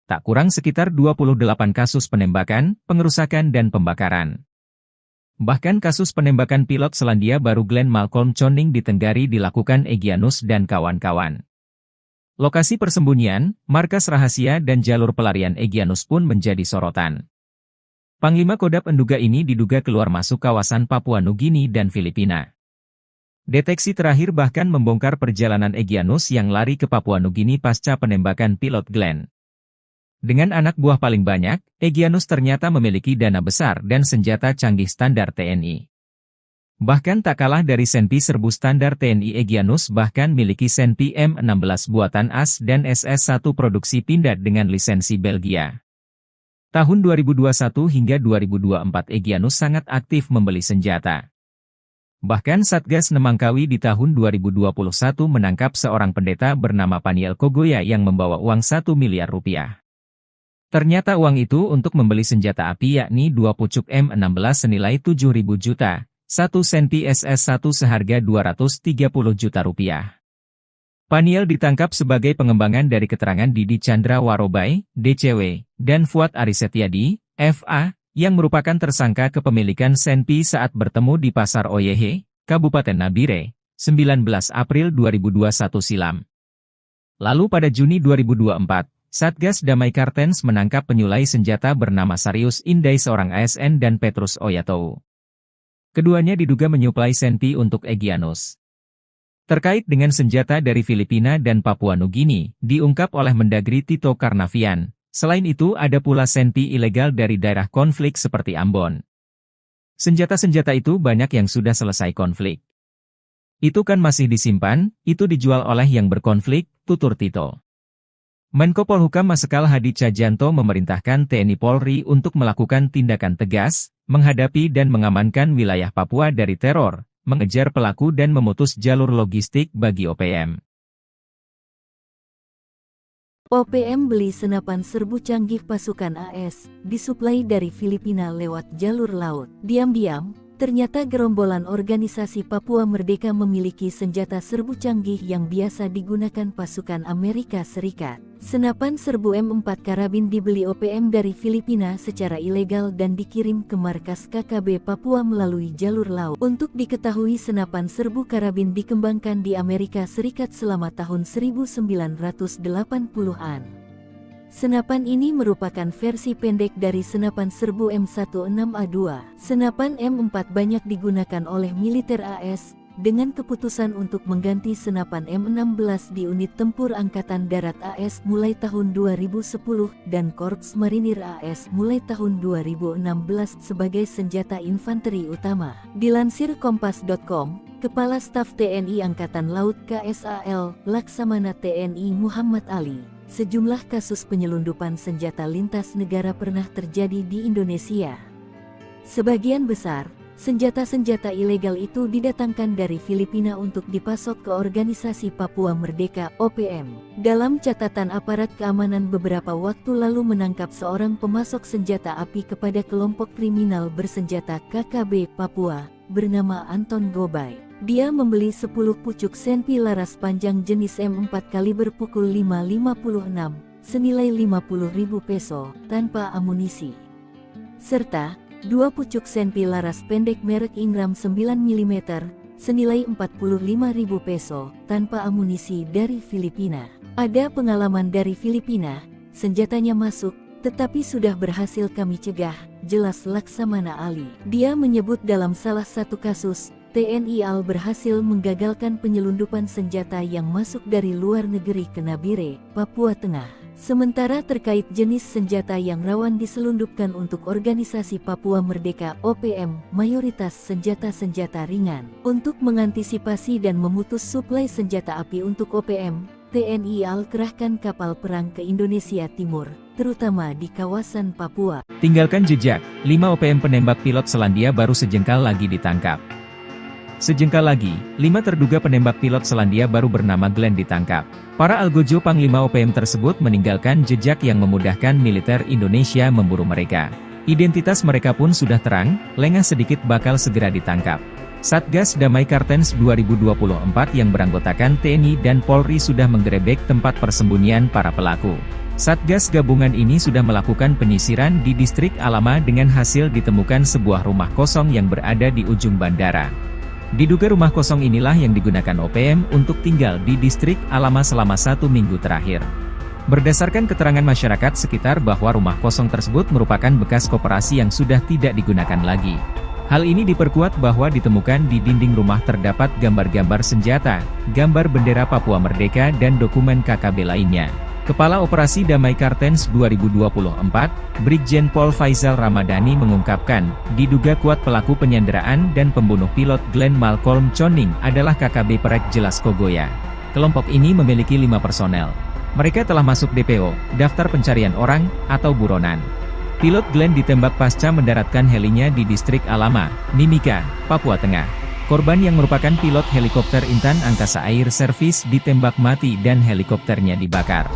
Tak kurang sekitar 28 kasus penembakan, pengerusakan dan pembakaran. Bahkan kasus penembakan pilot Selandia Baru Glenn Malcolm Choning di Tenggari dilakukan Egyanus dan kawan-kawan. Lokasi persembunyian, markas rahasia dan jalur pelarian Egyanus pun menjadi sorotan. Panglima Kodap Nduga ini diduga keluar masuk kawasan Papua Nugini dan Filipina. Deteksi terakhir bahkan membongkar perjalanan Egyanus yang lari ke Papua Nugini pasca penembakan pilot Glenn. Dengan anak buah paling banyak, Egyanus ternyata memiliki dana besar dan senjata canggih standar TNI. Bahkan tak kalah dari Senpi serbu standar TNI, Egyanus bahkan miliki Senpi M16 buatan AS dan SS-1 produksi Pindad dengan lisensi Belgia. Tahun 2021 hingga 2024 Egyanus sangat aktif membeli senjata. Bahkan Satgas Nemangkawi di tahun 2021 menangkap seorang pendeta bernama Paniel Kogoya yang membawa uang 1 miliar rupiah. Ternyata uang itu untuk membeli senjata api yakni 2 pucuk M16 senilai 7.000 juta, 1 Senpi SS-1 seharga 230 juta rupiah. Paniel ditangkap sebagai pengembangan dari keterangan Didi Chandra Warobai, DCW, dan Fuad Arisetyadi, FA, yang merupakan tersangka kepemilikan Senpi saat bertemu di Pasar Oyehe, Kabupaten Nabire, 19 April 2021 silam. Lalu pada Juni 2024, Satgas Damai Kartens menangkap penyulai senjata bernama Sarius Indai seorang ASN dan Petrus Oyatou. Keduanya diduga menyuplai Senpi untuk Egyanus. Terkait dengan senjata dari Filipina dan Papua Nugini, diungkap oleh Mendagri Tito Karnavian, Selain itu ada pula senpi ilegal dari daerah konflik seperti Ambon. Senjata-senjata itu banyak yang sudah selesai konflik. Itu kan masih disimpan, itu dijual oleh yang berkonflik, tutur Tito. Menko Polhukam Marsikal Hadi Tjahjanto memerintahkan TNI Polri untuk melakukan tindakan tegas, menghadapi dan mengamankan wilayah Papua dari teror, mengejar pelaku dan memutus jalur logistik bagi OPM. OPM beli senapan serbu canggih pasukan AS, disuplai dari Filipina lewat jalur laut. Diam-diam, ternyata gerombolan organisasi Papua Merdeka memiliki senjata serbu canggih yang biasa digunakan pasukan Amerika Serikat. Senapan serbu M4 karabin dibeli OPM dari Filipina secara ilegal dan dikirim ke markas KKB Papua melalui jalur laut. Untuk diketahui senapan serbu karabin dikembangkan di Amerika Serikat selama tahun 1980-an. Senapan ini merupakan versi pendek dari senapan serbu M16A2. Senapan M4 banyak digunakan oleh militer AS, dengan keputusan untuk mengganti senapan M16 di unit tempur Angkatan Darat AS mulai tahun 2010 dan Korps Marinir AS mulai tahun 2016 sebagai senjata infanteri utama. Dilansir Kompas.com, Kepala Staf TNI Angkatan Laut KSAL, Laksamana TNI Muhammad Ali, sejumlah kasus penyelundupan senjata lintas negara pernah terjadi di Indonesia. Sebagian besar senjata-senjata ilegal itu didatangkan dari Filipina untuk dipasok ke Organisasi Papua Merdeka (OPM). Dalam catatan aparat keamanan beberapa waktu lalu menangkap seorang pemasok senjata api kepada kelompok kriminal bersenjata KKB Papua, bernama Anton Gobay. Dia membeli 10 pucuk senpi laras panjang jenis M4 kaliber pukul 5.56, senilai 50.000 peso, tanpa amunisi. Serta 2 pucuk senpi laras pendek merek Ingram 9 mm, senilai 45.000 peso, tanpa amunisi dari Filipina. Ada pengalaman dari Filipina, senjatanya masuk, tetapi sudah berhasil kami cegah, jelas Laksamana Ali. Dia menyebut dalam salah satu kasus, TNI AL berhasil menggagalkan penyelundupan senjata yang masuk dari luar negeri ke Nabire, Papua Tengah. Sementara terkait jenis senjata yang rawan diselundupkan untuk Organisasi Papua Merdeka (OPM), mayoritas senjata-senjata ringan. Untuk mengantisipasi dan memutus suplai senjata api untuk OPM, TNI AL kerahkan kapal perang ke Indonesia Timur, terutama di kawasan Papua. Tinggalkan jejak, 5 OPM penembak pilot Selandia baru sejengkal lagi ditangkap. Sejengkal lagi, 5 terduga penembak pilot Selandia baru bernama Glenn ditangkap. Para algojo Panglima OPM tersebut meninggalkan jejak yang memudahkan militer Indonesia memburu mereka. Identitas mereka pun sudah terang, lengah sedikit bakal segera ditangkap. Satgas Damai Kartens 2024 yang beranggotakan TNI dan Polri sudah menggerebek tempat persembunyian para pelaku. Satgas gabungan ini sudah melakukan penyisiran di distrik Alama dengan hasil ditemukan sebuah rumah kosong yang berada di ujung bandara. Diduga rumah kosong inilah yang digunakan OPM untuk tinggal di distrik Alama selama 1 minggu terakhir. Berdasarkan keterangan masyarakat sekitar bahwa rumah kosong tersebut merupakan bekas koperasi yang sudah tidak digunakan lagi. Hal ini diperkuat bahwa ditemukan di dinding rumah terdapat gambar-gambar senjata, gambar bendera Papua Merdeka dan dokumen KKB lainnya. Kepala Operasi Damai Kartens 2024, Brigjen Pol Faisal Ramadhani mengungkapkan, diduga kuat pelaku penyanderaan dan pembunuh pilot Glenn Malcolm Choning adalah KKB Perek Jelas Kogoya. Kelompok ini memiliki 5 personel. Mereka telah masuk DPO, daftar pencarian orang, atau buronan. Pilot Glenn ditembak pasca mendaratkan helinya di distrik Alama, Mimika, Papua Tengah. Korban yang merupakan pilot helikopter Intan Angkasa Air Service ditembak mati dan helikopternya dibakar.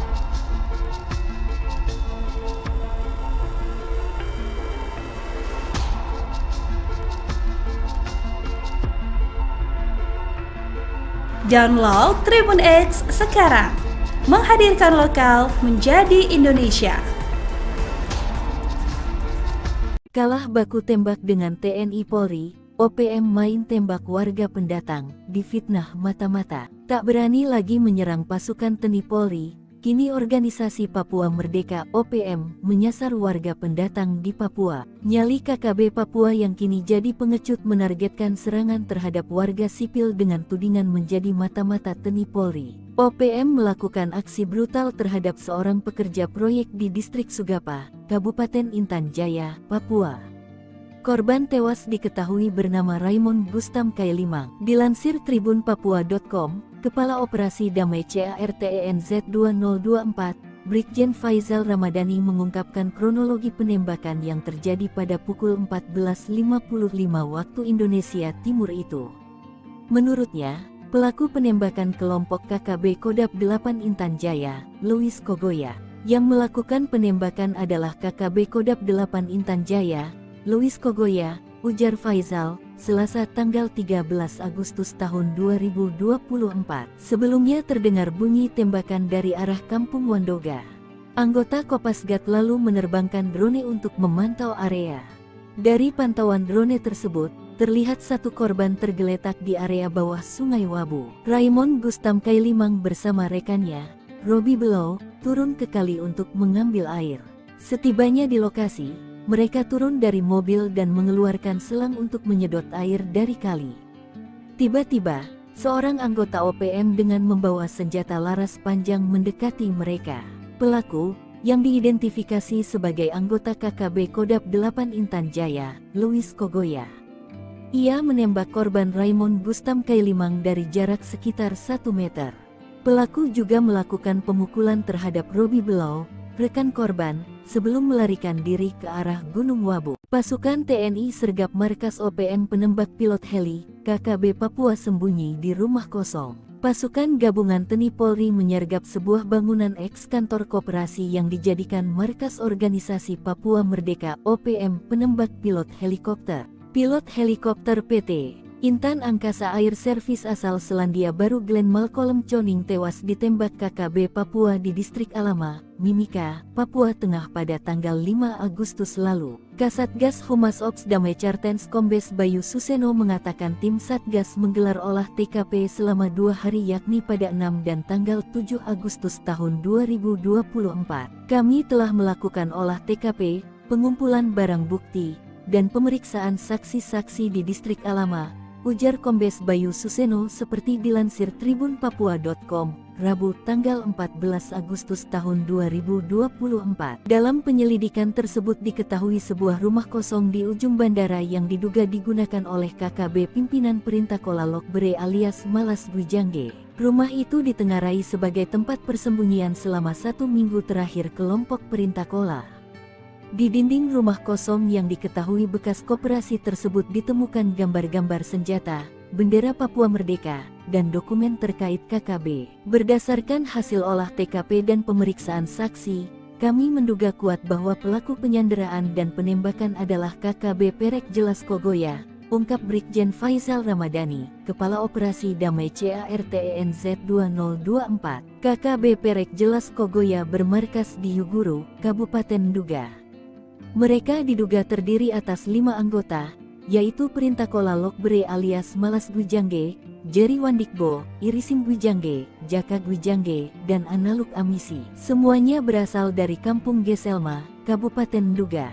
Download Tribun X sekarang, menghadirkan lokal menjadi Indonesia. Kalah baku tembak dengan TNI Polri, OPM main tembak warga pendatang, difitnah mata-mata. Tak berani lagi menyerang pasukan TNI Polri, Kini organisasi Papua Merdeka (OPM) menyasar warga pendatang di Papua. Nyali KKB Papua yang kini jadi pengecut menargetkan serangan terhadap warga sipil dengan tudingan menjadi mata-mata TNI Polri. OPM melakukan aksi brutal terhadap seorang pekerja proyek di distrik Sugapa, Kabupaten Intan Jaya, Papua. Korban tewas diketahui bernama Raymond Gustam Kailimang. Dilansir tribunpapua.com, Kepala Operasi Damai CARTENZ 2024, Brigjen Faizal Ramadhani mengungkapkan kronologi penembakan yang terjadi pada pukul 14.55 waktu Indonesia Timur itu. Menurutnya, pelaku penembakan kelompok KKB Kodap 8 Intan Jaya, Louis Kogoya. Yang melakukan penembakan adalah KKB Kodap 8 Intan Jaya, Louis Kogoya, ujar Faizal, Selasa tanggal 13 Agustus tahun 2024. Sebelumnya terdengar bunyi tembakan dari arah Kampung Wandoga. Anggota Kopasgat lalu menerbangkan drone untuk memantau area. Dari pantauan drone tersebut, terlihat satu korban tergeletak di area bawah Sungai Wabu. Raymond Gustam Kailimang bersama rekannya, Robi Below, turun ke kali untuk mengambil air. Setibanya di lokasi, mereka turun dari mobil dan mengeluarkan selang untuk menyedot air dari kali. Tiba-tiba, seorang anggota OPM dengan membawa senjata laras panjang mendekati mereka. Pelaku, yang diidentifikasi sebagai anggota KKB Kodap 8 Intan Jaya, Louis Kogoya. Ia menembak korban Raymond Gustam Kailimang dari jarak sekitar 1 meter. Pelaku juga melakukan pemukulan terhadap Robi Below, rekan korban, sebelum melarikan diri ke arah Gunung Wabu. Pasukan TNI sergap markas OPM penembak pilot heli, KKB Papua sembunyi di rumah kosong. Pasukan gabungan TNI Polri menyergap sebuah bangunan eks-kantor koperasi yang dijadikan markas organisasi Papua Merdeka (OPM) penembak pilot helikopter. Pilot helikopter PT Intan Angkasa Air Service asal Selandia Baru Glenn Malcolm Choning tewas ditembak KKB Papua di distrik Alama, Mimika, Papua Tengah pada tanggal 5 Agustus lalu. Kasatgas Humas Ops Damai Cartens Kombes Bayu Suseno mengatakan tim Satgas menggelar olah TKP selama 2 hari yakni pada 6 dan tanggal 7 Agustus tahun 2024. Kami telah melakukan olah TKP, pengumpulan barang bukti, dan pemeriksaan saksi-saksi di distrik Alama, ujar Kombes Bayu Suseno seperti dilansir tribunpapua.com, Rabu tanggal 14 Agustus tahun 2024. Dalam penyelidikan tersebut diketahui sebuah rumah kosong di ujung bandara yang diduga digunakan oleh KKB pimpinan Perintah Kola Lokbere alias Malas Gwijangge. Rumah itu ditengarai sebagai tempat persembunyian selama 1 minggu terakhir kelompok Perintah Kola. Di dinding rumah kosong yang diketahui bekas koperasi tersebut ditemukan gambar-gambar senjata, bendera Papua Merdeka, dan dokumen terkait KKB. Berdasarkan hasil olah TKP dan pemeriksaan saksi, kami menduga kuat bahwa pelaku penyanderaan dan penembakan adalah KKB Perek Jelas Kogoya, ungkap Brigjen Faizal Ramadhani, Kepala Operasi Damai CARTENZ 2024. KKB Perek Jelas Kogoya bermarkas di Yuguru, Kabupaten Nduga. Mereka diduga terdiri atas 5 anggota, yaitu Perintah Kola Lokbere alias Malas Gwijangge, Jerry Wandikbo, Irisim Gwijangge, Jaka Gwijangge, dan Analuk Amisi. Semuanya berasal dari Kampung Geselma, Kabupaten Nduga.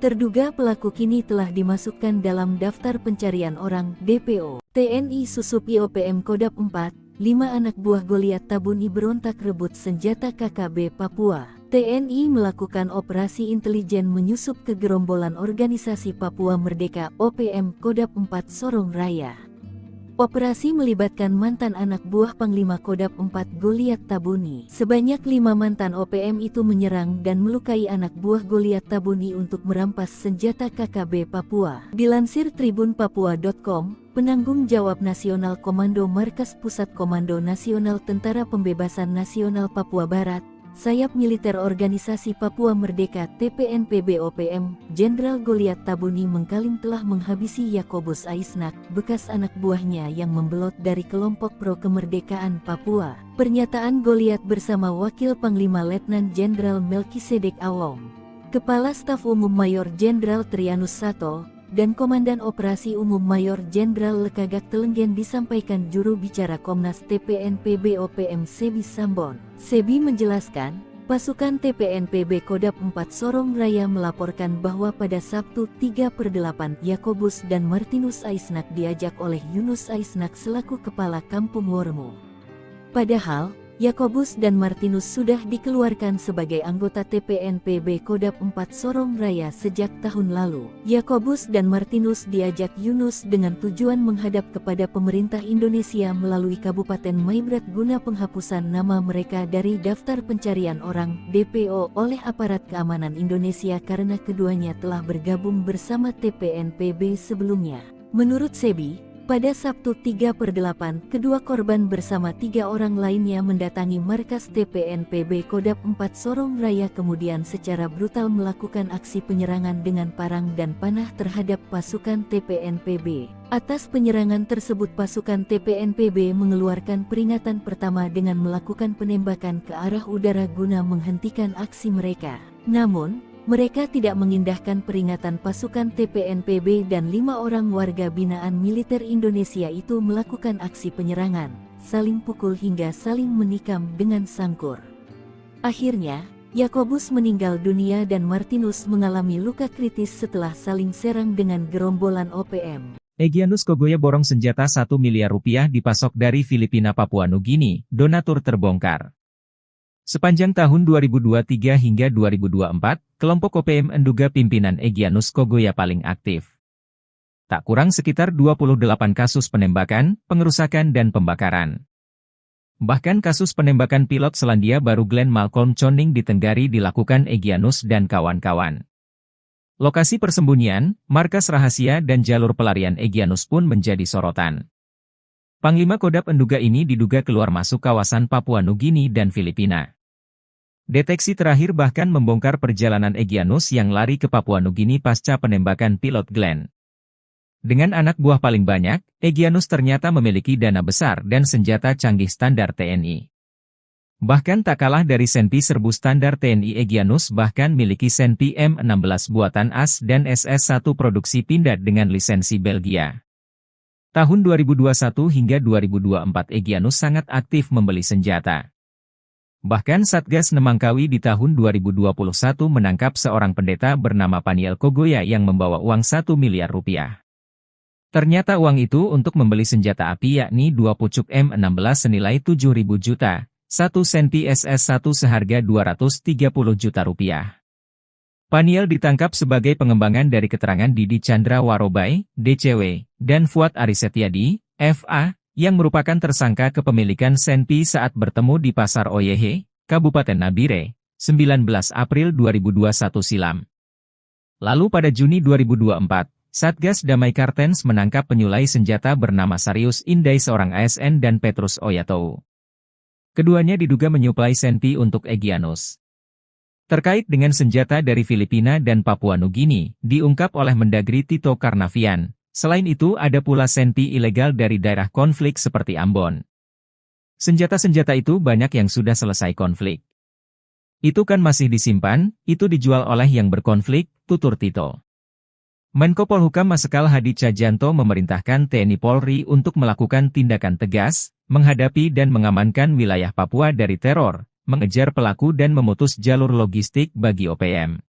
Terduga pelaku kini telah dimasukkan dalam daftar pencarian orang (DPO). TNI susupi OPM Kodap 4, 5 anak buah Goliat Tabuni berontak rebut senjata KKB Papua. TNI melakukan operasi intelijen menyusup ke gerombolan organisasi Papua Merdeka (OPM) Kodap 4 Sorong Raya. Operasi melibatkan mantan anak buah Panglima Kodap 4 Goliat Tabuni. Sebanyak 5 mantan OPM itu menyerang dan melukai anak buah Goliat Tabuni untuk merampas senjata KKB Papua. Dilansir tribunpapua.com, penanggung jawab Nasional Komando Markas Pusat Komando Nasional Tentara Pembebasan Nasional Papua Barat, Sayap Militer Organisasi Papua Merdeka TPNPB OPM, Jenderal Goliat Tabuni mengklaim telah menghabisi Yakobus Aisnak, bekas anak buahnya yang membelot dari kelompok pro kemerdekaan Papua. Pernyataan Goliat bersama Wakil Panglima Letnan Jenderal Melkisedek Awong, Kepala Staf Umum Mayor Jenderal Trianus Sato, dan Komandan Operasi Umum Mayor Jenderal Lekagak Telenggen, disampaikan juru bicara Komnas TPNPB OPM Sebi Sambon. Sebi menjelaskan, pasukan TPNPB Kodap 4 Sorong Raya melaporkan bahwa pada Sabtu 3/8 Yakobus dan Martinus Aisnak diajak oleh Yunus Aisnak selaku Kepala Kampung Wormo. Padahal, Yakobus dan Martinus sudah dikeluarkan sebagai anggota TPNPB Kodap 4 Sorong Raya sejak tahun lalu. Yakobus dan Martinus diajak Yunus dengan tujuan menghadap kepada pemerintah Indonesia melalui Kabupaten Maibrat guna penghapusan nama mereka dari daftar pencarian orang (DPO) oleh aparat keamanan Indonesia karena keduanya telah bergabung bersama TPNPB sebelumnya. Menurut Sebi, pada Sabtu 3/8, kedua korban bersama 3 orang lainnya mendatangi markas TPNPB Kodap 4 Sorong Raya kemudian secara brutal melakukan aksi penyerangan dengan parang dan panah terhadap pasukan TPNPB. Atas penyerangan tersebut pasukan TPNPB mengeluarkan peringatan pertama dengan melakukan penembakan ke arah udara guna menghentikan aksi mereka. Namun, mereka tidak mengindahkan peringatan pasukan TPNPB dan 5 orang warga binaan militer Indonesia itu melakukan aksi penyerangan, saling pukul hingga saling menikam dengan sangkur. Akhirnya, Yakobus meninggal dunia dan Martinus mengalami luka kritis setelah saling serang dengan gerombolan OPM. Egyanus Kogoya borong senjata 1 miliar rupiah dipasok dari Filipina Papua Nugini, donatur terbongkar. Sepanjang tahun 2023 hingga 2024, kelompok OPM menduga pimpinan Egyanus Kogoya paling aktif. Tak kurang sekitar 28 kasus penembakan, pengerusakan dan pembakaran. Bahkan kasus penembakan pilot Selandia Baru Glenn Malcolm Choning di Tenggari dilakukan Egyanus dan kawan-kawan. Lokasi persembunyian, markas rahasia dan jalur pelarian Egyanus pun menjadi sorotan. Panglima Kodap menduga ini diduga keluar masuk kawasan Papua Nugini dan Filipina. Deteksi terakhir bahkan membongkar perjalanan Egyanus yang lari ke Papua Nugini pasca penembakan pilot Glenn. Dengan anak buah paling banyak, Egyanus ternyata memiliki dana besar dan senjata canggih standar TNI. Bahkan tak kalah dari Senpi serbu standar TNI, Egyanus bahkan miliki Senpi M16 buatan AS dan SS-1 produksi Pindad dengan lisensi Belgia. Tahun 2021 hingga 2024 Egyanus sangat aktif membeli senjata. Bahkan Satgas Nemangkawi di tahun 2021 menangkap seorang pendeta bernama Paniel Kogoya yang membawa uang 1 miliar rupiah. Ternyata uang itu untuk membeli senjata api yakni 2 pucuk M16 senilai 7.000 juta, 1 Senpi SS-1 seharga 230 juta rupiah. Paniel ditangkap sebagai pengembangan dari keterangan Didi Chandra Warobai, DCW, dan Fuad Arisetiadi, FA, yang merupakan tersangka kepemilikan Senpi saat bertemu di Pasar Oyehe, Kabupaten Nabire, 19 April 2021 silam. Lalu pada Juni 2024, Satgas Damai Kartens menangkap penyulai senjata bernama Sarius Indai seorang ASN dan Petrus Oyatou. Keduanya diduga menyuplai Senpi untuk Egyanus. Terkait dengan senjata dari Filipina dan Papua Nugini, diungkap oleh Mendagri Tito Karnavian. Selain itu ada pula Senpi ilegal dari daerah konflik seperti Ambon. Senjata-senjata itu banyak yang sudah selesai konflik. Itu kan masih disimpan, itu dijual oleh yang berkonflik, tutur Tito. Menko Polhukam Marsikal Hadi Cahyanto memerintahkan TNI Polri untuk melakukan tindakan tegas, menghadapi dan mengamankan wilayah Papua dari teror, mengejar pelaku dan memutus jalur logistik bagi OPM.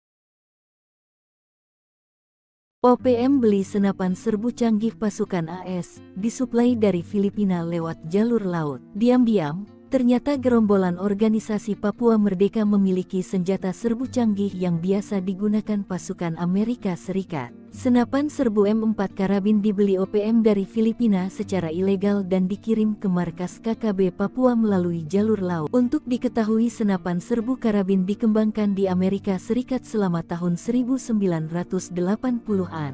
OPM beli senapan serbu canggih pasukan AS, disuplai dari Filipina lewat jalur laut. Diam-diam, ternyata gerombolan organisasi Papua Merdeka memiliki senjata serbu canggih yang biasa digunakan pasukan Amerika Serikat. Senapan serbu M4 karabin dibeli OPM dari Filipina secara ilegal dan dikirim ke markas KKB Papua melalui jalur laut. Untuk diketahui, senapan serbu karabin dikembangkan di Amerika Serikat selama tahun 1980-an.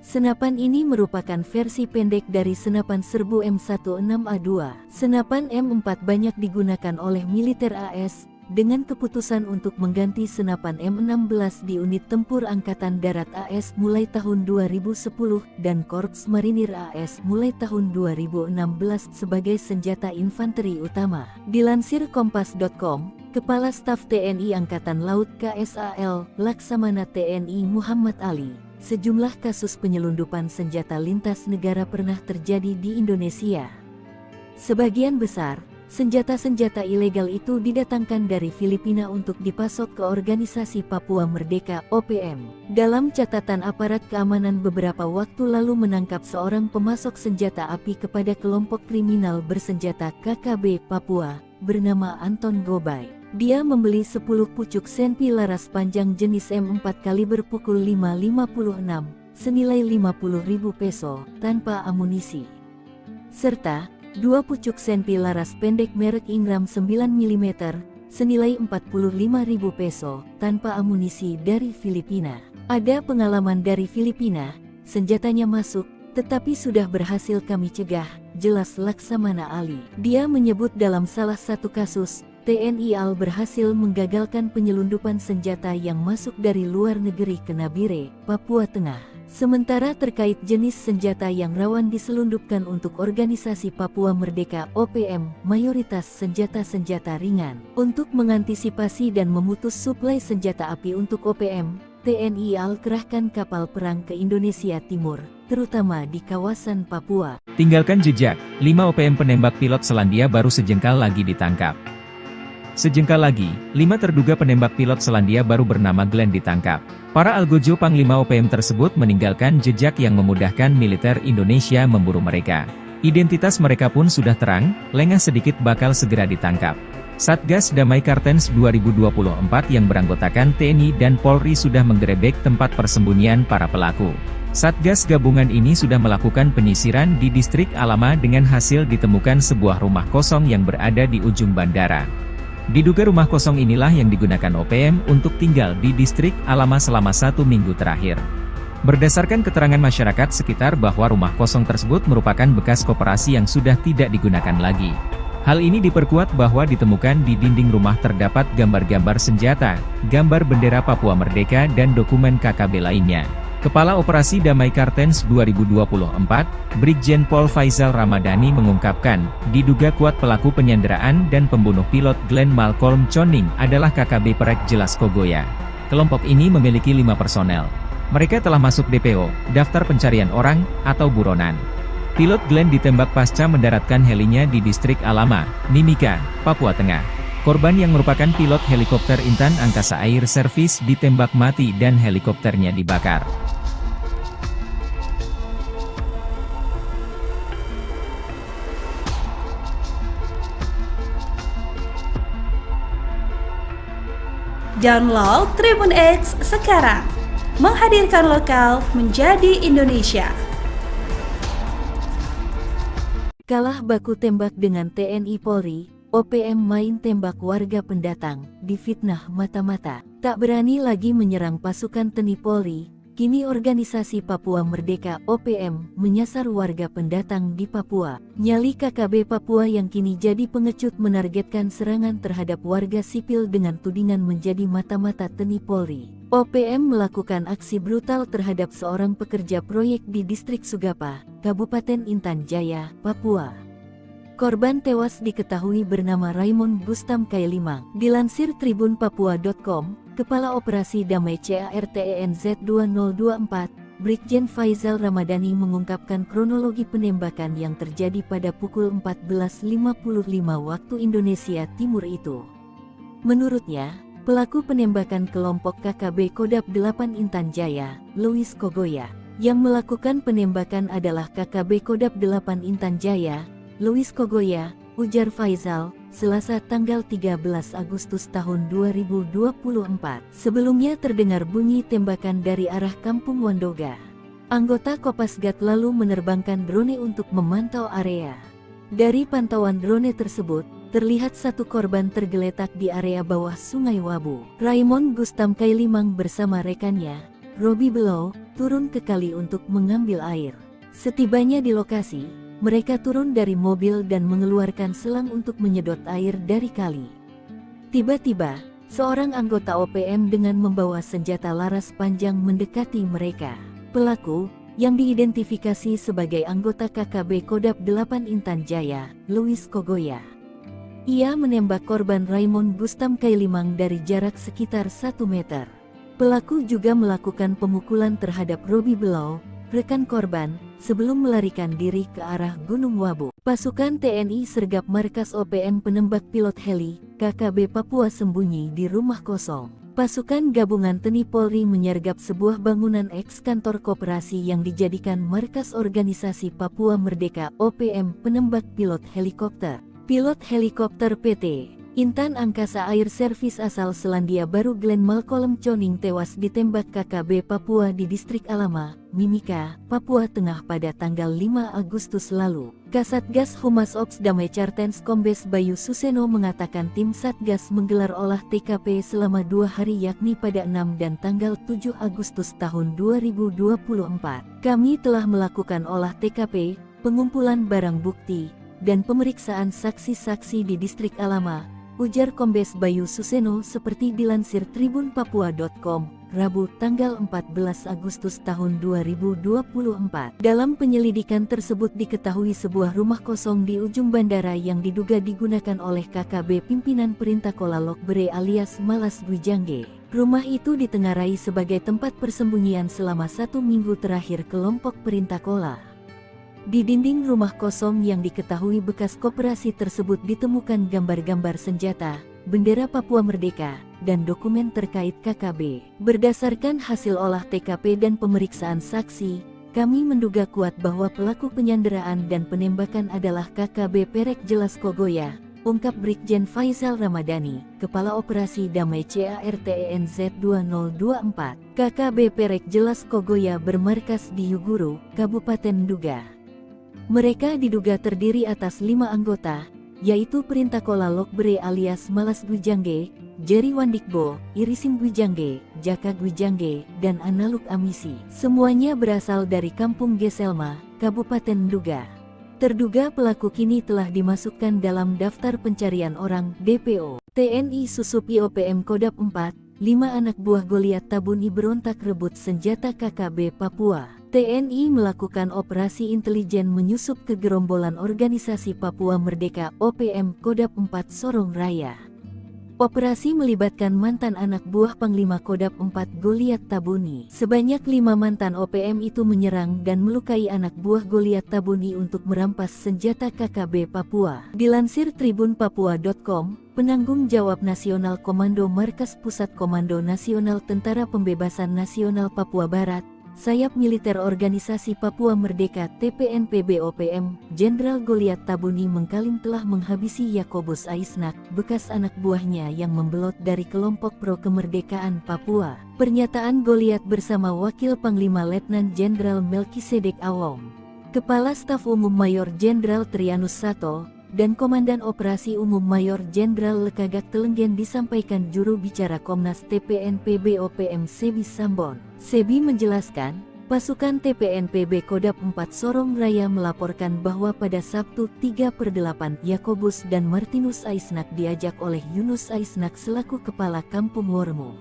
Senapan ini merupakan versi pendek dari senapan serbu M16A2. Senapan M4 banyak digunakan oleh militer AS, dengan keputusan untuk mengganti senapan M16 di unit tempur Angkatan Darat AS mulai tahun 2010 dan Korps Marinir AS mulai tahun 2016 sebagai senjata infanteri utama. Dilansir Kompas.com, Kepala Staf TNI Angkatan Laut KSAL, Laksamana TNI Muhammad Ali sejumlah kasus penyelundupan senjata lintas negara pernah terjadi di Indonesia. Sebagian besar senjata-senjata ilegal itu didatangkan dari Filipina untuk dipasok ke Organisasi Papua Merdeka (OPM). Dalam catatan aparat keamanan beberapa waktu lalu menangkap seorang pemasok senjata api kepada kelompok kriminal bersenjata KKB Papua, bernama Anton Gobay. Dia membeli 10 pucuk senpi laras panjang jenis M4 kaliber pukul 5.56, senilai 50.000 peso, tanpa amunisi. Serta 2 pucuk senpi laras pendek merek Ingram 9 mm, senilai 45.000 peso, tanpa amunisi dari Filipina. Ada pengalaman dari Filipina, senjatanya masuk, tetapi sudah berhasil kami cegah, jelas Laksamana Ali. Dia menyebut dalam salah satu kasus, TNI AL berhasil menggagalkan penyelundupan senjata yang masuk dari luar negeri ke Nabire, Papua Tengah. Sementara terkait jenis senjata yang rawan diselundupkan untuk Organisasi Papua Merdeka (OPM), mayoritas senjata-senjata ringan. Untuk mengantisipasi dan memutus suplai senjata api untuk OPM, TNI AL kerahkan kapal perang ke Indonesia Timur, terutama di kawasan Papua. Tinggalkan jejak, 5 OPM penembak pilot Selandia Baru sejengkal lagi ditangkap. Sejengkal lagi, 5 terduga penembak pilot Selandia Baru bernama Glenn ditangkap. Para algojo Panglima OPM tersebut meninggalkan jejak yang memudahkan militer Indonesia memburu mereka. Identitas mereka pun sudah terang, lengah sedikit bakal segera ditangkap. Satgas Damai Kartens 2024 yang beranggotakan TNI dan Polri sudah menggerebek tempat persembunyian para pelaku. Satgas gabungan ini sudah melakukan penyisiran di distrik Alama dengan hasil ditemukan sebuah rumah kosong yang berada di ujung bandara. Diduga rumah kosong inilah yang digunakan OPM untuk tinggal di distrik Alama selama 1 minggu terakhir. Berdasarkan keterangan masyarakat sekitar bahwa rumah kosong tersebut merupakan bekas koperasi yang sudah tidak digunakan lagi. Hal ini diperkuat bahwa ditemukan di dinding rumah terdapat gambar-gambar senjata, gambar bendera Papua Merdeka dan dokumen KKB lainnya. Kepala Operasi Damai Kartens 2024, Brigjen Pol Faizal Ramadhani mengungkapkan, diduga kuat pelaku penyanderaan dan pembunuh pilot Glenn Malcolm Choning adalah KKB Perek Jelas Kogoya. Kelompok ini memiliki 5 personel. Mereka telah masuk DPO, Daftar Pencarian Orang, atau buronan. Pilot Glenn ditembak pasca mendaratkan helinya di distrik Alama, Mimika, Papua Tengah. Korban yang merupakan pilot helikopter Intan Angkasa Air Service ditembak mati dan helikopternya dibakar. Download Tribun X sekarang, menghadirkan lokal menjadi Indonesia. Kalah baku tembak dengan TNI Polri, OPM main tembak warga pendatang, difitnah mata-mata. Tak berani lagi menyerang pasukan TNI Polri, kini Organisasi Papua Merdeka (OPM) menyasar warga pendatang di Papua. Nyali KKB Papua yang kini jadi pengecut menargetkan serangan terhadap warga sipil dengan tudingan menjadi mata-mata TNI Polri. OPM melakukan aksi brutal terhadap seorang pekerja proyek di distrik Sugapa, Kabupaten Intan Jaya, Papua. Korban tewas diketahui bernama Raymond Gustam Kailimang. Dilansir tribunpapua.com, Kepala Operasi Damai CARTENZ 2024, Brigjen Faizal Ramadhani mengungkapkan kronologi penembakan yang terjadi pada pukul 14.55 waktu Indonesia Timur itu. Menurutnya, pelaku penembakan kelompok KKB Kodap 8 Intan Jaya, Louis Kogoya. Yang melakukan penembakan adalah KKB Kodap 8 Intan Jaya, Louis Kogoya, ujar Faizal, Selasa tanggal 13 Agustus tahun 2024. Sebelumnya terdengar bunyi tembakan dari arah Kampung Wandoga. Anggota Kopasgat lalu menerbangkan drone untuk memantau area. Dari pantauan drone tersebut, terlihat satu korban tergeletak di area bawah Sungai Wabu. Raymond Gustam Kailimang bersama rekannya, Robi Below, turun ke kali untuk mengambil air. Setibanya di lokasi, mereka turun dari mobil dan mengeluarkan selang untuk menyedot air dari kali. Tiba-tiba, seorang anggota OPM dengan membawa senjata laras panjang mendekati mereka. Pelaku, yang diidentifikasi sebagai anggota KKB Kodap 8 Intan Jaya, Louis Kogoya. Ia menembak korban Raymond Gustam Kailimang dari jarak sekitar 1 meter. Pelaku juga melakukan pemukulan terhadap Robi Belau, rekan korban, sebelum melarikan diri ke arah Gunung Wabu. Pasukan TNI sergap markas OPM penembak pilot heli, KKB Papua sembunyi di rumah kosong. Pasukan gabungan TNI Polri menyergap sebuah bangunan eks-kantor koperasi yang dijadikan markas organisasi Papua Merdeka OPM penembak pilot helikopter. Pilot helikopter PT Intan Angkasa Air Service asal Selandia Baru Glenn Malcolm Choning tewas ditembak KKB Papua di Distrik Alama, Mimika, Papua Tengah pada tanggal 5 Agustus lalu. Kasatgas Humas Ops Damai Cartens Kombes Bayu Suseno mengatakan tim Satgas menggelar olah TKP selama 2 hari yakni pada 6 dan tanggal 7 Agustus tahun 2024. Kami telah melakukan olah TKP, pengumpulan barang bukti, dan pemeriksaan saksi-saksi di Distrik Alama, ujar Kombes Bayu Suseno seperti dilansir tribunpapua.com, Rabu tanggal 14 Agustus tahun 2024. Dalam penyelidikan tersebut diketahui sebuah rumah kosong di ujung bandara yang diduga digunakan oleh KKB pimpinan Perintah Kola Lokbere alias Malas Gwijangge. Rumah itu ditengarai sebagai tempat persembunyian selama 1 minggu terakhir kelompok Perintah Kola. Di dinding rumah kosong yang diketahui bekas koperasi tersebut ditemukan gambar-gambar senjata, bendera Papua Merdeka, dan dokumen terkait KKB. Berdasarkan hasil olah TKP dan pemeriksaan saksi, kami menduga kuat bahwa pelaku penyanderaan dan penembakan adalah KKB Perek Jelas Kogoya, ungkap Brigjen Faizal Ramadhani, Kepala Operasi Damai CARTENZ 2024. KKB Perek Jelas Kogoya bermarkas di Yuguru, Kabupaten Nduga. Mereka diduga terdiri atas 5 anggota, yaitu Perintah Kola Lokbere alias Malas Gwijangge, Jerry Wandikbo, Irisim Gwijangge, Jaka Gwijangge, dan Analuk Amisi. Semuanya berasal dari Kampung Geselma, Kabupaten Nduga. Terduga pelaku kini telah dimasukkan dalam daftar pencarian orang DPO. TNI Susup IOPM Kodap 4, 5 anak buah Goliat Tabuni berontak rebut senjata KKB Papua. TNI melakukan operasi intelijen menyusup ke gerombolan organisasi Papua Merdeka OPM Kodap 4 Sorong Raya. Operasi melibatkan mantan anak buah Panglima Kodap 4 Goliat Tabuni. Sebanyak 5 mantan OPM itu menyerang dan melukai anak buah Goliat Tabuni untuk merampas senjata KKB Papua. Dilansir tribunpapua.com, penanggung jawab Nasional Komando Markas Pusat Komando Nasional Tentara Pembebasan Nasional Papua Barat, Sayap Militer Organisasi Papua Merdeka TPNPB OPM, Jenderal Goliat Tabuni mengklaim telah menghabisi Yakobus Aisnak, bekas anak buahnya yang membelot dari kelompok pro kemerdekaan Papua. Pernyataan Goliat bersama Wakil Panglima Letnan Jenderal Melkisedek Awong, Kepala Staf Umum Mayor Jenderal Trianus Sato, dan Komandan Operasi Umum Mayor Jenderal Lekagak Telenggen disampaikan juru bicara Komnas TPNPB OPM Sebi Sambon. Sebi menjelaskan, pasukan TPNPB Kodap 4 Sorong Raya melaporkan bahwa pada Sabtu 3/8 Yakobus dan Martinus Aisnak diajak oleh Yunus Aisnak selaku Kepala Kampung Wormo.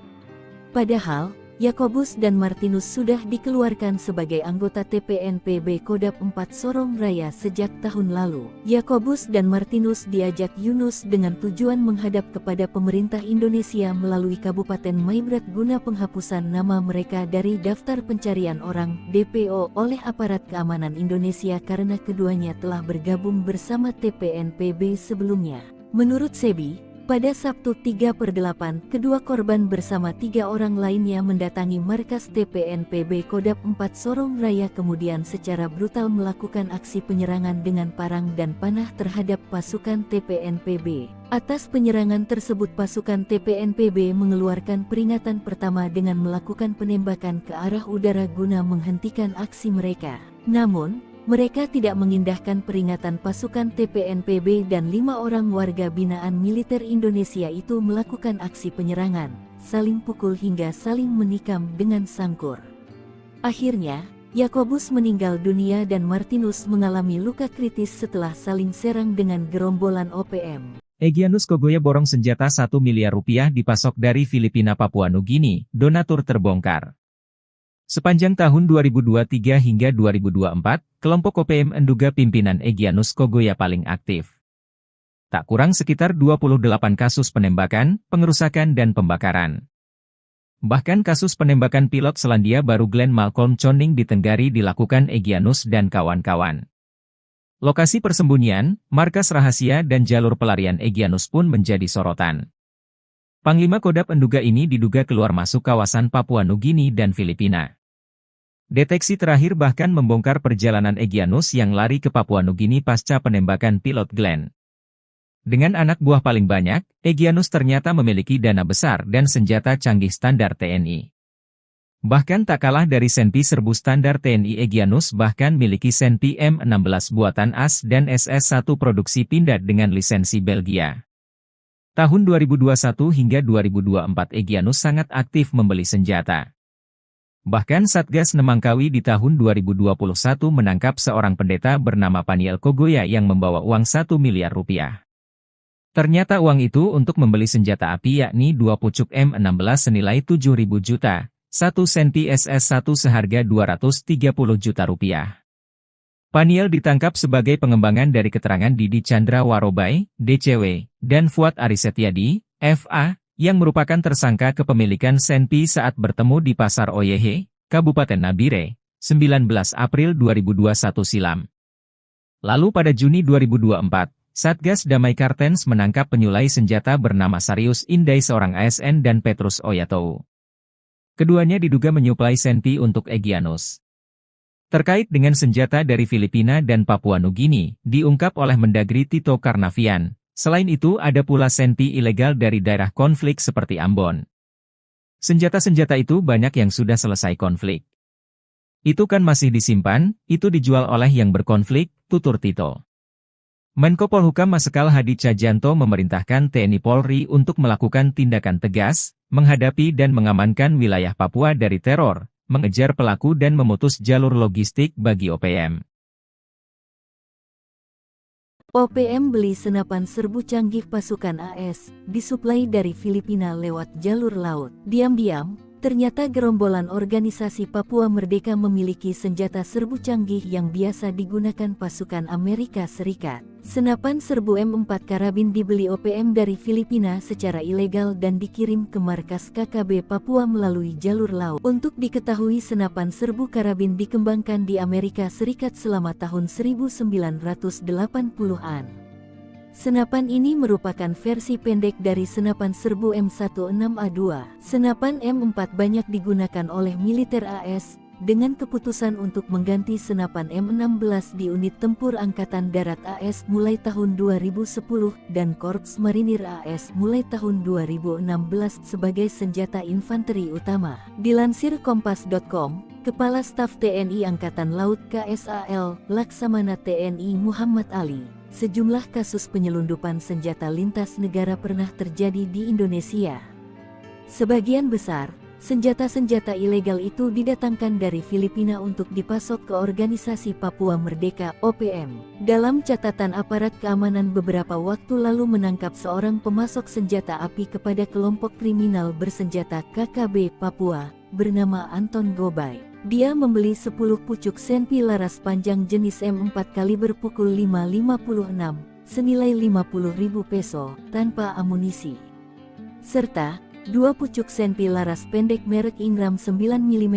Padahal, Yakobus dan Martinus sudah dikeluarkan sebagai anggota TPNPB Kodap 4 Sorong Raya sejak tahun lalu. Yakobus dan Martinus diajak Yunus dengan tujuan menghadap kepada pemerintah Indonesia melalui Kabupaten Maibrat guna penghapusan nama mereka dari daftar pencarian orang DPO oleh aparat keamanan Indonesia karena keduanya telah bergabung bersama TPNPB sebelumnya. Menurut Sebi, pada Sabtu 3/8, kedua korban bersama 3 orang lainnya mendatangi markas TPNPB Kodap 4 Sorong Raya kemudian secara brutal melakukan aksi penyerangan dengan parang dan panah terhadap pasukan TPNPB. Atas penyerangan tersebut pasukan TPNPB mengeluarkan peringatan pertama dengan melakukan penembakan ke arah udara guna menghentikan aksi mereka. Namun, mereka tidak mengindahkan peringatan pasukan TPNPB dan 5 orang warga binaan militer Indonesia itu melakukan aksi penyerangan, saling pukul hingga saling menikam dengan sangkur. Akhirnya, Yakobus meninggal dunia dan Martinus mengalami luka kritis setelah saling serang dengan gerombolan OPM. Egyanus Kogoya borong senjata 1 miliar rupiah dipasok dari Filipina Papua Nugini, donatur terbongkar. Sepanjang tahun 2023 hingga 2024, kelompok OPM menduga pimpinan Egyanus Kogoya paling aktif. Tak kurang sekitar 28 kasus penembakan, pengerusakan dan pembakaran. Bahkan kasus penembakan pilot Selandia Baru Glenn Malcolm Choning di Tenggari dilakukan Egyanus dan kawan-kawan. Lokasi persembunyian, markas rahasia dan jalur pelarian Egyanus pun menjadi sorotan. Panglima Kodam Enduga ini diduga keluar masuk kawasan Papua Nugini dan Filipina. Deteksi terakhir bahkan membongkar perjalanan Egyanus yang lari ke Papua Nugini pasca penembakan pilot Glenn. Dengan anak buah paling banyak, Egyanus ternyata memiliki dana besar dan senjata canggih standar TNI. Bahkan tak kalah dari Senpi serbu standar TNI, Egyanus bahkan miliki Senpi M16 buatan AS dan SS-1 produksi Pindad dengan lisensi Belgia. Tahun 2021 hingga 2024 Egyanus sangat aktif membeli senjata. Bahkan Satgas Nemangkawi di tahun 2021 menangkap seorang pendeta bernama Paniel Kogoya yang membawa uang 1 miliar rupiah. Ternyata uang itu untuk membeli senjata api yakni 2 pucuk M16 senilai 7.000 juta, 1 Senpi SS-1 seharga 230 juta rupiah. Paniel ditangkap sebagai pengembangan dari keterangan Didi Chandra Warobai, DCW, dan Fuad Arisetyadi, FA, yang merupakan tersangka kepemilikan Senpi saat bertemu di Pasar Oyehe, Kabupaten Nabire, 19 April 2021 silam. Lalu pada Juni 2024, Satgas Damai Kartens menangkap penyulai senjata bernama Sarius Indai seorang ASN dan Petrus Oyatou. Keduanya diduga menyuplai Senpi untuk Egyanus. Terkait dengan senjata dari Filipina dan Papua Nugini, diungkap oleh Mendagri Tito Karnavian. Selain itu ada pula Senpi ilegal dari daerah konflik seperti Ambon. Senjata-senjata itu banyak yang sudah selesai konflik. Itu kan masih disimpan, itu dijual oleh yang berkonflik, tutur Tito. Menko Polhukam Marsikal Hadi Cahyanto memerintahkan TNI Polri untuk melakukan tindakan tegas, menghadapi dan mengamankan wilayah Papua dari teror, mengejar pelaku dan memutus jalur logistik bagi OPM. OPM beli senapan serbu canggih pasukan AS, disuplai dari Filipina lewat jalur laut. Diam-diam, ternyata gerombolan organisasi Papua Merdeka memiliki senjata serbu canggih yang biasa digunakan pasukan Amerika Serikat. Senapan serbu M4 karabin dibeli OPM dari Filipina secara ilegal dan dikirim ke markas KKB Papua melalui jalur laut. Untuk diketahui, senapan serbu karabin dikembangkan di Amerika Serikat selama tahun 1980-an. Senapan ini merupakan versi pendek dari senapan serbu M16A2. Senapan M4 banyak digunakan oleh militer AS, dengan keputusan untuk mengganti senapan M16 di unit tempur Angkatan Darat AS mulai tahun 2010 dan Korps Marinir AS mulai tahun 2016 sebagai senjata infanteri utama. Dilansir Kompas.com, Kepala Staf TNI Angkatan Laut KSAL, Laksamana TNI Muhammad Ali, sejumlah kasus penyelundupan senjata lintas negara pernah terjadi di Indonesia. Sebagian besar senjata-senjata ilegal itu didatangkan dari Filipina untuk dipasok ke Organisasi Papua Merdeka (OPM). Dalam catatan aparat keamanan beberapa waktu lalu menangkap seorang pemasok senjata api kepada kelompok kriminal bersenjata KKB Papua, bernama Anton Gobay. Dia membeli 10 pucuk Senpi laras panjang jenis M4 kaliber pukul 5.56, senilai 50.000 peso, tanpa amunisi. Serta 2 pucuk Senpi laras pendek merek Ingram 9 mm,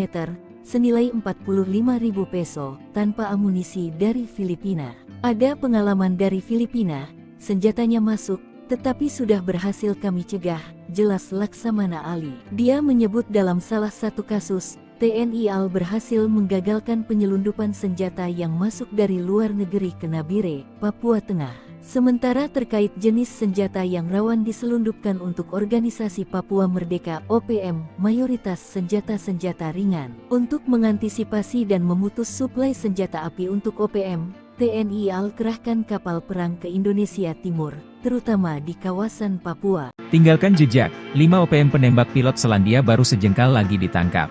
senilai 45.000 peso, tanpa amunisi dari Filipina. Ada pengalaman dari Filipina, senjatanya masuk, tetapi sudah berhasil kami cegah, jelas Laksamana Ali. Dia menyebut dalam salah satu kasus, TNI AL berhasil menggagalkan penyelundupan senjata yang masuk dari luar negeri ke Nabire, Papua Tengah. Sementara terkait jenis senjata yang rawan diselundupkan untuk Organisasi Papua Merdeka (OPM), mayoritas senjata-senjata ringan. Untuk mengantisipasi dan memutus suplai senjata api untuk OPM, TNI AL kerahkan kapal perang ke Indonesia Timur, terutama di kawasan Papua. Tinggalkan jejak, 5 OPM penembak pilot Selandia Baru sejengkal lagi ditangkap.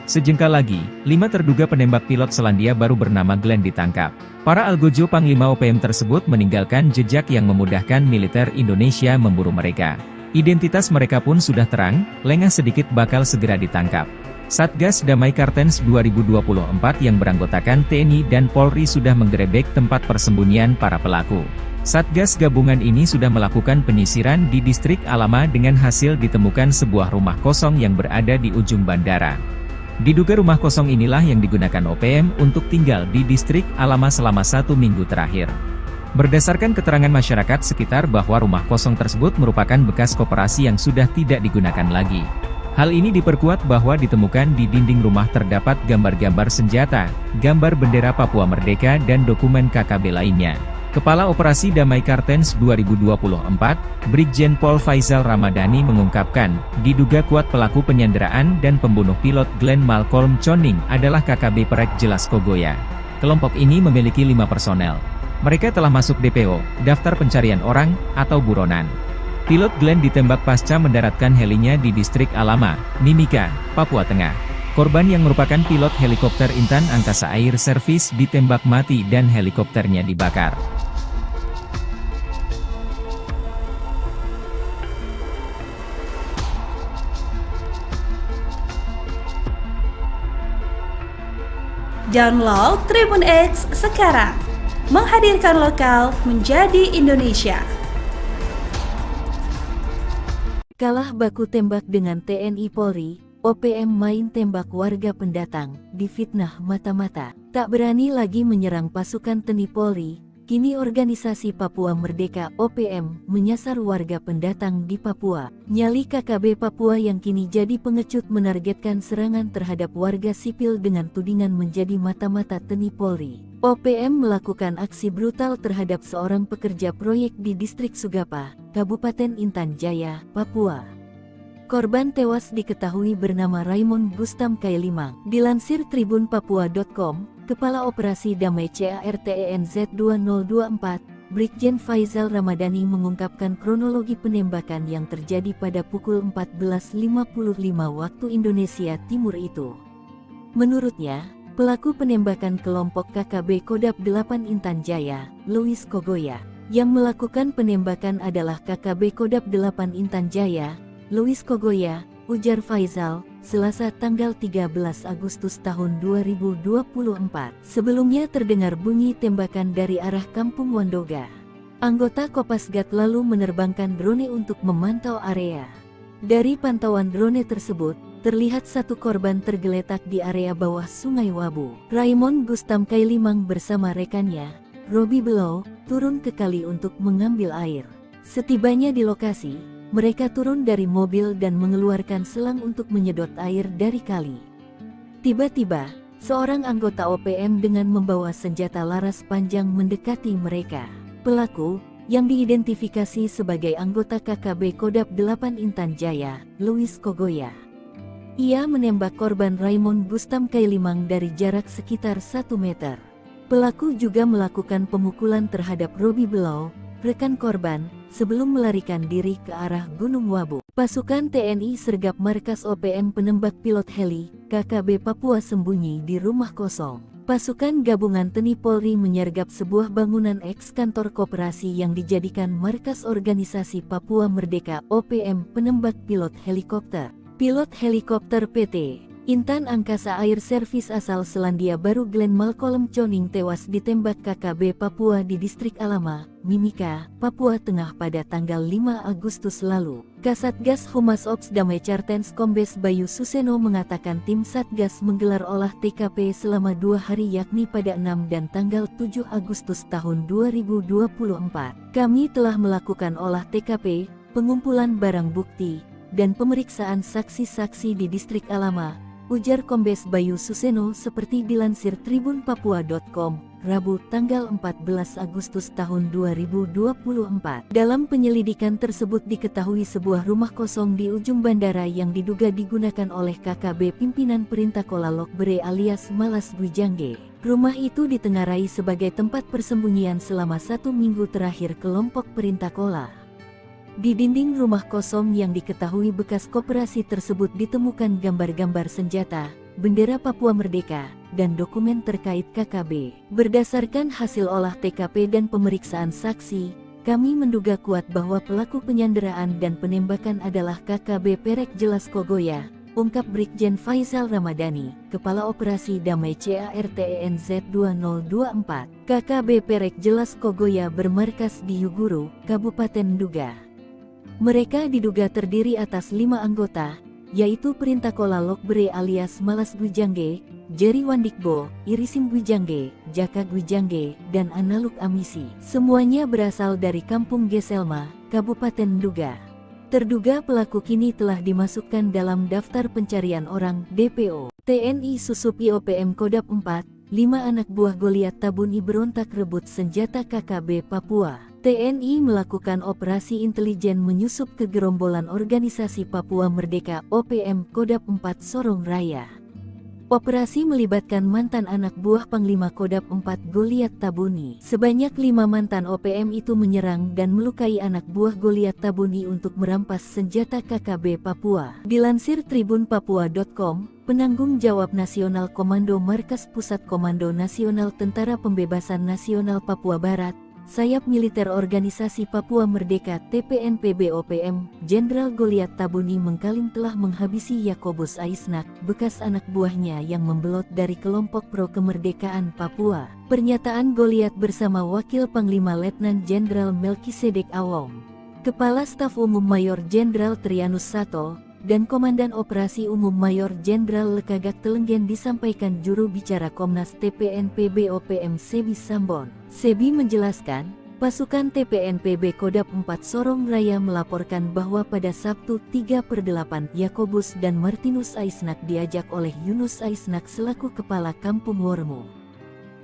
Sejengkal lagi, 5 terduga penembak pilot Selandia Baru bernama Glenn ditangkap. Para algojo Panglima OPM tersebut meninggalkan jejak yang memudahkan militer Indonesia memburu mereka. Identitas mereka pun sudah terang, lengah sedikit bakal segera ditangkap. Satgas Damai Kartens 2024 yang beranggotakan TNI dan Polri sudah menggerebek tempat persembunyian para pelaku. Satgas gabungan ini sudah melakukan penyisiran di distrik Alama dengan hasil ditemukan sebuah rumah kosong yang berada di ujung bandara. Diduga rumah kosong inilah yang digunakan OPM untuk tinggal di distrik Alama selama 1 minggu terakhir. Berdasarkan keterangan masyarakat sekitar bahwa rumah kosong tersebut merupakan bekas koperasi yang sudah tidak digunakan lagi. Hal ini diperkuat bahwa ditemukan di dinding rumah terdapat gambar-gambar senjata, gambar bendera Papua Merdeka dan dokumen KKB lainnya. Kepala Operasi Damai Kartens 2024, Brigjen Pol Faizal Ramadhani mengungkapkan, diduga kuat pelaku penyanderaan dan pembunuh pilot Glenn Malcolm Choning adalah KKB Perek Jelas Kogoya. Kelompok ini memiliki 5 personel. Mereka telah masuk DPO, Daftar Pencarian Orang, atau buronan. Pilot Glenn ditembak pasca mendaratkan helinya di distrik Alama, Mimika, Papua Tengah. Korban yang merupakan pilot helikopter Intan Angkasa Air Service ditembak mati dan helikopternya dibakar. Download Tribun X sekarang. Menghadirkan lokal menjadi Indonesia. Kalah baku tembak dengan TNI Polri, OPM main tembak warga pendatang, difitnah mata-mata. Tak berani lagi menyerang pasukan TNI Polri, kini organisasi Papua Merdeka OPM menyasar warga pendatang di Papua. Nyali KKB Papua yang kini jadi pengecut menargetkan serangan terhadap warga sipil dengan tudingan menjadi mata-mata TNI Polri. OPM melakukan aksi brutal terhadap seorang pekerja proyek di distrik Sugapa, Kabupaten Intan Jaya, Papua. Korban tewas diketahui bernama Raymond Gustam Kailimang. Dilansir tribunpapua.com, Kepala Operasi Damai CARTENZ 2024, Brigjen Faizal Ramadhani mengungkapkan kronologi penembakan yang terjadi pada pukul 14.55 waktu Indonesia Timur itu. Menurutnya, pelaku penembakan kelompok KKB Kodap 8 Intan Jaya, Louis Kogoya. Yang melakukan penembakan adalah KKB Kodap 8 Intan Jaya, Louis Kogoya, ujar Faizal, Selasa tanggal 13 Agustus tahun 2024. Sebelumnya terdengar bunyi tembakan dari arah Kampung Wandoga. Anggota Kopasgat lalu menerbangkan drone untuk memantau area. Dari pantauan drone tersebut, terlihat satu korban tergeletak di area bawah Sungai Wabu. Raymond Gustam Kailimang bersama rekannya, Robi Below, turun ke kali untuk mengambil air. Setibanya di lokasi, mereka turun dari mobil dan mengeluarkan selang untuk menyedot air dari kali. Tiba-tiba, seorang anggota OPM dengan membawa senjata laras panjang mendekati mereka. Pelaku, yang diidentifikasi sebagai anggota KKB Kodap 8 Intan Jaya, Louis Kogoya. Ia menembak korban Raymond Gustam Kailimang dari jarak sekitar 1 meter. Pelaku juga melakukan pemukulan terhadap Robi Below, rekan korban, sebelum melarikan diri ke arah Gunung Wabu. Pasukan TNI sergap markas OPM penembak pilot heli, KKB Papua sembunyi di rumah kosong. Pasukan gabungan TNI Polri menyergap sebuah bangunan eks-kantor koperasi yang dijadikan markas organisasi Papua Merdeka OPM penembak pilot helikopter. Pilot helikopter PT Intan Angkasa Air Service asal Selandia Baru Glenn Malcolm Choning tewas ditembak KKB Papua di distrik Alama, Mimika, Papua Tengah pada tanggal 5 Agustus lalu. Kasatgas Humas Ops Damai Kartens Kombes Bayu Suseno mengatakan tim Satgas menggelar olah TKP selama 2 hari yakni pada 6 dan tanggal 7 Agustus tahun 2024. Kami telah melakukan olah TKP, pengumpulan barang bukti, dan pemeriksaan saksi-saksi di distrik Alama, ujar Kombes Bayu Suseno seperti dilansir tribunpapua.com, Rabu tanggal 14 Agustus tahun 2024. Dalam penyelidikan tersebut diketahui sebuah rumah kosong di ujung bandara yang diduga digunakan oleh KKB pimpinan Perintah Kola Lokbere alias Malas Gwijangge. Rumah itu ditengarai sebagai tempat persembunyian selama 1 minggu terakhir kelompok Perintah Kola. Di dinding rumah kosong yang diketahui bekas koperasi tersebut ditemukan gambar-gambar senjata, bendera Papua Merdeka, dan dokumen terkait KKB. Berdasarkan hasil olah TKP dan pemeriksaan saksi, kami menduga kuat bahwa pelaku penyanderaan dan penembakan adalah KKB Perek Jelas Kogoya, ungkap Brigjen Faizal Ramadhani, Kepala Operasi Damai CARTENZ 2024. KKB Perek Jelas Kogoya bermarkas di Yuguru, Kabupaten Nduga. Mereka diduga terdiri atas 5 anggota, yaitu Perintakola Lokbere alias Malas Gwijangge, Jerry Wandikbo, Irisim Gwijangge, Jaka Gwijangge, dan Analuk Amisi. Semuanya berasal dari Kampung Geselma, Kabupaten Nduga. Terduga pelaku kini telah dimasukkan dalam daftar pencarian orang (DPO). TNI Susup IOPM Kodap 4, 5 anak buah Goliat Tabuni berontak rebut senjata KKB Papua. TNI melakukan operasi intelijen menyusup ke gerombolan organisasi Papua Merdeka (OPM) Kodap 4 Sorong Raya. Operasi melibatkan mantan anak buah Panglima Kodap 4 Goliat Tabuni. Sebanyak 5 mantan OPM itu menyerang dan melukai anak buah Goliat Tabuni untuk merampas senjata KKB Papua. Dilansir tribunpapua.com, penanggung jawab Nasional Komando Markas Pusat Komando Nasional Tentara Pembebasan Nasional Papua Barat, Sayap Militer Organisasi Papua Merdeka TPNPB OPM, Jenderal Goliat Tabuni mengklaim telah menghabisi Yakobus Aisnak, bekas anak buahnya yang membelot dari kelompok pro kemerdekaan Papua. Pernyataan Goliat bersama Wakil Panglima Letnan Jenderal Melkisedek Awong, Kepala Staf Umum Mayor Jenderal Trianus Sato, dan Komandan Operasi Umum Mayor Jenderal Lekagak Telenggen disampaikan juru bicara Komnas TPNPB OPM Sebi Sambon. Sebi menjelaskan, pasukan TPNPB Kodap 4 Sorong Raya melaporkan bahwa pada Sabtu 3/8 Yakobus dan Martinus Aisnak diajak oleh Yunus Aisnak selaku Kepala Kampung Wormo.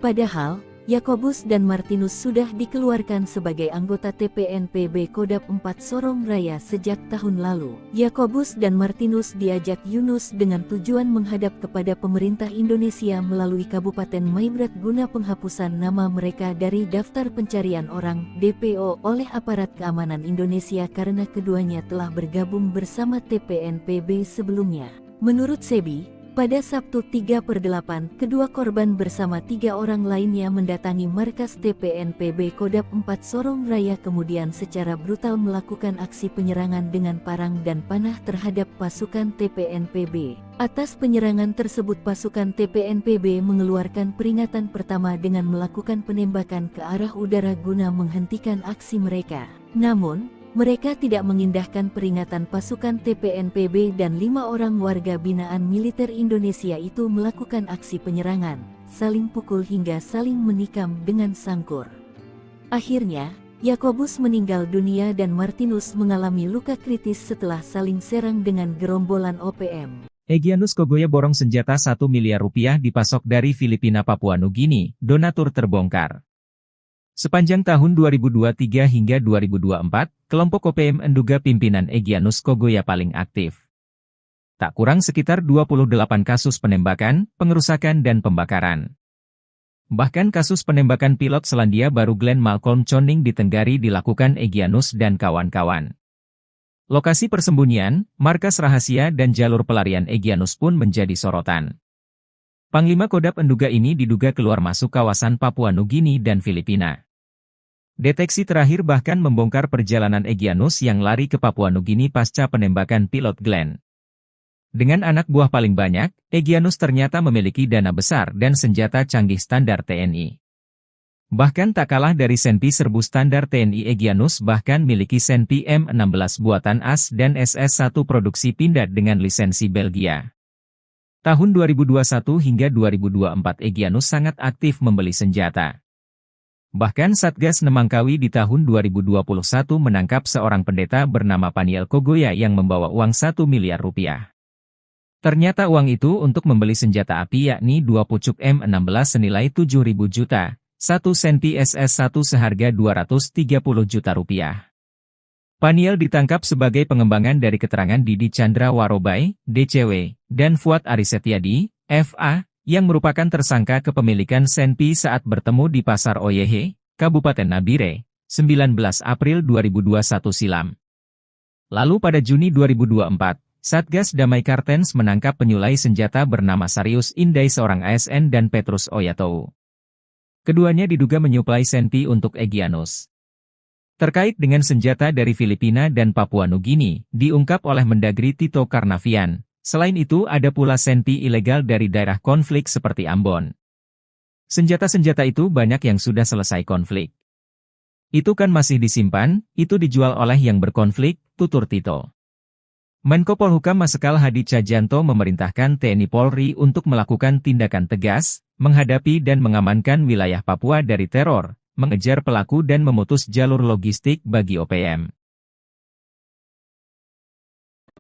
Padahal, Yakobus dan Martinus sudah dikeluarkan sebagai anggota TPNPB Kodap 4 Sorong Raya sejak tahun lalu. Yakobus dan Martinus diajak Yunus dengan tujuan menghadap kepada pemerintah Indonesia melalui Kabupaten Maibrat guna penghapusan nama mereka dari daftar pencarian orang (DPO) oleh aparat keamanan Indonesia karena keduanya telah bergabung bersama TPNPB sebelumnya. Menurut Sebi, pada Sabtu 3/8, kedua korban bersama 3 orang lainnya mendatangi markas TPNPB Kodap 4 Sorong Raya kemudian secara brutal melakukan aksi penyerangan dengan parang dan panah terhadap pasukan TPNPB. Atas penyerangan tersebut pasukan TPNPB mengeluarkan peringatan pertama dengan melakukan penembakan ke arah udara guna menghentikan aksi mereka. Namun, mereka tidak mengindahkan peringatan pasukan TPNPB dan 5 orang warga binaan militer Indonesia itu melakukan aksi penyerangan, saling pukul hingga saling menikam dengan sangkur. Akhirnya, Yakobus meninggal dunia dan Martinus mengalami luka kritis setelah saling serang dengan gerombolan OPM. Egyanus Kogoya borong senjata 1 miliar rupiah dipasok dari Filipina Papua Nugini, donatur terbongkar. Sepanjang tahun 2023 hingga 2024, kelompok OPM Nduga pimpinan Egyanus Kogoya paling aktif. Tak kurang sekitar 28 kasus penembakan, pengerusakan dan pembakaran. Bahkan kasus penembakan pilot Selandia Baru Glenn Malcolm Choning di Tenggari dilakukan Egyanus dan kawan-kawan. Lokasi persembunyian, markas rahasia dan jalur pelarian Egyanus pun menjadi sorotan. Panglima Kodap Nduga ini diduga keluar masuk kawasan Papua Nugini dan Filipina. Deteksi terakhir bahkan membongkar perjalanan Egyanus yang lari ke Papua Nugini pasca penembakan pilot Glenn. Dengan anak buah paling banyak, Egyanus ternyata memiliki dana besar dan senjata canggih standar TNI. Bahkan tak kalah dari Senpi serbu standar TNI, Egyanus bahkan miliki Senpi M16 buatan AS dan SS1 produksi Pindad dengan lisensi Belgia. Tahun 2021 hingga 2024 Egyanus sangat aktif membeli senjata. Bahkan Satgas Nemangkawi di tahun 2021 menangkap seorang pendeta bernama Paniel Kogoya yang membawa uang 1 miliar rupiah. Ternyata uang itu untuk membeli senjata api yakni 2 pucuk M16 senilai 7.000 juta, 1 Senpi SS1 seharga 230 juta rupiah. Paniel ditangkap sebagai pengembangan dari keterangan Didi Chandra Warobai, DCW, dan Fuad Arisetiadi, FA, yang merupakan tersangka kepemilikan Senpi saat bertemu di Pasar Oyehe, Kabupaten Nabire, 19 April 2021 silam. Lalu pada Juni 2024, Satgas Damai Kartens menangkap penyulai senjata bernama Sarius Indai seorang ASN dan Petrus Oyatou. Keduanya diduga menyuplai Senpi untuk Egyanus. Terkait dengan senjata dari Filipina dan Papua Nugini, diungkap oleh Mendagri Tito Karnavian, Selain itu ada pula senpi ilegal dari daerah konflik seperti Ambon. Senjata-senjata itu banyak yang sudah selesai konflik. Itu kan masih disimpan, itu dijual oleh yang berkonflik, tutur Tito. Menko Polhukam Marsikal Hadi Tjahjanto memerintahkan TNI Polri untuk melakukan tindakan tegas, menghadapi dan mengamankan wilayah Papua dari teror, mengejar pelaku dan memutus jalur logistik bagi OPM.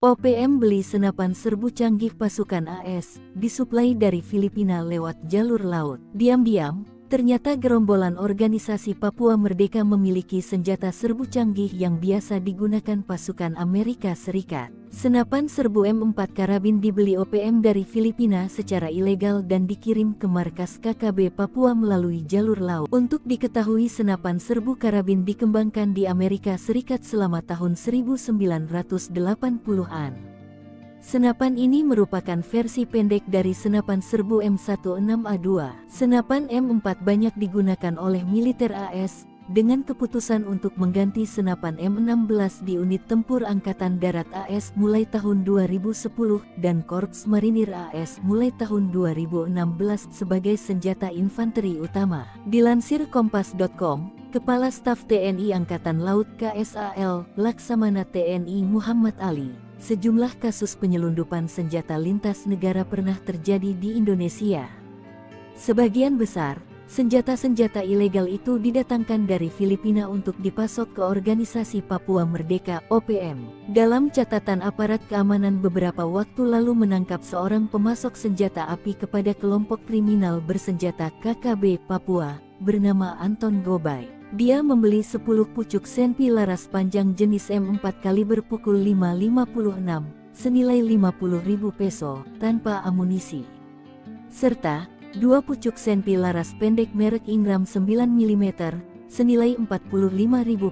OPM beli senapan serbu canggih pasukan AS, disuplai dari Filipina lewat jalur laut. Diam-diam, ternyata gerombolan organisasi Papua Merdeka memiliki senjata serbu canggih yang biasa digunakan pasukan Amerika Serikat. Senapan serbu M4 karabin dibeli OPM dari Filipina secara ilegal dan dikirim ke markas KKB Papua melalui jalur laut. Untuk diketahui, senapan serbu karabin dikembangkan di Amerika Serikat selama tahun 1980-an. Senapan ini merupakan versi pendek dari senapan serbu M16A2. Senapan M4 banyak digunakan oleh militer AS, dengan keputusan untuk mengganti senapan M16 di unit tempur Angkatan Darat AS mulai tahun 2010 dan Korps Marinir AS mulai tahun 2016 sebagai senjata infanteri utama. Dilansir Kompas.com, Kepala Staf TNI Angkatan Laut KSAL, Laksamana TNI Muhammad Ali, sejumlah kasus penyelundupan senjata lintas negara pernah terjadi di Indonesia. Sebagian besar senjata-senjata ilegal itu didatangkan dari Filipina untuk dipasok ke Organisasi Papua Merdeka (OPM). Dalam catatan aparat keamanan beberapa waktu lalu menangkap seorang pemasok senjata api kepada kelompok kriminal bersenjata KKB Papua, bernama Anton Gobay. Dia membeli 10 pucuk senpi laras panjang jenis M4 kaliber pukul 5.56, senilai 50.000 peso, tanpa amunisi. Serta 2 pucuk senpi laras pendek merek Ingram 9 mm, senilai 45.000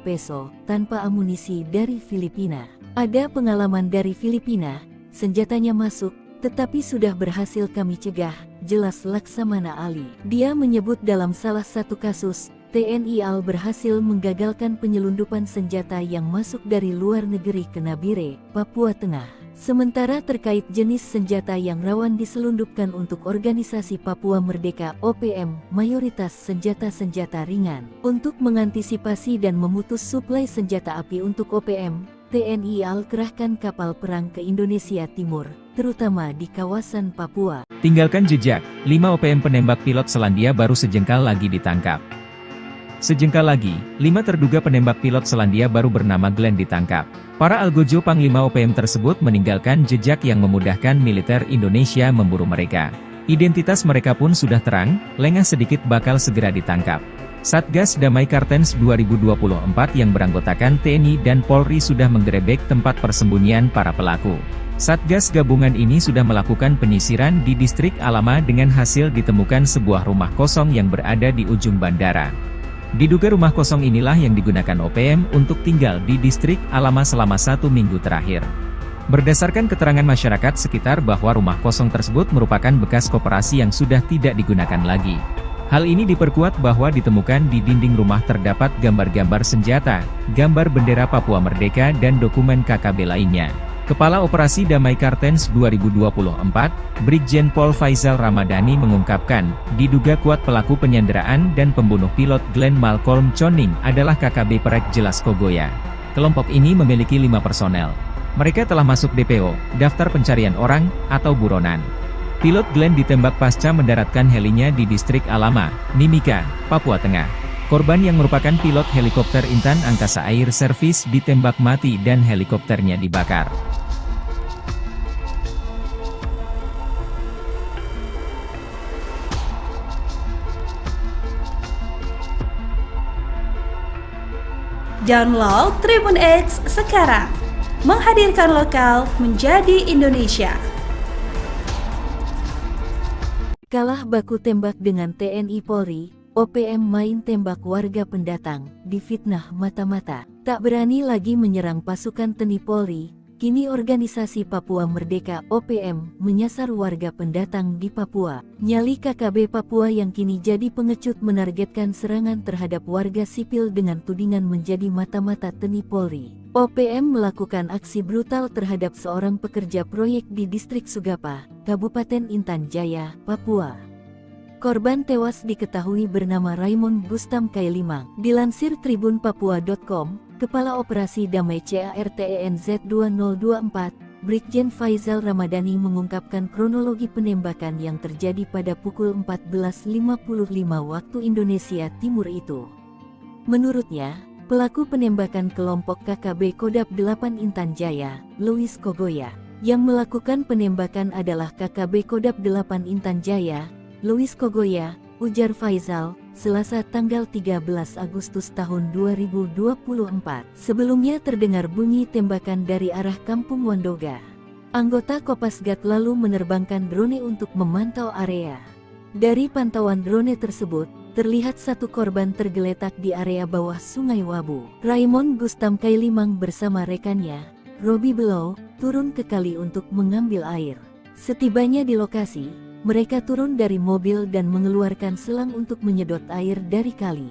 peso, tanpa amunisi dari Filipina. Ada pengalaman dari Filipina, senjatanya masuk, tetapi sudah berhasil kami cegah, jelas Laksamana Ali. Dia menyebut dalam salah satu kasus, TNI AL berhasil menggagalkan penyelundupan senjata yang masuk dari luar negeri ke Nabire, Papua Tengah. Sementara terkait jenis senjata yang rawan diselundupkan untuk Organisasi Papua Merdeka (OPM), mayoritas senjata-senjata ringan. Untuk mengantisipasi dan memutus suplai senjata api untuk OPM, TNI AL kerahkan kapal perang ke Indonesia Timur, terutama di kawasan Papua. Tinggalkan jejak, 5 OPM penembak pilot Selandia Baru sejengkal lagi ditangkap. Sejengkal lagi, 5 terduga penembak pilot Selandia Baru bernama Glenn ditangkap. Para algojo Panglima OPM tersebut meninggalkan jejak yang memudahkan militer Indonesia memburu mereka. Identitas mereka pun sudah terang, lengah sedikit bakal segera ditangkap. Satgas Damai Kartens 2024 yang beranggotakan TNI dan Polri sudah menggerebek tempat persembunyian para pelaku. Satgas gabungan ini sudah melakukan penyisiran di distrik Alama dengan hasil ditemukan sebuah rumah kosong yang berada di ujung bandara. Diduga rumah kosong inilah yang digunakan OPM untuk tinggal di distrik Alama selama 1 minggu terakhir. Berdasarkan keterangan masyarakat sekitar bahwa rumah kosong tersebut merupakan bekas koperasi yang sudah tidak digunakan lagi. Hal ini diperkuat bahwa ditemukan di dinding rumah terdapat gambar-gambar senjata, gambar bendera Papua Merdeka dan dokumen KKB lainnya. Kepala Operasi Damai Kartens 2024, Brigjen Pol Faizal Ramadhani mengungkapkan, diduga kuat pelaku penyanderaan dan pembunuh pilot Glenn Malcolm Choning adalah KKB Perek Jelas Kogoya. Kelompok ini memiliki 5 personel. Mereka telah masuk DPO, daftar pencarian orang, atau buronan. Pilot Glenn ditembak pasca mendaratkan helinya di distrik Alama, Mimika, Papua Tengah. Korban yang merupakan pilot helikopter Intan Angkasa Air Service ditembak mati dan helikopternya dibakar. Download Tribun X sekarang, menghadirkan lokal menjadi Indonesia. Kalah baku tembak dengan TNI Polri, OPM main tembak warga pendatang, difitnah mata-mata. Tak berani lagi menyerang pasukan TNI Polri, Kini organisasi Papua Merdeka (OPM) menyasar warga pendatang di Papua. Nyali KKB Papua yang kini jadi pengecut menargetkan serangan terhadap warga sipil dengan tudingan menjadi mata-mata TNI Polri. OPM melakukan aksi brutal terhadap seorang pekerja proyek di distrik Sugapa, Kabupaten Intan Jaya, Papua. Korban tewas diketahui bernama Raymond Gustam Kailimang. Dilansir tribunpapua.com, Kepala Operasi Damai CARTENZ 2024, Brigjen Faizal Ramadhani mengungkapkan kronologi penembakan yang terjadi pada pukul 14.55 waktu Indonesia Timur itu. Menurutnya, pelaku penembakan kelompok KKB Kodap 8 Intan Jaya, Louis Kogoya. Yang melakukan penembakan adalah KKB Kodap 8 Intan Jaya, Louis Kogoya, ujar Faizal, Selasa tanggal 13 Agustus tahun 2024. Sebelumnya terdengar bunyi tembakan dari arah Kampung Wandoga. Anggota Kopasgat lalu menerbangkan drone untuk memantau area. Dari pantauan drone tersebut, terlihat satu korban tergeletak di area bawah Sungai Wabu. Raymond Gustam Kailimang bersama rekannya, Robi Below, turun ke kali untuk mengambil air. Setibanya di lokasi, mereka turun dari mobil dan mengeluarkan selang untuk menyedot air dari kali.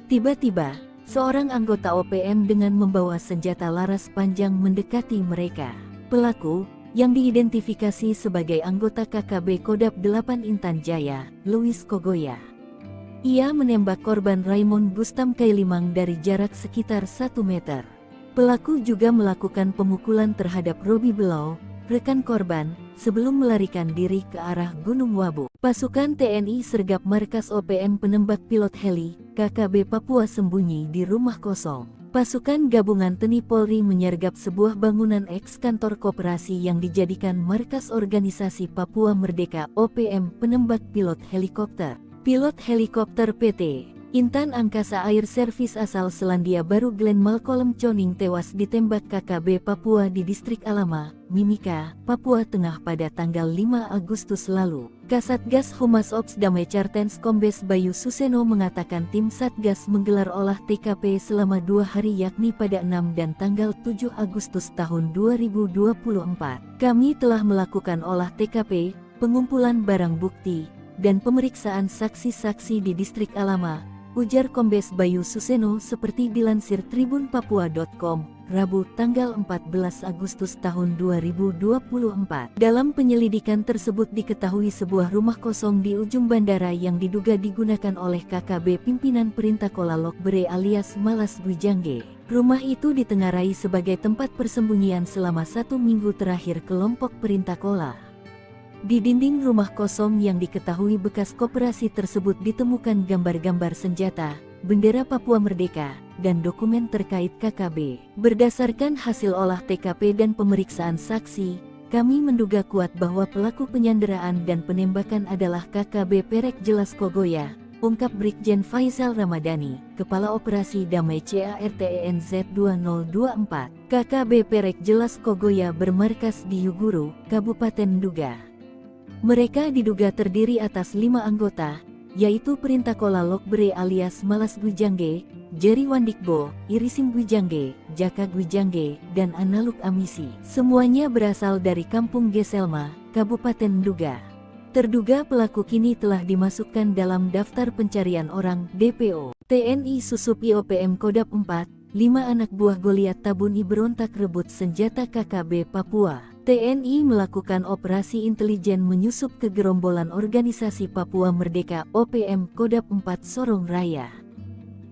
Tiba-tiba, seorang anggota OPM dengan membawa senjata laras panjang mendekati mereka. Pelaku, yang diidentifikasi sebagai anggota KKB Kodap 8 Intan Jaya, Louis Kogoya. Ia menembak korban Raymond Gustam Kailimang dari jarak sekitar 1 meter. Pelaku juga melakukan pemukulan terhadap Robi Below, rekan korban, sebelum melarikan diri ke arah Gunung Wabu. Pasukan TNI sergap markas OPM penembak pilot heli, KKB Papua sembunyi di rumah kosong. Pasukan gabungan TNI Polri menyergap sebuah bangunan eks-kantor koperasi yang dijadikan markas organisasi Papua Merdeka (OPM) penembak pilot helikopter. Pilot helikopter PT Intan Angkasa Air Service asal Selandia Baru Glenn Malcolm Choning tewas ditembak KKB Papua di distrik Alama, Mimika, Papua Tengah pada tanggal 5 Agustus lalu. Kasatgas Humas Ops Damai Cartens Kombes Bayu Suseno mengatakan tim Satgas menggelar olah TKP selama 2 hari yakni pada 6 dan tanggal 7 Agustus tahun 2024. Kami telah melakukan olah TKP, pengumpulan barang bukti, dan pemeriksaan saksi-saksi di distrik Alama, ujar Kombes Bayu Suseno seperti dilansir tribunpapua.com, Rabu tanggal 14 Agustus tahun 2024. Dalam penyelidikan tersebut diketahui sebuah rumah kosong di ujung bandara yang diduga digunakan oleh KKB pimpinan Perintah Kola Lokbere alias Malas Gwijangge. Rumah itu ditengarai sebagai tempat persembunyian selama 1 minggu terakhir kelompok Perintah Kola. Di dinding rumah kosong yang diketahui bekas koperasi tersebut ditemukan gambar-gambar senjata, bendera Papua Merdeka, dan dokumen terkait KKB. Berdasarkan hasil olah TKP dan pemeriksaan saksi, kami menduga kuat bahwa pelaku penyanderaan dan penembakan adalah KKB Perek Jelas Kogoya, ungkap Brigjen Faizal Ramadhani, Kepala Operasi Damai CARTENZ 2024. KKB Perek Jelas Kogoya bermarkas di Yuguru, Kabupaten Nduga. Mereka diduga terdiri atas 5 anggota, yaitu Perintah Kola Lokbere alias Malas Gwijangge, Jerry Wandikbo, Irisim Gwijangge, Jaka Gwijangge, dan Analuk Amisi. Semuanya berasal dari Kampung Geselma, Kabupaten Nduga. Terduga pelaku kini telah dimasukkan dalam daftar pencarian orang (DPO). TNI Susup IOPM Kodap 4, 5 anak buah Goliat Tabuni berontak rebut senjata KKB Papua. TNI melakukan operasi intelijen menyusup ke gerombolan organisasi Papua Merdeka (OPM) Kodap 4 Sorong Raya.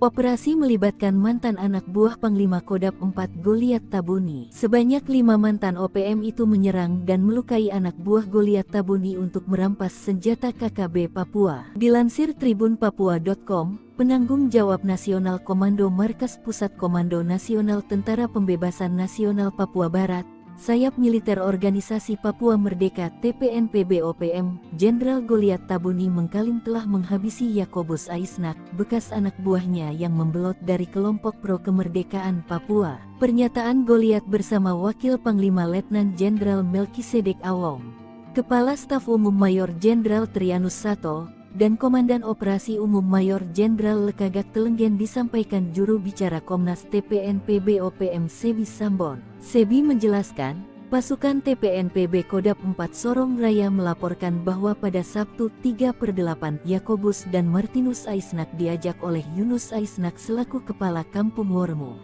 Operasi melibatkan mantan anak buah Panglima Kodap 4 Goliat Tabuni. Sebanyak 5 mantan OPM itu menyerang dan melukai anak buah Goliat Tabuni untuk merampas senjata KKB Papua. Dilansir tribunpapua.com, penanggung jawab Nasional Komando Markas Pusat Komando Nasional Tentara Pembebasan Nasional Papua Barat, Sayap Militer Organisasi Papua Merdeka TPNPB OPM, Jenderal Goliat Tabuni mengklaim telah menghabisi Yakobus Aisnak, bekas anak buahnya yang membelot dari kelompok pro kemerdekaan Papua. Pernyataan Goliat bersama Wakil Panglima Letnan Jenderal Melkisedek Awong, Kepala Staf Umum Mayor Jenderal Trianus Sato, dan Komandan Operasi Umum Mayor Jenderal Lekagak Telenggen disampaikan juru bicara Komnas TPNPB OPM Sebi Sambon. Sebi menjelaskan, pasukan TPNPB Kodam 4 Sorong Raya melaporkan bahwa pada Sabtu 3/8 Yakobus dan Martinus Aisnak diajak oleh Yunus Aisnak selaku Kepala Kampung Wormo.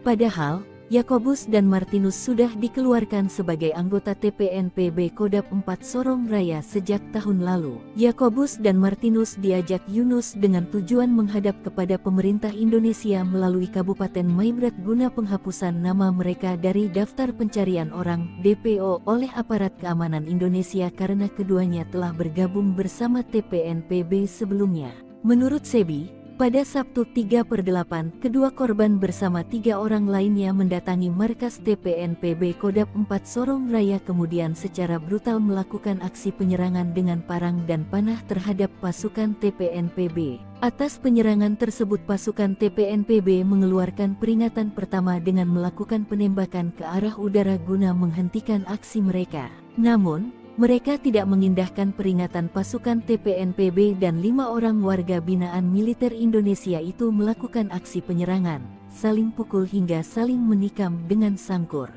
Padahal, Yakobus dan Martinus sudah dikeluarkan sebagai anggota TPNPB Kodam 4 Sorong Raya sejak tahun lalu. Yakobus dan Martinus diajak Yunus dengan tujuan menghadap kepada pemerintah Indonesia melalui Kabupaten Maibrat guna penghapusan nama mereka dari daftar pencarian orang (DPO) oleh aparat keamanan Indonesia karena keduanya telah bergabung bersama TPNPB sebelumnya. Menurut Sebi, pada Sabtu 3/8, kedua korban bersama 3 orang lainnya mendatangi markas TPNPB Kodam 4 Sorong Raya kemudian secara brutal melakukan aksi penyerangan dengan parang dan panah terhadap pasukan TPNPB. Atas penyerangan tersebut pasukan TPNPB mengeluarkan peringatan pertama dengan melakukan penembakan ke arah udara guna menghentikan aksi mereka. Namun, mereka tidak mengindahkan peringatan pasukan TPNPB dan 5 orang warga binaan militer Indonesia itu melakukan aksi penyerangan, saling pukul hingga saling menikam dengan sangkur.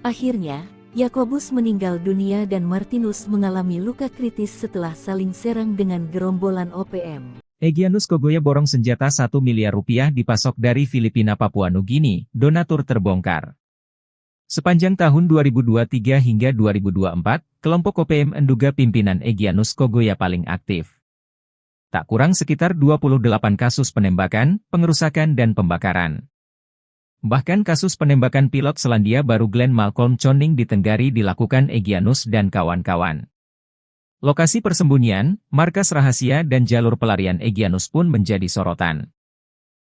Akhirnya, Yakobus meninggal dunia dan Martinus mengalami luka kritis setelah saling serang dengan gerombolan OPM. Egyanus Kogoya borong senjata 1 miliar rupiah dipasok dari Filipina Papua Nugini, donatur terbongkar. Sepanjang tahun 2023 hingga 2024, kelompok OPM menduga pimpinan Egyanus Kogoya paling aktif. Tak kurang sekitar 28 kasus penembakan, pengerusakan dan pembakaran. Bahkan kasus penembakan pilot Selandia Baru Glenn Malcolm Choning di Tenggari dilakukan Egyanus dan kawan-kawan. Lokasi persembunyian, markas rahasia dan jalur pelarian Egyanus pun menjadi sorotan.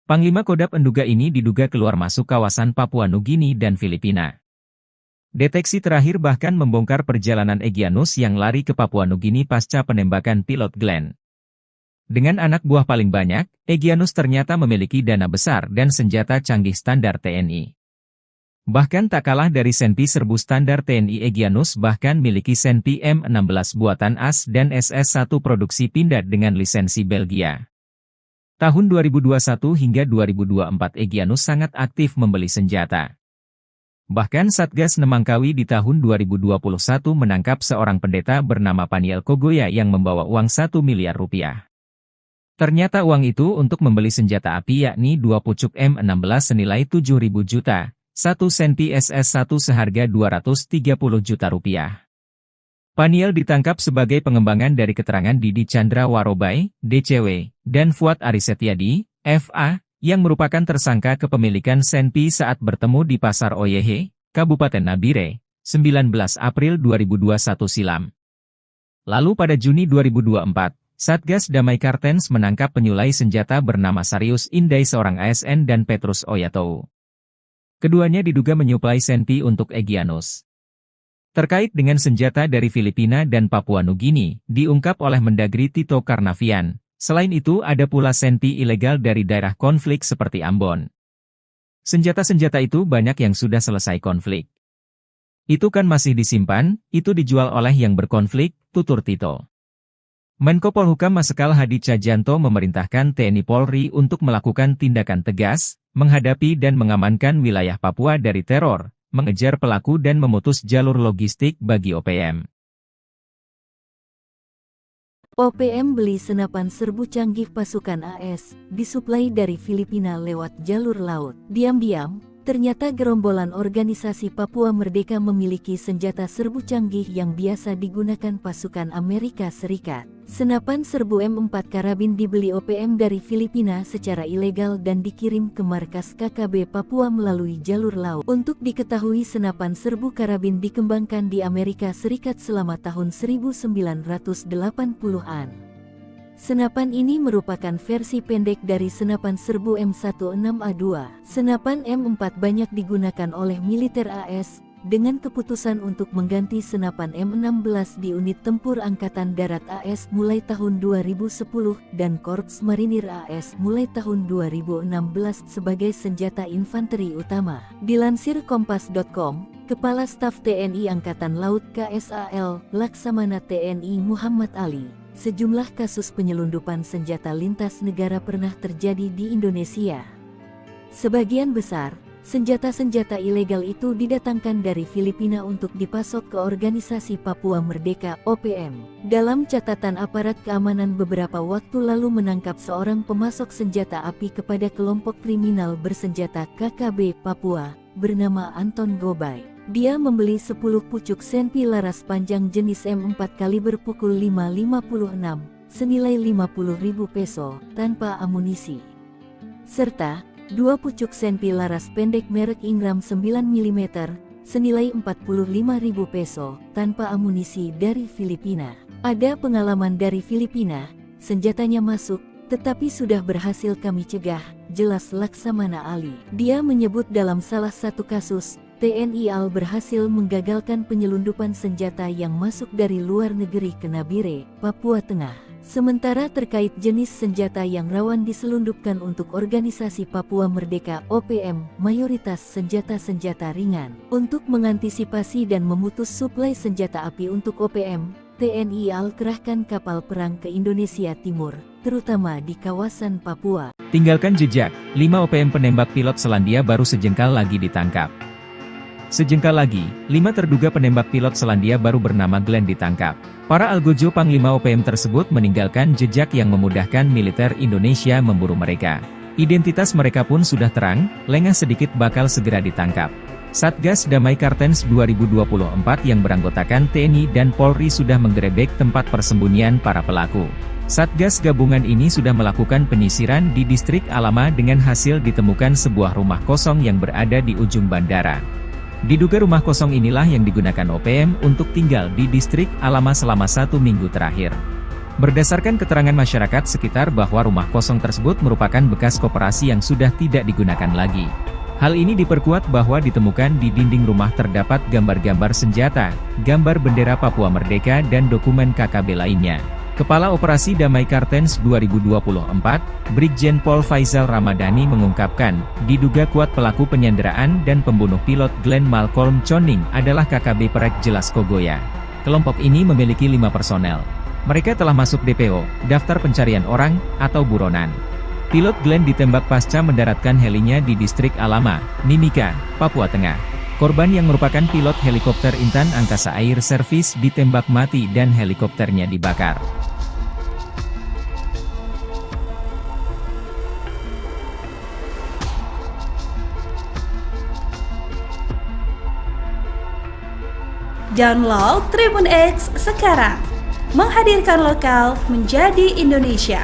Panglima Kodam menduga ini diduga keluar masuk kawasan Papua Nugini dan Filipina. Deteksi terakhir bahkan membongkar perjalanan Egyanus yang lari ke Papua Nugini pasca penembakan pilot Glenn. Dengan anak buah paling banyak, Egyanus ternyata memiliki dana besar dan senjata canggih standar TNI. Bahkan tak kalah dari Senpi serbu standar TNI, Egyanus bahkan miliki Senpi M16 buatan AS dan SS-1 produksi Pindad dengan lisensi Belgia. Tahun 2021 hingga 2024 Egyanus sangat aktif membeli senjata. Bahkan Satgas Nemangkawi di tahun 2021 menangkap seorang pendeta bernama Paniel Kogoya yang membawa uang 1 miliar rupiah. Ternyata uang itu untuk membeli senjata api yakni 2 pucuk M16 senilai 7.000 juta, 1 Senpi SS-1 seharga 230 juta rupiah. Paniel ditangkap sebagai pengembangan dari keterangan Didi Chandra Warobai, DCW, dan Fuad Arisetiadi, FA, yang merupakan tersangka kepemilikan Senpi saat bertemu di Pasar Oyehe, Kabupaten Nabire, 19 April 2021 silam. Lalu pada Juni 2024, Satgas Damai Kartens menangkap penyulai senjata bernama Sarius Indai seorang ASN dan Petrus Oyatou. Keduanya diduga menyuplai Senpi untuk Egyanus. Terkait dengan senjata dari Filipina dan Papua Nugini, diungkap oleh Mendagri Tito Karnavian. Selain itu ada pula Senpi ilegal dari daerah konflik seperti Ambon. Senjata-senjata itu banyak yang sudah selesai konflik. Itu kan masih disimpan, itu dijual oleh yang berkonflik, tutur Tito. Menko Polhukam Marsikal Hadi Cahyanto memerintahkan TNI Polri untuk melakukan tindakan tegas, menghadapi dan mengamankan wilayah Papua dari teror, mengejar pelaku dan memutus jalur logistik bagi OPM. OPM beli senapan serbu canggih pasukan AS, disuplai dari Filipina lewat jalur laut. Diam-diam, ternyata gerombolan organisasi Papua Merdeka memiliki senjata serbu canggih yang biasa digunakan pasukan Amerika Serikat. Senapan serbu M4 karabin dibeli OPM dari Filipina secara ilegal dan dikirim ke markas KKB Papua melalui jalur laut. Untuk diketahui senapan serbu karabin dikembangkan di Amerika Serikat selama tahun 1980-an. Senapan ini merupakan versi pendek dari senapan serbu M16A2. Senapan M4 banyak digunakan oleh militer AS, dengan keputusan untuk mengganti senapan M16 di unit tempur Angkatan Darat AS mulai tahun 2010 dan Korps Marinir AS mulai tahun 2016 sebagai senjata infanteri utama. Dilansir Kompas.com, Kepala Staf TNI Angkatan Laut KSAL, Laksamana TNI Muhammad Ali, sejumlah kasus penyelundupan senjata lintas negara pernah terjadi di Indonesia. Sebagian besar, senjata-senjata ilegal itu didatangkan dari Filipina untuk dipasok ke Organisasi Papua Merdeka (OPM). Dalam catatan aparat keamanan beberapa waktu lalu menangkap seorang pemasok senjata api kepada kelompok kriminal bersenjata KKB Papua, bernama Anton Gobay. Dia membeli 10 pucuk senpi laras panjang jenis M4 kaliber pukul 5.56, senilai 50.000 peso, tanpa amunisi. Serta 2 pucuk senpi laras pendek merek Ingram 9 mm, senilai 45.000 peso, tanpa amunisi dari Filipina. Ada pengalaman dari Filipina, senjatanya masuk, tetapi sudah berhasil kami cegah, jelas Laksamana Ali. Dia menyebut dalam salah satu kasus, TNI AL berhasil menggagalkan penyelundupan senjata yang masuk dari luar negeri ke Nabire, Papua Tengah. Sementara terkait jenis senjata yang rawan diselundupkan untuk Organisasi Papua Merdeka (OPM), mayoritas senjata-senjata ringan. Untuk mengantisipasi dan memutus suplai senjata api untuk OPM, TNI AL kerahkan kapal perang ke Indonesia Timur, terutama di kawasan Papua. Tinggalkan jejak, 5 OPM penembak pilot Selandia baru sejengkal lagi ditangkap. Sejengkal lagi, 5 terduga penembak pilot Selandia baru bernama Glenn ditangkap. Para algojo Panglima OPM tersebut meninggalkan jejak yang memudahkan militer Indonesia memburu mereka. Identitas mereka pun sudah terang, lengah sedikit bakal segera ditangkap. Satgas Damai Kartens 2024 yang beranggotakan TNI dan Polri sudah menggerebek tempat persembunyian para pelaku. Satgas gabungan ini sudah melakukan penyisiran di distrik Alama dengan hasil ditemukan sebuah rumah kosong yang berada di ujung bandara. Diduga rumah kosong inilah yang digunakan OPM untuk tinggal di distrik Alama selama 1 minggu terakhir. Berdasarkan keterangan masyarakat sekitar bahwa rumah kosong tersebut merupakan bekas koperasi yang sudah tidak digunakan lagi. Hal ini diperkuat bahwa ditemukan di dinding rumah terdapat gambar-gambar senjata, gambar bendera Papua Merdeka dan dokumen KKB lainnya. Kepala Operasi Damai Kartens 2024, Brigjen Pol Faisal Ramadhani mengungkapkan, diduga kuat pelaku penyanderaan dan pembunuh pilot Glenn Malcolm Choning adalah KKB Perek Jelas Kogoya. Kelompok ini memiliki 5 personel. Mereka telah masuk DPO, Daftar Pencarian Orang, atau buronan. Pilot Glenn ditembak pasca mendaratkan helinya di distrik Alama, Mimika, Papua Tengah. Korban yang merupakan pilot helikopter Intan Angkasa Air Service ditembak mati dan helikopternya dibakar. Download Tribun X sekarang, menghadirkan lokal menjadi Indonesia.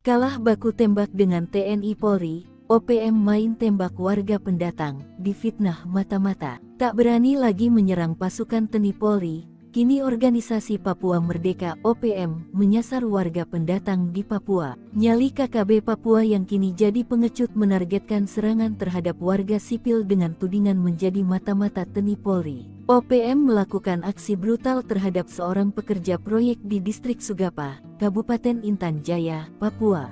Kalah baku tembak dengan TNI Polri, OPM main tembak warga pendatang, difitnah mata-mata. Tak berani lagi menyerang pasukan TNI Polri, kini Organisasi Papua Merdeka (OPM) menyasar warga pendatang di Papua. Nyali KKB Papua yang kini jadi pengecut menargetkan serangan terhadap warga sipil dengan tudingan menjadi mata-mata TNI Polri. OPM melakukan aksi brutal terhadap seorang pekerja proyek di distrik Sugapa, Kabupaten Intan Jaya, Papua.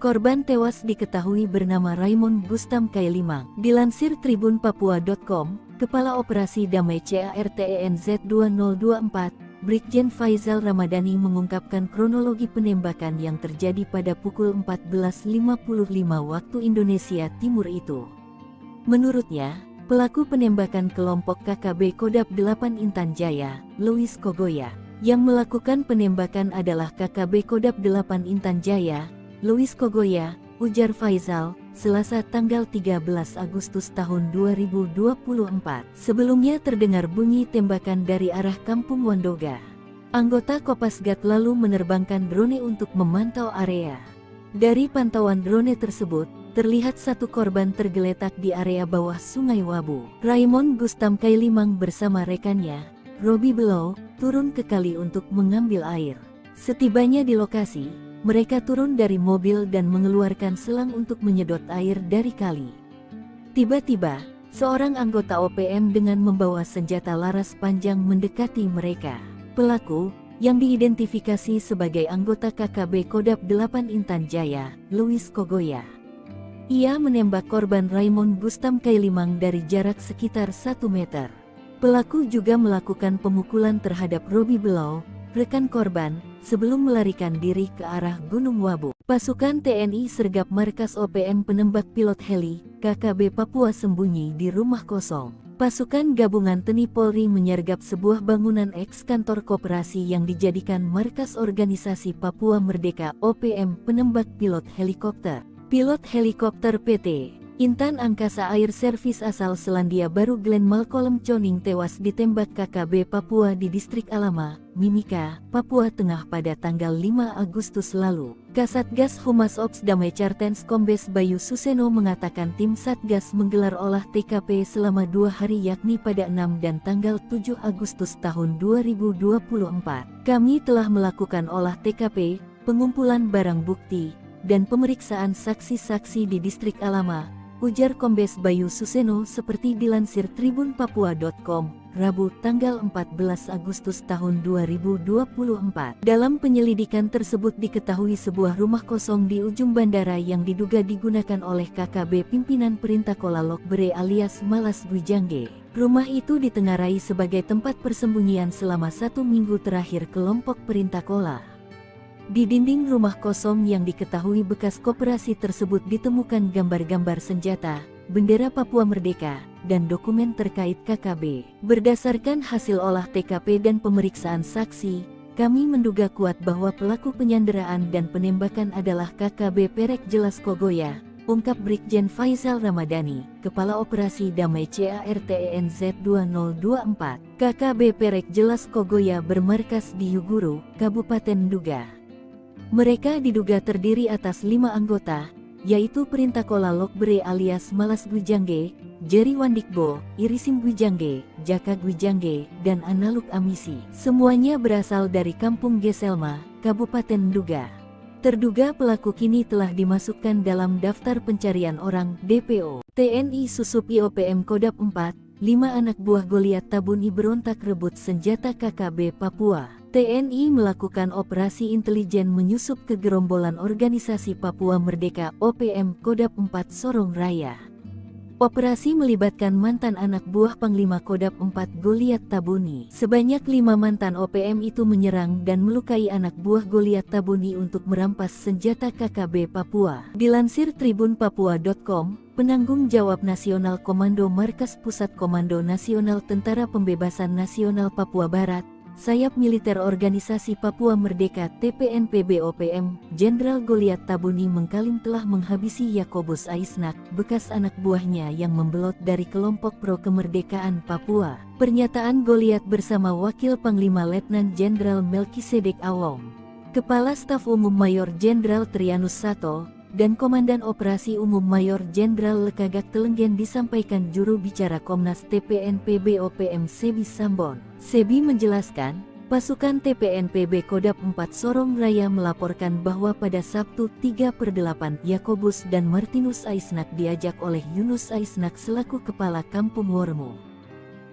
Korban tewas diketahui bernama Raymond Gustam Kailimang. Dilansir tribunpapua.com, Kepala Operasi Damai CARTENZ 2024, Brigjen Faisal Ramadhani mengungkapkan kronologi penembakan yang terjadi pada pukul 14.55 waktu Indonesia Timur itu. Menurutnya, pelaku penembakan kelompok KKB Kodap 8 Intan Jaya, Louis Kogoya. Yang melakukan penembakan adalah KKB Kodap 8 Intan Jaya, Louis Kogoya, ujar Faisal, Selasa tanggal 13 Agustus tahun 2024. Sebelumnya terdengar bunyi tembakan dari arah Kampung Wandoga. Anggota Kopasgat lalu menerbangkan drone untuk memantau area. Dari pantauan drone tersebut, terlihat satu korban tergeletak di area bawah Sungai Wabu. Raymond Gustam Kailimang bersama rekannya, Robi Below, turun ke kali untuk mengambil air. Setibanya di lokasi, mereka turun dari mobil dan mengeluarkan selang untuk menyedot air dari kali. Tiba-tiba, seorang anggota OPM dengan membawa senjata laras panjang mendekati mereka. Pelaku, yang diidentifikasi sebagai anggota KKB Kodap 8 Intan Jaya, Louis Kogoya. Ia menembak korban Raymond Gustam Kailimang dari jarak sekitar 1 meter. Pelaku juga melakukan pemukulan terhadap Robi Belau, rekan korban, sebelum melarikan diri ke arah Gunung Wabu. Pasukan TNI sergap markas OPM penembak pilot heli, KKB Papua sembunyi di rumah kosong. Pasukan gabungan TNI Polri menyergap sebuah bangunan eks-kantor koperasi yang dijadikan markas organisasi Papua Merdeka OPM penembak pilot helikopter. Pilot helikopter PT Intan Angkasa Air Service asal Selandia Baru Glenn Malcolm Choning tewas ditembak KKB Papua di Distrik Alama, Mimika, Papua Tengah pada tanggal 5 Agustus lalu. Kasatgas Humas Ops Damai Cartens Kombes Bayu Suseno mengatakan tim Satgas menggelar olah TKP selama 2 hari yakni pada 6 dan tanggal 7 Agustus tahun 2024. Kami telah melakukan olah TKP, pengumpulan barang bukti, dan pemeriksaan saksi-saksi di Distrik Alama, ujar Kombes Bayu Suseno seperti dilansir tribunpapua.com, Rabu tanggal 14 Agustus tahun 2024. Dalam penyelidikan tersebut diketahui sebuah rumah kosong di ujung bandara yang diduga digunakan oleh KKB pimpinan Perintah Kola Lokbere alias Malas Gwijangge. Rumah itu ditengarai sebagai tempat persembunyian selama 1 minggu terakhir kelompok Perintah Kola. Di dinding rumah kosong yang diketahui bekas koperasi tersebut ditemukan gambar-gambar senjata, bendera Papua Merdeka, dan dokumen terkait KKB. Berdasarkan hasil olah TKP dan pemeriksaan saksi, kami menduga kuat bahwa pelaku penyanderaan dan penembakan adalah KKB Perek Jelas Kogoya, ungkap Brigjen Faizal Ramadhani, Kepala Operasi Damai CARTENZ 2024. KKB Perek Jelas Kogoya bermarkas di Yuguru, Kabupaten Nduga. Mereka diduga terdiri atas 5 anggota, yaitu Perintah Kola Lokbere alias Malas Gwijangge, Jerry Wandikbo, Irisim Gwijangge, Jaka Gwijangge, dan Analuk Amisi. Semuanya berasal dari Kampung Geselma, Kabupaten Nduga. Terduga pelaku kini telah dimasukkan dalam daftar pencarian orang DPO. TNI Susup IOPM Kodap 4, 5 anak buah Goliat Tabuni berontak rebut senjata KKB Papua. TNI melakukan operasi intelijen menyusup ke gerombolan organisasi Papua Merdeka OPM Kodap 4 Sorong Raya. Operasi melibatkan mantan anak buah Panglima Kodap 4 Goliat Tabuni. Sebanyak 5 mantan OPM itu menyerang dan melukai anak buah Goliat Tabuni untuk merampas senjata KKB Papua. Dilansir tribunpapua.com, penanggung jawab Nasional Komando Markas Pusat Komando Nasional Tentara Pembebasan Nasional Papua Barat, Sayap Militer Organisasi Papua Merdeka TPNPB OPM, Jenderal Goliat Tabuni mengklaim telah menghabisi Yakobus Aisnak, bekas anak buahnya yang membelot dari kelompok pro kemerdekaan Papua. Pernyataan Goliat bersama Wakil Panglima Letnan Jenderal Melkisedek Awong, Kepala Staf Umum Mayor Jenderal Trianus Sato, dan Komandan Operasi Umum Mayor Jenderal Lekagak Telenggen disampaikan juru bicara Komnas TPNPB OPM Sebi Sambon. Sebi menjelaskan, pasukan TPNPB Kodap 4 Sorong Raya melaporkan bahwa pada Sabtu 3/8 Yakobus dan Martinus Aisnak diajak oleh Yunus Aisnak selaku Kepala Kampung Wormo.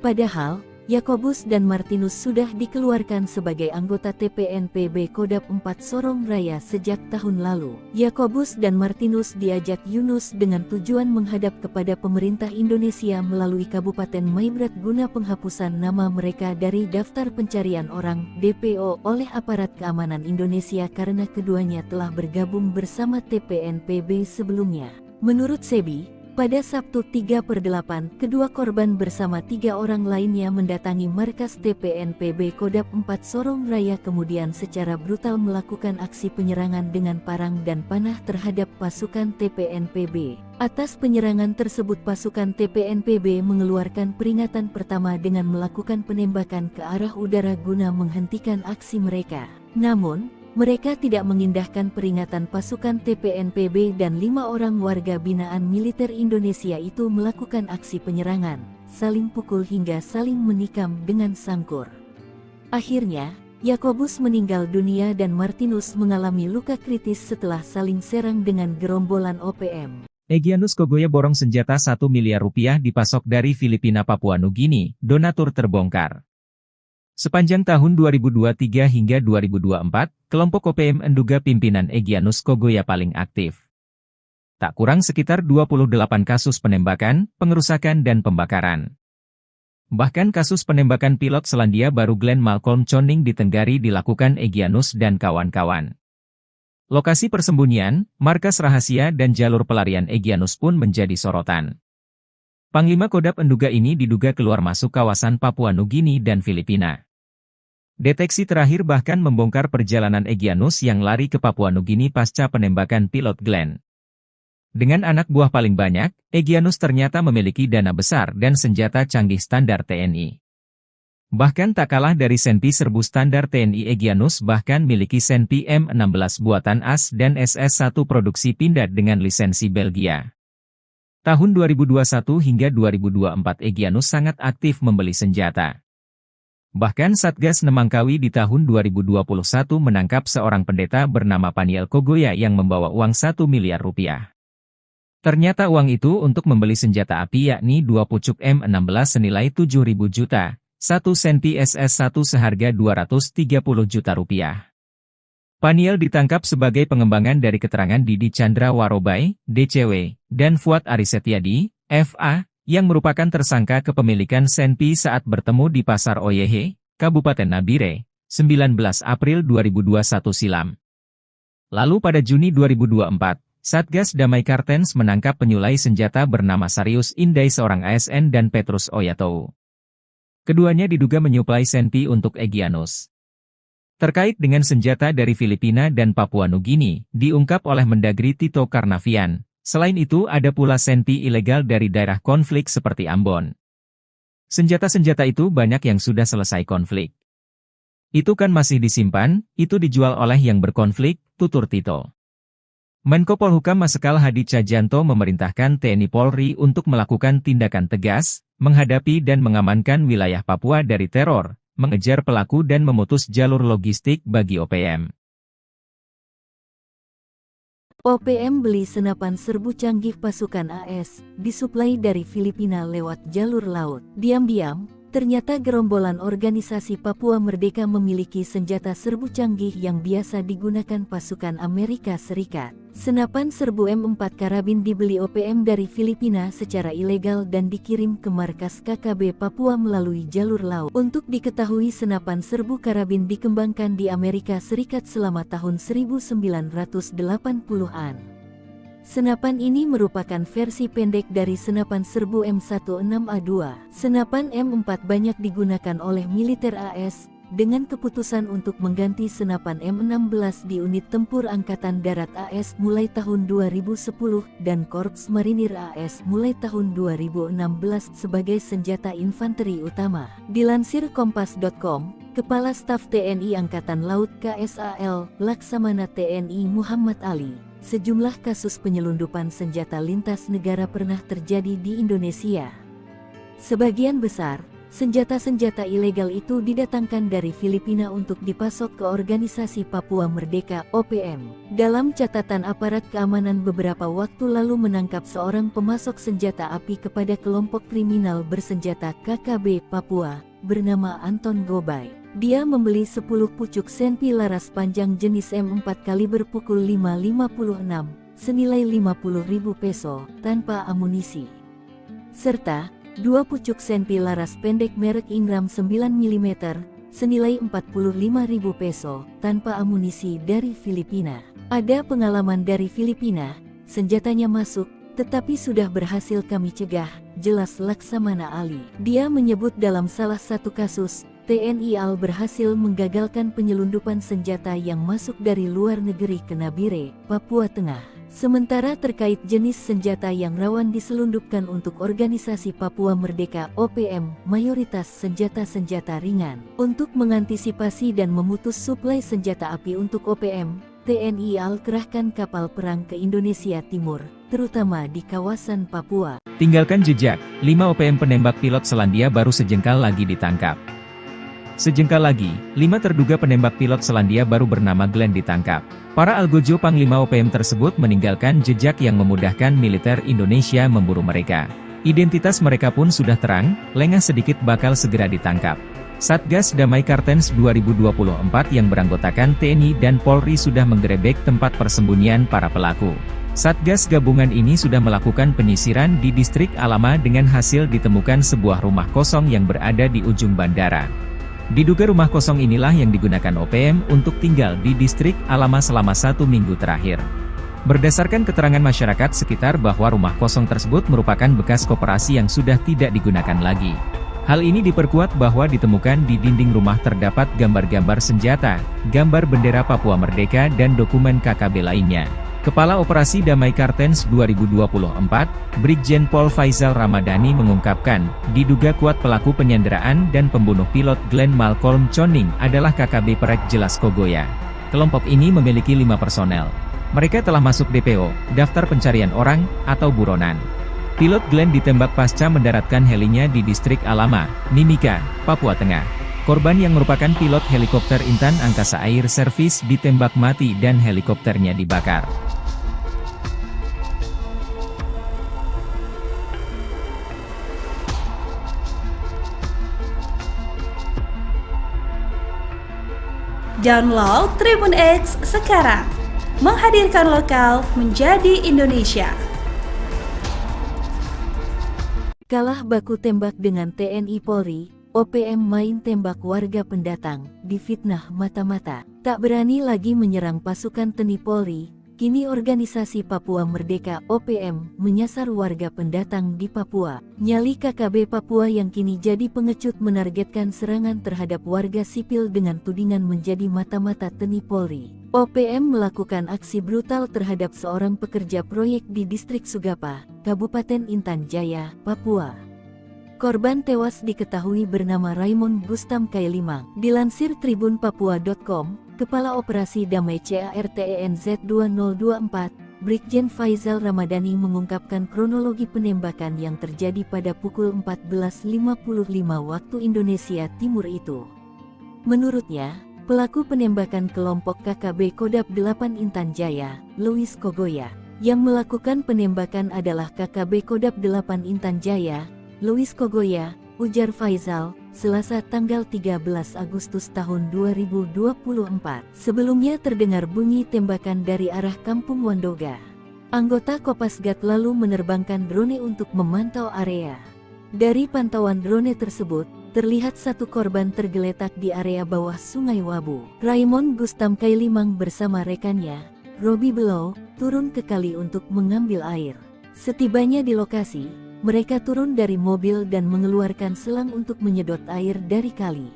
Padahal, Yakobus dan Martinus sudah dikeluarkan sebagai anggota TPNPB Kodap 4 Sorong Raya sejak tahun lalu. Yakobus dan Martinus diajak Yunus dengan tujuan menghadap kepada pemerintah Indonesia melalui Kabupaten Maibrat guna penghapusan nama mereka dari daftar pencarian orang DPO oleh aparat keamanan Indonesia karena keduanya telah bergabung bersama TPNPB sebelumnya. Menurut Sebi, pada Sabtu 3/8, kedua korban bersama 3 orang lainnya mendatangi markas TPNPB Kodap 4 Sorong Raya kemudian secara brutal melakukan aksi penyerangan dengan parang dan panah terhadap pasukan TPNPB. Atas penyerangan tersebut pasukan TPNPB mengeluarkan peringatan pertama dengan melakukan penembakan ke arah udara guna menghentikan aksi mereka. Namun, mereka tidak mengindahkan peringatan pasukan TPNPB dan 5 orang warga binaan militer Indonesia itu melakukan aksi penyerangan, saling pukul hingga saling menikam dengan sangkur. Akhirnya, Yakobus meninggal dunia dan Martinus mengalami luka kritis setelah saling serang dengan gerombolan OPM. Egyanus Kogoya borong senjata 1 miliar rupiah dipasok dari Filipina Papua Nugini, donatur terbongkar. Sepanjang tahun 2023 hingga 2024, kelompok OPM Nduga pimpinan Egyanus Kogoya paling aktif. Tak kurang sekitar 28 kasus penembakan, pengerusakan dan pembakaran. Bahkan kasus penembakan pilot Selandia Baru Glenn Malcolm Choning di Tenggari dilakukan Egyanus dan kawan-kawan. Lokasi persembunyian, markas rahasia dan jalur pelarian Egyanus pun menjadi sorotan. Panglima Kodam Enduga ini diduga keluar masuk kawasan Papua Nugini dan Filipina. Deteksi terakhir bahkan membongkar perjalanan Egyanus yang lari ke Papua Nugini pasca penembakan pilot Glenn. Dengan anak buah paling banyak, Egyanus ternyata memiliki dana besar dan senjata canggih standar TNI. Bahkan tak kalah dari Senpi serbu standar TNI, Egyanus bahkan miliki Senpi M16 buatan AS dan SS-1 produksi Pindad dengan lisensi Belgia. Tahun 2021 hingga 2024 Egyanus sangat aktif membeli senjata. Bahkan Satgas Nemangkawi di tahun 2021 menangkap seorang pendeta bernama Paniel Kogoya yang membawa uang 1 miliar rupiah. Ternyata uang itu untuk membeli senjata api yakni 2 pucuk M16 senilai 7.000 juta. 1 Senpi SS-1 seharga 230 juta rupiah. Paniel ditangkap sebagai pengembangan dari keterangan Didi Chandra Warobai, DCW, dan Fuad Arisetiadi, FA, yang merupakan tersangka kepemilikan Senpi saat bertemu di Pasar Oyehe, Kabupaten Nabire, 19 April 2021 silam. Lalu pada Juni 2024, Satgas Damai Kartens menangkap penyulai senjata bernama Sarius Indai seorang ASN dan Petrus Oyatou. Keduanya diduga menyuplai Senpi untuk Egyanus. Terkait dengan senjata dari Filipina dan Papua Nugini, diungkap oleh Mendagri Tito Karnavian. Selain itu ada pula Senpi ilegal dari daerah konflik seperti Ambon. Senjata-senjata itu banyak yang sudah selesai konflik. Itu kan masih disimpan, itu dijual oleh yang berkonflik, tutur Tito. Menko Polhukam Marsikal Hadi Cahyanto memerintahkan TNI Polri untuk melakukan tindakan tegas, menghadapi dan mengamankan wilayah Papua dari teror, mengejar pelaku dan memutus jalur logistik bagi OPM. OPM beli senapan serbu canggih pasukan AS, disuplai dari Filipina lewat jalur laut. Diam-diam, ternyata gerombolan organisasi Papua Merdeka memiliki senjata serbu canggih yang biasa digunakan pasukan Amerika Serikat. Senapan serbu M4 karabin dibeli OPM dari Filipina secara ilegal dan dikirim ke markas KKB Papua melalui jalur laut. Untuk diketahui, senapan serbu karabin dikembangkan di Amerika Serikat selama tahun 1980-an. Senapan ini merupakan versi pendek dari senapan serbu M16A2. Senapan M4 banyak digunakan oleh militer AS, dengan keputusan untuk mengganti senapan M16 di unit tempur Angkatan Darat AS mulai tahun 2010 dan Korps Marinir AS mulai tahun 2016 sebagai senjata infanteri utama. Dilansir Kompas.com, Kepala Staf TNI Angkatan Laut KSAL, Laksamana TNI Muhammad Ali, sejumlah kasus penyelundupan senjata lintas negara pernah terjadi di Indonesia. Sebagian besar senjata-senjata ilegal itu didatangkan dari Filipina untuk dipasok ke Organisasi Papua Merdeka (OPM). Dalam catatan aparat keamanan beberapa waktu lalu menangkap seorang pemasok senjata api kepada kelompok kriminal bersenjata KKB Papua, bernama Anton Gobay. Dia membeli 10 pucuk Senpi laras panjang jenis M4 kaliber pukul 5.56, senilai 50.000 peso, tanpa amunisi. Serta 2 pucuk Senpi laras pendek merek Ingram 9 mm, senilai 45.000 peso, tanpa amunisi dari Filipina. Ada pengalaman dari Filipina, senjatanya masuk, tetapi sudah berhasil kami cegah, jelas Laksamana Ali. Dia menyebut dalam salah satu kasus, TNI AL berhasil menggagalkan penyelundupan senjata yang masuk dari luar negeri ke Nabire, Papua Tengah. Sementara terkait jenis senjata yang rawan diselundupkan untuk Organisasi Papua Merdeka (OPM), mayoritas senjata-senjata ringan. Untuk mengantisipasi dan memutus suplai senjata api untuk OPM, TNI AL kerahkan kapal perang ke Indonesia Timur, terutama di kawasan Papua. Tinggalkan jejak, 5 OPM penembak pilot Selandia Baru sejengkal lagi ditangkap. Sejengkal lagi, 5 terduga penembak pilot Selandia Baru bernama Glenn ditangkap. Para algojo Panglima OPM tersebut meninggalkan jejak yang memudahkan militer Indonesia memburu mereka. Identitas mereka pun sudah terang, lengah sedikit bakal segera ditangkap. Satgas Damai Kartens 2024 yang beranggotakan TNI dan Polri sudah menggerebek tempat persembunyian para pelaku. Satgas gabungan ini sudah melakukan penyisiran di distrik Alama dengan hasil ditemukan sebuah rumah kosong yang berada di ujung bandara. Diduga rumah kosong inilah yang digunakan OPM untuk tinggal di distrik Alama selama 1 minggu terakhir. Berdasarkan keterangan masyarakat sekitar bahwa rumah kosong tersebut merupakan bekas koperasi yang sudah tidak digunakan lagi. Hal ini diperkuat bahwa ditemukan di dinding rumah terdapat gambar-gambar senjata, gambar bendera Papua Merdeka dan dokumen KKB lainnya. Kepala Operasi Damai Kartens 2024, Brigjen Pol Faizal Ramadhani mengungkapkan, diduga kuat pelaku penyanderaan dan pembunuh pilot Glenn Malcolm Choning adalah KKB Perek Jelas Kogoya. Kelompok ini memiliki 5 personel. Mereka telah masuk DPO, Daftar Pencarian Orang, atau buronan. Pilot Glenn ditembak pasca mendaratkan helinya di distrik Alama, Mimika, Papua Tengah. Korban yang merupakan pilot helikopter Intan Angkasa Air Service ditembak mati dan helikopternya dibakar. Download Tribun X sekarang, menghadirkan lokal menjadi Indonesia. Kalah baku tembak dengan TNI Polri, OPM main tembak warga pendatang, difitnah mata-mata. Tak berani lagi menyerang pasukan TNI Polri, kini organisasi Papua Merdeka OPM menyasar warga pendatang di Papua. Nyali KKB Papua yang kini jadi pengecut menargetkan serangan terhadap warga sipil dengan tudingan menjadi mata-mata TNI Polri. OPM melakukan aksi brutal terhadap seorang pekerja proyek di distrik Sugapa, Kabupaten Intan Jaya, Papua. Korban tewas diketahui bernama Raymond Gustam Kailimang. Dilansir tribunpapua.com, Kepala Operasi Damai CARTENZ 2024, Brigjen Faizal Ramadhani mengungkapkan kronologi penembakan yang terjadi pada pukul 14.55 waktu Indonesia Timur itu. Menurutnya, pelaku penembakan kelompok KKB Kodap 8 Intan Jaya, Louis Kogoya. Yang melakukan penembakan adalah KKB Kodap 8 Intan Jaya, Louis Kogoya, ujar Faizal, Selasa tanggal 13 Agustus tahun 2024. Sebelumnya terdengar bunyi tembakan dari arah Kampung Wandoga. Anggota Kopasgat lalu menerbangkan drone untuk memantau area. Dari pantauan drone tersebut, terlihat satu korban tergeletak di area bawah Sungai Wabu. Raymond Gustam Kailimang bersama rekannya, Robi Below, turun ke kali untuk mengambil air. Setibanya di lokasi, mereka turun dari mobil dan mengeluarkan selang untuk menyedot air dari kali.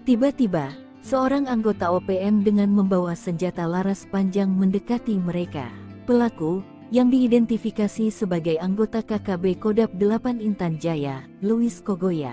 Tiba-tiba, seorang anggota OPM dengan membawa senjata laras panjang mendekati mereka. Pelaku, yang diidentifikasi sebagai anggota KKB Kodap 8 Intan Jaya, Louis Kogoya.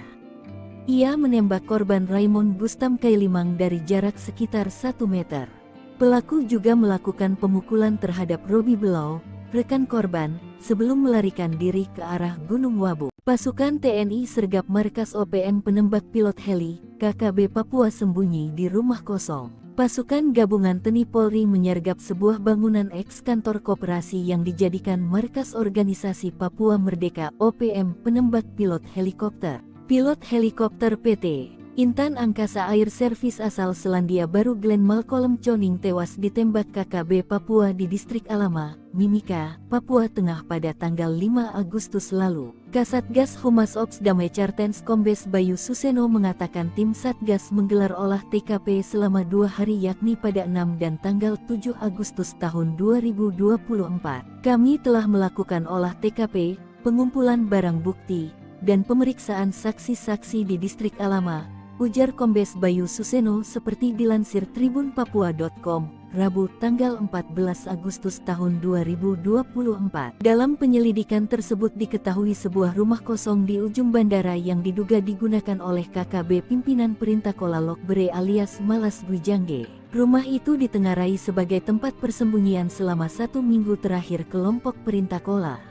Ia menembak korban Raymond Gustam Kailimang dari jarak sekitar 1 meter. Pelaku juga melakukan pemukulan terhadap Robi Below, rekan korban, sebelum melarikan diri ke arah Gunung Wabu. Pasukan TNI sergap markas OPM penembak pilot heli, KKB Papua sembunyi di rumah kosong. Pasukan gabungan TNI Polri menyergap sebuah bangunan eks-kantor koperasi yang dijadikan markas organisasi Papua Merdeka OPM penembak pilot helikopter. Pilot helikopter PT Intan Angkasa Air Service asal Selandia Baru Glenn Malcolm Choning tewas ditembak KKB Papua di distrik Alama, Mimika, Papua Tengah pada tanggal 5 Agustus lalu. Kasatgas Humas Ops Damai Kartens Kombes Bayu Suseno mengatakan tim Satgas menggelar olah TKP selama 2 hari yakni pada 6 dan tanggal 7 Agustus tahun 2024. Kami telah melakukan olah TKP, pengumpulan barang bukti, dan pemeriksaan saksi-saksi di distrik Alama, ujar Kombes Bayu Suseno seperti dilansir tribunpapua.com, Rabu tanggal 14 Agustus tahun 2024. Dalam penyelidikan tersebut diketahui sebuah rumah kosong di ujung bandara yang diduga digunakan oleh KKB pimpinan Perintah Kola Lokbere alias Malas Gwijangge. Rumah itu ditengarai sebagai tempat persembunyian selama 1 minggu terakhir kelompok Perintah Kola.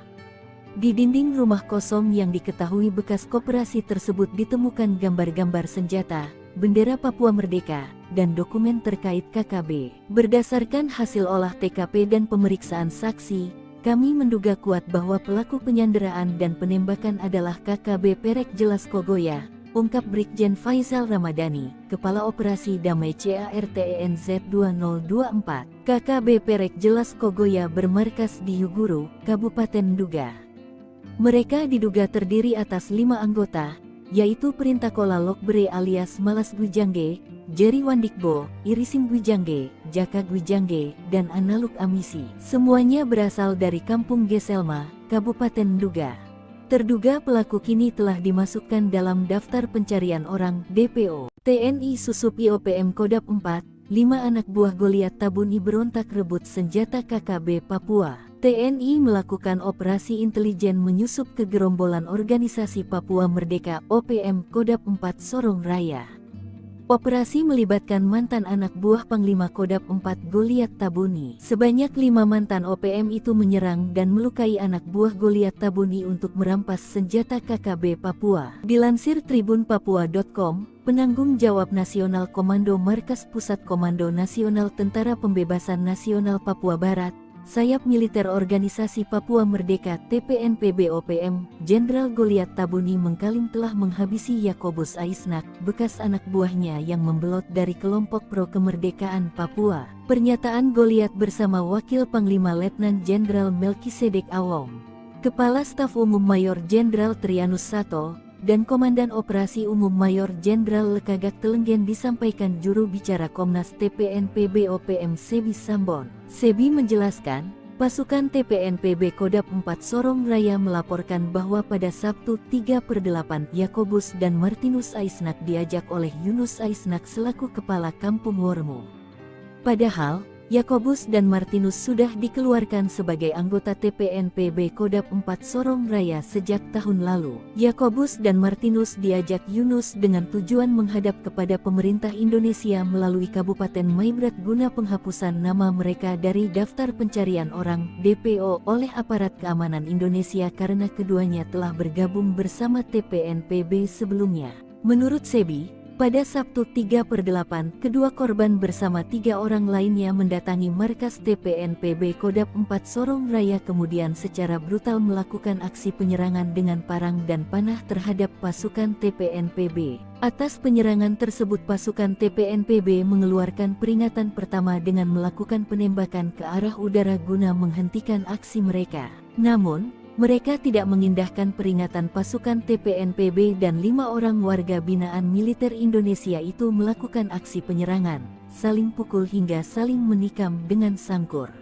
Di dinding rumah kosong yang diketahui bekas koperasi tersebut ditemukan gambar-gambar senjata, bendera Papua Merdeka, dan dokumen terkait KKB. Berdasarkan hasil olah TKP dan pemeriksaan saksi, kami menduga kuat bahwa pelaku penyanderaan dan penembakan adalah KKB Perek Jelas Kogoya, ungkap Brigjen Faizal Ramadhani, Kepala Operasi Damai CARTENZ 2024, KKB Perek Jelas Kogoya bermarkas di Yuguru, Kabupaten Nduga. Mereka diduga terdiri atas 5 anggota, yaitu Perintakola Lokbre alias Malas Gwijangge, Jerry Wandikbo, Irisim Gwijangge, Jaka Gwijangge, dan Analuk Amisi. Semuanya berasal dari Kampung Geselma, Kabupaten Nduga. Terduga pelaku kini telah dimasukkan dalam daftar pencarian orang DPO. TNI Susup IOPM Kodap 4, 5 anak buah Goliat Tabuni berontak rebut senjata KKB Papua. TNI melakukan operasi intelijen menyusup ke gerombolan organisasi Papua Merdeka OPM Kodap 4 Sorong Raya. Operasi melibatkan mantan anak buah Panglima Kodap 4 Goliat Tabuni. Sebanyak 5 mantan OPM itu menyerang dan melukai anak buah Goliat Tabuni untuk merampas senjata KKB Papua. Dilansir tribunpapua.com, penanggung jawab Nasional Komando Markas Pusat Komando Nasional Tentara Pembebasan Nasional Papua Barat, Sayap Militer Organisasi Papua Merdeka TPNPB OPM, Jenderal Goliat Tabuni mengklaim telah menghabisi Yakobus Aisnak, bekas anak buahnya yang membelot dari kelompok pro kemerdekaan Papua. Pernyataan Goliat bersama Wakil Panglima Letnan Jenderal Melkisedek Awong, Kepala Staf Umum Mayor Jenderal Trianus Sato, dan Komandan Operasi Umum Mayor Jenderal Lekagak Telenggen disampaikan juru bicara Komnas TPNPB OPM Sebi Sambon. Sebi menjelaskan, pasukan TPNPB Kodap 4 Sorong Raya melaporkan bahwa pada Sabtu 3/8 Yakobus dan Martinus Aisnak diajak oleh Yunus Aisnak selaku Kepala Kampung Wormo. Padahal, Yakobus dan Martinus sudah dikeluarkan sebagai anggota TPNPB Kodap 4 Sorong Raya sejak tahun lalu. Yakobus dan Martinus diajak Yunus dengan tujuan menghadap kepada pemerintah Indonesia melalui Kabupaten Maibrat guna penghapusan nama mereka dari daftar pencarian orang DPO oleh aparat keamanan Indonesia karena keduanya telah bergabung bersama TPNPB sebelumnya. Menurut Sebi, pada Sabtu 3/8, kedua korban bersama 3 orang lainnya mendatangi markas TPNPB Kodap 4 Sorong Raya kemudian secara brutal melakukan aksi penyerangan dengan parang dan panah terhadap pasukan TPNPB. Atas penyerangan tersebut pasukan TPNPB mengeluarkan peringatan pertama dengan melakukan penembakan ke arah udara guna menghentikan aksi mereka. Namun, mereka tidak mengindahkan peringatan pasukan TPNPB dan 5 orang warga binaan militer Indonesia itu melakukan aksi penyerangan, saling pukul hingga saling menikam dengan sangkur.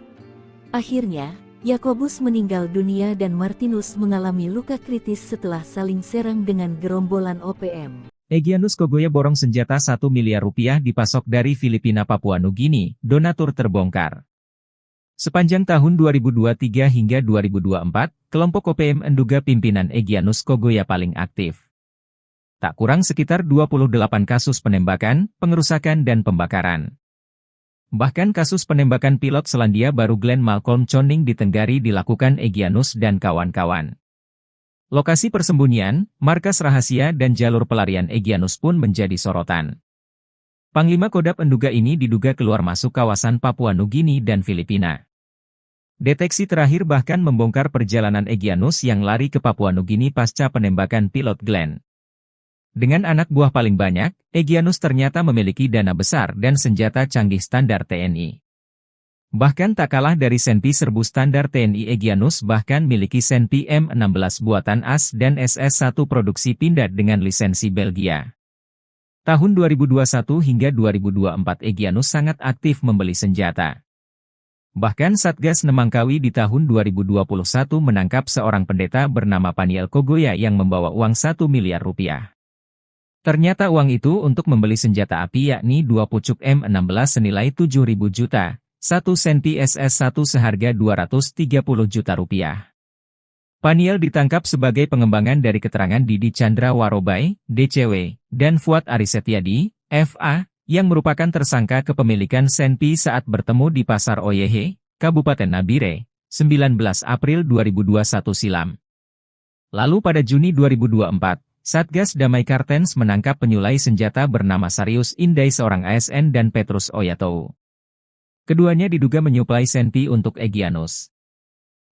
Akhirnya, Yakobus meninggal dunia dan Martinus mengalami luka kritis setelah saling serang dengan gerombolan OPM. Egyanus Kogoya borong senjata 1 miliar rupiah dipasok dari Filipina Papua Nugini, donatur terbongkar. Sepanjang tahun 2023 hingga 2024, kelompok OPM Nduga pimpinan Egyanus Kogoya paling aktif. Tak kurang sekitar 28 kasus penembakan, pengerusakan dan pembakaran. Bahkan kasus penembakan pilot Selandia Baru Glenn Malcolm Choning di Tenggari dilakukan Egyanus dan kawan-kawan. Lokasi persembunyian, markas rahasia dan jalur pelarian Egyanus pun menjadi sorotan. Panglima Kodap Nduga ini diduga keluar masuk kawasan Papua Nugini dan Filipina. Deteksi terakhir bahkan membongkar perjalanan Egyanus yang lari ke Papua Nugini pasca penembakan pilot Glenn. Dengan anak buah paling banyak, Egyanus ternyata memiliki dana besar dan senjata canggih standar TNI. Bahkan tak kalah dari Senpi serbu standar TNI, Egyanus bahkan miliki Senpi M16 buatan AS dan SS1 produksi Pindad dengan lisensi Belgia. Tahun 2021 hingga 2024 Egyanus sangat aktif membeli senjata. Bahkan Satgas Nemangkawi di tahun 2021 menangkap seorang pendeta bernama Paniel Kogoya yang membawa uang 1 miliar rupiah. Ternyata uang itu untuk membeli senjata api yakni 2 pucuk M16 senilai 7.000 juta, 1 Senpi SS1 seharga 230 juta rupiah. Paniel ditangkap sebagai pengembangan dari keterangan Didi Chandra Warobai, DCW, dan Fuad Arisetyadi, FA, yang merupakan tersangka kepemilikan Senpi saat bertemu di Pasar Oyehe, Kabupaten Nabire, 19 April 2021 silam. Lalu pada Juni 2024, Satgas Damai Kartens menangkap penyulai senjata bernama Sarius Indai seorang ASN dan Petrus Oyatou. Keduanya diduga menyuplai Senpi untuk Egyanus.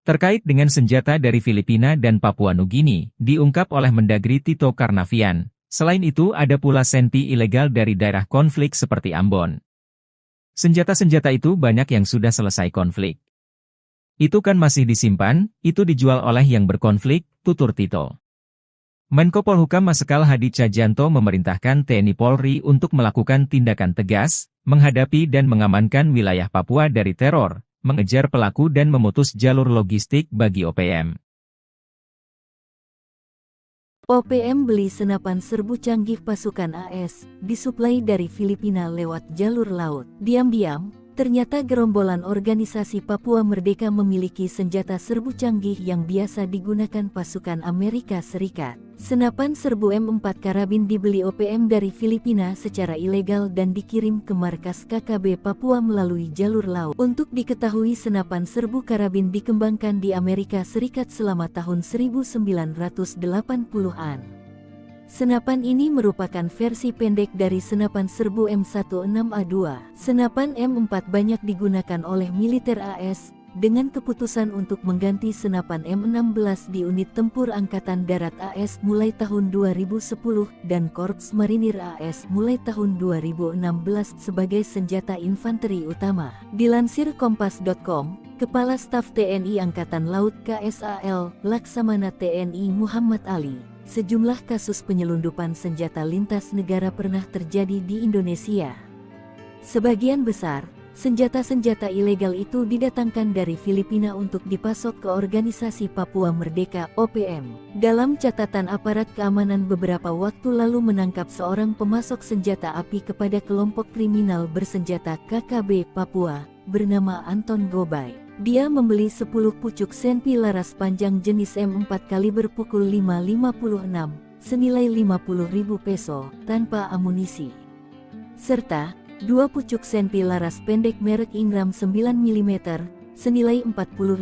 Terkait dengan senjata dari Filipina dan Papua Nugini, diungkap oleh Mendagri Tito Karnavian, Selain itu ada pula senpi ilegal dari daerah konflik seperti Ambon. Senjata-senjata itu banyak yang sudah selesai konflik. Itu kan masih disimpan, itu dijual oleh yang berkonflik, tutur Tito. Menko Polhukam Marsikal Hadi Tjahjanto memerintahkan TNI Polri untuk melakukan tindakan tegas, menghadapi dan mengamankan wilayah Papua dari teror, mengejar pelaku dan memutus jalur logistik bagi OPM. OPM beli senapan serbu canggih pasukan AS, disuplai dari Filipina lewat jalur laut. Diam-diam, ternyata gerombolan organisasi Papua Merdeka memiliki senjata serbu canggih yang biasa digunakan pasukan Amerika Serikat. Senapan serbu M4 karabin dibeli OPM dari Filipina secara ilegal dan dikirim ke markas KKB Papua melalui jalur laut. Untuk diketahui, senapan serbu karabin dikembangkan di Amerika Serikat selama tahun 1980-an. Senapan ini merupakan versi pendek dari senapan serbu M16A2. Senapan M4 banyak digunakan oleh militer AS, dengan keputusan untuk mengganti senapan M16 di unit tempur Angkatan Darat AS mulai tahun 2010 dan Korps Marinir AS mulai tahun 2016 sebagai senjata infanteri utama. Dilansir Kompas.com, Kepala Staf TNI Angkatan Laut KSAL, Laksamana TNI Muhammad Ali, sejumlah kasus penyelundupan senjata lintas negara pernah terjadi di Indonesia. Sebagian besar senjata-senjata ilegal itu didatangkan dari Filipina untuk dipasok ke Organisasi Papua Merdeka (OPM). Dalam catatan aparat keamanan beberapa waktu lalu menangkap seorang pemasok senjata api kepada kelompok kriminal bersenjata KKB Papua, bernama Anton Gobay. Dia membeli 10 pucuk senpi laras panjang jenis M4 kaliber pukul 5.56, senilai 50.000 peso, tanpa amunisi. Serta 2 pucuk senpi laras pendek merek Ingram 9 mm, senilai 45.000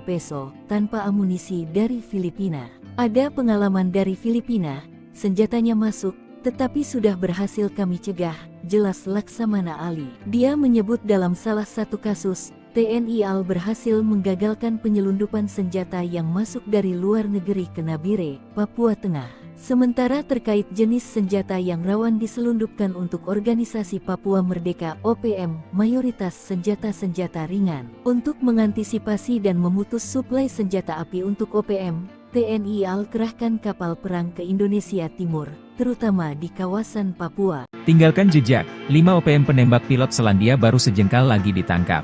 peso, tanpa amunisi dari Filipina. Ada pengalaman dari Filipina, senjatanya masuk, tetapi sudah berhasil kami cegah, jelas Laksamana Ali. Dia menyebut dalam salah satu kasus, TNI AL berhasil menggagalkan penyelundupan senjata yang masuk dari luar negeri ke Nabire, Papua Tengah. Sementara terkait jenis senjata yang rawan diselundupkan untuk Organisasi Papua Merdeka (OPM), mayoritas senjata-senjata ringan. Untuk mengantisipasi dan memutus suplai senjata api untuk OPM, TNI AL kerahkan kapal perang ke Indonesia Timur, terutama di kawasan Papua. Tinggalkan jejak, 5 OPM penembak pilot Selandia baru sejengkal lagi ditangkap.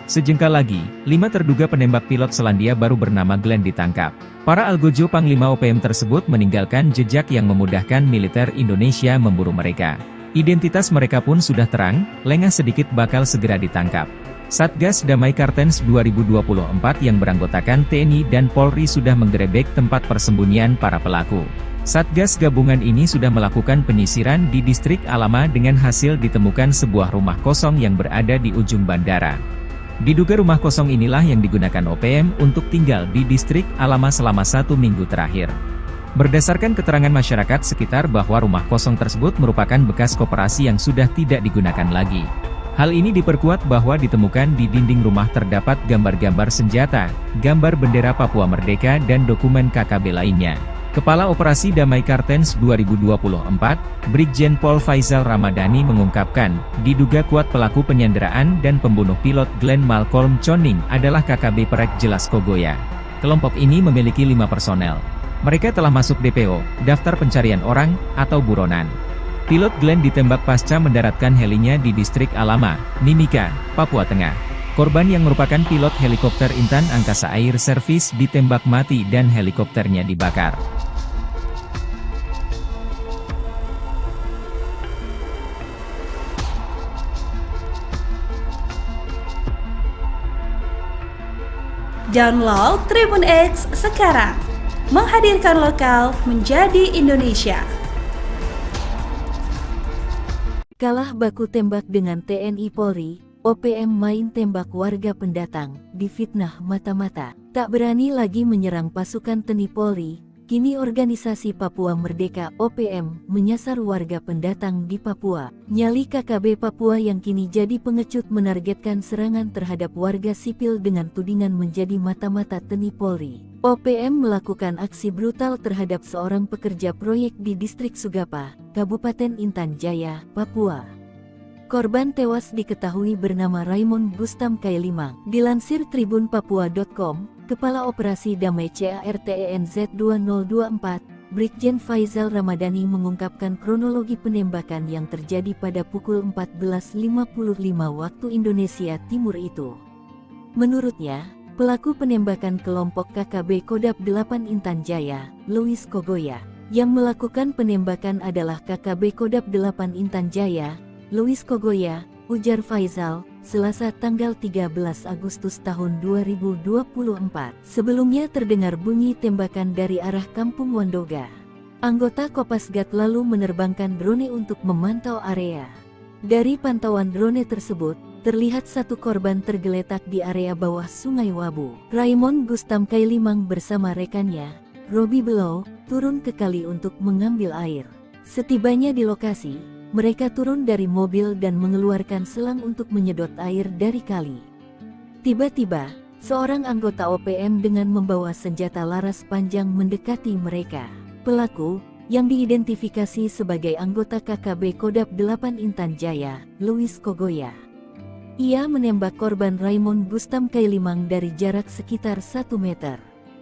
Sejengkal lagi, 5 terduga penembak pilot Selandia baru bernama Glenn ditangkap. Para algojo Panglima OPM tersebut meninggalkan jejak yang memudahkan militer Indonesia memburu mereka. Identitas mereka pun sudah terang, lengah sedikit bakal segera ditangkap. Satgas Damai Kartens 2024 yang beranggotakan TNI dan Polri sudah menggerebek tempat persembunyian para pelaku. Satgas gabungan ini sudah melakukan penyisiran di distrik Alama dengan hasil ditemukan sebuah rumah kosong yang berada di ujung bandara. Diduga rumah kosong inilah yang digunakan OPM untuk tinggal di distrik Alama selama 1 minggu terakhir. Berdasarkan keterangan masyarakat sekitar bahwa rumah kosong tersebut merupakan bekas koperasi yang sudah tidak digunakan lagi. Hal ini diperkuat bahwa ditemukan di dinding rumah terdapat gambar-gambar senjata, gambar bendera Papua Merdeka dan dokumen KKB lainnya. Kepala Operasi Damai Kartens 2024, Brigjen Pol Faizal Ramadhani mengungkapkan, diduga kuat pelaku penyanderaan dan pembunuh pilot Glenn Malcolm Choning adalah KKB Perek Jelas Kogoya. Kelompok ini memiliki 5 personel. Mereka telah masuk DPO, daftar pencarian orang, atau buronan. Pilot Glenn ditembak pasca mendaratkan helinya di distrik Alama, Mimika, Papua Tengah. Korban yang merupakan pilot helikopter Intan Angkasa Air Service ditembak mati dan helikopternya dibakar. Download Tribun X sekarang, menghadirkan lokal menjadi Indonesia. Kalah baku tembak dengan TNI Polri, OPM main tembak warga pendatang, difitnah mata-mata. Tak berani lagi menyerang pasukan TNI Polri, kini Organisasi Papua Merdeka (OPM) menyasar warga pendatang di Papua. Nyali KKB Papua yang kini jadi pengecut menargetkan serangan terhadap warga sipil dengan tudingan menjadi mata-mata TNI Polri. OPM melakukan aksi brutal terhadap seorang pekerja proyek di distrik Sugapa, Kabupaten Intan Jaya, Papua. Korban tewas diketahui bernama Raymond Gustam Kailimang. Dilansir tribunpapua.com, Kepala Operasi Damai CARTENZ 2024, Brigjen Faizal Ramadhani mengungkapkan kronologi penembakan yang terjadi pada pukul 14.55 waktu Indonesia Timur itu. Menurutnya, pelaku penembakan kelompok KKB Kodap 8 Intan Jaya, Louis Kogoya. Yang melakukan penembakan adalah KKB Kodap 8 Intan Jaya, Louis Kogoya, ujar Faizal, Selasa tanggal 13 Agustus tahun 2024. Sebelumnya terdengar bunyi tembakan dari arah Kampung Wandoga. Anggota Kopasgat lalu menerbangkan drone untuk memantau area. Dari pantauan drone tersebut, terlihat satu korban tergeletak di area bawah Sungai Wabu. Raymond Gustam Kailimang bersama rekannya, Robi Below, turun ke kali untuk mengambil air. Setibanya di lokasi, mereka turun dari mobil dan mengeluarkan selang untuk menyedot air dari kali. Tiba-tiba, seorang anggota OPM dengan membawa senjata laras panjang mendekati mereka. Pelaku, yang diidentifikasi sebagai anggota KKB Kodap 8 Intan Jaya, Louis Kogoya. Ia menembak korban Raymond Gustam Kailimang dari jarak sekitar 1 meter.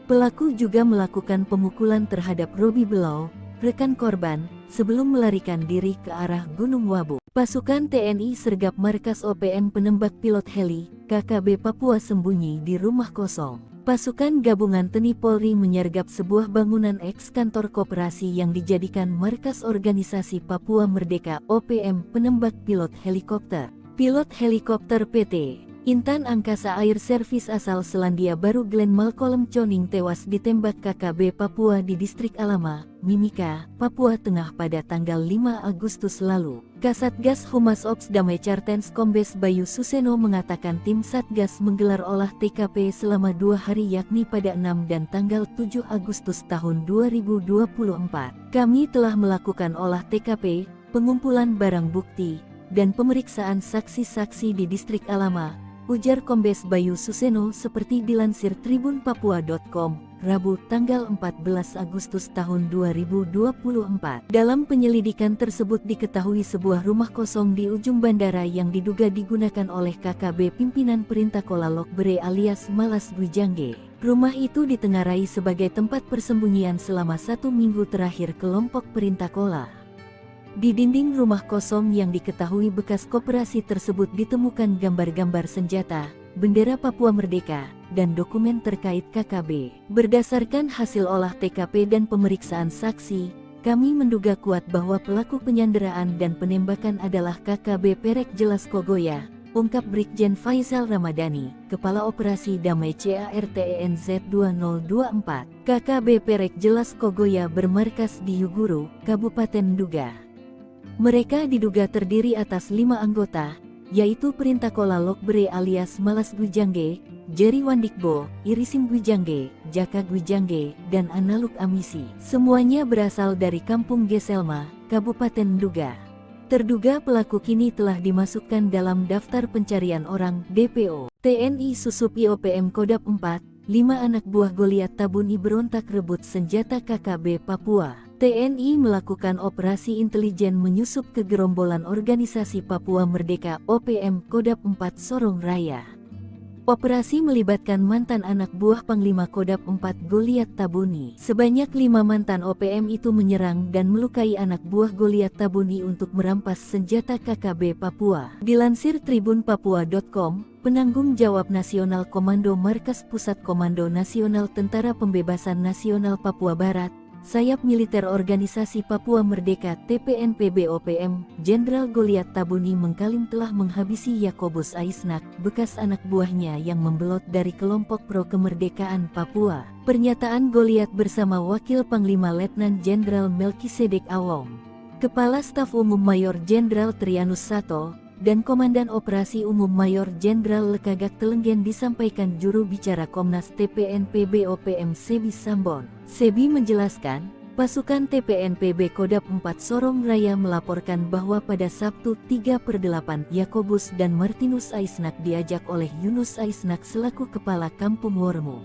Pelaku juga melakukan pemukulan terhadap Robi Below, rekan korban, sebelum melarikan diri ke arah Gunung Wabu. Pasukan TNI sergap markas OPM penembak pilot heli, KKB Papua sembunyi di rumah kosong. Pasukan gabungan TNI Polri menyergap sebuah bangunan eks-kantor koperasi yang dijadikan markas organisasi Papua Merdeka OPM penembak pilot helikopter. Pilot helikopter PT Intan Angkasa Air Service asal Selandia Baru Glenn Malcolm Choning tewas ditembak KKB Papua di distrik Alama, Mimika, Papua Tengah pada tanggal 5 Agustus lalu. Kasatgas Humas Ops Damai Cartens Kombes Bayu Suseno mengatakan tim Satgas menggelar olah TKP selama 2 hari yakni pada 6 dan tanggal 7 Agustus tahun 2024. Kami telah melakukan olah TKP, pengumpulan barang bukti, dan pemeriksaan saksi-saksi di distrik Alama, ujar Kombes Bayu Suseno seperti dilansir tribunpapua.com, Rabu tanggal 14 Agustus tahun 2024. Dalam penyelidikan tersebut diketahui sebuah rumah kosong di ujung bandara yang diduga digunakan oleh KKB pimpinan Perintah Kola Lokbere alias Malas Gwijangge. Rumah itu ditengarai sebagai tempat persembunyian selama 1 minggu terakhir kelompok Perintah Kola. Di dinding rumah kosong yang diketahui bekas koperasi tersebut ditemukan gambar-gambar senjata, bendera Papua Merdeka, dan dokumen terkait KKB. Berdasarkan hasil olah TKP dan pemeriksaan saksi, kami menduga kuat bahwa pelaku penyanderaan dan penembakan adalah KKB Perek Jelas Kogoya, ungkap Brigjen Faizal Ramadhani, Kepala Operasi Damai CARTENZ 2024. KKB Perek Jelas Kogoya bermarkas di Yuguru, Kabupaten Nduga. Mereka diduga terdiri atas 5 anggota, yaitu Perintah Kola Lokbere alias Malas Gwijangge, Jerry Wandikbo, Irisim Gwijangge, Jaka Gwijangge, dan Analuk Amisi. Semuanya berasal dari Kampung Geselma, Kabupaten Nduga. Terduga pelaku kini telah dimasukkan dalam daftar pencarian orang DPO. TNI susup IOPM Kodap 4, 5 anak buah Goliat Tabuni berontak rebut senjata KKB Papua. TNI melakukan operasi intelijen menyusup ke gerombolan organisasi Papua Merdeka OPM Kodap 4 Sorong Raya. Operasi melibatkan mantan anak buah Panglima Kodap 4 Goliat Tabuni. Sebanyak 5 mantan OPM itu menyerang dan melukai anak buah Goliat Tabuni untuk merampas senjata KKB Papua. Dilansir tribunpapua.com, penanggung jawab Nasional Komando Markas Pusat Komando Nasional Tentara Pembebasan Nasional Papua Barat, Sayap Militer Organisasi Papua Merdeka TPNPB OPM, Jenderal Goliat Tabuni mengklaim telah menghabisi Yakobus Aisnak, bekas anak buahnya yang membelot dari kelompok pro kemerdekaan Papua. Pernyataan Goliat bersama Wakil Panglima Letnan Jenderal Melkisedek Awong, Kepala Staf Umum Mayor Jenderal Trianus Sato, dan Komandan Operasi Umum Mayor Jenderal Lekagak Telenggen disampaikan juru bicara Komnas TPNPB OPM Sebi Sambon. Sebi menjelaskan, pasukan TPNPB Kodap 4 Sorong Raya melaporkan bahwa pada Sabtu 3/8 Yakobus dan Martinus Aisnak diajak oleh Yunus Aisnak selaku Kepala Kampung Wormu.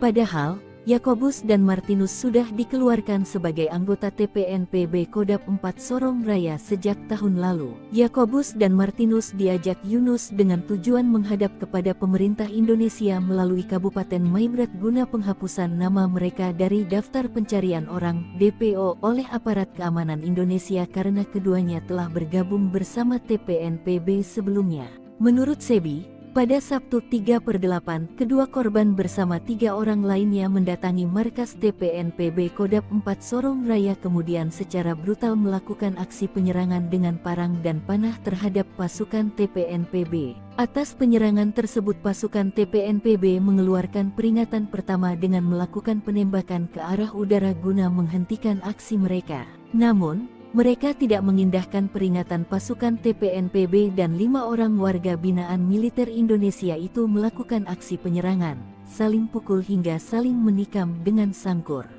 Padahal, Yakobus dan Martinus sudah dikeluarkan sebagai anggota TPNPB Kodap 4 Sorong Raya sejak tahun lalu. Yakobus dan Martinus diajak Yunus dengan tujuan menghadap kepada pemerintah Indonesia melalui Kabupaten Maibrat guna penghapusan nama mereka dari daftar pencarian orang (DPO) oleh aparat keamanan Indonesia karena keduanya telah bergabung bersama TPNPB sebelumnya. Menurut Sebi, pada Sabtu 3/8, kedua korban bersama 3 orang lainnya mendatangi markas TPNPB Kodap 4 Sorong Raya kemudian secara brutal melakukan aksi penyerangan dengan parang dan panah terhadap pasukan TPNPB. Atas penyerangan tersebut pasukan TPNPB mengeluarkan peringatan pertama dengan melakukan penembakan ke arah udara guna menghentikan aksi mereka. Namun, mereka tidak mengindahkan peringatan pasukan TPNPB dan 5 orang warga binaan militer Indonesia itu melakukan aksi penyerangan, saling pukul hingga saling menikam dengan sangkur.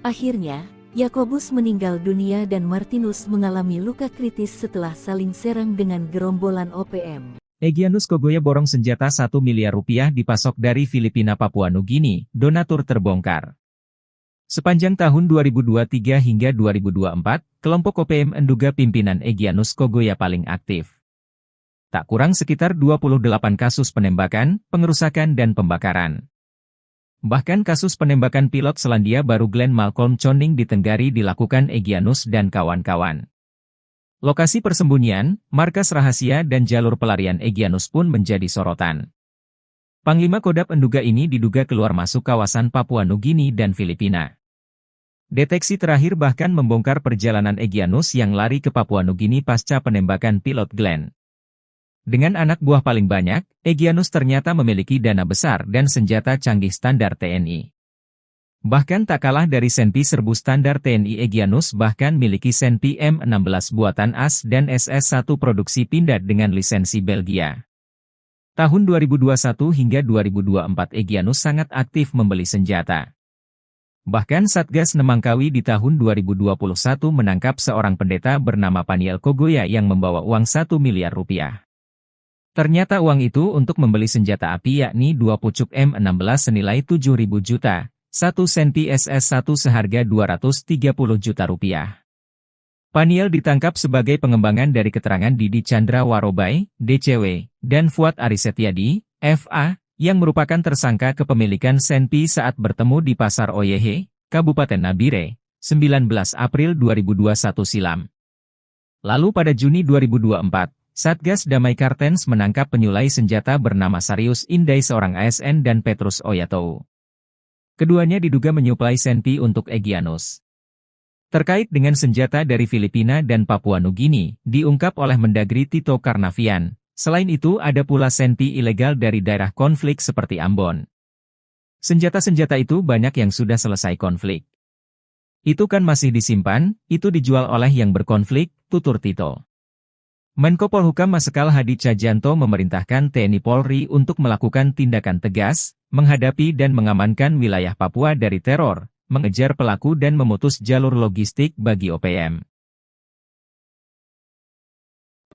Akhirnya, Yakobus meninggal dunia dan Martinus mengalami luka kritis setelah saling serang dengan gerombolan OPM. Egyanus Kogoya borong senjata 1 miliar rupiah dipasok dari Filipina Papua Nugini, donatur terbongkar. Sepanjang tahun 2023 hingga 2024, kelompok OPM menduga pimpinan Egyanus Kogoya paling aktif. Tak kurang sekitar 28 kasus penembakan, pengerusakan dan pembakaran. Bahkan kasus penembakan pilot Selandia Baru Glenn Malcolm Choning di Tenggari dilakukan Egyanus dan kawan-kawan. Lokasi persembunyian, markas rahasia dan jalur pelarian Egyanus pun menjadi sorotan. Panglima Kodap menduga ini diduga keluar masuk kawasan Papua Nugini dan Filipina. Deteksi terakhir bahkan membongkar perjalanan Egyanus yang lari ke Papua Nugini pasca penembakan pilot Glenn. Dengan anak buah paling banyak, Egyanus ternyata memiliki dana besar dan senjata canggih standar TNI. Bahkan tak kalah dari Senpi serbu standar TNI, Egyanus bahkan miliki Senpi M16 buatan AS dan SS-1 produksi Pindad dengan lisensi Belgia. Tahun 2021 hingga 2024 Egyanus sangat aktif membeli senjata. Bahkan Satgas Nemangkawi di tahun 2021 menangkap seorang pendeta bernama Paniel Kogoya yang membawa uang 1 miliar rupiah. Ternyata uang itu untuk membeli senjata api yakni 2 pucuk M16 senilai 7.000 juta, 1 Senpi SS-1 seharga 230 juta rupiah. Paniel ditangkap sebagai pengembangan dari keterangan Didi Chandra Warobai, DCW, dan Fuad Arisetyadi, FA, yang merupakan tersangka kepemilikan Senpi saat bertemu di Pasar Oyehe, Kabupaten Nabire, 19 April 2021 silam. Lalu pada Juni 2024, Satgas Damai Kartens menangkap penyulai senjata bernama Sarius Indai seorang ASN dan Petrus Oyatou. Keduanya diduga menyuplai Senpi untuk Egyanus. Terkait dengan senjata dari Filipina dan Papua Nugini, diungkap oleh Mendagri Tito Karnavian. Selain itu ada pula Senpi ilegal dari daerah konflik seperti Ambon. Senjata-senjata itu banyak yang sudah selesai konflik. Itu kan masih disimpan, itu dijual oleh yang berkonflik, tutur Tito. Menko Polhukam Marsikal Hadi Tjahjanto memerintahkan TNI Polri untuk melakukan tindakan tegas, menghadapi dan mengamankan wilayah Papua dari teror, mengejar pelaku dan memutus jalur logistik bagi OPM.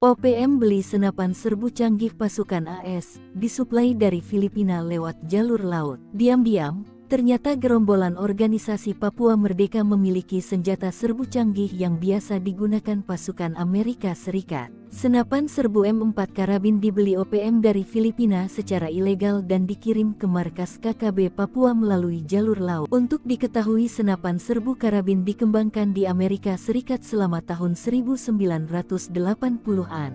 OPM beli senapan serbu canggih pasukan AS, disuplai dari Filipina lewat jalur laut. Diam-diam, ternyata gerombolan organisasi Papua Merdeka memiliki senjata serbu canggih yang biasa digunakan pasukan Amerika Serikat. Senapan serbu M4 karabin dibeli OPM dari Filipina secara ilegal dan dikirim ke markas KKB Papua melalui jalur laut. Untuk diketahui senapan serbu karabin dikembangkan di Amerika Serikat selama tahun 1980-an.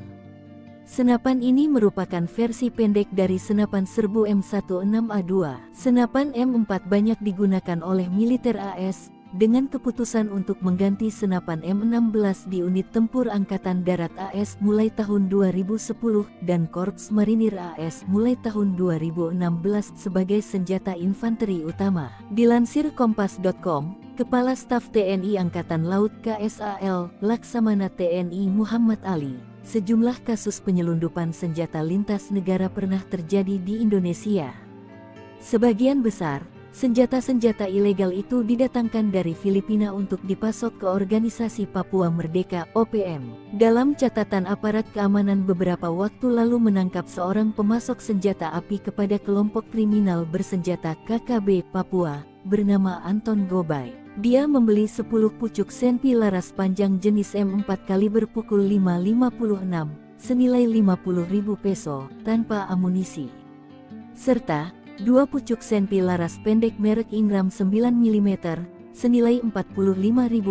Senapan ini merupakan versi pendek dari senapan serbu M16A2. Senapan M4 banyak digunakan oleh militer AS, dengan keputusan untuk mengganti senapan M16 di unit tempur Angkatan Darat AS mulai tahun 2010 dan Korps Marinir AS mulai tahun 2016 sebagai senjata infanteri utama. Dilansir Kompas.com, Kepala Staf TNI Angkatan Laut KSAL, Laksamana TNI Muhammad Ali, sejumlah kasus penyelundupan senjata lintas negara pernah terjadi di Indonesia. Sebagian besar Senjata-senjata ilegal itu didatangkan dari Filipina untuk dipasok ke Organisasi Papua Merdeka (OPM). Dalam catatan aparat keamanan beberapa waktu lalu menangkap seorang pemasok senjata api kepada kelompok kriminal bersenjata KKB Papua, bernama Anton Gobay. Dia membeli 10 pucuk senpi laras panjang jenis M4 kaliber pukul 5.56, senilai 50.000 peso, tanpa amunisi. Serta 2 pucuk senpi laras pendek merek Ingram 9 mm, senilai 45.000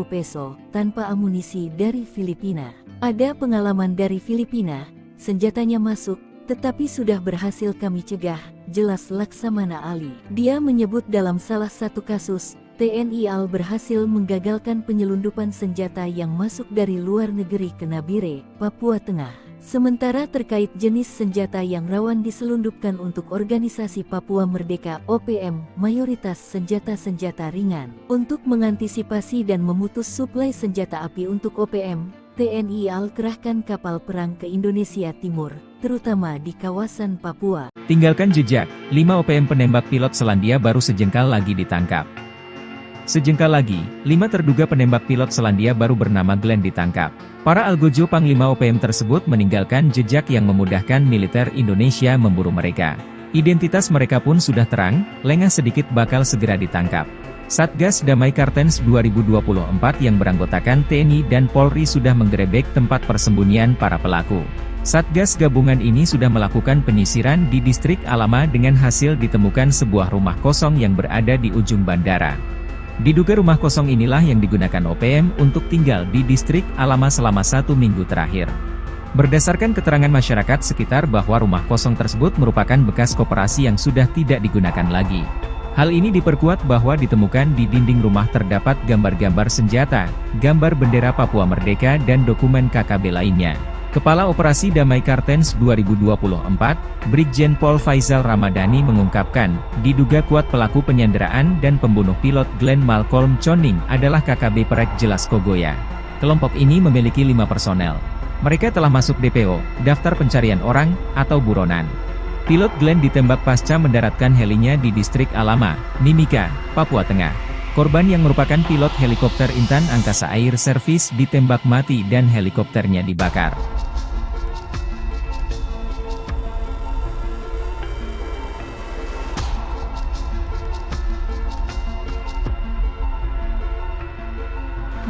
peso, tanpa amunisi dari Filipina. Ada pengalaman dari Filipina, senjatanya masuk, tetapi sudah berhasil kami cegah, jelas Laksamana Ali. Dia menyebut dalam salah satu kasus, TNI AL berhasil menggagalkan penyelundupan senjata yang masuk dari luar negeri ke Nabire, Papua Tengah. Sementara terkait jenis senjata yang rawan diselundupkan untuk Organisasi Papua Merdeka (OPM), mayoritas senjata-senjata ringan. Untuk mengantisipasi dan memutus suplai senjata api untuk OPM, TNI AL kerahkan kapal perang ke Indonesia Timur, terutama di kawasan Papua. Tinggalkan jejak, 5 OPM penembak pilot Selandia Baru sejengkal lagi ditangkap. Sejengkal lagi, 5 terduga penembak pilot Selandia Baru bernama Glenn ditangkap. Para algojo Panglima OPM tersebut meninggalkan jejak yang memudahkan militer Indonesia memburu mereka. Identitas mereka pun sudah terang, lengah sedikit bakal segera ditangkap. Satgas Damai Kartens 2024 yang beranggotakan TNI dan Polri sudah menggerebek tempat persembunyian para pelaku. Satgas gabungan ini sudah melakukan penyisiran di distrik Alama dengan hasil ditemukan sebuah rumah kosong yang berada di ujung bandara. Diduga rumah kosong inilah yang digunakan OPM untuk tinggal di distrik Alama selama 1 minggu terakhir. Berdasarkan keterangan masyarakat sekitar bahwa rumah kosong tersebut merupakan bekas koperasi yang sudah tidak digunakan lagi. Hal ini diperkuat bahwa ditemukan di dinding rumah terdapat gambar-gambar senjata, gambar bendera Papua Merdeka dan dokumen KKB lainnya. Kepala Operasi Damai Kartens 2024, Brigjen Pol Faizal Ramadhani mengungkapkan, diduga kuat pelaku penyanderaan dan pembunuh pilot Glenn Malcolm Choning adalah KKB Perek Jelas Kogoya. Kelompok ini memiliki 5 personel. Mereka telah masuk DPO, Daftar Pencarian Orang, atau buronan. Pilot Glenn ditembak pasca mendaratkan helinya di distrik Alama, Mimika, Papua Tengah. Korban yang merupakan pilot helikopter Intan Angkasa Air Service ditembak mati dan helikopternya dibakar.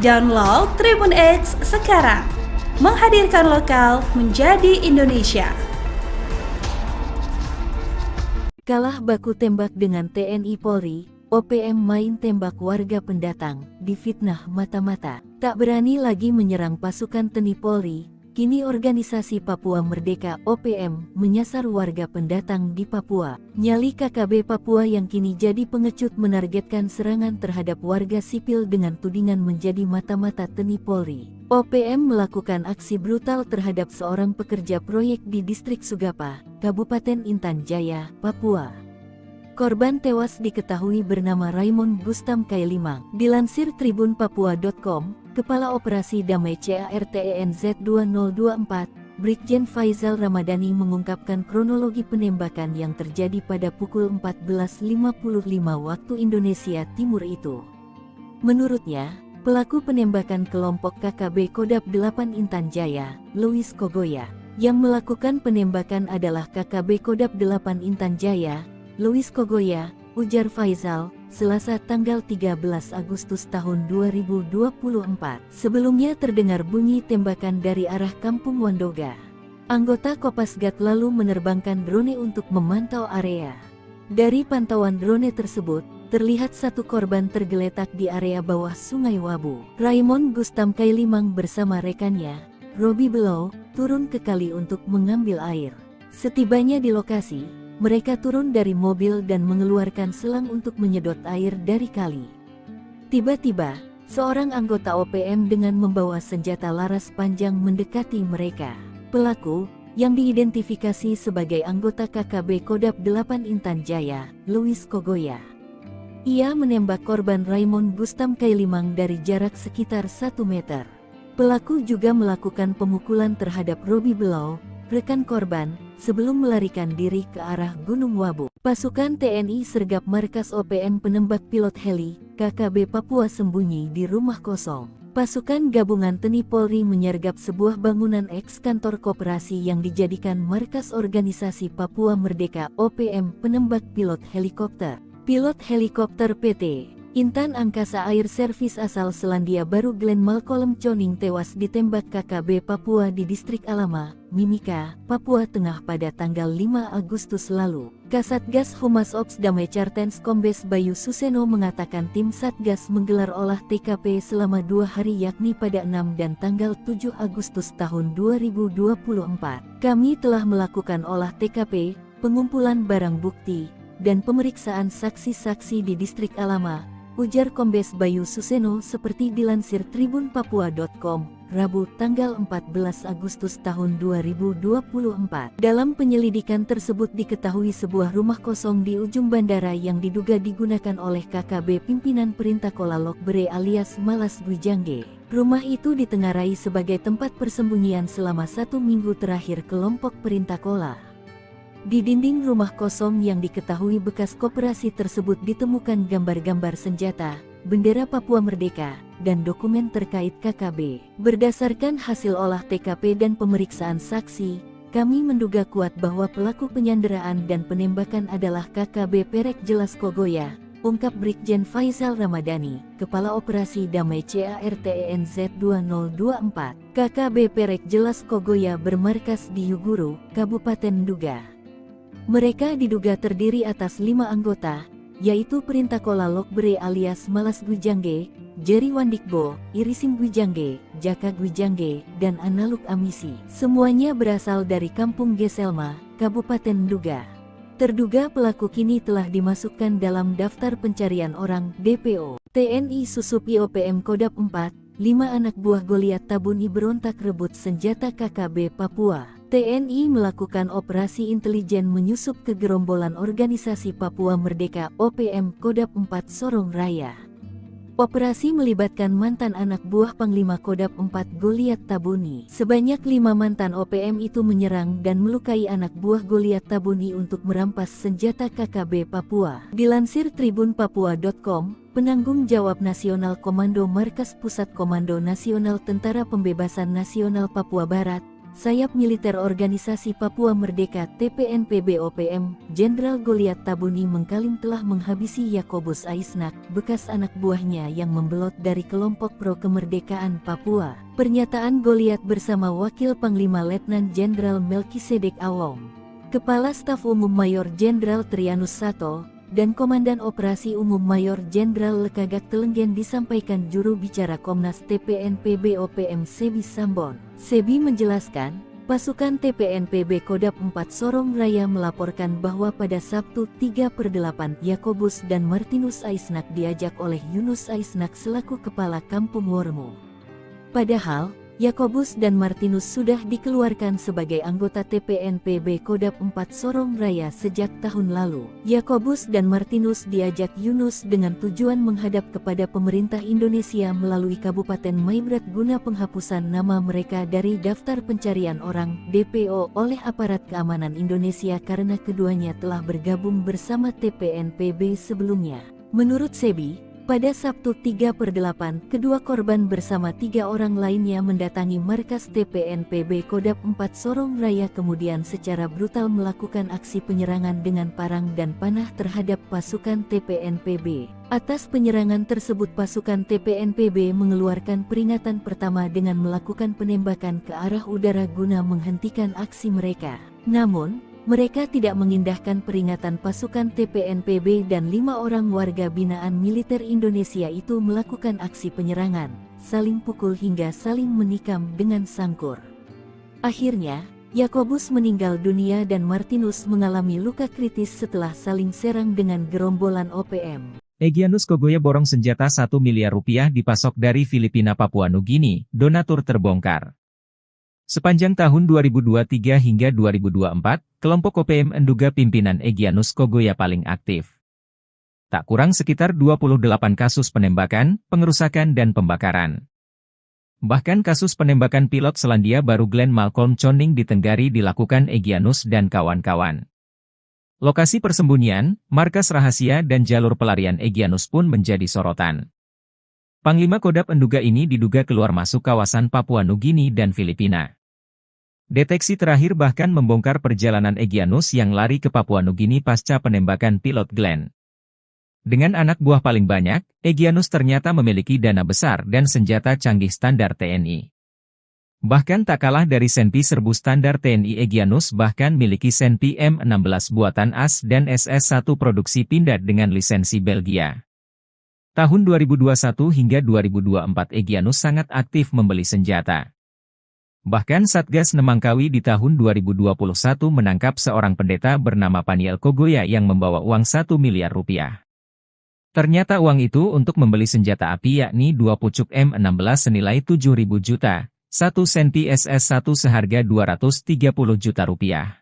Download Tribun X sekarang, menghadirkan lokal menjadi Indonesia. Kalah baku tembak dengan TNI Polri, OPM main tembak warga pendatang, difitnah mata-mata. Tak berani lagi menyerang pasukan TNI Polri, kini Organisasi Papua Merdeka (OPM) menyasar warga pendatang di Papua. Nyali KKB Papua yang kini jadi pengecut menargetkan serangan terhadap warga sipil dengan tudingan menjadi mata-mata TNI Polri. OPM melakukan aksi brutal terhadap seorang pekerja proyek di distrik Sugapa, Kabupaten Intan Jaya, Papua. Korban tewas diketahui bernama Raymond Gustam Kailimang. Dilansir tribunpapua.com, Kepala Operasi Damai CARTENZ 2024, Brigjen Faizal Ramadhani mengungkapkan kronologi penembakan yang terjadi pada pukul 14.55 waktu Indonesia Timur itu. Menurutnya, pelaku penembakan kelompok KKB Kodap 8 Intan Jaya, Louis Kogoya. Yang melakukan penembakan adalah KKB Kodap 8 Intan Jaya, Louis Kogoya, ujar Faizal, Selasa tanggal 13 Agustus tahun 2024. Sebelumnya terdengar bunyi tembakan dari arah Kampung Wandoga. Anggota Kopasgat lalu menerbangkan drone untuk memantau area. Dari pantauan drone tersebut, terlihat satu korban tergeletak di area bawah Sungai Wabu. Raymond Gustam Kailimang bersama rekannya, Robi Below, turun ke kali untuk mengambil air. Setibanya di lokasi, mereka turun dari mobil dan mengeluarkan selang untuk menyedot air dari kali. Tiba-tiba, seorang anggota OPM dengan membawa senjata laras panjang mendekati mereka. Pelaku, yang diidentifikasi sebagai anggota KKB Kodap 8 Intan Jaya, Louis Kogoya. Ia menembak korban Raymond Gustam Kailimang dari jarak sekitar 1 meter. Pelaku juga melakukan pemukulan terhadap Robi Below, rekan korban, sebelum melarikan diri ke arah Gunung Wabu. Pasukan TNI sergap markas OPM penembak pilot heli, KKB Papua sembunyi di rumah kosong. Pasukan gabungan TNI Polri menyergap sebuah bangunan eks-kantor koperasi yang dijadikan markas organisasi Papua Merdeka OPM penembak pilot helikopter. Pilot helikopter PT Intan Angkasa Air Service asal Selandia Baru Glenn Malcolm Choning tewas ditembak KKB Papua di Distrik Alama, Mimika, Papua Tengah pada tanggal 5 Agustus lalu. Kasatgas Humas Ops Damai Cartens Kombes Bayu Suseno mengatakan tim Satgas menggelar olah TKP selama 2 hari yakni pada 6 dan tanggal 7 Agustus tahun 2024. Kami telah melakukan olah TKP, pengumpulan barang bukti, dan pemeriksaan saksi-saksi di Distrik Alama, ujar Kombes Bayu Suseno seperti dilansir tribunpapua.com, Rabu tanggal 14 Agustus tahun 2024. Dalam penyelidikan tersebut diketahui sebuah rumah kosong di ujung bandara yang diduga digunakan oleh KKB pimpinan Perintah Kola Lokbere alias Malas Gwijangge. Rumah itu ditengarai sebagai tempat persembunyian selama 1 minggu terakhir kelompok Perintah Kola. Di dinding rumah kosong yang diketahui bekas koperasi tersebut ditemukan gambar-gambar senjata, bendera Papua Merdeka, dan dokumen terkait KKB. Berdasarkan hasil olah TKP dan pemeriksaan saksi, kami menduga kuat bahwa pelaku penyanderaan dan penembakan adalah KKB Perek Jelas Kogoya, ungkap Brigjen Faizal Ramadhani, Kepala Operasi Damai CARTENZ 2024. KKB Perek Jelas Kogoya bermarkas di Yuguru, Kabupaten Nduga. Mereka diduga terdiri atas 5 anggota, yaitu Perintah Kola Lokbere alias Malas Gwijangge, Jerry Wandikbo, Irisim Gwijangge, Jaka Gwijangge, dan Analuk Amisi. Semuanya berasal dari Kampung Geselma, Kabupaten Nduga. Terduga pelaku kini telah dimasukkan dalam daftar pencarian orang DPO. TNI Susupi OPM Kodap 4, 5 anak buah Goliat Tabuni berontak rebut senjata KKB Papua. TNI melakukan operasi intelijen menyusup ke gerombolan organisasi Papua Merdeka OPM Kodap 4 Sorong Raya. Operasi melibatkan mantan anak buah Panglima Kodap 4 Goliat Tabuni. Sebanyak 5 mantan OPM itu menyerang dan melukai anak buah Goliat Tabuni untuk merampas senjata KKB Papua. Dilansir tribunpapua.com, penanggung jawab Nasional Komando Markas Pusat Komando Nasional Tentara Pembebasan Nasional Papua Barat, Sayap Militer Organisasi Papua Merdeka TPNPB OPM, Jenderal Goliat Tabuni mengklaim telah menghabisi Yakobus Aisnak, bekas anak buahnya yang membelot dari kelompok pro kemerdekaan Papua. Pernyataan Goliat bersama Wakil Panglima Letnan Jenderal Melkisedek Awong, Kepala Staf Umum Mayor Jenderal Trianus Sato, dan Komandan Operasi Umum Mayor Jenderal Lekagak Telenggen disampaikan juru bicara Komnas TPNPB OPM Sebi Sambon. Sebi menjelaskan, pasukan TPNPB Kodap 4 Sorong Raya melaporkan bahwa pada Sabtu 3/8 Yakobus dan Martinus Aisnak diajak oleh Yunus Aisnak selaku Kepala Kampung Wormo. Padahal, Yakobus dan Martinus sudah dikeluarkan sebagai anggota TPNPB Kodap 4 Sorong Raya sejak tahun lalu. Yakobus dan Martinus diajak Yunus dengan tujuan menghadap kepada pemerintah Indonesia melalui Kabupaten Maibrat guna penghapusan nama mereka dari daftar pencarian orang DPO oleh aparat keamanan Indonesia karena keduanya telah bergabung bersama TPNPB sebelumnya. Menurut Sebi, pada Sabtu 3/8, kedua korban bersama 3 orang lainnya mendatangi markas TPNPB Kodap 4 Sorong Raya kemudian secara brutal melakukan aksi penyerangan dengan parang dan panah terhadap pasukan TPNPB. Atas penyerangan tersebut pasukan TPNPB mengeluarkan peringatan pertama dengan melakukan penembakan ke arah udara guna menghentikan aksi mereka. Namun, mereka tidak mengindahkan peringatan pasukan TPNPB dan 5 orang warga binaan militer Indonesia itu melakukan aksi penyerangan, saling pukul hingga saling menikam dengan sangkur. Akhirnya, Yakobus meninggal dunia dan Martinus mengalami luka kritis setelah saling serang dengan gerombolan OPM. Egyanus Kogoya borong senjata 1 miliar rupiah dipasok dari Filipina Papua Nugini, donatur terbongkar. Sepanjang tahun 2023 hingga 2024, kelompok OPM menduga pimpinan Egyanus Kogoya paling aktif. Tak kurang sekitar 28 kasus penembakan, pengerusakan dan pembakaran. Bahkan kasus penembakan pilot Selandia Baru Glenn Malcolm Choning di Tenggari dilakukan Egyanus dan kawan-kawan. Lokasi persembunyian, markas rahasia dan jalur pelarian Egyanus pun menjadi sorotan. Panglima Kodam Enduga ini diduga keluar masuk kawasan Papua Nugini dan Filipina. Deteksi terakhir bahkan membongkar perjalanan Egyanus yang lari ke Papua Nugini pasca penembakan pilot Glenn. Dengan anak buah paling banyak, Egyanus ternyata memiliki dana besar dan senjata canggih standar TNI. Bahkan tak kalah dari Senpi serbu standar TNI, Egyanus bahkan miliki Senpi M16 buatan AS dan SS-1 produksi Pindad dengan lisensi Belgia. Tahun 2021 hingga 2024 Egyanus sangat aktif membeli senjata. Bahkan Satgas Nemangkawi di tahun 2021 menangkap seorang pendeta bernama Paniel Kogoya yang membawa uang 1 miliar rupiah. Ternyata uang itu untuk membeli senjata api yakni 2 pucuk M16 senilai 7.000 juta. 1 Senpi SS-1 seharga 230 juta rupiah.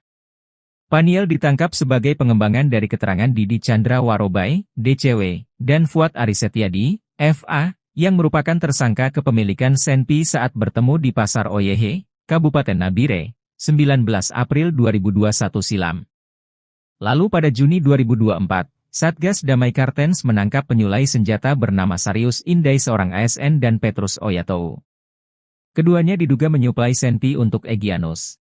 Paniel ditangkap sebagai pengembangan dari keterangan Didi Chandra Warobai, DCW, dan Fuad Arisetyadi, FA, yang merupakan tersangka kepemilikan Senpi saat bertemu di Pasar Oyehe, Kabupaten Nabire, 19 April 2021 silam. Lalu pada Juni 2024, Satgas Damai Kartens menangkap penyulai senjata bernama Sarius Indai seorang ASN dan Petrus Oyatou. Keduanya diduga menyuplai Senpi untuk Egyanus.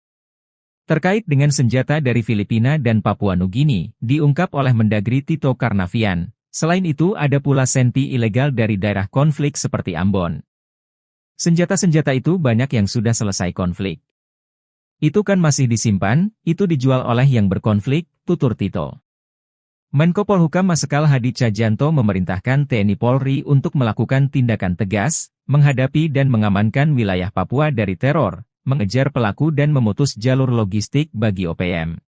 Terkait dengan senjata dari Filipina dan Papua Nugini, diungkap oleh Mendagri Tito Karnavian. Selain itu ada pula Senpi ilegal dari daerah konflik seperti Ambon. Senjata-senjata itu banyak yang sudah selesai konflik. Itu kan masih disimpan, itu dijual oleh yang berkonflik, tutur Tito. Menko Polhukam Marsikal Hadi Cahyanto memerintahkan TNI Polri untuk melakukan tindakan tegas, menghadapi dan mengamankan wilayah Papua dari teror, mengejar pelaku dan memutus jalur logistik bagi OPM.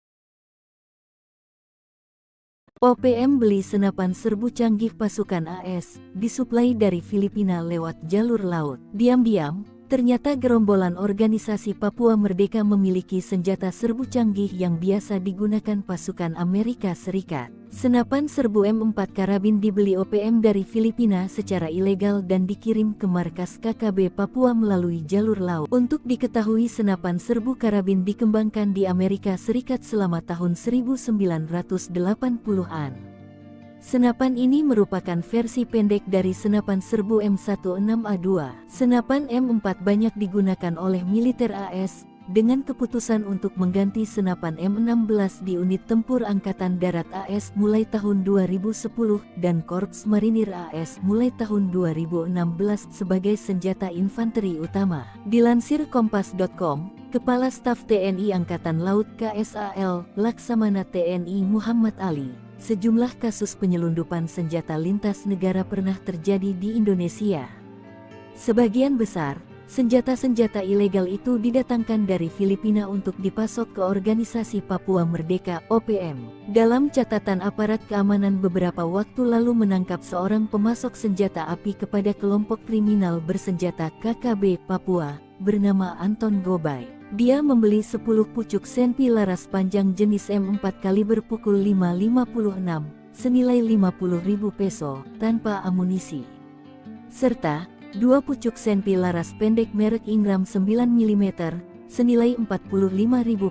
OPM beli senapan serbu canggih pasukan AS, disuplai dari Filipina lewat jalur laut. Diam-diam, ternyata gerombolan organisasi Papua Merdeka memiliki senjata serbu canggih yang biasa digunakan pasukan Amerika Serikat. Senapan serbu M4 karabin dibeli OPM dari Filipina secara ilegal dan dikirim ke markas KKB Papua melalui jalur laut. Untuk diketahui, senapan serbu karabin dikembangkan di Amerika Serikat selama tahun 1980-an. Senapan ini merupakan versi pendek dari senapan serbu M16A2. Senapan M4 banyak digunakan oleh militer AS, dengan keputusan untuk mengganti senapan M16 di unit tempur Angkatan Darat AS mulai tahun 2010 dan Korps Marinir AS mulai tahun 2016 sebagai senjata infanteri utama. Dilansir Kompas.com, Kepala Staf TNI Angkatan Laut KSAL, Laksamana TNI Muhammad Ali, sejumlah kasus penyelundupan senjata lintas negara pernah terjadi di Indonesia. Sebagian besar senjata-senjata ilegal itu didatangkan dari Filipina untuk dipasok ke Organisasi Papua Merdeka (OPM). Dalam catatan aparat keamanan beberapa waktu lalu menangkap seorang pemasok senjata api kepada kelompok kriminal bersenjata KKB Papua, bernama Anton Gobay. Dia membeli 10 pucuk Senpi laras panjang jenis M4 kaliber pukul 5.56, senilai 50.000 peso, tanpa amunisi. Serta 2 pucuk Senpi laras pendek merek Ingram 9 mm, senilai 45.000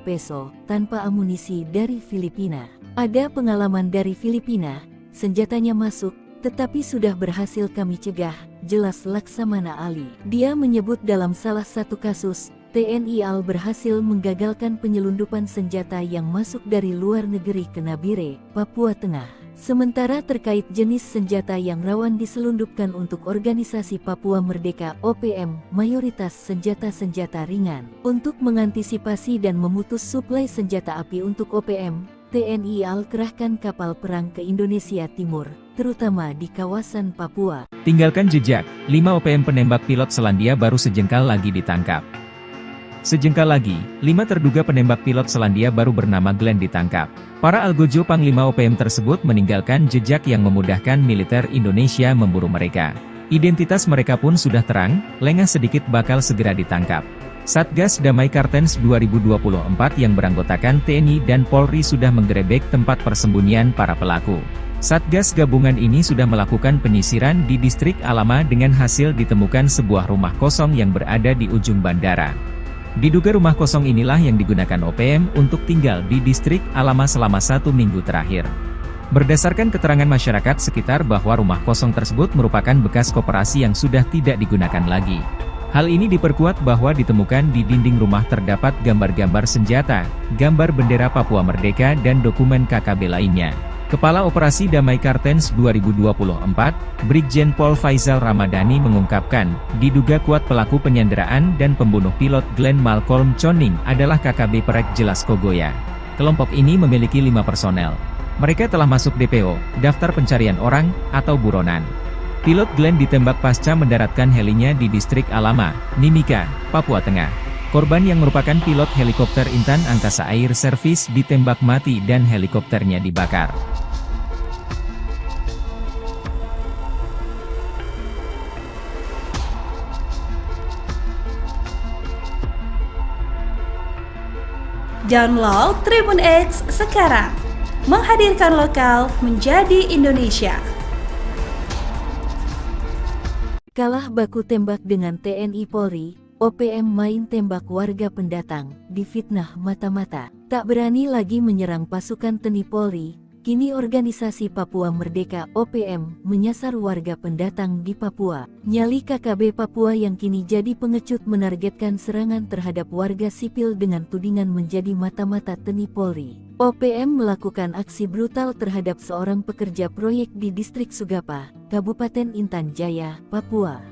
peso, tanpa amunisi dari Filipina. Ada pengalaman dari Filipina, senjatanya masuk, tetapi sudah berhasil kami cegah, jelas Laksamana Ali. Dia menyebut dalam salah satu kasus, TNI AL berhasil menggagalkan penyelundupan senjata yang masuk dari luar negeri ke Nabire, Papua Tengah. Sementara terkait jenis senjata yang rawan diselundupkan untuk Organisasi Papua Merdeka (OPM), mayoritas senjata-senjata ringan. Untuk mengantisipasi dan memutus suplai senjata api untuk OPM, TNI AL kerahkan kapal perang ke Indonesia Timur, terutama di kawasan Papua. Tinggalkan jejak, 5 OPM penembak pilot Selandia Baru sejengkal lagi ditangkap. Sejengkal lagi, 5 terduga penembak pilot Selandia Baru bernama Glenn ditangkap. Para algojo Panglima OPM tersebut meninggalkan jejak yang memudahkan militer Indonesia memburu mereka. Identitas mereka pun sudah terang, lengah sedikit bakal segera ditangkap. Satgas Damai Kartens 2024 yang beranggotakan TNI dan Polri sudah menggerebek tempat persembunyian para pelaku. Satgas gabungan ini sudah melakukan penyisiran di distrik Alama dengan hasil ditemukan sebuah rumah kosong yang berada di ujung bandara. Diduga rumah kosong inilah yang digunakan OPM untuk tinggal di distrik Alama selama 1 minggu terakhir. Berdasarkan keterangan masyarakat sekitar bahwa rumah kosong tersebut merupakan bekas koperasi yang sudah tidak digunakan lagi. Hal ini diperkuat bahwa ditemukan di dinding rumah terdapat gambar-gambar senjata, gambar bendera Papua Merdeka dan dokumen KKB lainnya. Kepala Operasi Damai Kartens 2024, Brigjen Pol Faizal Ramadhani mengungkapkan, diduga kuat pelaku penyanderaan dan pembunuh pilot Glenn Malcolm Choning adalah KKB Perek Jelas Kogoya. Kelompok ini memiliki 5 personel. Mereka telah masuk DPO, daftar pencarian orang, atau buronan. Pilot Glenn ditembak pasca mendaratkan helinya di distrik Alama, Mimika, Papua Tengah. Korban yang merupakan pilot helikopter Intan Angkasa Air Service ditembak mati dan helikopternya dibakar. Download Tribun X sekarang. Menghadirkan lokal menjadi Indonesia. Kalah baku tembak dengan TNI Polri, OPM main tembak warga pendatang, difitnah mata-mata. Tak berani lagi menyerang pasukan TNI Polri, kini organisasi Papua Merdeka OPM menyasar warga pendatang di Papua. Nyali KKB Papua yang kini jadi pengecut menargetkan serangan terhadap warga sipil dengan tudingan menjadi mata-mata TNI Polri. OPM melakukan aksi brutal terhadap seorang pekerja proyek di distrik Sugapa, Kabupaten Intan Jaya, Papua.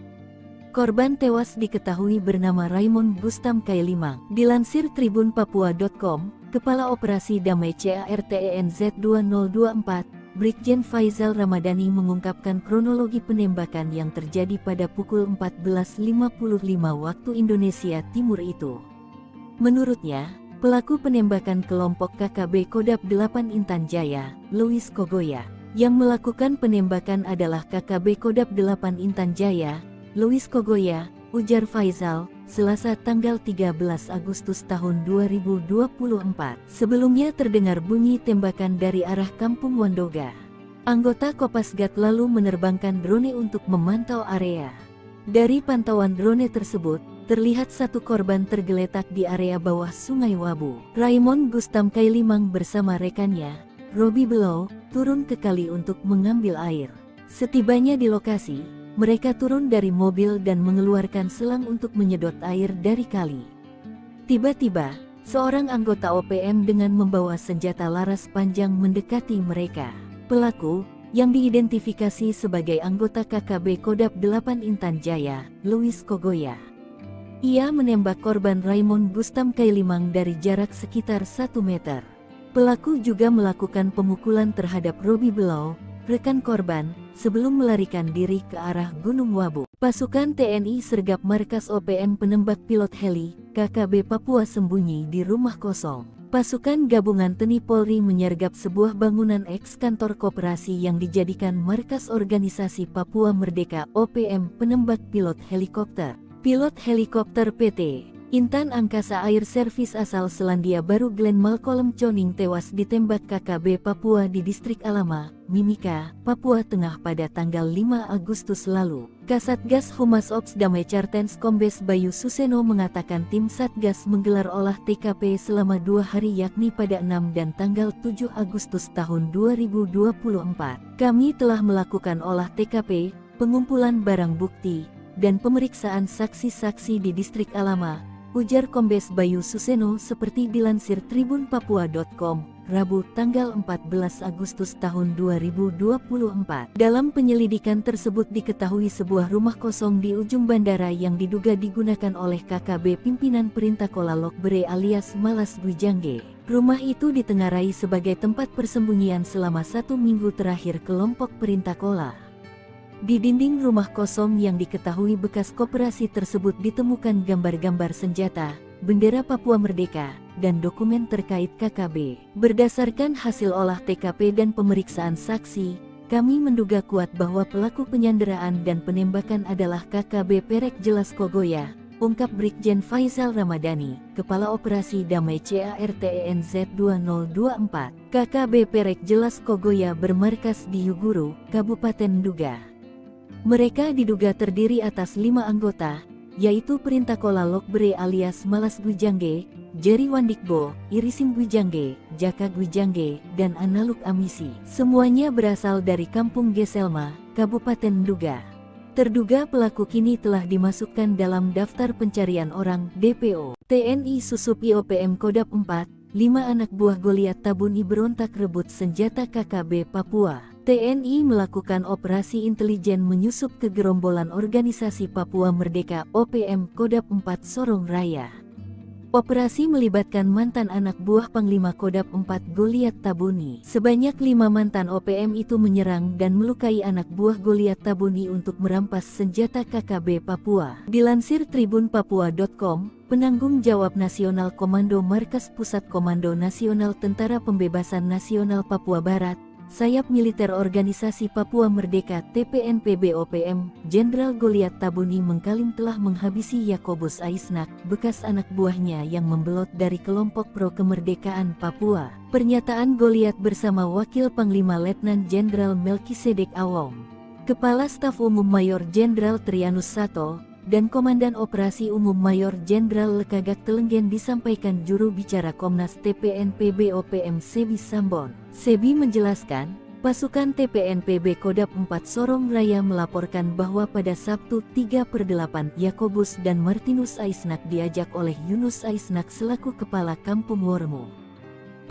Korban tewas diketahui bernama Raymond Gustam Kailimang. Dilansir tribunpapua.com, Kepala Operasi Damai CARTENZ 2024, Brigjen Faizal Ramadhani mengungkapkan kronologi penembakan yang terjadi pada pukul 14.55 waktu Indonesia Timur itu. Menurutnya, pelaku penembakan kelompok KKB Kodap 8 Intan Jaya, Louis Kogoya. Yang melakukan penembakan adalah KKB Kodap 8 Intan Jaya, Louis Kogoya, ujar Faizal, Selasa tanggal 13 Agustus tahun 2024. Sebelumnya terdengar bunyi tembakan dari arah Kampung Wandoga. Anggota Kopasgat lalu menerbangkan drone untuk memantau area. Dari pantauan drone tersebut, terlihat satu korban tergeletak di area bawah Sungai Wabu. Raymond Gustam Kailimang bersama rekannya, Robi Below, turun ke kali untuk mengambil air. Setibanya di lokasi, mereka turun dari mobil dan mengeluarkan selang untuk menyedot air dari kali. Tiba-tiba, seorang anggota OPM dengan membawa senjata laras panjang mendekati mereka. Pelaku, yang diidentifikasi sebagai anggota KKB Kodap 8 Intan Jaya, Louis Kogoya. Ia menembak korban Raymond Gustam Kailimang dari jarak sekitar 1 meter. Pelaku juga melakukan pemukulan terhadap Robi Below, rekan korban, sebelum melarikan diri ke arah Gunung Wabu. Pasukan TNI sergap markas OPM penembak pilot heli, KKB Papua sembunyi di rumah kosong. Pasukan gabungan TNI Polri menyergap sebuah bangunan eks-kantor koperasi yang dijadikan markas organisasi Papua Merdeka OPM penembak pilot helikopter. Pilot helikopter PT Intan Angkasa Air Service asal Selandia Baru Glenn Malcolm Choning tewas ditembak KKB Papua di distrik Alama, Mimika, Papua Tengah pada tanggal 5 Agustus lalu. Kasatgas Humas Ops Damai Kartens Kombes Bayu Suseno mengatakan tim Satgas menggelar olah TKP selama 2 hari yakni pada 6 dan tanggal 7 Agustus tahun 2024. Kami telah melakukan olah TKP, pengumpulan barang bukti, dan pemeriksaan saksi-saksi di distrik Alama, ujar Kombes Bayu Suseno seperti dilansir tribunpapua.com, Rabu tanggal 14 Agustus tahun 2024. Dalam penyelidikan tersebut diketahui sebuah rumah kosong di ujung bandara yang diduga digunakan oleh KKB pimpinan Perintah Kola Lokbere alias Malas Gujangge. Rumah itu ditengarai sebagai tempat persembunyian selama 1 minggu terakhir kelompok Perintah Kola. Di dinding rumah kosong yang diketahui bekas koperasi tersebut ditemukan gambar-gambar senjata, bendera Papua Merdeka, dan dokumen terkait KKB. Berdasarkan hasil olah TKP dan pemeriksaan saksi, kami menduga kuat bahwa pelaku penyanderaan dan penembakan adalah KKB Perek Jelas Kogoya, ungkap Brigjen Faizal Ramadhani, Kepala Operasi Damai CARTENZ 2024. KKB Perek Jelas Kogoya bermarkas di Yuguru, Kabupaten Nduga. Mereka diduga terdiri atas 5 anggota, yaitu Perintah Kola Lokbre alias Malas Gwijangge, Jerry Wandikbo, Irisim Gwijangge, Jaka Gwijangge, dan Analuk Amisi. Semuanya berasal dari Kampung Geselma, Kabupaten Nduga. Terduga pelaku kini telah dimasukkan dalam daftar pencarian orang (DPO). TNI susup IOPM Kodap 4, 5 anak buah Goliat Tabuni berontak rebut senjata KKB Papua. TNI melakukan operasi intelijen menyusup ke gerombolan Organisasi Papua Merdeka (OPM) Kodap 4 Sorong Raya. Operasi melibatkan mantan anak buah Panglima Kodap 4 Goliat Tabuni. Sebanyak 5 mantan OPM itu menyerang dan melukai anak buah Goliat Tabuni untuk merampas senjata KKB Papua. Dilansir tribunpapua.com, penanggung jawab Nasional Komando Markas Pusat Komando Nasional Tentara Pembebasan Nasional Papua Barat, Sayap Militer Organisasi Papua Merdeka TPNPB OPM, Jenderal Goliat Tabuni mengklaim telah menghabisi Yakobus Aisnak, bekas anak buahnya yang membelot dari kelompok pro kemerdekaan Papua. Pernyataan Goliat bersama Wakil Panglima Letnan Jenderal Melkisedek Awong, Kepala Staf Umum Mayor Jenderal Trianus Sato, dan Komandan Operasi Umum Mayor Jenderal Lekagak Telenggen disampaikan juru bicara Komnas TPNPB OPM Sebi Sambon. Sebi menjelaskan, pasukan TPNPB Kodap 4 Sorong Raya melaporkan bahwa pada Sabtu 3/8 Yakobus dan Martinus Aisnak diajak oleh Yunus Aisnak selaku Kepala Kampung Wormo.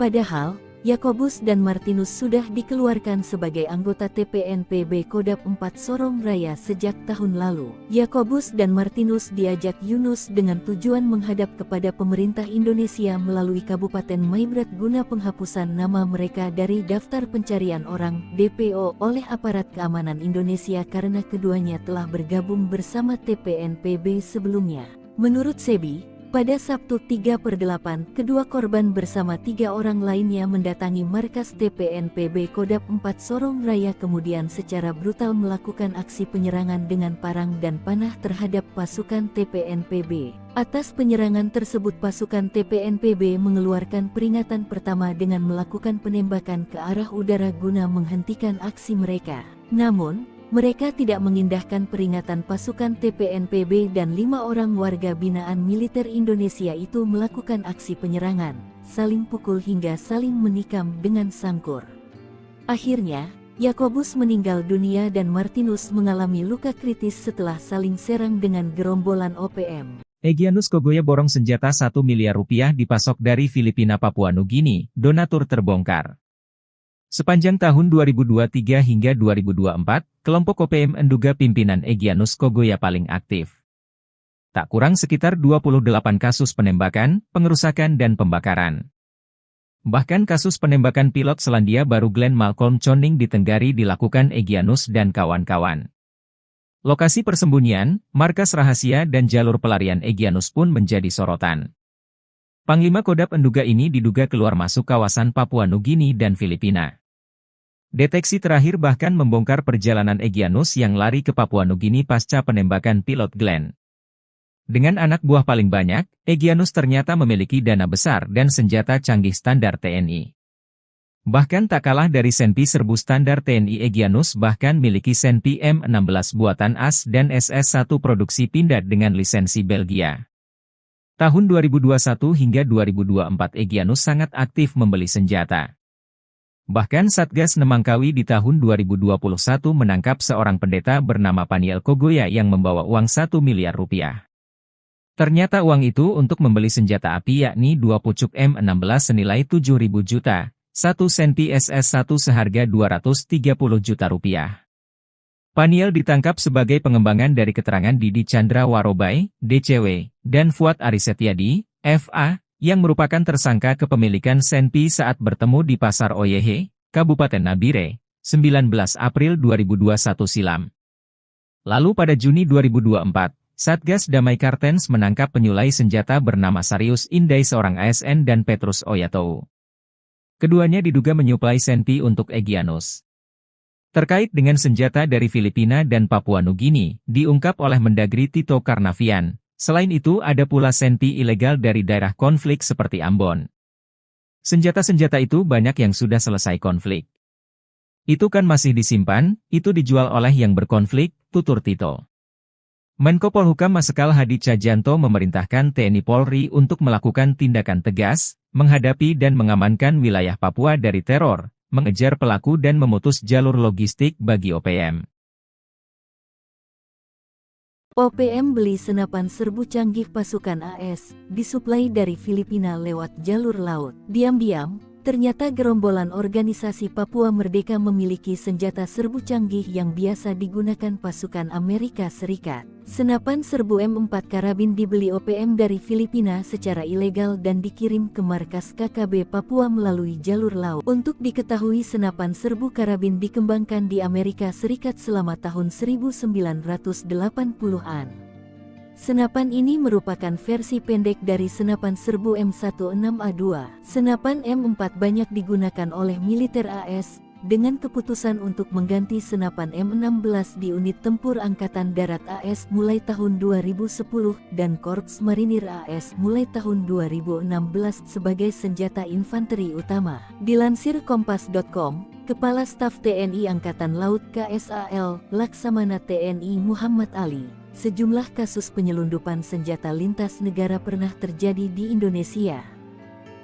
Padahal, Yakobus dan Martinus sudah dikeluarkan sebagai anggota TPNPB Kodap 4 Sorong Raya sejak tahun lalu. Yakobus dan Martinus diajak Yunus dengan tujuan menghadap kepada pemerintah Indonesia melalui Kabupaten Maibrat guna penghapusan nama mereka dari daftar pencarian orang (DPO) oleh aparat keamanan Indonesia karena keduanya telah bergabung bersama TPNPB sebelumnya. Menurut Sebi, pada Sabtu 3/8, kedua korban bersama 3 orang lainnya mendatangi markas TPNPB Kodap 4 Sorong Raya kemudian secara brutal melakukan aksi penyerangan dengan parang dan panah terhadap pasukan TPNPB. Atas penyerangan tersebut pasukan TPNPB mengeluarkan peringatan pertama dengan melakukan penembakan ke arah udara guna menghentikan aksi mereka. Namun, mereka tidak mengindahkan peringatan pasukan TPNPB dan 5 orang warga binaan militer Indonesia itu melakukan aksi penyerangan, saling pukul hingga saling menikam dengan sangkur. Akhirnya, Yakobus meninggal dunia dan Martinus mengalami luka kritis setelah saling serang dengan gerombolan OPM. Egyanus Kogoya borong senjata 1 miliar rupiah dipasok dari Filipina Papua Nugini, donatur terbongkar. Sepanjang tahun 2023 hingga 2024, kelompok OPM Nduga pimpinan Egyanus Kogoya paling aktif. Tak kurang sekitar 28 kasus penembakan, pengerusakan dan pembakaran. Bahkan kasus penembakan pilot Selandia Baru Glenn Malcolm Choning di Tenggari dilakukan Egyanus dan kawan-kawan. Lokasi persembunyian, markas rahasia dan jalur pelarian Egyanus pun menjadi sorotan. Panglima Kodap Nduga ini diduga keluar masuk kawasan Papua Nugini dan Filipina. Deteksi terakhir bahkan membongkar perjalanan Egyanus yang lari ke Papua Nugini pasca penembakan pilot Glenn. Dengan anak buah paling banyak, Egyanus ternyata memiliki dana besar dan senjata canggih standar TNI. Bahkan tak kalah dari Senpi serbu standar TNI, Egyanus bahkan miliki Senpi M16 buatan AS dan SS1 produksi Pindad dengan lisensi Belgia. Tahun 2021 hingga 2024 Egyanus sangat aktif membeli senjata. Bahkan Satgas Nemangkawi di tahun 2021 menangkap seorang pendeta bernama Paniel Kogoya yang membawa uang 1 miliar rupiah. Ternyata uang itu untuk membeli senjata api yakni 2 pucuk M16 senilai 7.000 juta, 1 Senpi SS1 seharga 230 juta rupiah. Paniel ditangkap sebagai pengembangan dari keterangan Didi Chandra Warobai, DCW, dan Fuad Arisetyadi, FA, yang merupakan tersangka kepemilikan Senpi saat bertemu di Pasar Oyehe, Kabupaten Nabire, 19 April 2021 silam. Lalu pada Juni 2024, Satgas Damai Kartens menangkap penyulai senjata bernama Sarius Indai seorang ASN dan Petrus Oyatou. Keduanya diduga menyuplai Senpi untuk Egyanus. Terkait dengan senjata dari Filipina dan Papua Nugini, diungkap oleh Mendagri Tito Karnavian. Selain itu ada pula Senpi ilegal dari daerah konflik seperti Ambon. Senjata-senjata itu banyak yang sudah selesai konflik. Itu kan masih disimpan, itu dijual oleh yang berkonflik, tutur Tito. Menko Polhukam Marsikal Hadi Tjahjanto memerintahkan TNI Polri untuk melakukan tindakan tegas, menghadapi dan mengamankan wilayah Papua dari teror, mengejar pelaku dan memutus jalur logistik bagi OPM. OPM beli senapan serbu canggih pasukan AS, disuplai dari Filipina lewat jalur laut. Diam-diam, ternyata gerombolan organisasi Papua Merdeka memiliki senjata serbu canggih yang biasa digunakan pasukan Amerika Serikat. Senapan serbu M4 karabin dibeli OPM dari Filipina secara ilegal dan dikirim ke markas KKB Papua melalui jalur laut. Untuk diketahui, senapan serbu karabin dikembangkan di Amerika Serikat selama tahun 1980-an. Senapan ini merupakan versi pendek dari senapan serbu M16A2. Senapan M4 banyak digunakan oleh militer AS, dengan keputusan untuk mengganti senapan M16 di unit tempur Angkatan Darat AS mulai tahun 2010 dan Korps Marinir AS mulai tahun 2016 sebagai senjata infanteri utama. Dilansir Kompas.com, Kepala Staf TNI Angkatan Laut KSAL, Laksamana TNI Muhammad Ali, sejumlah kasus penyelundupan senjata lintas negara pernah terjadi di Indonesia.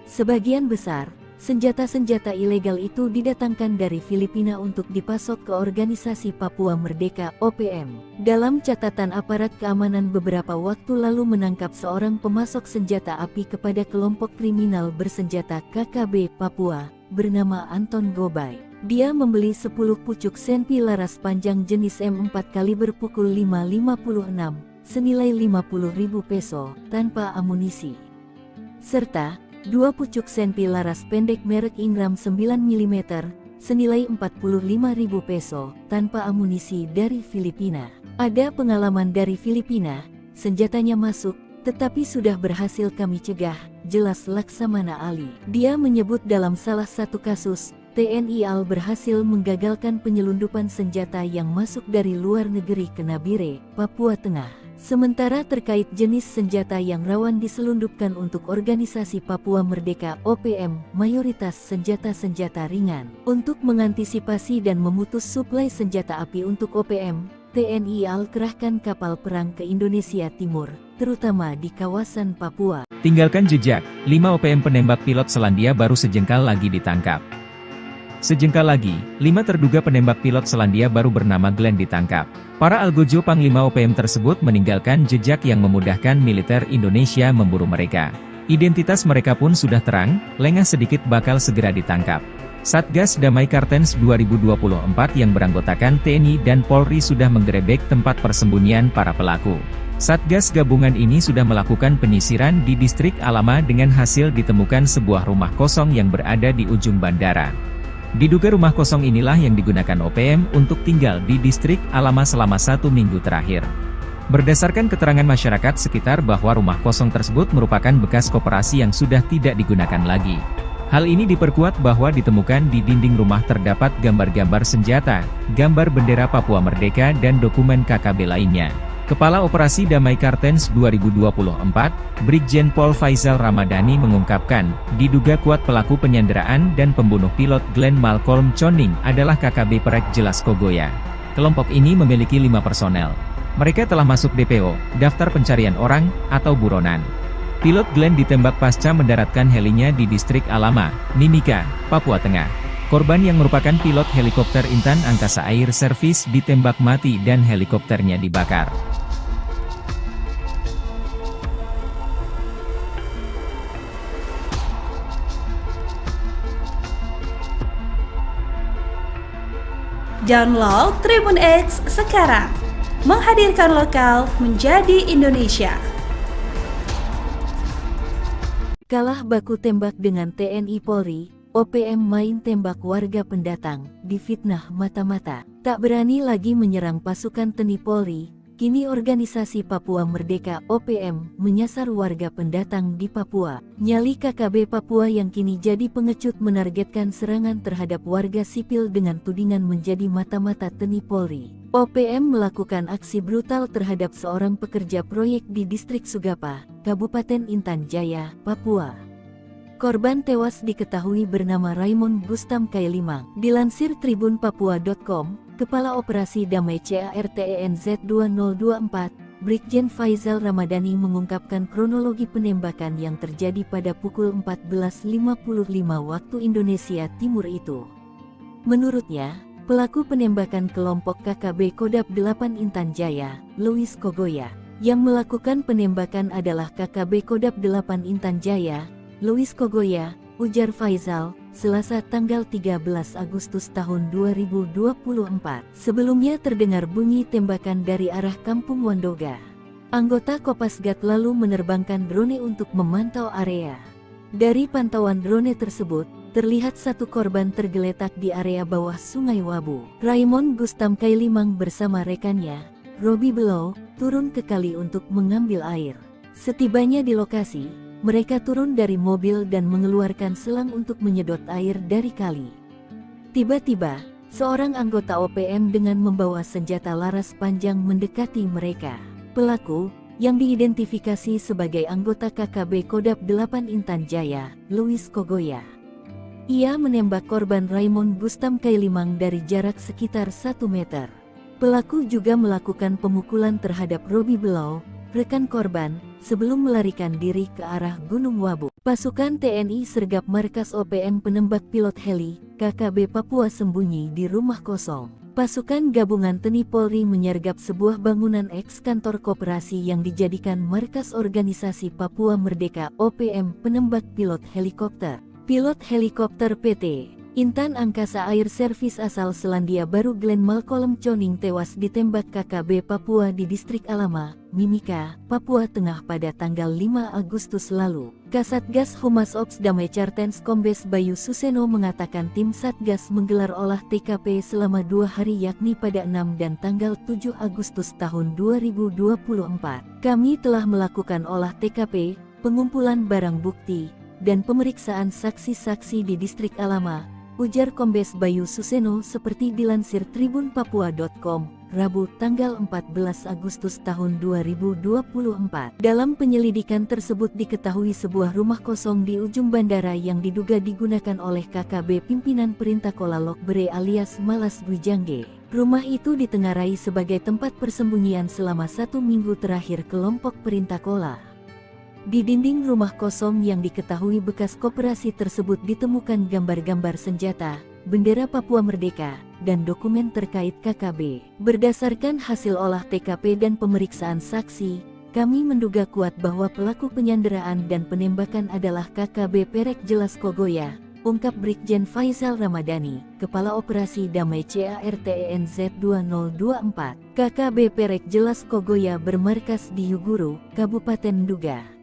Sebagian besar senjata-senjata ilegal itu didatangkan dari Filipina untuk dipasok ke Organisasi Papua Merdeka (OPM). Dalam catatan aparat keamanan beberapa waktu lalu menangkap seorang pemasok senjata api kepada kelompok kriminal bersenjata KKB Papua, bernama Anton Gobay. Dia membeli 10 pucuk senpi laras panjang jenis M4 kaliber pukul 5.56, senilai 50.000 peso, tanpa amunisi. Serta 2 pucuk senpi laras pendek merek Ingram 9 mm, senilai 45.000 peso, tanpa amunisi dari Filipina. Ada pengalaman dari Filipina, senjatanya masuk, tetapi sudah berhasil kami cegah, jelas Laksamana Ali. Dia menyebut dalam salah satu kasus, TNI AL berhasil menggagalkan penyelundupan senjata yang masuk dari luar negeri ke Nabire, Papua Tengah. Sementara terkait jenis senjata yang rawan diselundupkan untuk Organisasi Papua Merdeka (OPM), mayoritas senjata-senjata ringan. Untuk mengantisipasi dan memutus suplai senjata api untuk OPM, TNI AL kerahkan kapal perang ke Indonesia Timur, terutama di kawasan Papua. Tinggalkan jejak, 5 OPM penembak pilot Selandia baru sejengkal lagi ditangkap. Sejengkal lagi, 5 terduga penembak pilot Selandia baru bernama Glenn ditangkap. Para algojo Panglima OPM tersebut meninggalkan jejak yang memudahkan militer Indonesia memburu mereka. Identitas mereka pun sudah terang, lengah sedikit bakal segera ditangkap. Satgas Damai Kartens 2024 yang beranggotakan TNI dan Polri sudah menggerebek tempat persembunyian para pelaku. Satgas gabungan ini sudah melakukan penyisiran di distrik Alama dengan hasil ditemukan sebuah rumah kosong yang berada di ujung bandara. Diduga rumah kosong inilah yang digunakan OPM untuk tinggal di distrik Alama selama 1 minggu terakhir. Berdasarkan keterangan masyarakat sekitar bahwa rumah kosong tersebut merupakan bekas koperasi yang sudah tidak digunakan lagi. Hal ini diperkuat bahwa ditemukan di dinding rumah terdapat gambar-gambar senjata, gambar bendera Papua Merdeka dan dokumen KKB lainnya. Kepala Operasi Damai Kartens 2024, Brigjen Pol Faizal Ramadhani mengungkapkan, diduga kuat pelaku penyanderaan dan pembunuh pilot Glenn Malcolm Choning adalah KKB Perek Jelas Kogoya. Kelompok ini memiliki 5 personel. Mereka telah masuk DPO, daftar pencarian orang, atau buronan. Pilot Glenn ditembak pasca mendaratkan helinya di distrik Alama, Mimika, Papua Tengah. Korban yang merupakan pilot helikopter Intan Angkasa Air Service ditembak mati dan helikopternya dibakar. Download Tribun X sekarang, menghadirkan lokal menjadi Indonesia. Kalah baku tembak dengan TNI Polri, OPM main tembak warga pendatang, difitnah mata-mata. Tak berani lagi menyerang pasukan TNI Polri, kini Organisasi Papua Merdeka (OPM) menyasar warga pendatang di Papua. Nyali KKB Papua yang kini jadi pengecut menargetkan serangan terhadap warga sipil dengan tudingan menjadi mata-mata TNI Polri. OPM melakukan aksi brutal terhadap seorang pekerja proyek di distrik Sugapa, Kabupaten Intan Jaya, Papua. Korban tewas diketahui bernama Raymond Gustam Kailimang. Dilansir tribunpapua.com, Kepala Operasi Damai CARTENZ 2024, Brigjen Faizal Ramadhani mengungkapkan kronologi penembakan yang terjadi pada pukul 14.55 waktu Indonesia Timur itu. Menurutnya, pelaku penembakan kelompok KKB Kodap 8 Intan Jaya, Louis Kogoya. Yang melakukan penembakan adalah KKB Kodap 8 Intan Jaya, Louis Kogoya, ujar Faizal, Selasa tanggal 13 Agustus tahun 2024. Sebelumnya terdengar bunyi tembakan dari arah Kampung Wandoga. Anggota Kopasgat lalu menerbangkan drone untuk memantau area. Dari pantauan drone tersebut, terlihat satu korban tergeletak di area bawah Sungai Wabu. Raymond Gustam Kailimang bersama rekannya, Robi Below, turun ke kali untuk mengambil air. Setibanya di lokasi, mereka turun dari mobil dan mengeluarkan selang untuk menyedot air dari kali. Tiba-tiba, seorang anggota OPM dengan membawa senjata laras panjang mendekati mereka. Pelaku, yang diidentifikasi sebagai anggota KKB Kodap 8 Intan Jaya, Louis Kogoya. Ia menembak korban Raymond Gustam Kailimang dari jarak sekitar 1 meter. Pelaku juga melakukan pemukulan terhadap Robi Below, rekan korban, sebelum melarikan diri ke arah Gunung Wabu. Pasukan TNI sergap markas OPM penembak pilot heli, KKB Papua sembunyi di rumah kosong. Pasukan gabungan TNI Polri menyergap sebuah bangunan eks-kantor koperasi yang dijadikan markas organisasi Papua Merdeka OPM penembak pilot helikopter. Pilot helikopter PT Intan Angkasa Air Service asal Selandia Baru Glenn Malcolm Choning tewas ditembak KKB Papua di Distrik Alama, Mimika, Papua Tengah pada tanggal 5 Agustus lalu. Kasatgas Humas Ops Damai Cartens Kombes Bayu Suseno mengatakan tim Satgas menggelar olah TKP selama 2 hari yakni pada 6 dan tanggal 7 Agustus tahun 2024. Kami telah melakukan olah TKP, pengumpulan barang bukti, dan pemeriksaan saksi-saksi di Distrik Alama, ujar Kombes Bayu Suseno seperti dilansir tribunpapua.com, Rabu tanggal 14 Agustus tahun 2024. Dalam penyelidikan tersebut diketahui sebuah rumah kosong di ujung bandara yang diduga digunakan oleh KKB pimpinan Perintah Kola Lokbere alias Malas Gwijangge. Rumah itu ditengarai sebagai tempat persembunyian selama 1 minggu terakhir kelompok Perintah Kola. Di dinding rumah kosong yang diketahui bekas koperasi tersebut ditemukan gambar-gambar senjata, bendera Papua Merdeka, dan dokumen terkait KKB. Berdasarkan hasil olah TKP dan pemeriksaan saksi, kami menduga kuat bahwa pelaku penyanderaan dan penembakan adalah KKB Perek Jelas Kogoya, ungkap Brigjen Faizal Ramadhani, Kepala Operasi Damai CARTENZ 2024. KKB Perek Jelas Kogoya bermarkas di Yuguru, Kabupaten Nduga.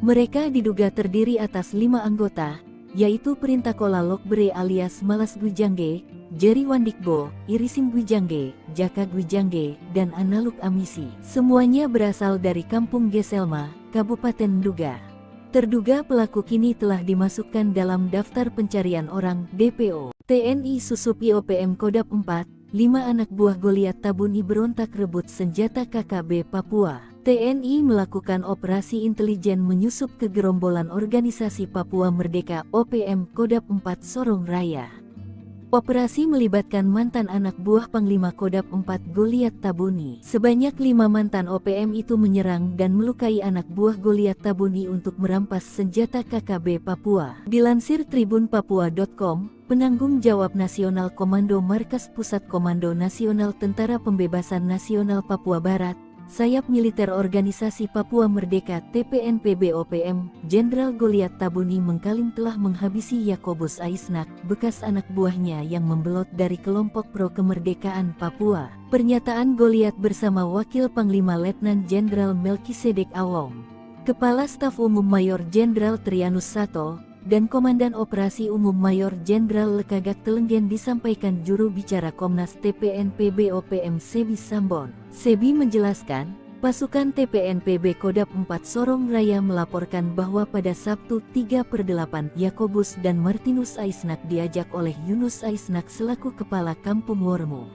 Mereka diduga terdiri atas 5 anggota, yaitu Perintah Kola Lokbere alias Malas Gwijangge, Jerry Wandikbo, Irisim Gwijangge, Jaka Gwijangge, dan Analuk Amisi. Semuanya berasal dari Kampung Geselma, Kabupaten Nduga. Terduga pelaku kini telah dimasukkan dalam daftar pencarian orang DPO. TNI susupi OPM Kodap 4, 5 anak buah Goliat Tabuni berontak rebut senjata KKB Papua. TNI melakukan operasi intelijen menyusup ke gerombolan organisasi Papua Merdeka OPM Kodap 4 Sorong Raya. Operasi melibatkan mantan anak buah Panglima Kodap 4 Goliat Tabuni. Sebanyak 5 mantan OPM itu menyerang dan melukai anak buah Goliat Tabuni untuk merampas senjata KKB Papua. Dilansir tribunpapua.com, penanggung jawab Nasional Komando Markas Pusat Komando Nasional Tentara Pembebasan Nasional Papua Barat, Sayap Militer Organisasi Papua Merdeka TPNPB OPM, Jenderal Goliat Tabuni mengklaim telah menghabisi Yakobus Aisnak, bekas anak buahnya yang membelot dari kelompok pro kemerdekaan Papua. Pernyataan Goliat bersama Wakil Panglima Letnan Jenderal Melkisedek Awong, Kepala Staf Umum Mayor Jenderal Trianus Sato, dan Komandan Operasi Umum Mayor Jenderal Lekagak Telenggen disampaikan juru bicara Komnas TPNPB OPM Sebi Sambon. Sebi menjelaskan, pasukan TPNPB Kodap 4 Sorong Raya melaporkan bahwa pada Sabtu 3/8 Yakobus dan Martinus Aisnak diajak oleh Yunus Aisnak selaku Kepala Kampung Wormo.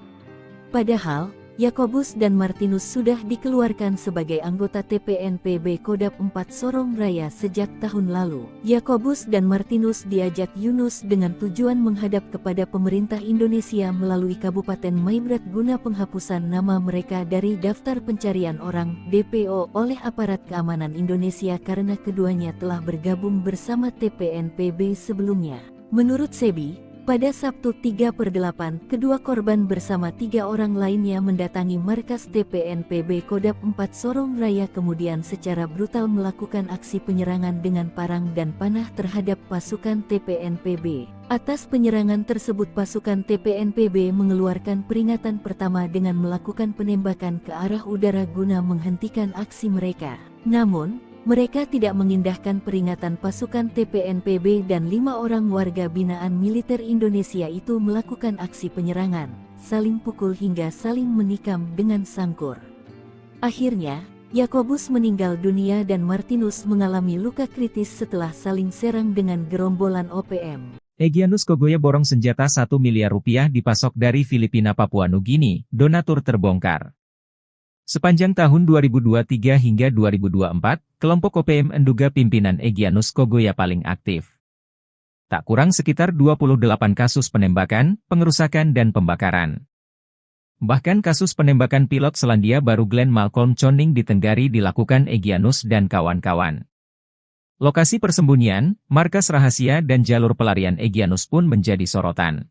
Padahal, Yakobus dan Martinus sudah dikeluarkan sebagai anggota TPNPB Kodap 4 Sorong Raya sejak tahun lalu. Yakobus dan Martinus diajak Yunus dengan tujuan menghadap kepada pemerintah Indonesia melalui Kabupaten Maibrat guna penghapusan nama mereka dari daftar pencarian orang (DPO) oleh aparat keamanan Indonesia karena keduanya telah bergabung bersama TPNPB sebelumnya. Menurut Sebi, pada Sabtu 3/8, kedua korban bersama 3 orang lainnya mendatangi markas TPNPB Kodap 4 Sorong Raya kemudian secara brutal melakukan aksi penyerangan dengan parang dan panah terhadap pasukan TPNPB. Atas penyerangan tersebut pasukan TPNPB mengeluarkan peringatan pertama dengan melakukan penembakan ke arah udara guna menghentikan aksi mereka. Namun, mereka tidak mengindahkan peringatan pasukan TPNPB dan 5 orang warga binaan militer Indonesia itu melakukan aksi penyerangan, saling pukul hingga saling menikam dengan sangkur. Akhirnya, Yakobus meninggal dunia dan Martinus mengalami luka kritis setelah saling serang dengan gerombolan OPM. Egyanus Kogoya borong senjata 1 miliar rupiah dipasok dari Filipina Papua Nugini, donatur terbongkar. Sepanjang tahun 2023 hingga 2024, kelompok OPM menduga pimpinan Egyanus Kogoya paling aktif. Tak kurang sekitar 28 kasus penembakan, pengerusakan dan pembakaran. Bahkan kasus penembakan pilot Selandia Baru Glenn Malcolm Choning di Tenggari dilakukan Egyanus dan kawan-kawan. Lokasi persembunyian, markas rahasia dan jalur pelarian Egyanus pun menjadi sorotan.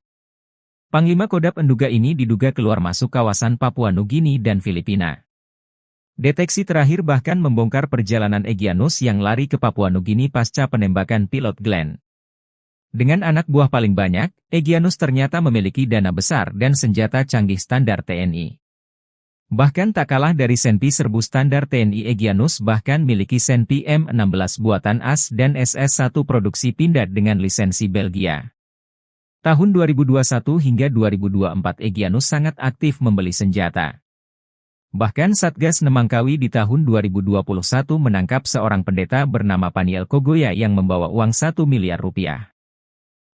Panglima Kodap menduga ini diduga keluar masuk kawasan Papua Nugini dan Filipina. Deteksi terakhir bahkan membongkar perjalanan Egyanus yang lari ke Papua Nugini pasca penembakan pilot Glenn. Dengan anak buah paling banyak, Egyanus ternyata memiliki dana besar dan senjata canggih standar TNI. Bahkan tak kalah dari Senpi serbu standar TNI, Egyanus bahkan miliki Senpi M16 buatan AS dan SS-1 produksi Pindad dengan lisensi Belgia. Tahun 2021 hingga 2024 Egyanus sangat aktif membeli senjata. Bahkan Satgas Nemangkawi di tahun 2021 menangkap seorang pendeta bernama Paniel Kogoya yang membawa uang 1 miliar rupiah.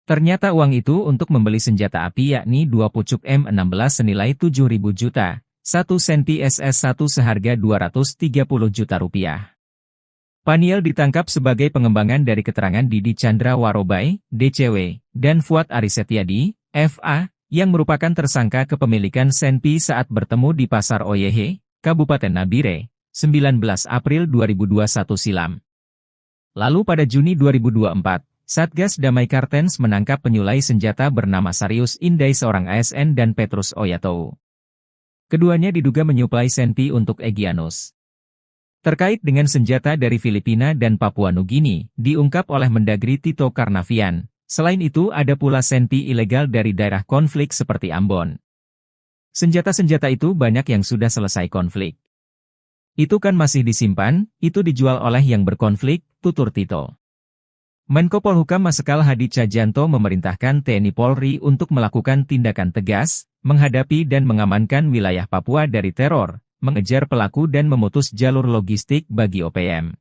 Ternyata uang itu untuk membeli senjata api yakni 2 pucuk M16 senilai 7.000 juta, 1 Senpi SS-1 seharga 230 juta rupiah. Paniel ditangkap sebagai pengembangan dari keterangan Didi Chandra Warobai, DCW, dan Fuad Arisetyadi, FA, yang merupakan tersangka kepemilikan Senpi saat bertemu di Pasar Oyehe, Kabupaten Nabire, 19 April 2021 silam. Lalu pada Juni 2024, Satgas Damai Kartens menangkap penyulai senjata bernama Sarius Indai seorang ASN dan Petrus Oyatou. Keduanya diduga menyuplai Senpi untuk Egyanus. Terkait dengan senjata dari Filipina dan Papua Nugini, diungkap oleh Mendagri Tito Karnavian. Selain itu ada pula Senpi ilegal dari daerah konflik seperti Ambon. Senjata-senjata itu banyak yang sudah selesai konflik. Itu kan masih disimpan, itu dijual oleh yang berkonflik, tutur Tito. Menko Polhukam Marsikal Hadi Tjahjanto memerintahkan TNI Polri untuk melakukan tindakan tegas, menghadapi dan mengamankan wilayah Papua dari teror, mengejar pelaku dan memutus jalur logistik bagi OPM.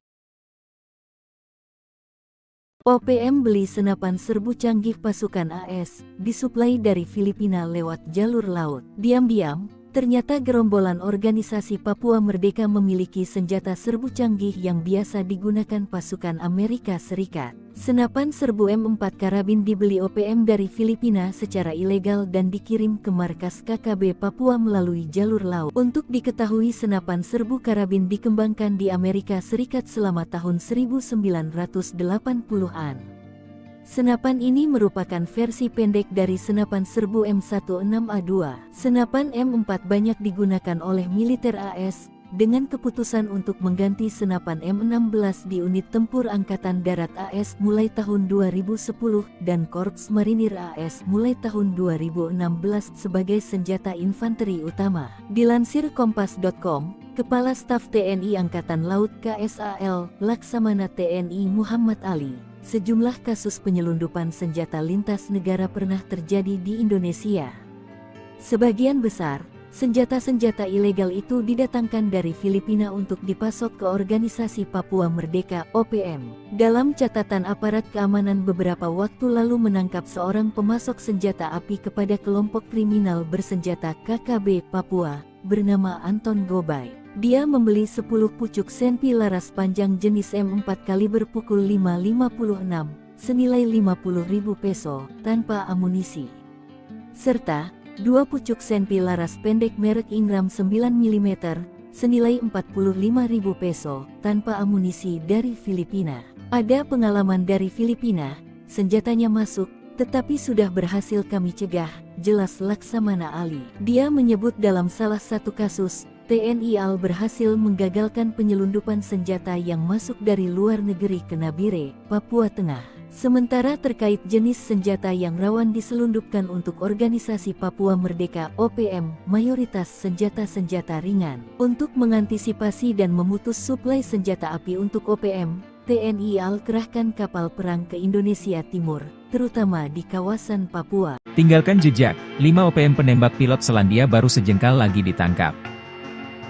OPM beli senapan serbu canggih pasukan AS, disuplai dari Filipina lewat jalur laut. Diam-diam, ternyata gerombolan organisasi Papua Merdeka memiliki senjata serbu canggih yang biasa digunakan pasukan Amerika Serikat. Senapan serbu M4 karabin dibeli OPM dari Filipina secara ilegal dan dikirim ke markas KKB Papua melalui jalur laut. Untuk diketahui senapan serbu karabin dikembangkan di Amerika Serikat selama tahun 1980-an. Senapan ini merupakan versi pendek dari senapan serbu M16A2. Senapan M4 banyak digunakan oleh militer AS, dengan keputusan untuk mengganti senapan M16 di unit tempur Angkatan Darat AS mulai tahun 2010 dan Korps Marinir AS mulai tahun 2016 sebagai senjata infanteri utama. Dilansir Kompas.com, Kepala Staf TNI Angkatan Laut KSAL, Laksamana TNI Muhammad Ali, sejumlah kasus penyelundupan senjata lintas negara pernah terjadi di Indonesia. Sebagian besar senjata-senjata ilegal itu didatangkan dari Filipina untuk dipasok ke Organisasi Papua Merdeka (OPM). Dalam catatan aparat keamanan beberapa waktu lalu menangkap seorang pemasok senjata api kepada kelompok kriminal bersenjata KKB Papua, bernama Anton Gobay. Dia membeli 10 pucuk senpi laras panjang jenis M4 kaliber pukul 5.56 senilai 50.000 peso tanpa amunisi. Serta 2 pucuk senpi laras pendek merek Ingram 9 mm senilai 45.000 peso tanpa amunisi dari Filipina. Ada pengalaman dari Filipina, senjatanya masuk, tetapi sudah berhasil kami cegah, jelas Laksamana Ali. Dia menyebut dalam salah satu kasus, TNI AL berhasil menggagalkan penyelundupan senjata yang masuk dari luar negeri ke Nabire, Papua Tengah. Sementara terkait jenis senjata yang rawan diselundupkan untuk organisasi Papua Merdeka (OPM), mayoritas senjata-senjata ringan. Untuk mengantisipasi dan memutus suplai senjata api untuk OPM, TNI AL kerahkan kapal perang ke Indonesia Timur, terutama di kawasan Papua. Tinggalkan jejak, 5 OPM penembak pilot Selandia baru sejengkal lagi ditangkap.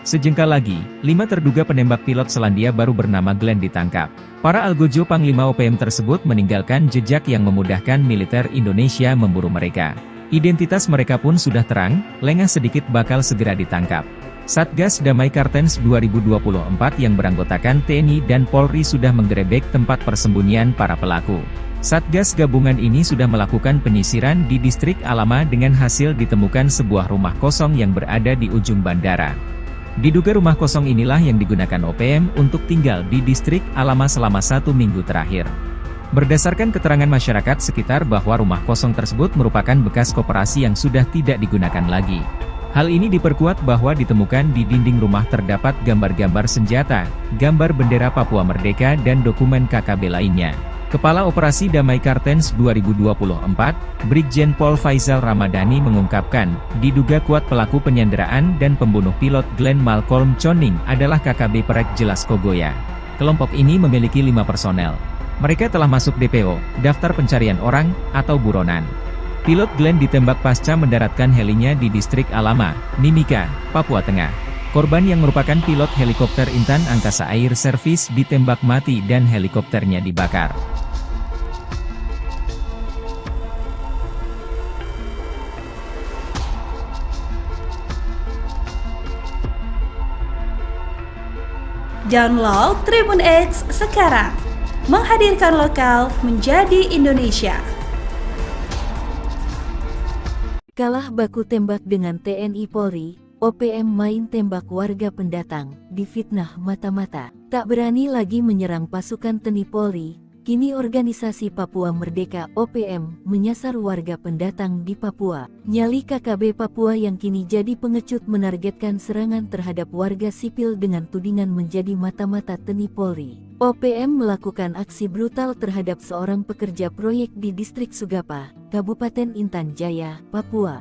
Sejengkal lagi, 5 terduga penembak pilot Selandia baru bernama Glenn ditangkap. Para algojo Panglima OPM tersebut meninggalkan jejak yang memudahkan militer Indonesia memburu mereka. Identitas mereka pun sudah terang, lengah sedikit bakal segera ditangkap. Satgas Damai Kartens 2024 yang beranggotakan TNI dan Polri sudah menggerebek tempat persembunyian para pelaku. Satgas gabungan ini sudah melakukan penyisiran di distrik Alama dengan hasil ditemukan sebuah rumah kosong yang berada di ujung bandara. Diduga rumah kosong inilah yang digunakan OPM untuk tinggal di distrik Alama selama 1 minggu terakhir. Berdasarkan keterangan masyarakat sekitar bahwa rumah kosong tersebut merupakan bekas koperasi yang sudah tidak digunakan lagi. Hal ini diperkuat bahwa ditemukan di dinding rumah terdapat gambar-gambar senjata, gambar bendera Papua Merdeka dan dokumen KKB lainnya. Kepala Operasi Damai Kartens 2024, Brigjen Pol Faisal Ramadhani mengungkapkan, diduga kuat pelaku penyanderaan dan pembunuh pilot Glenn Malcolm Choning adalah KKB Perek Jelas Kogoya. Kelompok ini memiliki 5 personel. Mereka telah masuk DPO, Daftar Pencarian Orang, atau buronan. Pilot Glenn ditembak pasca mendaratkan helinya di distrik Alama, Mimika, Papua Tengah. Korban yang merupakan pilot helikopter Intan Angkasa Air Service ditembak mati dan helikopternya dibakar. Download Tribun X sekarang, menghadirkan lokal menjadi Indonesia. Kalah baku tembak dengan TNI Polri, OPM main tembak warga pendatang, difitnah mata-mata. Tak berani lagi menyerang pasukan TNI Polri, kini organisasi Papua Merdeka (OPM) menyasar warga pendatang di Papua. Nyali KKB Papua yang kini jadi pengecut menargetkan serangan terhadap warga sipil dengan tudingan menjadi mata-mata TNI Polri. OPM melakukan aksi brutal terhadap seorang pekerja proyek di distrik Sugapa, Kabupaten Intan Jaya, Papua.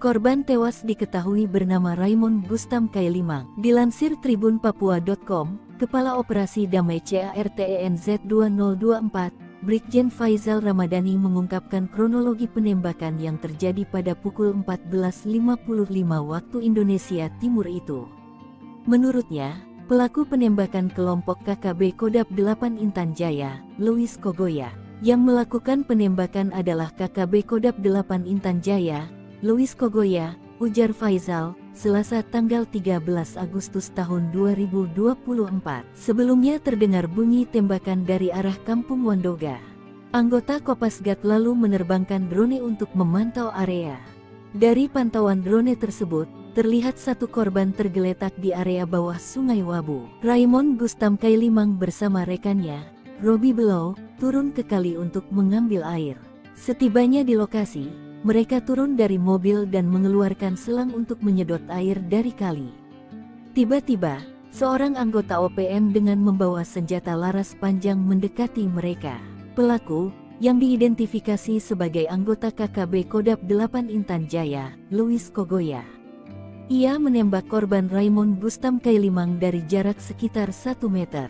Korban tewas diketahui bernama Raymond Gustam Kailimang. Dilansir tribunpapua.com, Kepala Operasi Damai CARTENZ 2024, Brigjen Faisal Ramadhani mengungkapkan kronologi penembakan yang terjadi pada pukul 14.55 waktu Indonesia Timur itu. Menurutnya, pelaku penembakan kelompok KKB Kodap 8 Intan Jaya, Louis Kogoya. Yang melakukan penembakan adalah KKB Kodap 8 Intan Jaya, Louis Kogoya, ujar Faisal, Selasa tanggal 13 Agustus tahun 2024. Sebelumnya terdengar bunyi tembakan dari arah Kampung Wandoga. Anggota Kopasgat lalu menerbangkan drone untuk memantau area. Dari pantauan drone tersebut, terlihat satu korban tergeletak di area bawah Sungai Wabu. Raymond Gustam Kailimang bersama rekannya, Robi Below, turun ke kali untuk mengambil air. Setibanya di lokasi, mereka turun dari mobil dan mengeluarkan selang untuk menyedot air dari kali. Tiba-tiba, seorang anggota OPM dengan membawa senjata laras panjang mendekati mereka. Pelaku, yang diidentifikasi sebagai anggota KKB Kodap 8 Intan Jaya, Louis Kogoya. Ia menembak korban Raymond Gustam Kailimang dari jarak sekitar 1 meter.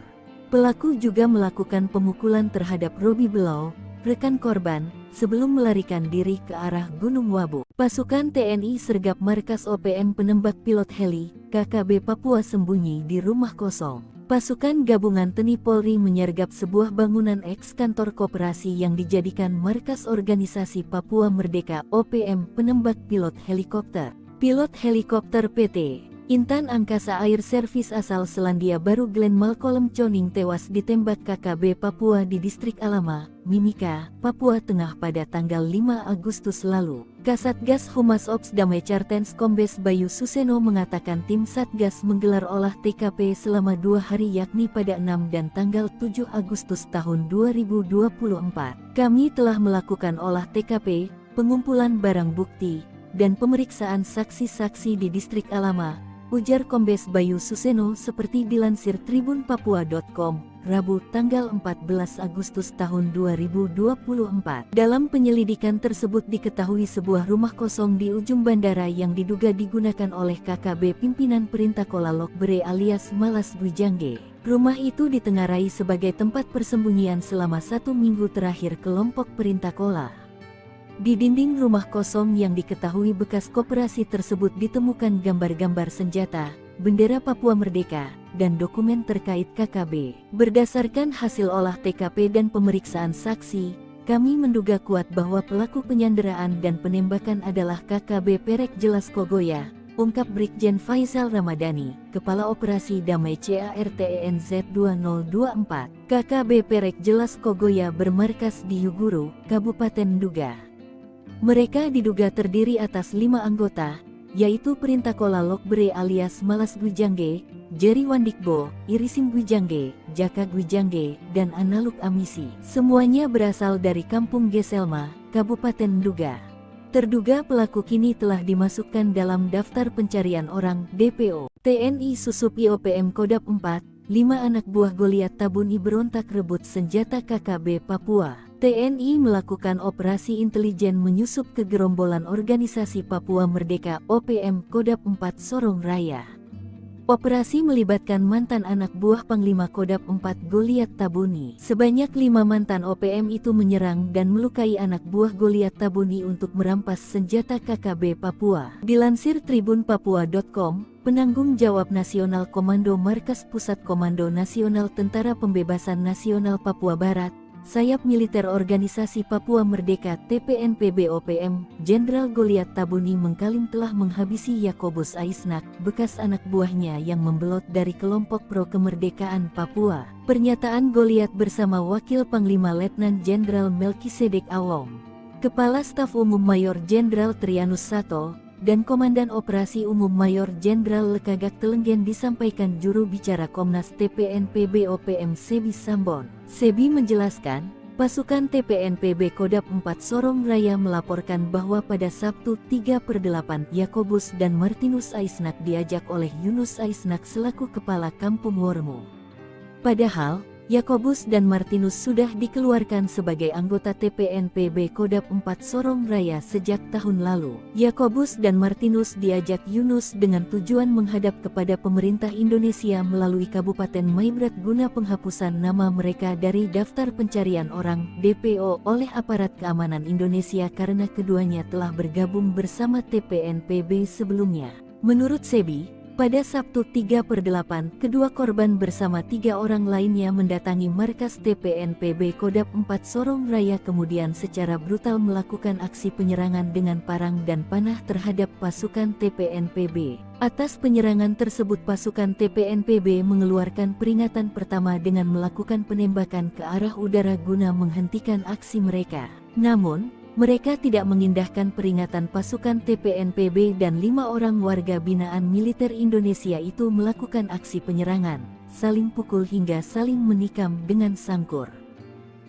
Pelaku juga melakukan pemukulan terhadap Robi Below, rekan korban, sebelum melarikan diri ke arah Gunung Wabu. Pasukan TNI sergap markas OPM penembak pilot heli, KKB Papua sembunyi di rumah kosong. Pasukan gabungan TNI Polri menyergap sebuah bangunan eks-kantor koperasi yang dijadikan markas organisasi Papua Merdeka (OPM) penembak pilot helikopter. Pilot helikopter PT Intan Angkasa Air Service asal Selandia Baru Glenn Malcolm Choning tewas ditembak KKB Papua di Distrik Alama, Mimika, Papua Tengah pada tanggal 5 Agustus lalu. Kasatgas Humas Ops Damai Chartens Kombes Bayu Suseno mengatakan tim Satgas menggelar olah TKP selama 2 hari yakni pada 6 dan tanggal 7 Agustus tahun 2024. Kami telah melakukan olah TKP, pengumpulan barang bukti, dan pemeriksaan saksi-saksi di Distrik Alama, ujar Kombes Bayu Suseno seperti dilansir tribunpapua.com, Rabu tanggal 14 Agustus tahun 2024. Dalam penyelidikan tersebut diketahui sebuah rumah kosong di ujung bandara yang diduga digunakan oleh KKB pimpinan Perintah Kola Lokbere alias Malas Gwijangge. Rumah itu ditengarai sebagai tempat persembunyian selama 1 minggu terakhir kelompok Perintah Kola. Di dinding rumah kosong yang diketahui bekas koperasi tersebut ditemukan gambar-gambar senjata, bendera Papua Merdeka, dan dokumen terkait KKB. Berdasarkan hasil olah TKP dan pemeriksaan saksi, kami menduga kuat bahwa pelaku penyanderaan dan penembakan adalah KKB Perek Jelas Kogoya, ungkap Brigjen Faizal Ramadhani, Kepala Operasi Damai CARTENZ 2024. KKB Perek Jelas Kogoya bermarkas di Yuguru, Kabupaten Nduga. Mereka diduga terdiri atas 5 anggota, yaitu Perintah Kola Lokbere alias Malas Gwijangge, Jerry Wandikbo, Irisim Gwijangge, Jaka Gwijangge, dan Analuk Amisi. Semuanya berasal dari Kampung Geselma, Kabupaten Nduga. Terduga pelaku kini telah dimasukkan dalam daftar pencarian orang DPO. TNI Susup IOPM Kodap 4, 5 anak buah Goliat Tabuni berontak rebut senjata KKB Papua. TNI melakukan operasi intelijen menyusup ke gerombolan organisasi Papua Merdeka OPM Kodap 4 Sorong Raya. Operasi melibatkan mantan anak buah Panglima Kodap 4 Goliat Tabuni. Sebanyak 5 mantan OPM itu menyerang dan melukai anak buah Goliat Tabuni untuk merampas senjata KKB Papua. Dilansir tribunpapua.com, penanggung jawab nasional Komando Markas Pusat Komando Nasional Tentara Pembebasan Nasional Papua Barat, Sayap Militer Organisasi Papua Merdeka TPNPB OPM, Jenderal Goliat Tabuni mengklaim telah menghabisi Yakobus Aisnak, bekas anak buahnya yang membelot dari kelompok pro kemerdekaan Papua. Pernyataan Goliat bersama Wakil Panglima Letnan Jenderal Melkisedek Awong, Kepala Staf Umum Mayor Jenderal Trianus Sato, dan Komandan Operasi Umum Mayor Jenderal Lekagak Telenggen disampaikan juru bicara Komnas TPNPB OPM Sebi Sambon. Sebi menjelaskan, pasukan TPNPB Kodap 4 Sorong Raya melaporkan bahwa pada Sabtu 3/8 Yakobus dan Martinus Aisnak diajak oleh Yunus Aisnak selaku Kepala Kampung Wormo. Padahal, Yakobus dan Martinus sudah dikeluarkan sebagai anggota TPNPB Kodap 4 Sorong Raya sejak tahun lalu. Yakobus dan Martinus diajak Yunus dengan tujuan menghadap kepada pemerintah Indonesia melalui Kabupaten Maibrat guna penghapusan nama mereka dari daftar pencarian orang DPO oleh aparat keamanan Indonesia karena keduanya telah bergabung bersama TPNPB sebelumnya. Menurut Sebi, pada Sabtu 3/8, kedua korban bersama 3 orang lainnya mendatangi markas TPNPB Kodap 4 Sorong Raya kemudian secara brutal melakukan aksi penyerangan dengan parang dan panah terhadap pasukan TPNPB. Atas penyerangan tersebut pasukan TPNPB mengeluarkan peringatan pertama dengan melakukan penembakan ke arah udara guna menghentikan aksi mereka. Namun, mereka tidak mengindahkan peringatan pasukan TPNPB dan 5 orang warga binaan militer Indonesia itu melakukan aksi penyerangan, saling pukul hingga saling menikam dengan sangkur.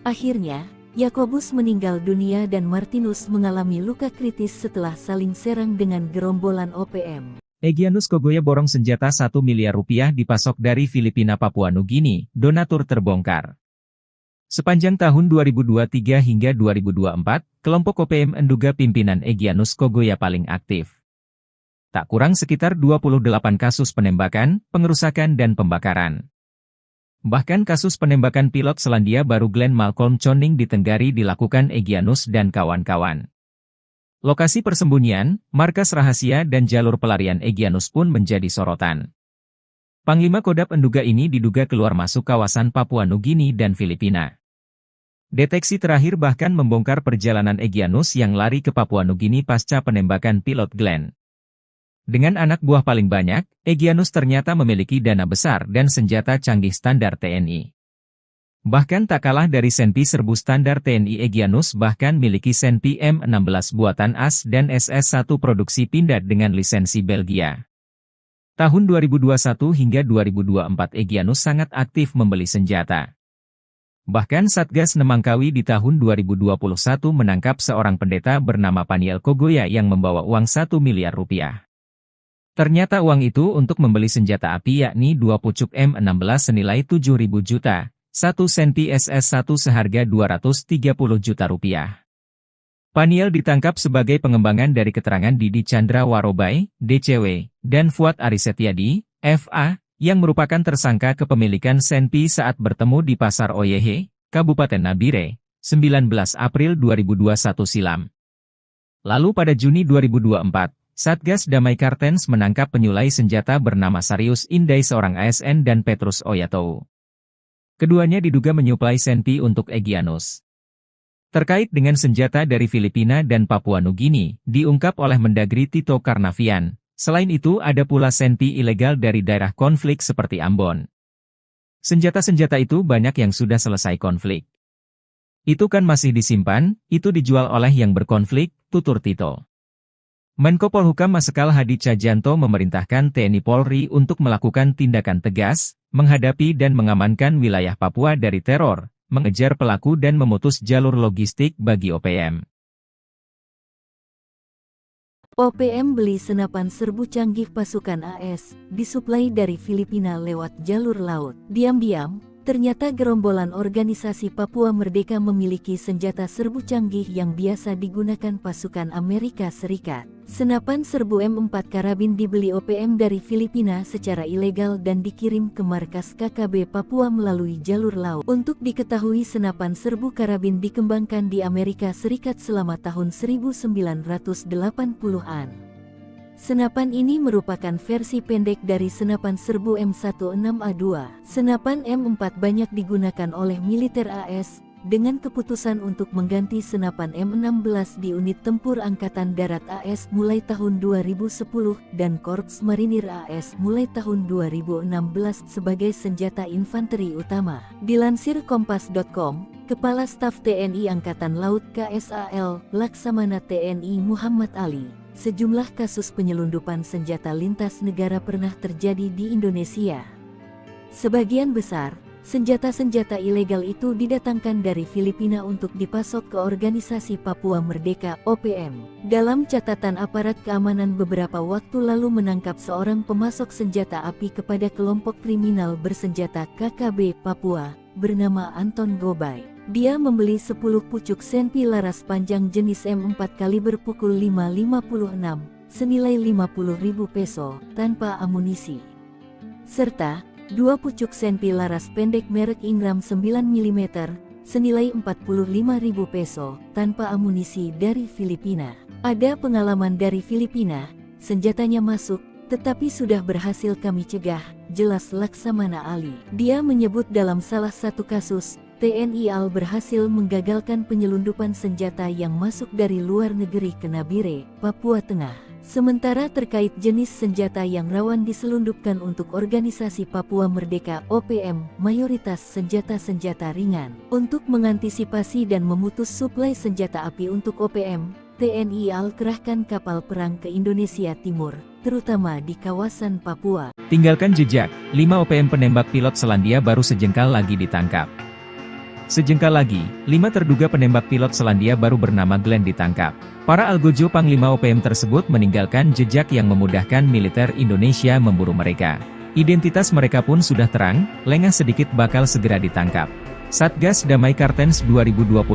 Akhirnya, Yakobus meninggal dunia dan Martinus mengalami luka kritis setelah saling serang dengan gerombolan OPM. Egyanus Kogoya borong senjata 1 miliar rupiah dipasok dari Filipina Papua Nugini, donatur terbongkar. Sepanjang tahun 2023 hingga 2024, kelompok OPM Nduga pimpinan Egyanus Kogoya paling aktif. Tak kurang sekitar 28 kasus penembakan, pengerusakan dan pembakaran. Bahkan kasus penembakan pilot Selandia Baru Glenn Malcolm Choning di Tenggari dilakukan Egyanus dan kawan-kawan. Lokasi persembunyian, markas rahasia dan jalur pelarian Egyanus pun menjadi sorotan. Panglima Kodap Nduga ini diduga keluar masuk kawasan Papua Nugini dan Filipina. Deteksi terakhir bahkan membongkar perjalanan Egyanus yang lari ke Papua Nugini pasca penembakan pilot Glenn. Dengan anak buah paling banyak, Egyanus ternyata memiliki dana besar dan senjata canggih standar TNI. Bahkan tak kalah dari Senpi serbu standar TNI, Egyanus bahkan miliki Senpi M16 buatan AS dan SS-1 produksi Pindad dengan lisensi Belgia. Tahun 2021 hingga 2024 Egyanus sangat aktif membeli senjata. Bahkan Satgas Nemangkawi di tahun 2021 menangkap seorang pendeta bernama Paniel Kogoya yang membawa uang 1 miliar rupiah. Ternyata uang itu untuk membeli senjata api yakni 2 pucuk M16 senilai 7.000 juta, 1 Senpi SS-1 seharga 230 juta rupiah. Paniel ditangkap sebagai pengembangan dari keterangan Didi Chandra Warobai, DCW, dan Fuad Arisetyadi, FA, yang merupakan tersangka kepemilikan Senpi saat bertemu di Pasar Oyehe, Kabupaten Nabire, 19 April 2021 silam. Lalu pada Juni 2024, Satgas Damai Kartens menangkap penyulai senjata bernama Sarius Indai seorang ASN dan Petrus Oyatou. Keduanya diduga menyuplai Senpi untuk Egyanus. Terkait dengan senjata dari Filipina dan Papua Nugini, diungkap oleh Mendagri Tito Karnavian. Selain itu ada pula Senpi ilegal dari daerah konflik seperti Ambon. Senjata-senjata itu banyak yang sudah selesai konflik. Itu kan masih disimpan, itu dijual oleh yang berkonflik, tutur Tito. Menko Polhukam Marsikal Hadi Cahyanto memerintahkan TNI Polri untuk melakukan tindakan tegas, menghadapi dan mengamankan wilayah Papua dari teror, mengejar pelaku dan memutus jalur logistik bagi OPM. OPM beli senapan serbu canggih pasukan AS, disuplai dari Filipina lewat jalur laut. Diam-diam, ternyata gerombolan organisasi Papua Merdeka memiliki senjata serbu canggih yang biasa digunakan pasukan Amerika Serikat. Senapan serbu M4 karabin dibeli OPM dari Filipina secara ilegal dan dikirim ke markas KKB Papua melalui jalur laut. Untuk diketahui, senapan serbu karabin dikembangkan di Amerika Serikat selama tahun 1980-an. Senapan ini merupakan versi pendek dari senapan serbu M16A2. Senapan M4 banyak digunakan oleh militer AS, dengan keputusan untuk mengganti senapan M16 di unit tempur Angkatan Darat AS mulai tahun 2010 dan Korps Marinir AS mulai tahun 2016 sebagai senjata infanteri utama. Dilansir Kompas.com, Kepala Staf TNI Angkatan Laut KSAL, Laksamana TNI Muhammad Ali, sejumlah kasus penyelundupan senjata lintas negara pernah terjadi di Indonesia. Sebagian besar senjata-senjata ilegal itu didatangkan dari Filipina untuk dipasok ke Organisasi Papua Merdeka (OPM). Dalam catatan aparat keamanan beberapa waktu lalu menangkap seorang pemasok senjata api kepada kelompok kriminal bersenjata KKB Papua, bernama Anton Gobay. Dia membeli 10 pucuk Senpi laras panjang jenis M4 kaliber pukul 5.56, senilai 50.000 peso, tanpa amunisi. Serta 2 pucuk Senpi laras pendek merek Ingram 9 mm, senilai 45.000 peso, tanpa amunisi dari Filipina. Ada pengalaman dari Filipina, senjatanya masuk, tetapi sudah berhasil kami cegah, jelas Laksamana Ali. Dia menyebut dalam salah satu kasus, TNI AL berhasil menggagalkan penyelundupan senjata yang masuk dari luar negeri ke Nabire, Papua Tengah. Sementara terkait jenis senjata yang rawan diselundupkan untuk Organisasi Papua Merdeka (OPM), mayoritas senjata-senjata ringan. Untuk mengantisipasi dan memutus suplai senjata api untuk OPM, TNI AL kerahkan kapal perang ke Indonesia Timur, terutama di kawasan Papua. Tinggalkan jejak, 5 OPM penembak pilot Selandia baru sejengkal lagi ditangkap. Sejengkal lagi, 5 terduga penembak pilot Selandia baru bernama Glenn ditangkap. Para algojo Panglima OPM tersebut meninggalkan jejak yang memudahkan militer Indonesia memburu mereka. Identitas mereka pun sudah terang, lengah sedikit bakal segera ditangkap. Satgas Damai Kartens 2024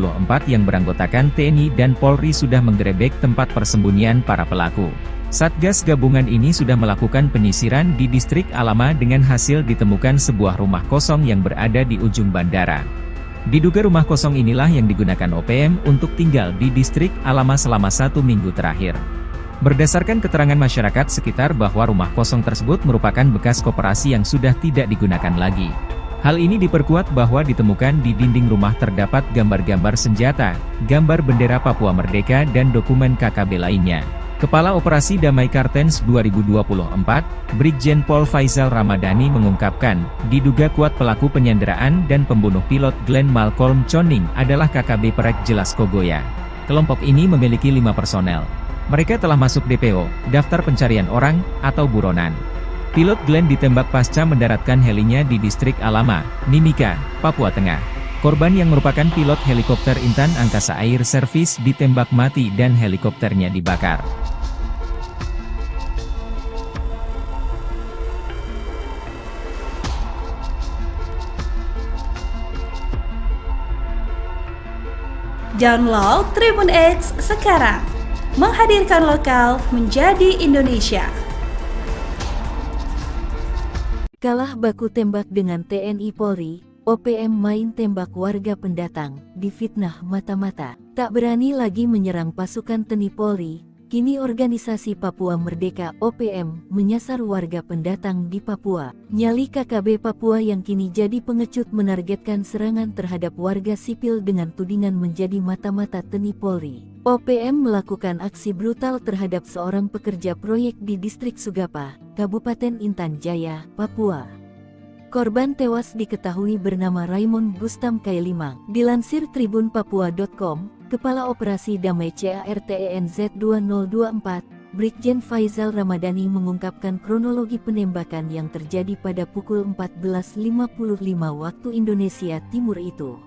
yang beranggotakan TNI dan Polri sudah menggerebek tempat persembunyian para pelaku. Satgas gabungan ini sudah melakukan penyisiran di distrik Alama dengan hasil ditemukan sebuah rumah kosong yang berada di ujung bandara. Diduga rumah kosong inilah yang digunakan OPM untuk tinggal di distrik Alama selama 1 minggu terakhir. Berdasarkan keterangan masyarakat sekitar bahwa rumah kosong tersebut merupakan bekas koperasi yang sudah tidak digunakan lagi. Hal ini diperkuat bahwa ditemukan di dinding rumah terdapat gambar-gambar senjata, gambar bendera Papua Merdeka dan dokumen KKB lainnya. Kepala Operasi Damai Kartens 2024, Brigjen Pol Faizal Ramadhani mengungkapkan, diduga kuat pelaku penyanderaan dan pembunuh pilot Glenn Malcolm Choning adalah KKB Perek Jelas Kogoya. Kelompok ini memiliki 5 personel. Mereka telah masuk DPO, Daftar Pencarian Orang, atau buronan. Pilot Glenn ditembak pasca mendaratkan helinya di distrik Alama, Mimika, Papua Tengah. Korban yang merupakan pilot helikopter Intan Angkasa Air Service ditembak mati dan helikopternya dibakar. Download Tribun X sekarang, menghadirkan lokal menjadi Indonesia. Kalah baku tembak dengan TNI Polri, OPM main tembak warga pendatang, difitnah mata-mata. Tak berani lagi menyerang pasukan TNI Polri, kini organisasi Papua Merdeka OPM menyasar warga pendatang di Papua. Nyali KKB Papua yang kini jadi pengecut menargetkan serangan terhadap warga sipil dengan tudingan menjadi mata-mata TNI Polri. OPM melakukan aksi brutal terhadap seorang pekerja proyek di distrik Sugapa, Kabupaten Intan Jaya, Papua. Korban tewas diketahui bernama Raymond Gustam Kailimang. Dilansir tribunpapua.com, Kepala Operasi Damai CARTENZ 2024, Brigjen Faizal Ramadhani mengungkapkan kronologi penembakan yang terjadi pada pukul 14.55 waktu Indonesia Timur itu.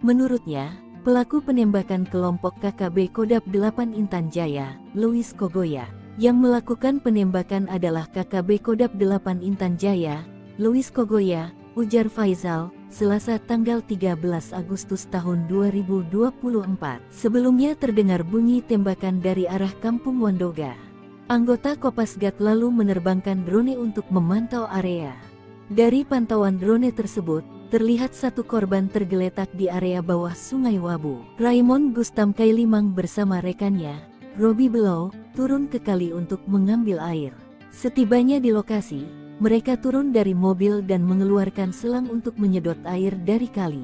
Menurutnya, pelaku penembakan kelompok KKB Kodap 8 Intan Jaya, Louis Kogoya. Yang melakukan penembakan adalah KKB Kodap 8 Intan Jaya, Louis Kogoya, ujar Faizal, Selasa tanggal 13 Agustus tahun 2024. Sebelumnya terdengar bunyi tembakan dari arah Kampung Wandoga. Anggota Kopasgat lalu menerbangkan drone untuk memantau area. Dari pantauan drone tersebut, terlihat satu korban tergeletak di area bawah Sungai Wabu. Raymond Gustam Kailimang bersama rekannya, Robi Below, turun ke kali untuk mengambil air. Setibanya di lokasi, mereka turun dari mobil dan mengeluarkan selang untuk menyedot air dari kali.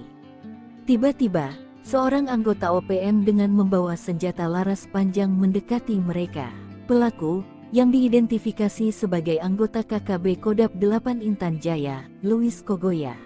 Tiba-tiba, seorang anggota OPM dengan membawa senjata laras panjang mendekati mereka. Pelaku, yang diidentifikasi sebagai anggota KKB Kodap 8 Intan Jaya, Louis Kogoya.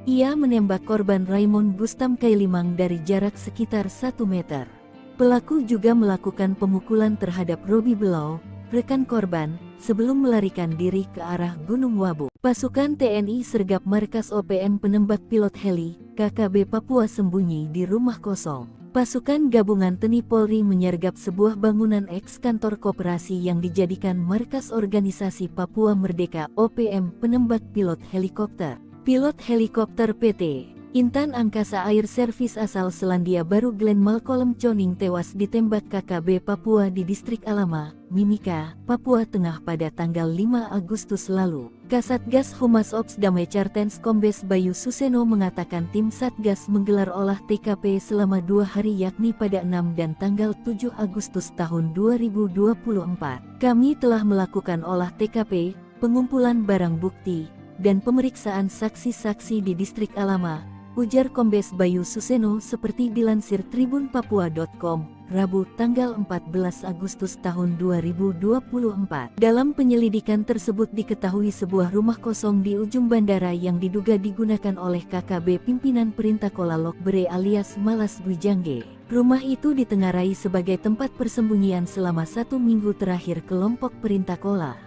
Ia menembak korban Raymond Gustam Kailimang dari jarak sekitar 1 meter. Pelaku juga melakukan pemukulan terhadap Robi Below, rekan korban, sebelum melarikan diri ke arah Gunung Wabu. Pasukan TNI sergap markas OPM penembak pilot heli, KKB Papua sembunyi di rumah kosong. Pasukan gabungan TNI Polri menyergap sebuah bangunan eks-kantor koperasi yang dijadikan markas organisasi Papua Merdeka OPM penembak pilot helikopter. Pilot helikopter PT Intan Angkasa Air Service asal Selandia Baru Glenn Malcolm Choning tewas ditembak KKB Papua di distrik Alama, Mimika, Papua Tengah pada tanggal 5 Agustus lalu. Kasatgas Humas Ops Damai Kartens Kombes Bayu Suseno mengatakan tim Satgas menggelar olah TKP selama 2 hari yakni pada 6 dan tanggal 7 Agustus tahun 2024. Kami telah melakukan olah TKP, pengumpulan barang bukti, dan pemeriksaan saksi-saksi di distrik Alama, ujar Kombes Bayu Suseno seperti dilansir tribunpapua.com, Rabu tanggal 14 Agustus tahun 2024. Dalam penyelidikan tersebut diketahui sebuah rumah kosong di ujung bandara yang diduga digunakan oleh KKB pimpinan Perintah Kola Lokbere alias Malas Gwijangge. Rumah itu ditengarai sebagai tempat persembunyian selama 1 minggu terakhir kelompok Perintah Kola.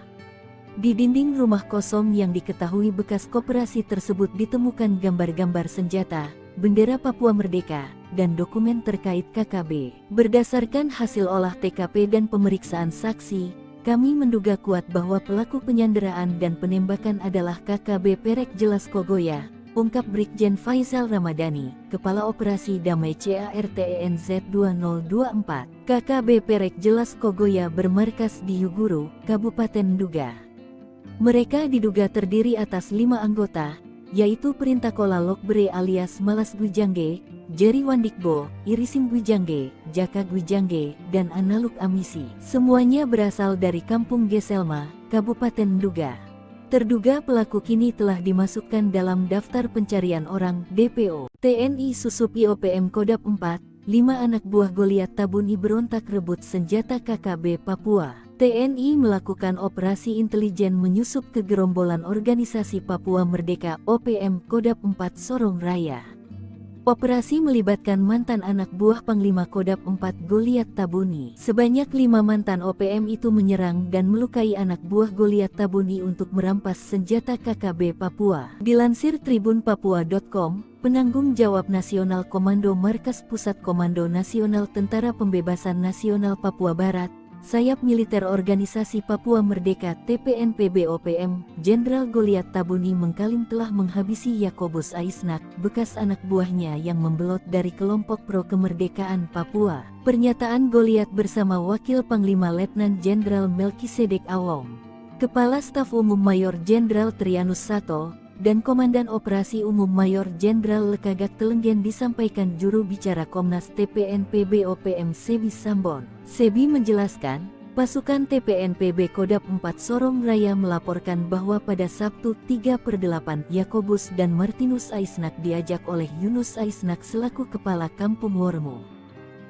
Di dinding rumah kosong yang diketahui bekas koperasi tersebut ditemukan gambar-gambar senjata, bendera Papua Merdeka, dan dokumen terkait KKB. Berdasarkan hasil olah TKP dan pemeriksaan saksi, kami menduga kuat bahwa pelaku penyanderaan dan penembakan adalah KKB Perek Jelas Kogoya, ungkap Brigjen Faizal Ramadhani, Kepala Operasi Damai CARTENZ 2024. KKB Perek Jelas Kogoya bermarkas di Yuguru, Kabupaten Nduga. Mereka diduga terdiri atas 5 anggota, yaitu Perintah Kola Lokbere alias Malas Gwijangge, Jerry Wandikbo, Irisim Gwijangge, Jaka Gwijangge, dan Analuk Amisi. Semuanya berasal dari Kampung Geselma, Kabupaten Nduga. Terduga pelaku kini telah dimasukkan dalam daftar pencarian orang DPO. TNI Susup IOPM Kodap 4, 5 anak buah Goliat Tabuni berontak rebut senjata KKB Papua. TNI melakukan operasi intelijen menyusup ke gerombolan Organisasi Papua Merdeka OPM Kodap 4 Sorong Raya. Operasi melibatkan mantan anak buah Panglima Kodap 4 Goliat Tabuni. Sebanyak 5 mantan OPM itu menyerang dan melukai anak buah Goliat Tabuni untuk merampas senjata KKB Papua. Dilansir tribunpapua.com, penanggung jawab Nasional Komando Markas Pusat Komando Nasional Tentara Pembebasan Nasional Papua Barat, Sayap Militer Organisasi Papua Merdeka TPNPB OPM, Jenderal Goliat Tabuni mengklaim telah menghabisi Yakobus Aisnak, bekas anak buahnya yang membelot dari kelompok pro kemerdekaan Papua. Pernyataan Goliat bersama Wakil Panglima Letnan Jenderal Melkisedek Awong, Kepala Staf Umum Mayor Jenderal Trianus Sato, dan Komandan Operasi Umum Mayor Jenderal Lekagak Telenggen disampaikan juru bicara Komnas TPNPB OPM Sebi Sambon. Sebi menjelaskan, pasukan TPNPB Kodap 4 Sorong Raya melaporkan bahwa pada Sabtu 3/8 Yakobus dan Martinus Aisnak diajak oleh Yunus Aisnak selaku Kepala Kampung Wormo.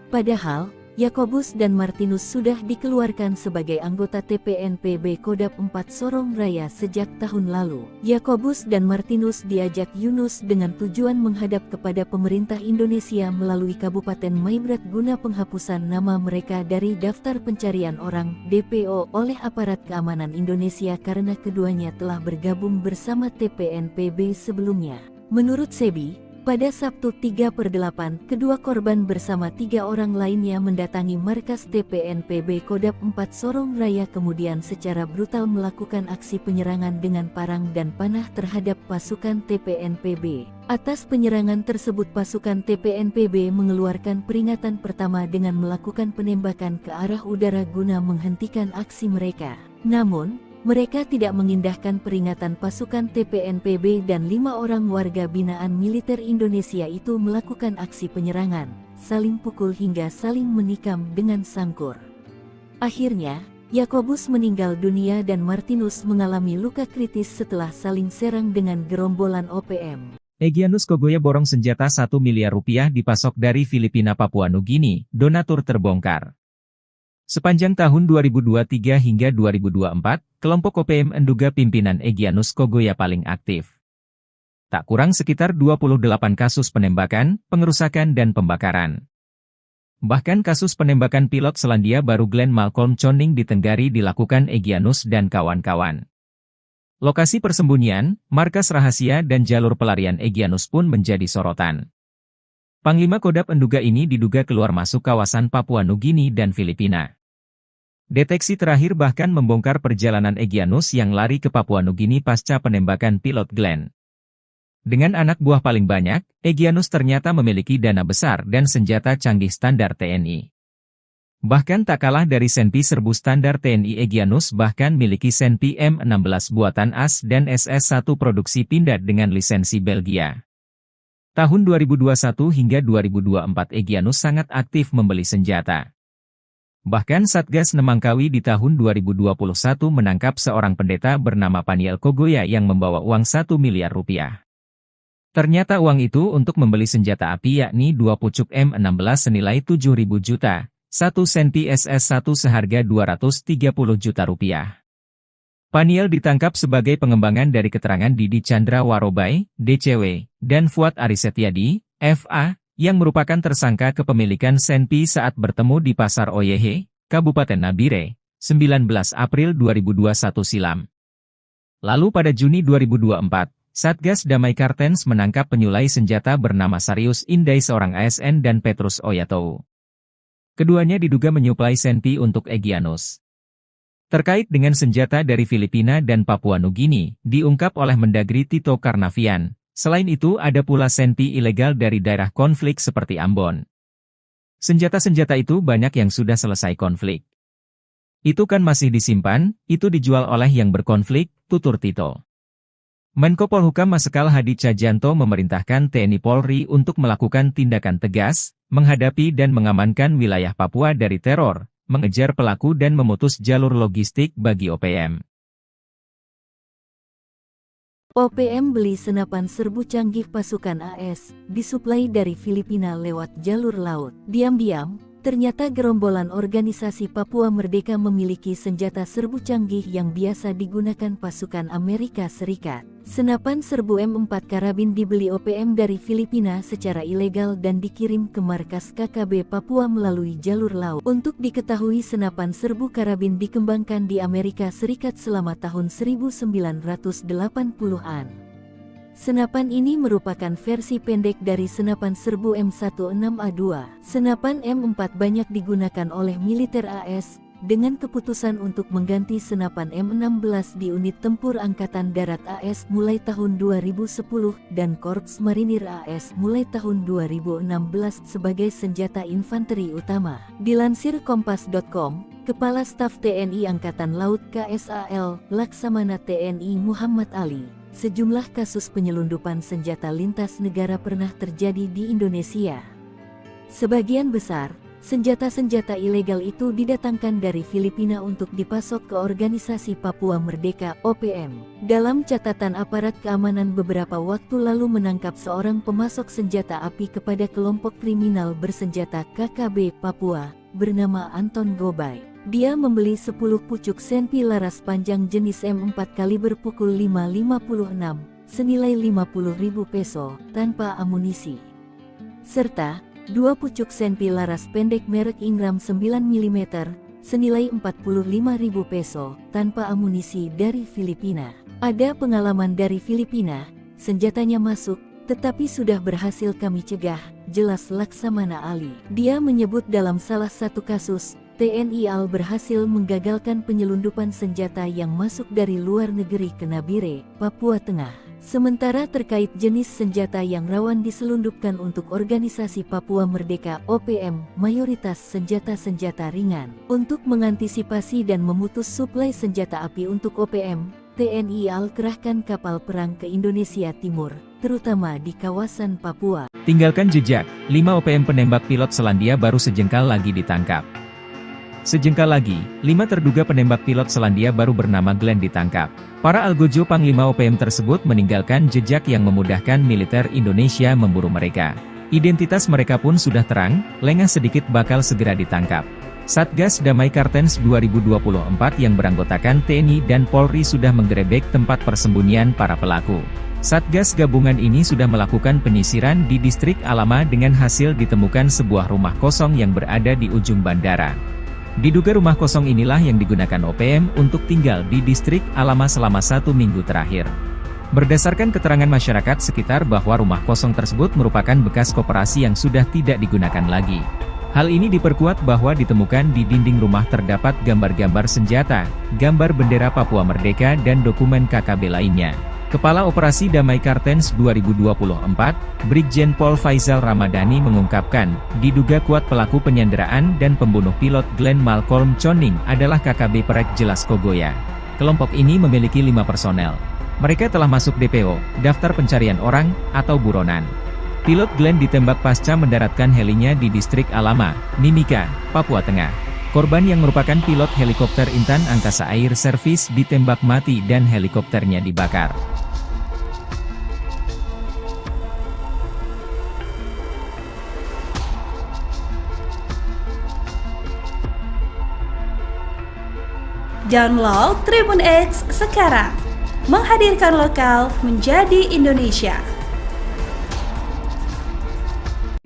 Padahal, Yakobus dan Martinus sudah dikeluarkan sebagai anggota TPNPB Kodap 4 Sorong Raya sejak tahun lalu. Yakobus dan Martinus diajak Yunus dengan tujuan menghadap kepada pemerintah Indonesia melalui Kabupaten Maibrat guna penghapusan nama mereka dari daftar pencarian orang (DPO) oleh aparat keamanan Indonesia karena keduanya telah bergabung bersama TPNPB sebelumnya. Menurut Sebi, pada Sabtu 3/8, kedua korban bersama 3 orang lainnya mendatangi markas TPNPB Kodap 4 Sorong Raya kemudian secara brutal melakukan aksi penyerangan dengan parang dan panah terhadap pasukan TPNPB. Atas penyerangan tersebut pasukan TPNPB mengeluarkan peringatan pertama dengan melakukan penembakan ke arah udara guna menghentikan aksi mereka. Namun, mereka tidak mengindahkan peringatan pasukan TPNPB dan 5 orang warga binaan militer Indonesia itu melakukan aksi penyerangan, saling pukul hingga saling menikam dengan sangkur. Akhirnya, Yakobus meninggal dunia dan Martinus mengalami luka kritis setelah saling serang dengan gerombolan OPM. Egyanus Kogoya borong senjata 1 miliar rupiah dipasok dari Filipina Papua Nugini, donatur terbongkar. Sepanjang tahun 2023 hingga 2024, kelompok OPM menduga pimpinan Egyanus Kogoya paling aktif. Tak kurang sekitar 28 kasus penembakan, pengerusakan dan pembakaran. Bahkan kasus penembakan pilot Selandia Baru Glenn Malcolm Choning di Tenggari dilakukan Egyanus dan kawan-kawan. Lokasi persembunyian, markas rahasia dan jalur pelarian Egyanus pun menjadi sorotan. Panglima Kodap menduga ini diduga keluar masuk kawasan Papua Nugini dan Filipina. Deteksi terakhir bahkan membongkar perjalanan Egyanus yang lari ke Papua Nugini pasca penembakan pilot Glenn. Dengan anak buah paling banyak, Egyanus ternyata memiliki dana besar dan senjata canggih standar TNI. Bahkan tak kalah dari Senpi serbu standar TNI, Egyanus bahkan miliki Senpi M16 buatan AS dan SS1 produksi Pindad dengan lisensi Belgia. Tahun 2021 hingga 2024 Egyanus sangat aktif membeli senjata. Bahkan Satgas Nemangkawi di tahun 2021 menangkap seorang pendeta bernama Paniel Kogoya yang membawa uang 1 miliar rupiah. Ternyata uang itu untuk membeli senjata api yakni 2 pucuk M16 senilai 7.000 juta, 1 Senpi SS1 seharga 230 juta rupiah. Paniel ditangkap sebagai pengembangan dari keterangan Didi Chandra Warobai, DCW, dan Fuad Arisetiadi, FA, yang merupakan tersangka kepemilikan Senpi saat bertemu di Pasar Oyehe, Kabupaten Nabire, 19 April 2021 silam. Lalu pada Juni 2024, Satgas Damai Kartens menangkap penyulai senjata bernama Sarius Indai seorang ASN dan Petrus Oyatou. Keduanya diduga menyuplai Senpi untuk Egyanus. Terkait dengan senjata dari Filipina dan Papua Nugini, diungkap oleh Mendagri Tito Karnavian. Selain itu ada pula Senpi ilegal dari daerah konflik seperti Ambon. Senjata-senjata itu banyak yang sudah selesai konflik. Itu kan masih disimpan, itu dijual oleh yang berkonflik, tutur Tito. Menko Polhukam Marsikal Hadi Cahyanto memerintahkan TNI Polri untuk melakukan tindakan tegas, menghadapi dan mengamankan wilayah Papua dari teror, mengejar pelaku dan memutus jalur logistik bagi OPM. OPM beli senapan serbu canggih pasukan AS, disuplai dari Filipina lewat jalur laut. Diam-diam, ternyata gerombolan organisasi Papua Merdeka memiliki senjata serbu canggih yang biasa digunakan pasukan Amerika Serikat. Senapan serbu M4 karabin dibeli OPM dari Filipina secara ilegal dan dikirim ke markas KKB Papua melalui jalur laut. Untuk diketahui, senapan serbu karabin dikembangkan di Amerika Serikat selama tahun 1980-an. Senapan ini merupakan versi pendek dari senapan serbu M16A2. Senapan M4 banyak digunakan oleh militer AS, dengan keputusan untuk mengganti senapan M16 di unit tempur Angkatan Darat AS mulai tahun 2010 dan Korps Marinir AS mulai tahun 2016 sebagai senjata infanteri utama. Dilansir Kompas.com, Kepala Staf TNI Angkatan Laut KSAL, Laksamana TNI Muhammad Ali, sejumlah kasus penyelundupan senjata lintas negara pernah terjadi di Indonesia. Sebagian besar senjata-senjata ilegal itu didatangkan dari Filipina untuk dipasok ke Organisasi Papua Merdeka (OPM). Dalam catatan aparat keamanan beberapa waktu lalu menangkap seorang pemasok senjata api kepada kelompok kriminal bersenjata KKB Papua, bernama Anton Gobay. Dia membeli 10 pucuk senpi laras panjang jenis M4 kaliber pukul 5.56, senilai 50.000 peso, tanpa amunisi. Serta 2 pucuk senpi laras pendek merek Ingram 9 mm, senilai 45.000 peso, tanpa amunisi dari Filipina. Ada pengalaman dari Filipina, senjatanya masuk, tetapi sudah berhasil kami cegah, jelas Laksamana Ali. Dia menyebut dalam salah satu kasus, TNI AL berhasil menggagalkan penyelundupan senjata yang masuk dari luar negeri ke Nabire, Papua Tengah. Sementara terkait jenis senjata yang rawan diselundupkan untuk Organisasi Papua Merdeka (OPM), mayoritas senjata-senjata ringan. Untuk mengantisipasi dan memutus suplai senjata api untuk OPM, TNI AL kerahkan kapal perang ke Indonesia Timur, terutama di kawasan Papua. Tinggalkan jejak, 5 OPM penembak pilot Selandia baru sejengkal lagi ditangkap. Sejengkal lagi, 5 terduga penembak pilot Selandia baru bernama Glenn ditangkap. Para algojo Panglima OPM tersebut meninggalkan jejak yang memudahkan militer Indonesia memburu mereka. Identitas mereka pun sudah terang, lengah sedikit bakal segera ditangkap. Satgas Damai Kartens 2024 yang beranggotakan TNI dan Polri sudah menggerebek tempat persembunyian para pelaku. Satgas gabungan ini sudah melakukan penyisiran di distrik Alama dengan hasil ditemukan sebuah rumah kosong yang berada di ujung bandara. Diduga rumah kosong inilah yang digunakan OPM untuk tinggal di distrik Alama selama 1 minggu terakhir. Berdasarkan keterangan masyarakat sekitar bahwa rumah kosong tersebut merupakan bekas koperasi yang sudah tidak digunakan lagi. Hal ini diperkuat bahwa ditemukan di dinding rumah terdapat gambar-gambar senjata, gambar bendera Papua Merdeka dan dokumen KKB lainnya. Kepala Operasi Damai Kartens 2024, Brigjen Pol Faisal Ramadhani mengungkapkan, diduga kuat pelaku penyanderaan dan pembunuh pilot Glenn Malcolm Choning adalah KKB Perek Jelas Kogoya. Kelompok ini memiliki 5 personel. Mereka telah masuk DPO, Daftar Pencarian Orang, atau buronan. Pilot Glenn ditembak pasca mendaratkan helinya di distrik Alama, Mimika, Papua Tengah. Korban yang merupakan pilot helikopter Intan Angkasa Air Service ditembak mati dan helikopternya dibakar. Download Tribun X sekarang, menghadirkan lokal menjadi Indonesia.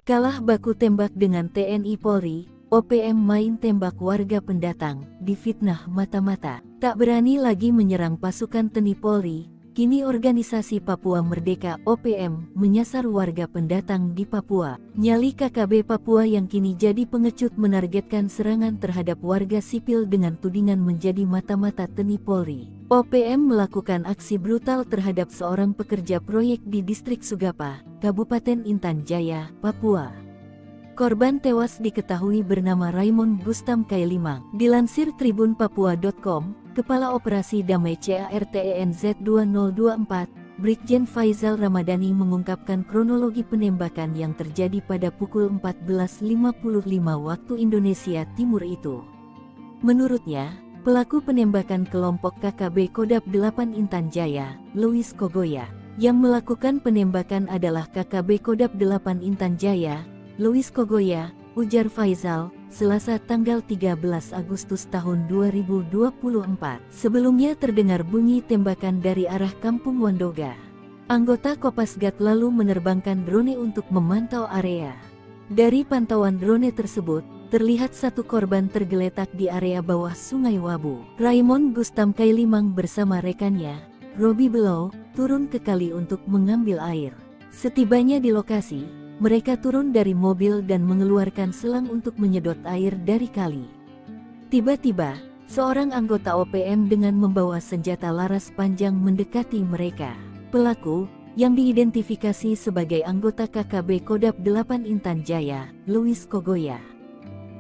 Kalah baku tembak dengan TNI Polri, OPM main tembak warga pendatang, difitnah mata-mata. Tak berani lagi menyerang pasukan TNI Polri, kini Organisasi Papua Merdeka (OPM) menyasar warga pendatang di Papua. Nyali KKB Papua yang kini jadi pengecut menargetkan serangan terhadap warga sipil dengan tudingan menjadi mata-mata TNI Polri. OPM melakukan aksi brutal terhadap seorang pekerja proyek di distrik Sugapa, Kabupaten Intan Jaya, Papua. Korban tewas diketahui bernama Raymond Gustam Kailimang. Dilansir tribunpapua.com, Kepala Operasi Damai CARTENZ 2024, Brigjen Faisal Ramadhani mengungkapkan kronologi penembakan yang terjadi pada pukul 14.55 waktu Indonesia Timur itu. Menurutnya, Pelaku penembakan kelompok KKB Kodap 8 Intan Jaya, Louis Kogoya. Yang melakukan penembakan adalah KKB Kodap 8 Intan Jaya, Louis Kogoya, ujar Faizal, Selasa tanggal 13 Agustus tahun 2024. Sebelumnya terdengar bunyi tembakan dari arah Kampung Wandoga. Anggota Kopasgat lalu menerbangkan drone untuk memantau area. Dari pantauan drone tersebut, terlihat satu korban tergeletak di area bawah Sungai Wabu. Raymond Gustam Kailimang bersama rekannya, Robi Below, turun ke kali untuk mengambil air. Setibanya di lokasi, mereka turun dari mobil dan mengeluarkan selang untuk menyedot air dari kali. Tiba-tiba, seorang anggota OPM dengan membawa senjata laras panjang mendekati mereka. Pelaku, yang diidentifikasi sebagai anggota KKB Kodap 8 Intan Jaya, Louis Kogoya.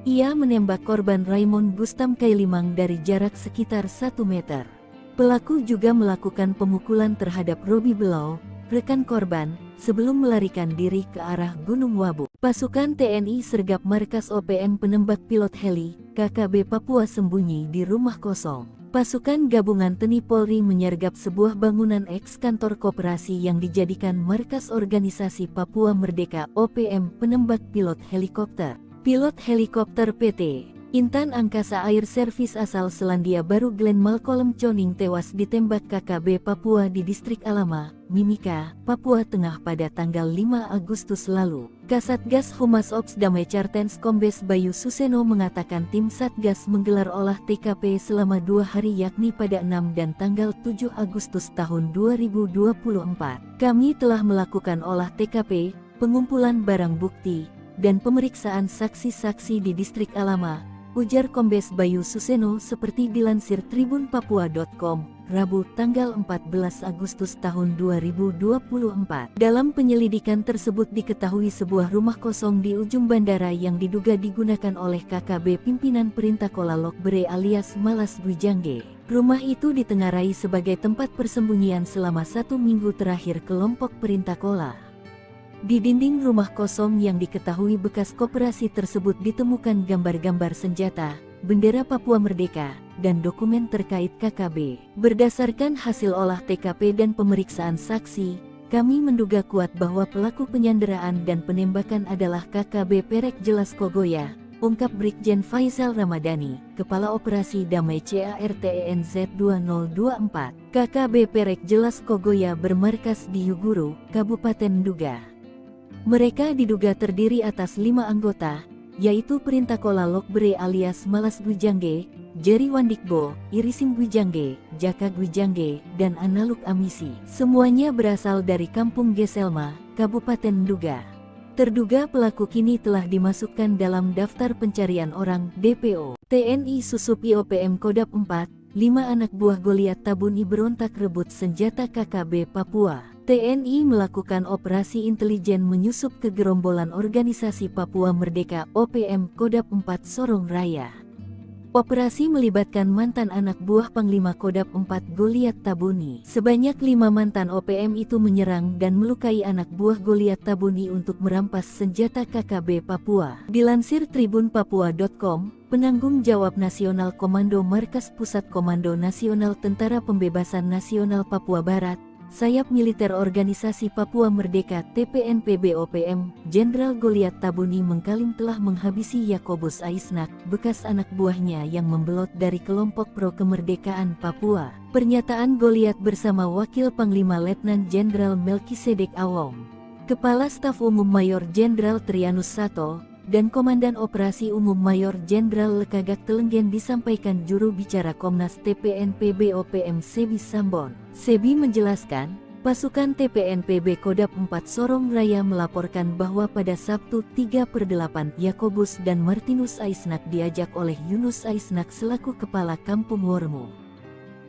Ia menembak korban Raymond Gustam Kailimang dari jarak sekitar 1 meter. Pelaku juga melakukan pemukulan terhadap Robi Below, rekan korban, sebelum melarikan diri ke arah Gunung Wabu. Pasukan TNI sergap markas OPM penembak pilot heli, KKB Papua sembunyi di rumah kosong. Pasukan gabungan TNI Polri menyergap sebuah bangunan eks-kantor koperasi yang dijadikan markas organisasi Papua Merdeka OPM penembak pilot helikopter. Pilot helikopter PT Intan Angkasa Air Service asal Selandia Baru Glenn Malcolm Choning tewas ditembak KKB Papua di Distrik Alama, Mimika, Papua Tengah pada tanggal 5 Agustus lalu. Kasatgas Humas Ops Damai Cartens Kombes Bayu Suseno mengatakan tim Satgas menggelar olah TKP selama 2 hari yakni pada 6 dan tanggal 7 Agustus tahun 2024. Kami telah melakukan olah TKP, pengumpulan barang bukti, dan pemeriksaan saksi-saksi di Distrik Alama, ujar Kombes Bayu Suseno seperti dilansir tribunpapua.com, Rabu tanggal 14 Agustus tahun 2024. Dalam penyelidikan tersebut diketahui sebuah rumah kosong di ujung bandara yang diduga digunakan oleh KKB pimpinan Perintah Kola Lokbere alias Malas Gwijangge. Rumah itu ditengarai sebagai tempat persembunyian selama 1 minggu terakhir kelompok Perintah Kola. Di dinding rumah kosong yang diketahui bekas koperasi tersebut ditemukan gambar-gambar senjata, bendera Papua Merdeka, dan dokumen terkait KKB. Berdasarkan hasil olah TKP dan pemeriksaan saksi, kami menduga kuat bahwa pelaku penyanderaan dan penembakan adalah KKB Perek Jelas Kogoya, ungkap Brigjen Faizal Ramadhani, Kepala Operasi Damai CARTENZ 2024. KKB Perek Jelas Kogoya bermarkas di Yuguru, Kabupaten Nduga. Mereka diduga terdiri atas 5 anggota, yaitu Perintah Kola Lokbere alias Malas Gwijangge, Jerry Wandikbo, Irisim Gwijangge, Jaka Gwijangge, dan Analuk Amisi. Semuanya berasal dari Kampung Geselma, Kabupaten Nduga. Terduga pelaku kini telah dimasukkan dalam daftar pencarian orang DPO. TNI susup IOPM Kodap 4, 5 anak buah Goliat Tabuni berontak rebut senjata KKB Papua. TNI melakukan operasi intelijen menyusup ke gerombolan organisasi Papua Merdeka OPM Kodap 4 Sorong Raya. Operasi melibatkan mantan anak buah Panglima Kodap 4 Goliat Tabuni. Sebanyak 5 mantan OPM itu menyerang dan melukai anak buah Goliat Tabuni untuk merampas senjata KKB Papua. Dilansir tribunpapua.com, penanggung jawab Nasional Komando Markas Pusat Komando Nasional Tentara Pembebasan Nasional Papua Barat, Sayap Militer Organisasi Papua Merdeka TPNPB OPM, Jenderal Goliat Tabuni mengklaim telah menghabisi Yakobus Aisnak, bekas anak buahnya yang membelot dari kelompok pro kemerdekaan Papua. Pernyataan Goliat bersama Wakil Panglima Letnan Jenderal Melkisedek Awong, Kepala Staf Umum Mayor Jenderal Trianus Sato, dan Komandan Operasi Umum Mayor Jenderal Lekagak Telenggen disampaikan juru bicara Komnas TPNPB OPM Sebi Sambon. Sebi menjelaskan, pasukan TPNPB Kodap 4 Sorong Raya melaporkan bahwa pada Sabtu 3/8 Yakobus dan Martinus Aisnak diajak oleh Yunus Aisnak selaku Kepala Kampung Wormo.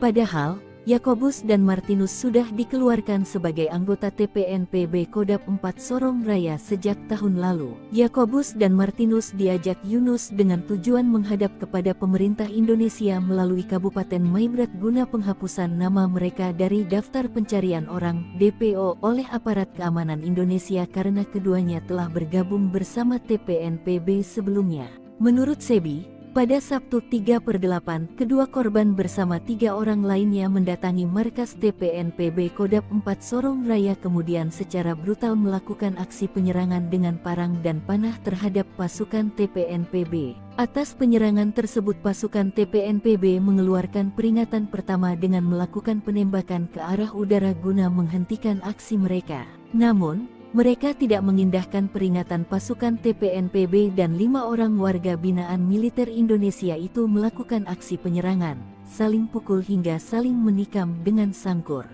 Padahal, Yakobus dan Martinus sudah dikeluarkan sebagai anggota TPNPB Kodap 4 Sorong Raya sejak tahun lalu. Yakobus dan Martinus diajak Yunus dengan tujuan menghadap kepada pemerintah Indonesia melalui Kabupaten Maibrat guna penghapusan nama mereka dari daftar pencarian orang DPO oleh aparat keamanan Indonesia karena keduanya telah bergabung bersama TPNPB sebelumnya. Menurut Sebi, Pada Sabtu 3/8, kedua korban bersama 3 orang lainnya mendatangi markas TPNPB Kodap 4 Sorong Raya kemudian secara brutal melakukan aksi penyerangan dengan parang dan panah terhadap pasukan TPNPB. Atas penyerangan tersebut pasukan TPNPB mengeluarkan peringatan pertama dengan melakukan penembakan ke arah udara guna menghentikan aksi mereka. Namun, mereka tidak mengindahkan peringatan pasukan TPNPB dan 5 orang warga binaan militer Indonesia itu melakukan aksi penyerangan, saling pukul hingga saling menikam dengan sangkur.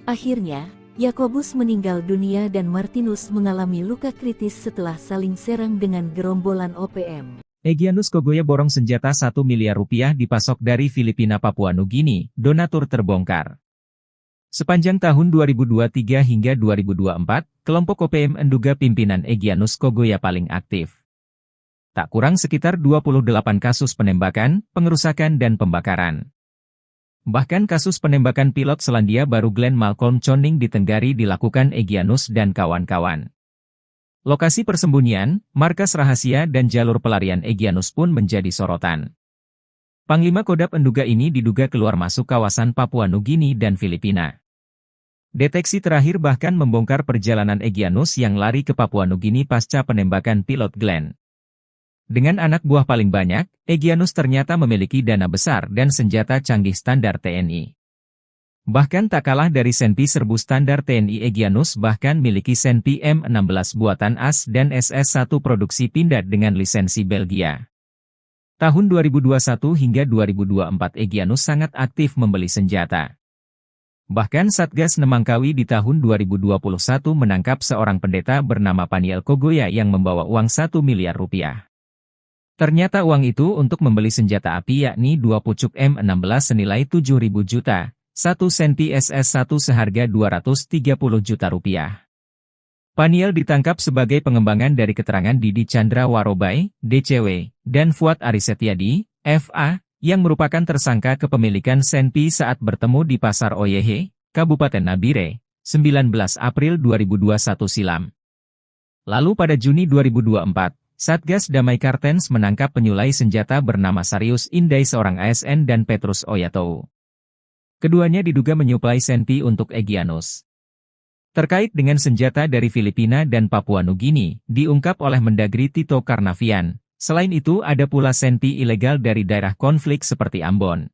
Akhirnya, Yakobus meninggal dunia dan Martinus mengalami luka kritis setelah saling serang dengan gerombolan OPM. Egyanus Kogoya borong senjata 1 miliar rupiah dipasok dari Filipina Papua Nugini, donatur terbongkar. Sepanjang tahun 2023 hingga 2024, kelompok OPM menduga pimpinan Egyanus Kogoya paling aktif. Tak kurang sekitar 28 kasus penembakan, pengerusakan dan pembakaran. Bahkan kasus penembakan pilot Selandia Baru Glenn Malcolm Choning di Tenggari dilakukan Egyanus dan kawan-kawan. Lokasi persembunyian, markas rahasia dan jalur pelarian Egyanus pun menjadi sorotan. Panglima Kodap menduga ini diduga keluar masuk kawasan Papua Nugini dan Filipina. Deteksi terakhir bahkan membongkar perjalanan Egyanus yang lari ke Papua Nugini pasca penembakan pilot Glenn. Dengan anak buah paling banyak, Egyanus ternyata memiliki dana besar dan senjata canggih standar TNI. Bahkan tak kalah dari Senpi serbu standar TNI, Egyanus bahkan miliki Senpi M16 buatan AS dan SS-1 produksi Pindad dengan lisensi Belgia. Tahun 2021 hingga 2024 Egyanus sangat aktif membeli senjata. Bahkan Satgas Nemangkawi di tahun 2021 menangkap seorang pendeta bernama Paniel Kogoya yang membawa uang 1 miliar rupiah. Ternyata uang itu untuk membeli senjata api yakni 2 pucuk M16 senilai 7.000 juta, 1 Senpi SS-1 seharga 230 juta rupiah. Paniel ditangkap sebagai pengembangan dari keterangan Didi Chandra Warobai, DCW, dan Fuad Arisetyadi, FA, yang merupakan tersangka kepemilikan Senpi saat bertemu di Pasar Oyehe, Kabupaten Nabire, 19 April 2021 silam. Lalu pada Juni 2024, Satgas Damai Kartens menangkap penyulai senjata bernama Sarius Indai seorang ASN dan Petrus Oyatou. Keduanya diduga menyuplai Senpi untuk Egyanus. Terkait dengan senjata dari Filipina dan Papua Nugini, diungkap oleh Mendagri Tito Karnavian. Selain itu ada pula Senpi ilegal dari daerah konflik seperti Ambon.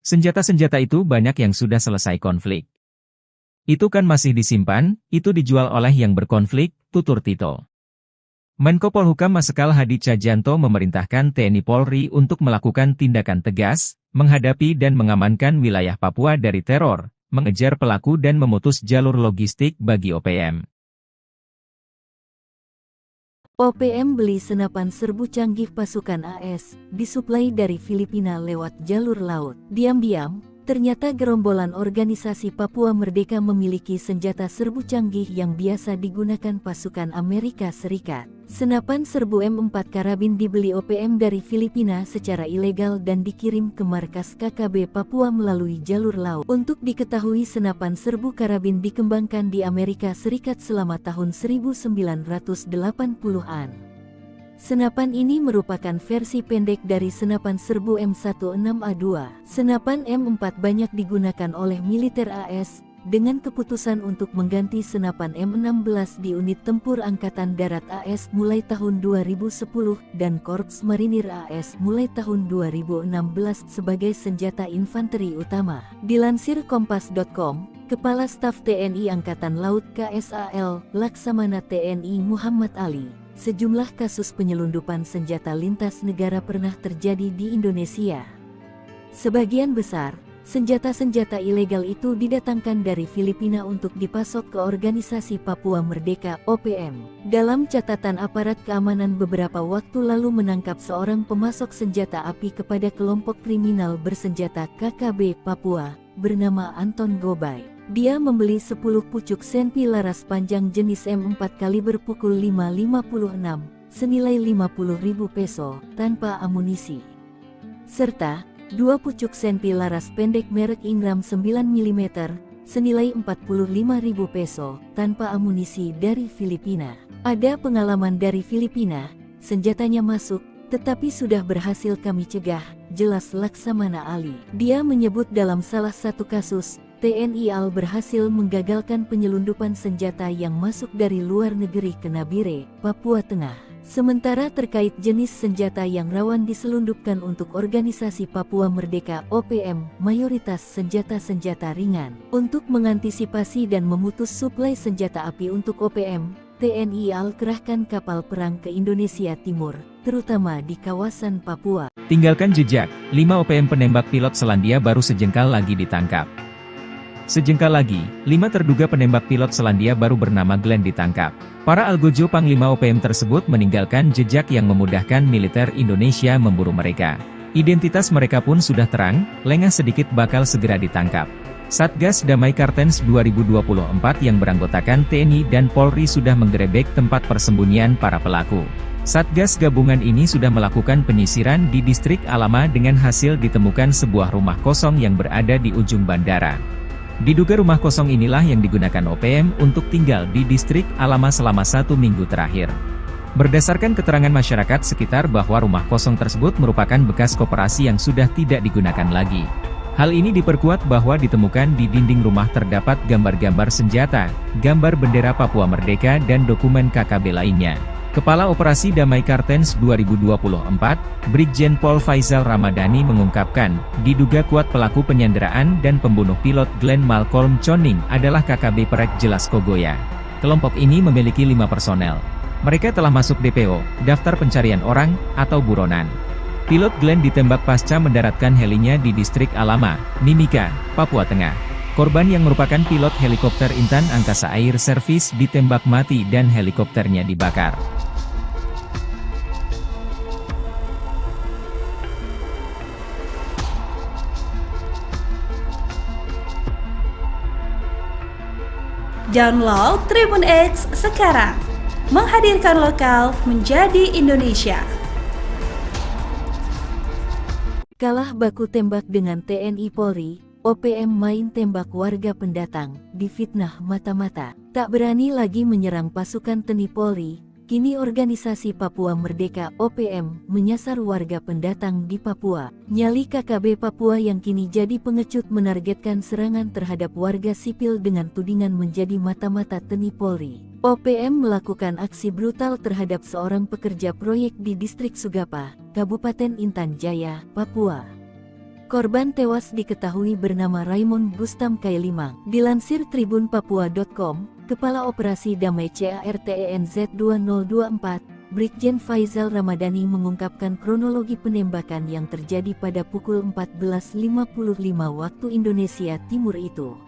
Senjata-senjata itu banyak yang sudah selesai konflik. Itu kan masih disimpan, itu dijual oleh yang berkonflik, tutur Tito. Menko Polhukam Marsikal Hadi Tjahjanto memerintahkan TNI Polri untuk melakukan tindakan tegas, menghadapi dan mengamankan wilayah Papua dari teror, mengejar pelaku dan memutus jalur logistik bagi OPM. OPM beli senapan serbu canggih pasukan AS, disuplai dari Filipina lewat jalur laut. Diam-diam, ternyata gerombolan organisasi Papua Merdeka memiliki senjata serbu canggih yang biasa digunakan pasukan Amerika Serikat. Senapan serbu M4 karabin dibeli OPM dari Filipina secara ilegal dan dikirim ke markas KKB Papua melalui jalur laut. Untuk diketahui senapan serbu karabin dikembangkan di Amerika Serikat selama tahun 1980-an. Senapan ini merupakan versi pendek dari senapan serbu M16A2. Senapan M4 banyak digunakan oleh militer AS, dengan keputusan untuk mengganti senapan M16 di unit tempur Angkatan Darat AS mulai tahun 2010 dan Korps Marinir AS mulai tahun 2016 sebagai senjata infanteri utama. Dilansir Kompas.com, Kepala Staf TNI Angkatan Laut KSAL, Laksamana TNI Muhammad Ali, sejumlah kasus penyelundupan senjata lintas negara pernah terjadi di Indonesia. Sebagian besar senjata-senjata ilegal itu didatangkan dari Filipina untuk dipasok ke Organisasi Papua Merdeka (OPM). Dalam catatan aparat keamanan beberapa waktu lalu menangkap seorang pemasok senjata api kepada kelompok kriminal bersenjata KKB Papua, bernama Anton Gobay. Dia membeli 10 pucuk Senpi laras panjang jenis M4 kaliber pukul 5.56, senilai 50.000 peso, tanpa amunisi. Serta 2 pucuk Senpi laras pendek merek Ingram 9 mm, senilai 45.000 peso, tanpa amunisi dari Filipina. Ada pengalaman dari Filipina, senjatanya masuk, Tetapi sudah berhasil kami cegah, jelas Laksamana Ali. Dia menyebut dalam salah satu kasus, TNI AL berhasil menggagalkan penyelundupan senjata yang masuk dari luar negeri ke Nabire, Papua Tengah. Sementara terkait jenis senjata yang rawan diselundupkan untuk organisasi Papua Merdeka (OPM), mayoritas senjata-senjata ringan. Untuk mengantisipasi dan memutus suplai senjata api untuk OPM, TNI AL kerahkan kapal perang ke Indonesia Timur, terutama di kawasan Papua. Tinggalkan jejak, 5 OPM penembak pilot Selandia Baru sejengkal lagi ditangkap. Sejengkal lagi, 5 terduga penembak pilot Selandia Baru bernama Glenn ditangkap. Para algojo Panglima OPM tersebut meninggalkan jejak yang memudahkan militer Indonesia memburu mereka. Identitas mereka pun sudah terang, lengah sedikit bakal segera ditangkap. Satgas Damai Kartens 2024 yang beranggotakan TNI dan Polri sudah menggerebek tempat persembunyian para pelaku. Satgas gabungan ini sudah melakukan penyisiran di distrik Alama dengan hasil ditemukan sebuah rumah kosong yang berada di ujung bandara. Diduga rumah kosong inilah yang digunakan OPM untuk tinggal di distrik Alama selama 1 minggu terakhir. Berdasarkan keterangan masyarakat sekitar bahwa rumah kosong tersebut merupakan bekas koperasi yang sudah tidak digunakan lagi. Hal ini diperkuat bahwa ditemukan di dinding rumah terdapat gambar-gambar senjata, gambar bendera Papua Merdeka dan dokumen KKB lainnya. Kepala Operasi Damai Kartens 2024, Brigjen Pol Faizal Ramadhani mengungkapkan, diduga kuat pelaku penyanderaan dan pembunuh pilot Glenn Malcolm Choning adalah KKB Perek Jelas Kogoya. Kelompok ini memiliki 5 personel. Mereka telah masuk DPO, Daftar Pencarian Orang, atau buronan. Pilot Glenn ditembak pasca mendaratkan helinya di distrik Alama, Mimika, Papua Tengah. Korban yang merupakan pilot helikopter Intan Angkasa Air Service ditembak mati dan helikopternya dibakar. Download Tribun X sekarang, menghadirkan lokal menjadi Indonesia. Kalah baku tembak dengan TNI Polri, OPM main tembak warga pendatang, difitnah mata-mata. Tak berani lagi menyerang pasukan TNI Polri, kini organisasi Papua Merdeka (OPM) menyasar warga pendatang di Papua. Nyali KKB Papua yang kini jadi pengecut menargetkan serangan terhadap warga sipil dengan tudingan menjadi mata-mata TNI Polri. OPM melakukan aksi brutal terhadap seorang pekerja proyek di distrik Sugapa, Kabupaten Intan Jaya, Papua. Korban tewas diketahui bernama Raymond Gustam Kailimang. Dilansir tribunpapua.com, Kepala Operasi Damai CARTENZ 2024, Brigjen Faizal Ramadhani mengungkapkan kronologi penembakan yang terjadi pada pukul 14.55 waktu Indonesia Timur itu.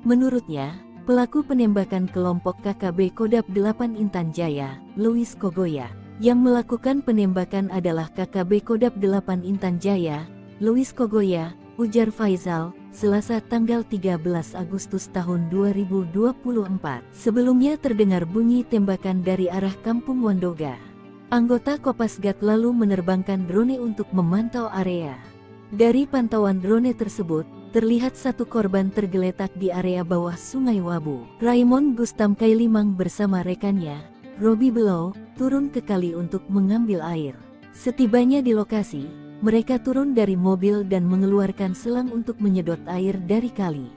Menurutnya, pelaku penembakan kelompok KKB Kodap 8 Intan Jaya, Louis Kogoya. Yang melakukan penembakan adalah KKB Kodap 8 Intan Jaya, Louis Kogoya, ujar Faizal, Selasa tanggal 13 Agustus tahun 2024. Sebelumnya terdengar bunyi tembakan dari arah Kampung Wandoga. Anggota Kopasgat lalu menerbangkan drone untuk memantau area. Dari pantauan drone tersebut, terlihat satu korban tergeletak di area bawah Sungai Wabu. Raymond Gustam Kailimang bersama rekannya, Robi Below, turun ke kali untuk mengambil air. Setibanya di lokasi, mereka turun dari mobil dan mengeluarkan selang untuk menyedot air dari kali.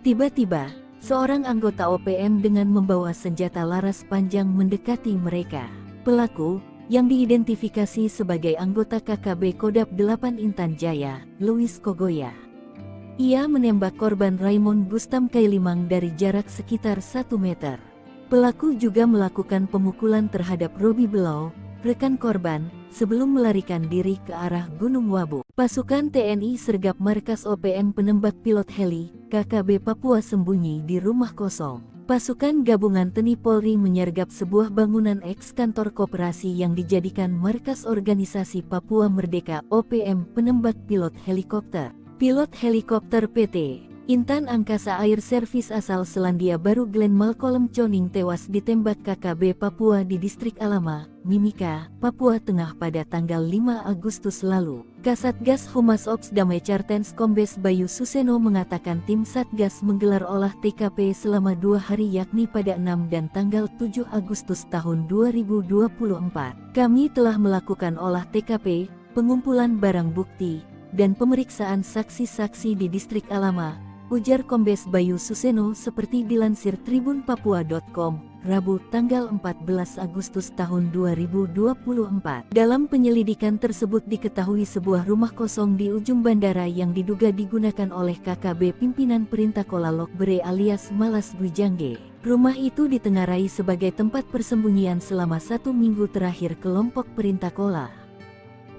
Tiba-tiba, seorang anggota OPM dengan membawa senjata laras panjang mendekati mereka. Pelaku, yang diidentifikasi sebagai anggota KKB Kodap 8 Intan Jaya, Louis Kogoya. Ia menembak korban Raymond Gustam Kailimang dari jarak sekitar 1 meter. Pelaku juga melakukan pemukulan terhadap Robi Below, rekan korban, sebelum melarikan diri ke arah Gunung Wabu. Pasukan TNI sergap markas OPM penembak pilot heli, KKB Papua sembunyi di rumah kosong. Pasukan gabungan TNI Polri menyergap sebuah bangunan eks-kantor koperasi yang dijadikan markas organisasi Papua Merdeka (OPM) penembak pilot helikopter. Pilot helikopter PT Intan Angkasa Air Service asal Selandia Baru Glenn Malcolm Choning tewas ditembak KKB Papua di Distrik Alama, Mimika, Papua Tengah pada tanggal 5 Agustus lalu. Kasatgas Humas Ops Damai Cartens Kombes Bayu Suseno mengatakan tim Satgas menggelar olah TKP selama 2 hari yakni pada 6 dan tanggal 7 Agustus tahun 2024. Kami telah melakukan olah TKP, pengumpulan barang bukti, dan pemeriksaan saksi-saksi di Distrik Alama, ujar Kombes Bayu Suseno seperti dilansir tribunpapua.com, Rabu tanggal 14 Agustus tahun 2024. Dalam penyelidikan tersebut diketahui sebuah rumah kosong di ujung bandara yang diduga digunakan oleh KKB pimpinan Perintah Kola Lokbere alias Malas Gwijangge. Rumah itu ditengarai sebagai tempat persembunyian selama 1 minggu terakhir kelompok Perintah Kola.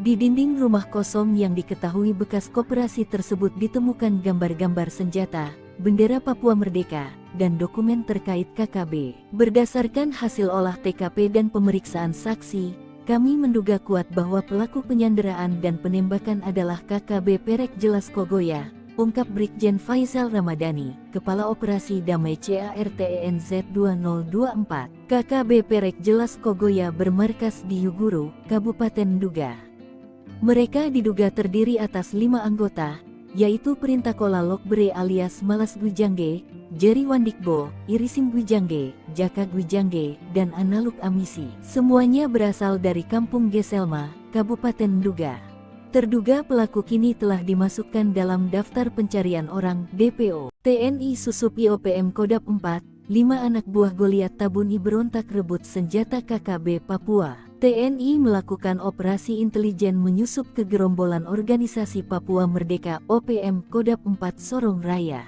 Di dinding rumah kosong yang diketahui bekas koperasi tersebut ditemukan gambar-gambar senjata, bendera Papua Merdeka, dan dokumen terkait KKB. Berdasarkan hasil olah TKP dan pemeriksaan saksi, kami menduga kuat bahwa pelaku penyanderaan dan penembakan adalah KKB Perek Jelas Kogoya, ungkap Brigjen Faizal Ramadhani, Kepala Operasi Damai CARTENZ 2024. KKB Perek Jelas Kogoya bermarkas di Yuguru, Kabupaten Nduga. Mereka diduga terdiri atas 5 anggota, yaitu Perintah Kola Lokbere alias Malas Gwijangge, Jerry Wandikbo, Irisim Gwijangge, Jaka Gwijangge, dan Analuk Amisi. Semuanya berasal dari Kampung Geselma, Kabupaten Nduga. Terduga pelaku kini telah dimasukkan dalam daftar pencarian orang DPO. TNI Susup IOPM Kodap 4, 5 anak buah Goliat Tabuni berontak rebut senjata KKB Papua. TNI melakukan operasi intelijen menyusup ke gerombolan Organisasi Papua Merdeka OPM Kodap 4 Sorong Raya.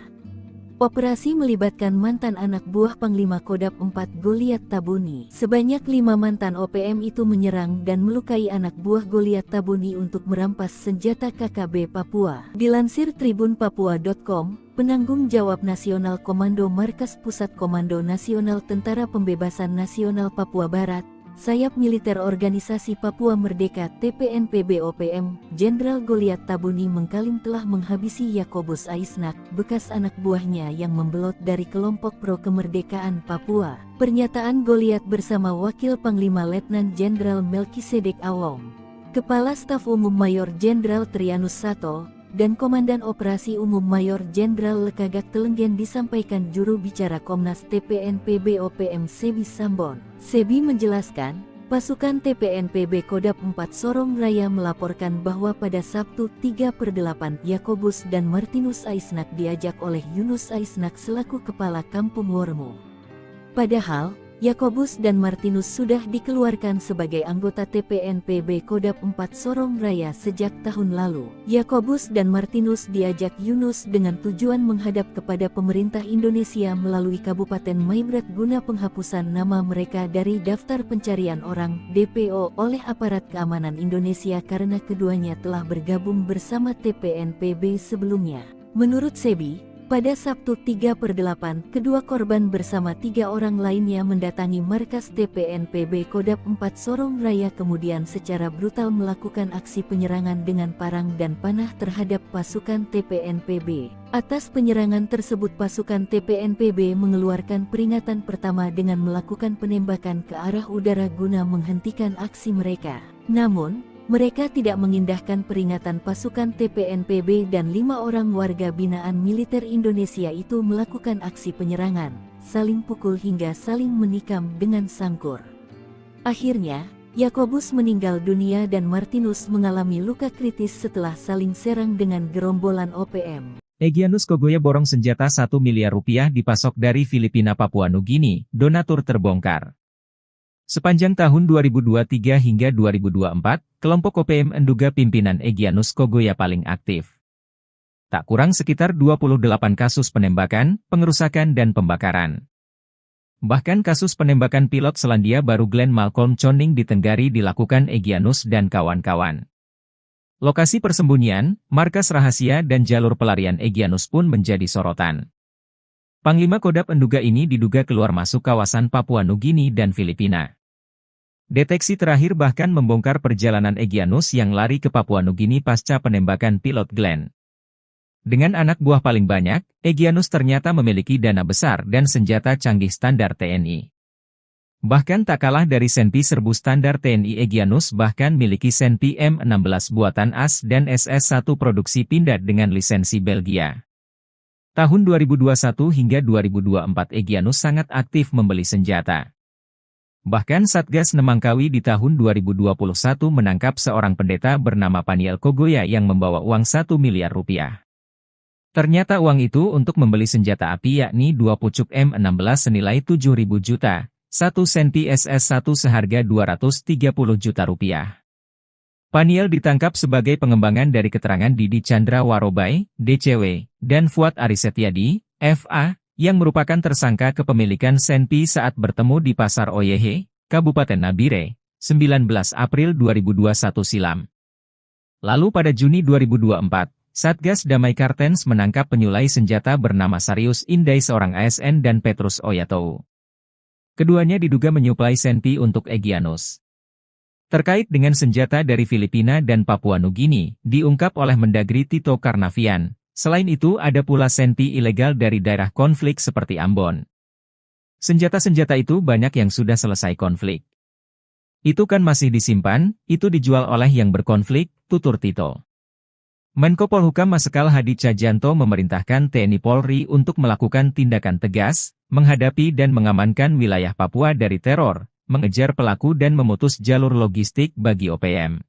Operasi melibatkan mantan anak buah Panglima Kodap 4 Goliat Tabuni. Sebanyak 5 mantan OPM itu menyerang dan melukai anak buah Goliat Tabuni untuk merampas senjata KKB Papua. Dilansir tribunpapua.com, penanggung jawab Nasional Komando Markas Pusat Komando Nasional Tentara Pembebasan Nasional Papua Barat, Sayap Militer Organisasi Papua Merdeka TPNPB OPM, Jenderal Goliat Tabuni mengklaim telah menghabisi Yakobus Aisnak, bekas anak buahnya yang membelot dari kelompok pro kemerdekaan Papua. Pernyataan Goliat bersama Wakil Panglima Letnan Jenderal Melkisedek Awong, Kepala Staf Umum Mayor Jenderal Trianus Sato, dan Komandan Operasi Umum Mayor Jenderal Lekagak Telenggen disampaikan juru bicara Komnas TPNPB OPM Sebi Sambon. Sebi menjelaskan, pasukan TPNPB Kodap 4 Sorong Raya melaporkan bahwa pada Sabtu 3/8 Yakobus dan Martinus Aisnak diajak oleh Yunus Aisnak selaku Kepala Kampung Wormo. Padahal, Yakobus dan Martinus sudah dikeluarkan sebagai anggota TPNPB Kodap 4 Sorong Raya sejak tahun lalu. Yakobus dan Martinus diajak Yunus dengan tujuan menghadap kepada pemerintah Indonesia melalui Kabupaten Maibrat guna penghapusan nama mereka dari daftar pencarian orang DPO oleh aparat keamanan Indonesia karena keduanya telah bergabung bersama TPNPB sebelumnya. Menurut Sebi, pada Sabtu 3/8, kedua korban bersama 3 orang lainnya mendatangi markas TPNPB Kodap 4 Sorong Raya kemudian secara brutal melakukan aksi penyerangan dengan parang dan panah terhadap pasukan TPNPB. Atas penyerangan tersebut pasukan TPNPB mengeluarkan peringatan pertama dengan melakukan penembakan ke arah udara guna menghentikan aksi mereka. Namun, mereka tidak mengindahkan peringatan pasukan TPNPB dan 5 orang warga binaan militer Indonesia itu melakukan aksi penyerangan, saling pukul hingga saling menikam dengan sangkur. Akhirnya, Yakobus meninggal dunia dan Martinus mengalami luka kritis setelah saling serang dengan gerombolan OPM. Egyanus Kogoya borong senjata 1 miliar rupiah dipasok dari Filipina Papua Nugini, donatur terbongkar. Sepanjang tahun 2023 hingga 2024, kelompok OPM Nduga pimpinan Egyanus Kogoya paling aktif. Tak kurang sekitar 28 kasus penembakan, pengerusakan dan pembakaran. Bahkan kasus penembakan pilot Selandia Baru Glenn Malcolm Choning di Tenggari dilakukan Egyanus dan kawan-kawan. Lokasi persembunyian, markas rahasia dan jalur pelarian Egyanus pun menjadi sorotan. Panglima Kodap Nduga ini diduga keluar masuk kawasan Papua Nugini dan Filipina. Deteksi terakhir bahkan membongkar perjalanan Egyanus yang lari ke Papua Nugini pasca penembakan pilot Glenn. Dengan anak buah paling banyak, Egyanus ternyata memiliki dana besar dan senjata canggih standar TNI. Bahkan tak kalah dari Senpi serbu standar TNI, Egyanus bahkan miliki Senpi M16 buatan AS dan SS-1 produksi Pindad dengan lisensi Belgia. Tahun 2021 hingga 2024 Egyanus sangat aktif membeli senjata. Bahkan Satgas Nemangkawi di tahun 2021 menangkap seorang pendeta bernama Paniel Kogoya yang membawa uang 1 miliar rupiah. Ternyata uang itu untuk membeli senjata api yakni 2 pucuk M16 senilai 7.000 juta, 1 Senpi SS-1 seharga 230 juta rupiah. Paniel ditangkap sebagai pengembangan dari keterangan Didi Chandra Warobai, DCW, dan Fuad Arisetyadi, FA, yang merupakan tersangka kepemilikan Senpi saat bertemu di Pasar Oyehe, Kabupaten Nabire, 19 April 2021 silam. Lalu pada Juni 2024, Satgas Damai Kartens menangkap penyulai senjata bernama Sarius Indai seorang ASN dan Petrus Oyatou. Keduanya diduga menyuplai Senpi untuk Egyanus. Terkait dengan senjata dari Filipina dan Papua Nugini, diungkap oleh Mendagri Tito Karnavian. Selain itu ada pula Senpi ilegal dari daerah konflik seperti Ambon. Senjata-senjata itu banyak yang sudah selesai konflik. Itu kan masih disimpan, itu dijual oleh yang berkonflik, tutur Tito. Menko Polhukam Marsikal Hadi Cahyanto memerintahkan TNI Polri untuk melakukan tindakan tegas, menghadapi dan mengamankan wilayah Papua dari teror, mengejar pelaku dan memutus jalur logistik bagi OPM.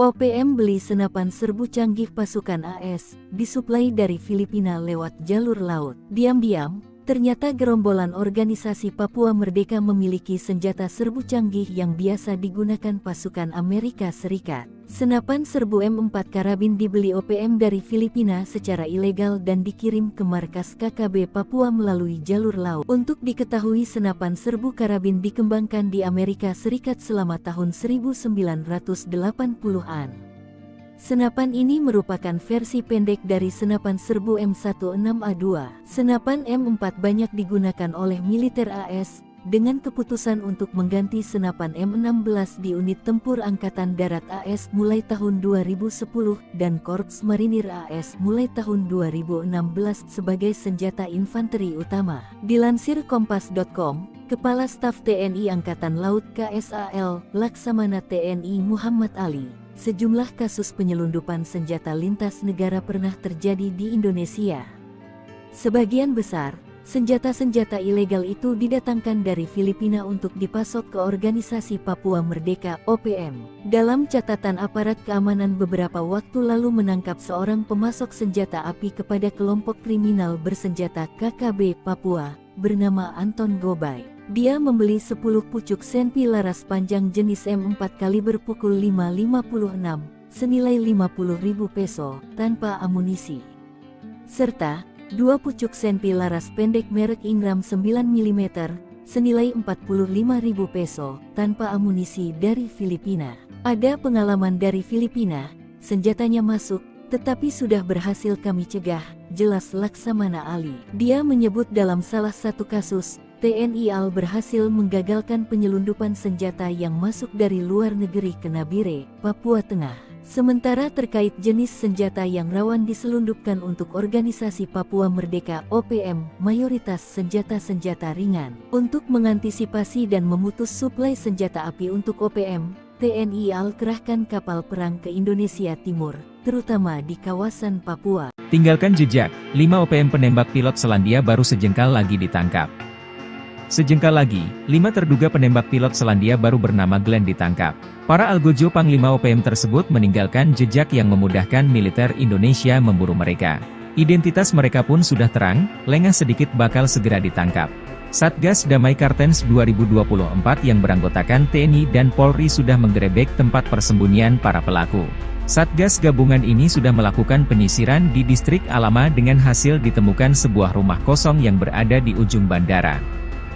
OPM beli senapan serbu canggih pasukan AS, disuplai dari Filipina lewat jalur laut. Diam-diam, ternyata gerombolan organisasi Papua Merdeka memiliki senjata serbu canggih yang biasa digunakan pasukan Amerika Serikat. Senapan serbu M4 karabin dibeli OPM dari Filipina secara ilegal dan dikirim ke markas KKB Papua melalui jalur laut. Untuk diketahui, senapan serbu karabin dikembangkan di Amerika Serikat selama tahun 1980-an. Senapan ini merupakan versi pendek dari senapan serbu M16A2. Senapan M4 banyak digunakan oleh militer AS, dengan keputusan untuk mengganti senapan M16 di unit tempur Angkatan Darat AS mulai tahun 2010 dan Korps Marinir AS mulai tahun 2016 sebagai senjata infanteri utama. Dilansir Kompas.com, Kepala Staf TNI Angkatan Laut KSAL, Laksamana TNI Muhammad Ali, sejumlah kasus penyelundupan senjata lintas negara pernah terjadi di Indonesia. Sebagian besar senjata-senjata ilegal itu didatangkan dari Filipina untuk dipasok ke Organisasi Papua Merdeka (OPM). Dalam catatan aparat keamanan beberapa waktu lalu menangkap seorang pemasok senjata api kepada kelompok kriminal bersenjata KKB Papua, bernama Anton Gobay. Dia membeli 10 pucuk Senpi laras panjang jenis M4 kaliber pukul 5.56, senilai 50.000 peso, tanpa amunisi. Serta 2 pucuk Senpi laras pendek merek Ingram 9 mm, senilai 45.000 peso, tanpa amunisi dari Filipina. Ada pengalaman dari Filipina, senjatanya masuk, tetapi sudah berhasil kami cegah, jelas Laksamana Ali. Dia menyebut dalam salah satu kasus, TNI AL berhasil menggagalkan penyelundupan senjata yang masuk dari luar negeri ke Nabire, Papua Tengah. Sementara terkait jenis senjata yang rawan diselundupkan untuk Organisasi Papua Merdeka (OPM), mayoritas senjata-senjata ringan. Untuk mengantisipasi dan memutus suplai senjata api untuk OPM, TNI AL kerahkan kapal perang ke Indonesia Timur, terutama di kawasan Papua. Tinggalkan jejak, 5 OPM penembak pilot Selandia baru sejengkal lagi ditangkap. Sejengkal lagi, 5 terduga penembak pilot Selandia baru bernama Glenn ditangkap. Para algojo Panglima OPM tersebut meninggalkan jejak yang memudahkan militer Indonesia memburu mereka. Identitas mereka pun sudah terang, lengah sedikit bakal segera ditangkap. Satgas Damai Kartens 2024 yang beranggotakan TNI dan Polri sudah menggerebek tempat persembunyian para pelaku. Satgas gabungan ini sudah melakukan penyisiran di distrik Alama dengan hasil ditemukan sebuah rumah kosong yang berada di ujung bandara.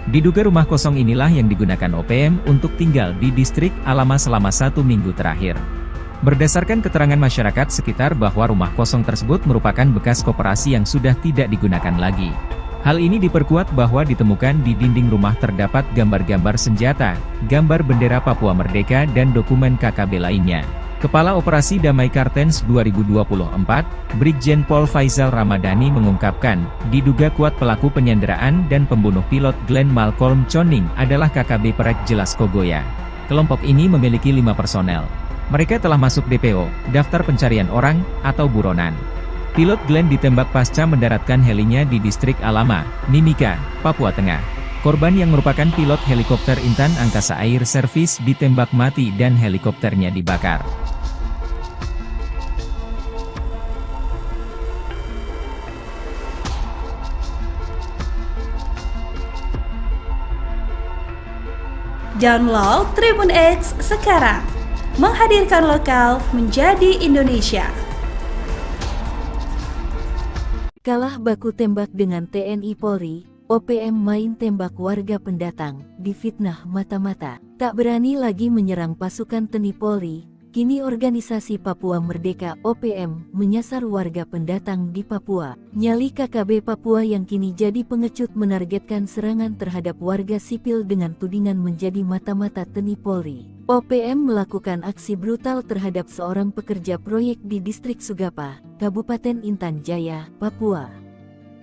Diduga rumah kosong inilah yang digunakan OPM untuk tinggal di distrik Alama selama 1 minggu terakhir. Berdasarkan keterangan masyarakat sekitar bahwa rumah kosong tersebut merupakan bekas koperasi yang sudah tidak digunakan lagi. Hal ini diperkuat bahwa ditemukan di dinding rumah terdapat gambar-gambar senjata, gambar bendera Papua Merdeka dan dokumen KKB lainnya. Kepala Operasi Damai Kartens 2024, Brigjen Pol Faizal Ramadhani mengungkapkan, diduga kuat pelaku penyanderaan dan pembunuh pilot Glenn Malcolm Choning adalah KKB Perek Jelas Kogoya. Kelompok ini memiliki 5 personel. Mereka telah masuk DPO, Daftar Pencarian Orang, atau buronan. Pilot Glenn ditembak pasca mendaratkan helinya di distrik Alama, Mimika, Papua Tengah. Korban yang merupakan pilot helikopter Intan Angkasa Air Service ditembak mati dan helikopternya dibakar. Download Tribun X sekarang, menghadirkan lokal menjadi Indonesia. Kalah baku tembak dengan TNI Polri, OPM main tembak warga pendatang, difitnah mata-mata. Tak berani lagi menyerang pasukan TNI Polri, kini organisasi Papua Merdeka OPM menyasar warga pendatang di Papua. Nyali KKB Papua yang kini jadi pengecut menargetkan serangan terhadap warga sipil dengan tudingan menjadi mata-mata TNI Polri. OPM melakukan aksi brutal terhadap seorang pekerja proyek di distrik Sugapa, Kabupaten Intan Jaya, Papua.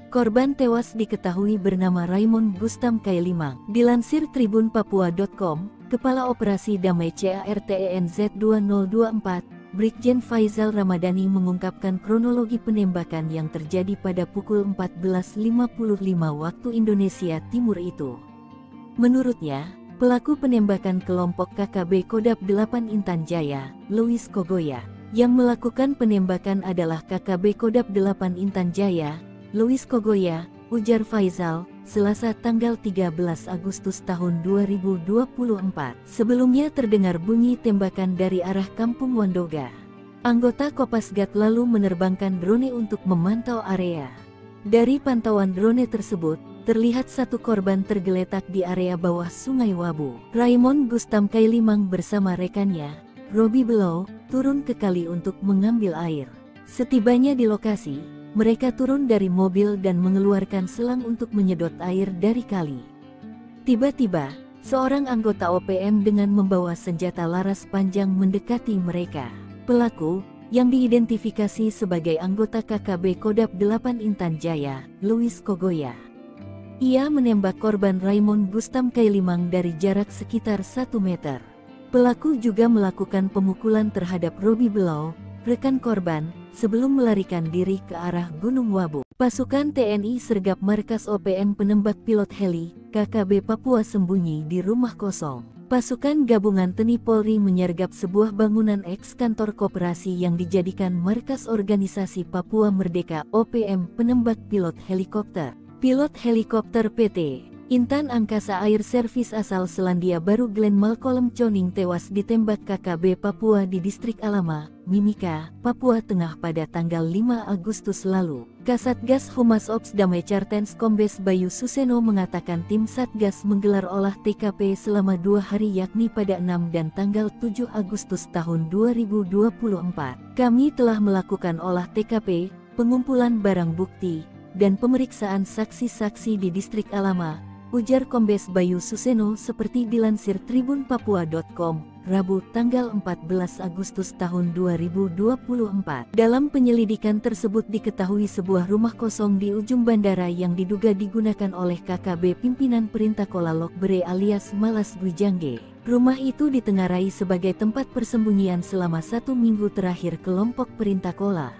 Korban tewas diketahui bernama Raymond Gustam Kailimang. Dilansir tribunpapua.com, Kepala Operasi Damai CARTENZ 2024, Brigjen Faizal Ramadhani mengungkapkan kronologi penembakan yang terjadi pada pukul 14.55 waktu Indonesia Timur itu. Menurutnya, pelaku penembakan kelompok KKB Kodap 8 Intan Jaya, Louis Kogoya. Yang melakukan penembakan adalah KKB Kodap 8 Intan Jaya, Louis Kogoya, ujar Faizal, Selasa tanggal 13 Agustus tahun 2024. Sebelumnya terdengar bunyi tembakan dari arah Kampung Wandoga. Anggota Kopasgat lalu menerbangkan drone untuk memantau area. Dari pantauan drone tersebut, terlihat satu korban tergeletak di area bawah Sungai Wabu. Raymond Gustam Kailimang bersama rekannya, Robi Below, turun ke kali untuk mengambil air. Setibanya di lokasi, mereka turun dari mobil dan mengeluarkan selang untuk menyedot air dari kali. Tiba-tiba, seorang anggota OPM dengan membawa senjata laras panjang mendekati mereka. Pelaku, yang diidentifikasi sebagai anggota KKB Kodap 8 Intan Jaya, Louis Kogoya. Ia menembak korban Raymond Gustam Kailimang dari jarak sekitar 1 meter. Pelaku juga melakukan pemukulan terhadap Robi Below, rekan korban, sebelum melarikan diri ke arah Gunung Wabu. Pasukan TNI sergap markas OPM penembak pilot heli, KKB Papua sembunyi di rumah kosong. Pasukan gabungan TNI Polri menyergap sebuah bangunan eks-kantor koperasi yang dijadikan markas organisasi Papua Merdeka OPM penembak pilot helikopter. Pilot helikopter PT Intan Angkasa Air Service asal Selandia Baru Glenn Malcolm Choning tewas ditembak KKB Papua di distrik Alama, Mimika, Papua Tengah pada tanggal 5 Agustus lalu. Kasatgas Humas Ops Damai Kartens Kombes Bayu Suseno mengatakan tim Satgas menggelar olah TKP selama 2 hari yakni pada 6 dan tanggal 7 Agustus tahun 2024. Kami telah melakukan olah TKP, pengumpulan barang bukti, dan pemeriksaan saksi-saksi di distrik Alama, ujar Kombes Bayu Suseno seperti dilansir tribunpapua.com, Rabu tanggal 14 Agustus tahun 2024. Dalam penyelidikan tersebut diketahui sebuah rumah kosong di ujung bandara yang diduga digunakan oleh KKB pimpinan Perintah Kola Lokbere alias Malas Gwijangge. Rumah itu ditengarai sebagai tempat persembunyian selama 1 minggu terakhir kelompok Perintah Kola.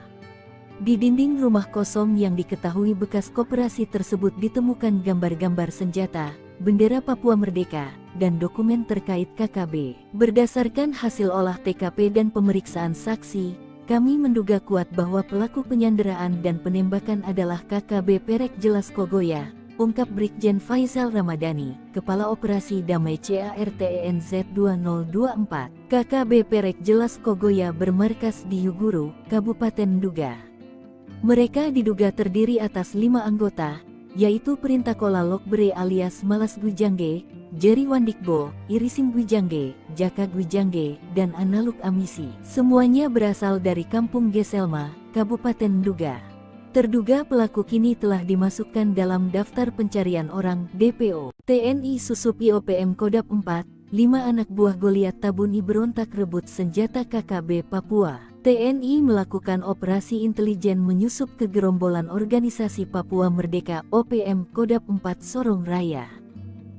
Di dinding rumah kosong yang diketahui bekas koperasi tersebut ditemukan gambar-gambar senjata, bendera Papua Merdeka, dan dokumen terkait KKB. Berdasarkan hasil olah TKP dan pemeriksaan saksi, kami menduga kuat bahwa pelaku penyanderaan dan penembakan adalah KKB Perek Jelas Kogoya, ungkap Brigjen Faizal Ramadhani, Kepala Operasi Damai CARTENZ 2024. KKB Perek Jelas Kogoya bermarkas di Yuguru, Kabupaten Nduga. Mereka diduga terdiri atas 5 anggota, yaitu Perintah Kola Lokbere alias Malas Gwijangge, Jerry Wandikbo, Irisim Gwijangge, Jaka Gwijangge, dan Analuk Amisi. Semuanya berasal dari Kampung Geselma, Kabupaten Nduga. Terduga pelaku kini telah dimasukkan dalam daftar pencarian orang (DPO). TNI susupi OPM Kodam 4, 5 anak buah Goliat Tabuni berontak rebut senjata KKB Papua. TNI melakukan operasi intelijen menyusup ke gerombolan organisasi Papua Merdeka OPM Kodam 4 Sorong Raya.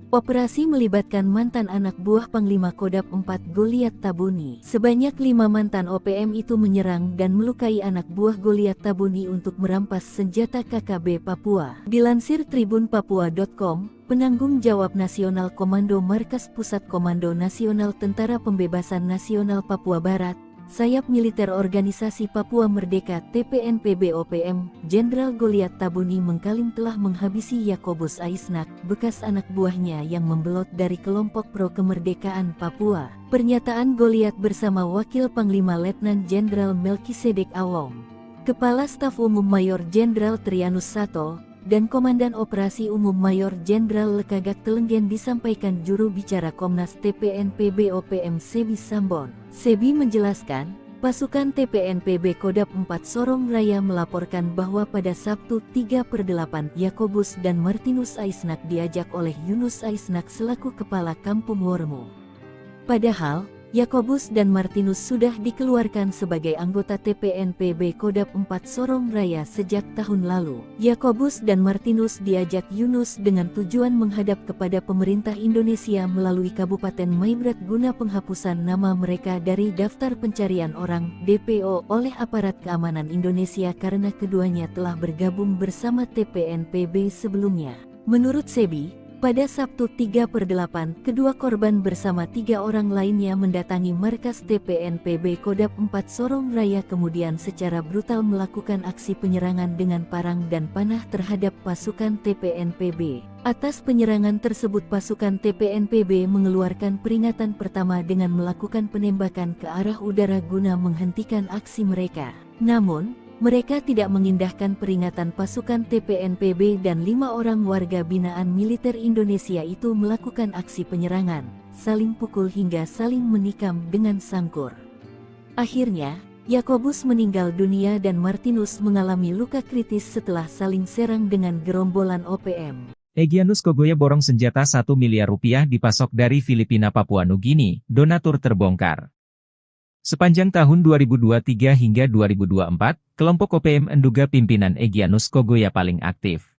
Operasi melibatkan mantan anak buah Panglima Kodam 4 Goliat Tabuni. Sebanyak 5 mantan OPM itu menyerang dan melukai anak buah Goliat Tabuni untuk merampas senjata KKB Papua. Dilansir tribunpapua.com, penanggung jawab nasional Komando Markas Pusat Komando Nasional Tentara Pembebasan Nasional Papua Barat, Sayap Militer Organisasi Papua Merdeka TPNPB OPM, Jenderal Goliat Tabuni mengklaim telah menghabisi Yakobus Aisnak, bekas anak buahnya yang membelot dari kelompok pro kemerdekaan Papua. Pernyataan Goliat bersama Wakil Panglima Letnan Jenderal Melkisedek Awong, Kepala Staf Umum Mayor Jenderal Trianus Sato, dan Komandan Operasi Umum Mayor Jenderal Lekagak Telenggen disampaikan juru bicara Komnas TPNPB OPM Sebi Sambon. Sebi menjelaskan, pasukan TPNPB Kodam 4 Sorong Raya melaporkan bahwa pada Sabtu 3/8 Yakobus dan Martinus Aisnak diajak oleh Yunus Aisnak selaku Kepala Kampung Wormo. Padahal, Yakobus dan Martinus sudah dikeluarkan sebagai anggota TPNPB Kodam 4 Sorong Raya sejak tahun lalu. Yakobus dan Martinus diajak Yunus dengan tujuan menghadap kepada pemerintah Indonesia melalui Kabupaten Maibrat guna penghapusan nama mereka dari daftar pencarian orang (DPO) oleh aparat keamanan Indonesia karena keduanya telah bergabung bersama TPNPB sebelumnya. Menurut Sebi, pada Sabtu 3/8, kedua korban bersama 3 orang lainnya mendatangi markas TPNPB Kodam 4 Sorong Raya kemudian secara brutal melakukan aksi penyerangan dengan parang dan panah terhadap pasukan TPNPB. Atas penyerangan tersebut pasukan TPNPB mengeluarkan peringatan pertama dengan melakukan penembakan ke arah udara guna menghentikan aksi mereka. Namun, mereka tidak mengindahkan peringatan pasukan TPNPB dan 5 orang warga binaan militer Indonesia itu melakukan aksi penyerangan, saling pukul hingga saling menikam dengan sangkur. Akhirnya, Yakobus meninggal dunia dan Martinus mengalami luka kritis setelah saling serang dengan gerombolan OPM. Egyanus Kogoya borong senjata 1 miliar rupiah dipasok dari Filipina Papua Nugini, donatur terbongkar. Sepanjang tahun 2023 hingga 2024, kelompok OPM menduga pimpinan Egyanus Kogoya paling aktif.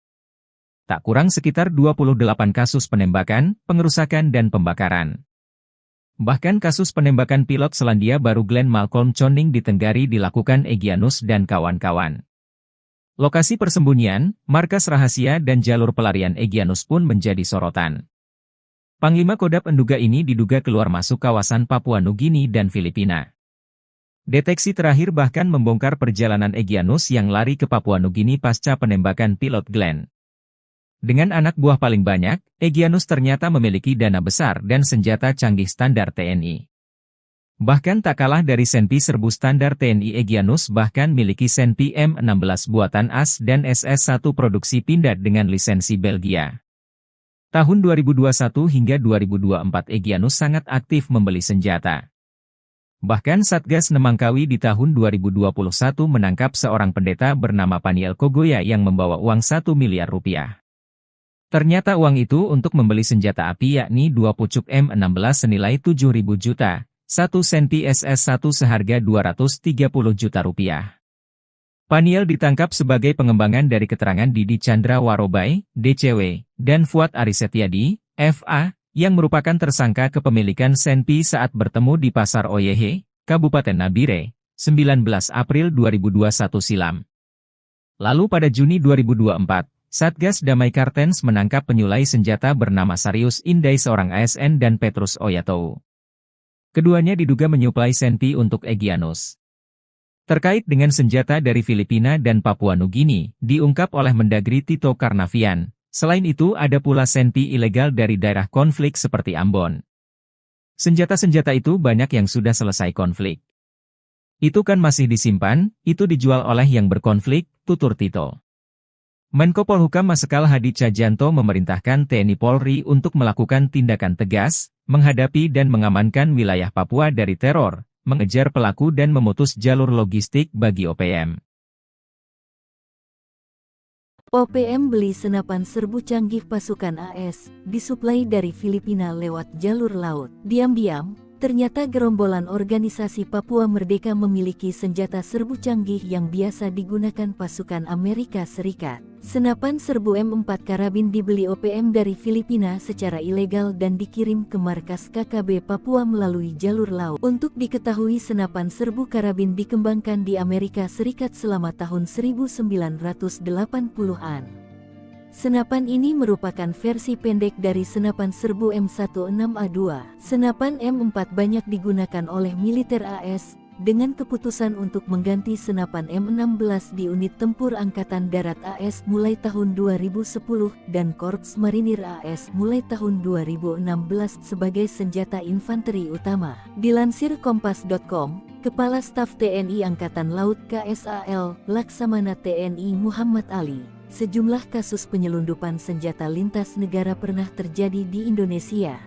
Tak kurang sekitar 28 kasus penembakan, pengerusakan dan pembakaran. Bahkan kasus penembakan pilot Selandia Baru Glenn Malcolm Choning di Tenggari dilakukan Egyanus dan kawan-kawan. Lokasi persembunyian, markas rahasia dan jalur pelarian Egyanus pun menjadi sorotan. Panglima Kodam menduga ini diduga keluar masuk kawasan Papua Nugini dan Filipina. Deteksi terakhir bahkan membongkar perjalanan Egyanus yang lari ke Papua Nugini pasca penembakan pilot Glenn. Dengan anak buah paling banyak, Egyanus ternyata memiliki dana besar dan senjata canggih standar TNI. Bahkan tak kalah dari Senpi serbu standar TNI, Egyanus bahkan miliki Senpi M16 buatan AS dan SS-1 produksi Pindad dengan lisensi Belgia. Tahun 2021 hingga 2024 Egyanus sangat aktif membeli senjata. Bahkan Satgas Nemangkawi di tahun 2021 menangkap seorang pendeta bernama Paniel Kogoya yang membawa uang 1 miliar rupiah. Ternyata uang itu untuk membeli senjata api yakni 2 pucuk M16 senilai 7.000 juta, 1 Senpi SS-1 seharga 230 juta rupiah. Paniel ditangkap sebagai pengembangan dari keterangan Didi Chandra Warobai, DCW, dan Fuad Arisetyadi, FA, yang merupakan tersangka kepemilikan Senpi saat bertemu di Pasar Oyehe, Kabupaten Nabire, 19 April 2021 silam. Lalu pada Juni 2024, Satgas Damai Kartens menangkap penyulai senjata bernama Sarius Indai seorang ASN dan Petrus Oyatou. Keduanya diduga menyuplai Senpi untuk Egyanus. Terkait dengan senjata dari Filipina dan Papua Nugini, diungkap oleh Mendagri Tito Karnavian. Selain itu ada pula Senpi ilegal dari daerah konflik seperti Ambon. Senjata-senjata itu banyak yang sudah selesai konflik. Itu kan masih disimpan, itu dijual oleh yang berkonflik, tutur Tito. Menko Polhukam Marsikal Hadi Cahyanto memerintahkan TNI Polri untuk melakukan tindakan tegas, menghadapi dan mengamankan wilayah Papua dari teror, mengejar pelaku dan memutus jalur logistik bagi OPM. OPM beli senapan serbu canggih pasukan AS, disuplai dari Filipina lewat jalur laut. Diam-diam, ternyata gerombolan organisasi Papua Merdeka memiliki senjata serbu canggih yang biasa digunakan pasukan Amerika Serikat. Senapan serbu M4 karabin dibeli OPM dari Filipina secara ilegal dan dikirim ke markas KKB Papua melalui jalur laut. Untuk diketahui, senapan serbu karabin dikembangkan di Amerika Serikat selama tahun 1980-an. Senapan ini merupakan versi pendek dari senapan serbu M16A2. Senapan M4 banyak digunakan oleh militer AS, dengan keputusan untuk mengganti senapan M16 di unit tempur Angkatan Darat AS mulai tahun 2010 dan Korps Marinir AS mulai tahun 2016 sebagai senjata infanteri utama. Dilansir Kompas.com, Kepala Staf TNI Angkatan Laut KSAL, Laksamana TNI Muhammad Ali, sejumlah kasus penyelundupan senjata lintas negara pernah terjadi di Indonesia.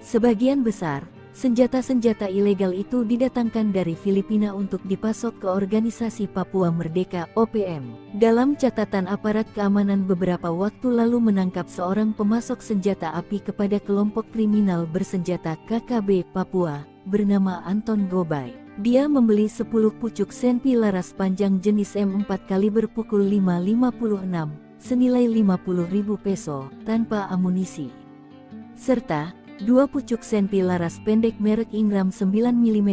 Sebagian besar senjata-senjata ilegal itu didatangkan dari Filipina untuk dipasok ke Organisasi Papua Merdeka (OPM). Dalam catatan aparat keamanan beberapa waktu lalu menangkap seorang pemasok senjata api kepada kelompok kriminal bersenjata KKB Papua bernama Anton Gobay. Dia membeli 10 pucuk senpi laras panjang jenis M4 kaliber pukul 5.56 senilai 50.000 peso tanpa amunisi, serta 2 pucuk senpi laras pendek merek Ingram 9 mm,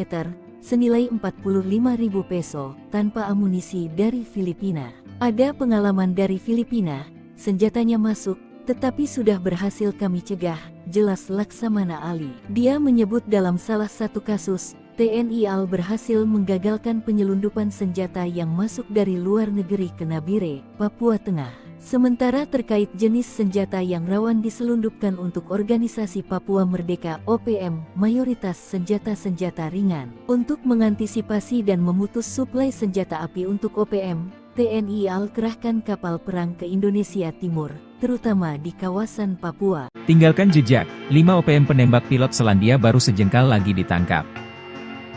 senilai 45.000 peso, tanpa amunisi dari Filipina. Ada pengalaman dari Filipina, senjatanya masuk, tetapi sudah berhasil kami cegah, jelas Laksamana Ali. Dia menyebut dalam salah satu kasus, TNI AL berhasil menggagalkan penyelundupan senjata yang masuk dari luar negeri ke Nabire, Papua Tengah. Sementara terkait jenis senjata yang rawan diselundupkan untuk Organisasi Papua Merdeka (OPM), mayoritas senjata-senjata ringan. Untuk mengantisipasi dan memutus suplai senjata api untuk OPM, TNI AL kerahkan kapal perang ke Indonesia Timur, terutama di kawasan Papua. Tinggalkan jejak, 5 OPM penembak pilot Selandia baru sejengkal lagi ditangkap.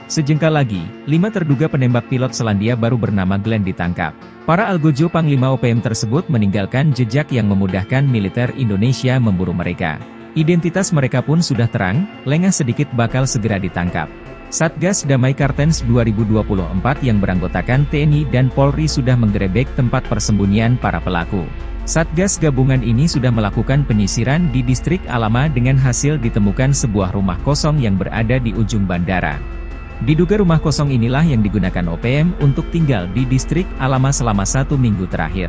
Sejengkal lagi, 5 terduga penembak pilot Selandia baru bernama Glenn ditangkap. Para algojo Panglima OPM tersebut meninggalkan jejak yang memudahkan militer Indonesia memburu mereka. Identitas mereka pun sudah terang, lengah sedikit bakal segera ditangkap. Satgas Damai Kartens 2024 yang beranggotakan TNI dan Polri sudah menggerebek tempat persembunyian para pelaku. Satgas gabungan ini sudah melakukan penyisiran di distrik Alama dengan hasil ditemukan sebuah rumah kosong yang berada di ujung bandara. Diduga rumah kosong inilah yang digunakan OPM untuk tinggal di distrik Alama selama 1 minggu terakhir.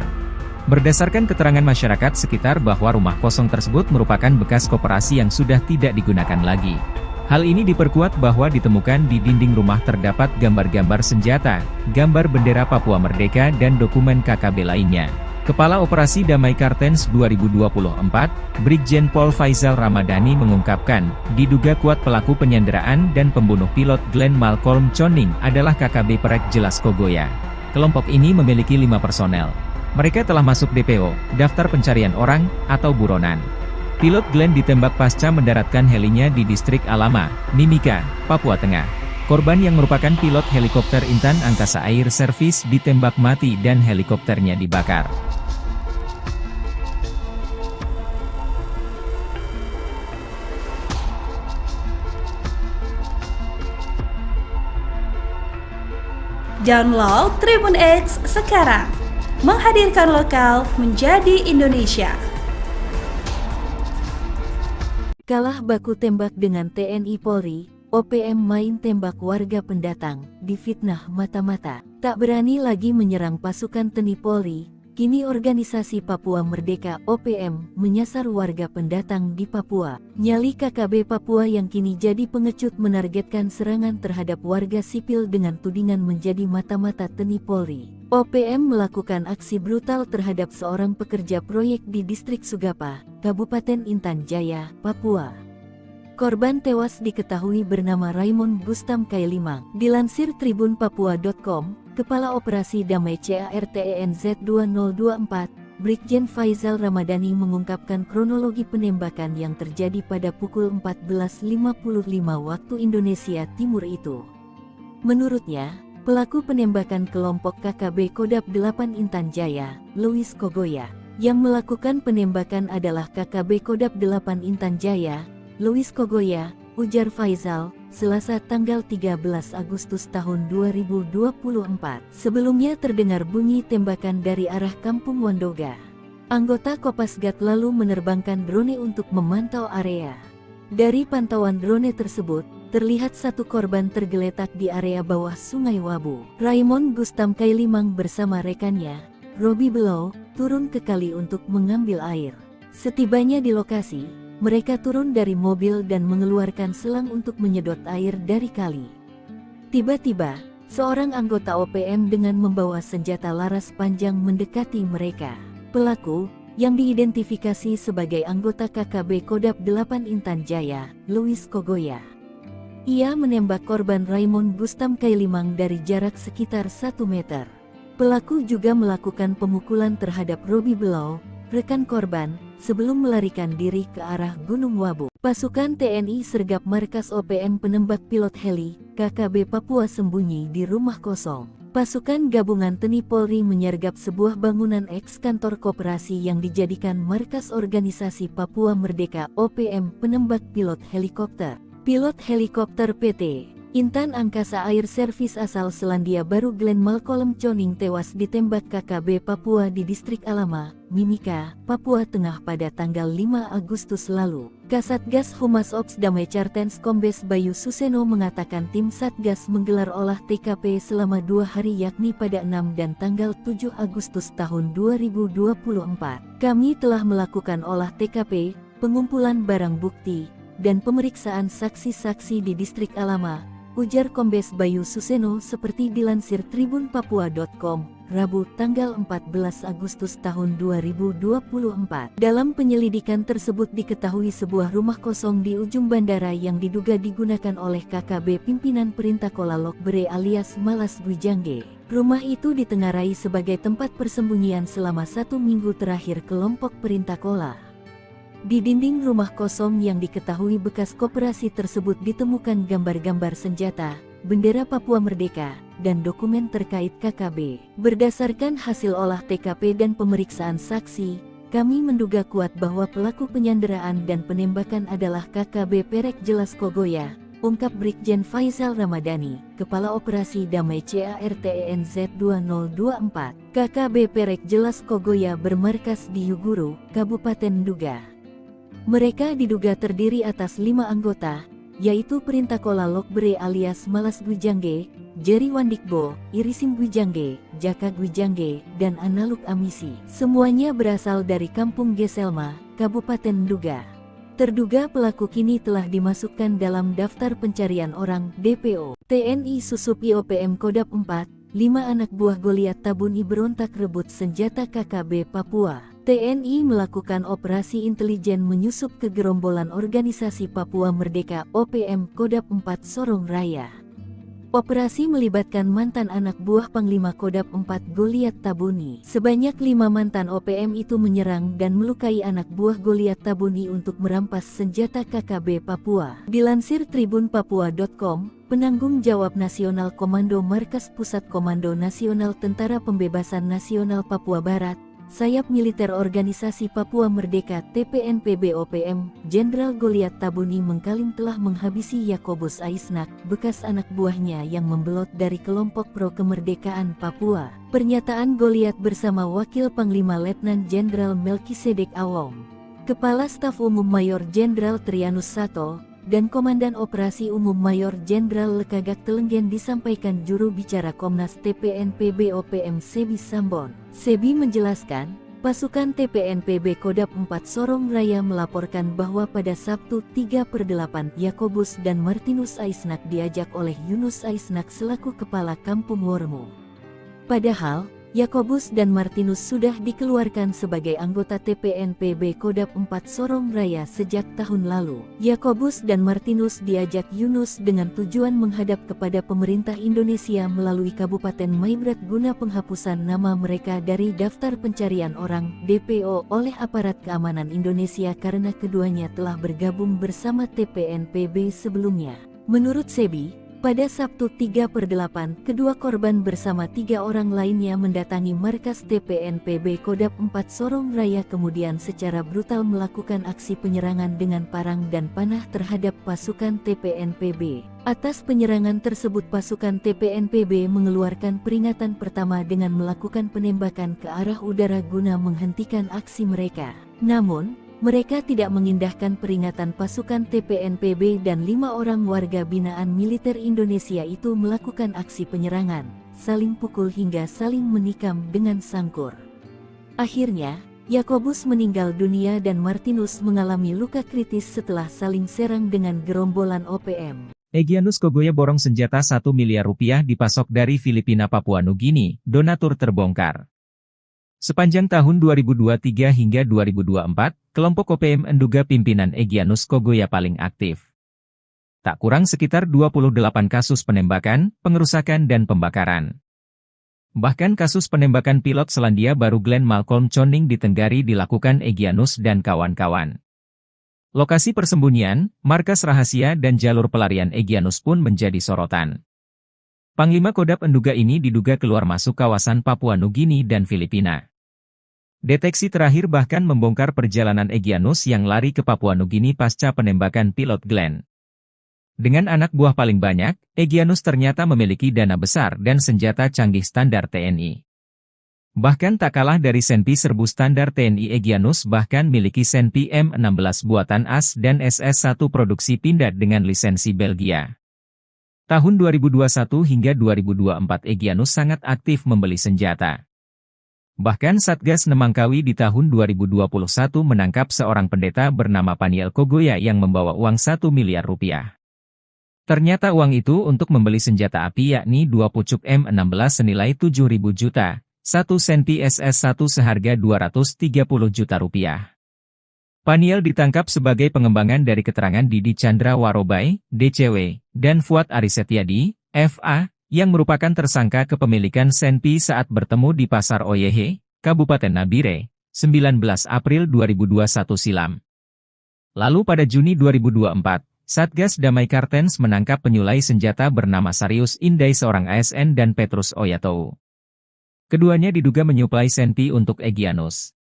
Berdasarkan keterangan masyarakat sekitar bahwa rumah kosong tersebut merupakan bekas koperasi yang sudah tidak digunakan lagi. Hal ini diperkuat bahwa ditemukan di dinding rumah terdapat gambar-gambar senjata, gambar bendera Papua Merdeka dan dokumen KKB lainnya. Kepala Operasi Damai Kartens 2024, Brigjen Pol Faizal Ramadhani mengungkapkan, diduga kuat pelaku penyanderaan dan pembunuh pilot Glenn Malcolm Choning adalah KKB Perek Jelas Kogoya. Kelompok ini memiliki 5 personel. Mereka telah masuk DPO, daftar pencarian orang, atau buronan. Pilot Glenn ditembak pasca mendaratkan helinya di distrik Alama, Mimika, Papua Tengah. Korban yang merupakan pilot helikopter Intan Angkasa Air Service ditembak mati dan helikopternya dibakar. Download Tribun X sekarang, menghadirkan lokal menjadi Indonesia. Kalah baku tembak dengan TNI Polri, OPM main tembak warga pendatang, difitnah mata-mata. Tak berani lagi menyerang pasukan TNI Polri, kini Organisasi Papua Merdeka (OPM) menyasar warga pendatang di Papua. Nyali KKB Papua yang kini jadi pengecut menargetkan serangan terhadap warga sipil dengan tudingan menjadi mata-mata TNI Polri. OPM melakukan aksi brutal terhadap seorang pekerja proyek di distrik Sugapa, Kabupaten Intan Jaya, Papua. Korban tewas diketahui bernama Raymond Gustam Kailimang. Dilansir tribunpapua.com, Kepala Operasi Damai CARTENZ 2024, Brigjen Faizal Ramadhani mengungkapkan kronologi penembakan yang terjadi pada pukul 14.55 waktu Indonesia Timur itu. Menurutnya, Pelaku penembakan kelompok KKB Kodap 8 Intan Jaya, Louis Kogoya. Yang melakukan penembakan adalah KKB Kodap 8 Intan Jaya, Louis Kogoya, ujar Faizal, Selasa tanggal 13 Agustus tahun 2024. Sebelumnya terdengar bunyi tembakan dari arah Kampung Wandoga. Anggota Kopasgat lalu menerbangkan drone untuk memantau area. Dari pantauan drone tersebut, terlihat satu korban tergeletak di area bawah Sungai Wabu. Raymond Gustam Kailimang bersama rekannya, Robi Below, turun ke kali untuk mengambil air. Setibanya di lokasi, mereka turun dari mobil dan mengeluarkan selang untuk menyedot air dari kali. Tiba-tiba, seorang anggota OPM dengan membawa senjata laras panjang mendekati mereka. Pelaku, yang diidentifikasi sebagai anggota KKB Kodap 8 Intan Jaya, Louis Kogoya. Ia menembak korban Raymond Gustam Kailimang dari jarak sekitar 1 meter. Pelaku juga melakukan pemukulan terhadap Robi Below, rekan korban, sebelum melarikan diri ke arah Gunung Wabu. Pasukan TNI sergap markas OPM penembak pilot heli, KKB Papua sembunyi di rumah kosong. Pasukan gabungan TNI Polri menyergap sebuah bangunan eks-kantor koperasi yang dijadikan markas organisasi Papua Merdeka OPM penembak pilot helikopter. Pilot helikopter PT Intan Angkasa Air Service asal Selandia Baru Glenn Malcolm Choning tewas ditembak KKB Papua di Distrik Alama, Mimika, Papua Tengah pada tanggal 5 Agustus lalu. Kasatgas Humas Ops Damai Cartens Kombes Bayu Suseno mengatakan tim Satgas menggelar olah TKP selama 2 hari yakni pada 6 dan tanggal 7 Agustus tahun 2024. Kami telah melakukan olah TKP, pengumpulan barang bukti, dan pemeriksaan saksi-saksi di Distrik Alama, ujar Kombes Bayu Suseno seperti dilansir tribunpapua.com, Rabu tanggal 14 Agustus tahun 2024. Dalam penyelidikan tersebut diketahui sebuah rumah kosong di ujung bandara yang diduga digunakan oleh KKB pimpinan Perintah Kola Lokbere alias Malas Gwijangge. Rumah itu ditengarai sebagai tempat persembunyian selama 1 minggu terakhir kelompok Perintah Kola. Di dinding rumah kosong yang diketahui bekas koperasi tersebut ditemukan gambar-gambar senjata, bendera Papua Merdeka, dan dokumen terkait KKB. Berdasarkan hasil olah TKP dan pemeriksaan saksi, kami menduga kuat bahwa pelaku penyanderaan dan penembakan adalah KKB Perek Jelas Kogoya, ungkap Brigjen Faizal Ramadhani, Kepala Operasi Damai CARTENZ 2024. KKB Perek Jelas Kogoya bermarkas di Yuguru, Kabupaten Nduga. Mereka diduga terdiri atas 5 anggota, yaitu Perintah Kola Lokbere alias Malas Gwijangge, Jerry Wandikbo, Irisim Gwijangge, Jaka Gwijangge, dan Analuk Amisi. Semuanya berasal dari Kampung Geselma, Kabupaten Nduga. Terduga pelaku kini telah dimasukkan dalam daftar pencarian orang DPO. TNI Susup IOPM Kodap 4, 5 anak buah Goliat Tabuni berontak rebut senjata KKB Papua. TNI melakukan operasi intelijen menyusup ke gerombolan organisasi Papua Merdeka OPM Kodap 4 Sorong Raya. Operasi melibatkan mantan anak buah Panglima Kodap 4 Goliat Tabuni. Sebanyak 5 mantan OPM itu menyerang dan melukai anak buah Goliat Tabuni untuk merampas senjata KKB Papua. Dilansir tribunpapua.com, penanggung jawab Nasional Komando Markas Pusat Komando Nasional Tentara Pembebasan Nasional Papua Barat, Sayap Militer Organisasi Papua Merdeka TPNPB OPM, Jenderal Goliat Tabuni mengklaim telah menghabisi Yakobus Aisnak, bekas anak buahnya yang membelot dari kelompok pro kemerdekaan Papua. Pernyataan Goliat bersama Wakil Panglima Letnan Jenderal Melkisedek Awong, Kepala Staf Umum Mayor Jenderal Trianus Sato, dan Komandan Operasi Umum Mayor Jenderal Lekagak Telenggen disampaikan juru bicara Komnas TPNPB OPM Sebi Sambon. Sebi menjelaskan, pasukan TPNPB Kodap 4 Sorong Raya melaporkan bahwa pada Sabtu 3/8 Yakobus dan Martinus Aisnak diajak oleh Yunus Aisnak selaku Kepala Kampung Wormu. Padahal, Yakobus dan Martinus sudah dikeluarkan sebagai anggota TPNPB Kodap 4 Sorong Raya sejak tahun lalu. Yakobus dan Martinus diajak Yunus dengan tujuan menghadap kepada pemerintah Indonesia melalui Kabupaten Maibrat guna penghapusan nama mereka dari daftar pencarian orang DPO oleh aparat keamanan Indonesia karena keduanya telah bergabung bersama TPNPB sebelumnya. Menurut Sebi, Pada Sabtu 3/8, kedua korban bersama 3 orang lainnya mendatangi markas TPNPB Kodap 4 Sorong Raya kemudian secara brutal melakukan aksi penyerangan dengan parang dan panah terhadap pasukan TPNPB. Atas penyerangan tersebut pasukan TPNPB mengeluarkan peringatan pertama dengan melakukan penembakan ke arah udara guna menghentikan aksi mereka. Namun, mereka tidak mengindahkan peringatan pasukan TPNPB dan 5 orang warga binaan militer Indonesia itu melakukan aksi penyerangan, saling pukul hingga saling menikam dengan sangkur. Akhirnya, Yakobus meninggal dunia dan Martinus mengalami luka kritis setelah saling serang dengan gerombolan OPM. Egyanus Kogoya borong senjata 1 miliar rupiah dipasok dari Filipina Papua Nugini, donatur terbongkar. Sepanjang tahun 2023 hingga 2024, kelompok OPM menduga pimpinan Egyanus Kogoya paling aktif. Tak kurang sekitar 28 kasus penembakan, pengerusakan dan pembakaran. Bahkan kasus penembakan pilot Selandia Baru Glenn Malcolm Choning di Tenggari dilakukan Egyanus dan kawan-kawan. Lokasi persembunyian, markas rahasia dan jalur pelarian Egyanus pun menjadi sorotan. Panglima Kodap menduga ini diduga keluar masuk kawasan Papua Nugini dan Filipina. Deteksi terakhir bahkan membongkar perjalanan Egyanus yang lari ke Papua Nugini pasca penembakan pilot Glenn. Dengan anak buah paling banyak, Egyanus ternyata memiliki dana besar dan senjata canggih standar TNI. Bahkan tak kalah dari Senpi serbu standar TNI, Egyanus bahkan miliki Senpi M16 buatan AS dan SS-1 produksi Pindad dengan lisensi Belgia. Tahun 2021 hingga 2024 Egyanus sangat aktif membeli senjata. Bahkan Satgas Nemangkawi di tahun 2021 menangkap seorang pendeta bernama Paniel Kogoya yang membawa uang 1 miliar rupiah. Ternyata uang itu untuk membeli senjata api yakni 2 pucuk M16 senilai 7.000 juta, 1 Senpi SS-1 seharga 230 juta rupiah. Paniel ditangkap sebagai pengembangan dari keterangan Didi Chandra Warobai, DCW, dan Fuad Arisetyadi, FA, yang merupakan tersangka kepemilikan Senpi saat bertemu di Pasar Oyehe, Kabupaten Nabire, 19 April 2021 silam. Lalu pada Juni 2024, Satgas Damai Kartens menangkap penyulai senjata bernama Sarius Indai seorang ASN dan Petrus Oyatou. Keduanya diduga menyuplai Senpi untuk Egyanus.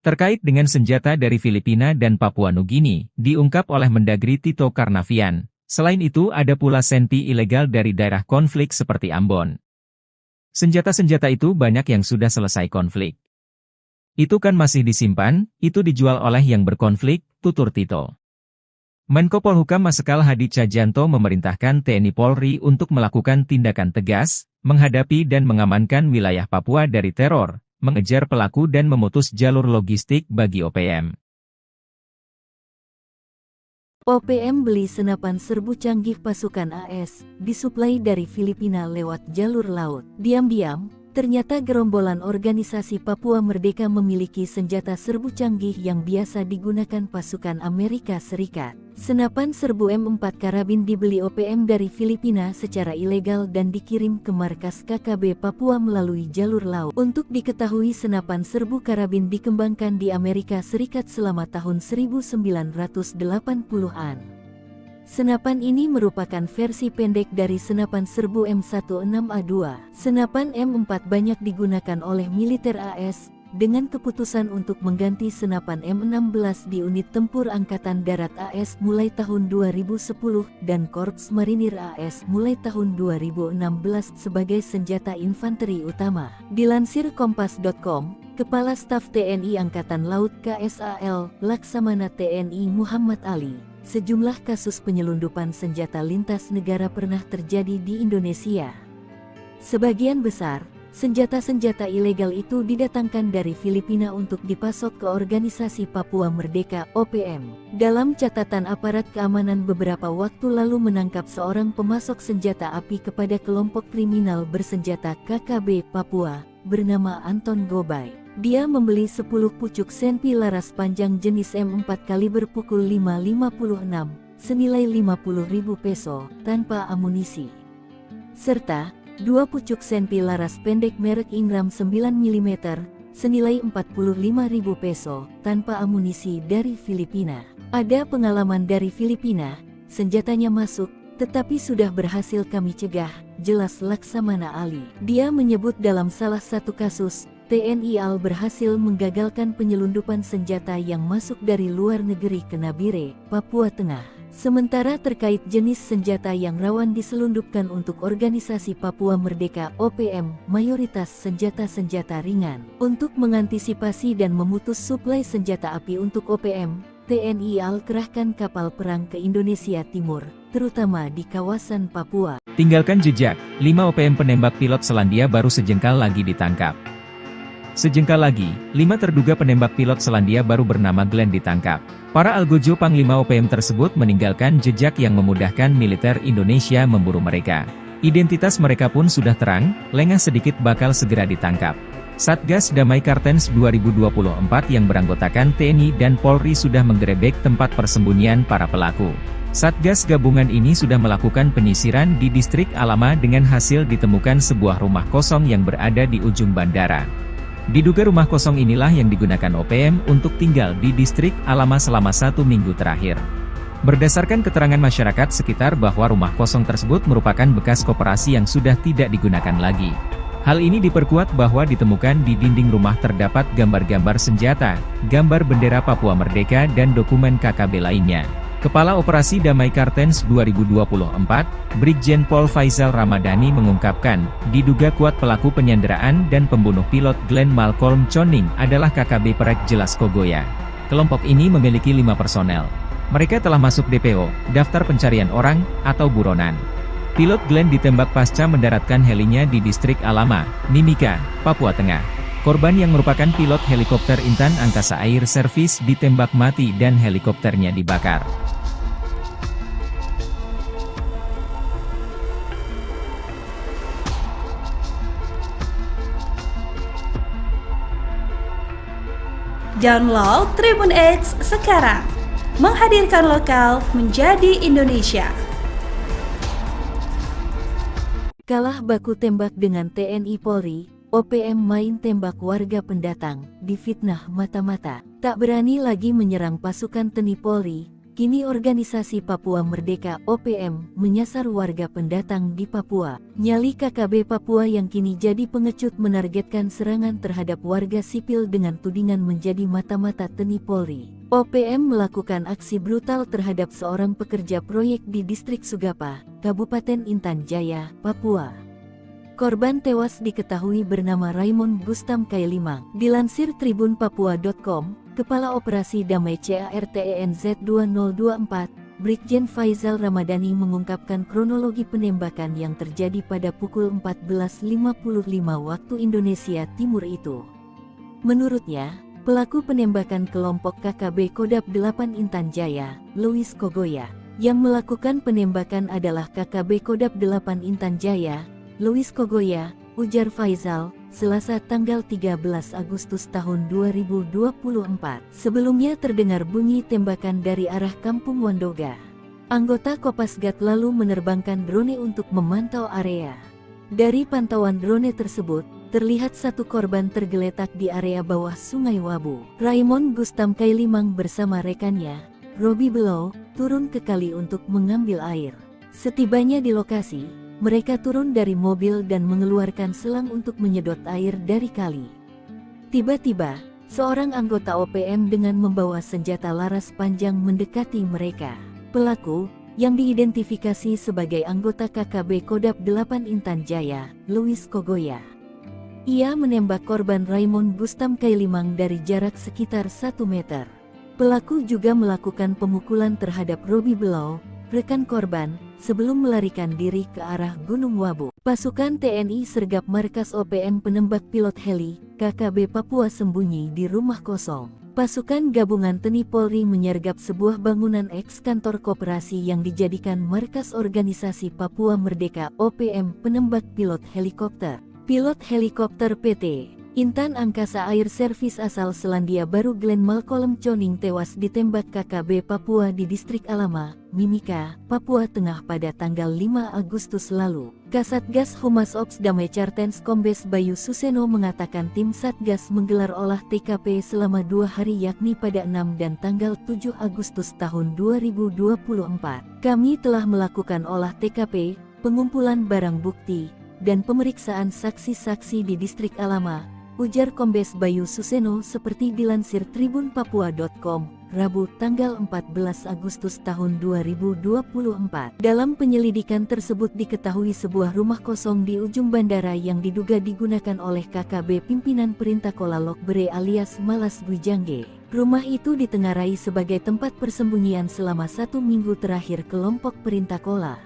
Terkait dengan senjata dari Filipina dan Papua Nugini, diungkap oleh Mendagri Tito Karnavian. Selain itu ada pula Senpi ilegal dari daerah konflik seperti Ambon. Senjata-senjata itu banyak yang sudah selesai konflik. Itu kan masih disimpan, itu dijual oleh yang berkonflik, tutur Tito. Menko Polhukam Marsikal Hadi Cahyanto memerintahkan TNI Polri untuk melakukan tindakan tegas, menghadapi dan mengamankan wilayah Papua dari teror, mengejar pelaku dan memutus jalur logistik bagi OPM. OPM beli senapan serbu canggih pasukan AS, disuplai dari Filipina lewat jalur laut. Diam-diam, ternyata gerombolan organisasi Papua Merdeka memiliki senjata serbu canggih yang biasa digunakan pasukan Amerika Serikat. Senapan serbu M4 karabin dibeli OPM dari Filipina secara ilegal dan dikirim ke markas KKB Papua melalui jalur laut. Untuk diketahui senapan serbu karabin dikembangkan di Amerika Serikat selama tahun 1980-an. Senapan ini merupakan versi pendek dari senapan serbu M16A2. Senapan M4 banyak digunakan oleh militer AS, dengan keputusan untuk mengganti senapan M16 di unit tempur Angkatan Darat AS mulai tahun 2010 dan Korps Marinir AS mulai tahun 2016 sebagai senjata infanteri utama. Dilansir Kompas.com, Kepala Staf TNI Angkatan Laut KSAL, Laksamana TNI Muhammad Ali, sejumlah kasus penyelundupan senjata lintas negara pernah terjadi di Indonesia. Sebagian besar senjata-senjata ilegal itu didatangkan dari Filipina untuk dipasok ke Organisasi Papua Merdeka (OPM). Dalam catatan aparat keamanan beberapa waktu lalu menangkap seorang pemasok senjata api kepada kelompok kriminal bersenjata KKB Papua, bernama Anton Gobay. Dia membeli 10 pucuk Senpi laras panjang jenis M4 kaliber pukul 5.56, senilai 50.000 peso, tanpa amunisi. Serta 2 pucuk Senpi laras pendek merek Ingram 9 mm, senilai 45.000 peso, tanpa amunisi dari Filipina. Ada pengalaman dari Filipina, senjatanya masuk, Tetapi sudah berhasil kami cegah, jelas Laksamana Ali. Dia menyebut dalam salah satu kasus, TNI AL berhasil menggagalkan penyelundupan senjata yang masuk dari luar negeri ke Nabire, Papua Tengah. Sementara terkait jenis senjata yang rawan diselundupkan untuk organisasi Papua Merdeka OPM, mayoritas senjata-senjata ringan. Untuk mengantisipasi dan memutus suplai senjata api untuk OPM, TNI AL kerahkan kapal perang ke Indonesia Timur, terutama di kawasan Papua. Tinggalkan jejak, 5 OPM penembak pilot Selandia Baru sejengkal lagi ditangkap. Sejengkal lagi, 5 terduga penembak pilot Selandia Baru bernama Glenn ditangkap. Para algojo Panglima OPM tersebut meninggalkan jejak yang memudahkan militer Indonesia memburu mereka. Identitas mereka pun sudah terang, lengah sedikit bakal segera ditangkap. Satgas Damai Kartens 2024 yang beranggotakan TNI dan Polri sudah menggerebek tempat persembunyian para pelaku. Satgas gabungan ini sudah melakukan penyisiran di distrik Alama dengan hasil ditemukan sebuah rumah kosong yang berada di ujung bandara. Diduga rumah kosong inilah yang digunakan OPM untuk tinggal di distrik Alama selama 1 minggu terakhir. Berdasarkan keterangan masyarakat sekitar bahwa rumah kosong tersebut merupakan bekas koperasi yang sudah tidak digunakan lagi. Hal ini diperkuat bahwa ditemukan di dinding rumah terdapat gambar-gambar senjata, gambar bendera Papua Merdeka dan dokumen KKB lainnya. Kepala Operasi Damai Kartens 2024, Brigjen Pol Faizal Ramadhani mengungkapkan, diduga kuat pelaku penyanderaan dan pembunuh pilot Glenn Malcolm Choning adalah KKB Perek Jelas Kogoya. Kelompok ini memiliki 5 personel. Mereka telah masuk DPO, Daftar Pencarian Orang, atau buronan. Pilot Glenn ditembak pasca mendaratkan helinya di distrik Alama, Mimika, Papua Tengah. Korban yang merupakan pilot helikopter Intan Angkasa Air Service ditembak mati dan helikopternya dibakar. Download Tribun X sekarang, menghadirkan lokal menjadi Indonesia. Kalah baku tembak dengan TNI Polri, OPM main tembak warga pendatang, difitnah mata-mata. Tak berani lagi menyerang pasukan TNI Polri, kini organisasi Papua Merdeka OPM menyasar warga pendatang di Papua. Nyali KKB Papua yang kini jadi pengecut menargetkan serangan terhadap warga sipil dengan tudingan menjadi mata-mata TNI Polri. OPM melakukan aksi brutal terhadap seorang pekerja proyek di distrik Sugapa, Kabupaten Intan Jaya, Papua. Korban tewas diketahui bernama Raymond Gustam Kailimang. Dilansir tribunpapua.com, Kepala Operasi Damai CARTENZ 2024, Brigjen Faizal Ramadhani mengungkapkan kronologi penembakan yang terjadi pada pukul 14.55 waktu Indonesia Timur itu. Menurutnya, pelaku penembakan kelompok KKB Kodap 8 Intan Jaya, Louis Kogoya. Yang melakukan penembakan adalah KKB Kodap 8 Intan Jaya, Louis Kogoya, ujar Faizal, Selasa tanggal 13 Agustus tahun 2024. Sebelumnya terdengar bunyi tembakan dari arah Kampung Wandoga. Anggota Kopasgat lalu menerbangkan drone untuk memantau area. Dari pantauan drone tersebut, terlihat satu korban tergeletak di area bawah Sungai Wabu. Raymond Gustam Kailimang bersama rekannya, Robi Below, turun ke kali untuk mengambil air. Setibanya di lokasi, mereka turun dari mobil dan mengeluarkan selang untuk menyedot air dari kali. Tiba-tiba, seorang anggota OPM dengan membawa senjata laras panjang mendekati mereka. Pelaku, yang diidentifikasi sebagai anggota KKB Kodap 8 Intan Jaya, Louis Kogoya. Ia menembak korban Raymond Gustam Kailimang dari jarak sekitar 1 meter. Pelaku juga melakukan pemukulan terhadap Robi Below, rekan korban, sebelum melarikan diri ke arah Gunung Wabu. Pasukan TNI sergap markas OPM penembak pilot heli, KKB Papua sembunyi di rumah kosong. Pasukan gabungan TNI Polri menyergap sebuah bangunan eks-kantor koperasi yang dijadikan markas organisasi Papua Merdeka OPM penembak pilot helikopter. Pilot helikopter PT Intan Angkasa Air Service asal Selandia Baru Glenn Malcolm Choning tewas ditembak KKB Papua di Distrik Alama, Mimika, Papua Tengah pada tanggal 5 Agustus lalu. Kasatgas Humas Ops Damai Chartens Kombes Bayu Suseno mengatakan tim Satgas menggelar olah TKP selama 2 hari yakni pada 6 dan tanggal 7 Agustus tahun 2024. Kami telah melakukan olah TKP, pengumpulan barang bukti, dan pemeriksaan saksi-saksi di Distrik Alama, ujar Kombes Bayu Suseno seperti dilansir tribunpapua.com, Rabu tanggal 14 Agustus tahun 2024. Dalam penyelidikan tersebut diketahui sebuah rumah kosong di ujung bandara yang diduga digunakan oleh KKB pimpinan Perintakola Lokbere alias Malas Gwijangge. Rumah itu ditengarai sebagai tempat persembunyian selama 1 minggu terakhir kelompok Perintakola.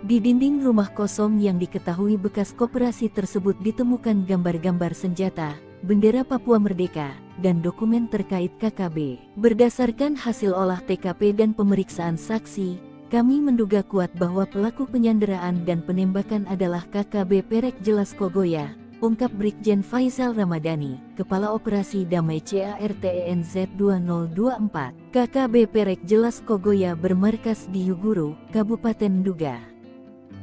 Di dinding rumah kosong yang diketahui bekas koperasi tersebut ditemukan gambar-gambar senjata, bendera Papua Merdeka, dan dokumen terkait KKB. Berdasarkan hasil olah TKP dan pemeriksaan saksi, kami menduga kuat bahwa pelaku penyanderaan dan penembakan adalah KKB Perek Jelas Kogoya, ungkap Brigjen Faisal Ramadhani, Kepala Operasi Damai CARTENZ 2024. KKB Perek Jelas Kogoya bermarkas di Yuguru, Kabupaten Nduga.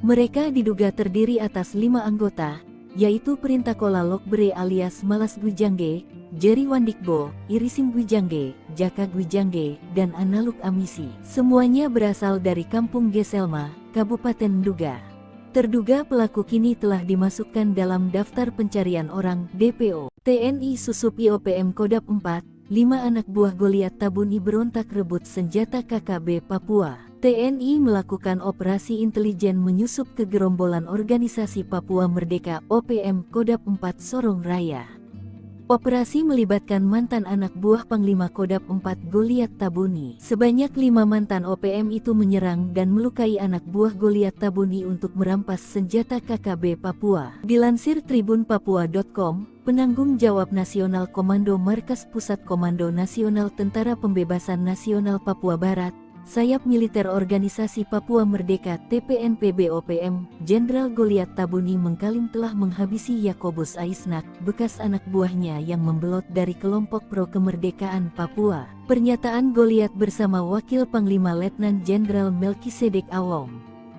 Mereka diduga terdiri atas 5 anggota, yaitu Perintakola Lokbere alias Malas Gwijangge, Jerry Wandikbo, Irisim Gwijangge, Jaka Gwijangge, dan Analuk Amisi. Semuanya berasal dari Kampung Geselma, Kabupaten Nduga. Terduga pelaku kini telah dimasukkan dalam daftar pencarian orang DPO. TNI Susup IOPM Kodap 4, 5 anak buah Goliat Tabuni berontak rebut senjata KKB Papua. TNI melakukan operasi intelijen menyusup ke gerombolan organisasi Papua Merdeka OPM Kodap 4 Sorong Raya. Operasi melibatkan mantan anak buah Panglima Kodap 4 Goliat Tabuni. Sebanyak 5 mantan OPM itu menyerang dan melukai anak buah Goliat Tabuni untuk merampas senjata KKB Papua. Dilansir tribunpapua.com, penanggung jawab Nasional Komando Markas Pusat Komando Nasional Tentara Pembebasan Nasional Papua Barat, Sayap Militer Organisasi Papua Merdeka TPNPB OPM, Jenderal Goliat Tabuni mengklaim telah menghabisi Yakobus Aisnak, bekas anak buahnya yang membelot dari kelompok pro kemerdekaan Papua. Pernyataan Goliat bersama Wakil Panglima Letnan Jenderal Melkisedek Awong,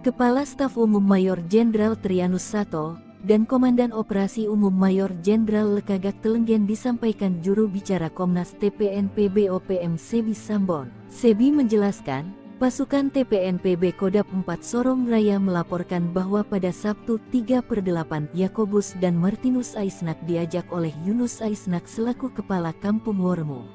Kepala Staf Umum Mayor Jenderal Trianus Sato, dan Komandan Operasi Umum Mayor Jenderal Lekagak Telenggen disampaikan juru bicara Komnas TPNPB OPM Sebi Sambon. Sebi menjelaskan, pasukan TPNPB Kodap 4 Sorong Raya melaporkan bahwa pada Sabtu 3/8 Yakobus dan Martinus Aisnak diajak oleh Yunus Aisnak selaku Kepala Kampung Wormo.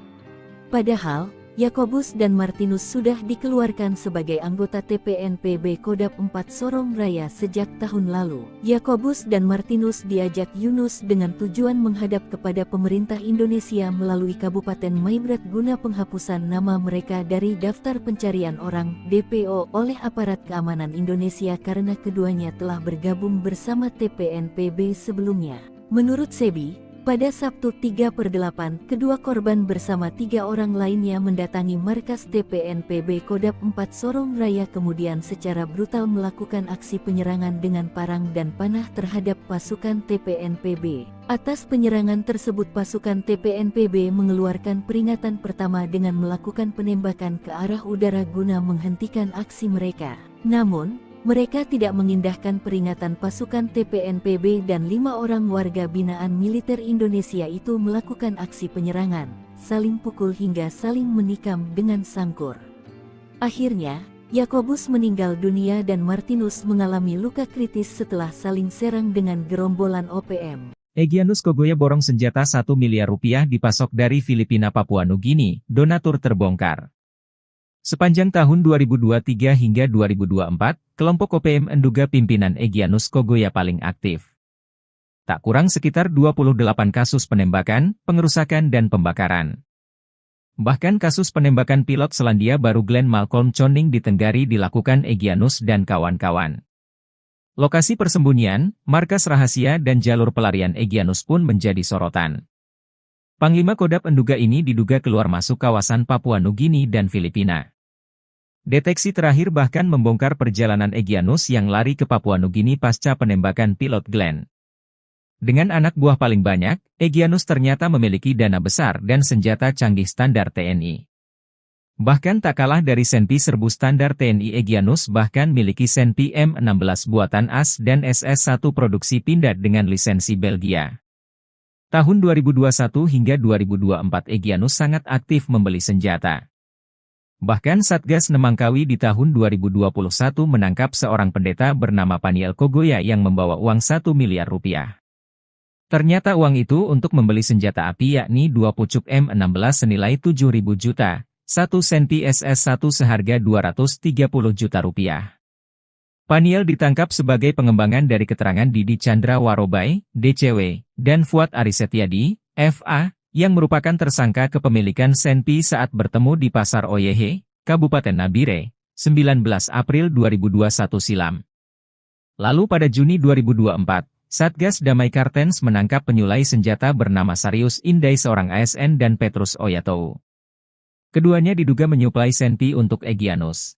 Padahal, Yakobus dan Martinus sudah dikeluarkan sebagai anggota TPNPB Kodap 4 Sorong Raya sejak tahun lalu. Yakobus dan Martinus diajak Yunus dengan tujuan menghadap kepada pemerintah Indonesia melalui Kabupaten Maibrat guna penghapusan nama mereka dari daftar pencarian orang DPO oleh aparat keamanan Indonesia karena keduanya telah bergabung bersama TPNPB sebelumnya. Menurut Sebi, pada Sabtu 3/8, kedua korban bersama 3 orang lainnya mendatangi markas TPNPB Kodap 4 Sorong Raya kemudian secara brutal melakukan aksi penyerangan dengan parang dan panah terhadap pasukan TPNPB. Atas penyerangan tersebut pasukan TPNPB mengeluarkan peringatan pertama dengan melakukan penembakan ke arah udara guna menghentikan aksi mereka. Namun, mereka tidak mengindahkan peringatan pasukan TPNPB dan 5 orang warga binaan militer Indonesia itu melakukan aksi penyerangan, saling pukul hingga saling menikam dengan sangkur. Akhirnya, Yakobus meninggal dunia dan Martinus mengalami luka kritis setelah saling serang dengan gerombolan OPM. Egyanus Kogoya borong senjata 1 miliar rupiah dipasok dari Filipina Papua Nugini, donatur terbongkar. Sepanjang tahun 2023 hingga 2024, kelompok OPM Nduga pimpinan Egyanus Kogoya paling aktif. Tak kurang sekitar 28 kasus penembakan, pengerusakan dan pembakaran. Bahkan kasus penembakan pilot Selandia Baru Glenn Malcolm Choning di Tenggari dilakukan Egyanus dan kawan-kawan. Lokasi persembunyian, markas rahasia dan jalur pelarian Egyanus pun menjadi sorotan. Panglima Kodap Nduga ini diduga keluar masuk kawasan Papua Nugini dan Filipina. Deteksi terakhir bahkan membongkar perjalanan Egyanus yang lari ke Papua Nugini pasca penembakan pilot Glenn. Dengan anak buah paling banyak, Egyanus ternyata memiliki dana besar dan senjata canggih standar TNI. Bahkan tak kalah dari Senpi serbu standar TNI, Egyanus bahkan miliki Senpi M16 buatan AS dan SS-1 produksi Pindad dengan lisensi Belgia. Tahun 2021 hingga 2024 Egyanus sangat aktif membeli senjata. Bahkan Satgas Nemangkawi di tahun 2021 menangkap seorang pendeta bernama Paniel Kogoya yang membawa uang 1 miliar rupiah. Ternyata uang itu untuk membeli senjata api yakni 2 pucuk M16 senilai 7.000 juta, 1 Senpi SS-1 seharga 230 juta rupiah. Paniel ditangkap sebagai pengembangan dari keterangan Didi Chandra Warobai, DCW, dan Fuad Arisetiadi, FA, yang merupakan tersangka kepemilikan Senpi saat bertemu di Pasar Oyehe, Kabupaten Nabire, 19 April 2021 silam. Lalu pada Juni 2024, Satgas Damai Kartens menangkap penyulai senjata bernama Sarius Indai seorang ASN dan Petrus Oyatou. Keduanya diduga menyuplai Senpi untuk Egyanus.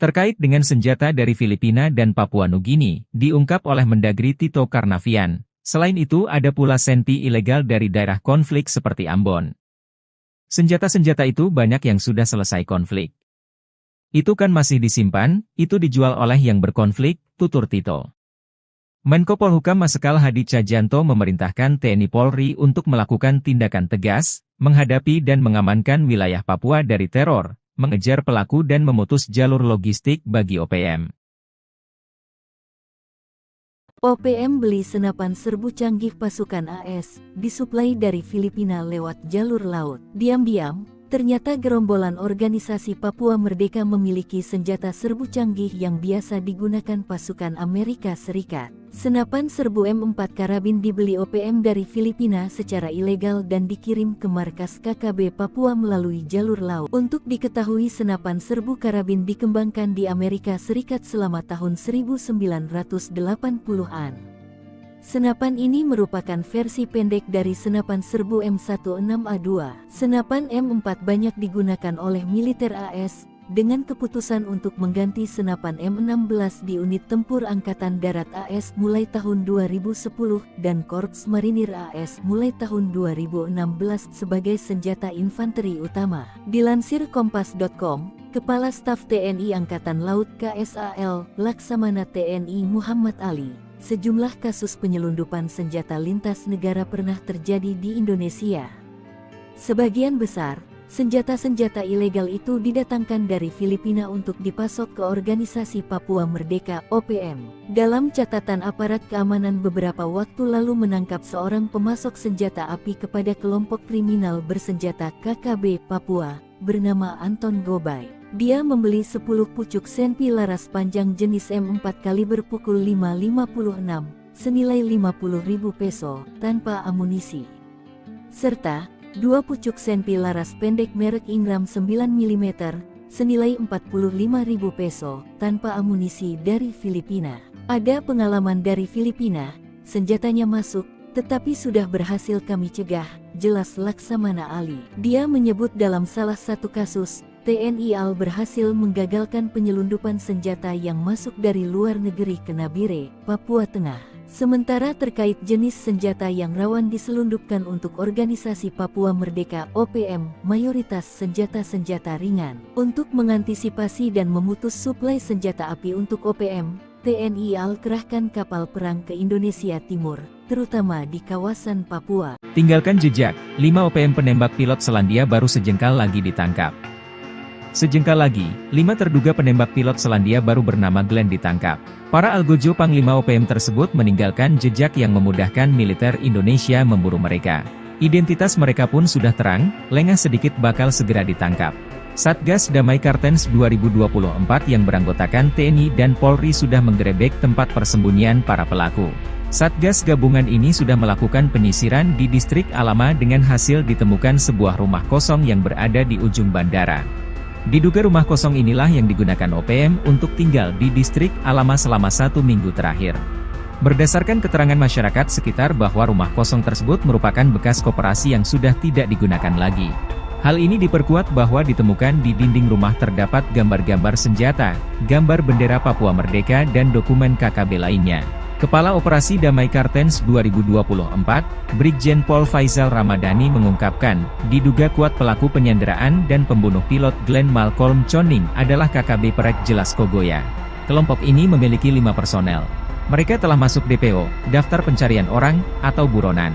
Terkait dengan senjata dari Filipina dan Papua Nugini, diungkap oleh Mendagri Tito Karnavian. Selain itu ada pula Senpi ilegal dari daerah konflik seperti Ambon. Senjata-senjata itu banyak yang sudah selesai konflik. Itu kan masih disimpan, itu dijual oleh yang berkonflik, tutur Tito. Menko Polhukam Marsikal Hadi Cahyanto memerintahkan TNI Polri untuk melakukan tindakan tegas, menghadapi dan mengamankan wilayah Papua dari teror, mengejar pelaku dan memutus jalur logistik bagi OPM. OPM beli senapan serbu canggih pasukan AS, disuplai dari Filipina lewat jalur laut. Diam-diam, ternyata gerombolan organisasi Papua Merdeka memiliki senjata serbu canggih yang biasa digunakan pasukan Amerika Serikat. Senapan serbu M4 karabin dibeli OPM dari Filipina secara ilegal dan dikirim ke markas KKB Papua melalui jalur laut. Untuk diketahui, senapan serbu karabin dikembangkan di Amerika Serikat selama tahun 1980-an. Senapan ini merupakan versi pendek dari senapan serbu M16A2. Senapan M4 banyak digunakan oleh militer AS, dengan keputusan untuk mengganti senapan M16 di unit tempur Angkatan Darat AS mulai tahun 2010 dan Korps Marinir AS mulai tahun 2016 sebagai senjata infanteri utama. Dilansir Kompas.com, Kepala Staf TNI Angkatan Laut KSAL, Laksamana TNI Muhammad Ali, sejumlah kasus penyelundupan senjata lintas negara pernah terjadi di Indonesia. Sebagian besar senjata-senjata ilegal itu didatangkan dari Filipina untuk dipasok ke Organisasi Papua Merdeka (OPM). Dalam catatan aparat keamanan beberapa waktu lalu menangkap seorang pemasok senjata api kepada kelompok kriminal bersenjata KKB Papua, bernama Anton Gobay. Dia membeli 10 pucuk Senpi laras panjang jenis M4 kaliber pukul 5.56, senilai 50.000 peso, tanpa amunisi. Serta 2 pucuk Senpi laras pendek merek Ingram 9 mm, senilai 45.000 peso, tanpa amunisi dari Filipina. Ada pengalaman dari Filipina, senjatanya masuk, tetapi sudah berhasil kami cegah, jelas Laksamana Ali. Dia menyebut dalam salah satu kasus, TNI AL berhasil menggagalkan penyelundupan senjata yang masuk dari luar negeri ke Nabire, Papua Tengah. Sementara terkait jenis senjata yang rawan diselundupkan untuk Organisasi Papua Merdeka (OPM), mayoritas senjata-senjata ringan. Untuk mengantisipasi dan memutus suplai senjata api untuk OPM, TNI AL kerahkan kapal perang ke Indonesia Timur, terutama di kawasan Papua. Tinggalkan jejak, 5 OPM penembak pilot Selandia baru sejengkal lagi ditangkap. Sejengkal lagi, 5 terduga penembak pilot Selandia baru bernama Glenn ditangkap. Para algojo Panglima OPM tersebut meninggalkan jejak yang memudahkan militer Indonesia memburu mereka. Identitas mereka pun sudah terang, lengah sedikit bakal segera ditangkap. Satgas Damai Kartens 2024 yang beranggotakan TNI dan Polri sudah menggerebek tempat persembunyian para pelaku. Satgas gabungan ini sudah melakukan penyisiran di distrik Alama dengan hasil ditemukan sebuah rumah kosong yang berada di ujung bandara. Diduga rumah kosong inilah yang digunakan OPM untuk tinggal di distrik Alama selama 1 minggu terakhir. Berdasarkan keterangan masyarakat sekitar bahwa rumah kosong tersebut merupakan bekas koperasi yang sudah tidak digunakan lagi. Hal ini diperkuat bahwa ditemukan di dinding rumah terdapat gambar-gambar senjata, gambar bendera Papua Merdeka dan dokumen KKB lainnya. Kepala Operasi Damai Kartens 2024, Brigjen Pol Faizal Ramadhani mengungkapkan, diduga kuat pelaku penyanderaan dan pembunuh pilot Glenn Malcolm Choning adalah KKB Perek Jelas Kogoya. Kelompok ini memiliki 5 personel. Mereka telah masuk DPO, daftar pencarian orang, atau buronan.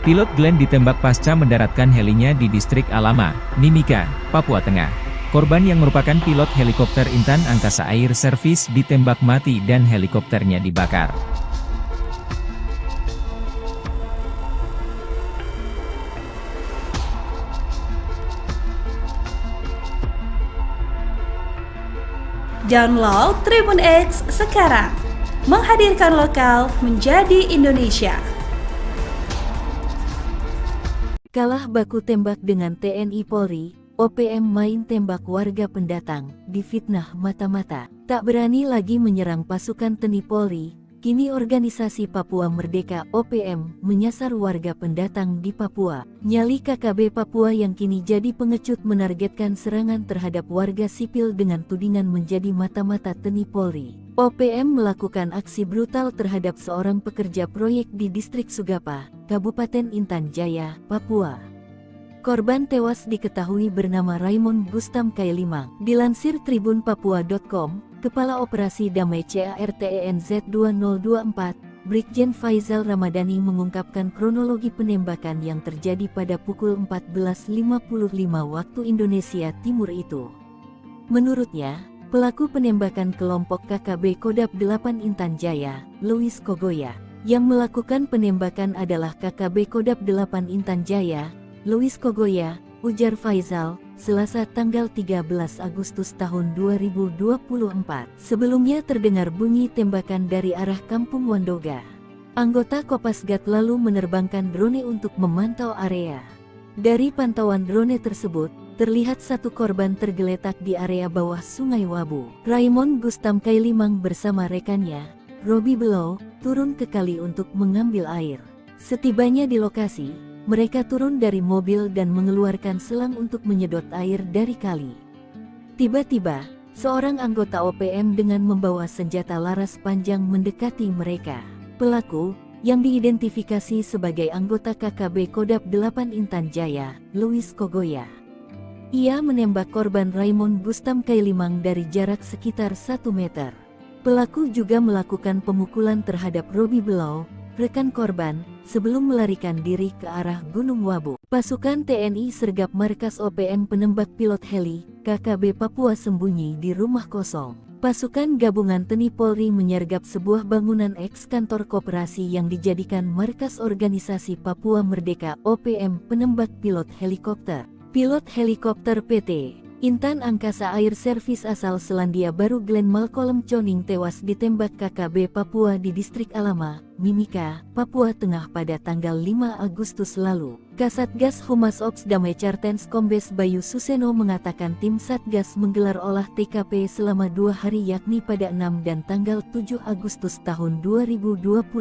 Pilot Glenn ditembak pasca mendaratkan helinya di distrik Alama, Mimika, Papua Tengah. Korban yang merupakan pilot helikopter Intan Angkasa Air Service ditembak mati dan helikopternya dibakar. Download Tribun X sekarang, menghadirkan lokal menjadi Indonesia. Kalah baku tembak dengan TNI Polri, OPM main tembak warga pendatang, difitnah mata-mata. Tak berani lagi menyerang pasukan TNI Polri, kini organisasi Papua Merdeka OPM menyasar warga pendatang di Papua. Nyali KKB Papua yang kini jadi pengecut menargetkan serangan terhadap warga sipil dengan tudingan menjadi mata-mata TNI Polri. OPM melakukan aksi brutal terhadap seorang pekerja proyek di distrik Sugapa, Kabupaten Intan Jaya, Papua. Korban tewas diketahui bernama Raymond Gustam Kailimang. Dilansir tribunpapua.com, Kepala Operasi Damai CARTENZ 2024, Brigjen Faizal Ramadhani mengungkapkan kronologi penembakan yang terjadi pada pukul 14.55 waktu Indonesia Timur itu. Menurutnya, pelaku penembakan kelompok KKB Kodap 8 Intan Jaya, Louis Kogoya. Yang melakukan penembakan adalah KKB Kodap 8 Intan Jaya, Louis Kogoya, ujar Faizal, Selasa tanggal 13 Agustus tahun 2024. Sebelumnya terdengar bunyi tembakan dari arah Kampung Wandoga. Anggota Kopasgat lalu menerbangkan drone untuk memantau area. Dari pantauan drone tersebut, terlihat satu korban tergeletak di area bawah Sungai Wabu. Raymond Gustam Kailimang bersama rekannya, Robi Below, turun ke kali untuk mengambil air. Setibanya di lokasi, mereka turun dari mobil dan mengeluarkan selang untuk menyedot air dari kali. Tiba-tiba, seorang anggota OPM dengan membawa senjata laras panjang mendekati mereka. Pelaku, yang diidentifikasi sebagai anggota KKB Kodap 8 Intan Jaya, Louis Kogoya. Ia menembak korban Raymond Gustam Kailimang dari jarak sekitar 1 meter. Pelaku juga melakukan pemukulan terhadap Robi Below, rekan korban, sebelum melarikan diri ke arah Gunung Wabu. Pasukan TNI sergap markas OPM penembak pilot heli, KKB Papua sembunyi di rumah kosong. Pasukan gabungan TNI Polri menyergap sebuah bangunan eks-kantor koperasi yang dijadikan markas organisasi Papua Merdeka OPM penembak pilot helikopter. Pilot helikopter PT Intan Angkasa Air Service asal Selandia Baru Glenn Malcolm Choning tewas ditembak KKB Papua di distrik Alama, Mimika, Papua Tengah pada tanggal 5 Agustus lalu. Kasatgas Humas Ops Damai Kartens Kombes Bayu Suseno mengatakan tim Satgas menggelar olah TKP selama 2 hari yakni pada 6 dan tanggal 7 Agustus tahun 2024.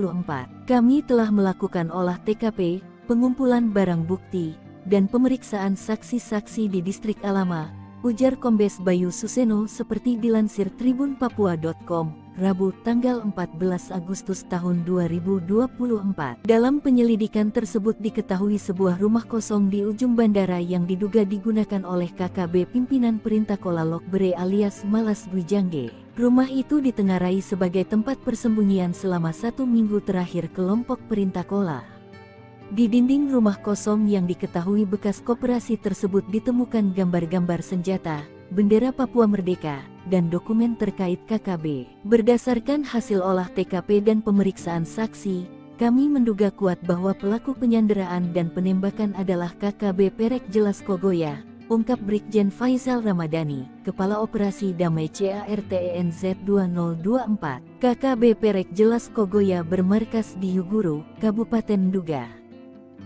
Kami telah melakukan olah TKP, pengumpulan barang bukti, dan pemeriksaan saksi-saksi di distrik Alama, ujar Kombes Bayu Suseno seperti dilansir tribunpapua.com, Rabu tanggal 14 Agustus tahun 2024. Dalam penyelidikan tersebut diketahui sebuah rumah kosong di ujung bandara yang diduga digunakan oleh KKB pimpinan Perintah Kola Lokbere alias Malas Gwijangge. Rumah itu ditengarai sebagai tempat persembunyian selama 1 minggu terakhir kelompok Perintah Kola. Di dinding rumah kosong yang diketahui bekas koperasi tersebut ditemukan gambar-gambar senjata, bendera Papua Merdeka, dan dokumen terkait KKB. Berdasarkan hasil olah TKP dan pemeriksaan saksi, kami menduga kuat bahwa pelaku penyanderaan dan penembakan adalah KKB Perek Jelas Kogoya, ungkap Brigjen Faizal Ramadhani, Kepala Operasi Damai CARTENZ 2024. KKB Perek Jelas Kogoya bermarkas di Yuguru, Kabupaten Nduga.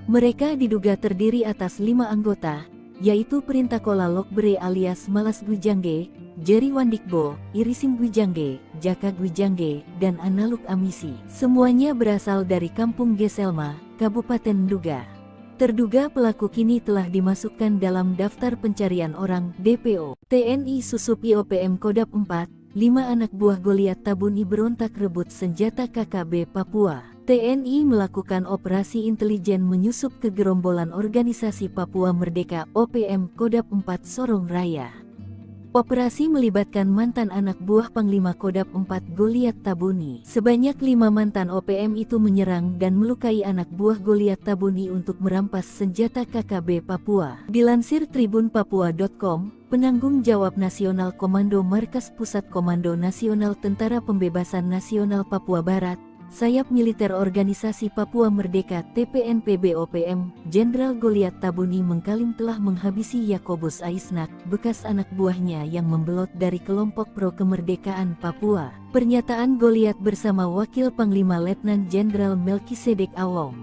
Mereka diduga terdiri atas 5 anggota, yaitu Perintah Kola Lokbere alias Malas Gwijangge, Jerry Wandikbo, Irisim Gwijangge, Jaka Gwijangge, dan Analuk Amisi. Semuanya berasal dari Kampung Geselma, Kabupaten Nduga. Terduga pelaku kini telah dimasukkan dalam daftar pencarian orang DPO. TNI Susup IOPM Kodap 4, 5 anak buah Goliat Tabuni berontak rebut senjata KKB Papua. TNI melakukan operasi intelijen menyusup ke gerombolan organisasi Papua Merdeka OPM Kodap 4 Sorong Raya. Operasi melibatkan mantan anak buah Panglima Kodap 4 Goliat Tabuni. Sebanyak 5 mantan OPM itu menyerang dan melukai anak buah Goliat Tabuni untuk merampas senjata KKB Papua. Dilansir tribunpapua.com, penanggung jawab Nasional Komando Markas Pusat Komando Nasional Tentara Pembebasan Nasional Papua Barat, Sayap Militer Organisasi Papua Merdeka TPNPB OPM, Jenderal Goliat Tabuni mengklaim telah menghabisi Yakobus Aisnak, bekas anak buahnya yang membelot dari kelompok pro kemerdekaan Papua. Pernyataan Goliat bersama Wakil Panglima Letnan Jenderal Melkisedek Awong,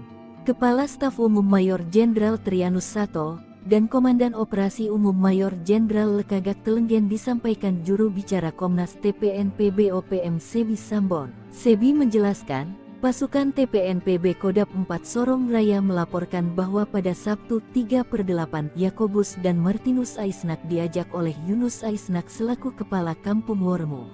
Kepala Staf Umum Mayor Jenderal Trianus Sato, dan Komandan Operasi Umum Mayor Jenderal Lekagak Telenggen disampaikan juru bicara Komnas TPNPB OPM Sebi Sambon. Sebi menjelaskan, pasukan TPNPB Kodap 4 Sorong Raya melaporkan bahwa pada Sabtu 3/8 Yakobus dan Martinus Aisnak diajak oleh Yunus Aisnak selaku Kepala Kampung Wormo.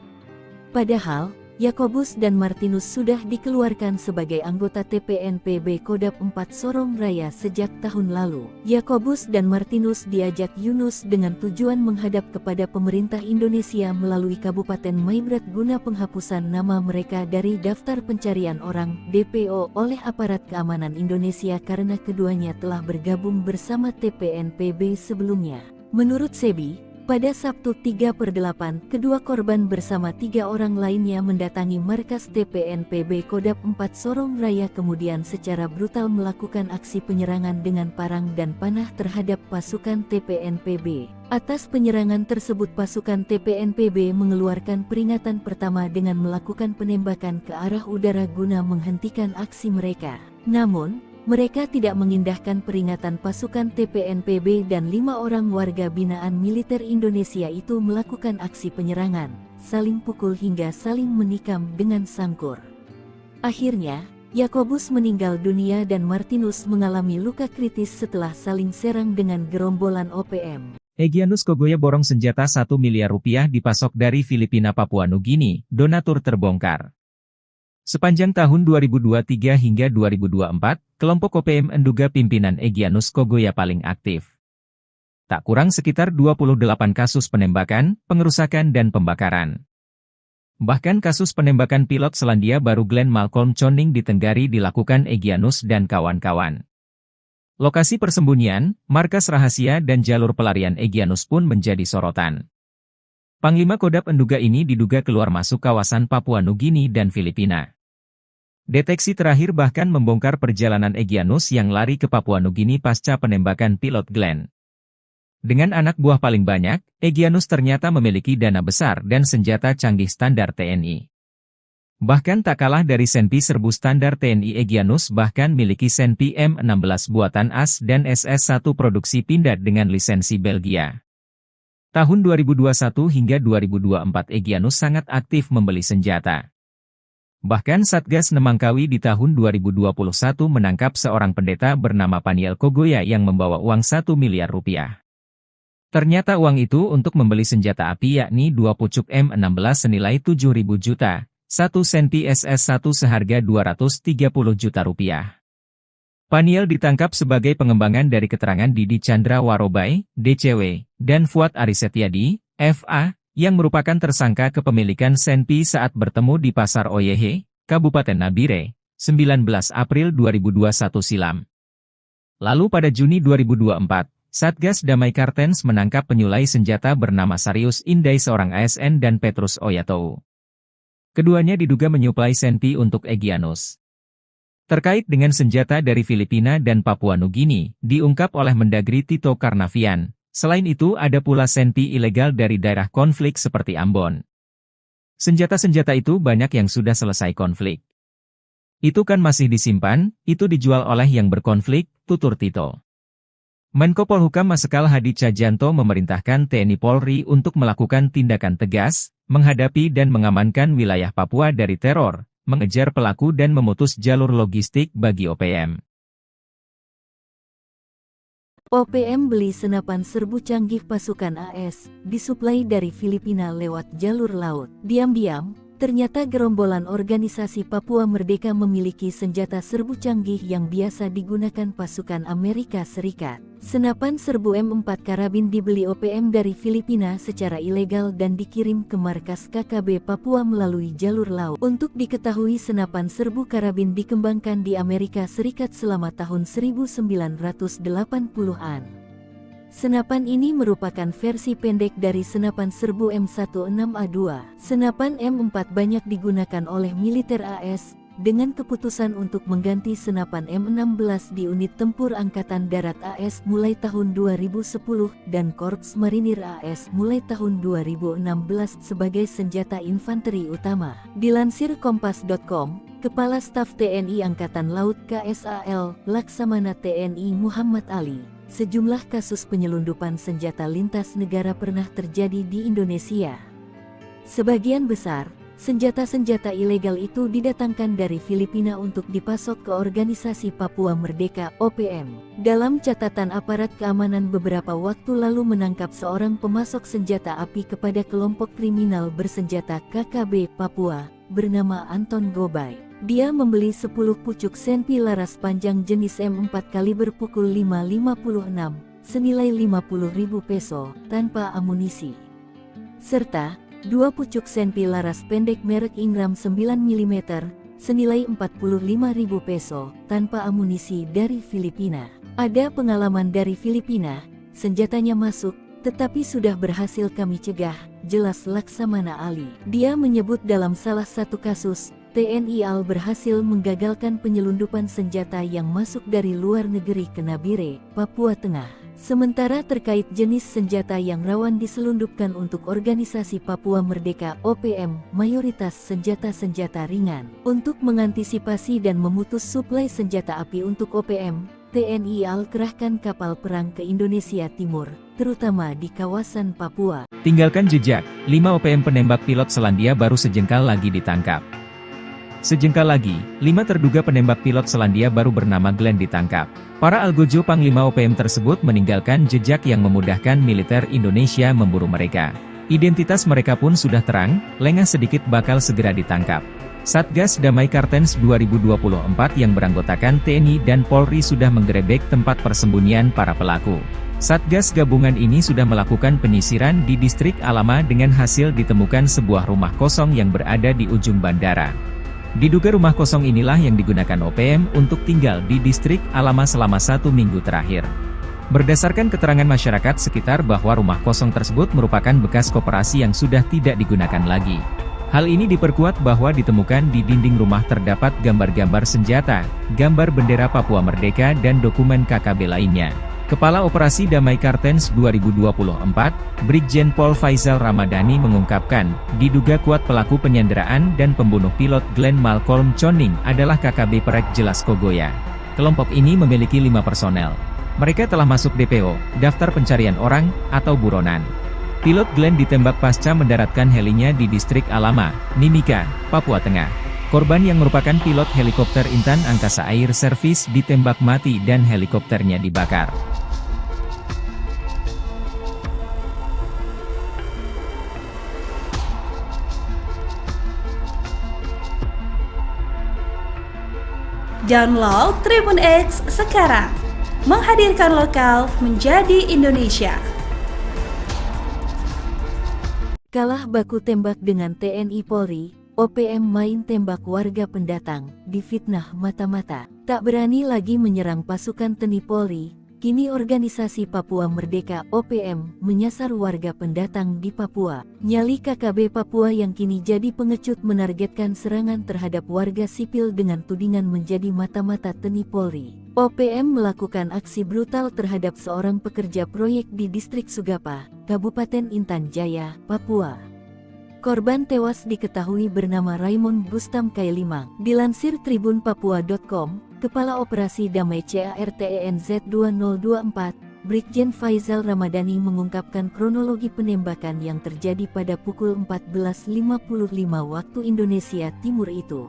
Padahal, Yakobus dan Martinus sudah dikeluarkan sebagai anggota TPNPB Kodap 4 Sorong Raya sejak tahun lalu. Yakobus dan Martinus diajak Yunus dengan tujuan menghadap kepada pemerintah Indonesia melalui Kabupaten Maibrat guna penghapusan nama mereka dari daftar pencarian orang (DPO) oleh aparat keamanan Indonesia karena keduanya telah bergabung bersama TPNPB sebelumnya. Menurut Sebi, pada Sabtu 3/8, kedua korban bersama 3 orang lainnya mendatangi markas TPNPB Kodap 4 Sorong Raya kemudian secara brutal melakukan aksi penyerangan dengan parang dan panah terhadap pasukan TPNPB. Atas penyerangan tersebut pasukan TPNPB mengeluarkan peringatan pertama dengan melakukan penembakan ke arah udara guna menghentikan aksi mereka. Namun, mereka tidak mengindahkan peringatan pasukan TPNPB dan 5 orang warga binaan militer Indonesia itu melakukan aksi penyerangan, saling pukul hingga saling menikam dengan sangkur. Akhirnya, Yakobus meninggal dunia dan Martinus mengalami luka kritis setelah saling serang dengan gerombolan OPM. Egyanus Kogoya borong senjata 1 miliar rupiah dipasok dari Filipina Papua Nugini, donatur terbongkar. Sepanjang tahun 2023 hingga 2024, kelompok OPM menduga pimpinan Egyanus Kogoya paling aktif. Tak kurang sekitar 28 kasus penembakan, pengerusakan dan pembakaran. Bahkan kasus penembakan pilot Selandia Baru Glenn Malcolm Choning di Tenggari dilakukan Egyanus dan kawan-kawan. Lokasi persembunyian, markas rahasia dan jalur pelarian Egyanus pun menjadi sorotan. Panglima Kodap menduga ini diduga keluar masuk kawasan Papua Nugini dan Filipina. Deteksi terakhir bahkan membongkar perjalanan Egyanus yang lari ke Papua Nugini pasca penembakan pilot Glenn. Dengan anak buah paling banyak, Egyanus ternyata memiliki dana besar dan senjata canggih standar TNI. Bahkan tak kalah dari Senpi serbu standar TNI, Egyanus bahkan miliki Senpi M16 buatan AS dan SS1 produksi Pindad dengan lisensi Belgia. Tahun 2021 hingga 2024 Egyanus sangat aktif membeli senjata. Bahkan Satgas Nemangkawi di tahun 2021 menangkap seorang pendeta bernama Paniel Kogoya yang membawa uang 1 miliar rupiah. Ternyata uang itu untuk membeli senjata api yakni 2 pucuk M16 senilai 7.000 juta, 1 Senpi SS1 seharga 230 juta rupiah. Paniel ditangkap sebagai pengembangan dari keterangan Didi Chandra Warobai, DCW, dan Fuad Arisetiadi, FA, yang merupakan tersangka kepemilikan Senpi saat bertemu di Pasar Oyehe, Kabupaten Nabire, 19 April 2021 silam. Lalu pada Juni 2024, Satgas Damai Kartens menangkap penyulai senjata bernama Sarius Indai seorang ASN dan Petrus Oyatou. Keduanya diduga menyuplai Senpi untuk Egyanus. Terkait dengan senjata dari Filipina dan Papua Nugini, diungkap oleh Mendagri Tito Karnavian. Selain itu ada pula Senpi ilegal dari daerah konflik seperti Ambon. Senjata-senjata itu banyak yang sudah selesai konflik. Itu kan masih disimpan, itu dijual oleh yang berkonflik, tutur Tito. Menko Polhukam Marsikal Hadi Cahyanto memerintahkan TNI Polri untuk melakukan tindakan tegas, menghadapi dan mengamankan wilayah Papua dari teror, mengejar pelaku dan memutus jalur logistik bagi OPM. OPM beli senapan serbu canggih pasukan AS, disuplai dari Filipina lewat jalur laut. Diam-diam, ternyata gerombolan organisasi Papua Merdeka memiliki senjata serbu canggih yang biasa digunakan pasukan Amerika Serikat. Senapan serbu M4 karabin dibeli OPM dari Filipina secara ilegal dan dikirim ke markas KKB Papua melalui jalur laut. Untuk diketahui, senapan serbu karabin dikembangkan di Amerika Serikat selama tahun 1980-an. Senapan ini merupakan versi pendek dari senapan serbu M16A2. Senapan M4 banyak digunakan oleh militer AS, dengan keputusan untuk mengganti senapan M16 di unit tempur Angkatan Darat AS mulai tahun 2010 dan Korps Marinir AS mulai tahun 2016 sebagai senjata infanteri utama. Dilansir Kompas.com, Kepala Staf TNI Angkatan Laut KSAL, Laksamana TNI Muhammad Ali, sejumlah kasus penyelundupan senjata lintas negara pernah terjadi di Indonesia. Sebagian besar senjata-senjata ilegal itu didatangkan dari Filipina untuk dipasok ke Organisasi Papua Merdeka (OPM). Dalam catatan aparat keamanan beberapa waktu lalu menangkap seorang pemasok senjata api kepada kelompok kriminal bersenjata KKB Papua, bernama Anton Gobay. Dia membeli 10 pucuk senpi laras panjang jenis M4 kaliber pukul 5.56, senilai 50.000 peso, tanpa amunisi. Serta 2 pucuk senpi laras pendek merek Ingram 9 mm, senilai 45.000 peso, tanpa amunisi dari Filipina. Ada pengalaman dari Filipina, senjatanya masuk, tetapi sudah berhasil kami cegah, jelas Laksamana Ali. Dia menyebut dalam salah satu kasus, TNI AL berhasil menggagalkan penyelundupan senjata yang masuk dari luar negeri ke Nabire, Papua Tengah. Sementara terkait jenis senjata yang rawan diselundupkan untuk Organisasi Papua Merdeka (OPM), mayoritas senjata-senjata ringan. Untuk mengantisipasi dan memutus suplai senjata api untuk OPM, TNI AL kerahkan kapal perang ke Indonesia Timur, terutama di kawasan Papua. Tinggalkan jejak, 5 OPM penembak pilot Selandia baru sejengkal lagi ditangkap. Sejengkal lagi, 5 terduga penembak pilot Selandia baru bernama Glenn ditangkap. Para algojo Panglima OPM tersebut meninggalkan jejak yang memudahkan militer Indonesia memburu mereka. Identitas mereka pun sudah terang, lengah sedikit bakal segera ditangkap. Satgas Damai Kartens 2024 yang beranggotakan TNI dan Polri sudah menggerebek tempat persembunyian para pelaku. Satgas gabungan ini sudah melakukan penyisiran di distrik Alama dengan hasil ditemukan sebuah rumah kosong yang berada di ujung bandara. Diduga rumah kosong inilah yang digunakan OPM untuk tinggal di distrik Alama selama 1 minggu terakhir. Berdasarkan keterangan masyarakat sekitar bahwa rumah kosong tersebut merupakan bekas koperasi yang sudah tidak digunakan lagi. Hal ini diperkuat bahwa ditemukan di dinding rumah terdapat gambar-gambar senjata, gambar bendera Papua Merdeka dan dokumen KKB lainnya. Kepala Operasi Damai Kartens 2024, Brigjen Pol Faisal Ramadhani mengungkapkan, diduga kuat pelaku penyanderaan dan pembunuh pilot Glenn Malcolm Choning adalah KKB Perek Jelas Kogoya. Kelompok ini memiliki 5 personel. Mereka telah masuk DPO, Daftar Pencarian Orang, atau buronan. Pilot Glenn ditembak pasca mendaratkan helinya di distrik Alama, Mimika, Papua Tengah. Korban yang merupakan pilot helikopter Intan Angkasa Air Service ditembak mati dan helikopternya dibakar. Download Tribun X sekarang, menghadirkan lokal menjadi Indonesia. Kalah baku tembak dengan TNI Polri, OPM main tembak warga pendatang, difitnah mata-mata. Tak berani lagi menyerang pasukan TNI Polri, kini Organisasi Papua Merdeka (OPM) menyasar warga pendatang di Papua. Nyali KKB Papua yang kini jadi pengecut menargetkan serangan terhadap warga sipil dengan tudingan menjadi mata-mata TNI Polri. OPM melakukan aksi brutal terhadap seorang pekerja proyek di distrik Sugapa, Kabupaten Intan Jaya, Papua. Korban tewas diketahui bernama Raymond Bustam Kailimang. Dilansir tribunpapua.com, Kepala Operasi Damai CARTENZ 2024, Brigjen Faisal Ramadhani mengungkapkan kronologi penembakan yang terjadi pada pukul 14.55 waktu Indonesia Timur itu.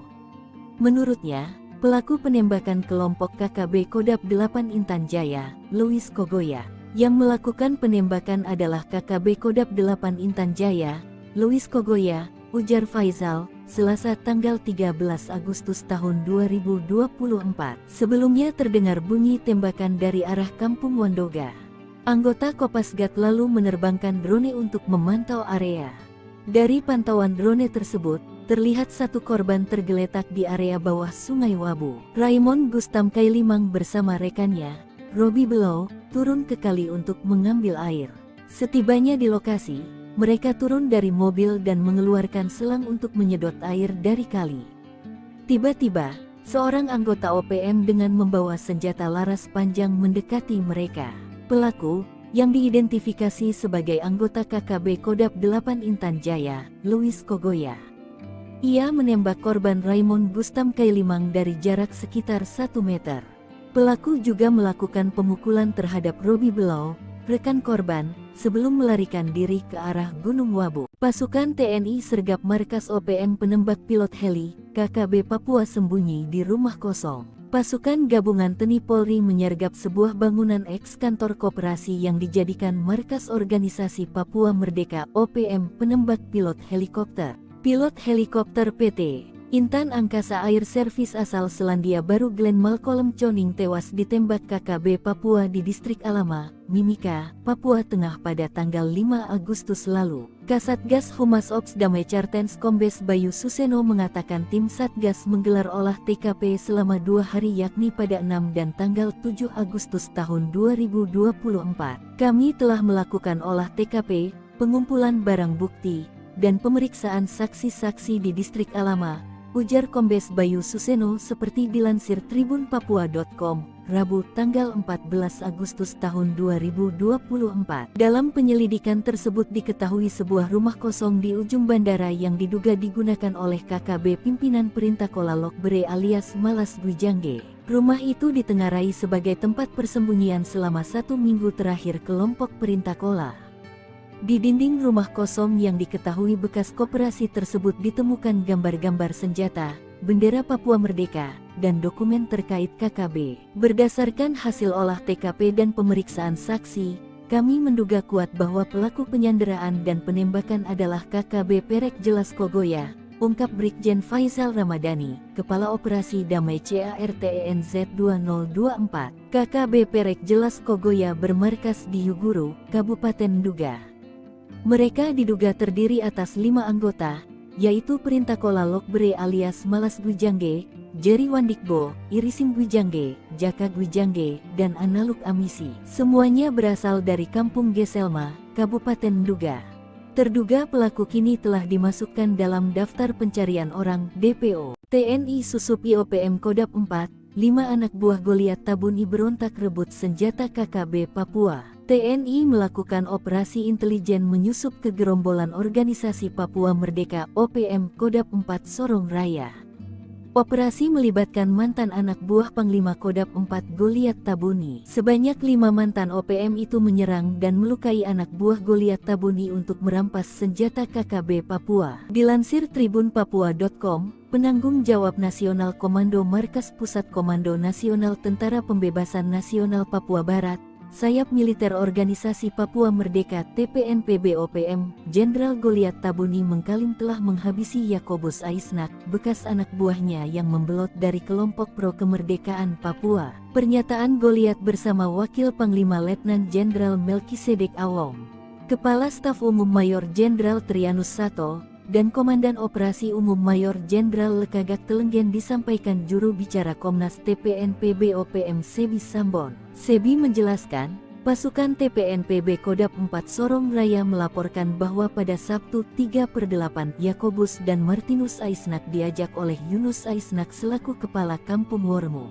Menurutnya, Pelaku penembakan kelompok KKB Kodap 8 Intan Jaya, Louis Kogoya. Yang melakukan penembakan adalah KKB Kodap 8 Intan Jaya, Louis Kogoya, ujar Faizal, Selasa tanggal 13 Agustus tahun 2024. Sebelumnya terdengar bunyi tembakan dari arah Kampung Wandoga. Anggota Kopasgat lalu menerbangkan drone untuk memantau area. Dari pantauan drone tersebut, terlihat satu korban tergeletak di area bawah Sungai Wabu. Raymond Gustam Kailimang bersama rekannya, Robi Below, turun ke kali untuk mengambil air. Setibanya di lokasi, mereka turun dari mobil dan mengeluarkan selang untuk menyedot air dari kali. Tiba-tiba, seorang anggota OPM dengan membawa senjata laras panjang mendekati mereka. Pelaku, yang diidentifikasi sebagai anggota KKB Kodap 8 Intan Jaya, Louis Kogoya. Ia menembak korban Raymond Gustam Kailimang dari jarak sekitar 1 meter. Pelaku juga melakukan pemukulan terhadap Robi Below, rekan korban, sebelum melarikan diri ke arah Gunung Wabu. Pasukan TNI sergap markas OPM penembak pilot heli, KKB Papua sembunyi di rumah kosong. Pasukan gabungan TNI Polri menyergap sebuah bangunan eks-kantor koperasi yang dijadikan markas organisasi Papua Merdeka OPM penembak pilot helikopter. Pilot helikopter PT Intan Angkasa Air Service asal Selandia Baru Glenn Malcolm Choning tewas ditembak KKB Papua di Distrik Alama, Mimika, Papua Tengah pada tanggal 5 Agustus lalu. Kasatgas Humas Ops Damai Cartens Kombes Bayu Suseno mengatakan tim Satgas menggelar olah TKP selama 2 hari yakni pada 6 dan tanggal 7 Agustus tahun 2024. Kami telah melakukan olah TKP, pengumpulan barang bukti, dan pemeriksaan saksi-saksi di Distrik Alama, ujar Kombes Bayu Suseno seperti dilansir tribunpapua.com, Rabu tanggal 14 Agustus tahun 2024. Dalam penyelidikan tersebut diketahui sebuah rumah kosong di ujung bandara yang diduga digunakan oleh KKB pimpinan Perintah Kola Lokbere alias Malas Gwijangge. Rumah itu ditengarai sebagai tempat persembunyian selama 1 minggu terakhir kelompok Perintah Kola. Di dinding rumah kosong yang diketahui bekas koperasi tersebut ditemukan gambar-gambar senjata, bendera Papua Merdeka, dan dokumen terkait KKB. Berdasarkan hasil olah TKP dan pemeriksaan saksi, kami menduga kuat bahwa pelaku penyanderaan dan penembakan adalah KKB Perek Jelas Kogoya, ungkap Brigjen Faizal Ramadhani, Kepala Operasi Damai CARTENZ 2024. KKB Perek Jelas Kogoya bermarkas di Yuguru, Kabupaten Nduga. Mereka diduga terdiri atas 5 anggota, yaitu Perintah Kola Lokbere alias Malas Gwijangge, Jerry Wandikbo, Irisim Gwijangge, Jaka Gwijangge, dan Analuk Amisi. Semuanya berasal dari Kampung Geselma, Kabupaten Nduga. Terduga pelaku kini telah dimasukkan dalam daftar pencarian orang DPO. TNI Susup IOPM Kodap 4, 5 anak buah Goliat Tabuni berontak rebut senjata KKB Papua. TNI melakukan operasi intelijen menyusup ke gerombolan organisasi Papua Merdeka OPM Kodap 4 Sorong Raya. Operasi melibatkan mantan anak buah Panglima Kodap 4 Goliat Tabuni. Sebanyak 5 mantan OPM itu menyerang dan melukai anak buah Goliat Tabuni untuk merampas senjata KKB Papua. Dilansir tribunpapua.com, penanggung jawab Nasional Komando Markas Pusat Komando Nasional Tentara Pembebasan Nasional Papua Barat, Sayap Militer Organisasi Papua Merdeka TPNPB OPM, Jenderal Goliat Tabuni mengklaim telah menghabisi Yakobus Aisnak, bekas anak buahnya yang membelot dari kelompok pro kemerdekaan Papua. Pernyataan Goliat bersama Wakil Panglima Letnan Jenderal Melkisedek Awong, Kepala Staf Umum Mayor Jenderal Trianus Sato, dan Komandan Operasi Umum Mayor Jenderal Lekagak Telenggen disampaikan juru bicara Komnas TPNPB OPM Sebi Sambon. Sebi menjelaskan, pasukan TPNPB Kodap 4 Sorong Raya melaporkan bahwa pada Sabtu 3/8 Yakobus dan Martinus Aisnak diajak oleh Yunus Aisnak selaku Kepala Kampung Wormu.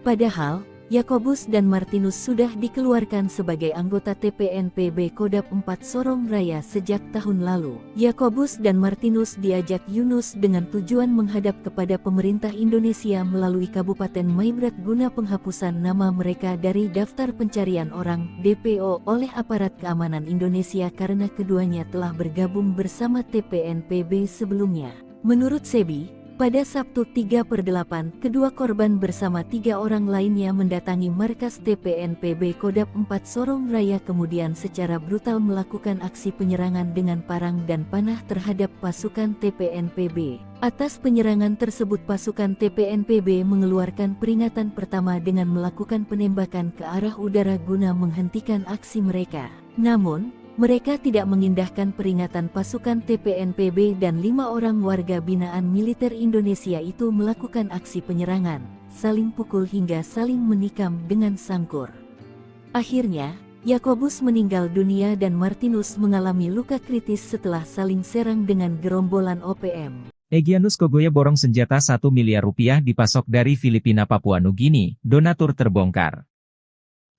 Padahal, Yakobus dan Martinus sudah dikeluarkan sebagai anggota TPNPB Kodap 4 Sorong Raya sejak tahun lalu. Yakobus dan Martinus diajak Yunus dengan tujuan menghadap kepada pemerintah Indonesia melalui Kabupaten Maibrat guna penghapusan nama mereka dari daftar pencarian orang DPO oleh aparat keamanan Indonesia karena keduanya telah bergabung bersama TPNPB sebelumnya. Menurut Sebi, Pada Sabtu 3/8, kedua korban bersama 3 orang lainnya mendatangi markas TPNPB Kodap 4 Sorong Raya kemudian secara brutal melakukan aksi penyerangan dengan parang dan panah terhadap pasukan TPNPB. Atas penyerangan tersebut pasukan TPNPB mengeluarkan peringatan pertama dengan melakukan penembakan ke arah udara guna menghentikan aksi mereka. Namun, mereka tidak mengindahkan peringatan pasukan TPNPB dan 5 orang warga binaan militer Indonesia itu melakukan aksi penyerangan, saling pukul hingga saling menikam dengan sangkur. Akhirnya, Yakobus meninggal dunia dan Martinus mengalami luka kritis setelah saling serang dengan gerombolan OPM. Egyanus Kogoya borong senjata 1 miliar rupiah dipasok dari Filipina Papua Nugini, donatur terbongkar.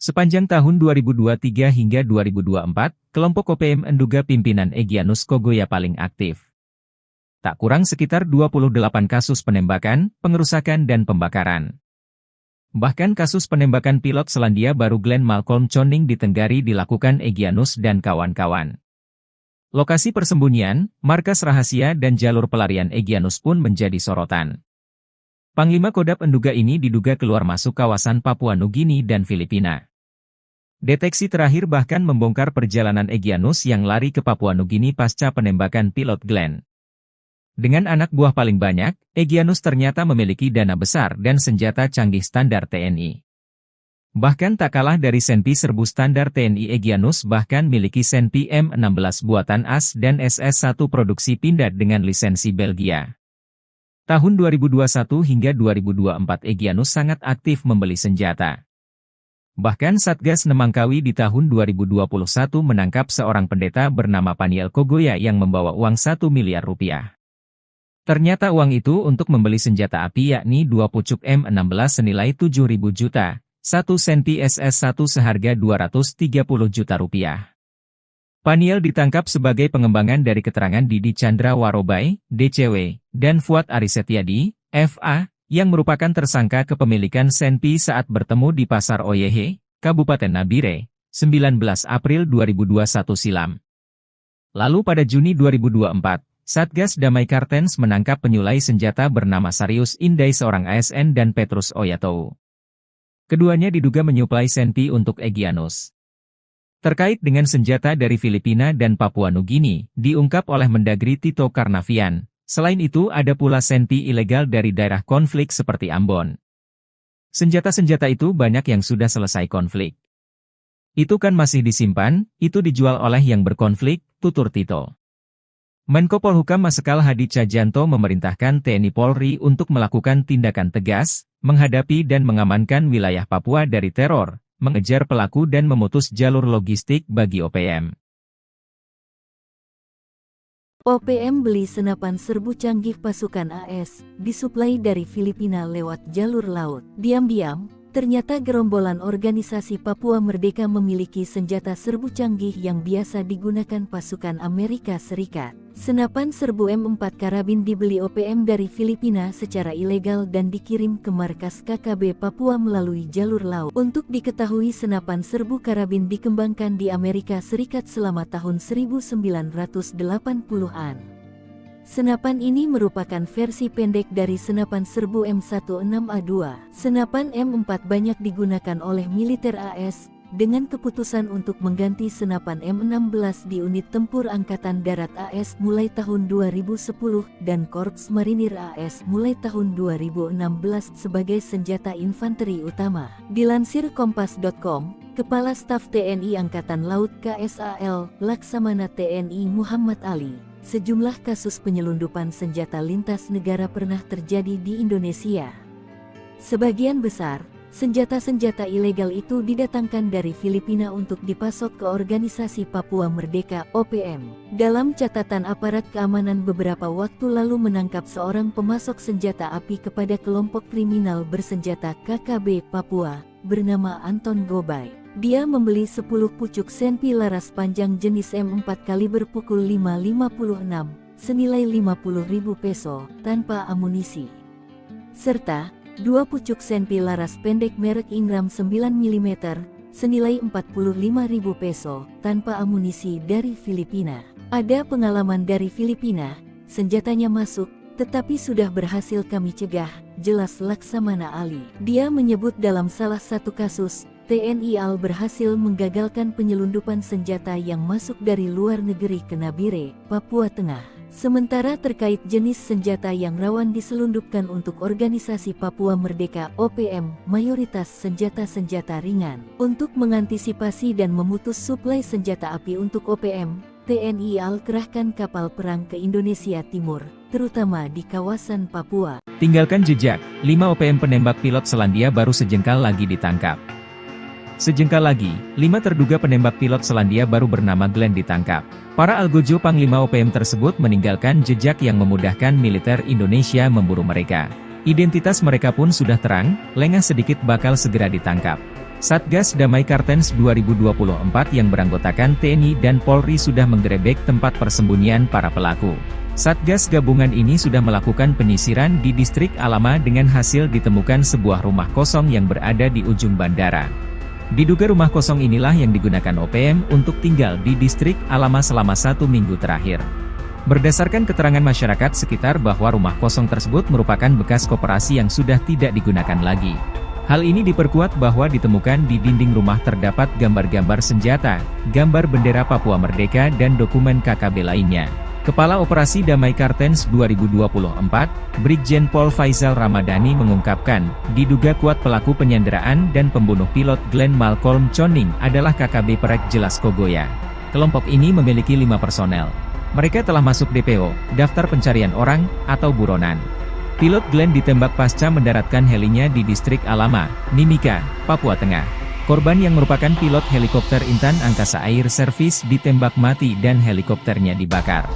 Sepanjang tahun 2023 hingga 2024, kelompok OPM menduga pimpinan Egyanus Kogoya paling aktif. Tak kurang sekitar 28 kasus penembakan, pengerusakan dan pembakaran. Bahkan kasus penembakan pilot Selandia Baru Glenn Malcolm Choning di Tenggari dilakukan Egyanus dan kawan-kawan. Lokasi persembunyian, markas rahasia dan jalur pelarian Egyanus pun menjadi sorotan. Panglima Kodap menduga ini diduga keluar masuk kawasan Papua Nugini dan Filipina. Deteksi terakhir bahkan membongkar perjalanan Egyanus yang lari ke Papua Nugini pasca penembakan pilot Glenn. Dengan anak buah paling banyak, Egyanus ternyata memiliki dana besar dan senjata canggih standar TNI. Bahkan tak kalah dari Senpi serbu standar TNI, Egyanus bahkan miliki Senpi M16 buatan AS dan SS-1 produksi Pindad dengan lisensi Belgia. Tahun 2021 hingga 2024 Egyanus sangat aktif membeli senjata. Bahkan Satgas Nemangkawi di tahun 2021 menangkap seorang pendeta bernama Paniel Kogoya yang membawa uang 1 miliar rupiah. Ternyata uang itu untuk membeli senjata api yakni 2 pucuk M16 senilai 7.000 juta, 1 Senpi SS-1 seharga 230 juta rupiah. Paniel ditangkap sebagai pengembangan dari keterangan Didi Chandra Warobai, DCW, dan Fuad Arisetyadi, FA, yang merupakan tersangka kepemilikan Senpi saat bertemu di Pasar Oyehe, Kabupaten Nabire, 19 April 2021 silam. Lalu pada Juni 2024, Satgas Damai Kartens menangkap penyulai senjata bernama Sarius Indai seorang ASN dan Petrus Oyatou. Keduanya diduga menyuplai Senpi untuk Egyanus. Terkait dengan senjata dari Filipina dan Papua Nugini, diungkap oleh Mendagri Tito Karnavian. Selain itu ada pula Senpi ilegal dari daerah konflik seperti Ambon. Senjata-senjata itu banyak yang sudah selesai konflik. Itu kan masih disimpan, itu dijual oleh yang berkonflik, tutur Tito. Menko Polhukam Marsikal Hadi Cahyanto memerintahkan TNI Polri untuk melakukan tindakan tegas, menghadapi dan mengamankan wilayah Papua dari teror, mengejar pelaku dan memutus jalur logistik bagi OPM. OPM beli senapan serbu canggih pasukan AS, disuplai dari Filipina lewat jalur laut. Diam-diam, ternyata gerombolan organisasi Papua Merdeka memiliki senjata serbu canggih yang biasa digunakan pasukan Amerika Serikat. Senapan serbu M4 karabin dibeli OPM dari Filipina secara ilegal dan dikirim ke markas KKB Papua melalui jalur laut. Untuk diketahui senapan serbu karabin dikembangkan di Amerika Serikat selama tahun 1980-an. Senapan ini merupakan versi pendek dari senapan serbu M16A2. Senapan M4 banyak digunakan oleh militer AS, dengan keputusan untuk mengganti senapan M16 di unit tempur Angkatan Darat AS mulai tahun 2010 dan Korps Marinir AS mulai tahun 2016 sebagai senjata infanteri utama. Dilansir Kompas.com, Kepala Staf TNI Angkatan Laut KSAL, Laksamana TNI Muhammad Ali, sejumlah kasus penyelundupan senjata lintas negara pernah terjadi di Indonesia. Sebagian besar senjata-senjata ilegal itu didatangkan dari Filipina untuk dipasok ke Organisasi Papua Merdeka (OPM). Dalam catatan aparat keamanan beberapa waktu lalu menangkap seorang pemasok senjata api kepada kelompok kriminal bersenjata KKB Papua, bernama Anton Gobay. Dia membeli 10 pucuk Senpi laras panjang jenis M4 kaliber pukul 5.56, senilai 50.000 peso, tanpa amunisi. Serta 2 pucuk Senpi laras pendek merek Ingram 9 mm, senilai 45.000 peso, tanpa amunisi dari Filipina. Ada pengalaman dari Filipina, senjatanya masuk, Tetapi sudah berhasil kami cegah, jelas Laksamana Ali. Dia menyebut dalam salah satu kasus, TNI AL berhasil menggagalkan penyelundupan senjata yang masuk dari luar negeri ke Nabire, Papua Tengah. Sementara terkait jenis senjata yang rawan diselundupkan untuk organisasi Papua Merdeka (OPM), mayoritas senjata-senjata ringan. Untuk mengantisipasi dan memutus suplai senjata api untuk OPM, TNI AL kerahkan kapal perang ke Indonesia Timur, terutama di kawasan Papua. Tinggalkan jejak, 5 OPM penembak pilot Selandia Baru sejengkal lagi ditangkap. Sejengkal lagi, 5 terduga penembak pilot Selandia Baru bernama Glenn ditangkap. Para algojo Panglima OPM tersebut meninggalkan jejak yang memudahkan militer Indonesia memburu mereka. Identitas mereka pun sudah terang, lengah sedikit bakal segera ditangkap. Satgas Damai Kartens 2024 yang beranggotakan TNI dan Polri sudah menggerebek tempat persembunyian para pelaku. Satgas gabungan ini sudah melakukan penyisiran di distrik Alama dengan hasil ditemukan sebuah rumah kosong yang berada di ujung bandara. Diduga rumah kosong inilah yang digunakan OPM untuk tinggal di distrik Alama selama 1 minggu terakhir. Berdasarkan keterangan masyarakat sekitar bahwa rumah kosong tersebut merupakan bekas koperasi yang sudah tidak digunakan lagi. Hal ini diperkuat bahwa ditemukan di dinding rumah terdapat gambar-gambar senjata, gambar bendera Papua Merdeka dan dokumen KKB lainnya. Kepala Operasi Damai Kartens 2024, Brigjen Pol Faizal Ramadhani mengungkapkan, diduga kuat pelaku penyanderaan dan pembunuh pilot Glenn Malcolm Choning adalah KKB Perek Jelas Kogoya. Kelompok ini memiliki 5 personel. Mereka telah masuk DPO, Daftar Pencarian Orang, atau buronan. Pilot Glenn ditembak pasca mendaratkan helinya di distrik Alama, Mimika, Papua Tengah. Korban yang merupakan pilot helikopter Intan Angkasa Air Service ditembak mati dan helikopternya dibakar.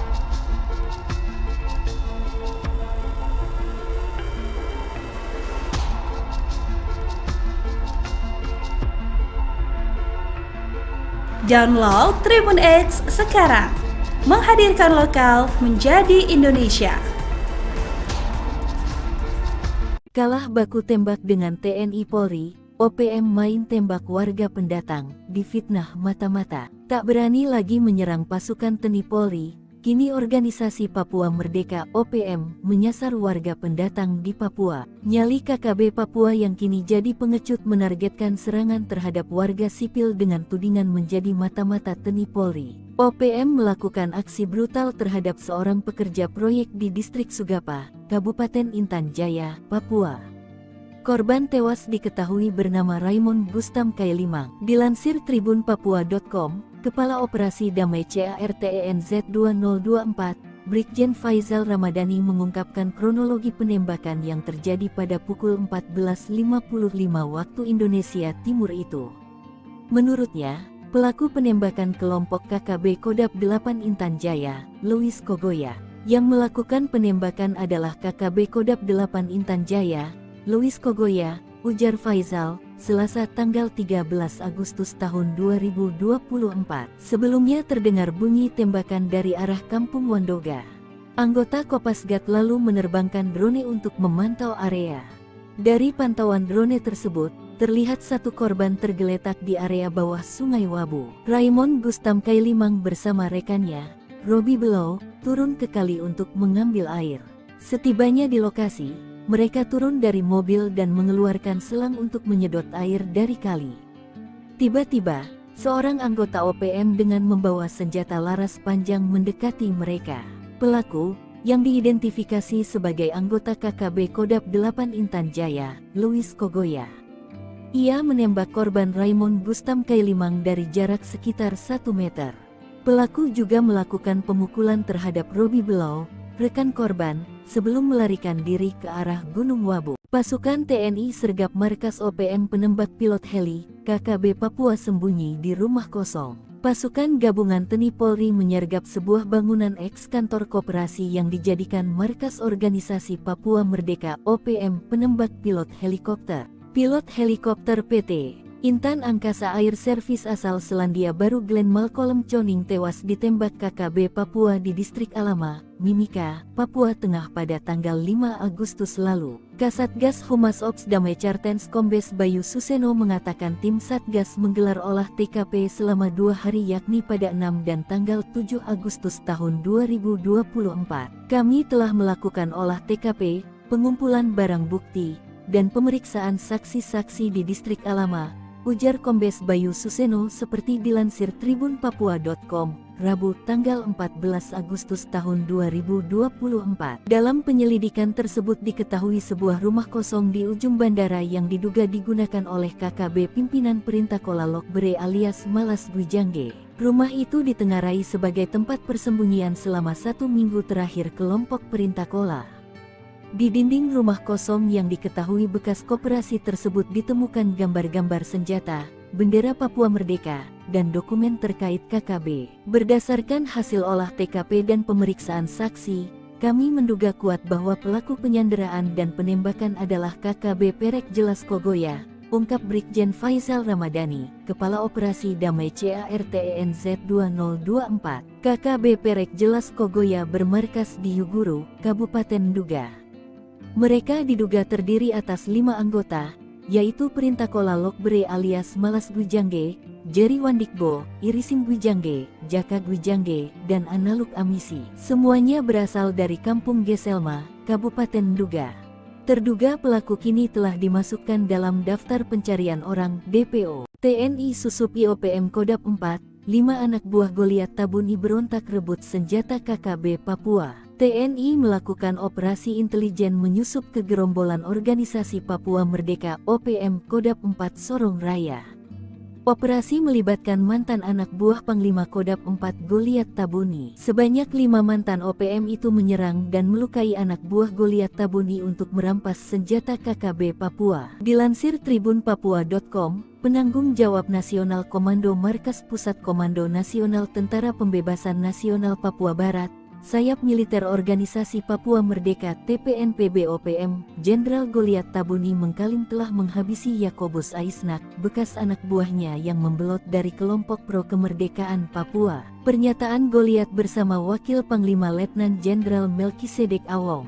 Download Tribun X sekarang, menghadirkan lokal menjadi Indonesia. Kalah baku tembak dengan TNI Polri, OPM main tembak warga pendatang, difitnah mata-mata. Tak berani lagi menyerang pasukan TNI Polri, kini organisasi Papua Merdeka (OPM) menyasar warga pendatang di Papua. Nyali KKB Papua yang kini jadi pengecut menargetkan serangan terhadap warga sipil dengan tudingan menjadi mata-mata TNI Polri. OPM melakukan aksi brutal terhadap seorang pekerja proyek di distrik Sugapa, Kabupaten Intan Jaya, Papua. Korban tewas diketahui bernama Raymond Gustam Kailimang. Dilansir tribunpapua.com, Kepala Operasi Damai CARTENZ 2024, Brigjen Faizal Ramadhani mengungkapkan kronologi penembakan yang terjadi pada pukul 14.55 waktu Indonesia Timur itu. Menurutnya, pelaku penembakan kelompok KKB Kodap 8 Intan Jaya, Louis Kogoya. Yang melakukan penembakan adalah KKB Kodap 8 Intan Jaya, Louis Kogoya, ujar Faizal, Selasa tanggal 13 Agustus tahun 2024. Sebelumnya terdengar bunyi tembakan dari arah Kampung Wandoga. Anggota Kopasgat lalu menerbangkan drone untuk memantau area. Dari pantauan drone tersebut, terlihat satu korban tergeletak di area bawah Sungai Wabu. Raymond Gustam Kailimang bersama rekannya, Robi Below, turun ke kali untuk mengambil air. Setibanya di lokasi, mereka turun dari mobil dan mengeluarkan selang untuk menyedot air dari kali. Tiba-tiba, seorang anggota OPM dengan membawa senjata laras panjang mendekati mereka. Pelaku, yang diidentifikasi sebagai anggota KKB Kodap 8 Intan Jaya, Louis Kogoya. Ia menembak korban Raymond Gustam Kailimang dari jarak sekitar 1 meter. Pelaku juga melakukan pemukulan terhadap Robi Below, rekan korban, sebelum melarikan diri ke arah Gunung Wabu. Pasukan TNI sergap markas OPM penembak pilot heli, KKB Papua sembunyi di rumah kosong. Pasukan gabungan TNI Polri menyergap sebuah bangunan eks-kantor koperasi yang dijadikan markas organisasi Papua Merdeka (OPM) penembak pilot helikopter. Pilot helikopter PT Intan Angkasa Air Service asal Selandia Baru Glenn Malcolm Choning tewas ditembak KKB Papua di distrik Alama, Mimika, Papua Tengah pada tanggal 5 Agustus lalu. Kasatgas Humas Ops Damai Cartens Kombes Bayu Suseno mengatakan tim Satgas menggelar olah TKP selama 2 hari yakni pada 6 dan tanggal 7 Agustus tahun 2024. Kami telah melakukan olah TKP, pengumpulan barang bukti, dan pemeriksaan saksi-saksi di Distrik Alama, ujar Kombes Bayu Suseno seperti dilansir tribunpapua.com. Rabu tanggal 14 Agustus tahun 2024. Dalam penyelidikan tersebut diketahui sebuah rumah kosong di ujung bandara yang diduga digunakan oleh KKB pimpinan Perintah Kola Lokbere alias Malas Gwijangge. Rumah itu ditengarai sebagai tempat persembunyian selama 1 minggu terakhir kelompok Perintah Kola. Di dinding rumah kosong yang diketahui bekas koperasi tersebut ditemukan gambar-gambar senjata, bendera Papua Merdeka, dan dokumen terkait KKB. Berdasarkan hasil olah TKP dan pemeriksaan saksi, kami menduga kuat bahwa pelaku penyanderaan dan penembakan adalah KKB Perek Jelas Kogoya, ungkap Brigjen Faizal Ramadhani, Kepala Operasi Damai CARTENZ 2024. KKB Perek Jelas Kogoya bermarkas di Yuguru, Kabupaten Nduga. Mereka diduga terdiri atas 5 anggota, yaitu Perintah Kola Lokbere alias Malas Gwijangge, Jerry Wandikbo, Irisim Gwijangge, Jaka Gwijangge, dan Analuk Amisi. Semuanya berasal dari Kampung Geselma, Kabupaten Nduga. Terduga pelaku kini telah dimasukkan dalam daftar pencarian orang DPO. TNI Susup IOPM Kodap 4, 5 anak buah Goliat Tabuni berontak rebut senjata KKB Papua. TNI melakukan operasi intelijen menyusup ke gerombolan organisasi Papua Merdeka OPM Kodap 4 Sorong Raya. Operasi melibatkan mantan anak buah Panglima Kodap 4 Goliat Tabuni. Sebanyak 5 mantan OPM itu menyerang dan melukai anak buah Goliat Tabuni untuk merampas senjata KKB Papua. Dilansir tribunpapua.com, penanggung jawab Nasional Komando Markas Pusat Komando Nasional Tentara Pembebasan Nasional Papua Barat, Sayap Militer Organisasi Papua Merdeka TPNPB OPM, Jenderal Goliat Tabuni mengklaim telah menghabisi Yakobus Aisnak, bekas anak buahnya yang membelot dari kelompok pro kemerdekaan Papua. Pernyataan Goliat bersama Wakil Panglima Letnan Jenderal Melkisedek Awong,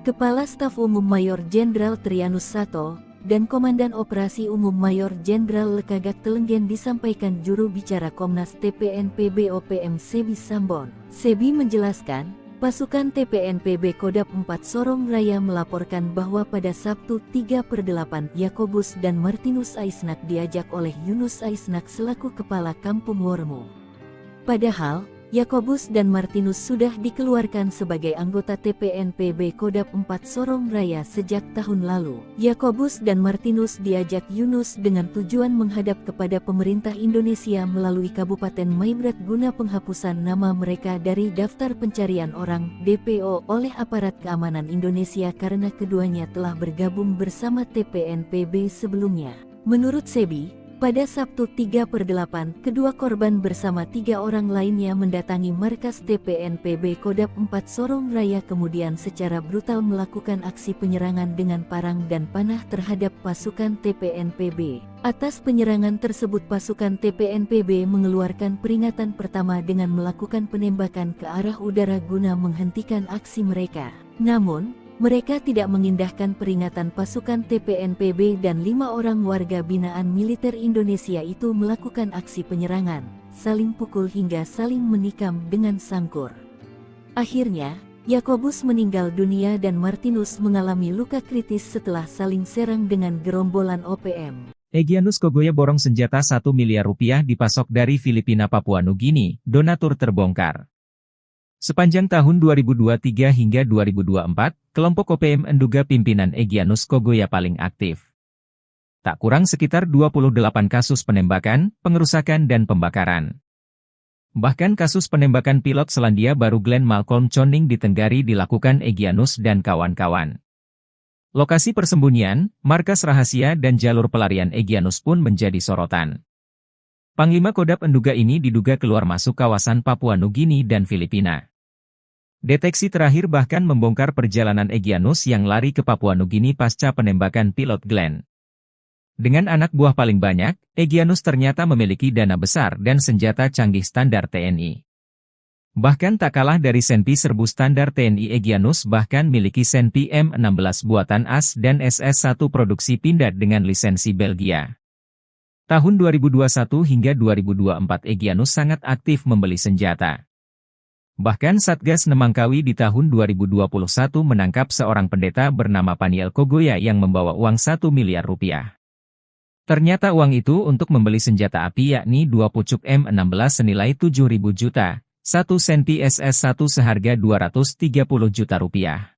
Kepala Staf Umum Mayor Jenderal Trianus Sato, dan Komandan Operasi Umum Mayor Jenderal Lekagak Telenggen disampaikan juru bicara Komnas TPNPB OPM Sebi Sambon. Sebi menjelaskan, pasukan TPNPB Kodap 4 Sorong Raya melaporkan bahwa pada Sabtu 3/8 Yakobus dan Martinus Aisnak diajak oleh Yunus Aisnak selaku Kepala Kampung Wormo. Padahal, Yakobus dan Martinus sudah dikeluarkan sebagai anggota TPNPB Kodap 4 Sorong Raya sejak tahun lalu. Yakobus dan Martinus diajak Yunus dengan tujuan menghadap kepada pemerintah Indonesia melalui Kabupaten Maibrat guna penghapusan nama mereka dari daftar pencarian orang DPO oleh aparat keamanan Indonesia karena keduanya telah bergabung bersama TPNPB sebelumnya. Menurut Sebi, pada Sabtu 3/8, kedua korban bersama 3 orang lainnya mendatangi markas TPNPB Kodap 4 Sorong Raya kemudian secara brutal melakukan aksi penyerangan dengan parang dan panah terhadap pasukan TPNPB. Atas penyerangan tersebut pasukan TPNPB mengeluarkan peringatan pertama dengan melakukan penembakan ke arah udara guna menghentikan aksi mereka. Namun, mereka tidak mengindahkan peringatan pasukan TPNPB dan 5 orang warga binaan militer Indonesia itu melakukan aksi penyerangan, saling pukul hingga saling menikam dengan sangkur. Akhirnya, Yakobus meninggal dunia dan Martinus mengalami luka kritis setelah saling serang dengan gerombolan OPM. Egyanus Kogoya borong senjata 1 miliar rupiah dipasok dari Filipina Papua Nugini, donatur terbongkar. Sepanjang tahun 2023 hingga 2024, kelompok OPM Nduga pimpinan Egyanus Kogoya paling aktif. Tak kurang sekitar 28 kasus penembakan, pengerusakan dan pembakaran. Bahkan kasus penembakan pilot Selandia Baru Glenn Malcolm Choning di Tenggari dilakukan Egyanus dan kawan-kawan. Lokasi persembunyian, markas rahasia dan jalur pelarian Egyanus pun menjadi sorotan. Panglima Kodap Nduga ini diduga keluar masuk kawasan Papua Nugini dan Filipina. Deteksi terakhir bahkan membongkar perjalanan Egyanus yang lari ke Papua Nugini pasca penembakan pilot Glenn. Dengan anak buah paling banyak, Egyanus ternyata memiliki dana besar dan senjata canggih standar TNI. Bahkan tak kalah dari Senpi serbu standar TNI Egyanus bahkan miliki Senpi M16 buatan AS dan SS-1 produksi Pindad dengan lisensi Belgia. Tahun 2021 hingga 2024 Egyanus sangat aktif membeli senjata. Bahkan Satgas Nemangkawi di tahun 2021 menangkap seorang pendeta bernama Paniel Kogoya yang membawa uang 1 miliar rupiah. Ternyata uang itu untuk membeli senjata api yakni 2 pucuk M16 senilai 7.000 juta, 1 Senpi SS-1 seharga 230 juta rupiah.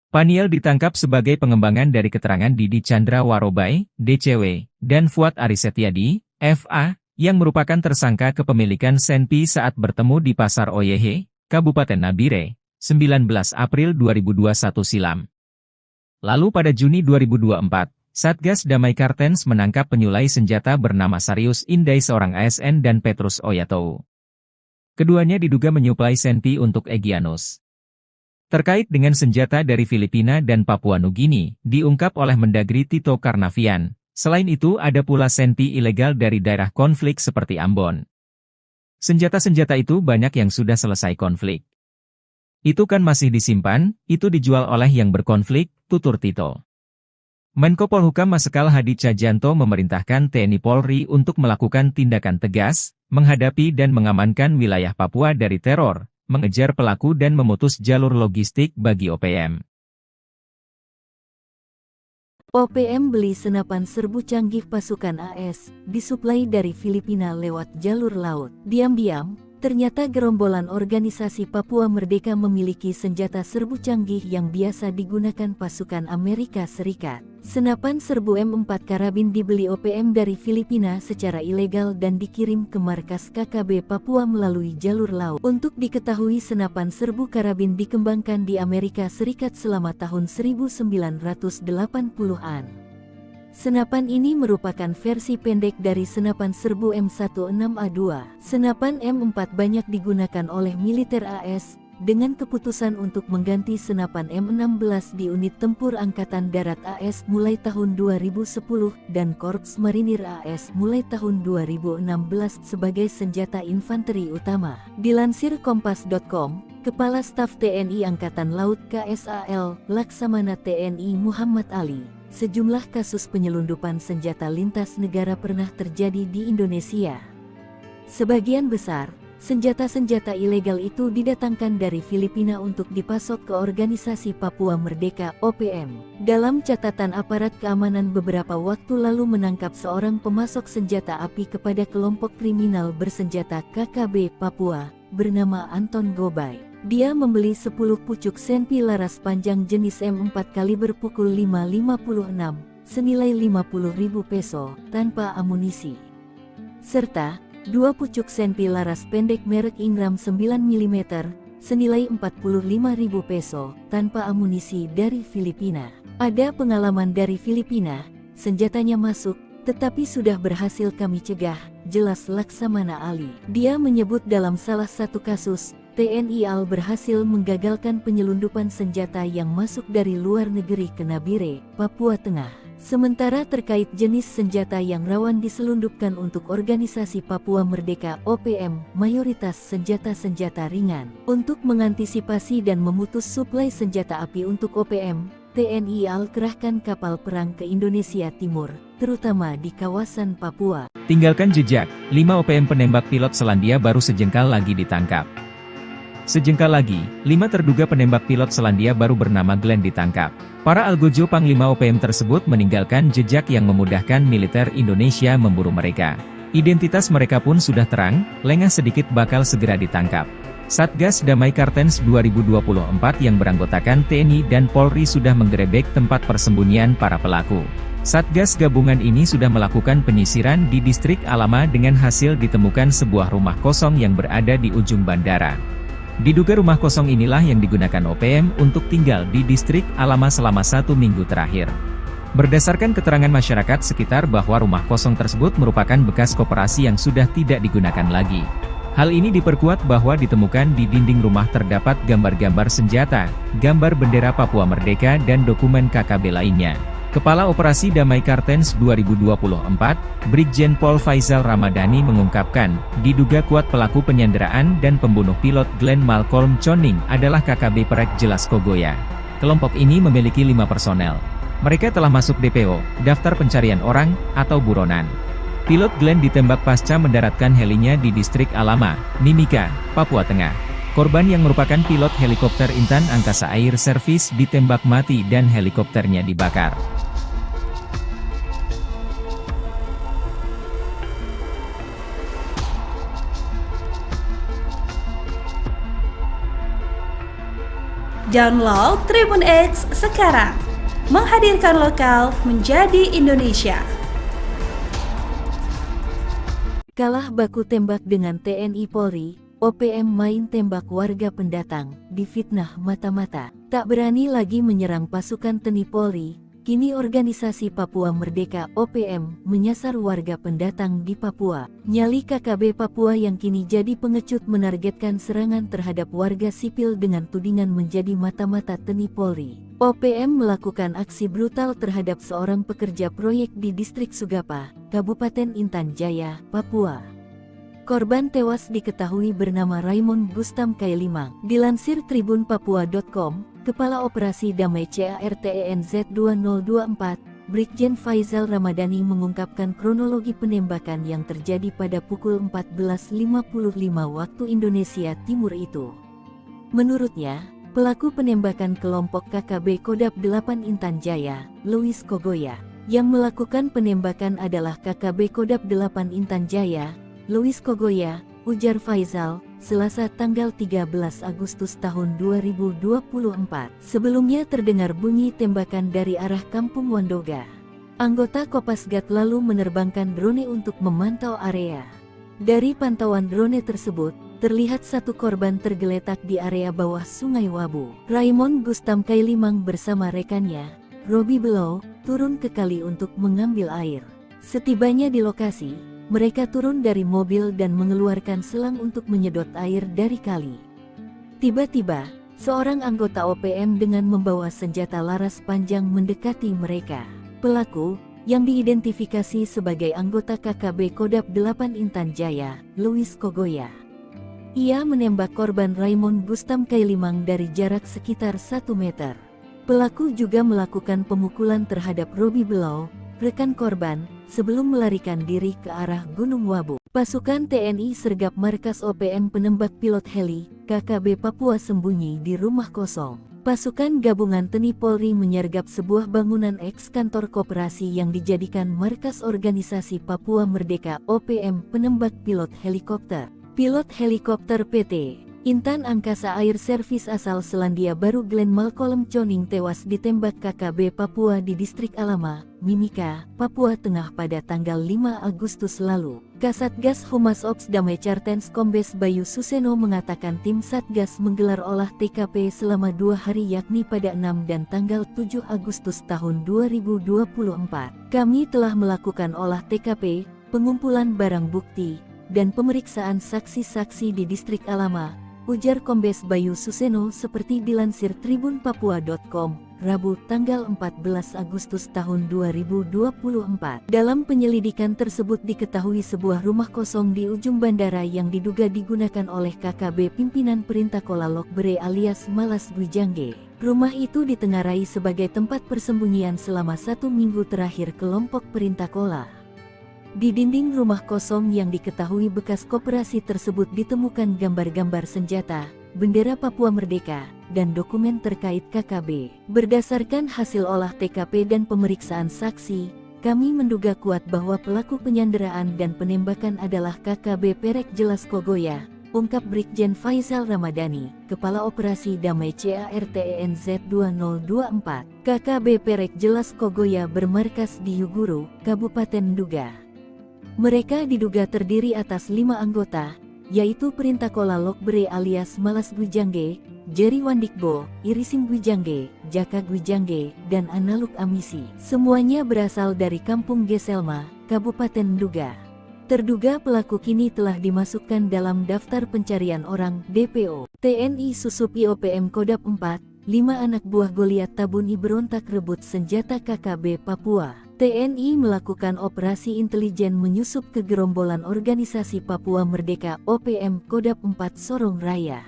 Paniel ditangkap sebagai pengembangan dari keterangan Didi Chandra Warobai, DCW, dan Fuad Arisetyadi, FA, yang merupakan tersangka kepemilikan Senpi saat bertemu di Pasar Oyeh, Kabupaten Nabire, 19 April 2021 silam. Lalu pada Juni 2024, Satgas Damai Kartens menangkap penyulai senjata bernama Sarius Indai seorang ASN dan Petrus Oyatou. Keduanya diduga menyuplai Senpi untuk Egyanus. Terkait dengan senjata dari Filipina dan Papua Nugini, diungkap oleh Mendagri Tito Karnavian. Selain itu ada pula Senpi ilegal dari daerah konflik seperti Ambon. Senjata-senjata itu banyak yang sudah selesai konflik. Itu kan masih disimpan, itu dijual oleh yang berkonflik, tutur Tito. Menko Polhukam Marsikal Hadi Cahyanto memerintahkan TNI Polri untuk melakukan tindakan tegas, menghadapi dan mengamankan wilayah Papua dari teror, mengejar pelaku dan memutus jalur logistik bagi OPM. OPM beli senapan serbu canggih pasukan AS, disuplai dari Filipina lewat jalur laut. Diam-diam, ternyata gerombolan organisasi Papua Merdeka memiliki senjata serbu canggih yang biasa digunakan pasukan Amerika Serikat. Senapan serbu M4 karabin dibeli OPM dari Filipina secara ilegal dan dikirim ke markas KKB Papua melalui jalur laut. Untuk diketahui senapan serbu karabin dikembangkan di Amerika Serikat selama tahun 1980-an. Senapan ini merupakan versi pendek dari senapan serbu M16A2. Senapan M4 banyak digunakan oleh militer AS, dengan keputusan untuk mengganti senapan M16 di unit tempur Angkatan Darat AS mulai tahun 2010 dan Korps Marinir AS mulai tahun 2016 sebagai senjata infanteri utama. Dilansir Kompas.com, Kepala Staf TNI Angkatan Laut KSAL, Laksamana TNI Muhammad Ali, sejumlah kasus penyelundupan senjata lintas negara pernah terjadi di Indonesia. Sebagian besar senjata-senjata ilegal itu didatangkan dari Filipina untuk dipasok ke Organisasi Papua Merdeka (OPM). Dalam catatan aparat keamanan beberapa waktu lalu menangkap seorang pemasok senjata api kepada kelompok kriminal bersenjata KKB Papua, bernama Anton Gobay. Dia membeli 10 pucuk Senpi laras panjang jenis M4 kaliber pukul 5.56, senilai 50.000 peso, tanpa amunisi. Serta 2 pucuk Senpi laras pendek merek Ingram 9 mm, senilai 45.000 peso, tanpa amunisi dari Filipina. Ada pengalaman dari Filipina, senjatanya masuk, tetapi sudah berhasil kami cegah, jelas Laksamana Ali. Dia menyebut dalam salah satu kasus, TNI AL berhasil menggagalkan penyelundupan senjata yang masuk dari luar negeri ke Nabire, Papua Tengah. Sementara terkait jenis senjata yang rawan diselundupkan untuk Organisasi Papua Merdeka (OPM), mayoritas senjata-senjata ringan. Untuk mengantisipasi dan memutus suplai senjata api untuk OPM, TNI AL kerahkan kapal perang ke Indonesia Timur, terutama di kawasan Papua. Tinggalkan jejak, 5 OPM penembak pilot Selandia Baru sejengkal lagi ditangkap. Sejengkal lagi, 5 terduga penembak pilot Selandia Baru bernama Glenn ditangkap. Para algojo Panglima OPM tersebut meninggalkan jejak yang memudahkan militer Indonesia memburu mereka. Identitas mereka pun sudah terang, lengah sedikit bakal segera ditangkap. Satgas Damai Kartens 2024 yang beranggotakan TNI dan Polri sudah menggerebek tempat persembunyian para pelaku. Satgas gabungan ini sudah melakukan penyisiran di distrik Alama dengan hasil ditemukan sebuah rumah kosong yang berada di ujung bandara. Diduga rumah kosong inilah yang digunakan OPM untuk tinggal di distrik Alama selama 1 minggu terakhir. Berdasarkan keterangan masyarakat sekitar bahwa rumah kosong tersebut merupakan bekas koperasi yang sudah tidak digunakan lagi. Hal ini diperkuat bahwa ditemukan di dinding rumah terdapat gambar-gambar senjata, gambar bendera Papua Merdeka dan dokumen KKB lainnya. Kepala Operasi Damai Kartens 2024, Brigjen Pol Faizal Ramadhani mengungkapkan, diduga kuat pelaku penyanderaan dan pembunuh pilot Glenn Malcolm Choning adalah KKB Perek Jelas Kogoya. Kelompok ini memiliki 5 personel. Mereka telah masuk DPO, daftar pencarian orang, atau buronan. Pilot Glenn ditembak pasca mendaratkan helinya di distrik Alama, Mimika, Papua Tengah. Korban yang merupakan pilot helikopter Intan Angkasa Air Service ditembak mati dan helikopternya dibakar. Download Tribun X sekarang, menghadirkan lokal menjadi Indonesia. Kalah baku tembak dengan TNI Polri, OPM main tembak warga pendatang, difitnah mata-mata. Tak berani lagi menyerang pasukan TNI Polri, kini organisasi Papua Merdeka OPM menyasar warga pendatang di Papua. Nyali KKB Papua yang kini jadi pengecut menargetkan serangan terhadap warga sipil dengan tudingan menjadi mata-mata TNI Polri. OPM melakukan aksi brutal terhadap seorang pekerja proyek di distrik Sugapa, Kabupaten Intan Jaya, Papua. Korban tewas diketahui bernama Raymond Gustam Kailimang. Dilansir tribunpapua.com, Kepala Operasi Damai CARTENZ 2024, Brigjen Faizal Ramadhani mengungkapkan kronologi penembakan yang terjadi pada pukul 14.55 waktu Indonesia Timur itu. Menurutnya, pelaku penembakan kelompok KKB Kodap 8 Intan Jaya, Louis Kogoya. Yang melakukan penembakan adalah KKB Kodap 8 Intan Jaya, Louis Kogoya, ujar Faizal, Selasa tanggal 13 Agustus tahun 2024. Sebelumnya terdengar bunyi tembakan dari arah Kampung Wandoga. Anggota Kopasgat lalu menerbangkan drone untuk memantau area. Dari pantauan drone tersebut, terlihat satu korban tergeletak di area bawah Sungai Wabu. Raymond Gustam Kailimang bersama rekannya, Robi Below, turun ke kali untuk mengambil air. Setibanya di lokasi, mereka turun dari mobil dan mengeluarkan selang untuk menyedot air dari kali. Tiba-tiba, seorang anggota OPM dengan membawa senjata laras panjang mendekati mereka. Pelaku, yang diidentifikasi sebagai anggota KKB Kodap 8 Intan Jaya, Louis Kogoya. Ia menembak korban Raymond Gustam Kailimang dari jarak sekitar 1 meter. Pelaku juga melakukan pemukulan terhadap Robi Below, rekan korban, sebelum melarikan diri ke arah Gunung Wabu. Pasukan TNI sergap markas OPM penembak pilot heli, KKB Papua sembunyi di rumah kosong. Pasukan gabungan TNI Polri menyergap sebuah bangunan eks-kantor koperasi yang dijadikan markas organisasi Papua Merdeka OPM penembak pilot helikopter. Pilot helikopter PT Intan Angkasa Air Service asal Selandia Baru Glenn Malcolm Choning tewas ditembak KKB Papua di distrik Alama, Mimika, Papua Tengah pada tanggal 5 Agustus lalu. Kasatgas Humas Ops Damai Kartens Kombes Bayu Suseno mengatakan tim Satgas menggelar olah TKP selama 2 hari yakni pada 6 dan tanggal 7 Agustus tahun 2024. Kami telah melakukan olah TKP, pengumpulan barang bukti, dan pemeriksaan saksi-saksi di distrik Alama, ujar Kombes Bayu Suseno seperti dilansir tribunpapua.com, Rabu tanggal 14 Agustus tahun 2024. Dalam penyelidikan tersebut diketahui sebuah rumah kosong di ujung bandara yang diduga digunakan oleh KKB pimpinan Perintah Kola Lokbere alias Malas Gwijangge. Rumah itu ditengarai sebagai tempat persembunyian selama 1 minggu terakhir kelompok Perintah Kola. Di dinding rumah kosong yang diketahui bekas koperasi tersebut ditemukan gambar-gambar senjata, bendera Papua Merdeka, dan dokumen terkait KKB. Berdasarkan hasil olah TKP dan pemeriksaan saksi, kami menduga kuat bahwa pelaku penyanderaan dan penembakan adalah KKB Perek Jelas Kogoya, ungkap Brigjen Faizal Ramadhani, Kepala Operasi Damai CARTENZ 2024. KKB Perek Jelas Kogoya bermarkas di Yuguru, Kabupaten Nduga. Mereka diduga terdiri atas 5 anggota, yaitu Perintah Kola Lokbere alias Malas Gwijangge, Jerry Wandikbo, Irisim Gwijangge, Jaka Gwijangge, dan Analuk Amisi. Semuanya berasal dari Kampung Geselma, Kabupaten Nduga. Terduga pelaku kini telah dimasukkan dalam daftar pencarian orang DPO. TNI Susup IOPM Kodap 4, 5 anak buah Goliat Tabuni berontak rebut senjata KKB Papua. TNI melakukan operasi intelijen menyusup ke gerombolan Organisasi Papua Merdeka OPM Kodam 4 Sorong Raya.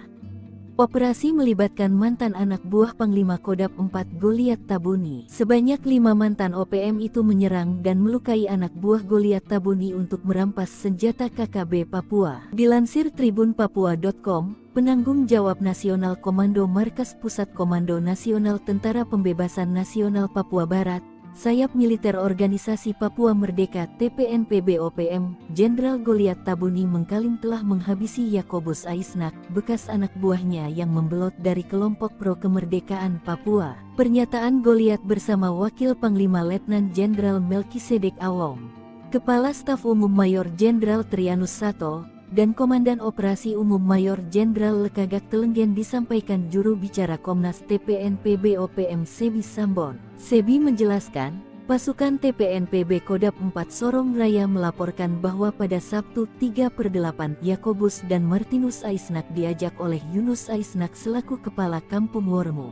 Operasi melibatkan mantan anak buah Panglima Kodam 4 Goliat Tabuni. Sebanyak 5 mantan OPM itu menyerang dan melukai anak buah Goliat Tabuni untuk merampas senjata KKB Papua. Dilansir tribunpapua.com, penanggung jawab Nasional Komando Markas Pusat Komando Nasional Tentara Pembebasan Nasional Papua Barat, Sayap Militer Organisasi Papua Merdeka TPNPB OPM, Jenderal Goliat Tabuni mengklaim telah menghabisi Yakobus Aisnak, bekas anak buahnya yang membelot dari kelompok pro kemerdekaan Papua. Pernyataan Goliat bersama Wakil Panglima Letnan Jenderal Melkisedek Awong, Kepala Staf Umum Mayor Jenderal Trianus Sato, dan Komandan Operasi Umum Mayor Jenderal Lekagak Telenggen disampaikan juru bicara Komnas TPNPB OPM Sebi Sambon. Sebi menjelaskan, pasukan TPNPB Kodam 4 Sorong Raya melaporkan bahwa pada Sabtu 3/8 Yakobus dan Martinus Aisnak diajak oleh Yunus Aisnak selaku Kepala Kampung Wormu.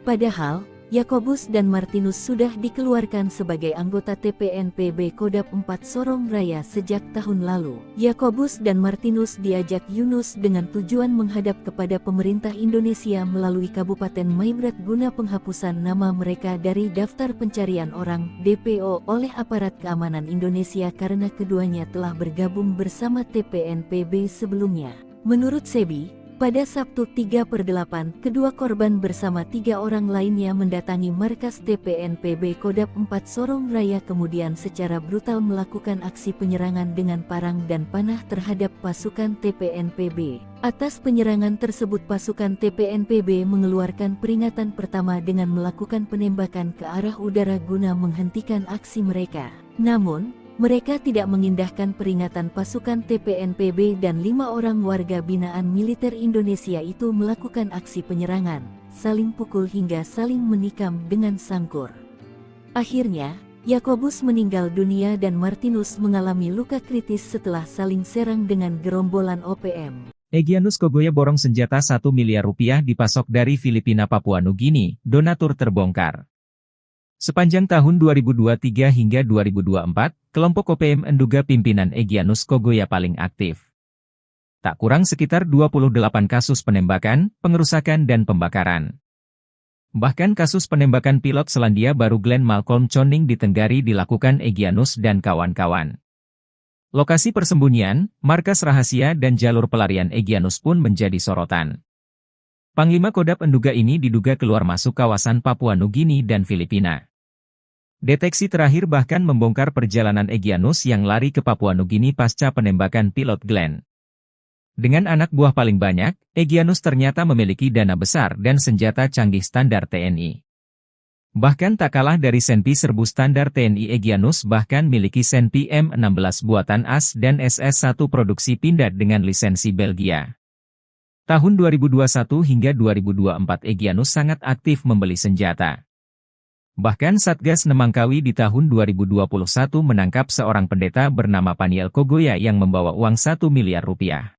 Padahal, Yakobus dan Martinus sudah dikeluarkan sebagai anggota TPNPB Kodam 4 Sorong Raya sejak tahun lalu. Yakobus dan Martinus diajak Yunus dengan tujuan menghadap kepada pemerintah Indonesia melalui Kabupaten Maibrat guna penghapusan nama mereka dari daftar pencarian orang (DPO) oleh aparat keamanan Indonesia karena keduanya telah bergabung bersama TPNPB sebelumnya. Menurut Sebi, pada Sabtu 3/8, kedua korban bersama 3 orang lainnya mendatangi markas TPNPB Kodam 4 Sorong Raya kemudian secara brutal melakukan aksi penyerangan dengan parang dan panah terhadap pasukan TPNPB. Atas penyerangan tersebut pasukan TPNPB mengeluarkan peringatan pertama dengan melakukan penembakan ke arah udara guna menghentikan aksi mereka. Namun, mereka tidak mengindahkan peringatan pasukan TPNPB dan 5 orang warga binaan militer Indonesia itu melakukan aksi penyerangan, saling pukul hingga saling menikam dengan sangkur. Akhirnya, Yakobus meninggal dunia dan Martinus mengalami luka kritis setelah saling serang dengan gerombolan OPM. Egyanus Kogoya borong senjata 1 miliar rupiah dipasok dari Filipina Papua Nugini, donatur terbongkar. Sepanjang tahun 2023 hingga 2024, kelompok OPM menduga pimpinan Egyanus Kogoya paling aktif. Tak kurang sekitar 28 kasus penembakan, pengerusakan dan pembakaran. Bahkan kasus penembakan pilot Selandia Baru Glenn Malcolm Choning di Tenggari dilakukan Egyanus dan kawan-kawan. Lokasi persembunyian, markas rahasia dan jalur pelarian Egyanus pun menjadi sorotan. Panglima Kodam menduga ini diduga keluar masuk kawasan Papua Nugini dan Filipina. Deteksi terakhir bahkan membongkar perjalanan Egyanus yang lari ke Papua Nugini pasca penembakan pilot Glenn. Dengan anak buah paling banyak, Egyanus ternyata memiliki dana besar dan senjata canggih standar TNI. Bahkan tak kalah dari Senpi serbu standar TNI, Egyanus bahkan miliki Senpi M16 buatan AS dan SS-1 produksi Pindad dengan lisensi Belgia. Tahun 2021 hingga 2024 Egyanus sangat aktif membeli senjata. Bahkan Satgas Nemangkawi di tahun 2021 menangkap seorang pendeta bernama Paniel Kogoya yang membawa uang 1 miliar rupiah.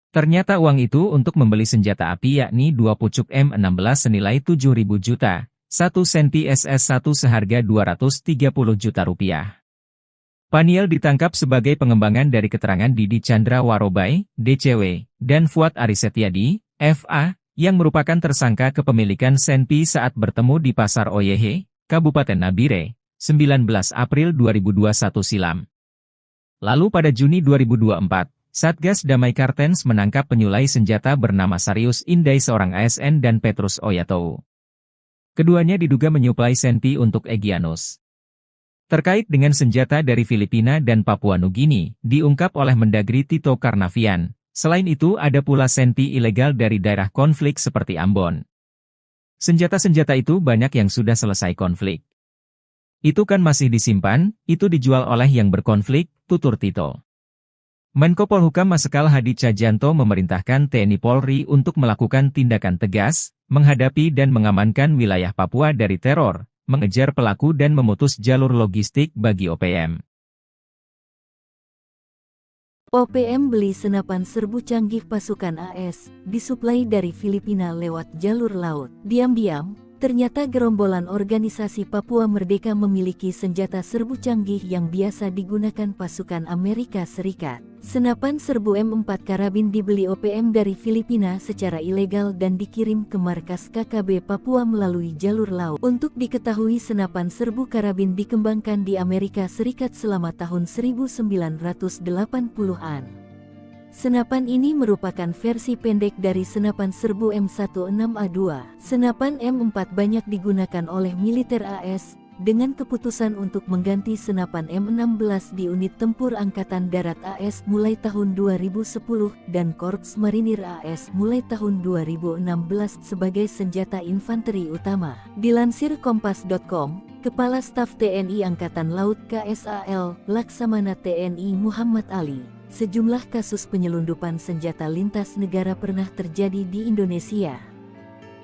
Ternyata uang itu untuk membeli senjata api yakni 2 pucuk M16 senilai 7.000 juta, 1 Senpi SS-1 seharga 230 juta rupiah. Paniel ditangkap sebagai pengembangan dari keterangan Didi Chandra Warobai, DCW, dan Fuad Arisetiadi, FA, yang merupakan tersangka kepemilikan Senpi saat bertemu di Pasar Oyehe, Kabupaten Nabire, 19 April 2021 silam. Lalu pada Juni 2024, Satgas Damai Kartens menangkap penyulai senjata bernama Sarius Indai seorang ASN dan Petrus Oyatou. Keduanya diduga menyuplai Senpi untuk Egyanus. Terkait dengan senjata dari Filipina dan Papua Nugini, diungkap oleh Mendagri Tito Karnavian. Selain itu ada pula Senpi ilegal dari daerah konflik seperti Ambon. Senjata-senjata itu banyak yang sudah selesai konflik. Itu kan masih disimpan, itu dijual oleh yang berkonflik, tutur Tito. Menko Polhukam Marsikal Hadi Cahyanto memerintahkan TNI Polri untuk melakukan tindakan tegas, menghadapi dan mengamankan wilayah Papua dari teror, mengejar pelaku dan memutus jalur logistik bagi OPM. OPM beli senapan serbu canggih pasukan AS, disuplai dari Filipina lewat jalur laut. Diam-diam, ternyata gerombolan organisasi Papua Merdeka memiliki senjata serbu canggih yang biasa digunakan pasukan Amerika Serikat. Senapan serbu M4 karabin dibeli OPM dari Filipina secara ilegal dan dikirim ke markas KKB Papua melalui jalur laut. Untuk diketahui, senapan serbu karabin dikembangkan di Amerika Serikat selama tahun 1980-an. Senapan ini merupakan versi pendek dari senapan serbu M16A2. Senapan M4 banyak digunakan oleh militer AS, dengan keputusan untuk mengganti senapan M16 di unit tempur Angkatan Darat AS mulai tahun 2010 dan Korps Marinir AS mulai tahun 2016 sebagai senjata infanteri utama. Dilansir Kompas.com, Kepala Staf TNI Angkatan Laut KSAL, Laksamana TNI Muhammad Ali, sejumlah kasus penyelundupan senjata lintas negara pernah terjadi di Indonesia.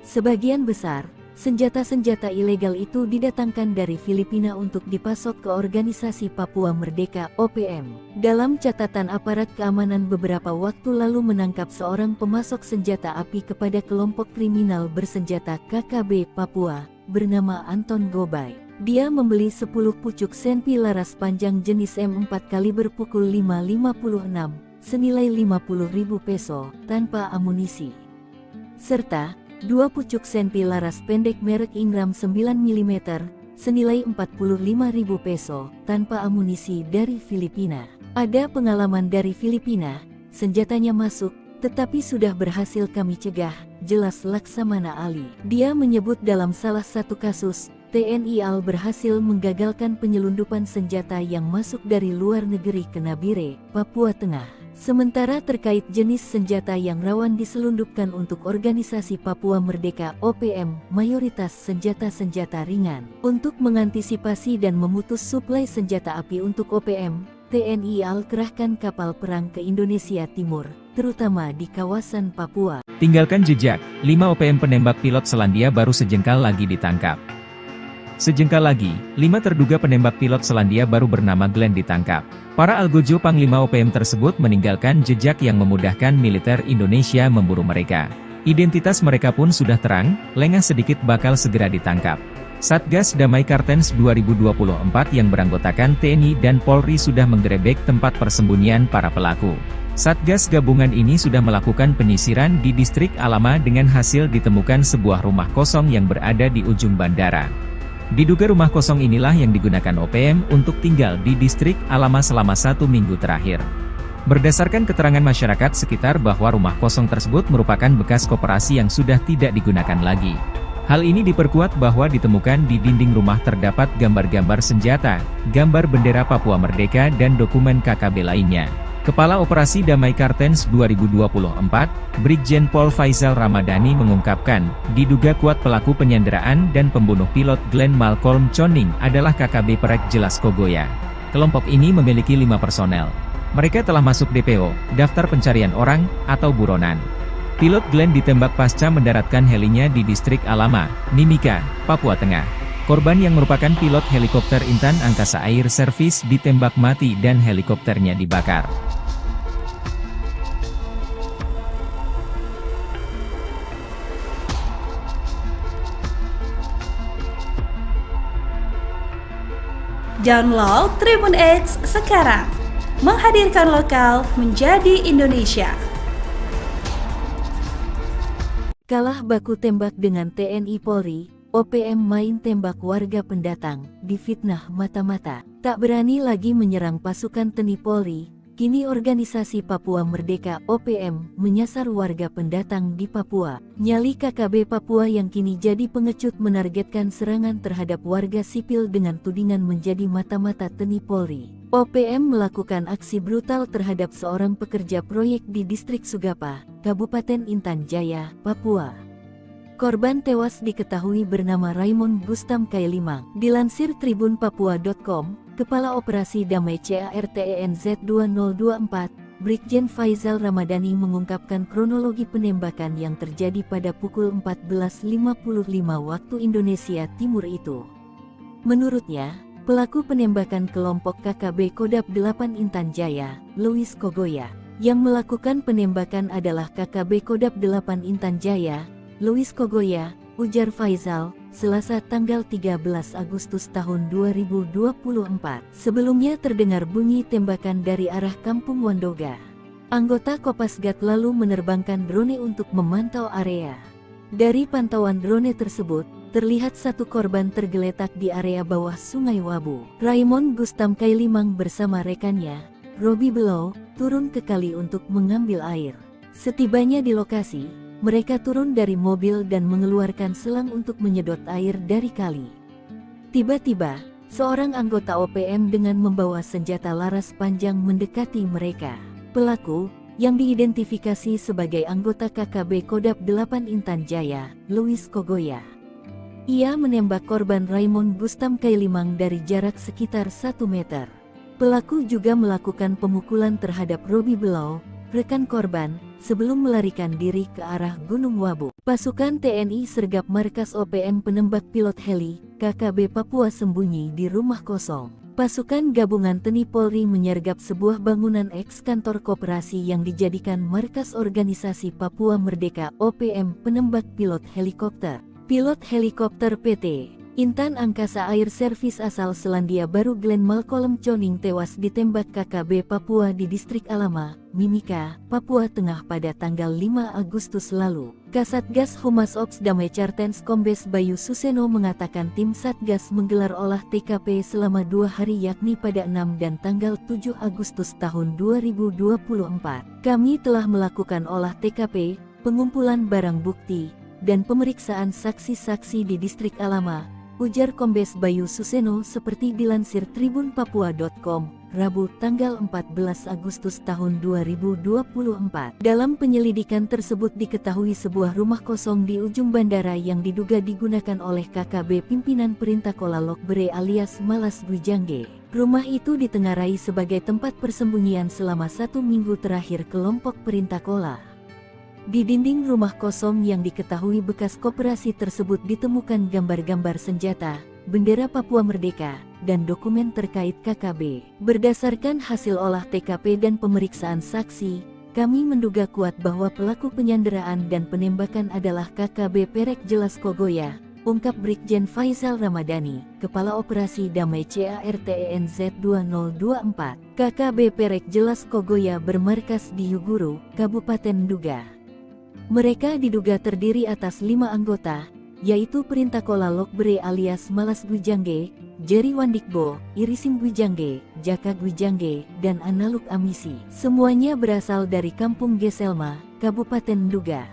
Sebagian besar senjata-senjata ilegal itu didatangkan dari Filipina untuk dipasok ke Organisasi Papua Merdeka (OPM). Dalam catatan aparat keamanan beberapa waktu lalu menangkap seorang pemasok senjata api kepada kelompok kriminal bersenjata KKB Papua bernama Anton Gobay. Dia membeli 10 pucuk senpi laras panjang jenis M4 kaliber pukul 5.56 senilai 50.000 peso tanpa amunisi, serta 2 pucuk senpi laras pendek merek Ingram 9 mm, senilai 45.000 peso, tanpa amunisi dari Filipina. Ada pengalaman dari Filipina, senjatanya masuk, tetapi sudah berhasil kami cegah, jelas Laksamana Ali. Dia menyebut dalam salah satu kasus, TNI AL berhasil menggagalkan penyelundupan senjata yang masuk dari luar negeri ke Nabire, Papua Tengah. Sementara terkait jenis senjata yang rawan diselundupkan untuk Organisasi Papua Merdeka (OPM), mayoritas senjata-senjata ringan. Untuk mengantisipasi dan memutus suplai senjata api untuk OPM, TNI AL kerahkan kapal perang ke Indonesia Timur, terutama di kawasan Papua. Tinggalkan jejak, 5 OPM penembak pilot Selandia baru sejengkal lagi ditangkap. Sejengkal lagi, 5 terduga penembak pilot Selandia baru bernama Glenn ditangkap. Para algojo Panglima OPM tersebut meninggalkan jejak yang memudahkan militer Indonesia memburu mereka. Identitas mereka pun sudah terang, lengah sedikit bakal segera ditangkap. Satgas Damai Kartens 2024 yang beranggotakan TNI dan Polri sudah menggerebek tempat persembunyian para pelaku. Satgas gabungan ini sudah melakukan penyisiran di distrik Alama dengan hasil ditemukan sebuah rumah kosong yang berada di ujung bandara. Diduga rumah kosong inilah yang digunakan OPM untuk tinggal di distrik Alama selama 1 minggu terakhir. Berdasarkan keterangan masyarakat sekitar bahwa rumah kosong tersebut merupakan bekas koperasi yang sudah tidak digunakan lagi. Hal ini diperkuat bahwa ditemukan di dinding rumah terdapat gambar-gambar senjata, gambar bendera Papua Merdeka dan dokumen KKB lainnya. Kepala Operasi Damai Kartens 2024, Brigjen Pol Faisal Ramadhani mengungkapkan, diduga kuat pelaku penyanderaan dan pembunuh pilot Glenn Malcolm Choning adalah KKB Perek Jelas Kogoya. Kelompok ini memiliki 5 personel. Mereka telah masuk DPO, daftar pencarian orang, atau buronan. Pilot Glenn ditembak pasca mendaratkan helinya di distrik Alama, Mimika, Papua Tengah. Korban yang merupakan pilot helikopter Intan Angkasa Air Service ditembak mati dan helikopternya dibakar. Download Tribun X sekarang, menghadirkan lokal menjadi Indonesia. Kalah baku tembak dengan TNI Polri, OPM main tembak warga pendatang, difitnah mata-mata. Tak berani lagi menyerang pasukan TNI Polri, kini Organisasi Papua Merdeka (OPM) menyasar warga pendatang di Papua. Nyali KKB Papua yang kini jadi pengecut menargetkan serangan terhadap warga sipil dengan tudingan menjadi mata-mata TNI Polri. OPM melakukan aksi brutal terhadap seorang pekerja proyek di distrik Sugapa, Kabupaten Intan Jaya, Papua. Korban tewas diketahui bernama Raymond Gustam Kailimang. Dilansir tribunpapua.com, Kepala Operasi Damai CARTENZ 2024, Brigjen Faisal Ramadhani mengungkapkan kronologi penembakan yang terjadi pada pukul 14.55 waktu Indonesia Timur itu. Menurutnya, Pelaku penembakan kelompok KKB Kodap 8 Intan Jaya, Louis Kogoya. Yang melakukan penembakan adalah KKB Kodap 8 Intan Jaya, Louis Kogoya, ujar Faizal, Selasa tanggal 13 Agustus tahun 2024. Sebelumnya terdengar bunyi tembakan dari arah Kampung Wandoga. Anggota Kopasgat lalu menerbangkan drone untuk memantau area. Dari pantauan drone tersebut, terlihat satu korban tergeletak di area bawah Sungai Wabu. Raymond Gustam Kailimang bersama rekannya, Robi Below, turun ke kali untuk mengambil air. Setibanya di lokasi, mereka turun dari mobil dan mengeluarkan selang untuk menyedot air dari kali. Tiba-tiba, seorang anggota OPM dengan membawa senjata laras panjang mendekati mereka. Pelaku, yang diidentifikasi sebagai anggota KKB Kodap 8 Intan Jaya, Louis Kogoya. Ia menembak korban Raymond Gustam Kailimang dari jarak sekitar 1 meter. Pelaku juga melakukan pemukulan terhadap Robi Below, rekan korban, sebelum melarikan diri ke arah Gunung Wabu. Pasukan TNI sergap markas OPM penembak pilot heli, KKB Papua sembunyi di rumah kosong. Pasukan gabungan TNI Polri menyergap sebuah bangunan eks-kantor koperasi yang dijadikan markas organisasi Papua Merdeka OPM penembak pilot helikopter. Pilot helikopter PT Intan Angkasa Air Service asal Selandia Baru Glenn Malcolm Choning tewas ditembak KKB Papua di Distrik Alama, Mimika, Papua Tengah pada tanggal 5 Agustus lalu. Kasatgas Humas Ops Damai Cartens Kombes Bayu Suseno mengatakan tim Satgas menggelar olah TKP selama 2 hari yakni pada 6 dan tanggal 7 Agustus tahun 2024. Kami telah melakukan olah TKP, pengumpulan barang bukti, dan pemeriksaan saksi-saksi di Distrik Alama, ujar Kombes Bayu Suseno seperti dilansir tribunpapua.com, Rabu tanggal 14 Agustus tahun 2024. Dalam penyelidikan tersebut diketahui sebuah rumah kosong di ujung bandara yang diduga digunakan oleh KKB pimpinan Perintah Kola Lokbere alias Malas Gwijangge. Rumah itu ditengarai sebagai tempat persembunyian selama 1 minggu terakhir kelompok Perintah Kola. Di dinding rumah kosong yang diketahui bekas koperasi tersebut ditemukan gambar-gambar senjata, bendera Papua Merdeka, dan dokumen terkait KKB. Berdasarkan hasil olah TKP dan pemeriksaan saksi, kami menduga kuat bahwa pelaku penyanderaan dan penembakan adalah KKB Perek Jelas Kogoya, ungkap Brigjen Faizal Ramadhani, Kepala Operasi Damai CARTENZ 2024. KKB Perek Jelas Kogoya bermarkas di Yuguru, Kabupaten Nduga. Mereka diduga terdiri atas 5 anggota, yaitu Perintah Kola Lokbere alias Malas Gwijangge, Jerry Wandikbo, Irisim Gwijangge, Jaka Gwijangge, dan Analuk Amisi. Semuanya berasal dari Kampung Geselma, Kabupaten Nduga.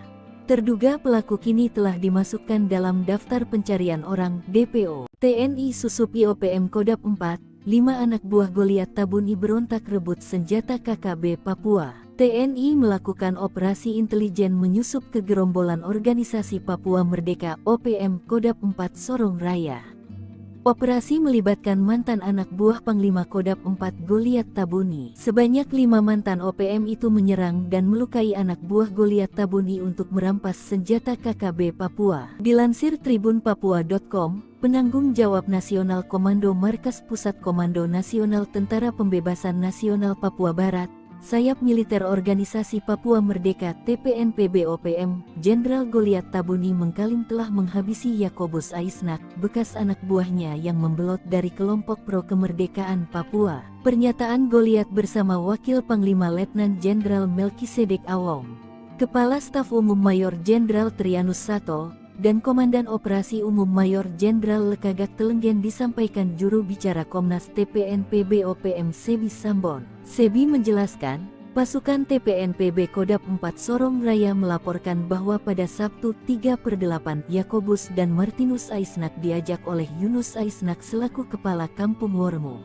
Terduga pelaku kini telah dimasukkan dalam daftar pencarian orang DPO. TNI susupi OPM Kodap 4, 5 anak buah Goliat Tabuni berontak rebut senjata KKB Papua. TNI melakukan operasi intelijen menyusup ke gerombolan organisasi Papua Merdeka OPM Kodap 4 Sorong Raya. Operasi melibatkan mantan anak buah Panglima Kodap 4 Goliat Tabuni. Sebanyak 5 mantan OPM itu menyerang dan melukai anak buah Goliat Tabuni untuk merampas senjata KKB Papua. Dilansir tribunpapua.com, penanggung jawab Nasional Komando Markas Pusat Komando Nasional Tentara Pembebasan Nasional Papua Barat, Sayap Militer Organisasi Papua Merdeka TPNPB OPM, Jenderal Goliat Tabuni mengklaim telah menghabisi Yakobus Aisnak, bekas anak buahnya yang membelot dari kelompok pro kemerdekaan Papua. Pernyataan Goliat bersama Wakil Panglima Letnan Jenderal Melkisedek Awong, Kepala Staf Umum Mayor Jenderal Trianus Sato, dan Komandan Operasi Umum Mayor Jenderal Lekagak Telenggen disampaikan juru bicara Komnas TPNPB OPM Sebi Sambon. Sebi menjelaskan, pasukan TPNPB Kodap 4 Sorong Raya melaporkan bahwa pada Sabtu 3/8 Yakobus dan Martinus Aisnak diajak oleh Yunus Aisnak selaku Kepala Kampung Wormo.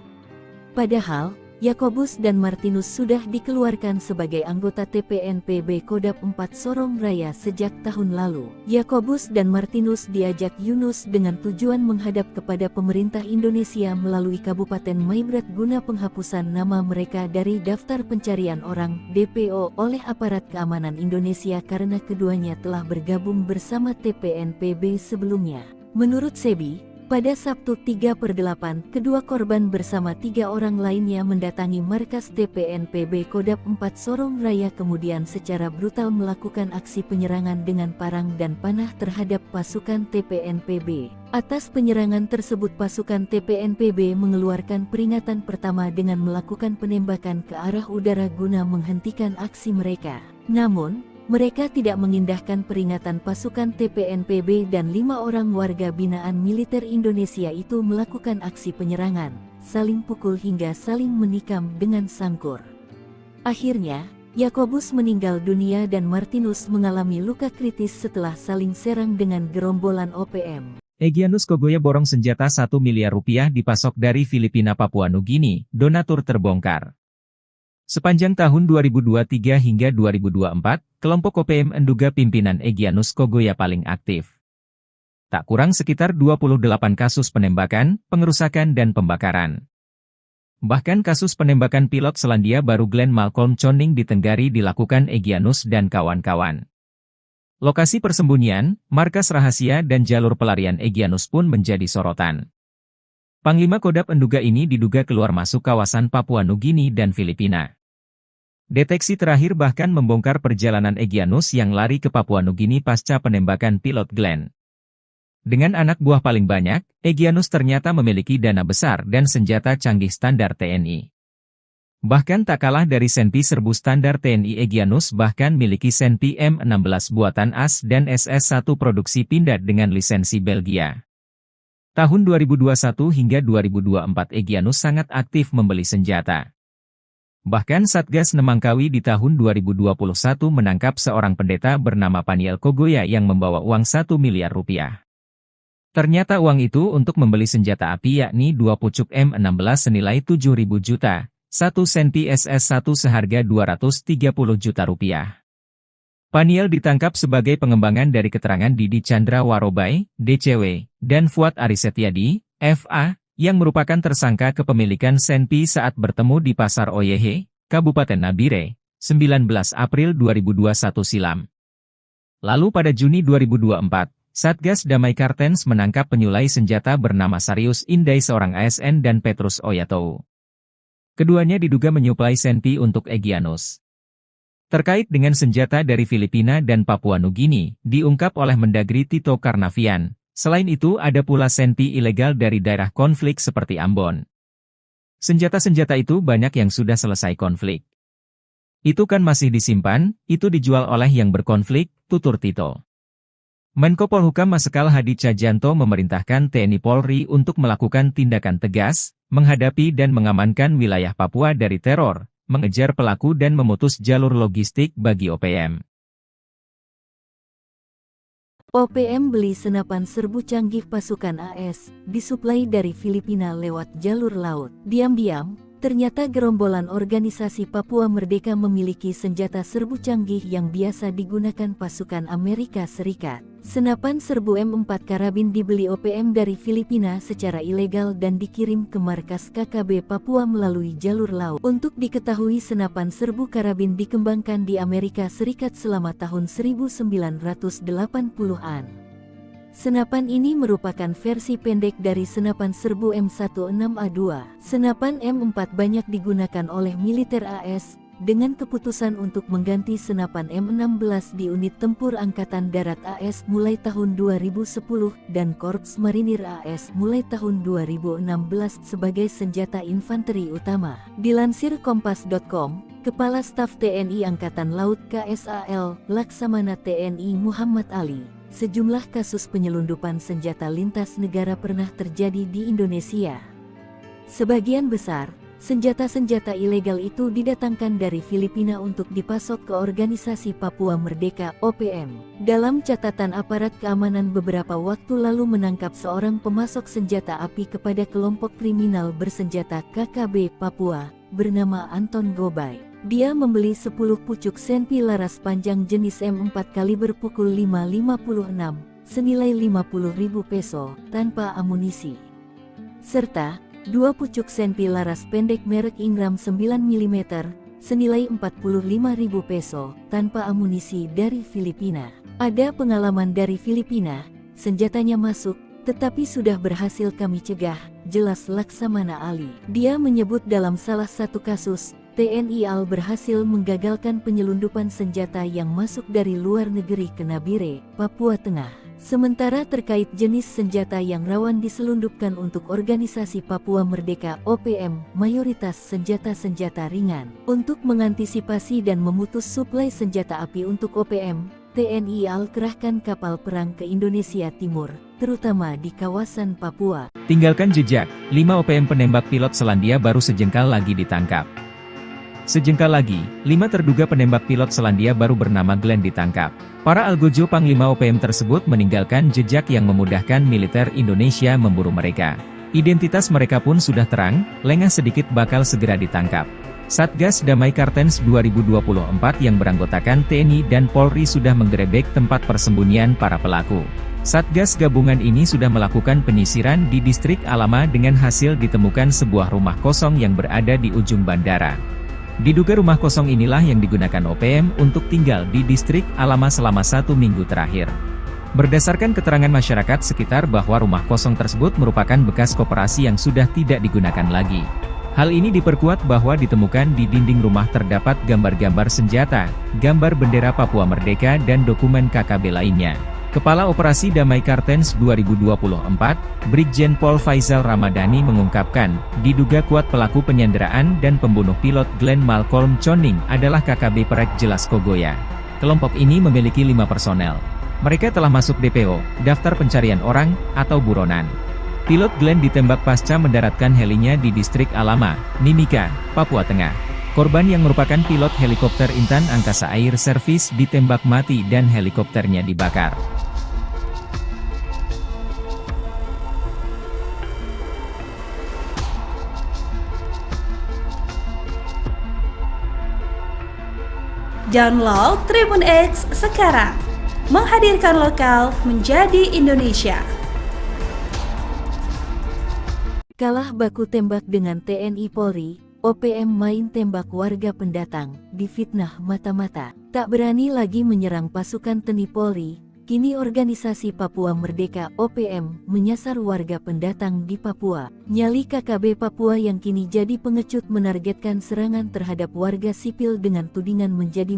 Padahal, Yakobus dan Martinus sudah dikeluarkan sebagai anggota TPNPB Kodap 4 Sorong Raya sejak tahun lalu. Yakobus dan Martinus diajak Yunus dengan tujuan menghadap kepada pemerintah Indonesia melalui Kabupaten Maibrat guna penghapusan nama mereka dari daftar pencarian orang DPO oleh aparat keamanan Indonesia karena keduanya telah bergabung bersama TPNPB sebelumnya. Menurut Sebi, Pada Sabtu 3/8, kedua korban bersama 3 orang lainnya mendatangi markas TPNPB Kodap 4 Sorong Raya kemudian secara brutal melakukan aksi penyerangan dengan parang dan panah terhadap pasukan TPNPB. Atas penyerangan tersebut pasukan TPNPB mengeluarkan peringatan pertama dengan melakukan penembakan ke arah udara guna menghentikan aksi mereka. Namun, mereka tidak mengindahkan peringatan pasukan TPNPB dan 5 orang warga binaan militer Indonesia itu melakukan aksi penyerangan, saling pukul hingga saling menikam dengan sangkur. Akhirnya, Yakobus meninggal dunia dan Martinus mengalami luka kritis setelah saling serang dengan gerombolan OPM. Egyanus Kogoya borong senjata 1 miliar rupiah dipasok dari Filipina Papua Nugini, donatur terbongkar. Sepanjang tahun 2023 hingga 2024, kelompok OPM menduga pimpinan Egyanus Kogoya paling aktif. Tak kurang sekitar 28 kasus penembakan, pengerusakan dan pembakaran. Bahkan kasus penembakan pilot Selandia Baru Glenn Malcolm Choning di Tenggari dilakukan Egyanus dan kawan-kawan. Lokasi persembunyian, markas rahasia dan jalur pelarian Egyanus pun menjadi sorotan. Panglima Kodap menduga ini diduga keluar masuk kawasan Papua Nugini dan Filipina. Deteksi terakhir bahkan membongkar perjalanan Egyanus yang lari ke Papua Nugini pasca penembakan pilot Glenn. Dengan anak buah paling banyak, Egyanus ternyata memiliki dana besar dan senjata canggih standar TNI. Bahkan tak kalah dari Senpi serbu standar TNI, Egyanus bahkan miliki Senpi M16 buatan AS dan SS-1 produksi Pindad dengan lisensi Belgia. Tahun 2021 hingga 2024 Egyanus sangat aktif membeli senjata. Bahkan Satgas Nemangkawi di tahun 2021 menangkap seorang pendeta bernama Paniel Kogoya yang membawa uang 1 miliar rupiah. Ternyata uang itu untuk membeli senjata api yakni 2 pucuk M16 senilai 7.000 juta, 1 Senpi SS-1 seharga 230 juta rupiah. Paniel ditangkap sebagai pengembangan dari keterangan Didi Chandra Warobai, DCW, dan Fuad Arisetyadi, FA, yang merupakan tersangka kepemilikan Senpi saat bertemu di Pasar Oyeh, Kabupaten Nabire, 19 April 2021 silam. Lalu pada Juni 2024, Satgas Damai Kartens menangkap penyulai senjata bernama Sarius Indai seorang ASN dan Petrus Oyatou. Keduanya diduga menyuplai Senpi untuk Egyanus. Terkait dengan senjata dari Filipina dan Papua Nugini, diungkap oleh Mendagri Tito Karnavian. Selain itu ada pula Senpi ilegal dari daerah konflik seperti Ambon. Senjata-senjata itu banyak yang sudah selesai konflik. Itu kan masih disimpan, itu dijual oleh yang berkonflik, tutur Tito. Menko Polhukam Marsikal Hadi Cahyanto memerintahkan TNI Polri untuk melakukan tindakan tegas, menghadapi dan mengamankan wilayah Papua dari teror, mengejar pelaku dan memutus jalur logistik bagi OPM. OPM beli senapan serbu canggih pasukan AS, disuplai dari Filipina lewat jalur laut. Diam-diam, ternyata gerombolan organisasi Papua Merdeka memiliki senjata serbu canggih yang biasa digunakan pasukan Amerika Serikat. Senapan serbu M4 karabin dibeli OPM dari Filipina secara ilegal dan dikirim ke markas KKB Papua melalui jalur laut. Untuk diketahui senapan serbu karabin dikembangkan di Amerika Serikat selama tahun 1980-an. Senapan ini merupakan versi pendek dari senapan serbu M16A2. Senapan M4 banyak digunakan oleh militer AS, dengan keputusan untuk mengganti senapan M16 di unit tempur Angkatan Darat AS mulai tahun 2010 dan Korps Marinir AS mulai tahun 2016 sebagai senjata infanteri utama. Dilansir Kompas.com, Kepala Staf TNI Angkatan Laut KSAL, Laksamana TNI Muhammad Ali, sejumlah kasus penyelundupan senjata lintas negara pernah terjadi di Indonesia. Sebagian besar senjata-senjata ilegal itu didatangkan dari Filipina untuk dipasok ke Organisasi Papua Merdeka (OPM). Dalam catatan aparat keamanan beberapa waktu lalu menangkap seorang pemasok senjata api kepada kelompok kriminal bersenjata KKB Papua, bernama Anton Gobay. Dia membeli 10 pucuk Senpi laras panjang jenis M4 kaliber pukul 5.56, senilai 50.000 peso, tanpa amunisi. Serta 2 pucuk Senpi laras pendek merek Ingram 9 mm, senilai 45.000 peso, tanpa amunisi dari Filipina. Ada pengalaman dari Filipina, senjatanya masuk, Tetapi sudah berhasil kami cegah, jelas Laksamana Ali. Dia menyebut dalam salah satu kasus, TNI AL berhasil menggagalkan penyelundupan senjata yang masuk dari luar negeri ke Nabire, Papua Tengah. Sementara terkait jenis senjata yang rawan diselundupkan untuk organisasi Papua Merdeka (OPM), mayoritas senjata-senjata ringan. Untuk mengantisipasi dan memutus suplai senjata api untuk OPM, TNI AL kerahkan kapal perang ke Indonesia Timur, terutama di kawasan Papua. Tinggalkan jejak, 5 OPM penembak pilot Selandia Baru sejengkal lagi ditangkap. Sejengkal lagi, 5 terduga penembak pilot Selandia Baru bernama Glenn ditangkap. Para algojo Panglima OPM tersebut meninggalkan jejak yang memudahkan militer Indonesia memburu mereka. Identitas mereka pun sudah terang, lengah sedikit bakal segera ditangkap. Satgas Damai Kartens 2024 yang beranggotakan TNI dan Polri sudah menggerebek tempat persembunyian para pelaku. Satgas gabungan ini sudah melakukan penyisiran di distrik Alama dengan hasil ditemukan sebuah rumah kosong yang berada di ujung bandara. Diduga rumah kosong inilah yang digunakan OPM untuk tinggal di distrik Alama selama 1 minggu terakhir. Berdasarkan keterangan masyarakat sekitar bahwa rumah kosong tersebut merupakan bekas koperasi yang sudah tidak digunakan lagi. Hal ini diperkuat bahwa ditemukan di dinding rumah terdapat gambar-gambar senjata, gambar bendera Papua Merdeka dan dokumen KKB lainnya. Kepala Operasi Damai Kartens 2024, Brigjen Pol Faizal Ramadhani mengungkapkan, diduga kuat pelaku penyanderaan dan pembunuh pilot Glenn Malcolm Choning adalah KKB Perek Jelas Kogoya. Kelompok ini memiliki 5 personel. Mereka telah masuk DPO, daftar pencarian orang, atau buronan. Pilot Glenn ditembak pasca mendaratkan helinya di distrik Alama, Mimika, Papua Tengah. Korban yang merupakan pilot helikopter Intan Angkasa Air Service ditembak mati dan helikopternya dibakar. Download Tribun X sekarang, menghadirkan lokal menjadi Indonesia. Kalah baku tembak dengan TNI Polri, OPM main tembak warga pendatang, difitnah mata-mata. Tak berani lagi menyerang pasukan TNI Polri, kini organisasi Papua Merdeka (OPM) menyasar warga pendatang di Papua. Nyali KKB Papua yang kini jadi pengecut menargetkan serangan terhadap warga sipil dengan tudingan menjadi